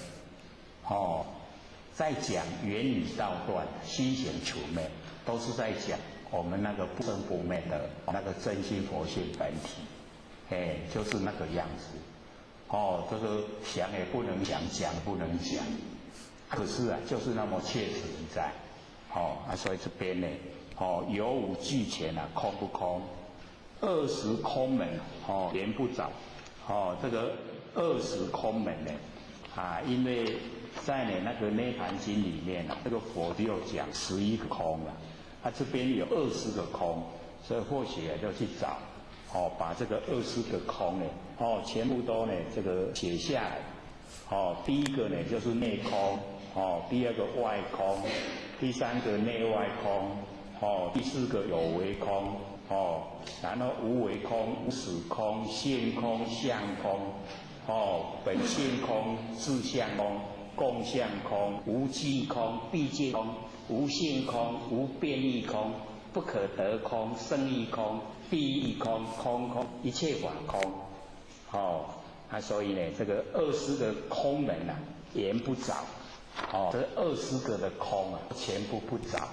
在讲言语道断，心行处灭，都是在讲我们那个不生不灭的那个真心佛性本体，就是那个样子。这个想也不能讲，讲不能讲，可是就是那么切实在，所以这边呢，有五俱全空不空，20空门，言不着，这个20空门呢，因为在那个涅盘经里面这个佛就讲11个空了，这边有20个空，所以或许就去找。把这个20个空呢，全部都呢这个写下来。第一个呢就是内空，第二个外空，第三个内外空，第四个有为空，然后无为空、无始空、现空、相空，本性空、自相空、共相空、无记空、毕竟空、无性空、无变异空、不可得空、生意空、地狱空、空空，一切法空。所以呢，这个20个空门言不着，这20个的空全部不着。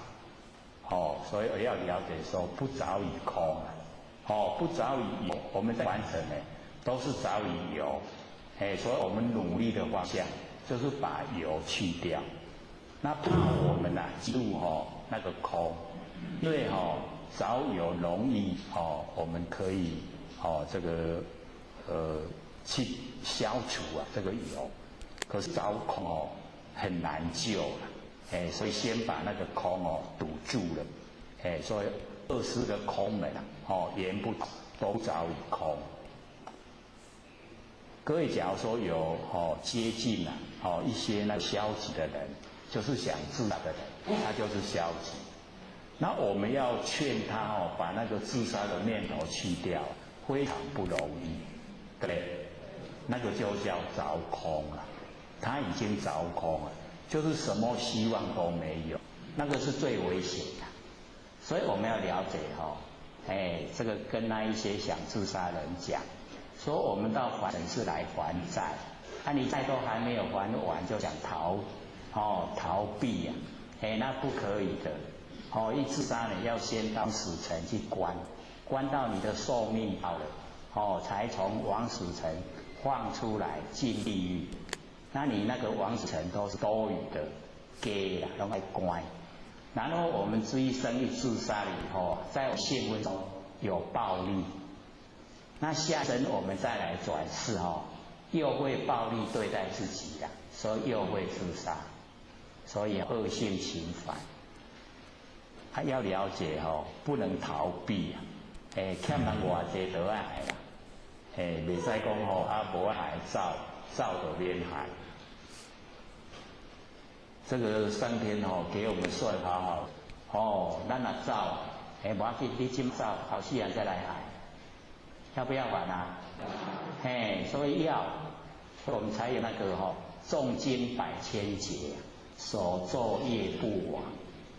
所以我要了解说，不着于空不着于有，我们在完成呢，都是着于有。所以我们努力的方向就是把有去掉。那怕我们进入那个空，因为着有容易我们可以这个去消除这个有，可是着空很难救了，所以先把那个空堵住了，所以20个空门言不都着于空。各位假如说有接近一些那消极的人，就是想自杀的人，他就是消极。那我们要劝他把那个自杀的念头去掉，非常不容易，对不对？那个就叫着空了，他已经着空了，就是什么希望都没有，那个是最危险的。所以我们要了解这个跟那一些想自杀的人讲，说我们到还尘是来还债，你债都还没有还完就想逃避那不可以的。一自杀呢，要先到死城去关到你的寿命到了，才从枉死城放出来进地狱。那你那个枉死城都是多余的，给了都会关。然后我们这一生一自杀了以后，在现实中有暴力，那下生我们再来转世又会暴力对待自己的，所以又会自杀，所以恶性循环。要了解不能逃避欠人偌济都爱害啦，袂使讲无爱害走就免害。这个上天给我们说得好好，咱若走，无要紧，你今走，后世人再来害，要不要还所以我们才有那个重经百千劫，所作业不亡。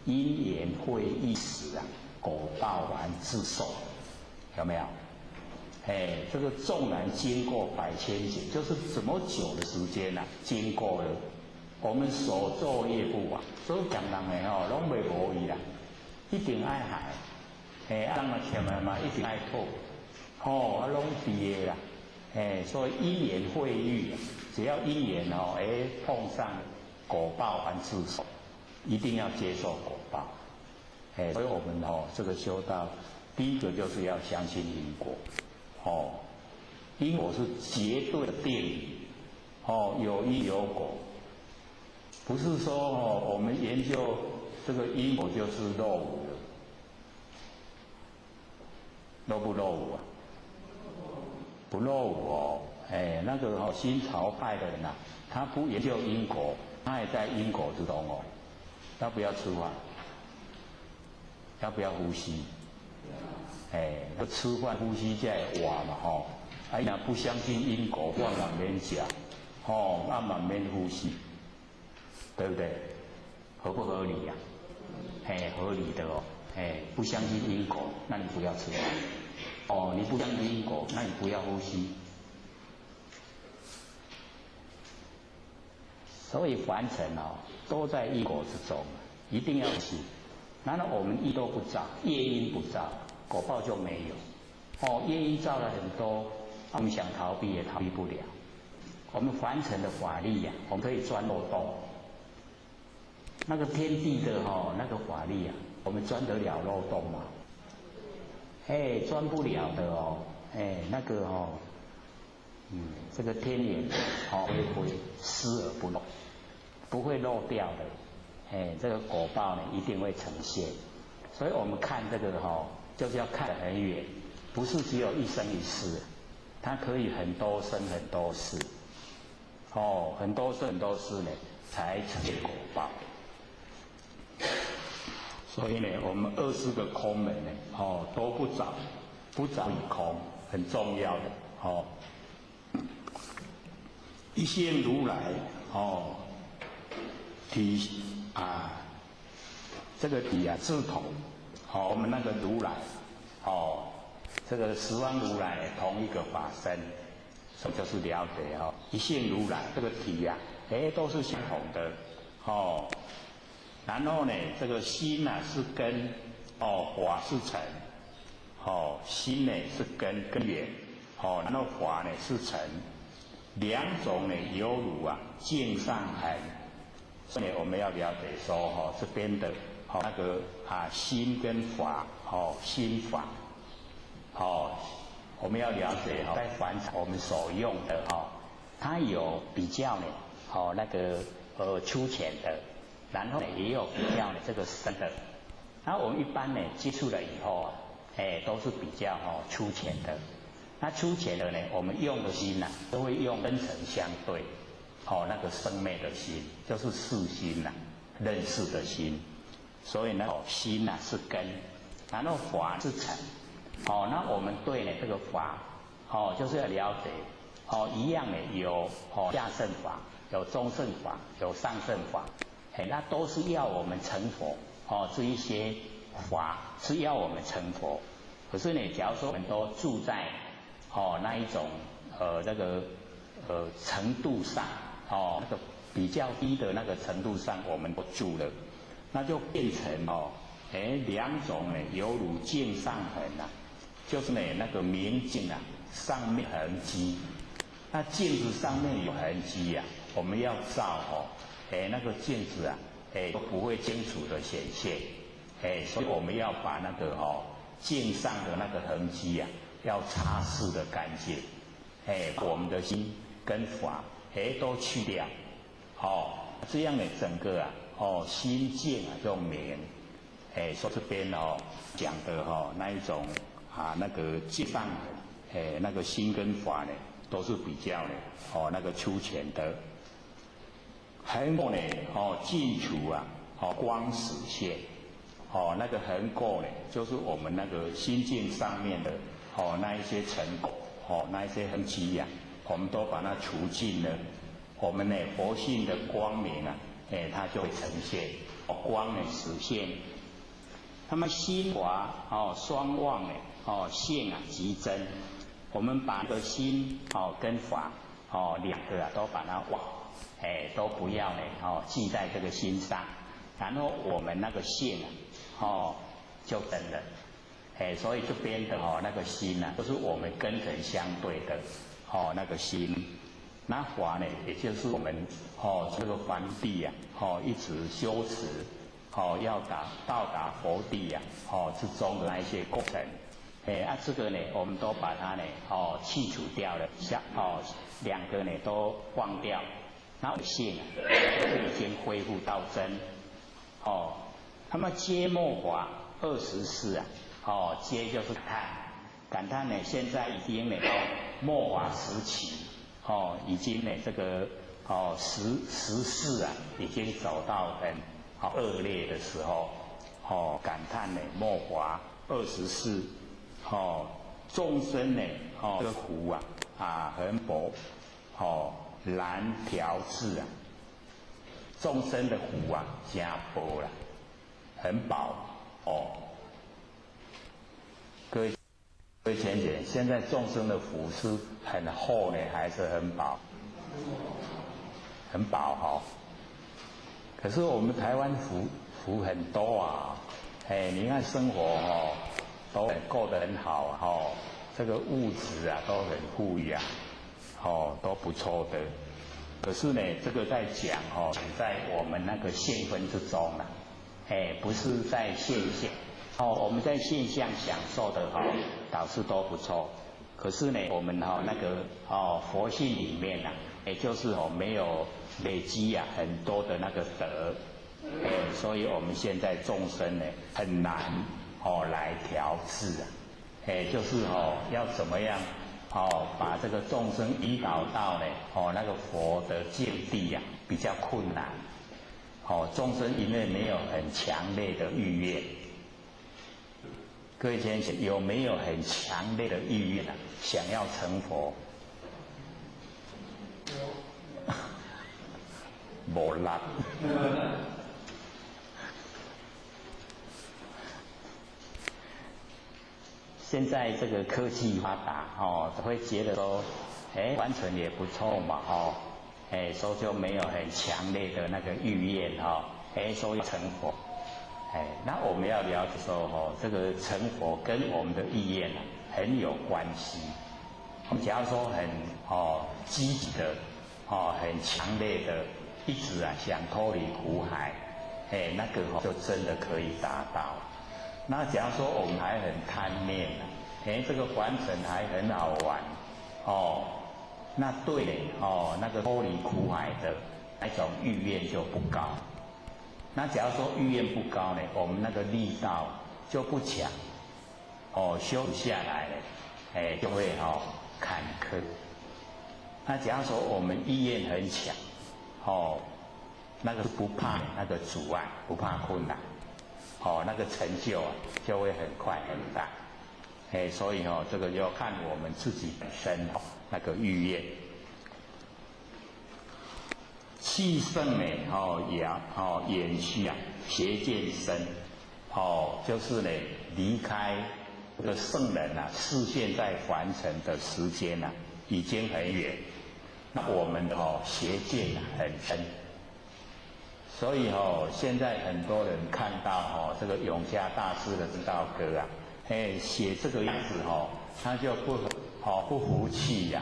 因缘会一时果报完自受，有没有？这个纵然经过百千劫，就是这么久的时间经过了，我们所作业不完，所以讲人的拢袂无伊啦，一定爱害，人若欠的嘛，一定爱吐，拢比的啦，所以因缘会遇，只要因缘碰上，果报还自受，一定要接受果报。所以我们这个修道，第一个就是要相信因果。因果是绝对的定理。有因有果，不是说我们研究这个因果就是落伍了，落不落伍啊？不落伍哦。那个新朝派的人啊，他不研究因果，他也在因果之中哦。要不要吃饭？要不要呼吸？吃饭呼吸才会活嘛若不相信因果，饭嘛免食，嘛免呼吸，对不对？合不合理呀？合理的哦。不相信因果，那你不要吃饭。你不相信因果，那你不要呼吸。所以凡尘都在因果之中，一定要信。难道我们因都不造，业因不造，果报就没有？业因造了很多，我们想逃避也逃避不了。我们凡尘的法力呀，我们可以钻漏洞。那个天地的那个法力呀，我们钻得了漏洞吗？钻不了的哦。那个这个天眼会失而不漏，不会漏掉的。这个果报呢一定会呈现。所以我们看这个就是要看得很远，不是只有一生一世，它可以很多生很多世。很多生很多世呢才呈现果报。所以呢，我们24个空门呢都不着于空，很重要的。一线如来体这个体自同。我们那个如来这个十方如来同一个法身，什么就是了解一线如来这个体都是相同的然后呢，这个心是根法是尘心呢是根源然后法呢是尘，两种呢犹如镜上痕。所以我们要了解说这边的那个心跟法心法我们要了解在凡尘我们所用的它有比较呢那个粗浅的，然后呢也有比较呢这个深的。然后我们一般呢接触了以后都是比较粗浅的。那粗浅的呢，我们用的心都会用根尘相对那个生灭的心，就是识心认识的心。所以呢心是根，然后法是尘那我们对呢这个法就是要了解一样呢有下乘法，有中乘法，有上乘法那都是要我们成佛这一些法是要我们成佛。可是呢假如说我们都住在那一种这个程度上那个比较低的那个程度上我们都住了，那就变成两种呢犹如镜上痕就是呢那个明镜上面痕迹，那镜子上面有痕迹我们要照那个镜子都不会清楚的显现所以我们要把那个镜上的那个痕迹要擦拭的干净我们的心跟法都去掉这样呢整个心境就明说这边讲的那一种那个镜上那个心跟法呢都是比较呢那个粗浅的。横过呢净除光实现那个横过呢就是我们那个心境上面的那一些尘垢那一些痕迹我们都把它除尽了，我们呢佛性的光明它就会呈现光呢实现。那么心法双旺呢性极真，我们把这个心跟法两个都把它旺都不要呢记在这个心上，然后我们那个性就真了所以这边的那个心就是我们根尘相对的那个心那法呢，也就是我们这个凡地呀，一直修持，要到达佛地呀，之中的那一些过程。这个呢，我们都把它呢，去除掉了，两个呢都忘掉，那性就是已经恢复到真，那么揭末法24啊，揭就是感叹呢，现在已经呢到末法时期，已经呢这个时事啊，已经走到很恶劣的时候，感叹呢末法24，众生呢，这个苦很薄，难调制啊，众生的苦加薄了，很薄各位浅姐，现在众生的福是很厚呢，还是很薄？很薄可是我们台湾福很多啊，你看生活都过得很好这个物质都很富裕都不错的。可是呢，这个在讲在我们那个现分之中不是在现象。我们在现象享受的倒是都不错，可是呢，我们那个佛性里面也就是没有累积很多的那个德，所以我们现在众生呢很难来调制就是要怎么样把这个众生引导到呢那个佛的境地比较困难，众生因为没有很强烈的欲愿。各位先生，有没有很强烈的意愿想要成佛？没啦。现在这个科技发达会觉得说，完成也不错嘛所以就没有很强烈的那个意愿所以成佛。那我们要了解说这个成佛跟我们的意愿很有关系。我们假如说很积极的很强烈的一直想脱离苦海，那个就真的可以达到。那假如说我们还很贪念这个凡尘还很好玩那对那个脱离苦海的那种意愿就不高。那假如说意愿不高呢，我们那个力道就不强，修下来呢，就会坎坷。那假如说我们意愿很强，那个不怕那个阻碍，不怕困难，那个成就就会很快很大。所以这个要看我们自己本身那个意愿。气盛呢，也延续邪见生，就是呢离开这个圣人视线在凡尘的时间已经很远，那我们的邪见很深，所以现在很多人看到这个永嘉大师的指导歌写这个样子他就不服气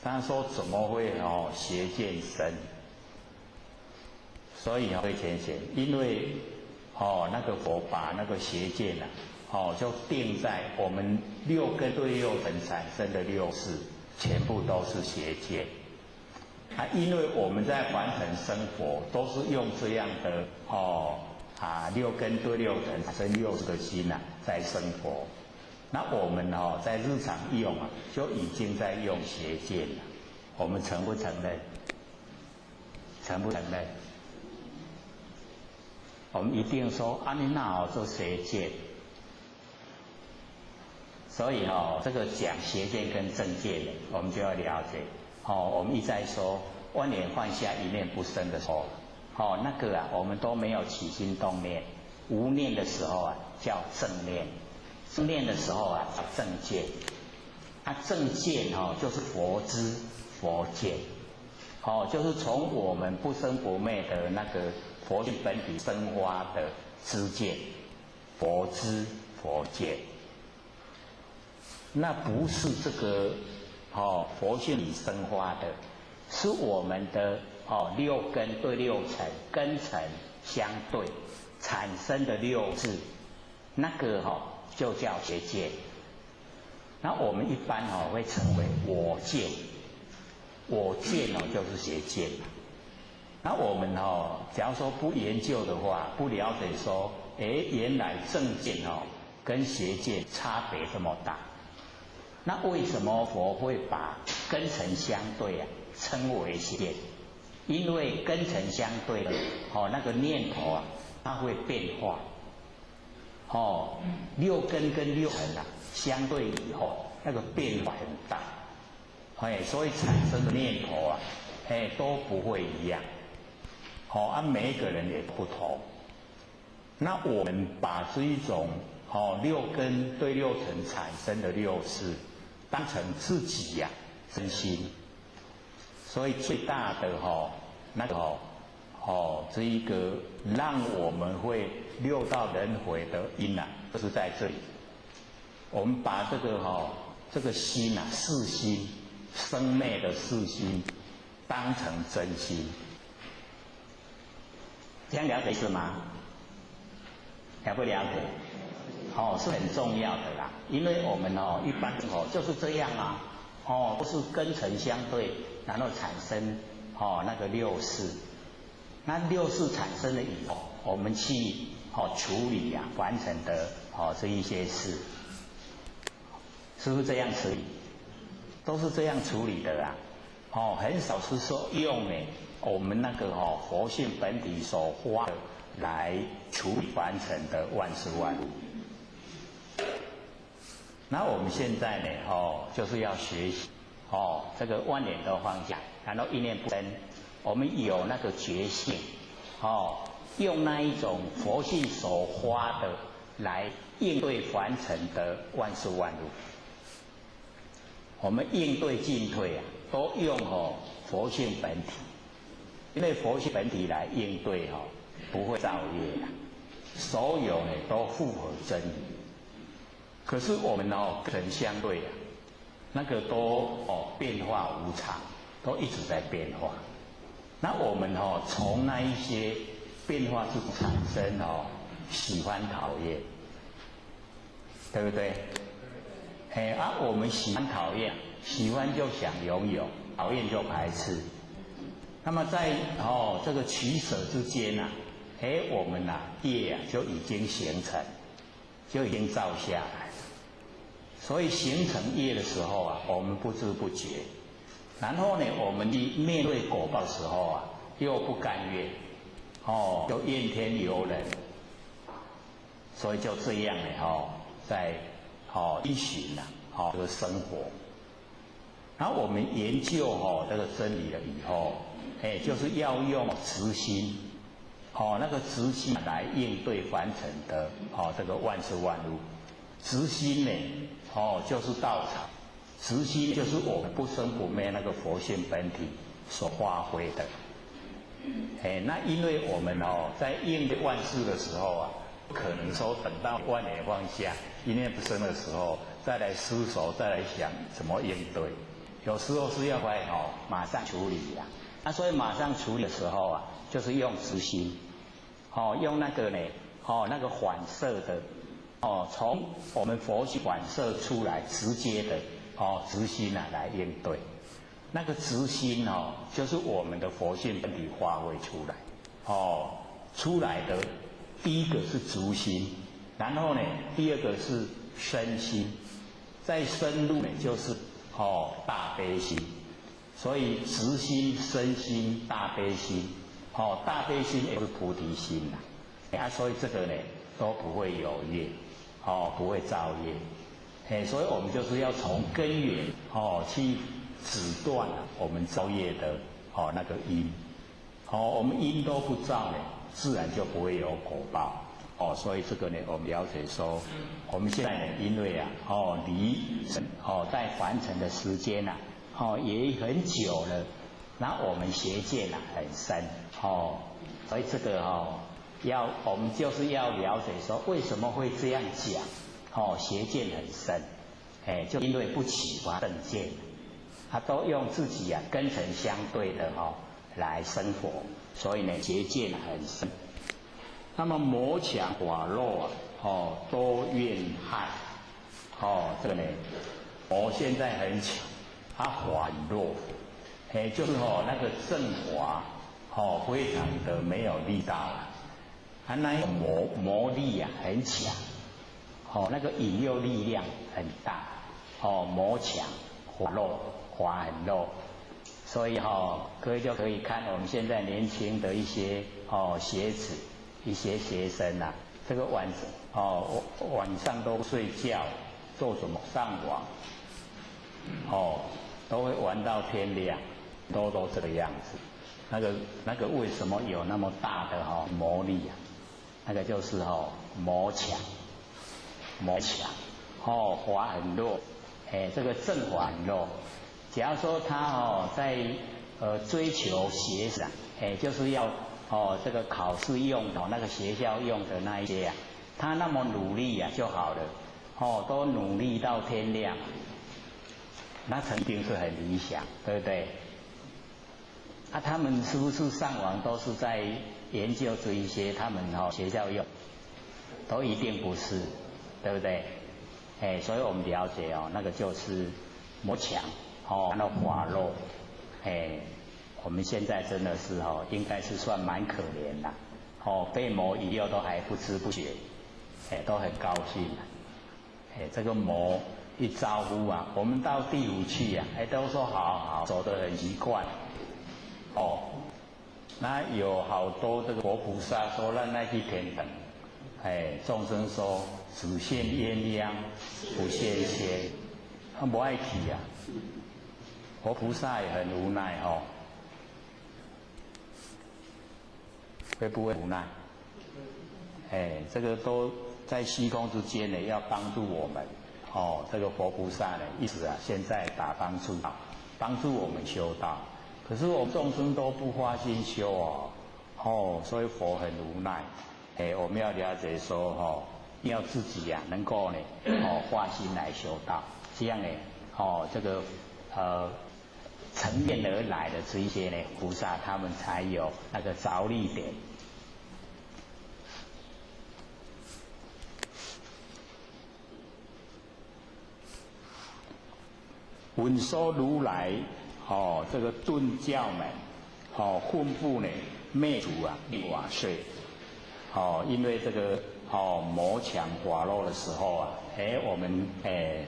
他说怎么会邪见深？所以会浅显，因为那个佛把那个邪见就定在我们六根对六尘产生的六识，全部都是邪见。因为我们在凡尘生活都是用这样的六根对六尘产生六识的心在生活，那我们在日常用就已经在用邪见了。我们承不承认？承不承认？我们一定说你那做邪见。所以这个讲邪见跟正见我们就要了解我们一再说万念放下一念不生的时候那个我们都没有起心动念，无念的时候叫正念，正念的时候叫正见。正见就是佛知佛见就是从我们不生不灭的那个佛性本体生发的知见，佛知佛见。那不是这个佛性里生发的是我们的六根对六尘，根尘相对产生的六智，那个就叫邪见。那我们一般会称为我见，我见就是邪见。那我们假如说不研究的话，不了解说，原来正见跟邪见差别这么大。那为什么佛会把根尘相对称为邪见？因为根尘相对那个念头它会变化。六根跟六尘相对以后，那个变化很大。所以产生的念头都不会一样。每一个人也不同。那我们把这一种六根对六尘产生的六识，当成自己真心。所以最大的那个这一个让我们会六道轮回的因就是在这里。我们把这个心四心生灭的四心当成真心。这样了解是吗？了不了解？是很重要的啦。因为我们一般就是这样都是根尘相对，然后产生那个六识。那六识产生了以后，我们去处理完成的这一些事，是不是这样处理？都是这样处理的很少是说用我们那个佛性本体所化的来处理完成的万事万物。那我们现在就是要学习这个万念的方向，然后一念不生，我们有那个觉性用那一种佛性所化的来应对凡尘的万事万物。我们应对进退都用佛性本体，因为佛性本体来应对不会造业所有都符合真理。可是我们跟相对那个都变化无常，都一直在变化。那我们从那一些变化之中产生喜欢讨厌，对不对？我们喜欢讨厌，喜欢就想拥有，讨厌就排斥。那么在这个取舍之间我们业就已经形成，就已经造下来。所以形成业的时候我们不知不觉，然后我们面对果报的时候又不甘愿，就怨天尤人，所以就这样在依循这个生活。然后我们研究这个真理了以后，就是要用直心，那个直心来应对凡尘的这个万事万物。直心就是道场，直心就是我们不生不灭那个佛性本体所发挥的。那因为我们在应对万事的时候不可能说等到万念放下，一念不生的时候再来思索，再来想怎么应对。有时候是要快马上处理那所以马上处理的时候就是用直心，用那个那个反射的从我们佛性反射出来直接的直心来应对。那个直心就是我们的佛性本体发挥出来出来的第一个是足心，然后第二个是身心，再深入就是大悲心。所以直心、身心、大悲心大悲心也是菩提心所以这个都不会有业不会造业所以我们就是要从根源去止断我们造业的那个因我们因都不造自然就不会有果报所以这个我们了解说，我们现在因为离在凡尘的时间也很久了，那我们邪见很深所以这个我们就是要了解说为什么会这样讲邪见很深就因为不启发正见他都用自己啊根尘相对的来生活，所以呢结见很深。那么魔强法弱啊，多怨害，这个呢，魔现在很强，他法很弱，就是那个正法，非常的没有力道了，他那个魔力啊很强，那个引诱力量很大，魔强法弱，法很弱。所以各位就可以看我们现在年轻的一些学子、一些学生啊，这个晚上都睡觉，做什么上网，都会玩到天亮，都这个样子。那个为什么有那么大的魔力啊？那个就是魔强，法很弱，这个正法很弱。假如说他在追求学识，就是要这个考试用的那个学校用的那一些啊，他那么努力啊就好了，都努力到天亮，那肯定是很理想，对不对？他们是不是上网都是在研究这一些他们学校用，都一定不是，对不对？所以我们了解那个就是魔强。那法弱，我们现在真的是应该是算蛮可怜的，被魔引诱都还不知不觉，都很高兴，这个魔一招呼啊，我们到第五去啊，都说好，走得很习惯，那有好多这个活菩萨说让那去天等，众生说只现鸳鸯不现仙，他不爱去啊。活菩萨也很无奈会不会无奈？这个都在虚空之间呢，要帮助我们这个活菩萨呢，一直现在打帮助我们修道。可是我们众生都不发心修所以佛很无奈。我们要了解说要自己能够呢发心来修道，这样呢这个层面而来的这一些呢菩萨，他们才有那个着力点。闻说如来这个顿教门分布呢灭除令瓦碎，因为这个魔强法弱的时候啊，我们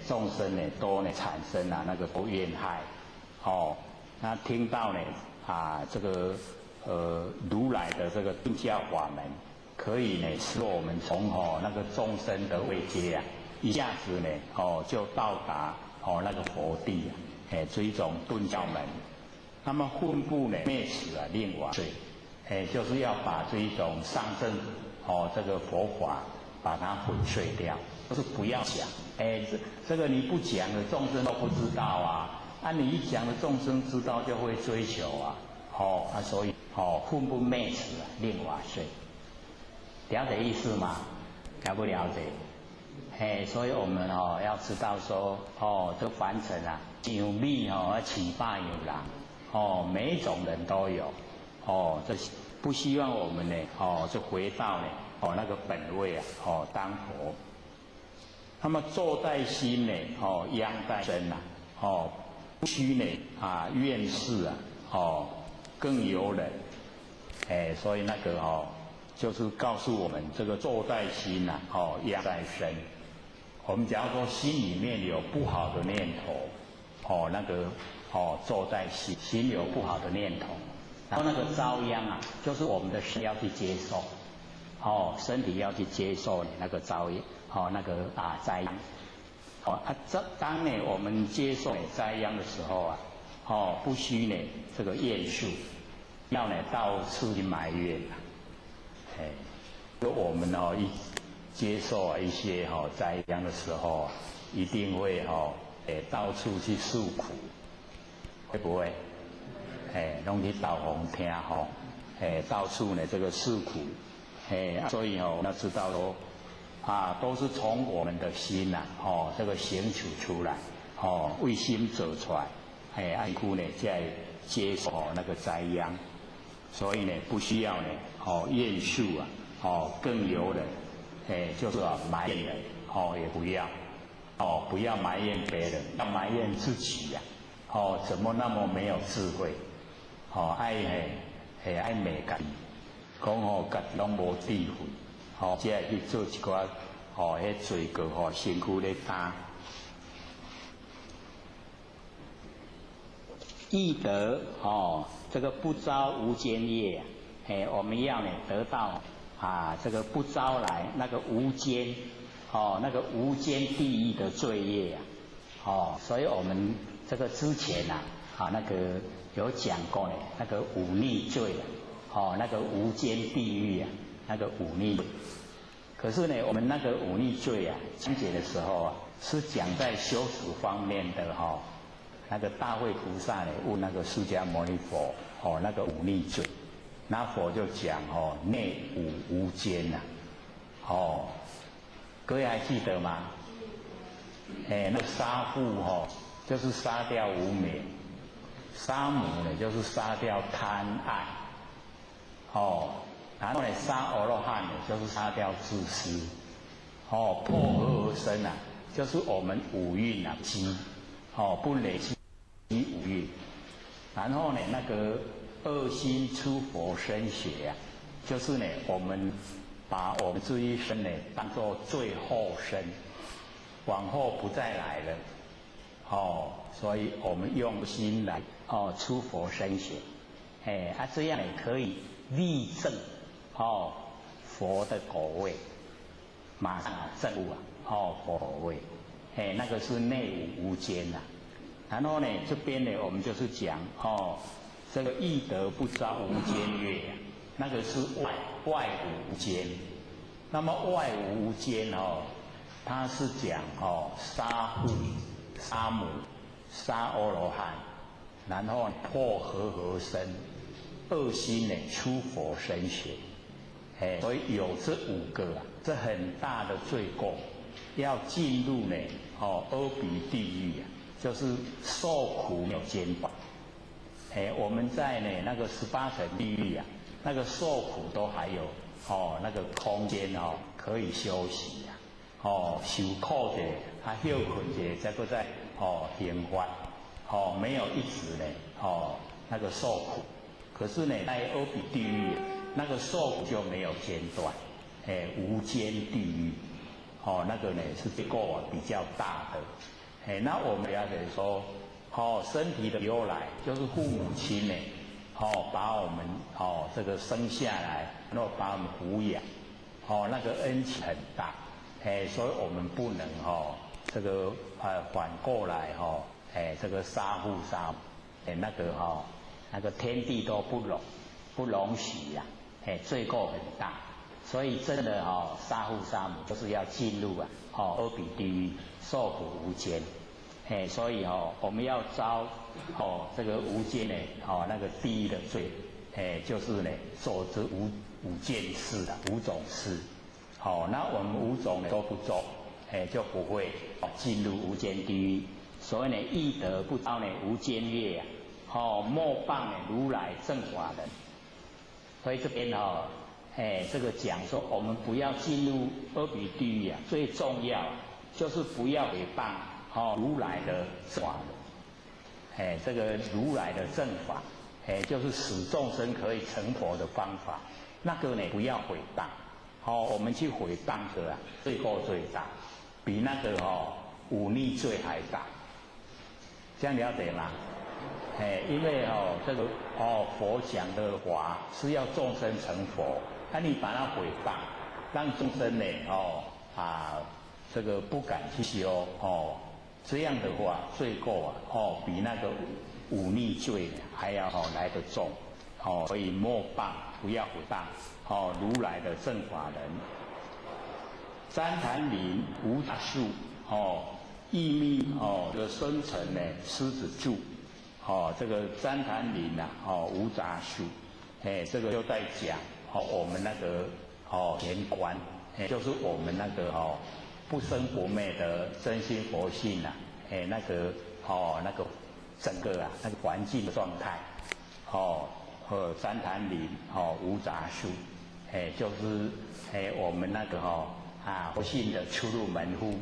众生呢都呢产生那个不怨害，那听到呢这个如来的这个顿教法门，可以呢使我们从那个众生的位阶啊，一下子呢就到达那个佛地这一种顿教门。那么分布呢灭此令瓦碎，就是要把这一种上乘这个佛法把它粉碎掉，就是不要讲，这个你不讲的众生都不知道啊，你一讲的众生知道就会追求所以分布灭此令瓦碎，了解意思吗？了不了解？所以我们要知道说这凡尘有利起霸有狼，每一种人都有，这不希望我们呢就回到呢那个本位当佛。那么坐在心呢殃在身不虚呢愿事更尤人，所以那个就是告诉我们这个坐在心殃在身。我们假如说心里面有不好的念头那个坐在心有不好的念头，然后那个遭殃就是我们的身要去接受，身体要去接受那个遭殃那个灾殃。当呢我们接受灾殃的时候不须呢这个厌束，要呢到处去埋怨我们一接受一些灾殃的时候一定会到处去诉苦，会不会？拢去导红听到处呢这个诉苦，所以我们要知道说都是从我们的心这个行取出来，为心者出来爱哭呢在接受那个灾殃，所以呢不需要呢怨诉更有人就是埋怨人也不要不要埋怨别人，要埋怨自己呀怎么那么没有智慧爱美家己，讲家己拢无智慧才会去做一寡迄罪过身躯咧担。易得这个不招无间业我们要呢得到这个不招来那个无间那个无间地狱的罪业所以我们这个之前那个有讲过呢，那个忤逆罪那个无间地狱那个忤逆。可是呢，我们那个忤逆罪讲解的时候是讲在修持方面的那个大慧菩萨呢问那个释迦牟尼佛那个忤逆罪，那佛就讲内忤无间各位还记得吗？那个杀父就是杀掉无明，杀母呢就是杀掉贪爱然后呢杀阿罗汉呢就是杀掉自私破和而生就是我们五蕴积不累积五蕴，然后呢那个恶心出佛身血就是呢我们把我们这一生呢当作最后生，往后不再来了所以我们用心来出佛身血这样呢可以立正佛的果位，马上证悟佛果位那个是内无间然后呢这边呢我们就是讲这个易得不招无间业那个是外无间。那么外无间它是讲杀父杀母杀阿罗汉，然后破和合身，恶心呢出佛身血所以有这五个这很大的罪过，要进入呢阿鼻地狱就是受苦没有间断我们在呢那个18层地狱那个受苦都还有那个空间可以休息受苦者休困者再个在刑罚没有一直呢那个受苦。可是呢在阿鼻地狱那个受苦就没有间断无间地狱那个呢是结构比较大的那我们了解说身体的由来就是父母亲呢把我们这个生下来，然后把我们抚养那个恩情很大所以我们不能这个反过来这个杀父杀母那个天地都不容许罪过很大，所以真的杀父杀母就是要进入阿鼻地狱受苦无间所以我们要招这个无间呢那个地狱的罪就是呢做这五件事五种事那我们五种呢都不做就不会进入无间地狱。所以呢易得不招呢无间业莫谤呢如来正法人。所以这边这个讲说我们不要进入阿鼻地狱最重要就是不要诽谤如来的正法人这个如来的正法就是使众生可以成佛的方法，那个呢不要诽谤我们去诽谤的罪过最大，比那个忤逆罪还大，这样了解吗？因为这个佛讲的法是要众生成佛，你把它诽谤，让众生呢这个不敢去修这样的话罪过比那个忤逆罪还要来得重所以莫谤，不要诽谤如来的正法人。旃檀林无杂树异密这个生成呢狮子柱这个旃檀林无杂树这个就在讲我们那个玄观就是我们那个不生不灭的真心佛性那个整个啊那个环境的状态，三潭林无杂树，就是我们那个佛性的出入门户，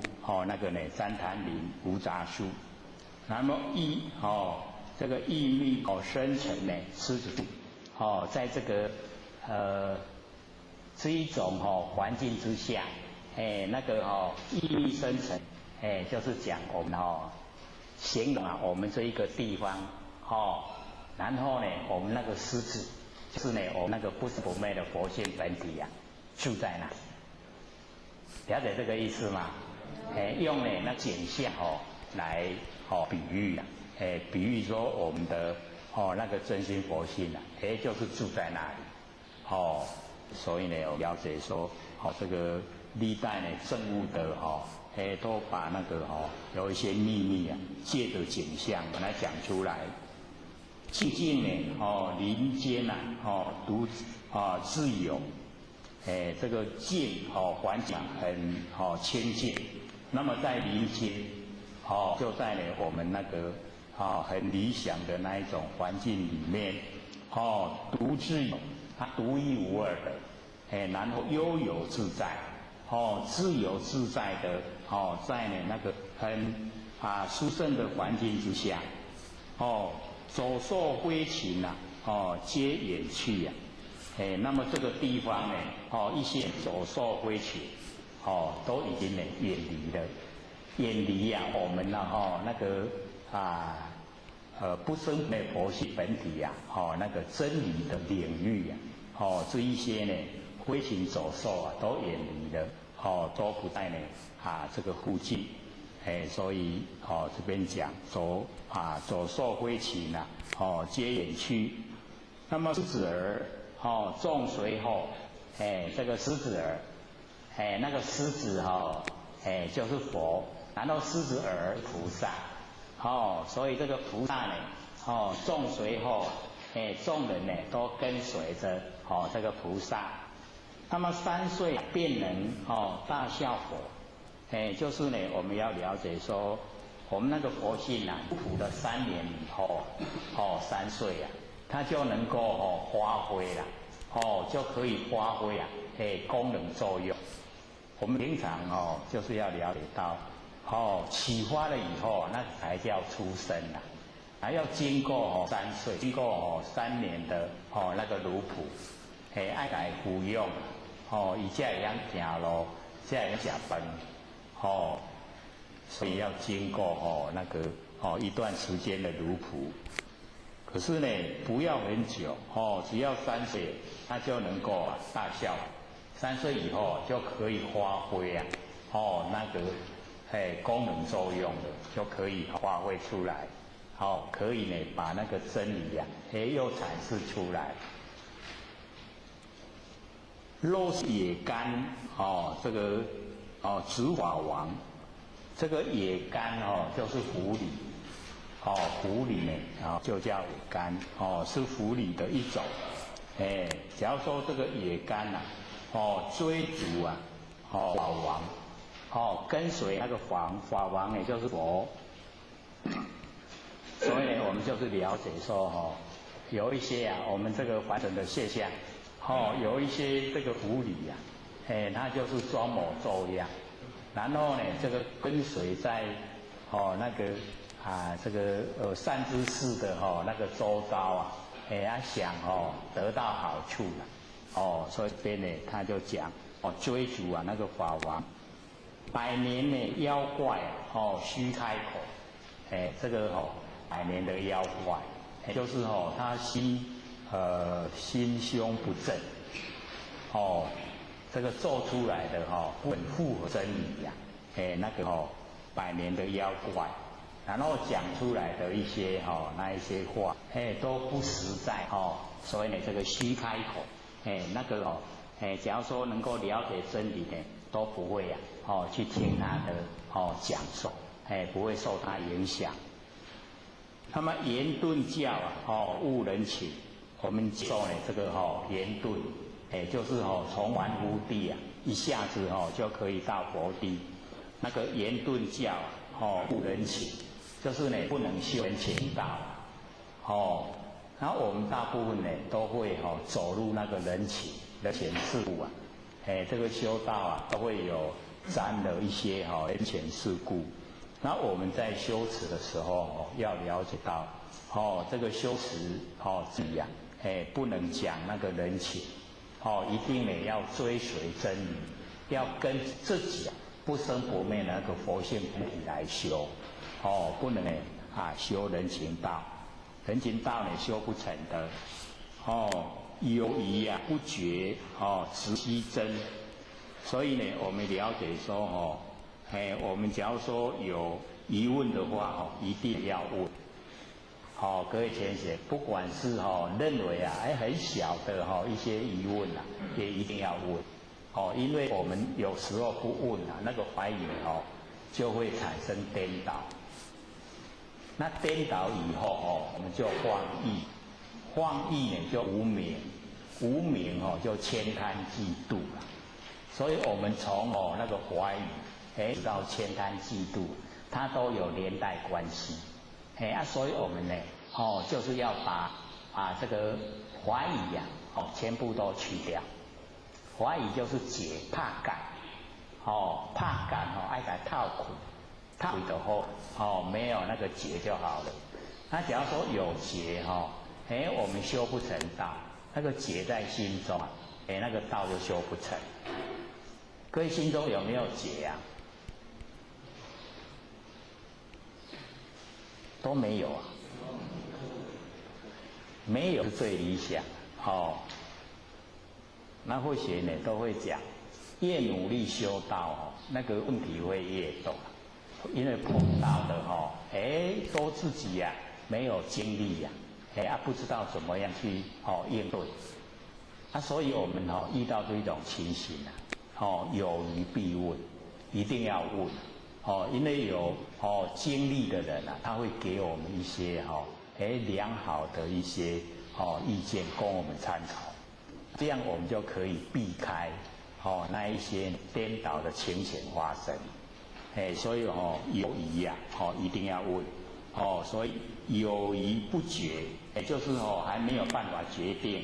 那个呢三潭林无杂树。那么这个意密生成呢狮子树，在这个这一种环境之下，那个意密生成，就是讲我们形容我们这一个地方，然后呢我们那个狮子，就是呢我们那个不生不灭的佛性本体啊，住在那。了解这个意思吗？用呢那景象来比喻啊，比喻说我们的那个真心佛性啊，就是住在那里，所以呢我了解说这个历代呢政务的都把那个有一些秘密啊，借着景象把它讲出来。寂静呢林间啊独自有，这个静环境很清净。那么在林间就在呢我们那个很理想的那一种环境里面，独自有，它独一无二的，然后悠游自在，自由自在的，在呢那个很殊胜的环境之下，走兽飞禽啊，皆远去啊，那么这个地方呢，一些走兽飞禽，都已经呢远离了，远离啊我们那个不生灭佛性本体呀，那个真理的领域呀，这一些呢飞禽走兽啊都远离了，都不在呢这个附近。所以这边讲走兽飞禽啊，皆远去。那么狮子儿众随后，这个狮子儿，那个狮子就是佛，然后狮子儿菩萨，所以这个菩萨呢，众随后，众人呢都跟随着这个菩萨。那么3岁便能大效佛。就是呢，我们要了解说，我们那个佛性啊，普的3年以后，3岁啊，它就能够发挥了，就可以发挥啊，功能作用。我们平常就是要了解到，启发了以后，那才叫出生啊，还要经过3岁，经过3年的那个奴仆，爱来服用，伊才会晓行路，才会晓食饭。所以要经过那个一段时间的奴仆，可是呢不要很久只要3岁，他就能够大效。3岁以后就可以发挥啊那个功能作用的，就可以发挥出来，可以呢把那个真理啊又阐释出来。若是野干这个执法王，这个野干就是狐狸，狐狸呢就叫野干，是狐狸的一种。假如说这个野干追逐法王，跟随那个法王也就是佛，所以呢我们就是了解说有一些我们这个凡尘的现象，有一些这个狐狸啊。他就是装模作样，然后呢，这个跟随在那个这个善知识的那个周遭啊，他想得到好处了，所以这边呢他就讲追逐那个法王，100年呢妖怪须开口，这个100年的妖怪，就是他心胸不正，这个做出来的不很符合真理呀，那个100年的妖怪，然后讲出来的一些那一些话，都不实在所以呢这个虚开口，那个假如说能够了解真理的，都不会去听他的讲授，不会受他影响。那么言顿教误人情，我们说呢这个言顿。就是从凡夫地一下子就可以到佛地，那个言顿教误人情，就是呢不能修人行道，哦，然后我们大部分呢都会走入那个人情世故啊，这个修道啊都会有沾了一些人情世故。那我们在修持的时候要了解到，这个修持自己啊，不能讲那个人情，一定呢要追随真理，要跟自己不生不灭的那个佛性本体来修，不能呢修人情道，人情道呢修不成的，有疑不决，直悉真。所以呢，我们了解说我们假如说有疑问的话，一定要问。各位同学，不管是认为很小的一些疑问也一定要问。因为我们有时候不问那个怀疑就会产生颠倒。那颠倒以后我们就妄议，妄议呢就无明，无明就悭贪嫉妒了。所以我们从那个怀疑到悭贪嫉妒，它都有连带关系。所以我们呢就是要把这个怀疑全部都去掉。怀疑就是解怕感，怕感爱来套苦，套苦的后没有那个结就好了。那假如说有结我们修不成道，那个结在心中那个道就修不成。各位心中有没有结啊？都没有啊，没有是最理想那或许呢都会讲，越努力修道那个问题会越多，因为碰到的都自己没有经历不知道怎么样去应对所以我们遇到这种情形有疑必问，一定要问因为有经历的人他会给我们一些良好的一些意见供我们参考。这样我们就可以避开那一些颠倒的情形发生。所以有疑一定要问所以有疑不决，也就是还没有办法决定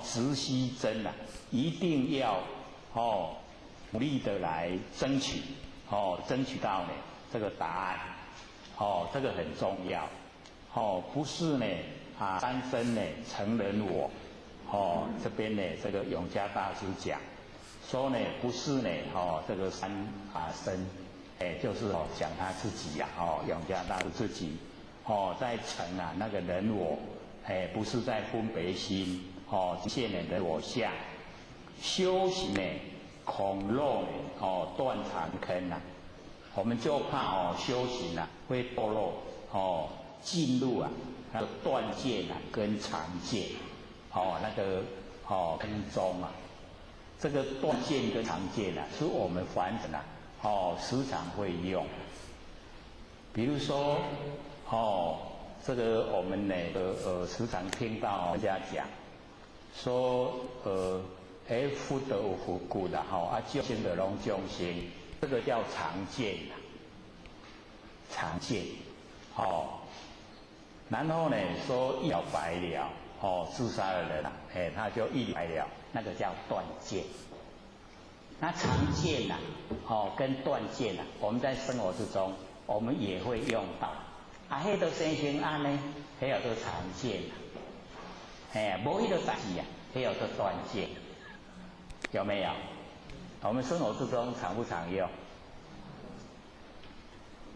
直悉真一定要努力的来争取争取到呢这个答案这个很重要不是呢三生呢成人我这边呢这个永嘉大师讲说呢不是呢这个三生就是讲他自己永嘉大师自己在成那个人我不是在分别心现了人我相，修行呢恐漏呢断常坑我们就怕修行会堕落进入那个断见跟常见那个跟踪这个断见跟常见是我们凡人时常会用。比如说这个我们呢时常听到人家讲说福德有福故的众生的拢众生，这个叫常见常见然后呢说一了百了自杀的人他就一了百了，那个叫断见。那常见跟断见我们在生活之中我们也会用到那都生生安呢，那叫做常见没那个代志那叫做断见。有没有？我们生活之中常不常用？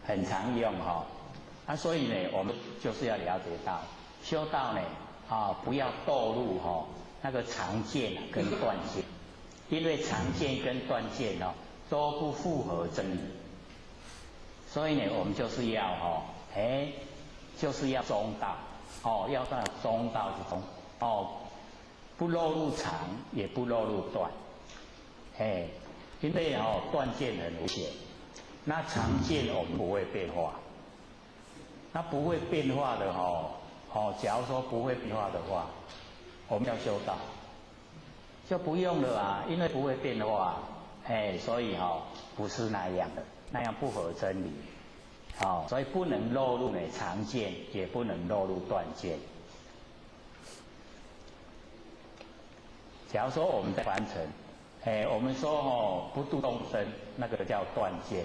很常用所以呢我们就是要了解到修道呢不要堕入那个常见跟断见，因为常见跟断见都不符合真理。所以呢我们就是要就是要中道要到中道之中不落入常也不落入断因为断见很危险，那常见我们不会变化。那不会变化的假如说不会变化的话，我们要修道就不用了因为不会变化所以不是那样的，那样不合真理所以不能落入常见，也不能落入断见。假如说我们在凡尘，我们说不度众生，那个叫断见；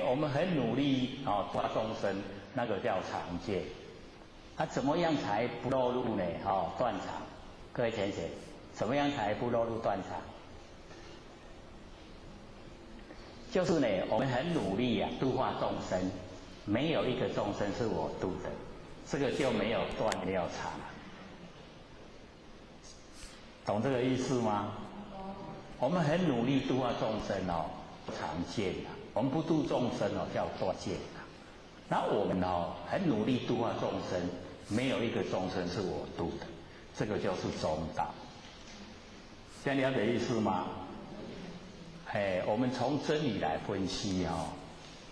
我们很努力度众生，那个叫常见。怎么样才不落入呢？断常。各位同学，怎么样才不落入断常？就是呢，我们很努力度化众生，没有一个众生是我度的，这个就没有断，没有常。懂这个意思吗？我们很努力度化众生常见我们不度众生叫断见那我们很努力度化众生，没有一个众生是我度的，这个就是中道。这样了解意思吗？我们从真理来分析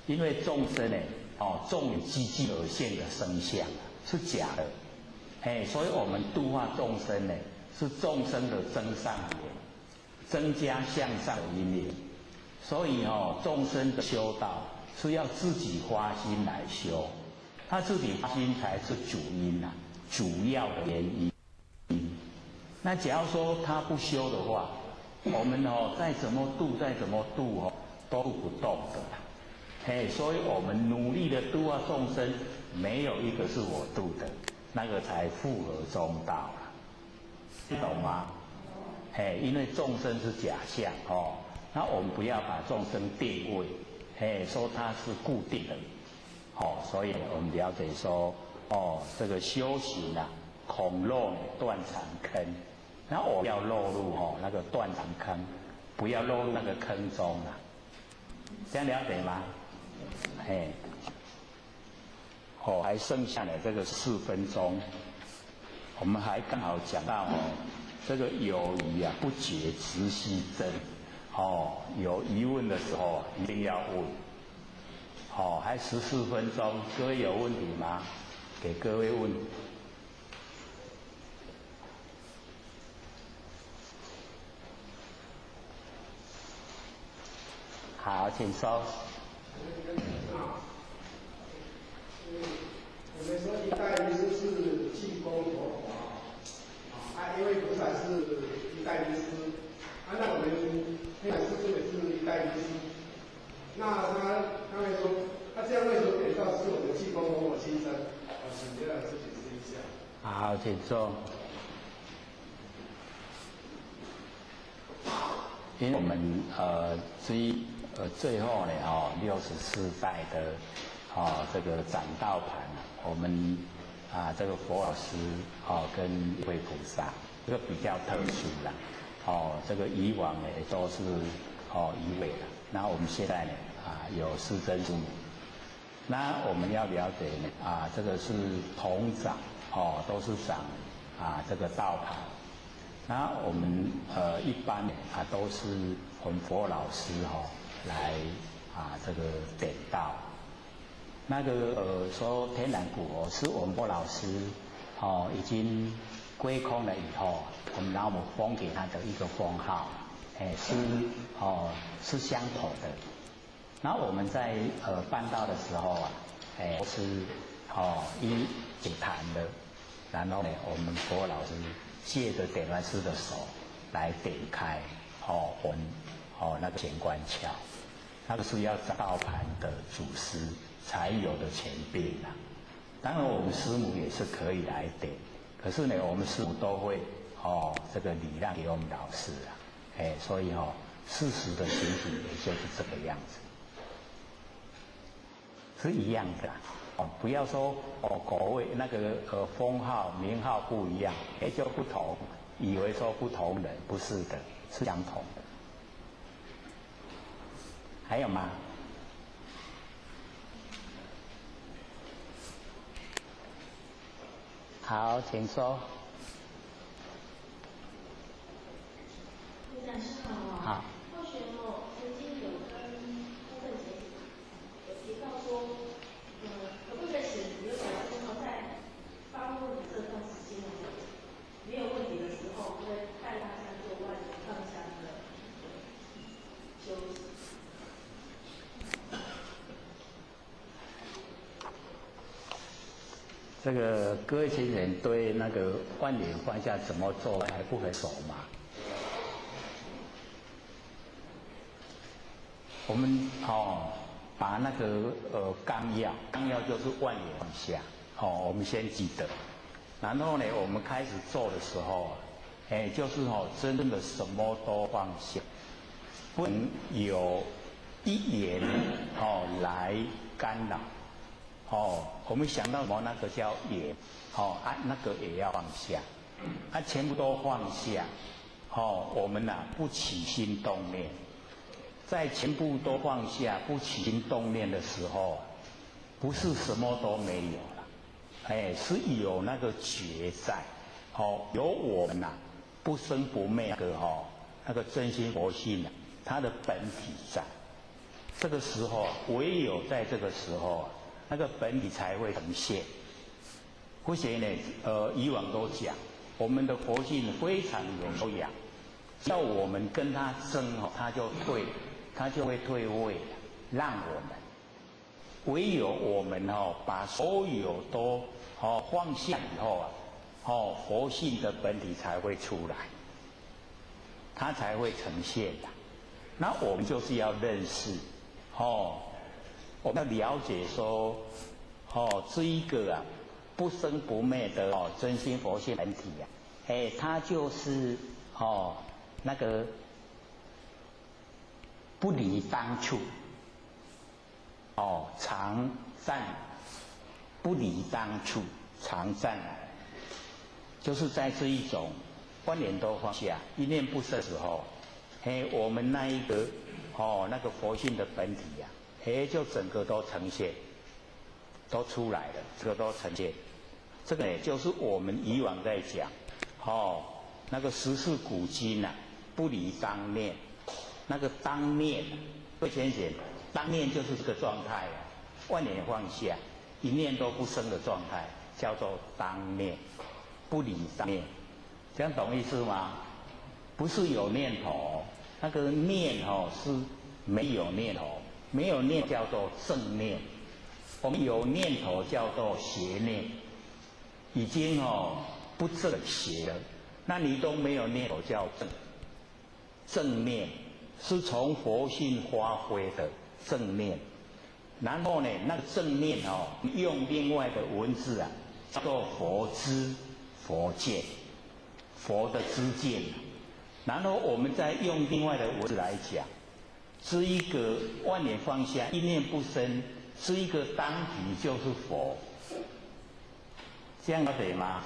因为众生众有积极而现的生相是假的，所以我们度化众生是众生的增上缘，增加向上的因缘。所以众生的修道是要自己花心来修，他自己花心才是主因主要的原因。那假如说他不修的话，我们再怎么度都度不动的所以我们努力的度化众生，没有一个是我度的，那个才复合中道你懂吗？因为众生是假象那我们不要把众生定位说它是固定的所以我们了解说这个修行恐落断常坑，那我要落入那个断常坑，不要落入那个坑中这样了解吗？还剩下的这个4分钟，我们还刚好讲到这个有疑不解直须真有疑问的时候一定要问还14分钟，各位有问题吗？给各位问。好，请说。我们说一代律师是济公活佛因为菩萨是一代律师那我们天台师父也是一代律师，那他们说，这样为什么点到是我们济公活佛亲生？请刘老师解释一下。好，请说。因为我们最后呢64代的这个斩道盘我们这个佛老师跟一位菩萨，这个比较特殊啦这个以往呢都是一位的，那我们现在呢有世尊之母，那我们要了解呢这个是同掌都是掌这个道盘。那我们一般都是我们佛老师来这个点道。那个说天然骨是我们佛老师已经归空了以后，我们拿我们封给他的一个封号是相同的。然后我们在办道的时候是一解坛的，然后呢我们佛老师借着点完师的手来点开魂那个乾官窍，那个是要道盘的祖师才有的钱币当然我们师母也是可以来点，可是呢我们师母都会这个礼让给我们老师所以事实的情形也就是这个样子，是一样的不要说国位那个封号名号不一样就不同，以为说不同人，不是的，是相同的。还有吗？好，请说。卢讲师好好。或许曾经有跟部分姐有提到说，可不可以使刘讲师在发问这段时间没有问题的时候，会带大家做外放下的休息。这个各位先生对那个万年放下怎么做还不很熟吗？我们把那个纲要就是万年放下，我们先记得。然后呢，我们开始做的时候，就是真正的什么都放下，不能有一言来干扰。我们想到什么那个叫也，那个也要放下，全部都放下，我们不起心动念，在全部都放下、不起心动念的时候，不是什么都没有了，是有那个觉在，有我们不生不灭那个真心佛性它的本体在，这个时候唯有在这个时候。那个本体才会呈现。或许呢，以往都讲，我们的佛性非常有修养，要我们跟他争他就会退位，让我们。唯有我们把所有都放下以后佛性的本体才会出来，它才会呈现的。那我们就是要认识我们要了解说，这一个不生不灭的真心佛性本体它就是那个不离当处，常在，不离当处，常在，就是在这一种万念都放下、一念不生的时候，我们那一个那个佛性的本体就整个都呈现，都出来了，这个都呈现。这个呢，就是我们以往在讲，那个十四古今不离当念，那个当念，会浅显，当念就是这个状态万念放下，一念都不生的状态，叫做当念，不离当念，这样懂意思吗？不是有念头，那个念是没有念头。没有念叫做正念，我们有念头叫做邪念，已经不正邪了。那你都没有念头叫正念，是从佛性发挥的正念。然后呢，那个正念用另外的文字叫做佛知、佛见、佛的知见。然后我们再用另外的文字来讲。这一个万念放下，一念不生，这一个当体就是佛，这样对吗？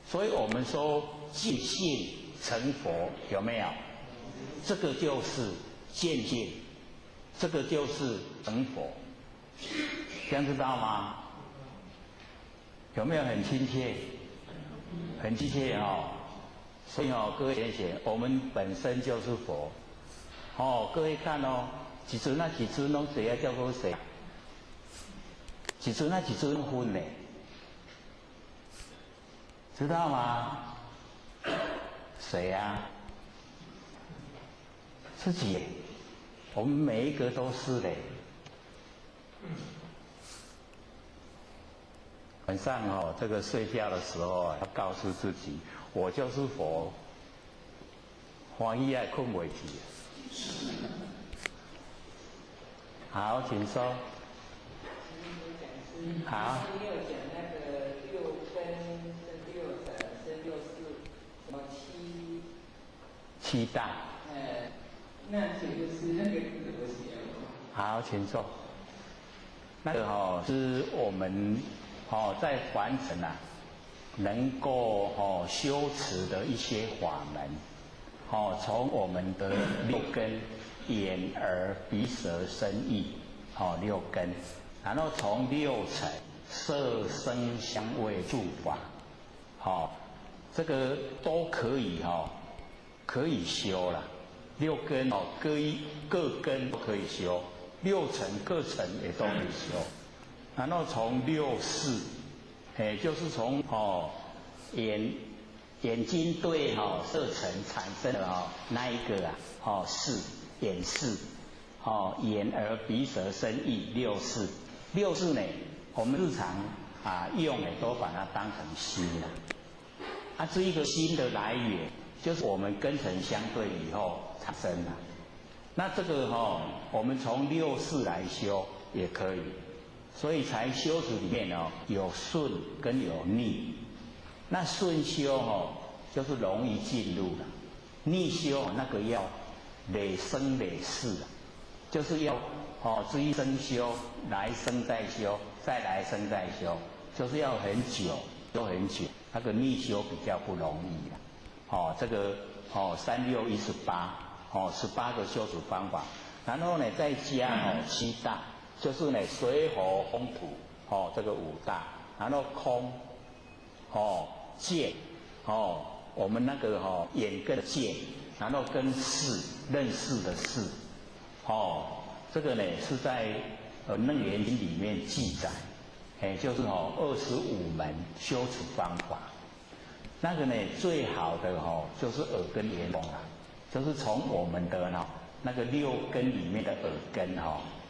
所以我们说见性成佛，有没有？这个就是见性，这个就是成佛，这样知道吗？有没有很亲切？很亲切所以各位先生，我们本身就是佛。各位看几尊那几尊拢谁叫做谁？几尊那几尊分呢？知道吗？谁呀？自己。我们每一个都是嘞。晚上这个睡觉的时候要告诉自己，我就是佛。欢喜爱困不起。好，请说。好。你有讲那个六根生六尘生六识，什么七大。那这就是那个怎么写？好，请说。那个是我们在凡尘能够修持的一些法门。从我们的六根，眼、耳、鼻、舌、身、意，六根，然后从六尘，色、声、香味、触、法，这个都可以可以修了。六根各根都可以修，六尘各尘也都可以修。然后从六识，就是从眼睛对色尘产生的那一个识，眼识，眼耳鼻舌身意六识。六识呢，我们日常用的都把它当成心了。这一个心的来源，就是我们根尘相对以后产生的。那这个我们从六识来修也可以，所以才修持里面有顺跟有逆。那顺修就是容易进入了，逆修那个要累生累世，就是要这一生修，来生再修，再来生再修，就是要很久，都很久。那个逆修比较不容易了。这个3618，18个修持方法，然后呢再加7大，就是呢水火风土这个5大，然后空见我们那个眼跟见，然后跟识认识的识，这个呢是在楞严经里面记载，就是25门修持方法。那个呢最好的就是耳根圆通了，就是从我们的那个6根里面的耳根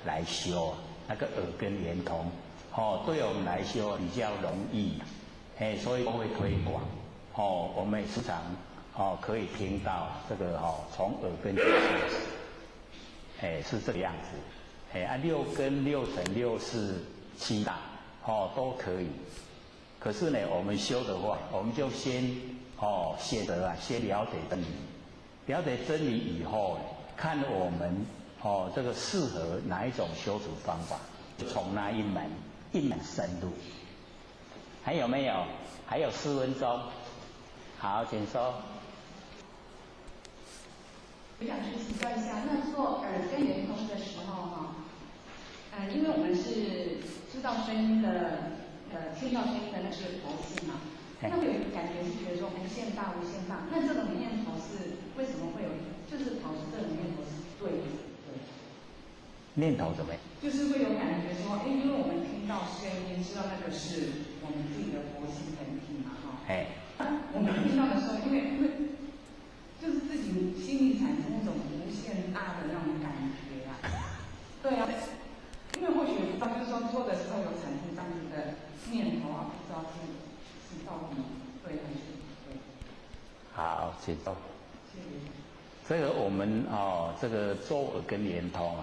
来修，那个耳根圆通对我们来修比较容易，所以我会推广。我们也时常可以听到这个从耳根修，是这个样子。6根、6尘、6识、7大都可以。可是呢，我们修的话，我们就先先了解真理，了解真理以后，看我们这个适合哪一种修持方法，就从那一门深入。还有没有？还有4分钟。好，请说。我想去请教一下，那做耳根圆通的时候因为我们是知道声音的。听到声音的那是佛性嘛，那会有一个感觉是觉得说无限大无限大，那这种念头是为什么会有？就是跑出这种念头是对的，念头怎么样？就是会有感觉说，因为我们听到声音，知道那个是我们自己的佛性本体嘛，我们听到的时候，因为就是自己心里产生那种无限大的那种感觉对啊，因为或许不知道，就是说做的时候有产生这样子的念头不知道是到底对还是不对。好，请坐。这个我们这个做耳根圆通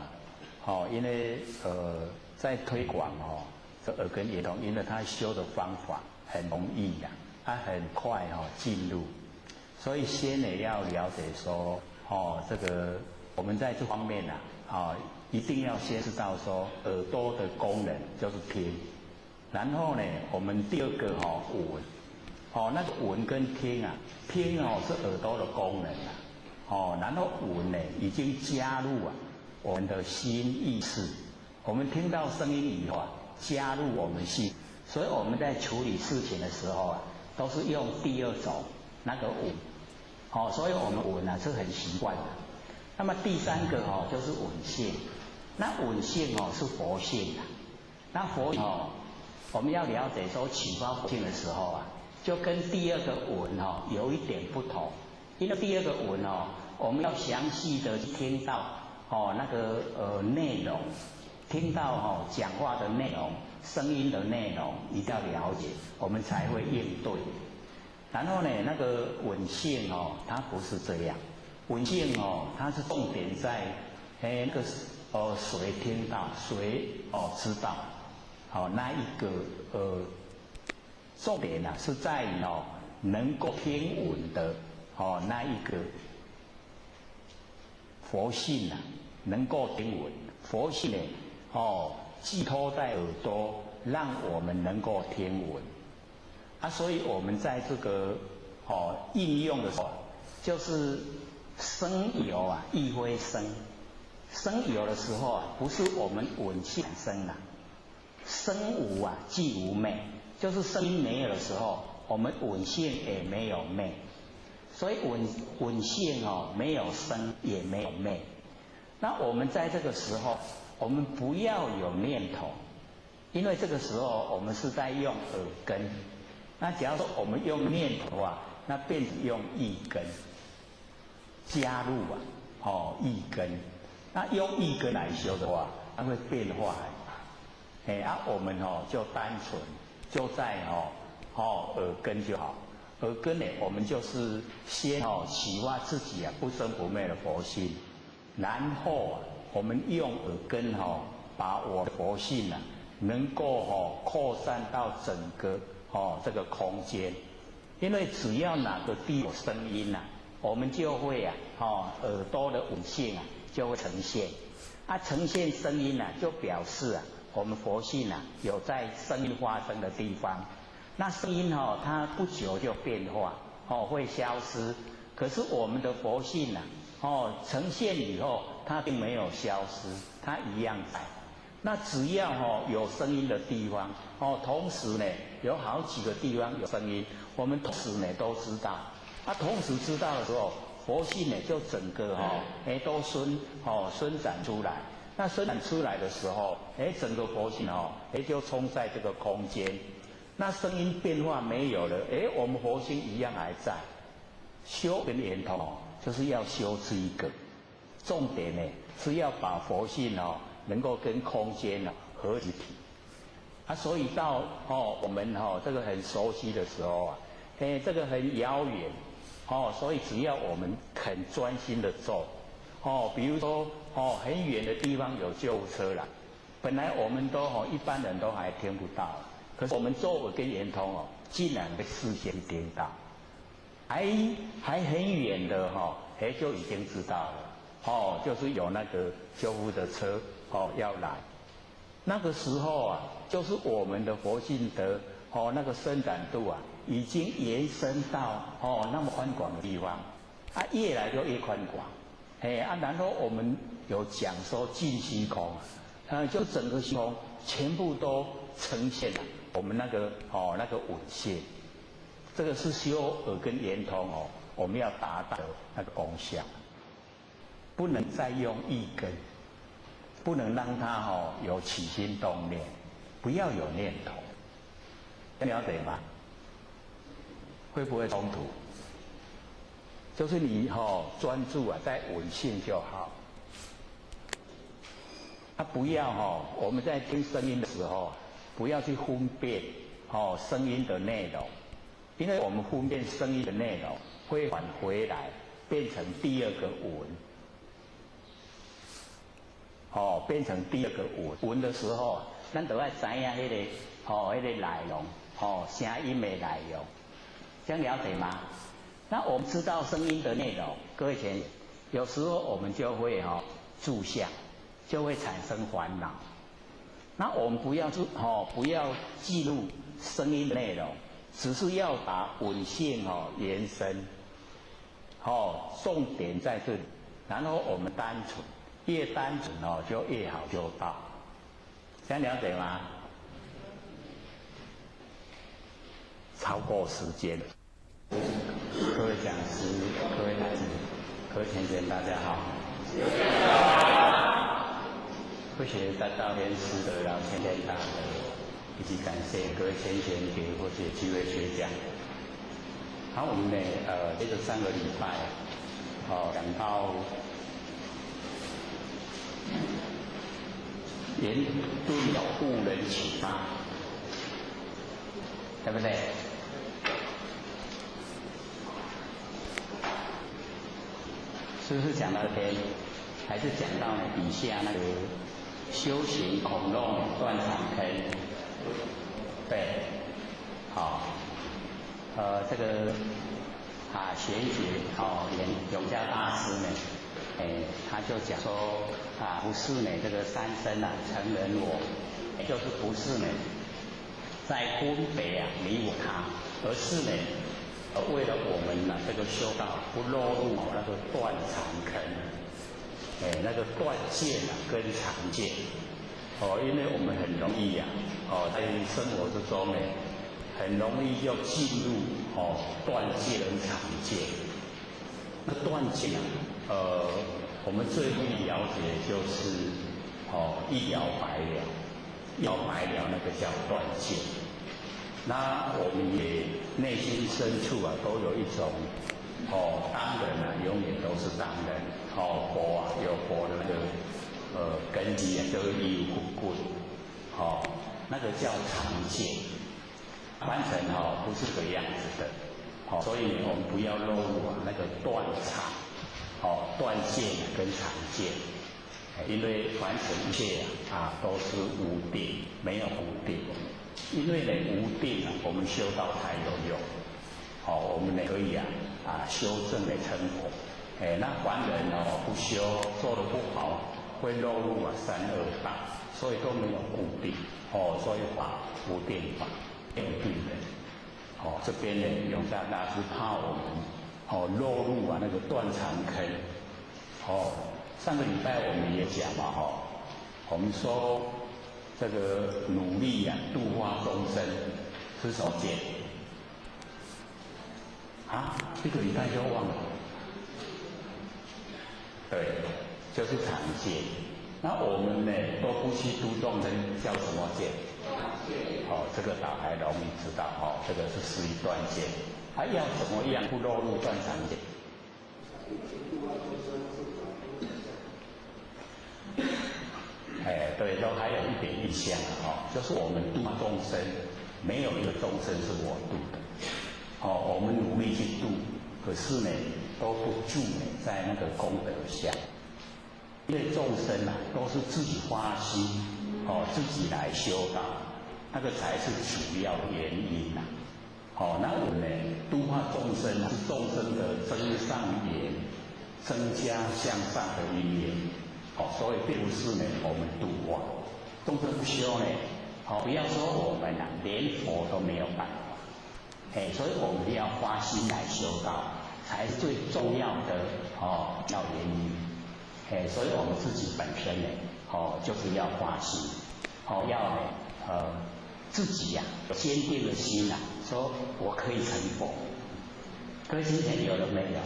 因为在推广这耳根圆通，因为它修的方法很容易它很快进入，所以先呢要了解说这个我们在这方面一定要先知道说耳朵的功能就是听，然后呢我们第2个闻，那个闻跟听听是耳朵的功能然后闻呢已经加入我们的心意识，我们听到声音以后加入我们心，所以我们在处理事情的时候都是用第2种那个闻，所以我们闻是很习惯的。那么第3个就是闻性，那闻性是佛性那佛性我们要了解说启发佛性的时候就跟第2个闻有一点不同，因为第2个闻我们要详细的听到那个内容，听到讲话的内容、声音的内容一定要了解，我们才会应对。然后呢，那个闻性它不是这样，闻性它是重点在那个谁听到，谁知道，那一个重点是在于能够听闻的那一个佛性能够听闻，佛性寄托在耳朵，让我们能够听闻所以我们在这个应用的时候，就是声有亦非声，声有的时候不是我们闻气产生声无即无昧，就是声音没有的时候，我们闻性也没有昧，所以闻性没有声也没有昧。那我们在这个时候，我们不要有念头，因为这个时候我们是在用耳根。那假如说我们用念头那变成用意根加入意根，那用意根来修的话，它会变化我们就单纯就在耳根就好。耳根呢，我们就是先启发自己不生不灭的佛性，然后我们用耳根把我的佛性能够扩散到整个这个空间。因为只要哪个地有声音我们就会耳朵的五性就会呈现。呈现声音就表示我们佛性有在声音发生的地方。那声音它不久就变化会消失，可是我们的佛性呈现以后，它并没有消失，它一样在。那只要有声音的地方同时呢有好几个地方有声音，我们同时呢都知道。同时知道的时候，佛性呢就整个都伸展出来。那伸展出来的时候，整个佛性就充在这个空间。那声音变化没有了，我们佛性一样还在。修跟圆通就是要修这一个，重点呢是要把佛性能够跟空间合一体。所以到我们这个很熟悉的时候这个很遥远所以只要我们肯专心的做比如说很远的地方有救护车来，本来我们都一般人都还听不到，可是我们做耳根圆通竟然被视线听到，还很远的就已经知道了就是有那个救护的车要来。那个时候就是我们的佛性德那个伸展度已经延伸到那么宽广的地方越来就越宽广然后我们有讲说尽虚空就整个虚空全部都呈现了我们那个稳现。这个是修耳根圆通我们要达到的那个功效。不能再用意根，不能让它有起心动念，不要有念头。了解吗？会不会冲突？就是你专注在稳性就好。不要我们在听声音的时候，不要去分辨声音的内容，因为我们分辨声音的内容，会返回来变成第二个闻。变成第二个闻的时候，咱就要知影那个内容声音的内容，这样了解吗？那我们知道声音的内容，各位前有时候我们就会住相，就会产生烦恼。那我们不要记录声音的内容，只是要把稳性延伸。重点在这里，然后我们单纯。越单纯就越好就到，这样了解吗？超过时间了，各位讲师、各位孩子、各位同学，大家好。谢谢大道天师的老千天大德，以及感谢各位先贤给或者几位学讲。好，我们呢这个3个礼拜讲到。言对误人启发，对不对？是不是讲到天，还是讲到底下那个修行孔洞断肠坑？对，好，这个贤觉永嘉大师呢？他就讲说不是呢，这个三身成人我，也就是不是呢，在分别你我他，而是呢，为了我们这个修道不落入那个断肠坑，那个断见跟常见，因为我们很容易在生活之中呢，很容易就进入断见跟常见，那断见我们最容易了解就是一了百了，了百了那个叫断见。那我们也内心深处都有一种当人永远都是当人，佛有佛的那个根基就是义无滚滚，那个叫常见。凡尘不是这个样子的，所以我们不要落入那个断常，断见跟常见，因为凡尘一切都是无定，没有无定，因为呢无定我们修道才有用，我们呢可以修正的成佛，那凡人不修，做得不好，会落入三恶道，所以都没有固定，所以法无定法。有定的，这边呢，永嘉大师怕我们落入那个断常坑，上个礼拜我们也讲嘛，我们说这个努力度化众生是什么戒？这个礼拜就忘了，对，就是常戒。那我们呢都不去度众生，叫什么戒？这个大概容易知道，这个是属于断戒。要怎么样不落入断常戒？对，都还有一点意向就是我们度众生，没有一个众生是我度的，我们努力去度，可是呢都不住在那个功德下，因为众生都是自己发心，自己来修道。那个才是主要原因那我们呢度化众生是众生的增上缘，增加向上的因缘，所以并不是呢我们度化众生不修呢，不要说我们连佛都没有办法，所以我们要发心来修道，才是最重要的要原因，所以我们自己本身呢就是要发心，要呢自己有坚定的心说我可以成佛。各位今天有了没有？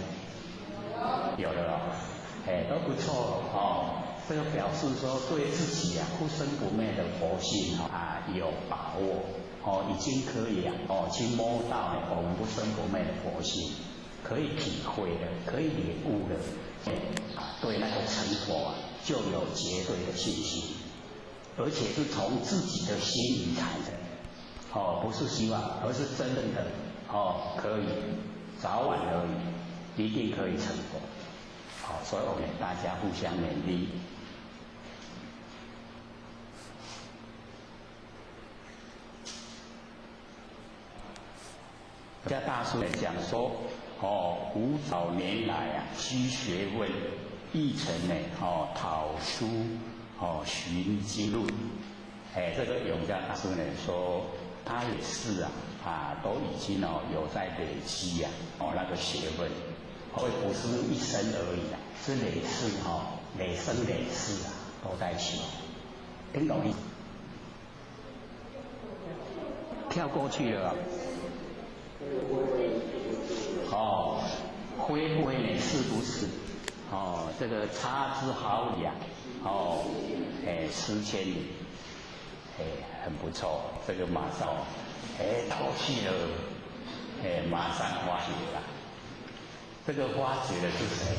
有了都不错这个表示说对自己不生不灭的佛性有把握已经可以去摸到我们不生不灭的佛性，可以体会的，可以领悟的，对那个成佛就有绝对的信心。而且是从自己的心里产生，不是希望，而是真正的，可以，早晚而已，一定可以成佛。所以我们大家互相勉励。家大师也讲说，古早年来须学问，译成呢，讨书。寻经论，这个永嘉大师呢说，他也是都已经有在累积那个学问，所以不是一生而已是累世累生累世都在学，听懂意思？跳过去了会不会呢？是不是？这个差之毫厘10千里，很不错。这个马上，到去了，马上发觉了。这个发觉的是谁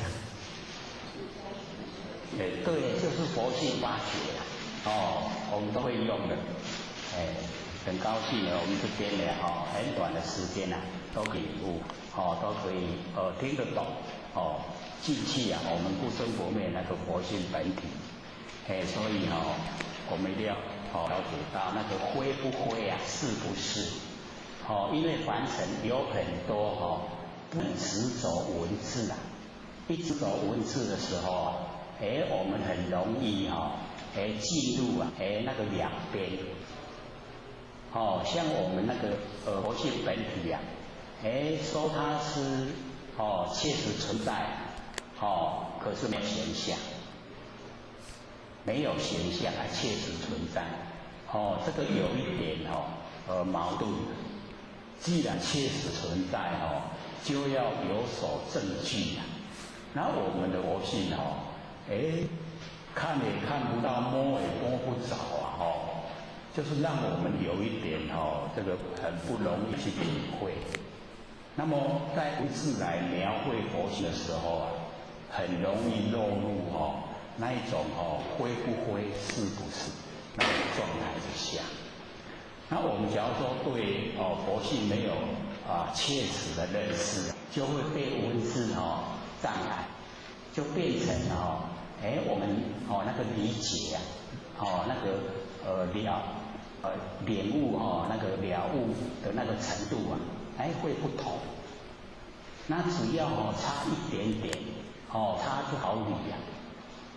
对，就是佛性发觉我们都会用的。很高兴我们这边呢很短的时间都可以领悟，都可以听得懂进去我们不生不灭那个佛性本体，所以我们一定要了解到那个灰不灰是不是？因为凡尘有很多不执着文字一执着文字的时候我们很容易进入那个两边，像我们那个佛性本体说它是切实存在。可是没有形象，没有形象切实存在。这个有一点矛盾。既然切实存在就要有所证据那我们的佛性看也看不到，摸也摸不着就是让我们有一点这个很不容易去体会。那么在文字来描绘佛性的时候很容易落入那一种灰不灰是不是那种状态之下，那我们假如说对佛性没有切实的认识，就会被文字障碍，就变成我们那个理解那个领悟那个了悟的那个程度会不同。那只要差一点点差1毫米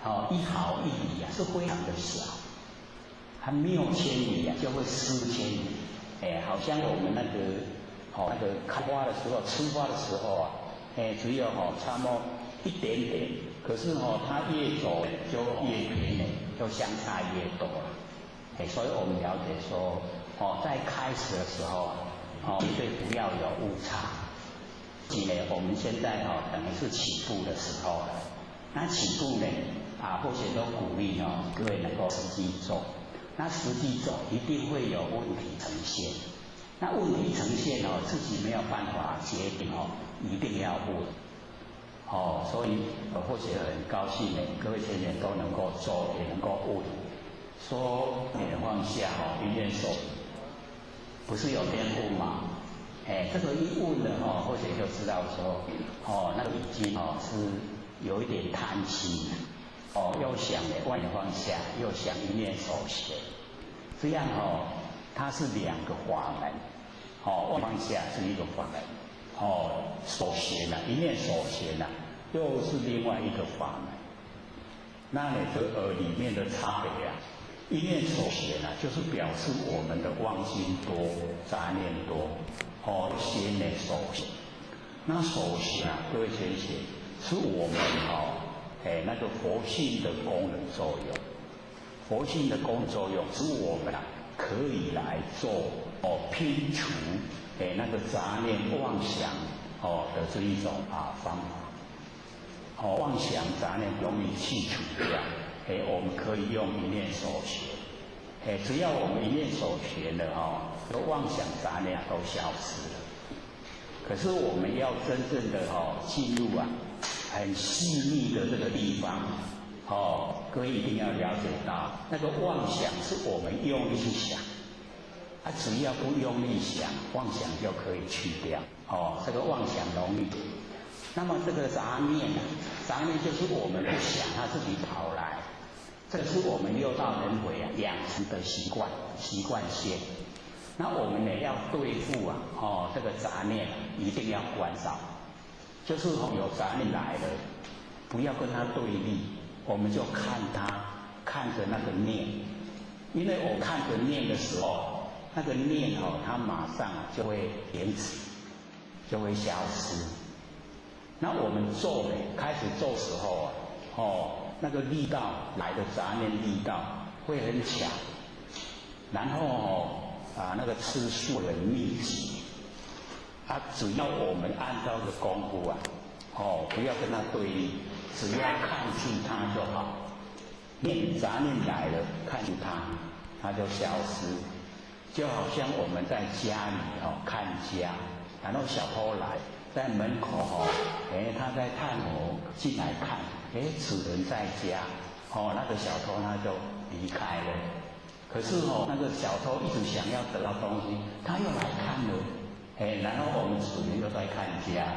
1毫1厘是非常的小，还没有千里就会失千里。好像我们那个开花的时候、吃花的时候只有差那么一点点，可是它越走就越偏就相差越多了。所以我们了解说在开始的时候绝对不要有误差。我们现在等于是起步的时候了。那起步呢或许都鼓励各位能够实际做。那实际做一定会有问题呈现。那问题呈现自己没有办法决定一定要问。所以或许很高兴各位学员都能够做，也能够问。说年放下一念手，不是有天赋吗？这个一问了或许就知道说那个已经是有一点贪心又想万念放下，又想一念手学，这样它是2个法门万放下是一个法门手学呢，一念手学呢又是另外一个法门。那这里面的差别一念手学呢，就是表示我们的妄心多、杂念多先手学。那手学各位学姐，是我们那个佛性的功能作用。佛性的功能作用是我们可以来做拼除那个杂念妄想的这一种方法。妄想杂念容易去除掉，我们可以用一念手学。只要我们一念手学了妄想杂念都消失了。可是我们要真正的进入很细腻的这个地方各位一定要了解到，那个妄想是我们用力去想，只要不用力想，妄想就可以去掉这个妄想容易。那么这个杂念杂念就是我们不想，它自己跑来。这个是我们6道轮回养成的习惯性。那我们呢要对付这个杂念一定要关照，就是有杂念来了，不要跟它对立，我们就看它，看着那个念，因为我看着念的时候，那个念它马上就会停止，就会消失。那我们做呢，开始做时候那个力道来的杂念力道会很强，然后那个次数很密集。只要我们按照的功夫不要跟它对立，只要看住它就好。杂念来了，看住它，它就消失。就好像我们在家里看家，然后小偷来在门口他在探头进来看，此人在家那个小偷他就离开了。可是那个小偷一直想要得到东西，他又来看了，然后我们此人又在看家，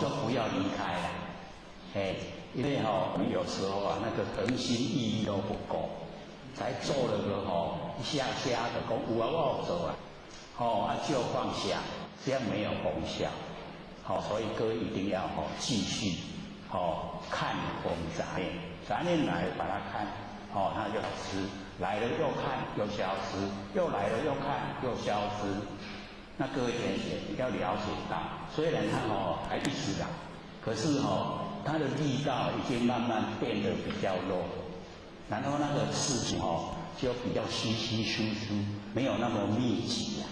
就不要离开了，因为我们有时候那个恒心毅力都不够，才做了个一下下的功夫我走就放下，这样没有功效。所以各位一定要继续看我们杂念，杂念来把它看，它就消失，来了又看又消失，又来了又看又消失。那各位同学要了解到，虽然它还一直来，可是它的力道已经慢慢变得比较弱，然后那个事情就比较稀稀疏疏，没有那么密集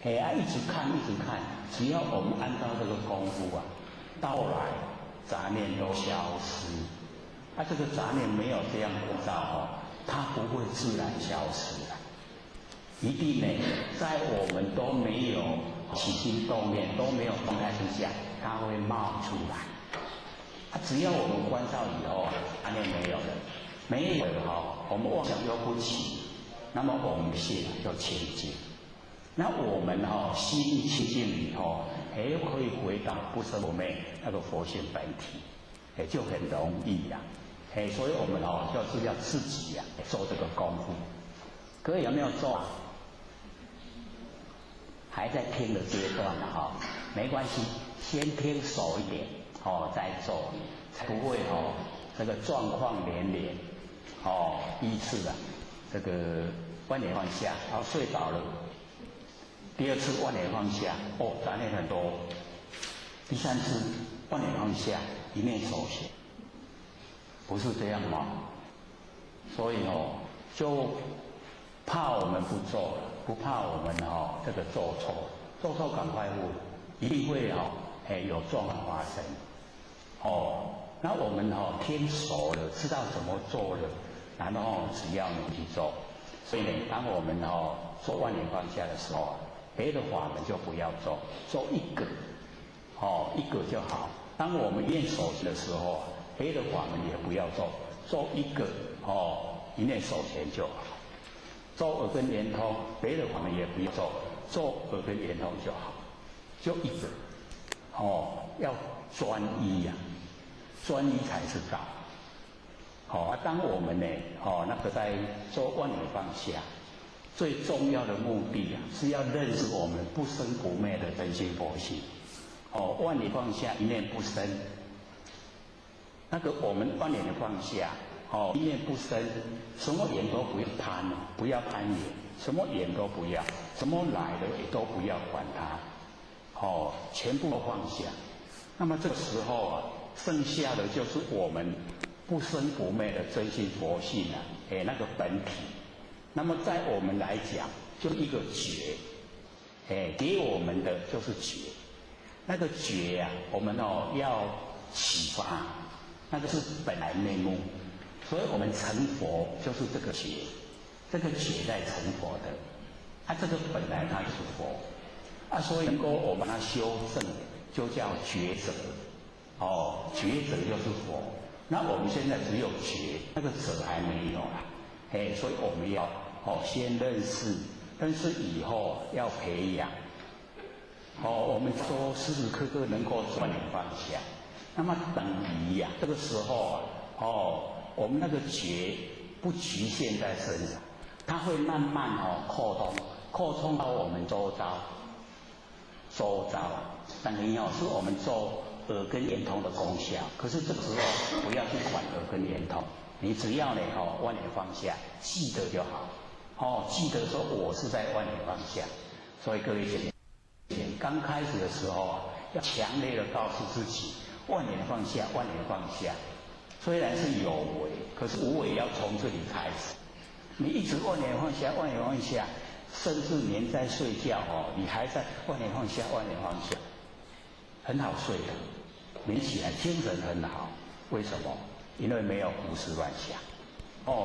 一直看一直看，只要我们按照这个功夫到来杂念都消失。这个杂念没有这样关照它不会自然消失一定呢，在我们都没有起心动念，都没有动态之下，它会冒出来。只要我们关照以后杂念没有了，没有了我们妄想又不起，那么我们心就清净。那我们心清净以后，可以回到不生不灭那个佛性本体，就很容易呀。所以我们就是要自己呀做这个功夫。各位有没有做啊？还在听的阶段呢没关系，先听熟一点再做，才不会这个状况连连依次啊这个万年放下，然后睡着了。第二次万年放下，杂念很多。第三次万年放下，一念手写，不是这样吗？所以就怕我们不做了，不怕我们这个做错赶快问，一定会有状况发生。那我们听熟了，知道怎么做了，然后只要你去做。所以呢，当我们做万年放下的时候，别的法门就不要做，做一个，一个就好。当我们念手的时候，别的法门也不要做，做一个，一念手钱就好。做耳根圆通，别的法门也不要做，做耳根圆通就好，就一个，要专一呀，专一才是道。当我们呢，那个在做万年放下，最重要的目的是要认识我们不生不灭的真心佛性。万年放下，一念不生。那个我们万年的放下，一念不生，什么缘都不要攀，不要攀缘，什么缘都不要，什么来的也都不要管它，全部都放下。那么这个时候剩下的就是我们不生不灭的真心佛性那个本体。那么在我们来讲，就一个觉，给我们的就是觉。那个觉我们要启发，那个是本来面目。所以我们成佛就是这个觉，这个觉在成佛的，这个本来它就是佛，所以能够我把它修正，就叫觉者，觉者就是佛。那我们现在只有觉，那个者还没有啦，所以我们要先认识，认识以后要培养，我们说时时刻刻能够万年放下，那么等于这个时候我们那个觉不局限在身上，它会慢慢扩充到我们周遭，等于是我们做耳根圆通的功效。可是这个时候不要去管耳根圆通，你只要呢万年放下，记得就好，记得说我是在万年放下。所以各位姐妹，刚开始的时候要强烈的告诉自己，万年放下，万年放下。虽然是有为，可是无为要从这里开始。你一直万年放下，万年放下，甚至连在睡觉你还在万年放下，万年放下，很好睡的，你起来精神很好。为什么？因为没有胡思乱想，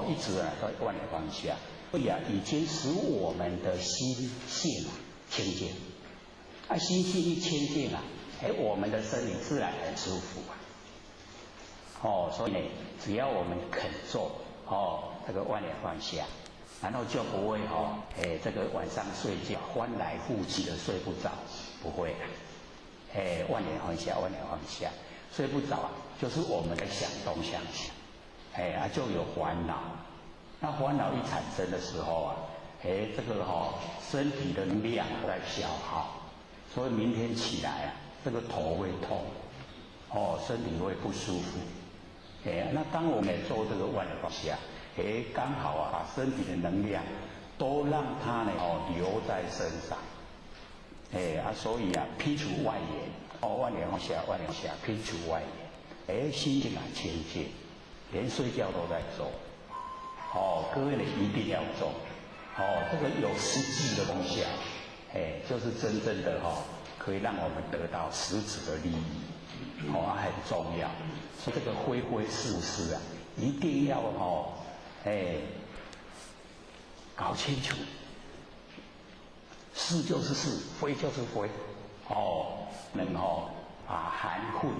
一直都万年放下，所以已经使我们的心性清净。心性一清净我们的身体自然很舒服所以呢，只要我们肯做这个万年放下，然后就不会这个晚上睡觉翻来覆去的睡不着，不会万年放下，万年放下，睡不着就是我们在想东想西，就有烦恼。那烦恼一产生的时候这个身体的能量在消耗，所以明天起来这个头会痛，身体会不舒服。那当我们做这个万年放下，刚好把身体的能量都让它留在身上，所以批除外缘，万年放下，万年放下，批除外缘，心境清净，连睡觉都在做，各位呢一定要做，这个有实际的功效，就是真正的可以让我们得到实质的利益，很重要。所以这个非非是是一定要搞清楚，是就是是，非就是非，能含混，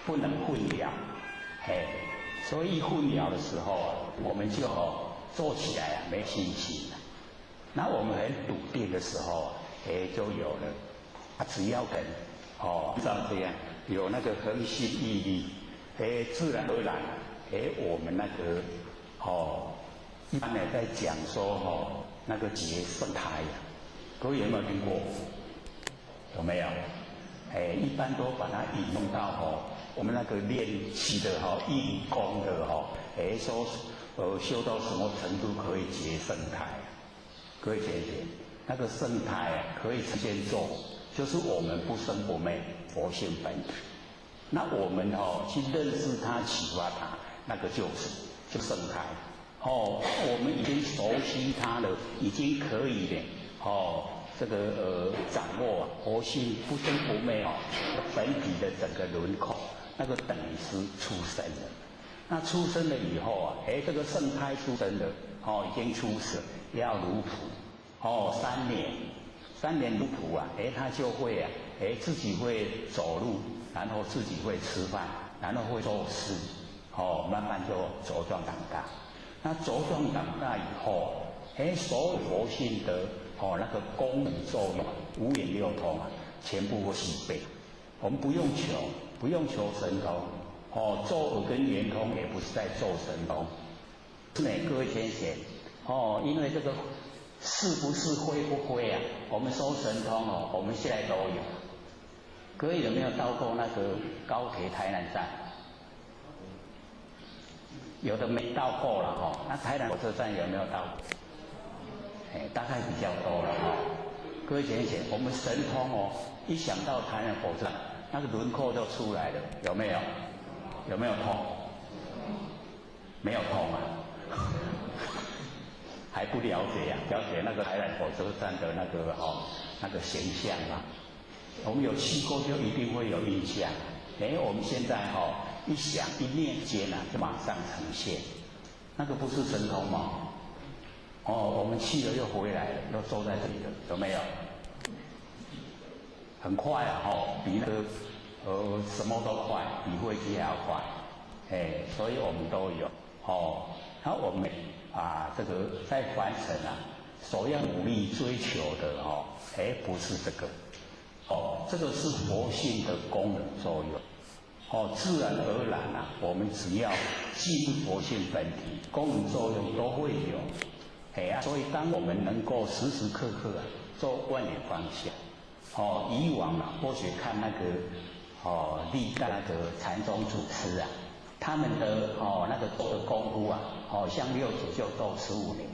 不能混淆，所以一混淆的时候我们就做起来没信心了。那我们很笃定的时候，就有了。只要跟照这样有那个恒心毅力，自然而然，我们那个一般呢在讲说那个结生态呀，各位有没有听过？有没有？一般都把它引用到我们那个练气的义功的说修到什么程度可以结圣胎啊？各位姐姐，那个圣胎啊可以呈现做，就是我们不生不灭佛性本体。那我们去认识它、启发它，那个就圣胎。我们已经熟悉它了，已经可以了这个掌握佛性不生不灭本体的整个轮廓，那个等于是出生了。那出生了以后这个圣胎出生了已经出世，要如仆3年如仆他就会自己会走路，然后自己会吃饭，然后会做事慢慢就茁壮长大。那茁壮长大以后所有佛性的那个功能作用五眼六通全部会具备。我们不用求神通咒语跟圆通也不是在咒神通。各位先贤因为这个是不是会不会我们说神通我们现在都有。各位有没有到过那个高铁台南站？有的没到过了那台南火车站有没有到过？大概比较多了各位先生，我们神通一想到台南火车站，那个轮廓就出来了，有没有？有没有通？没有通还不了解了解那个台南火车站的那个形象我们有去过就一定会有印象。我们现在一想一念间就马上呈现，那个不是神通吗？我们去了又回来了，又坐在这里了，有没有？很快比那个什么都快，比飞机还要快。所以我们都有然后我们这个在凡尘所要努力追求的不是这个这个是佛性的功能作用自然而然我们只要进入佛性本体，功能作用都会有。所以当我们能够时时刻刻做万年方向以往或许看那个历代那个禅宗祖师他们的那个做的功夫像六祖就做15年，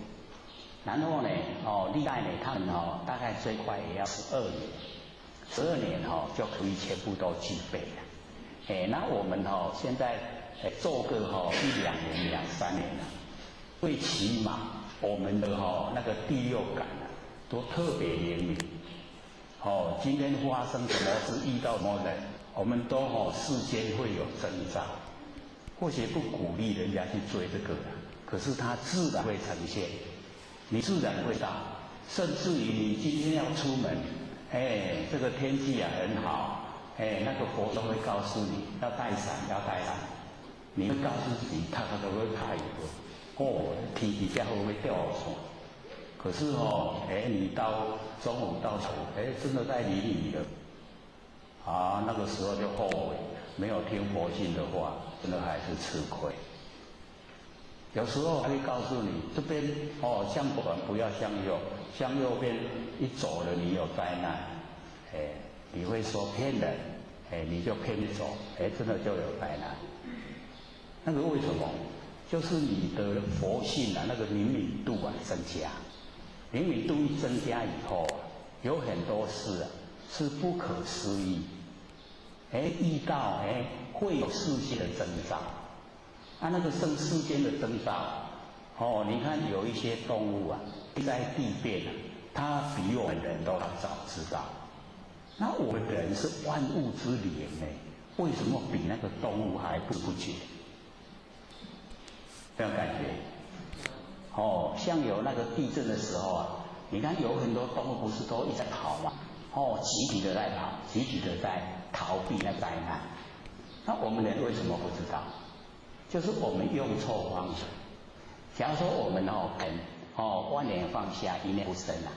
然后呢历代呢他们大概最快也要12年就可以全部都具备了。那我们现在做个1-2年、2-3年最起码我们的那个第六感都特别灵敏。今天发生什么事，遇到什么人，我们都事先会有征兆。或许不鼓励人家去追这个可是它自然会呈现，你自然会到。甚至于你今天要出门，这个天气很好，那个佛都会告诉你要带伞，你会告诉自己，他都会怕有天气这样会不会掉伞？可是你到中午到下午，真的在淋雨了，那个时候就后悔，没有听佛性的话，真的还是吃亏。有时候还会告诉你，这边向左不要向右，向右边一走了你有灾难，你会说骗人，你就偏走，真的就有灾难。那个为什么？就是你的佛性那个灵敏度增加，灵敏度一增加以后有很多事是不可思议，遇到会有世间的征兆，那个世间的征兆你看有一些动物在地变它比我们人都要早知道。那我们人是万物之灵为什么比那个动物还不觉？这样感觉像有那个地震的时候你看有很多动物不是都一直在跑吗？集体的在跑，集体的在逃避那灾难。那我们人为什么不知道？就是我们用错方向。假如说我们万念放下，一念不生啊，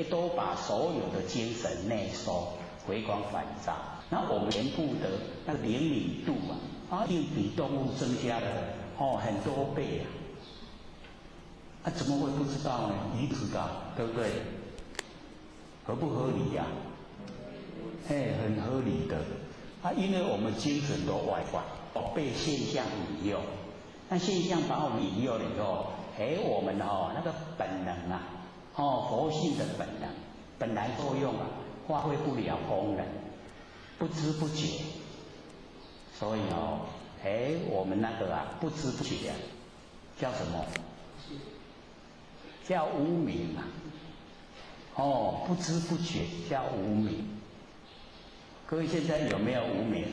都把所有的精神内收，回光返照。那我们全部的那个灵敏度一定比动物增加了很多倍怎么会不知道呢？你知道，对不对？合不合理呀？很合理的因为我们精神都外放，被现象引诱，那现象把我们引诱了以后，我们那个本能佛性的本能本来作用发挥不了功能，不知不觉，所以我们那个不知不觉叫什么？叫无明不知不觉叫无明。各位现在有没有无明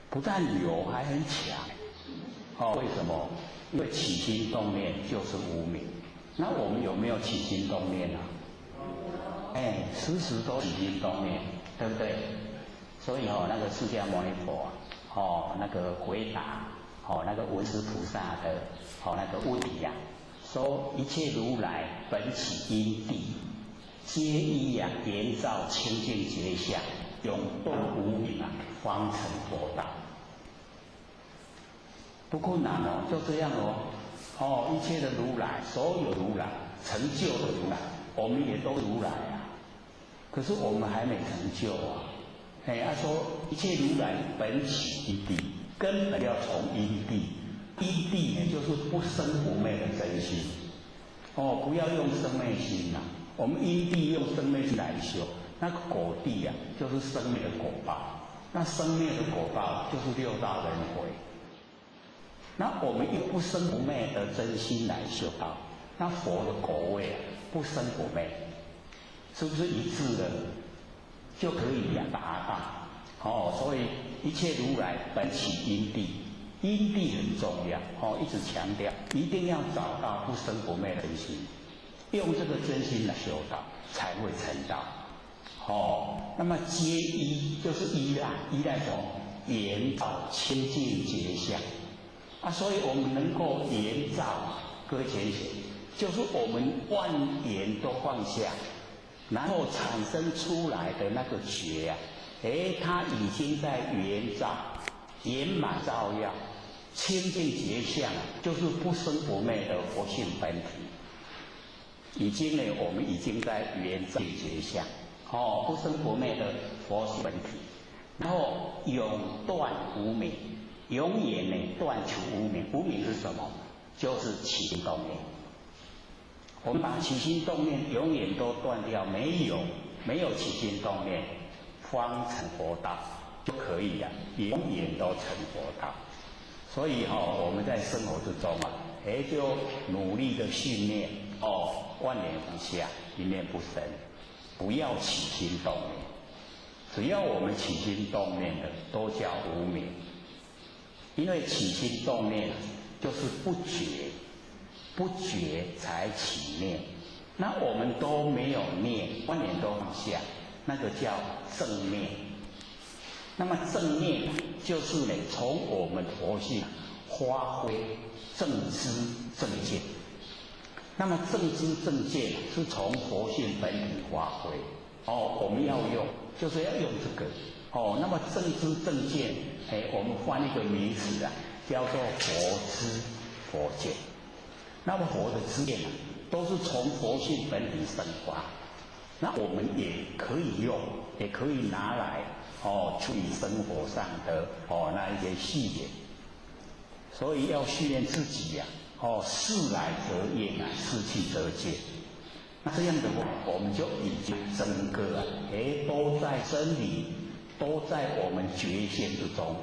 不但有，还很强。为什么？因为起心动念就是无明。那我们有没有起心动念时时都起心动念，对不对？所以那个释迦牟尼佛那个回答那个文殊菩萨的那个问题说一切如来本起因地，皆依圆照清净觉相，永断无明方成佛道。不困难就这样一切的如来，所有如来，成就的如来，我们也都如来可是我们还没成就说一切如来本起因地，根本要从因地，因地呢就是不生不灭的真心不要用生灭心我们因地用生灭心来修，那个果地就是生灭的果报，那生灭的果报就是六道轮回。那我们用不生不灭的真心来修道，那佛的果位不生不灭，是不是一致的？就可以达到所以一切如来本起因地，因地很重要一直强调，一定要找到不生不灭的真心，用这个真心来修道才会成道那么皆依就是依赖什么？圆照清净觉相所以我们能够圆照，各位浅显，就是我们万缘都放下，然后产生出来的那个觉它已经在圆照圆满照耀清净觉相就是不生不灭的佛性本体，已经我们已经在圆照觉相不生不灭的佛性本体，然后永断无明，永远断除无明。无明是什么？就是起心动念。我们把起心动念永远都断掉，没有起心动念，方成佛道就可以永远都成佛道。所以我们在生活之中就努力的训练万念放下，一念不生，不要起心动念。只要我们起心动念的，都叫无明。因为起心动念就是不觉，不觉才起念。那我们都没有念，万念都放下，那个叫正念。那么正念就是从我们佛性发挥正知正见。那么正知正见是从佛性本体发挥我们要用，就是要用这个那么正知正见我们换一个名词叫做佛知佛见。那么佛的知见都是从佛性本体生发，那我们也可以用，也可以拿来处理生活上的那一些细节。所以要训练自己事来则业事去则见。那这样的话，我们就已经整个都在真理，都在我们觉现之中，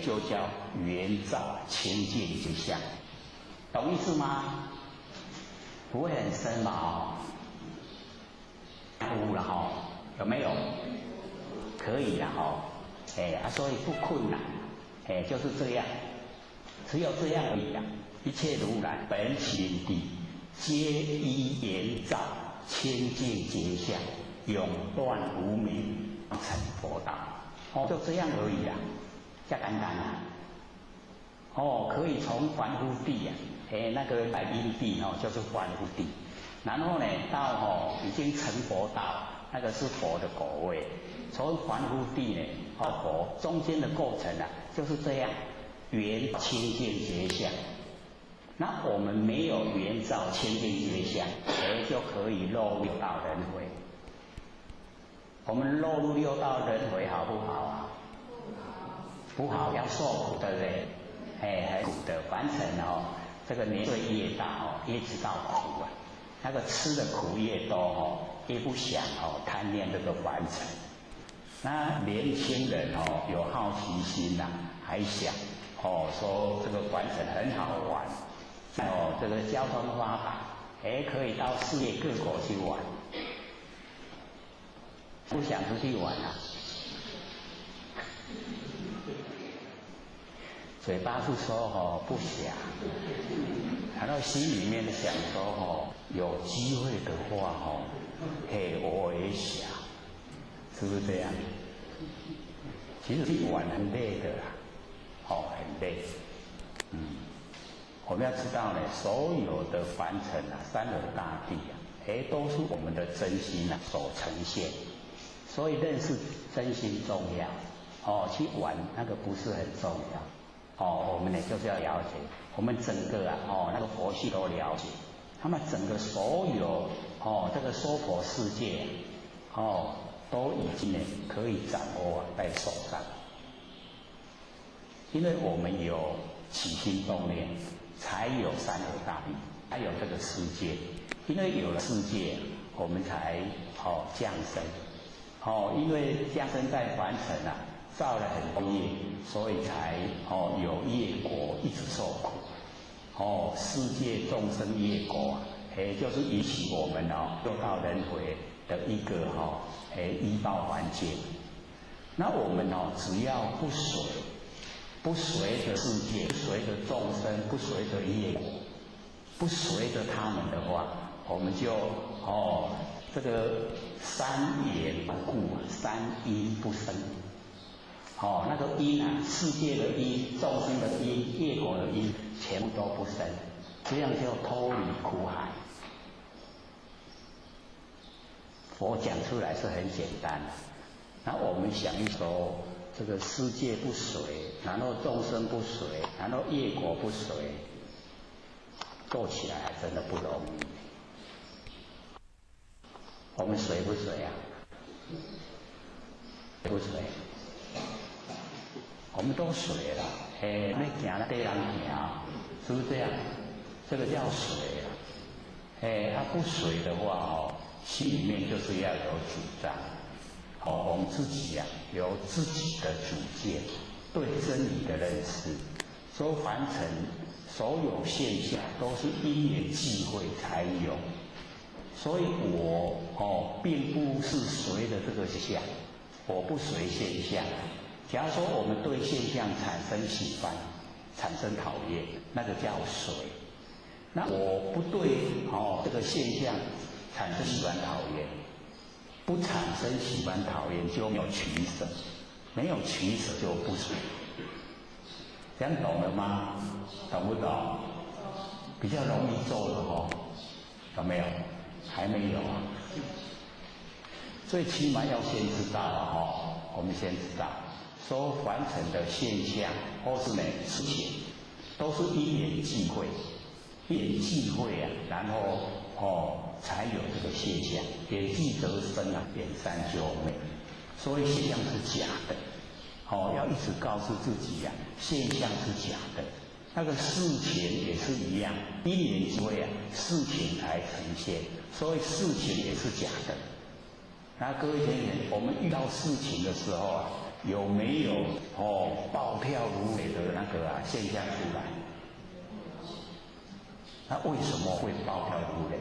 就叫圆照清净之相，懂意思吗？不会很深嘛悟了有没有？可以的所以不困难，就是这样，只有这样而已一切如来本起因地，皆依圆照清净觉相，永断无明，成佛道就这样而已这简单可以从凡夫地那个来因地就是凡夫地，然后呢到已经成佛道，那个是佛的果位，从凡夫地呢到佛中间的过程就是这样，缘清净觉相。那我们没有缘照清净觉相，就可以落入六道轮回。我们落入六道轮回好不好啊？不好，要受苦的嘞，很苦的。凡尘这个年岁越大越知道苦啊。那个吃的苦越多越不想贪恋这个凡尘。那年轻人有好奇心还想说这个凡尘很好玩，这个交通发达，可以到世界各国去玩，不想出去玩嘴巴是说不想，然后心里面想说有机会的话我也想，是不是这样？其实去玩很累的很累。我们要知道呢，所有的凡尘三河大地都是我们的真心所呈现，所以认识真心重要去玩那个不是很重要我们呢就是要了解，我们整个那个佛系都了解，他们整个所有这个娑婆世界都已经呢可以掌握在手上，因为我们有起心动念，才有三河大地，才有这个世界。因为有了世界，我们才降生因为降生在凡尘造了很多业，所以才有业果一直受苦世界众生业果就是引起我们六道轮回的一个依报环境。那我们只要不随着世界，不随着众生，不随着业果，不随着他们的话，我们就这个三缘不顾，三因不生那个因世界的因，众生的因，业果的因，全部都不生，这样就脱离苦海。佛讲出来是很简单的，那我们想一说，这个世界不随，然后众生不随，然后业果不随，做起来真的不容易。我们随不随随不随？我们都随了，那行了对人行，是不是这样？这个叫随不随的话心里面就是要有主张。我们自己有自己的主见，对真理的认识。说凡尘所有现象都是因缘际会才有，所以我并不是随着这个相，我不随现象。假如说我们对现象产生喜欢、产生讨厌，那个叫随。那我不对这个现象产生喜欢讨厌，不产生喜欢讨厌就没有取舍，没有取舍就不随。这样懂了吗？懂不懂？比较容易做的有没有？还没有最起码要先知道我们先知道，说凡尘的现象或是事情，都是因缘际会，因缘际会然后才有这个现象。缘际得生缘三究昧，所以现象是假的。要一直告诉自己现象是假的。那个事情也是一样，因缘际会事情才呈现，所以事情也是假的。那各位同学，我们遇到事情的时候有没有暴跳如雷的那个现象出来？那为什么会暴跳如雷？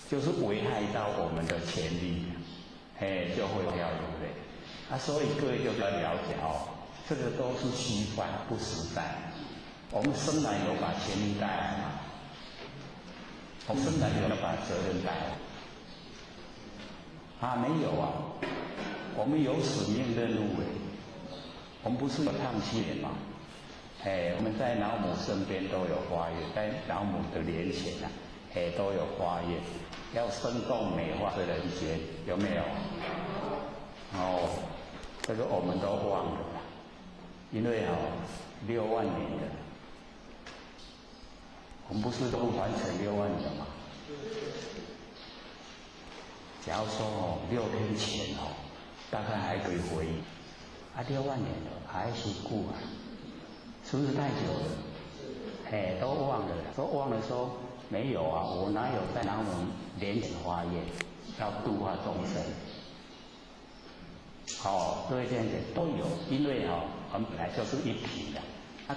就是危害到我们的权利，就会暴跳如雷。所以各位就要了解这个都是虚幻不实在。我们生来有把权利带来吗？我们生来有把责任带来没有我们有使命任务我们不是有烫气莲吗？我们在老母身边都有花园，在老母的莲前啊，都有花园，要生动美化的人间，有没有？这个我们都忘了，因为6万年的，我们不是都完成6万年吗？假如说6天前大概还可以回忆，6万年了还是故啊，是不是太久了？都忘了，说没有啊，我哪有在老母莲前花叶要度化众生？各位这样子都有，因为我们本来就是一体的。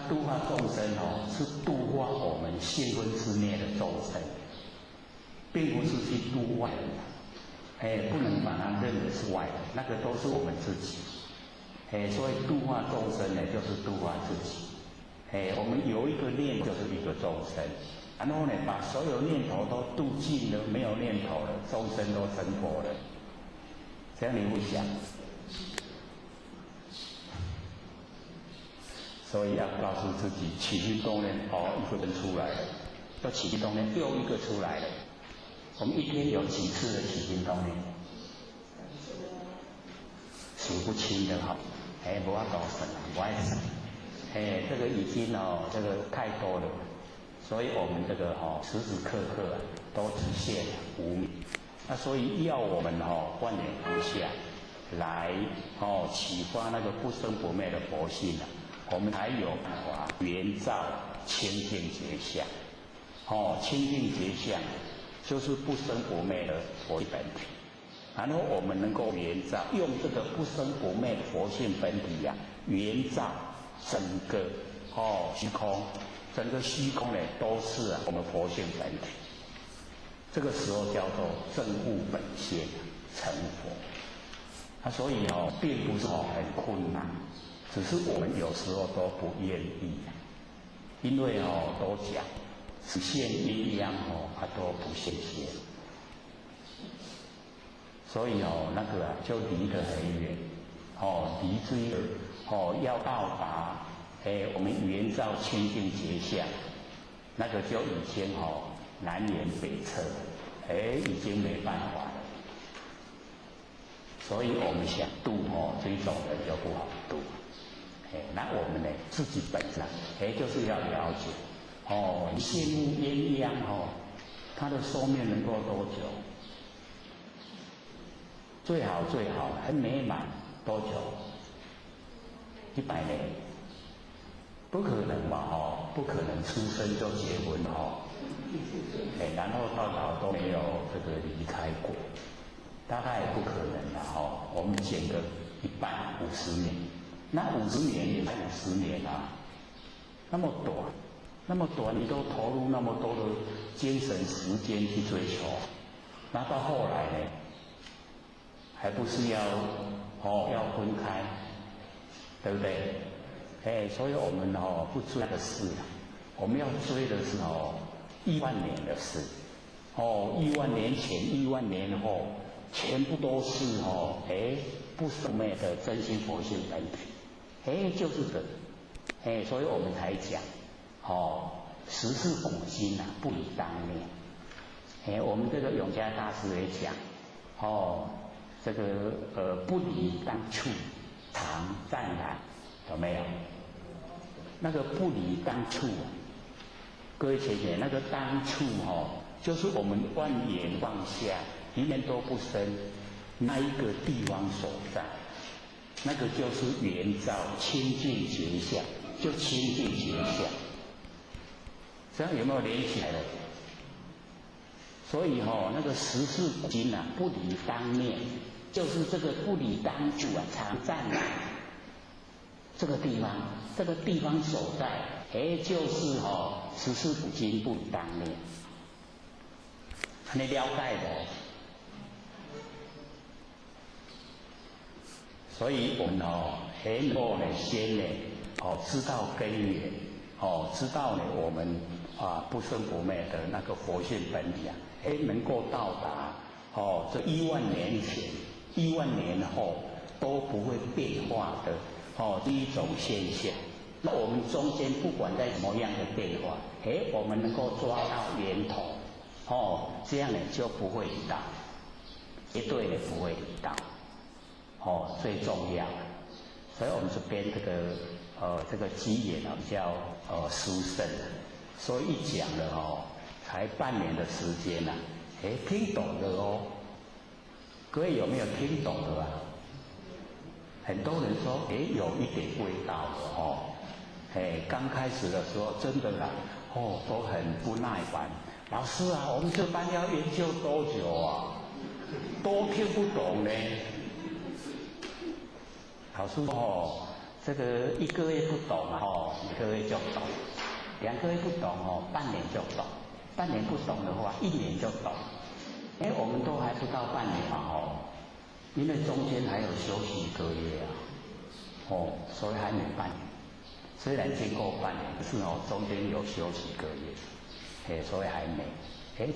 度化众生是度化我们性分之内的众生，并不是去度外人。不能把它认为是外人，那个都是我们自己。所以度化众生呢，就是度化自己。我们有一个念就是一个众生，然后呢，把所有念头都度尽了，没有念头了，众生都成佛了。这样你会想？所以要告诉自己，起心动念，一个人出来了，要起心动念，又一个出来了。我们一天有几次的起心动念？数不清的不要搞神了，不爱神。这个已经这个太多了，所以我们这个时时刻刻都只限无明。那所以要我们万念当下来启发那个不生不灭的佛性我们才有办法圆照清净觉相。清净觉相就是不生不灭的佛性本体，然后我们能够圆照，用这个不生不灭的佛性本体圆照整个虚空，整个虚空呢都是我们佛性本体。这个时候叫做证悟本性，成佛。所以并不是很困难，只是我们有时候都不愿意，因为都讲只现阴阳都不现现，所以那个就离得很远，离追要到达我们圆照清净觉相，那个就已经南辕北辙，已经没办法了。所以我们想度这种人就不好度。那我们呢自己本身就是要了解羡慕鸳鸯它的寿命能够多久？最好很美满多久？100年？不可能嘛不可能出生就结婚然后到老都没有这个离开过，大概也不可能的我们减个150年，那50年也才50年那么短你都投入那么多的精神时间去追求，那到后来呢，还不是要分开，对不对？所以我们不追那个事我们要追的是1万年的事，1万年前、1万年后，全部都是不生灭的真心佛性本体，就是这个，所以我们才讲时事古今不离当念。我们这个永嘉大师也讲这个不离当处，常湛然，有没有？那个不离当处各位学姐，那个当处就是我们万缘放下，一念都不生，那一个地方所在，那个就是圆照清净觉相，就清净觉相。这样有没有连起来了？所以那个时事古今不离当念，就是这个不离当处常湛然。这个地方所在，就是时事古今不离当念。你了解的？所以我们很多先呢知道根源，知道呢我们不生不灭的那个佛性本体能够到达这1万年前、1万年后都不会变化的是一种现象。那我们中间不管在什么样的变化，我们能够抓到源头，这样呢就不会离道，绝对的不会离道，最重要。所以我们这边这个机缘比较殊胜，所以一讲了才半年的时间呐，听懂了哦。各位有没有听懂的啊？很多人说，有一点味道了刚开始的时候真的啦，都很不耐烦。老师啊，我们这班要研究多久啊？都听不懂呢。老师说这个1个月不懂1个月就懂，2个月不懂半年就懂，半年不懂的话1年就懂。我们都还不到半年嘛因为中间还有休息1个月啊，所以还没半年。虽然经过半年，可是中间有休息1个月，所以还没。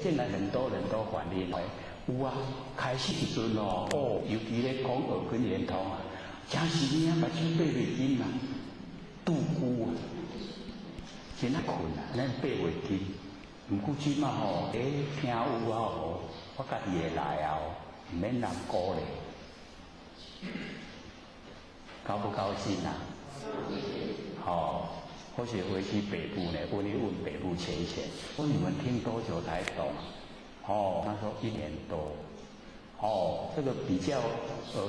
竟然很多人都反映有啊，开始时阵尤其咧讲耳根圆通啊，真是你啊，目睭闭袂紧啊，拄久啊，真啊困啊，咱闭袂紧。毋过即马听有啊我家己会来啊唔免人鼓励，高不高兴啊？或许回去北部呢，问一问北部浅浅，说你们听多久才懂？他说1年多。这个比较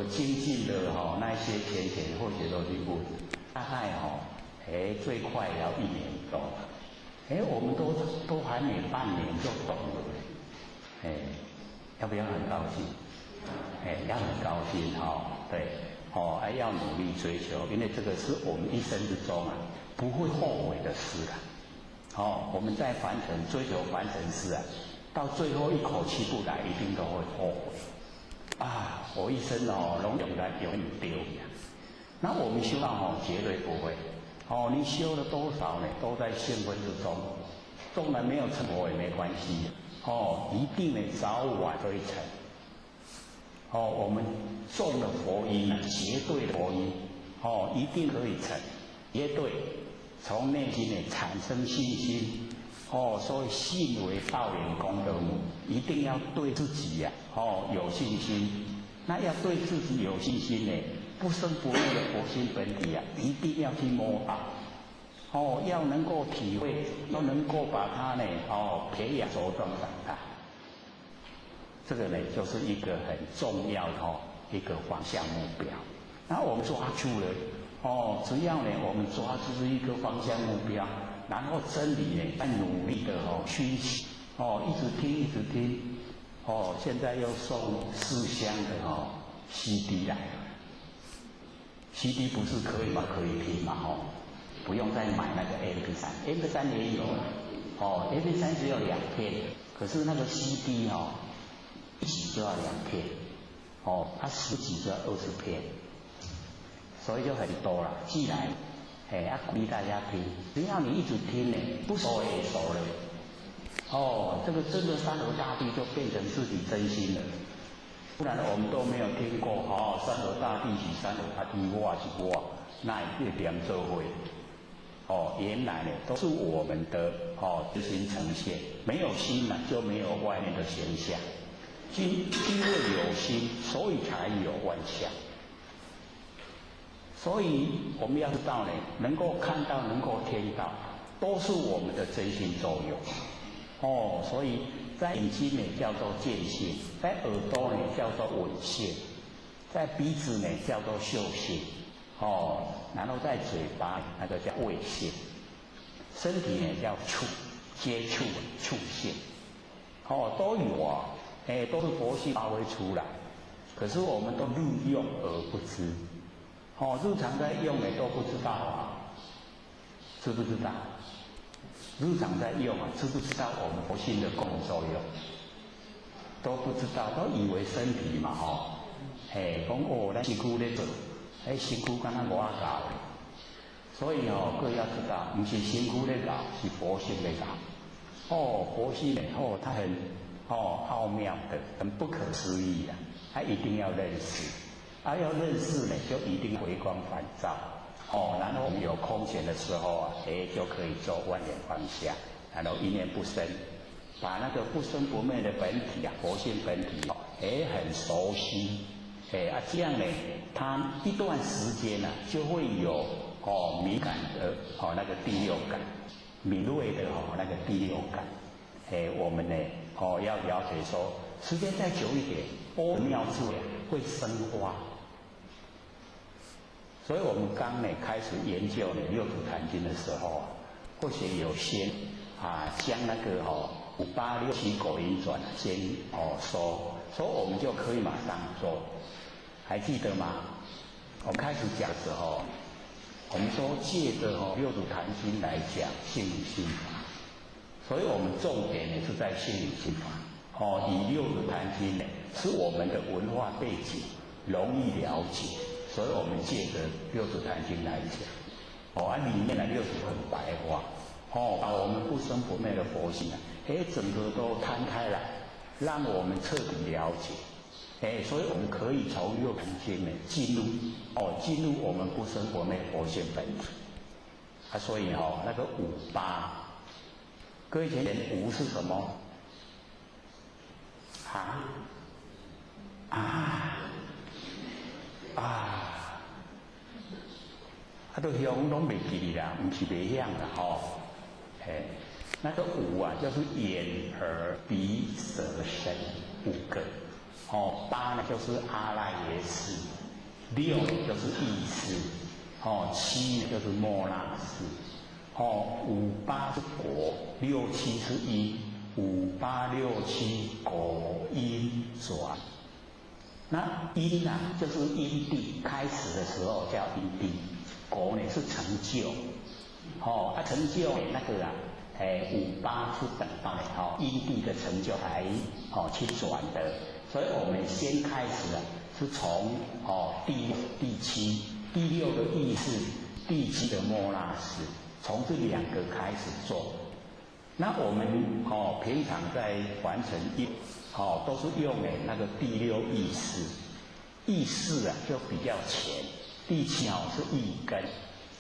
精进的那一些浅浅，或许都去问，大概最快也要1年多。我们都还没半年就懂了，要不要很高兴？要很高兴对，要努力追求，因为这个是我们一生之中不会后悔的事我们在凡尘追求凡尘事到最后一口气不来，一定都会后悔我一生拢用来永远丢呀。那我们修道绝对不会。你修了多少呢？都在兴奋之中，纵然没有成佛也没关系一定呢早晚会成。我们种的佛因绝对的佛因一定可以成，绝对从内心呢产生信心所以信为道源功德母，一定要对自己有信心。那要对自己有信心呢，不生不灭的佛心本体一定要去摸到要能够体会，要能够把它呢培养茁壮长大。这个呢就是一个很重要的一个方向目标。那我们抓住了只要呢我们抓住一个方向目标，然后真理呢在努力的熏习一直听一直听现在又送4箱的CD 来了。CD 不是可以吗？可以听嘛不用再买那个 MP3 也有MP3 只有2片，可是那个 CD 1集就要2片它10集就要20片，所以就很多了。既然鼓励大家听，只要你一直听呢，不熟也熟了这个真的山河大地就变成自己真心了。不然我们都没有听过山河大地是山河大地，我是我，那也点做会原来呢都是我们的自行呈现，没有心就没有外面的形象，因为有心，所以才有外相。所以我们要知道呢，能够看到，能够听到，都是我们的真心作用所以在眼睛呢叫做见性，在耳朵呢叫做闻性，在鼻子呢叫做嗅性然后在嘴巴那个叫味性，身体呢叫接触触性都有都是佛性发挥出来，可是我们都利用而不知日常在用的都不知道知不知道？日常在用知不知道我们佛性的功能作用？都不知道，都以为身体嘛讲咱身躯咧做，身躯敢若外搞的，所以各位要知道，不是身躯咧搞，是佛性咧搞佛性呢它很奥妙的，很不可思议它一定要认识要认识呢，就一定回光返照然后我们有空闲的时候啊，就可以做万缘放下，然后一念不生，把那个不生不灭的本体啊，佛性本体很熟悉，这样呢，他一段时间呢，就会有敏感的那个第六感，敏锐的那个第六感，我们呢要了解说，时间再久一点，妙智会生花。所以我们刚呢开始研究呢六祖坛经的时候啊，或许有先将那个5、8、6、7果音转先说我们就可以马上做，还记得吗？我们开始讲的时候，我们说借着六祖坛经来讲心理心法，所以我们重点呢是在心理心法。以六祖坛经呢是我们的文化背景，容易了解。所以我们借着六祖坛经来讲，里面的六祖很白话，把我们不生不灭的佛性整个都摊开来，让我们彻底了解。所以我们可以从六祖坛经呢进入我们不生不灭佛性本体。所以那个5、8，各位前5是什么？都香拢袂记啦，唔是袂响啦那个5啊，就是眼、耳、鼻、舌、身5个。8呢就是阿赖耶识，6就是意识，7呢就是末那识，5、8是果，6、7是因，5、8、6、7果因转。那因啊，就是因地，开始的时候叫因地。果呢是成就，成就那个5、8是等到因地的成就来去转的，所以我们先开始是从第7、第6的意识，第7的末那识，从这2个开始做。那我们平常在完成都是用那个第6意识，意识啊就比较浅。第7是意根，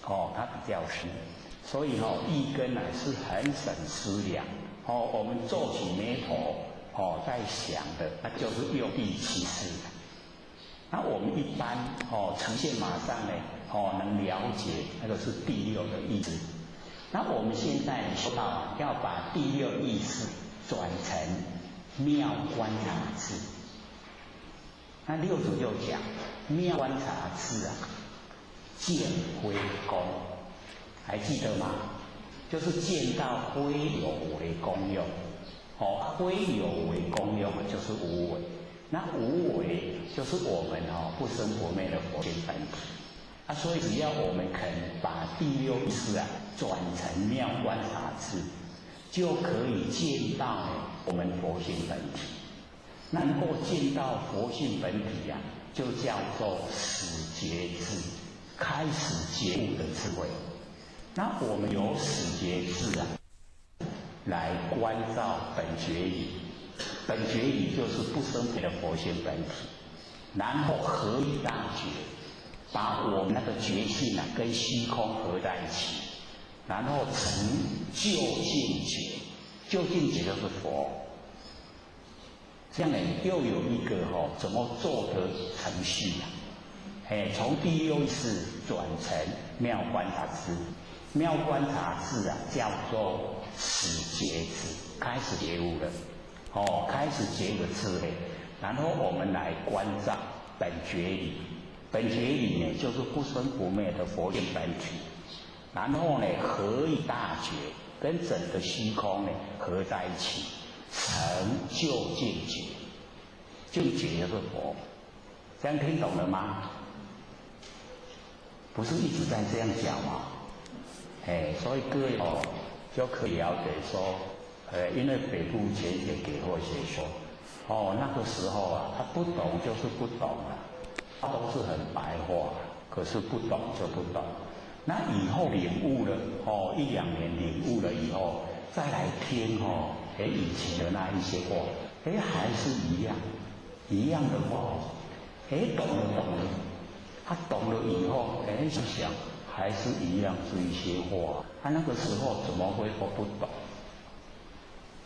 它比较深，所以意根呢是很省思量，我们皱起眉头在想的，那就是用第7识。那我们一般呈现马上呢能了解那个是第6的意识。那我们现在说到要把第6意识转成妙观察智。那六祖就讲妙观察智啊，见灰功，还记得吗？就是见到灰有为功用，灰有为功用就是无为，那无为就是我们不生不灭的佛性本体。所以只要我们肯把第6意识转成妙观察智，就可以见到我们佛性本体。能够见到佛性本体就叫做始觉智，开始觉悟的智慧。那我们由始觉智来关照本觉理，本觉理就是不生不灭的佛性本体，然后合一大觉，把我们那个觉性跟虚空合在一起，然后成究竟觉，究竟觉就是佛。这样呢，又有一个怎么做的程序从第6意识转成妙观察智，妙观察智叫做始觉智，开始觉悟了，开始觉悟的智慧，然后我们来关照本觉理，本觉理呢就是不生不灭的佛性本体，然后呢合一大觉，跟整个虚空呢合在一起。成就境觉，境觉就是佛，这样听懂了吗？不是一直在这样讲吗？所以各位就可以了解说，因为北部前学给或学说，那个时候他不懂就是不懂了，他都是很白话，可是不懂就不懂。那以后领悟了1、2年领悟了以后，再来听以前的那一些话，还是一样的话，懂了，他懂了以后，想还是一样是一些话。他那个时候怎么会都不懂？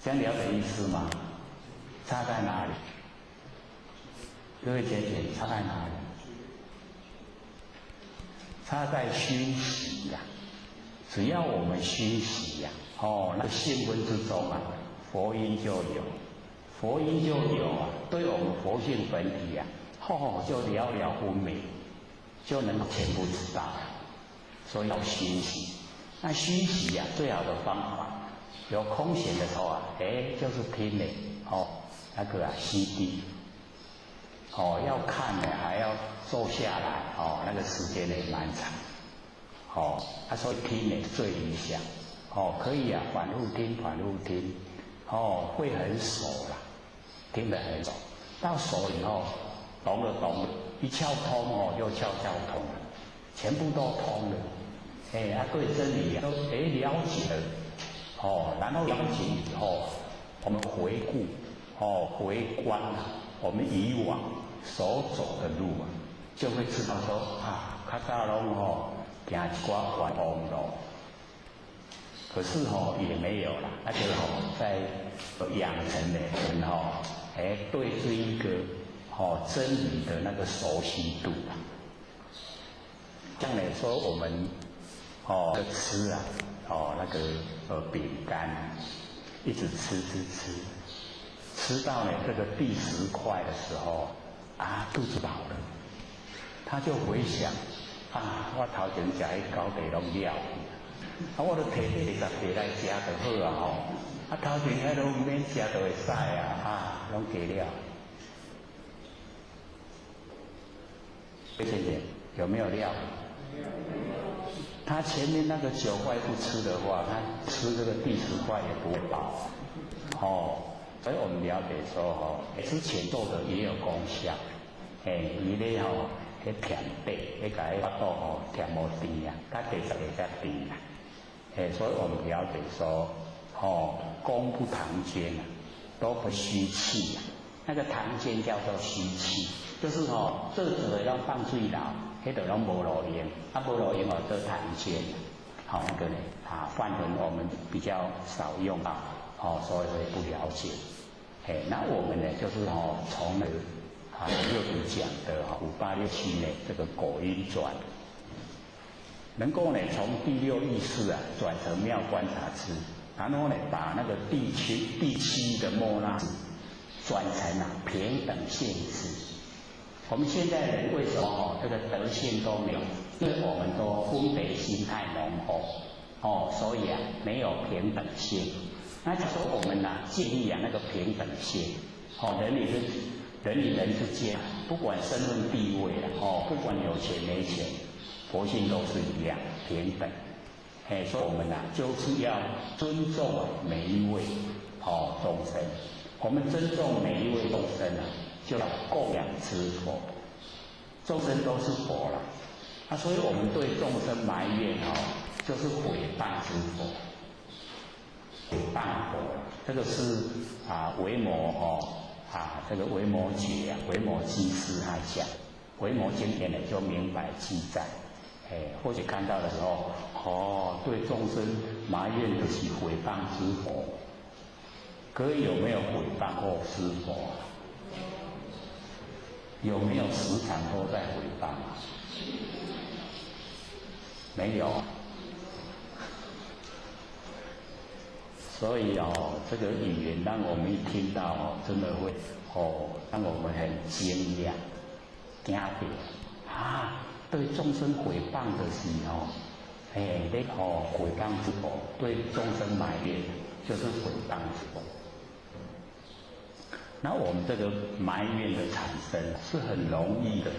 这样了解意思吗？差在哪里？各位姐姐，差在哪里？差在熏习呀。只要我们熏习呀，那性分之中啊，佛音就有，佛音就有啊，对我们佛性本体啊，就了了分明，就能够全部知道。所以要熏习。那熏习呀，最好的方法，有空闲的时候啊，就是听呢，那个CD，要看呢，还要坐下来，那个时间也蛮长。所以听呢最理想，可以啊，反复听，会很熟啦，听得很熟，到熟以后，懂了，一窍通就窍通了，全部都通了，对真理都了解了，然后了解以后，我们回顾，回观我们以往所走的路啊，就会知道说较早拢行一寡冤枉路，可是也没有啦，那就在养成的人对这一个真理的那个熟悉度啦。这样来说，我们吃啊，那个饼干，一直吃到呢这个第10块的时候肚子饱了，他就回想。我头前食迄高地拢了，我都摕20块来食就好啊头前迄都唔免食就会使拢给了。谢谢，有没有料？他前面那个9块不吃的话，他吃这个第10块也不会饱。所以我们了解说之前做的也有功效，伊咧迄甜白，迄个巴肚甜无甜啊，甲第10个才甜啊。所以我们了解说，功不唐捐啊，都不虚气啊。那个唐捐叫做虚气，就是做子要放水流，迄个拢无路用，无路用做唐捐。那个呢梵文我们比较少用到，所以不了解。那我们呢就是从那个。又是讲的5867呢，这个果因转，能够呢从第6意识转成妙观察智，然后呢把那个第7的莫那转成平等性智。我们现在人为什么这个德性都没有？因为我们都分别心太浓厚，所以没有平等性。那就说我们建立那个平等性，人与人之间，不管身份地位不管有钱没钱，佛性都是一样平等。所以我们就是要尊重每一位众生。我们尊重每一位众生就要供养之佛。众生都是佛了，所以我们对众生埋怨就是毁谤之佛。毁谤佛，这个是维摩这个维摩诘维摩诘师他讲，维摩经典呢就明白记载，或许看到的时候，对众生埋怨的是毁谤之佛，各位有没有毁谤过师佛？有没有时常都在毁谤？没有。所以这个语言让我们一听到真的会让我们很惊讶，惊到对众生毁谤的是你毁谤之佛，对众生埋怨就是毁谤之佛。那我们这个埋怨的产生是很容易的。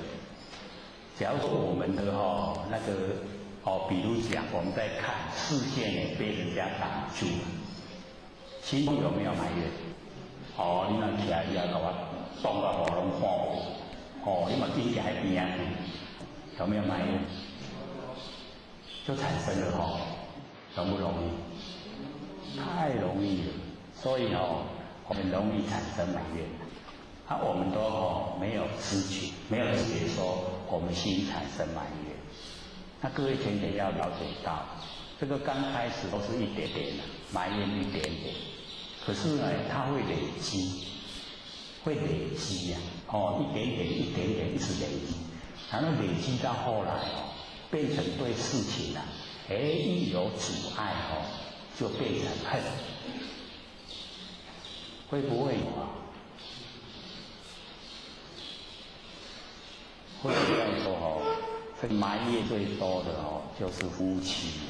假如说我们的那个比如讲我们在看视线也被人家挡住了。心中有没有埋怨？你若起来要给我送到火龙看你嘛进来边有没有埋怨？就产生了容不容易？太容易了，所以很容易产生埋怨。我们都没有知觉，没有知觉说我们心产生埋怨。那各位前辈要了解到，这个刚开始都是一点点的，埋怨一点点，可是呢，它会累积，呀，一点点一点点一直累积，然后累积到后来变成对事情一有阻碍就变成恨，会不会有啊？会不会说这个埋怨最多的就是夫妻，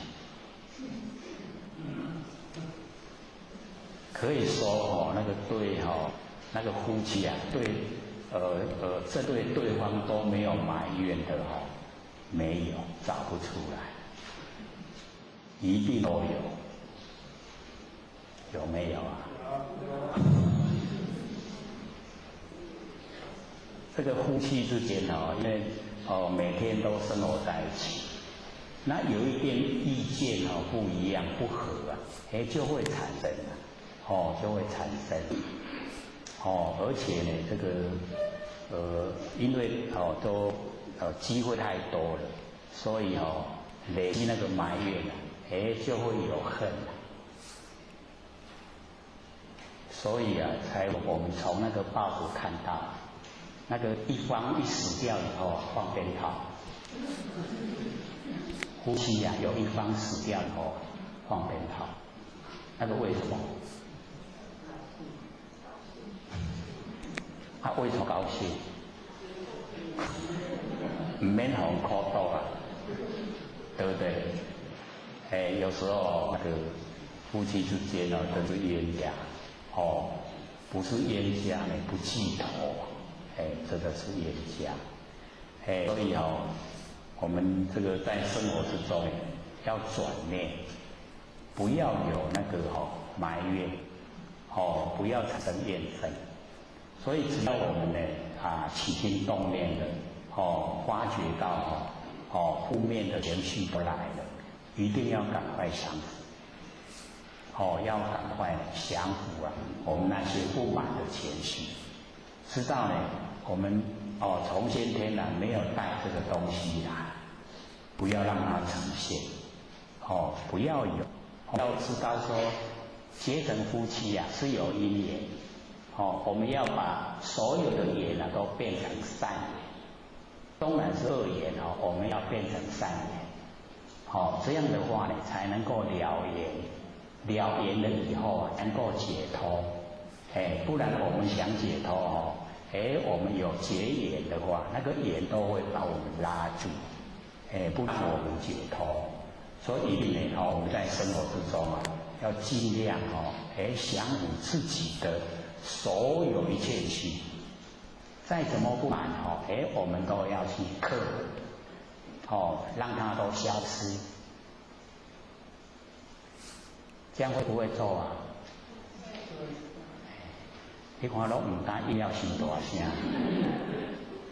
可以说那个对那个夫妻啊，对这对方都没有埋怨的没有，找不出来，一定都有没有啊？这个夫妻之间因为每天都生活在一起，那有一点意见不一样不合啊，就会产生就会产生而且呢这个因为都机会太多了，所以累积那个埋怨就会有恨所以才我们从那个报纸看到。那个一方一死掉以后放鞭炮，夫妻有一方死掉以后放鞭炮，那个为什么？为什么高兴？唔免互苦斗啊，对不对？有时候那个夫妻之间都是冤家，不是冤家呢，不记仇。这个是冤家，所以我们这个在生活之中要转念，不要有那个埋怨，不要产生怨恨。所以只要我们呢起心动念的发觉到负面的情绪不来了，一定要赶快降服，要赶快降服我们那些不满的情绪。知道呢，我们从先天没有带这个东西来，不要让它呈现，不要有，要知道说结成夫妻是有因缘，我们要把所有的缘都变成善缘，当然是恶缘我们要变成善缘，这样的话呢才能够了缘，了缘了以后能够解脱。不然我们想解脱我们有结缘的话，那个缘都会把我们拉住，不让我们解脱。所以一定我们在生活之中要尽量降服自己的所有一切心，再怎么不满我们都要去克服，让它都消失。这样会不会做啊？你看拢唔敢硬要伤大声，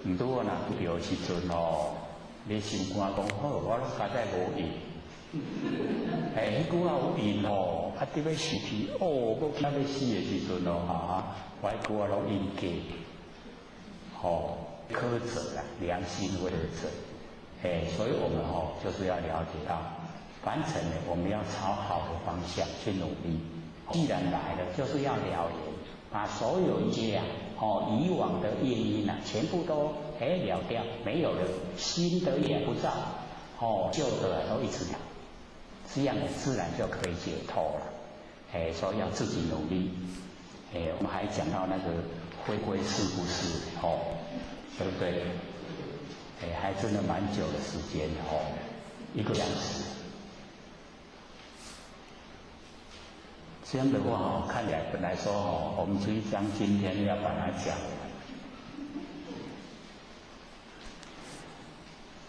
唔拄我若有时阵你心肝讲好，我拢实在无用。迄句话有用伫要死去我惊要死的时阵我迄句话拢应记，苛责啦，良心会责。所以我们就是要了解到，凡尘呢，我们要朝好的方向去努力。既然来了，就是要了缘。把所有一些以往的业因全部都了掉，没有了，新的也不造，旧的都一直了，这样自然就可以解脱了。所以要自己努力。我们还讲到那个回归是不是对不对？还真的蛮久的时间1个小时。这样的话看起来本来说我们这一章今天要把它讲完，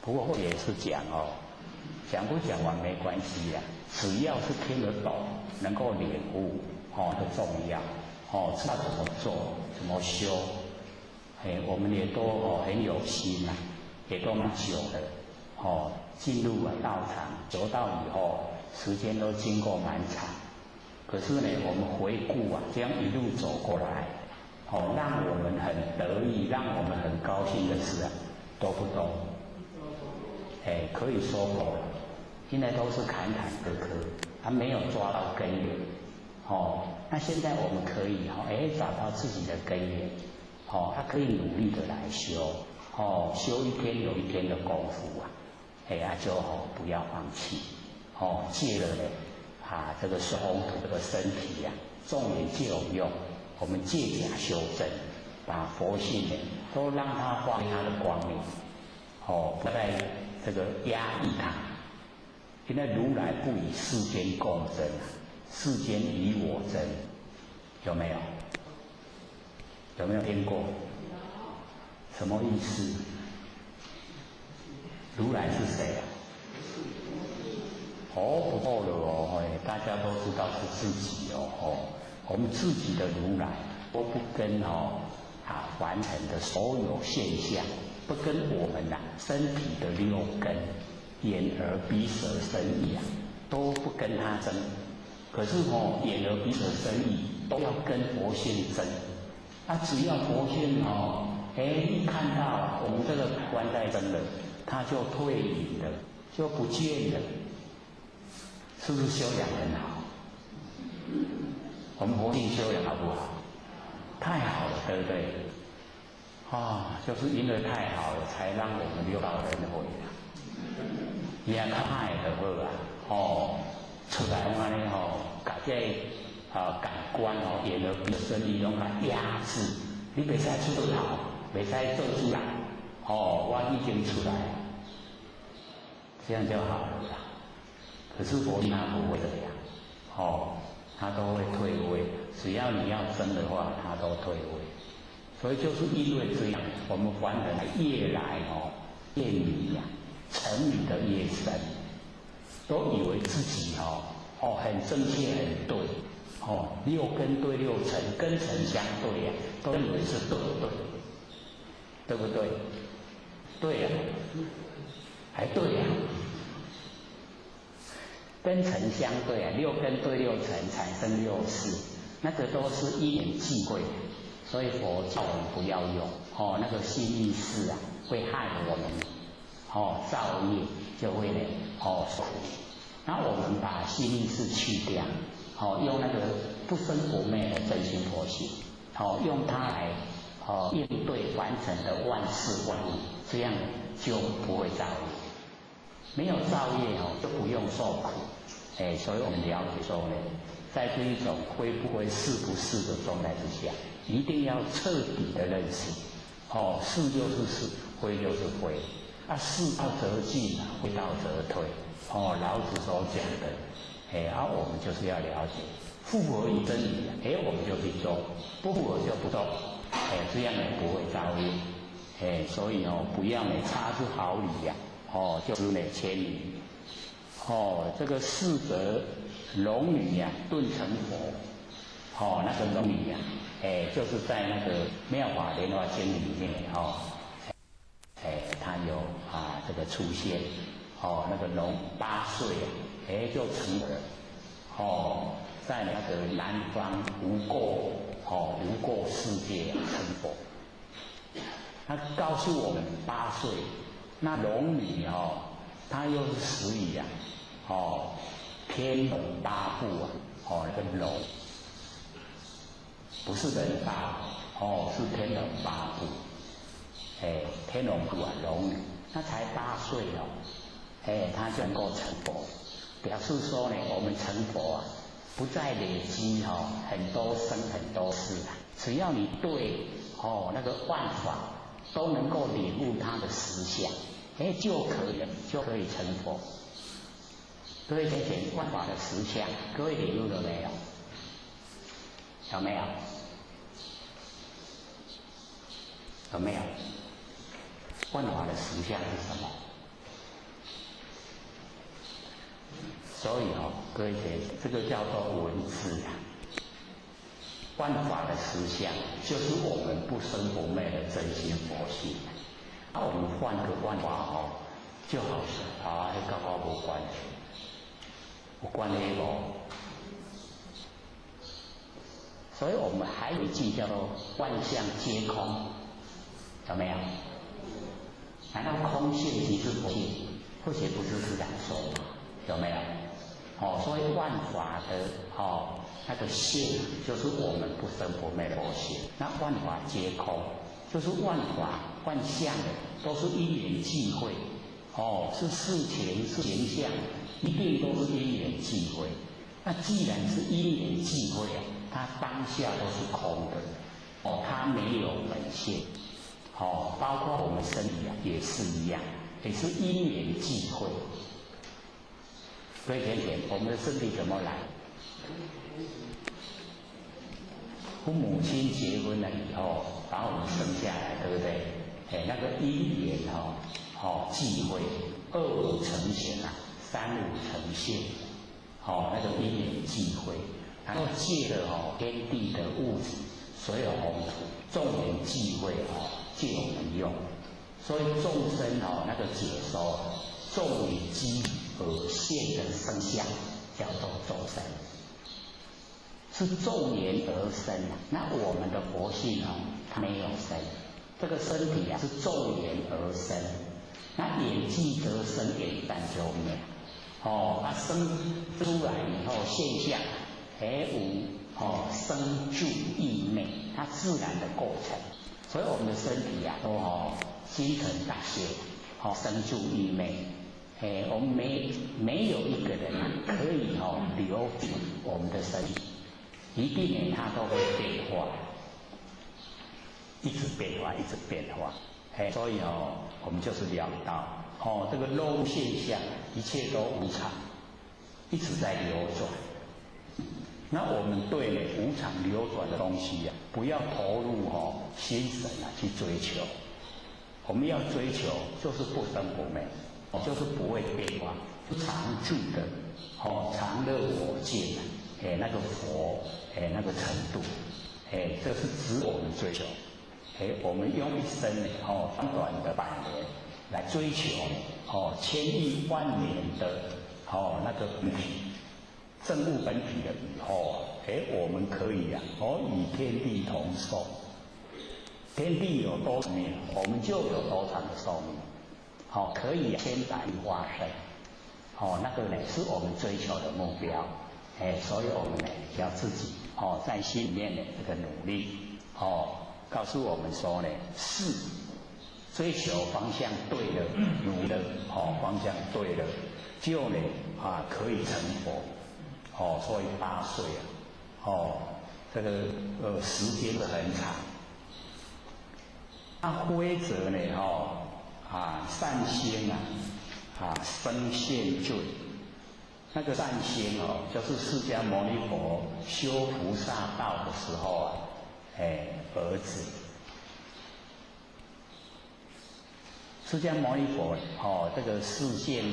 不过也是讲讲不讲完没关系呀，只要是听得懂，能够领悟的重要知道怎么做，怎么修，我们也都很有心也都蛮久的进入道场走到以后，时间都经过蛮长。可是呢，我们回顾这样一路走过来，让我们很得意，让我们很高兴的事多不多？可以说破了，现在都是坎坎坷坷，他没有抓到根源。那现在我们可以找到自己的根源，他可以努力的来修，修一天有一天的功夫啊，就不要放弃，借了呢这个是红土这个身体啊，重点借我们用，我们借假修真，把佛性呢都让它发挥它的光明，不再这个压抑它。因为如来不以世间共争啊，世间以我争，有没有？有没有听过？什么意思？如来是谁啊？不够了大家都知道是自己我们自己的如来都不跟凡尘的所有现象，不跟我们身体的六根，眼耳鼻舌身意都不跟他争。可是眼耳鼻舌身意都要跟佛性争。只要佛性一看到我们这个关在争了，他就退隐了，就不见了。是不是修养很好？我们佛性修养好不好？太好了，对不对？就是因为太好了，才让我们六道轮回也太的好出来安尼把这感官眼耳鼻舌身意拢给压制，你袂使出头，袂使做出来，我已经出来了，这样就好了啦。可是佛他不会这样，他都会退位，只要你要争的话，他都退位。所以就是因为这样，我们凡人越来越迷沉迷的越深，都以为自己很正确很对，六根对六尘，根尘相对都以为是对不对？对不对？对还对根尘相对六根对六尘产生六识，那个都是因缘际会，所以佛教我们不要用那个心意识会害我们造业就会受苦。那我们把心意识去掉，用那个不生不灭的真心佛性，用它来应对凡尘的万事万物，这样就不会造业。没有造业就不用受苦。所以我们了解说呢，在这一种非不非是不是的状态之下，一定要彻底的认识，是就是是，非就是非，是道则进，非道则退，老子所讲的，我们就是要了解，符合于真理，我们就去做，不符合就不做，这样也不会造业，所以不要差之毫厘就知千里。这个四则龙女顿成佛，那个龙女就是在那个《妙法莲华经》里面它有这个出现，那个龙8岁就成佛，在那个南方无垢世界成佛。他告诉我们8岁，那龙女她又是始于天龙八部那个龙不是人八是天龙八部，天龙部龙女，那才8岁她就能够成佛，表示说呢，我们成佛不再累积很多生很多世只要你对那个万法都能够领悟它的实相，就可以成佛。各位先前万法的实相，各位领悟了没有？有没有？有没有？万法的实相是什么？所以各位这个叫做文字万法的实相就是我们不生不灭的真心佛性。我们换个万法就好像跟我无关系。有关系无？所以我们还有一句叫做万象皆空，有没有？难道空性即是佛性？或许不是这样说嘛，有没有？所以万法的那个性就是我们不生不灭的佛性，那万法皆空，就是万法万象的都是因缘际会，是事情是形象，一定都是因缘际会。那既然是因缘际会啊，它当下都是空的，它没有本性，包括我们身体啊也是一样，也是因缘际会。所以甜甜，我们的身体怎么来？父母亲结婚了以后，把我们生下来，对不对？那个因缘际会，二五成形啊，三五成性，那个因缘际会，然后借着天地的物质，所有红土，众缘际会借我们用，所以众生那个解说，众缘机而现的生相，叫做众生。是众缘而生，那我们的佛性它没有生，这个身体啊是众缘而生，那缘际得生，缘淡就灭，它生出来以后现象，无生住异灭，它自然的过程，所以我们的身体啊都新陈代谢，生住异灭，我们没有一个人可以留住我们的身体。一定它都会变化，一直变化，一直变化。所以我们就是了到这个肉现象，一切都无常，一直在流转。那我们对无常流转的东西啊，不要投入心神去追求。我们要追求就是不生不灭，就是不会变化，常住的，常乐我见那个佛。那个程度，这是指我们追求，我们用一生短短的100年来追求，千亿万年的那个本体，证悟本体了以后，我们可以与天地同寿，天地有多长命，我们就有多长的寿命，可以千百亿化身，那个呢是我们追求的目标。所以我们呢要自己在心里面的这个努力告诉我们说呢，是追求方向对了，努了方向对了，就呢可以成佛所以8岁这个时间是很长。那规则呢善心生现罪。那个善心就是释迦牟尼佛修菩萨道的时候儿子。释迦牟尼佛这个示现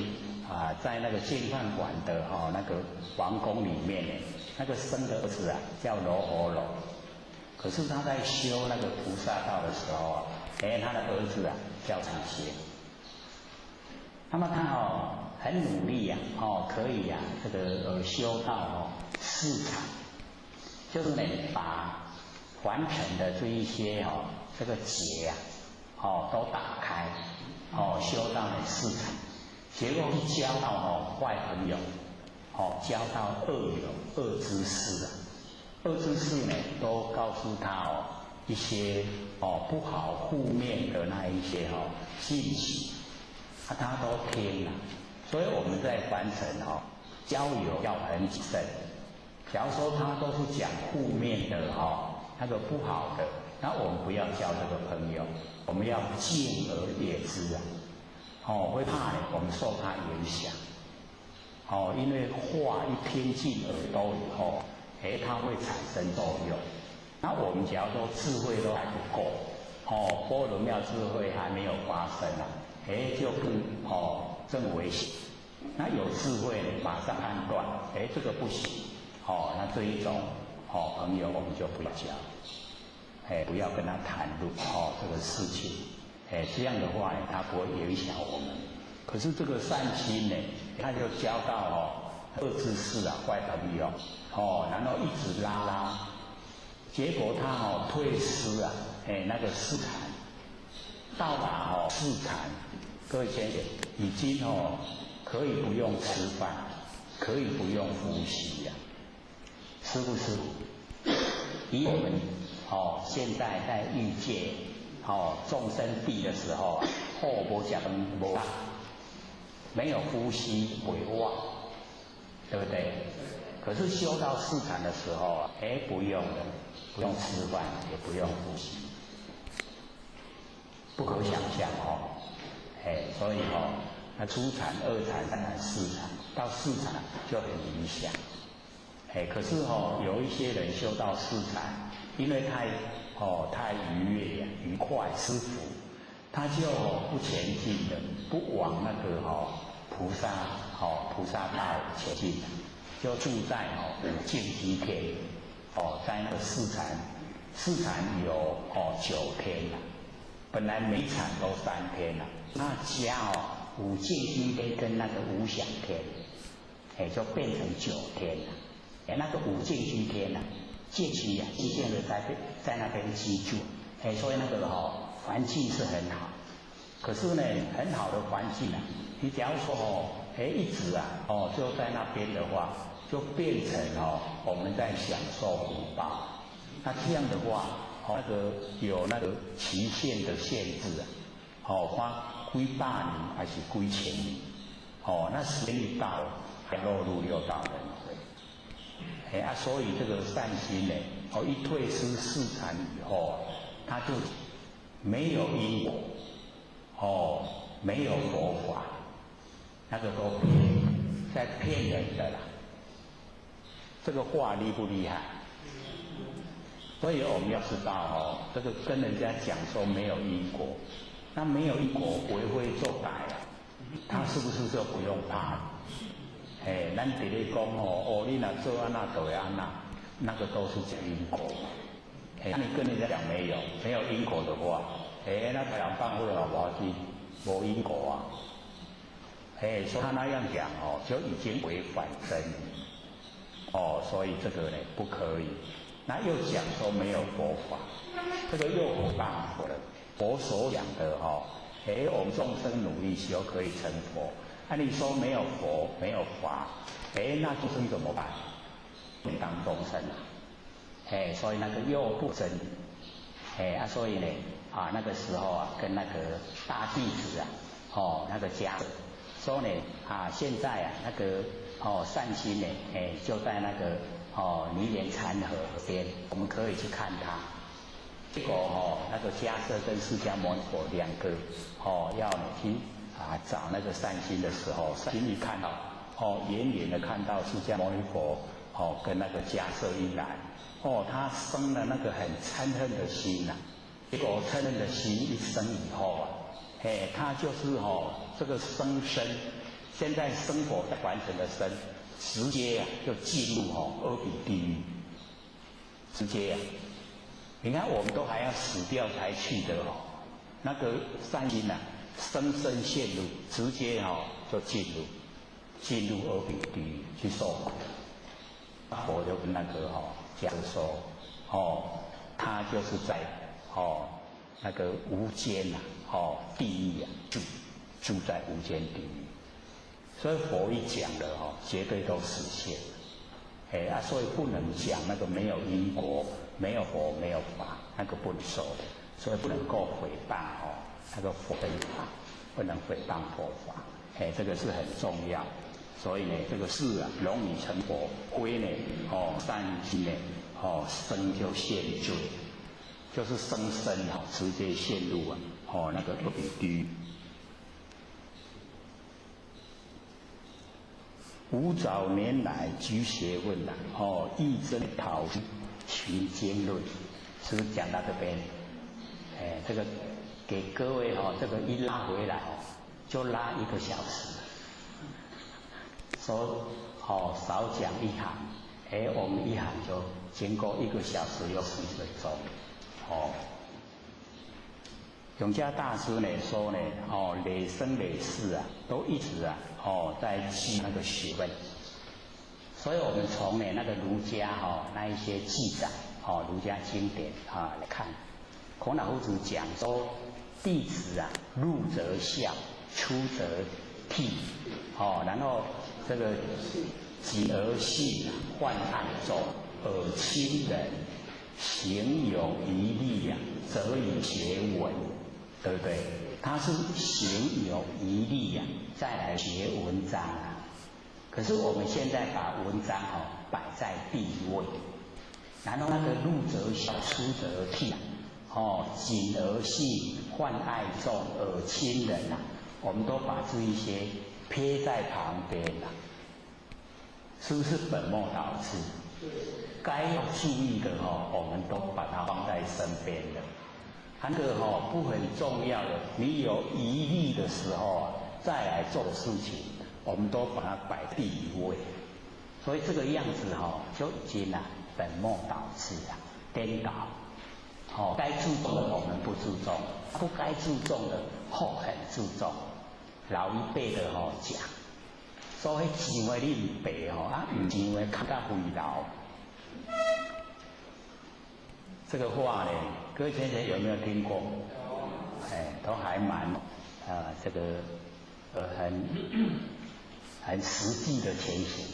在那个净饭馆的那个王宫里面那个生的儿子叫罗侯罗，可是他在修那个菩萨道的时候他的儿子叫长协。那么他很努力可以这个修到4场，就是呢把凡尘的这一些这个结都打开修到4场，结果一交到坏朋友交到恶友、恶知识恶知识呢都告诉他一些不好负面的那一些信息，他都听了。所以我们在凡尘交友要很谨慎。假如说他都是讲负面的那个不好的，那我们不要交这个朋友，我们要敬而远之会怕我们受他影响因为话一听进耳朵以后它会产生作用。那我们假如说智慧都还不够般若妙智慧还没有发生就更危险。那有智慧马上判断这个不行那这一种朋友我们就不要交不要跟他谈论这个事情这样的话他不会影响我们。可是这个善心呢他就交到恶知识坏朋友然后一直拉，结果他退失那个四禅，到达四禅各位先生，已经可以不用吃饭，可以不用呼吸呀，是不是？以我们现在在欲界众生地的时候啊，无食饭无饭，没有呼吸不会忘，对不对？可是修到四禅的时候啊，不用了，不用吃饭，也不用呼吸，不可想象所以那初禅、二禅、三禅、四禅，到四禅就很理想。可是有一些人修到四禅，因为太愉悦愉快、舒服，他就不前进了，不往那个菩萨道前进了，就住在五净居天在那个四禅有9天了，本来每禅都3天了，那加五净居天跟那个无想天，就变成9天了。那个五净居天啊，戒期啊，渐渐的在那边居住，所以那个环境是很好。可是呢，很好的环境啊，你假如说一直就在那边的话，就变成我们在享受福报。那这样的话，那个有那个期限的限制花几百年还是几千年，那时间一到了，还落入六道轮回。所以这个善心呢，一退失四禅以后，他就没有因果，没有佛法，那个都在骗人的啦。这个话厉不厉害？所以我们要知道这个跟人家讲说没有因果，那没有因果为非作歹啊，他是不是就不用怕了？咱直咧讲你若做安那就会安那，那个都是讲因果。那你跟人家讲没有因果的话，那太阳放会无因果啊。说他那样讲就已经违反真理。所以这个呢不可以。那又讲说没有佛法，这个又不办佛了。佛所讲的我们众生努力修可以成佛。你说没有佛没有法，那众生怎么办？当众生所以那个又不真理，所以呢那个时候跟那个大弟子那个家说呢现在那个善心呢就在那个泥莲禅河边，我们可以去看他。结果那个迦叶跟释迦牟尼佛两个要你去找那个善心的时候，善心一看到远远的看到释迦牟尼佛跟那个迦叶一来，他生了那个很嗔恨的心结果嗔恨的心一生以后他就是这个生现在生活在完成的生，直接就进入阿鼻地狱，直接你看我们都还要死掉才去的那个善心生生陷入，直接就进入阿鼻地狱去受苦。佛就跟那个讲说他就是在那个无间地狱住在无间地狱。所以佛一讲的绝对都实现了。所以不能讲那个没有因果、没有佛、没有法，那个不能说的。所以不能够毁谤那个佛跟法，不能毁谤佛法。这个是很重要。所以呢，这个事容易成佛，归呢善心呢生就陷罪，就是生直接陷入那个阿鼻地狱。五早年来居学问义真讨群经论，是不是讲到这边？这个给各位这个一拉回来就拉1个小时，说少讲一行，我们一行就经过1个小时又10分钟永嘉大师呢说呢累生累世都一直在记那个学问，所以我们从呢那个儒家那一些记载儒家经典来看，孔老夫子讲说弟子入则孝，出则悌，然后这个己而信，患爱众，耳亲仁，行有余力则以学文，对不对？他是行有余力再来学文章啊。可是我们现在把文章摆在第一位，然后那个入则孝，出则悌，谨而信，患爱众，耳亲仁我们都把这一些撇在旁边了，是不是本末倒置？该要注意的我们都把它放在身边的。那个不很重要的，你有疑虑的时候再来做的事情，我们都把它摆第一位。所以这个样子就已经本末倒置颠倒。该注重的我们不注重，不该注重的很注重。老一辈的讲，所以钱话你唔白唔钱话较到肥老。这个话呢，各位先生有没有听过？都还蛮这个很实际的情形，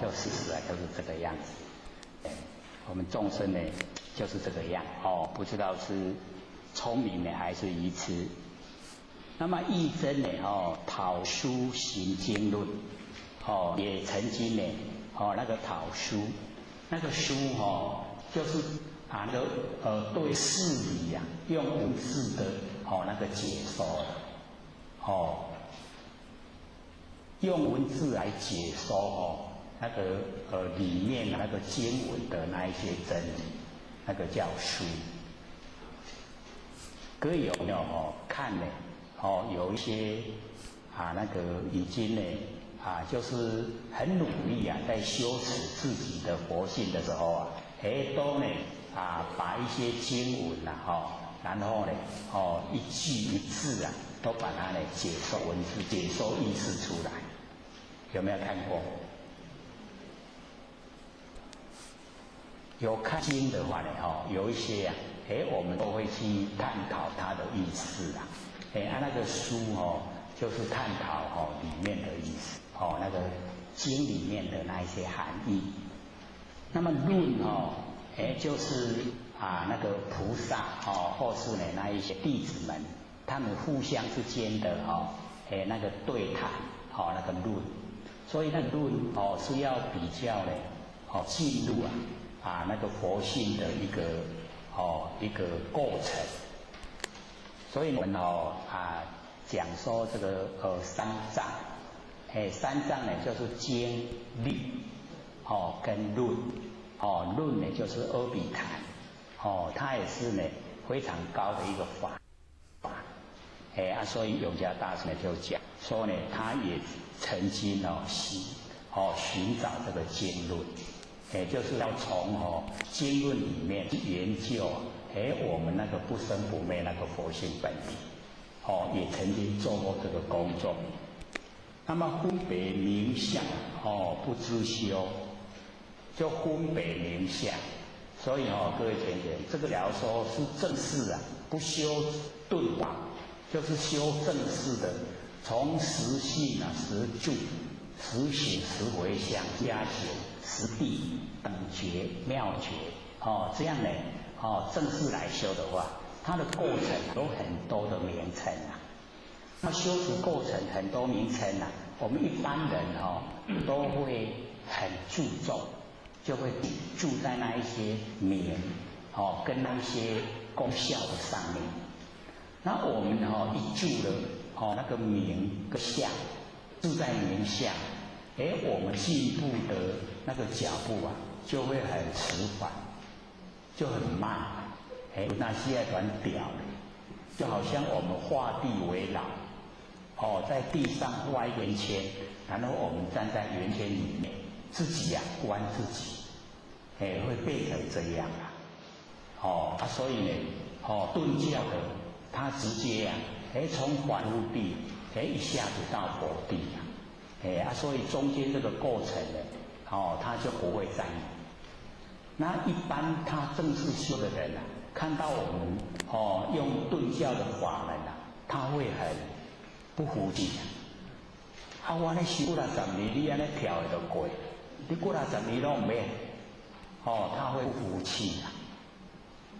就事实就是这个样子。我们众生呢就是这个样，不知道是聪明呢还是愚痴。那么义真呢，讨书行经论，也曾经呢，那个讨书，那个书就是对事理用文字的那个解说的，用文字来解说那个里面那个经文的那一些真理，那个叫书。各位有没有看呢？有一些那个已经呢就是很努力在修持自己的佛性的时候都呢把一些经文然后呢一句一字都把它呢解说文字、解说意思出来，有没有看过？有看经的话呢有一些我们都会去探讨它的意思那个书就是探讨里面的意思那个经里面的那一些含义。那么论就是那个菩萨或是呢那一些弟子们，他们互相之间的那个对谈那个论，所以那个论是要比较呢进入那个佛性的一个过程。所以我们讲说这个三藏，三藏呢就是经律跟论，论呢就是阿毗昙，它也是呢非常高的一个法，所以永嘉大师呢就讲说呢，他也曾经寻找这个经论，就是要从经论里面去研究我们那个不生不灭那个佛性本体，也曾经做过这个工作。那么分别名相，不知修，就分别名相。所以各位同学，这个假如说是正式不修顿法，就是修正式的，从实性实住、实行、实回向、加行、实地、等觉、妙觉，这样呢。正式来修的话，它的过程有很多的名称那修持过程很多名称我们一般人都会很注重，就会注在那一些名跟那一些功效的上面。那我们一注了那个名跟相，注在名相，我们进一步的那个脚步就会很迟缓。就很慢，那些很屌的，就好像我们画地为牢，在地上画一圆圈，然后我们站在圆圈里面，自己观自己，会变成这样所以呢，顿教的他直接从凡夫地，一下子到佛地所以中间这个过程呢，他就不会在意。那一般他正式修的人看到我们用顿教的法门他会不服气。我安尼修几十年，你安尼跳会就过，你几十年拢唔免，他会不服气啊。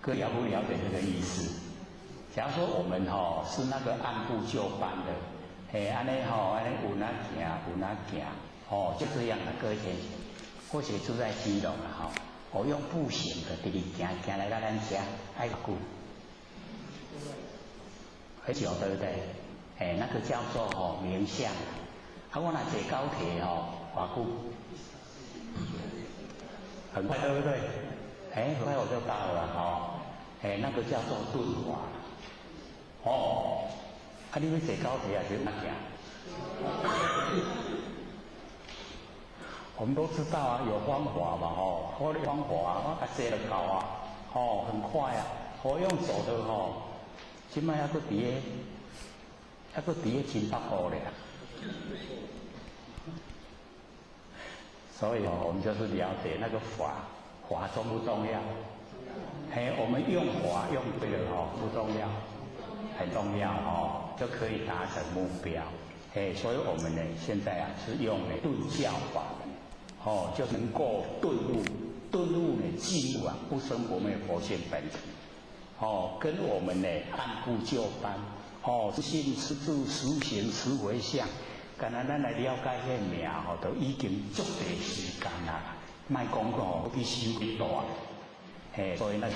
各位了不了解这个意思？假如说我们是那个按部就班的，安尼安尼有哪行有哪行，就这样的。各位先生，或许住在基隆啊，我用步行的直直行来到咱家，爱久，很久对不对？那个叫做冥想。我若坐高铁偌久，很快对不对？很快我就到了那个叫做顿滑。你要坐高铁还是哪行？我们都知道啊，有方法嘛我的方法我坐就到啊，很快啊。我用走的现在还佫伫咧新北部咧。所以我们就是了解那个法重不重要？我们用法用对了不重要，很重要就可以达成目标。所以我们呢现在是用顿教法门，就能够顿悟呢进入不生不灭佛性本体。跟我们呢按部就班，知信持住实行持回向。刚才咱来了解迄名都已经足多时间啦，莫讲要去修几大，所以那个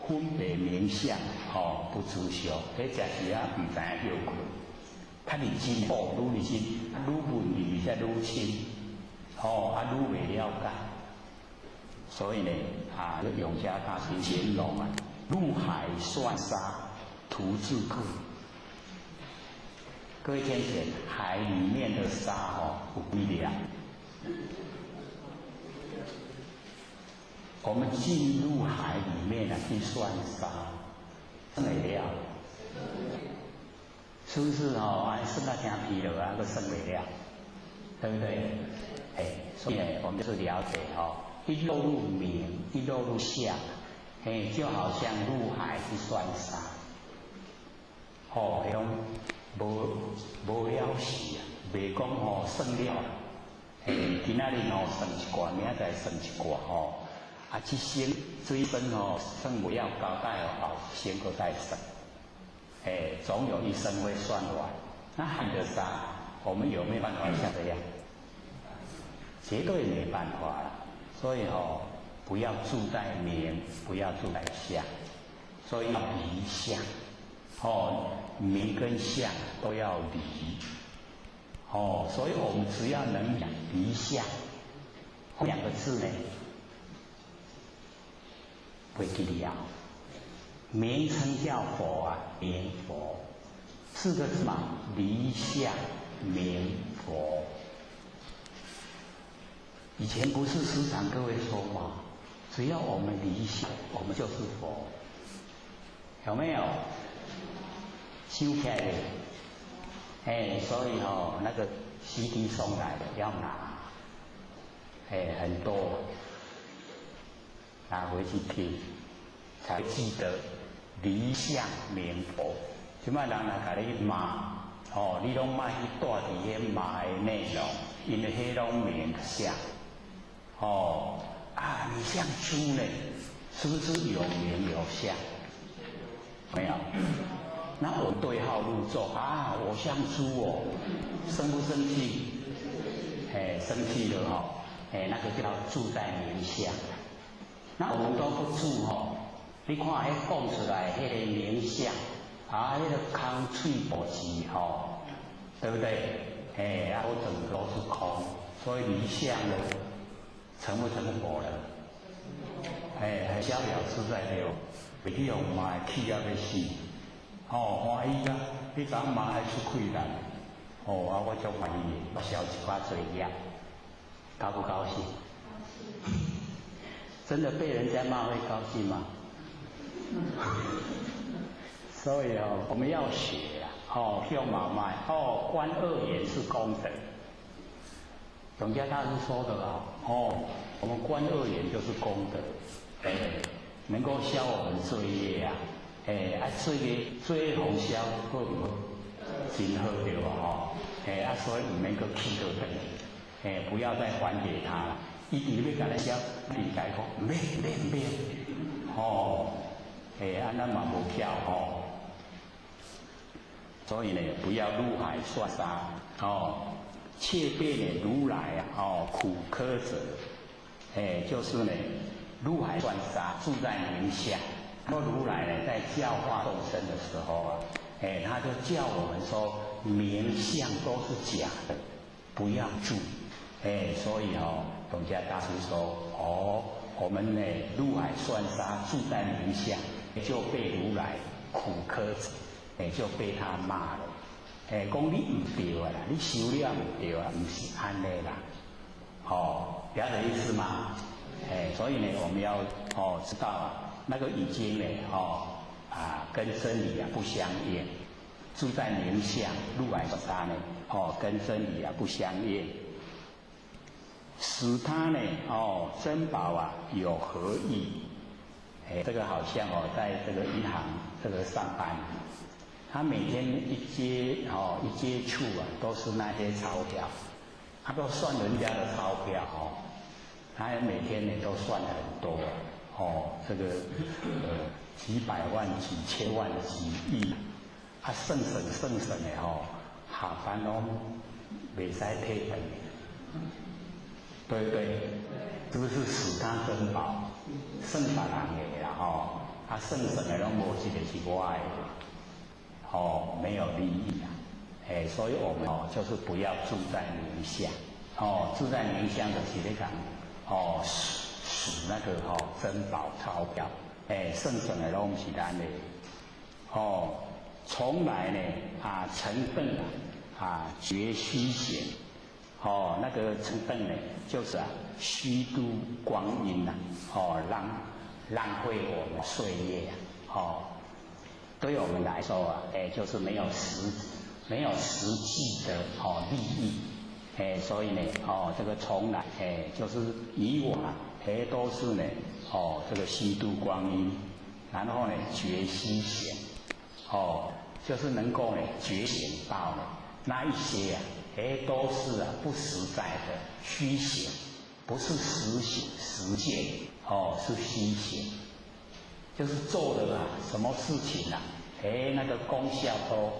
分别名相不知晓，迄真是唔知影有困。较认真愈认真，愈问题才愈深，愈未了解。所以呢，永嘉大师形容入海算沙，徒自困。各位天贤，海里面的沙有力量。我们进入海里面去算沙，算袂了，是不是算到真疲劳啊，都算袂了，对不对？所以呢，我们就是了解一落入明，一落入相，就好像入海去算沙，迄种无了时啊，袂讲算了，今仔日算一卦，明仔载算一卦这生这一生算袂了交代后生搁再算，总有一生会算完。那海的沙，我们有没有办法像这样？绝对没办法了。所以不要住在明，不要住在相，所以要离相。明跟相都要离。所以我们只要能离相，两个字呢，会记了。名称叫佛明佛，四个字嘛，离相明佛。以前不是时常各位说吗？只要我们离相，我们就是佛，有没有？修起来的，所以那个CD送来的要拿，很多，拿回去听，才记得离相明佛。即摆人来甲你骂，你拢莫去带伫迄骂的内容，因为迄拢明相。你像猪呢，是不是有名有相？没有。那我对号入座我像猪生不生气？生气了那个叫住在名相。那我们都不住你看讲出来迄个名相迄个空嘴无字对不对？我整个都是空，所以离相了，成不成佛了？很逍遥自在了，袂去用骂气啊要死。欢喜啊！你昨晚还出气啦？我足欢喜，我消一把罪业，高不高兴？真的被人家骂会高兴吗？所以我们要学向妈妈观恶缘是功德。永嘉大师说的我们观恶缘就是功德，能够消我们罪业罪业红消，好不好？真好对吧？吼，所以唔免搁气到等，不要再还给他了。伊直要甲咱讲，理解讲，免，吼，安那嘛无巧吼。所以呢，不要入海算沙，切变呢如来苦苛者，就是呢入海算沙，住在名相。说如来呢在教化众生的时候啊，他就叫我们说名相都是假的，不要住。所以董家大师说，我们呢入海算沙，住在名相，就被如来苦苛者。就被他骂了，讲你唔对啊啦，你修了唔对啊，唔是安尼啦，了解意思吗？所以呢，我们要知道啊，那个已经呢跟真理不相应，住在名相入海沙呢跟真理不相应，使他呢珍宝有何益？这个好像在这个银行这个上班。他每天一接触都是那些钞票，他都算人家的钞票他每天呢都算很多这个几百万、几千万、几亿，省的下班都袂使退回，对不对？是不是使他珍宝，省别人的啦省的拢无一个是我的。没有利益所以我们就是不要住在名相，住在名相的是咧讲数那个珍宝钞票，剩剩的拢是咱的，从来呢成邓绝虚闲，那个成邓呢就是虚度光阴浪费我们岁月对我们来说就是没有实际的利益，所以呢这个从来就是以往都是呢这个虚度光阴，然后呢觉虚闲，就是能够呢觉醒到呢那一些都是不实在的虚闲，不是实践是虚闲。就是做的什么事情那个功效都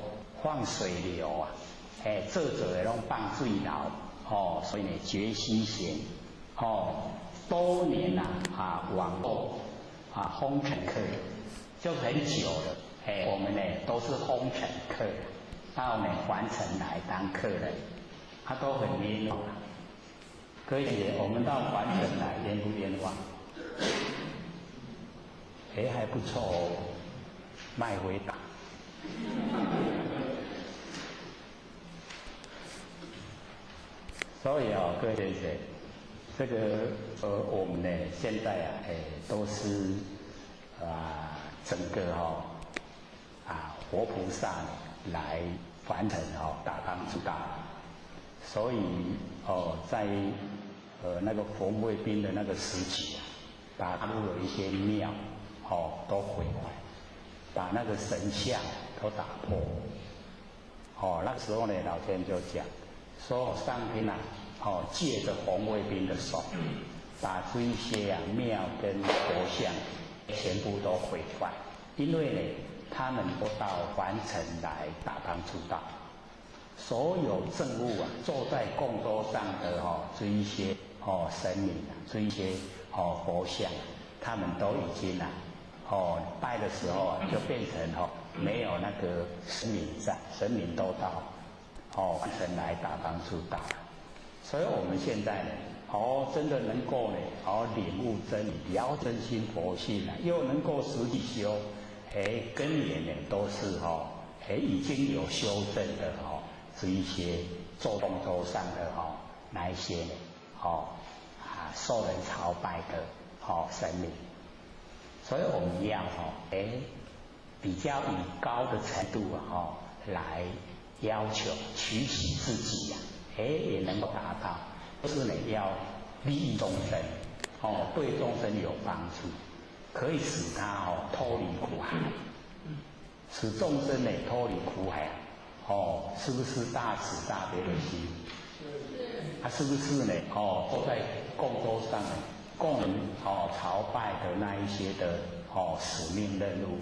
放水流做的拢放水流所以呢觉虚闲多年往后风尘客就很久了我们呢都是风尘客，到呢凡尘来当客人，都很冤枉。可以我们到凡尘来冤不冤枉？还不错卖回答。所以各位先生，这个我们呢现在都是整个活菩萨来凡尘打当知道，所以在那个佛卫兵的那个时期打入了一些庙。都毁坏，把那个神像都打破。那时候呢，老天就讲，说上天借着红卫兵的手，把这一些庙跟佛像全部都毁坏，因为呢，他们都到凡尘来打当出道，所有证物坐在供桌上的这一些神明这一些佛像，他们都已经拜的时候就变成没有那个神明在，神明都到凡尘来打当出道，所以我们现在呢真的能够呢领悟真理，了真心佛性又能够实际修，根源呢都是已经有修正的这一些做动作上的那一些呢受人朝拜的神明。所以我们要比较以高的程度来要求取喜自己也能够达到，就是呢要利益众生对众生有帮助，可以使他脱离苦海，使众生呢脱离苦海是不是大慈大悲的心？是不是呢？都在供桌上呢，供人朝拜的那一些的使命任务，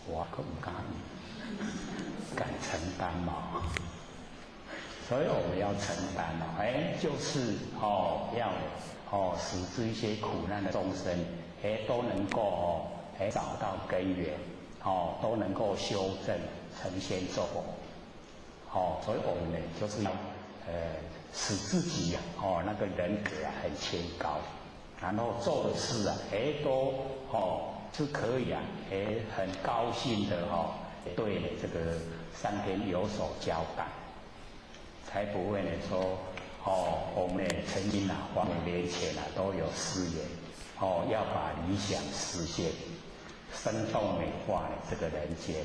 我可不敢承担嘛。所以我们要承担就是要使这一些苦难的众生都能够找到根源，都能够修正成仙作佛。所以我们呢就是要使自己那个人格很清高，然后做的事都是可以很高兴的对这个上天有所交代。才不会呢说我们呢曾经5年前都有誓言要把理想实现，生动美化这个人间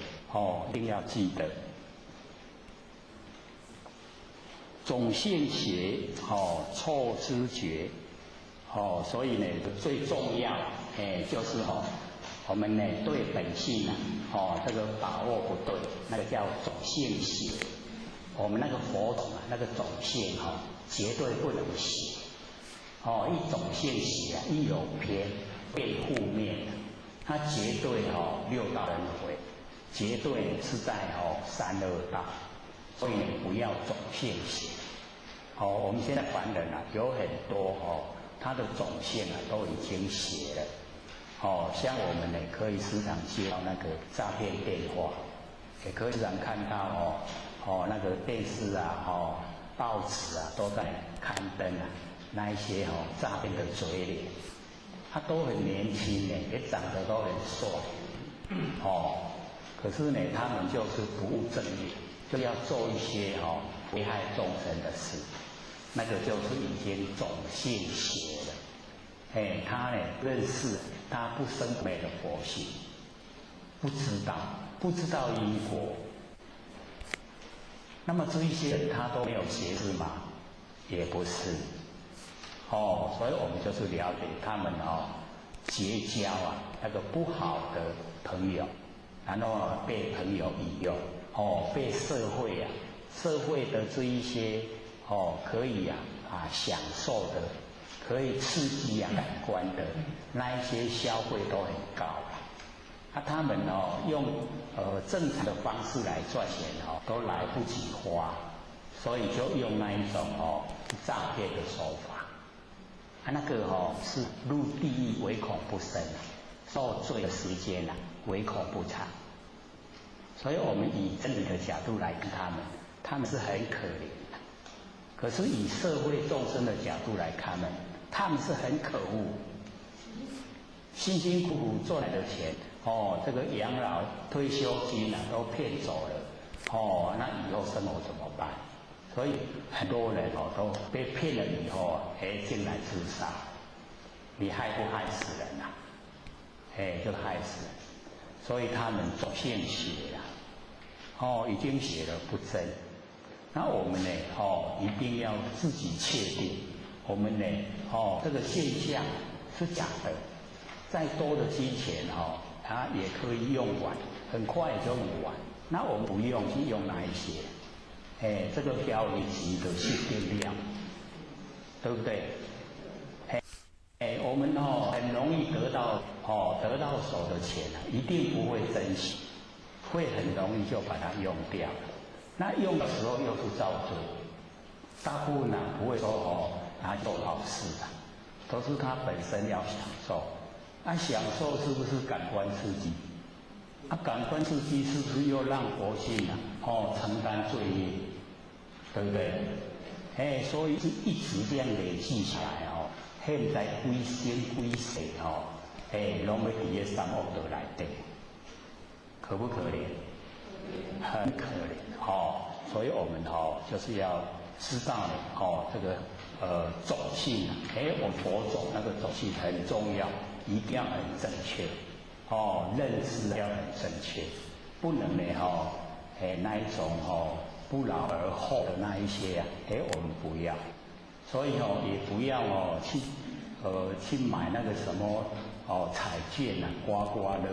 一定要记得。总现邪错知觉所以呢最重要就是我们呢对本性这个把握不对，那个叫总现邪。我们那个佛种那个种现绝对不能邪一种现邪一有偏变负面的，它绝对六道轮回，绝对是在三恶道，所以不要种现邪。我们现在凡人有很多他的种现都已经邪了像我们呢可以时常接到那个诈骗电话，也可以时常看到那个电视报纸都在刊登那一些诈骗的嘴脸，他都很年轻呢，也长得都很帅可是呢他们就是不务正业，就要做一些危害众生的事，那个就是已经种现邪了他呢认识他不生灭的佛性，不知道因果。那么这一些人他都没有邪知吗？也不是所以我们就是了解他们结交那个不好的朋友，然后被朋友引诱被社会的这一些可以享受的，可以刺激感官的那一些消费都很高他们用正常的方式来赚钱都来不及花，所以就用那一种诈骗的手法那个是入地狱唯恐不生受罪的时间唯恐不长。所以我们以真理的角度来看他们是很可怜的，可是以社会众生的角度来看他们是很可恶，辛辛苦苦赚来的钱这个养老退休金都骗走了那以后生活怎么办？所以很多人都被骗了以后进来自杀，你害不害死人就害死人。所以他们总现邪已经邪了不真。那我们呢一定要自己确定我们呢这个现象是假的，再多的金钱它也可以用完，很快就用完。那我们不用去用哪一些这个标一级的去定量，对不对？我们很容易得到手的钱一定不会珍惜，会很容易就把它用掉。那用的时候又是造罪，大部分不会说拿去做好事都是他本身要享受。那享受是不是感官刺激？感官刺激是不是又让佛性承担罪业？对不对？所以是一直这样累积下来现在归生归死拢要伫个三恶道内底，可不可怜？很可怜所以我们就是要知道这个种性我们佛种那个种性很重要，一定要很正确认知要很正确，不能呢那一种不劳而获的那一些我们不要。所以也不要去买那个什么彩券刮刮乐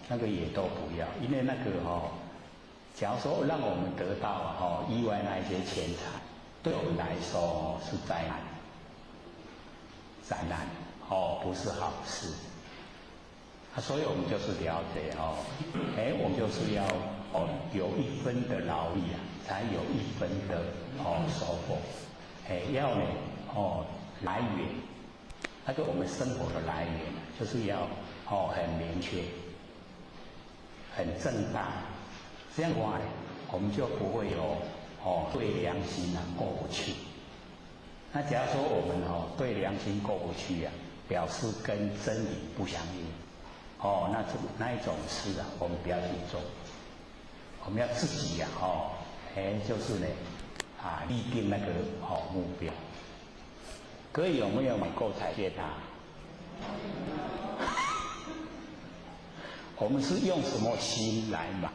那个也都不要，因为那个假如说让我们得到意外那一些钱财，对我们来说是灾难，不是好事。所以我们就是了解我们就是要有一分的劳力才有一分的收获。要呢来源，那个我们生活的来源就是要很明确、很正当，这样的话我们就不会有对良心过不去。那假如说我们对良心过不去表示跟真理不相应，那一种事我们不要去做。我们要自己就是呢立定那个目标。各位有没有买过彩电我们是用什么心来买？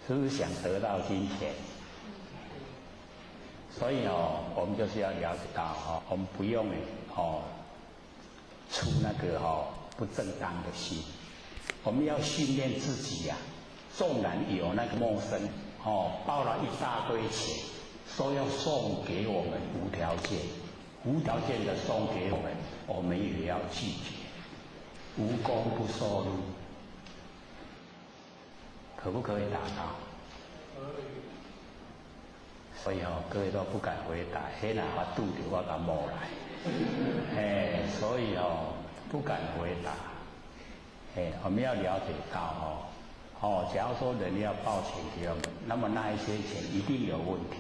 是不是想得到金钱？所以我们就是要了解到我们不用出那个不正当的心。我们要训练自己纵然有那个陌生报了一大堆钱，说要送给我们无条件的送给我们，我们也要拒绝，无功不受禄，可不可以达到？所以各位都不敢回答，那我拄着我甲摸来，所以不敢回答。我们要了解到假如说人要报钱给我们，那么那一些钱一定有问题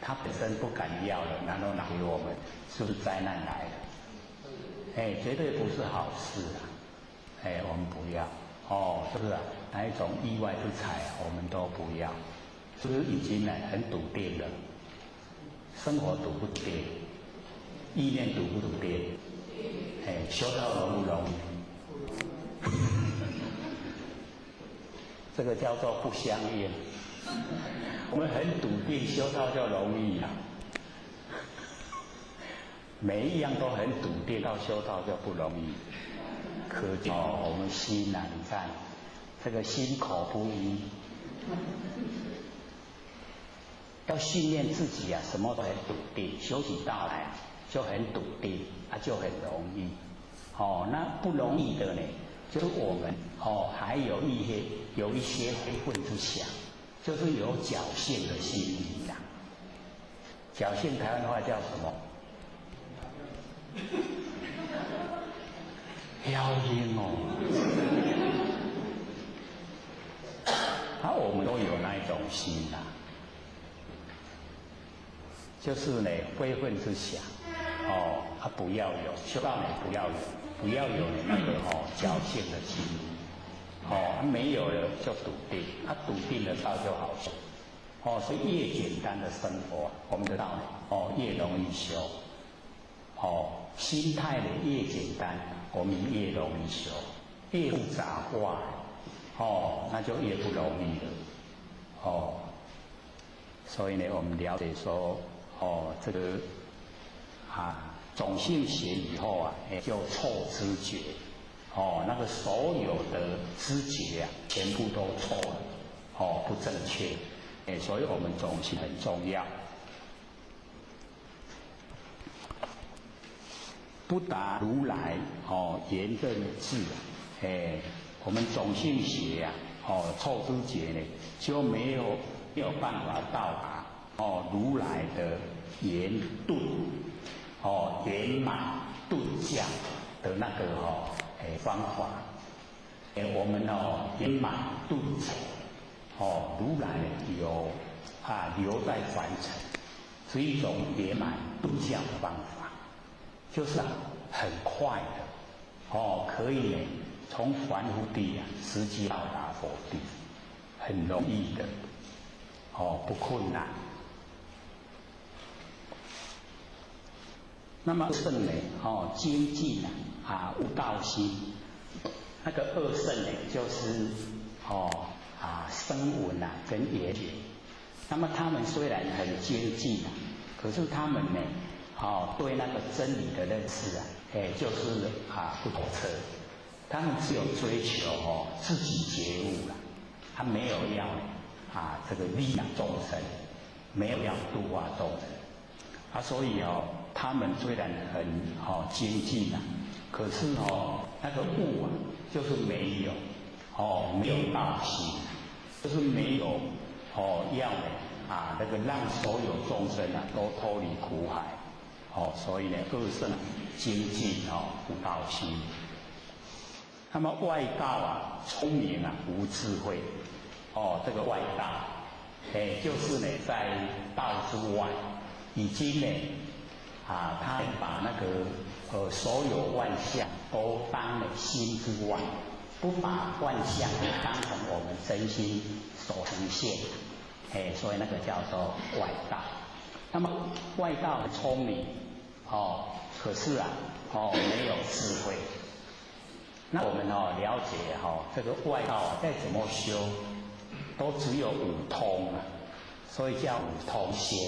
他本身不敢要了，然后拿给我们，是不是灾难来了？绝对不是好事我们不要是不是哪一种意外之财我们都不要，是不是已经很笃定了？生活笃不笃定？意念笃不笃定？修道容不容易？这个叫做不相应。我们很笃定修道就容易每一样都很笃定，到修道就不容易。可见我们心难战，这个心口不一。要训练自己什么都很笃定，修起道来就很笃定就很容易。那不容易的呢，就是我们还有一些非分之想，就是有侥幸的心理侥幸台湾话叫什么？妖精我们都有那一种心就是呢非分之想不要有，修道呢不要有那个侥幸的心理没有了就笃定，笃定了道就好修所以越简单的生活我们的道越容易修心态呢越简单我们越容易修，越复杂化那就越不容易了所以呢我们了解说这个种性学以后就错知觉那个所有的知觉全部都错了不正确所以我们种性很重要。不达如来言正智我们种性学错知觉呢就没有办法到达如来的圆顿圆满顿降的那个方法我们圆满顿降如来有留在传承，是一种圆满顿降的方法，就是很快的可以呢从凡夫地直接到达佛地，很容易的不困难。那么圣呢精进悟道心，那个二圣呢就是声闻跟缘觉。那么他们虽然很精进可是他们呢对那个真理的认识就是不懂车，他们只有追求自己觉悟了，他没有要这个利养众生，没有要度化众生所以他们虽然很精进可是那个悟就是没有没有道心，就是没有要那个让所有众生都脱离苦海所以呢各圣精进不道心。那么外道聪明无智慧这个外道就是呢在道之外已经呢他把那个所有万象都当了心之外，不把万象当成我们真心所呈现所以那个叫做外道。那么外道很聪明可是没有智慧。那我们了解这个外道再怎么修都只有五通所以叫五通仙。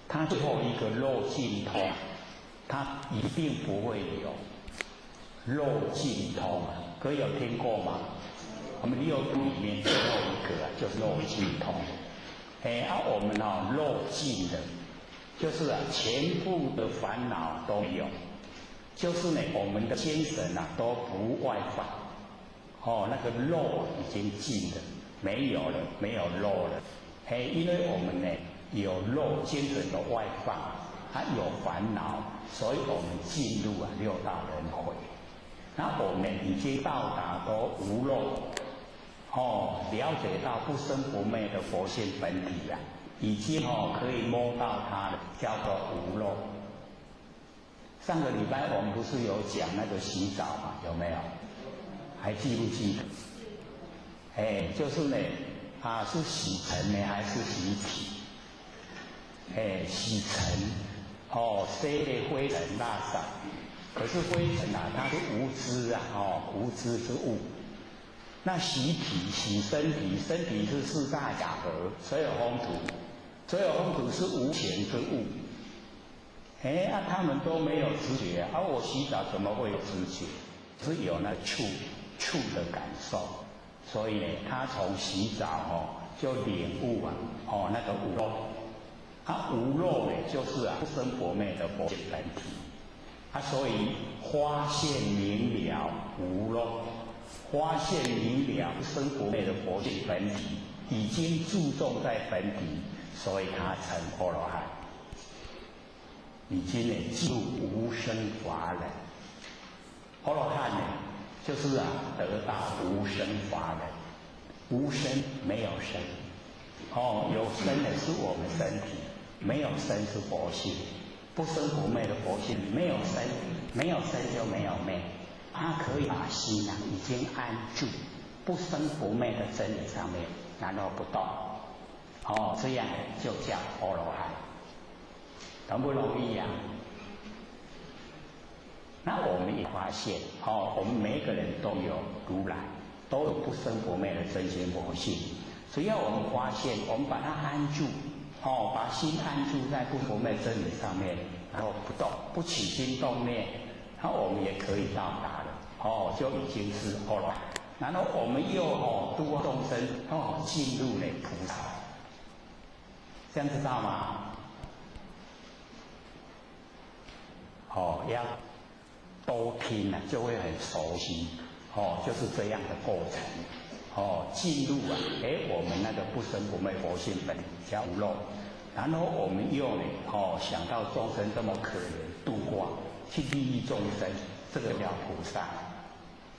他最后一个漏尽通他一定不会有漏尽通各位有听过吗？我们六通里面最后一个就是漏尽通我们漏尽的就是全部的烦恼都没有，就是呢我们的精神都不外放那个漏已经尽了，没有了，没有漏了因为我们呢有漏，精神的外放有烦恼，所以我们进入六道轮回。那我们已经到达都无漏了解到不生不灭的佛性本体已经可以摸到它了，叫做无漏。上个礼拜我们不是有讲那个洗澡嘛，有没有？还记不记得？就是呢是洗尘呢还是洗体？洗尘谁的灰尘垃圾？可是灰尘它是无知无知之物。那洗体洗身体，身体是四大假合，所有风土，所有风土是无形之物。他们都没有知觉我洗澡怎么会有知觉？是有那触的感受。所以呢他从洗澡就领悟那个无漏。无漏呢就是不生不灭的佛性本体所以发现明了无漏，发现明了不生不灭的佛性本体已经注重在本体，所以他成阿罗汉，已经呢进入无生法忍。阿罗汉呢就是得到无生法忍，无生没有生有生的是我们身体，没有生是佛性，不生不灭的佛性没有生，没有生就没有灭。他可以把心已经安住不生不灭的真理上面，然后不动这样就叫阿罗汉。容不容易那我们也发现我们每一个人都有如来，都有不生不灭的真心佛性。只要我们发现，我们把它安住把心安住在不不灭真理上面，然后不动，不起心动念，然后我们也可以到达了就已经是阿罗汉。然后我们又度众生进入了菩萨，这样知道吗？要多听就会很熟悉就是这样的过程进入我们那个不生不灭佛性本叫无漏。然后我们又想到众生这么可怜，度化去利益众生，这个叫菩萨。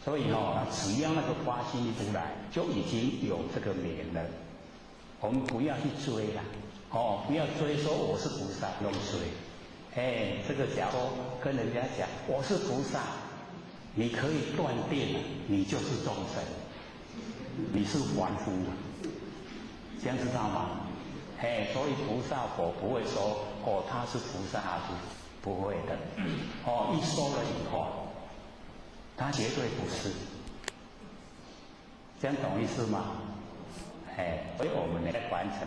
所以只要那个发心一出来，就已经有这个名了。我们不要去追了不要追说我是菩萨，用追这个假如跟人家讲我是菩萨，你可以断定你就是众生，你是凡夫这样知道吗？所以菩萨佛不会说他是菩萨不会的一说了以后他绝对不是，这样懂意思吗？所以我们在凡尘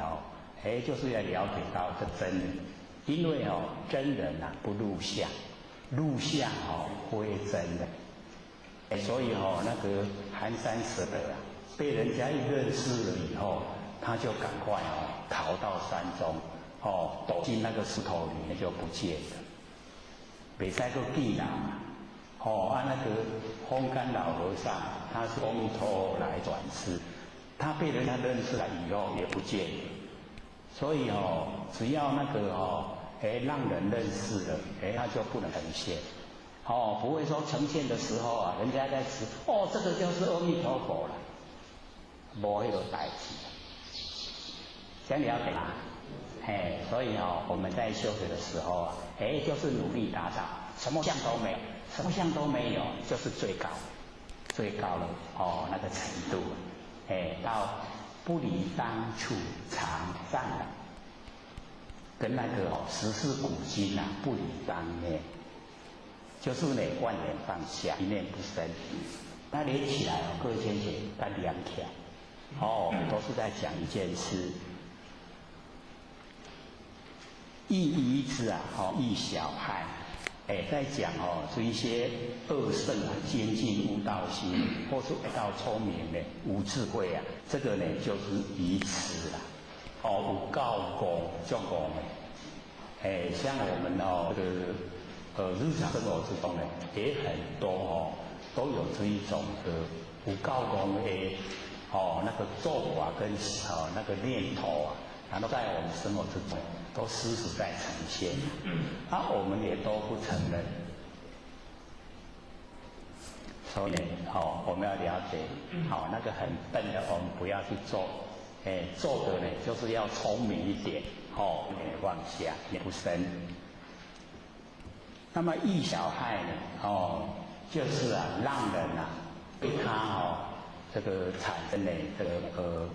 就是要了解到这真理。因为真人不入相录像会真的，所以那个寒山舍得啊，被人家一认识了以后，他就赶快逃到山中，躲进那个石头里面就不见了，没再个地了嘛。那个风干老和尚，他是阿弥陀佛来转世，他被人家认识了以后也不见了，所以只要那个让人认识了，他就不能呈现，不会说呈现的时候人家在吃，这个就是阿弥陀佛了，没那个代志，这样了解吗？所以我们在修学的时候就是努力达到什么相都没有。什么相都没有，就是最高了那个程度，到不离当处常在，跟那个十四古今不离当念，就是万念放下，一念不生。那连起来各位先生在量起来，都是在讲一件事。意一字意小害。在讲是一些恶圣精进悟道心，或是悟道聪明的无智慧这个呢就是愚痴啦。有高功种功的，像我们这个日常生活之中呢，也很多都有这一种的有高功的那个做法跟那个念头然后在我们生活之中都时时在呈现，我们也都不承认，所以我们要了解，那个很笨的我们不要去做，做的呢就是要聪明一点，放下也不生。那么意小害呢，就是让人对他这个产生的这个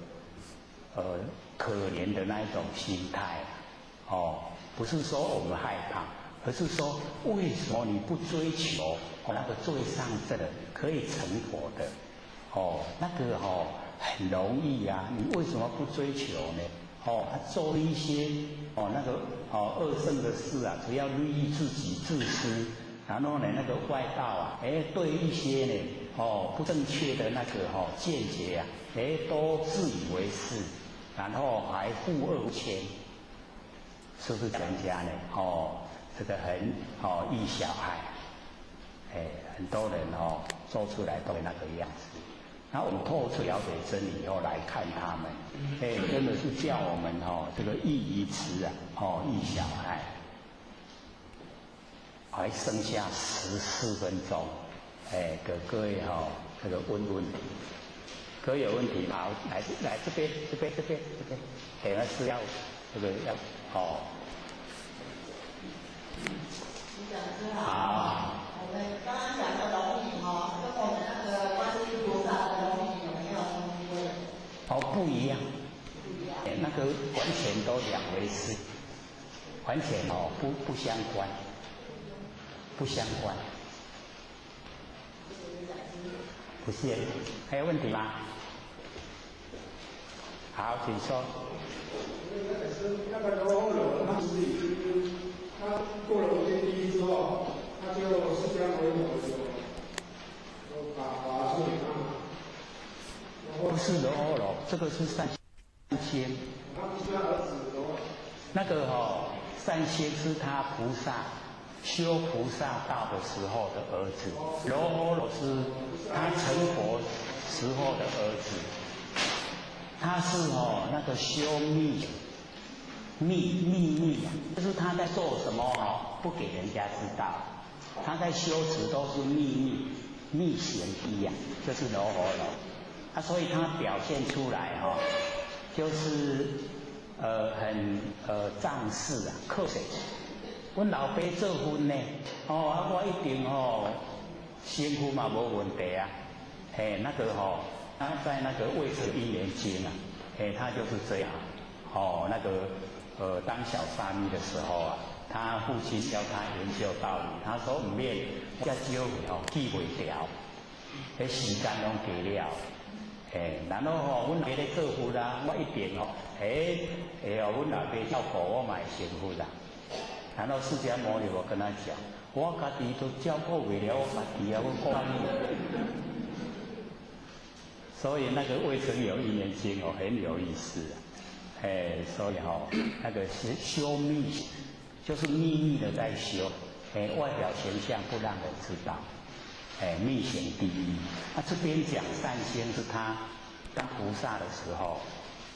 可怜的那一种心态，不是说我们害怕，而是说为什么你不追求那个最上乘的可以成佛的，那个很容易你为什么不追求呢？做一些那个恶圣的事只要利益自己自私，然后呢那个外道对一些呢不正确的那个见解都自以为是。然后还护恶谦，是不是人家呢？这个很意小害，很多人做出来都那个样子。然后我们透彻了解真理以后来看他们，真的是叫我们这个意愚痴意小害，还剩下14分钟，给各位这个问问题。各位有问题好，来这边，那是要这个要好。我们刚刚讲的龙椅跟我们那个观世音菩萨的龙椅有没有不一样？不一样，那个完全都两回事，完全不相关，不相关。不是，还有问题吗？好，请说。那个罗睺罗，他是已经他过了无间地狱之后，他就释迦牟尼佛就把书给他。不是罗睺罗，这个是善仙。他不是他儿子罗。那个善仙是他菩萨修菩萨道的时候的儿子，罗睺罗是他成佛时候的儿子。他是那个修秘密就是他在做什么不给人家知道，他在修持都是密行医就是罗睺罗，所以他表现出来就是很仗势客气。阮老爸做婚呢，我一定幸福嘛无问题那个他在那个《未舍因缘经》他就是这样。那个当小沙弥的时候他父亲教他研究道理，他说唔免遮少记袂掉，迄时间拢过了。然后阮爸咧做佛我一定阮老爸照顾我嘛会幸福啦。然后释迦牟尼佛跟他讲，我家己都照顾不了我家己啊，我管你。所以那个未曾有一年经哦，很有意思啊。所以那个是修密，就是秘密的在修，外表形象不让人知道，密行第一。那这边讲善仙是他当菩萨的时候，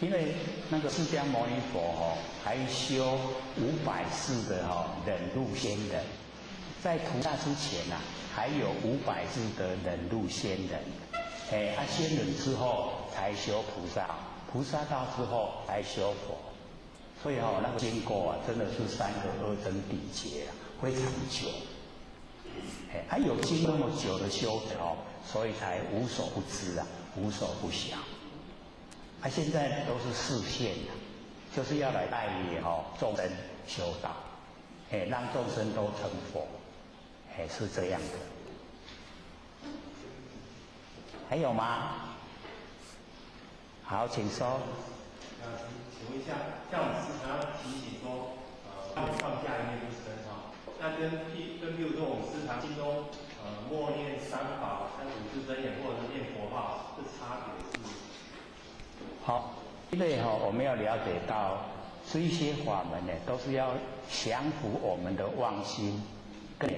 因为那个释迦牟尼佛还修500世的忍辱仙人，在菩萨之前啊，还有500世的忍辱仙人，仙人之后才修菩萨。菩萨道之后来修佛，所以那个经过啊，真的是3个阿僧祇劫啊，非常久。还有经那么久的修持所以才无所不知啊，无所不晓。现在都是示现啊，就是要来带领众生修道，让众生都成佛，是这样的。还有吗？好，请说。请问一下，像我们时常要提醒说，放假念不生那跟比如说我们时常心中默念三宝、3祖师真言，或者是念佛号，这差别是？好，因为我们要了解到这一些法门呢，都是要降服我们的妄心，跟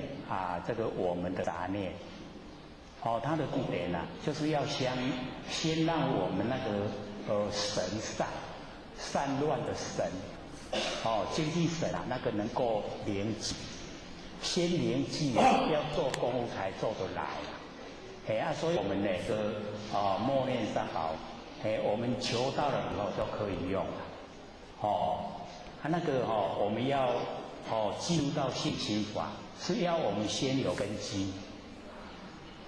这个我们的杂念。它的重点呢，就是要先让我们那个神散乱的神，精气神啊，那个能够连济，先连济要做功夫才做得来所以我们呢默念三宝，我们求到了以后就可以用了。那个我们要进入到信心法，是要我们先有根基。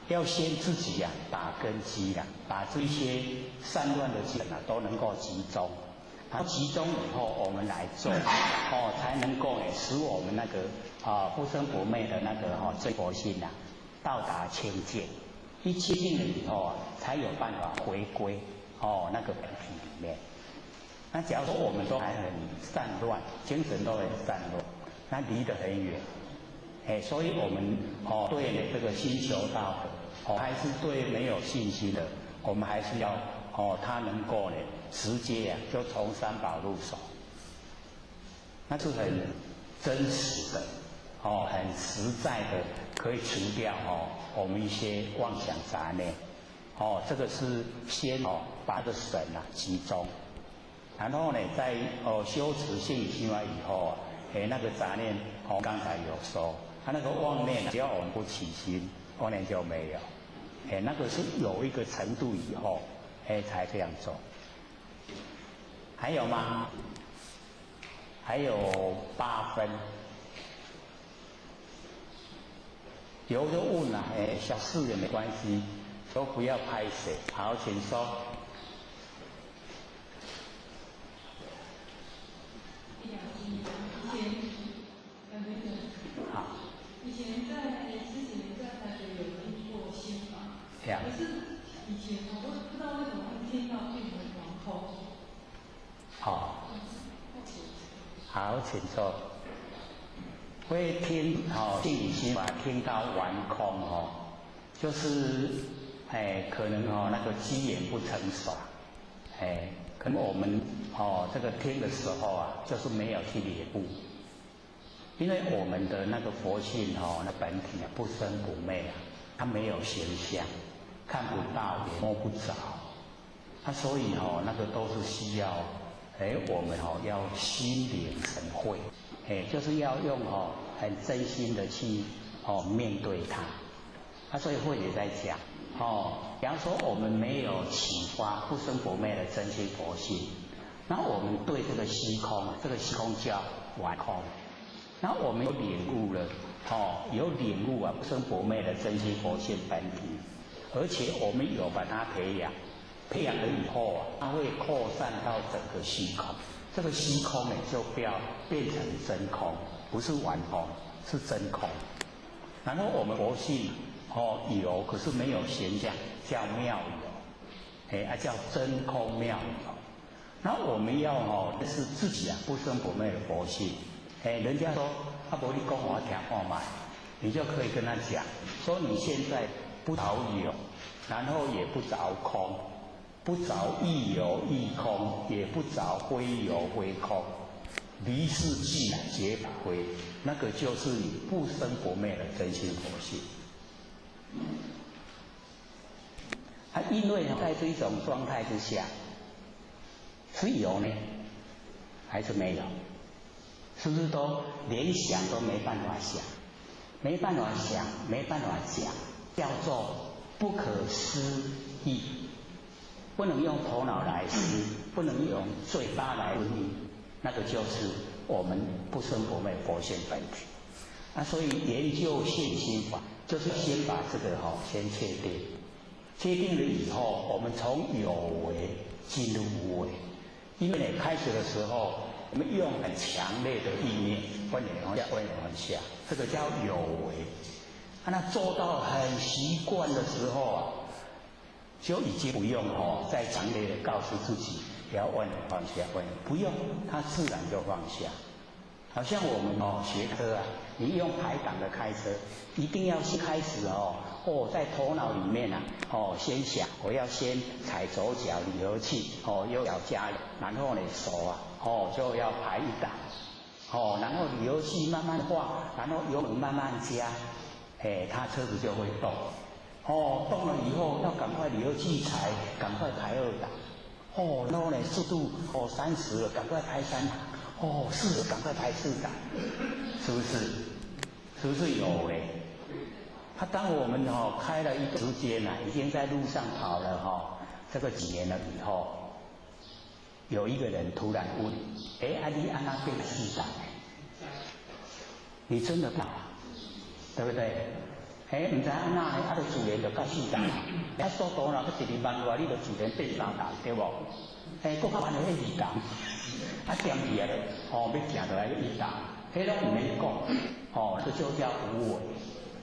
要先自己打根基把这些散乱的基都能够集中，然后集中以后我们来做，才能够使我们那个不生不灭的那个真佛性到达清净。一清净了以后才有办法回归那个本体里面。那假如说我们都还很散乱，精神都很散乱，那离得很远。所以我们对这个新求道的还是对没有信心的，我们还是要他能够直接就从三宝入手，那是很真实的很实在的，可以除掉我们一些妄想杂念这个是先把这个神集中，然后在修持信心了以后那个杂念刚才有说。那个妄念只要我们不起心，妄念就没有。那个是有一个程度以后，才这样做。还有吗？还有8分。有就问小事也没关系，都不要拍谁。好，请说。好。以前之前在台北有听过心法，可是以前我都不知道为什么会听到变成王空。好，请说。会听心理心法听到完空就是可能那个机缘不成熟，可能我们这个听的时候就是没有去领悟。因为我们的那个佛性那本体不生不灭它没有形象，看不到也摸不着，所以那个都是需要我们要心领神会，就是要用很真心的去面对它。所以慧姐在讲比方说我们没有启发不生不灭的真心佛性，那我们对这个虚空，这个虚空叫完空。那我们有领悟了，有领悟不生不灭的真心佛性本体，而且我们有把它培养了以后它会扩散到整个虚空，这个虚空就不要变成真空，不是完空，是真空。然后我们佛性有，可是没有形象，叫妙有，叫真空妙有。然后我们要是自己不生不灭的佛性。人家说无你讲我听看卖，你就可以跟他讲，说你现在不着有，然后也不着空，不着亦有亦空，也不着非有非空，离世即皆非，那个就是你不生不灭的真心佛性。因为在这种状态之下，是有呢，还是没有？是不是都连想都没办法想，没办法想，没办法讲，叫做不可思议，不能用头脑来思，不能用嘴巴来思，那个就是我们不生不灭佛性本体。所以研究现心法，就是先把这个先确定。确定了以后，我们从有为进入无为。因为你开始的时候，我们用很强烈的意念，观点往下，观点往下，这个叫有为。那做到很习惯的时候啊，就已经不用再强烈的告诉自己要观点放下，观点不用，它自然就放下。好像我们学车啊，你用排档的开车，一定要先开始在头脑里面啊，先想我要先踩左脚离合器，右脚加油，然后呢手啊，就要排一档，然后离合器慢慢放，然后油门慢慢加，它车子就会动，动了以后要赶快离合器踩，赶快排二档，然后呢速度30了，赶快排3档。是，赶快排4档，是不是？是不是有为？当我们开了一个时间已经在路上跑了这个几年了以后，有一个人突然问：你安那变4档？你真的跑啊？对不对？唔知安那呢？就自然就到4档。速度若去1万外，你就自然变3档，对不？搁较慢就2档。点起来要行到来1档，迄拢唔免讲，这就叫无为。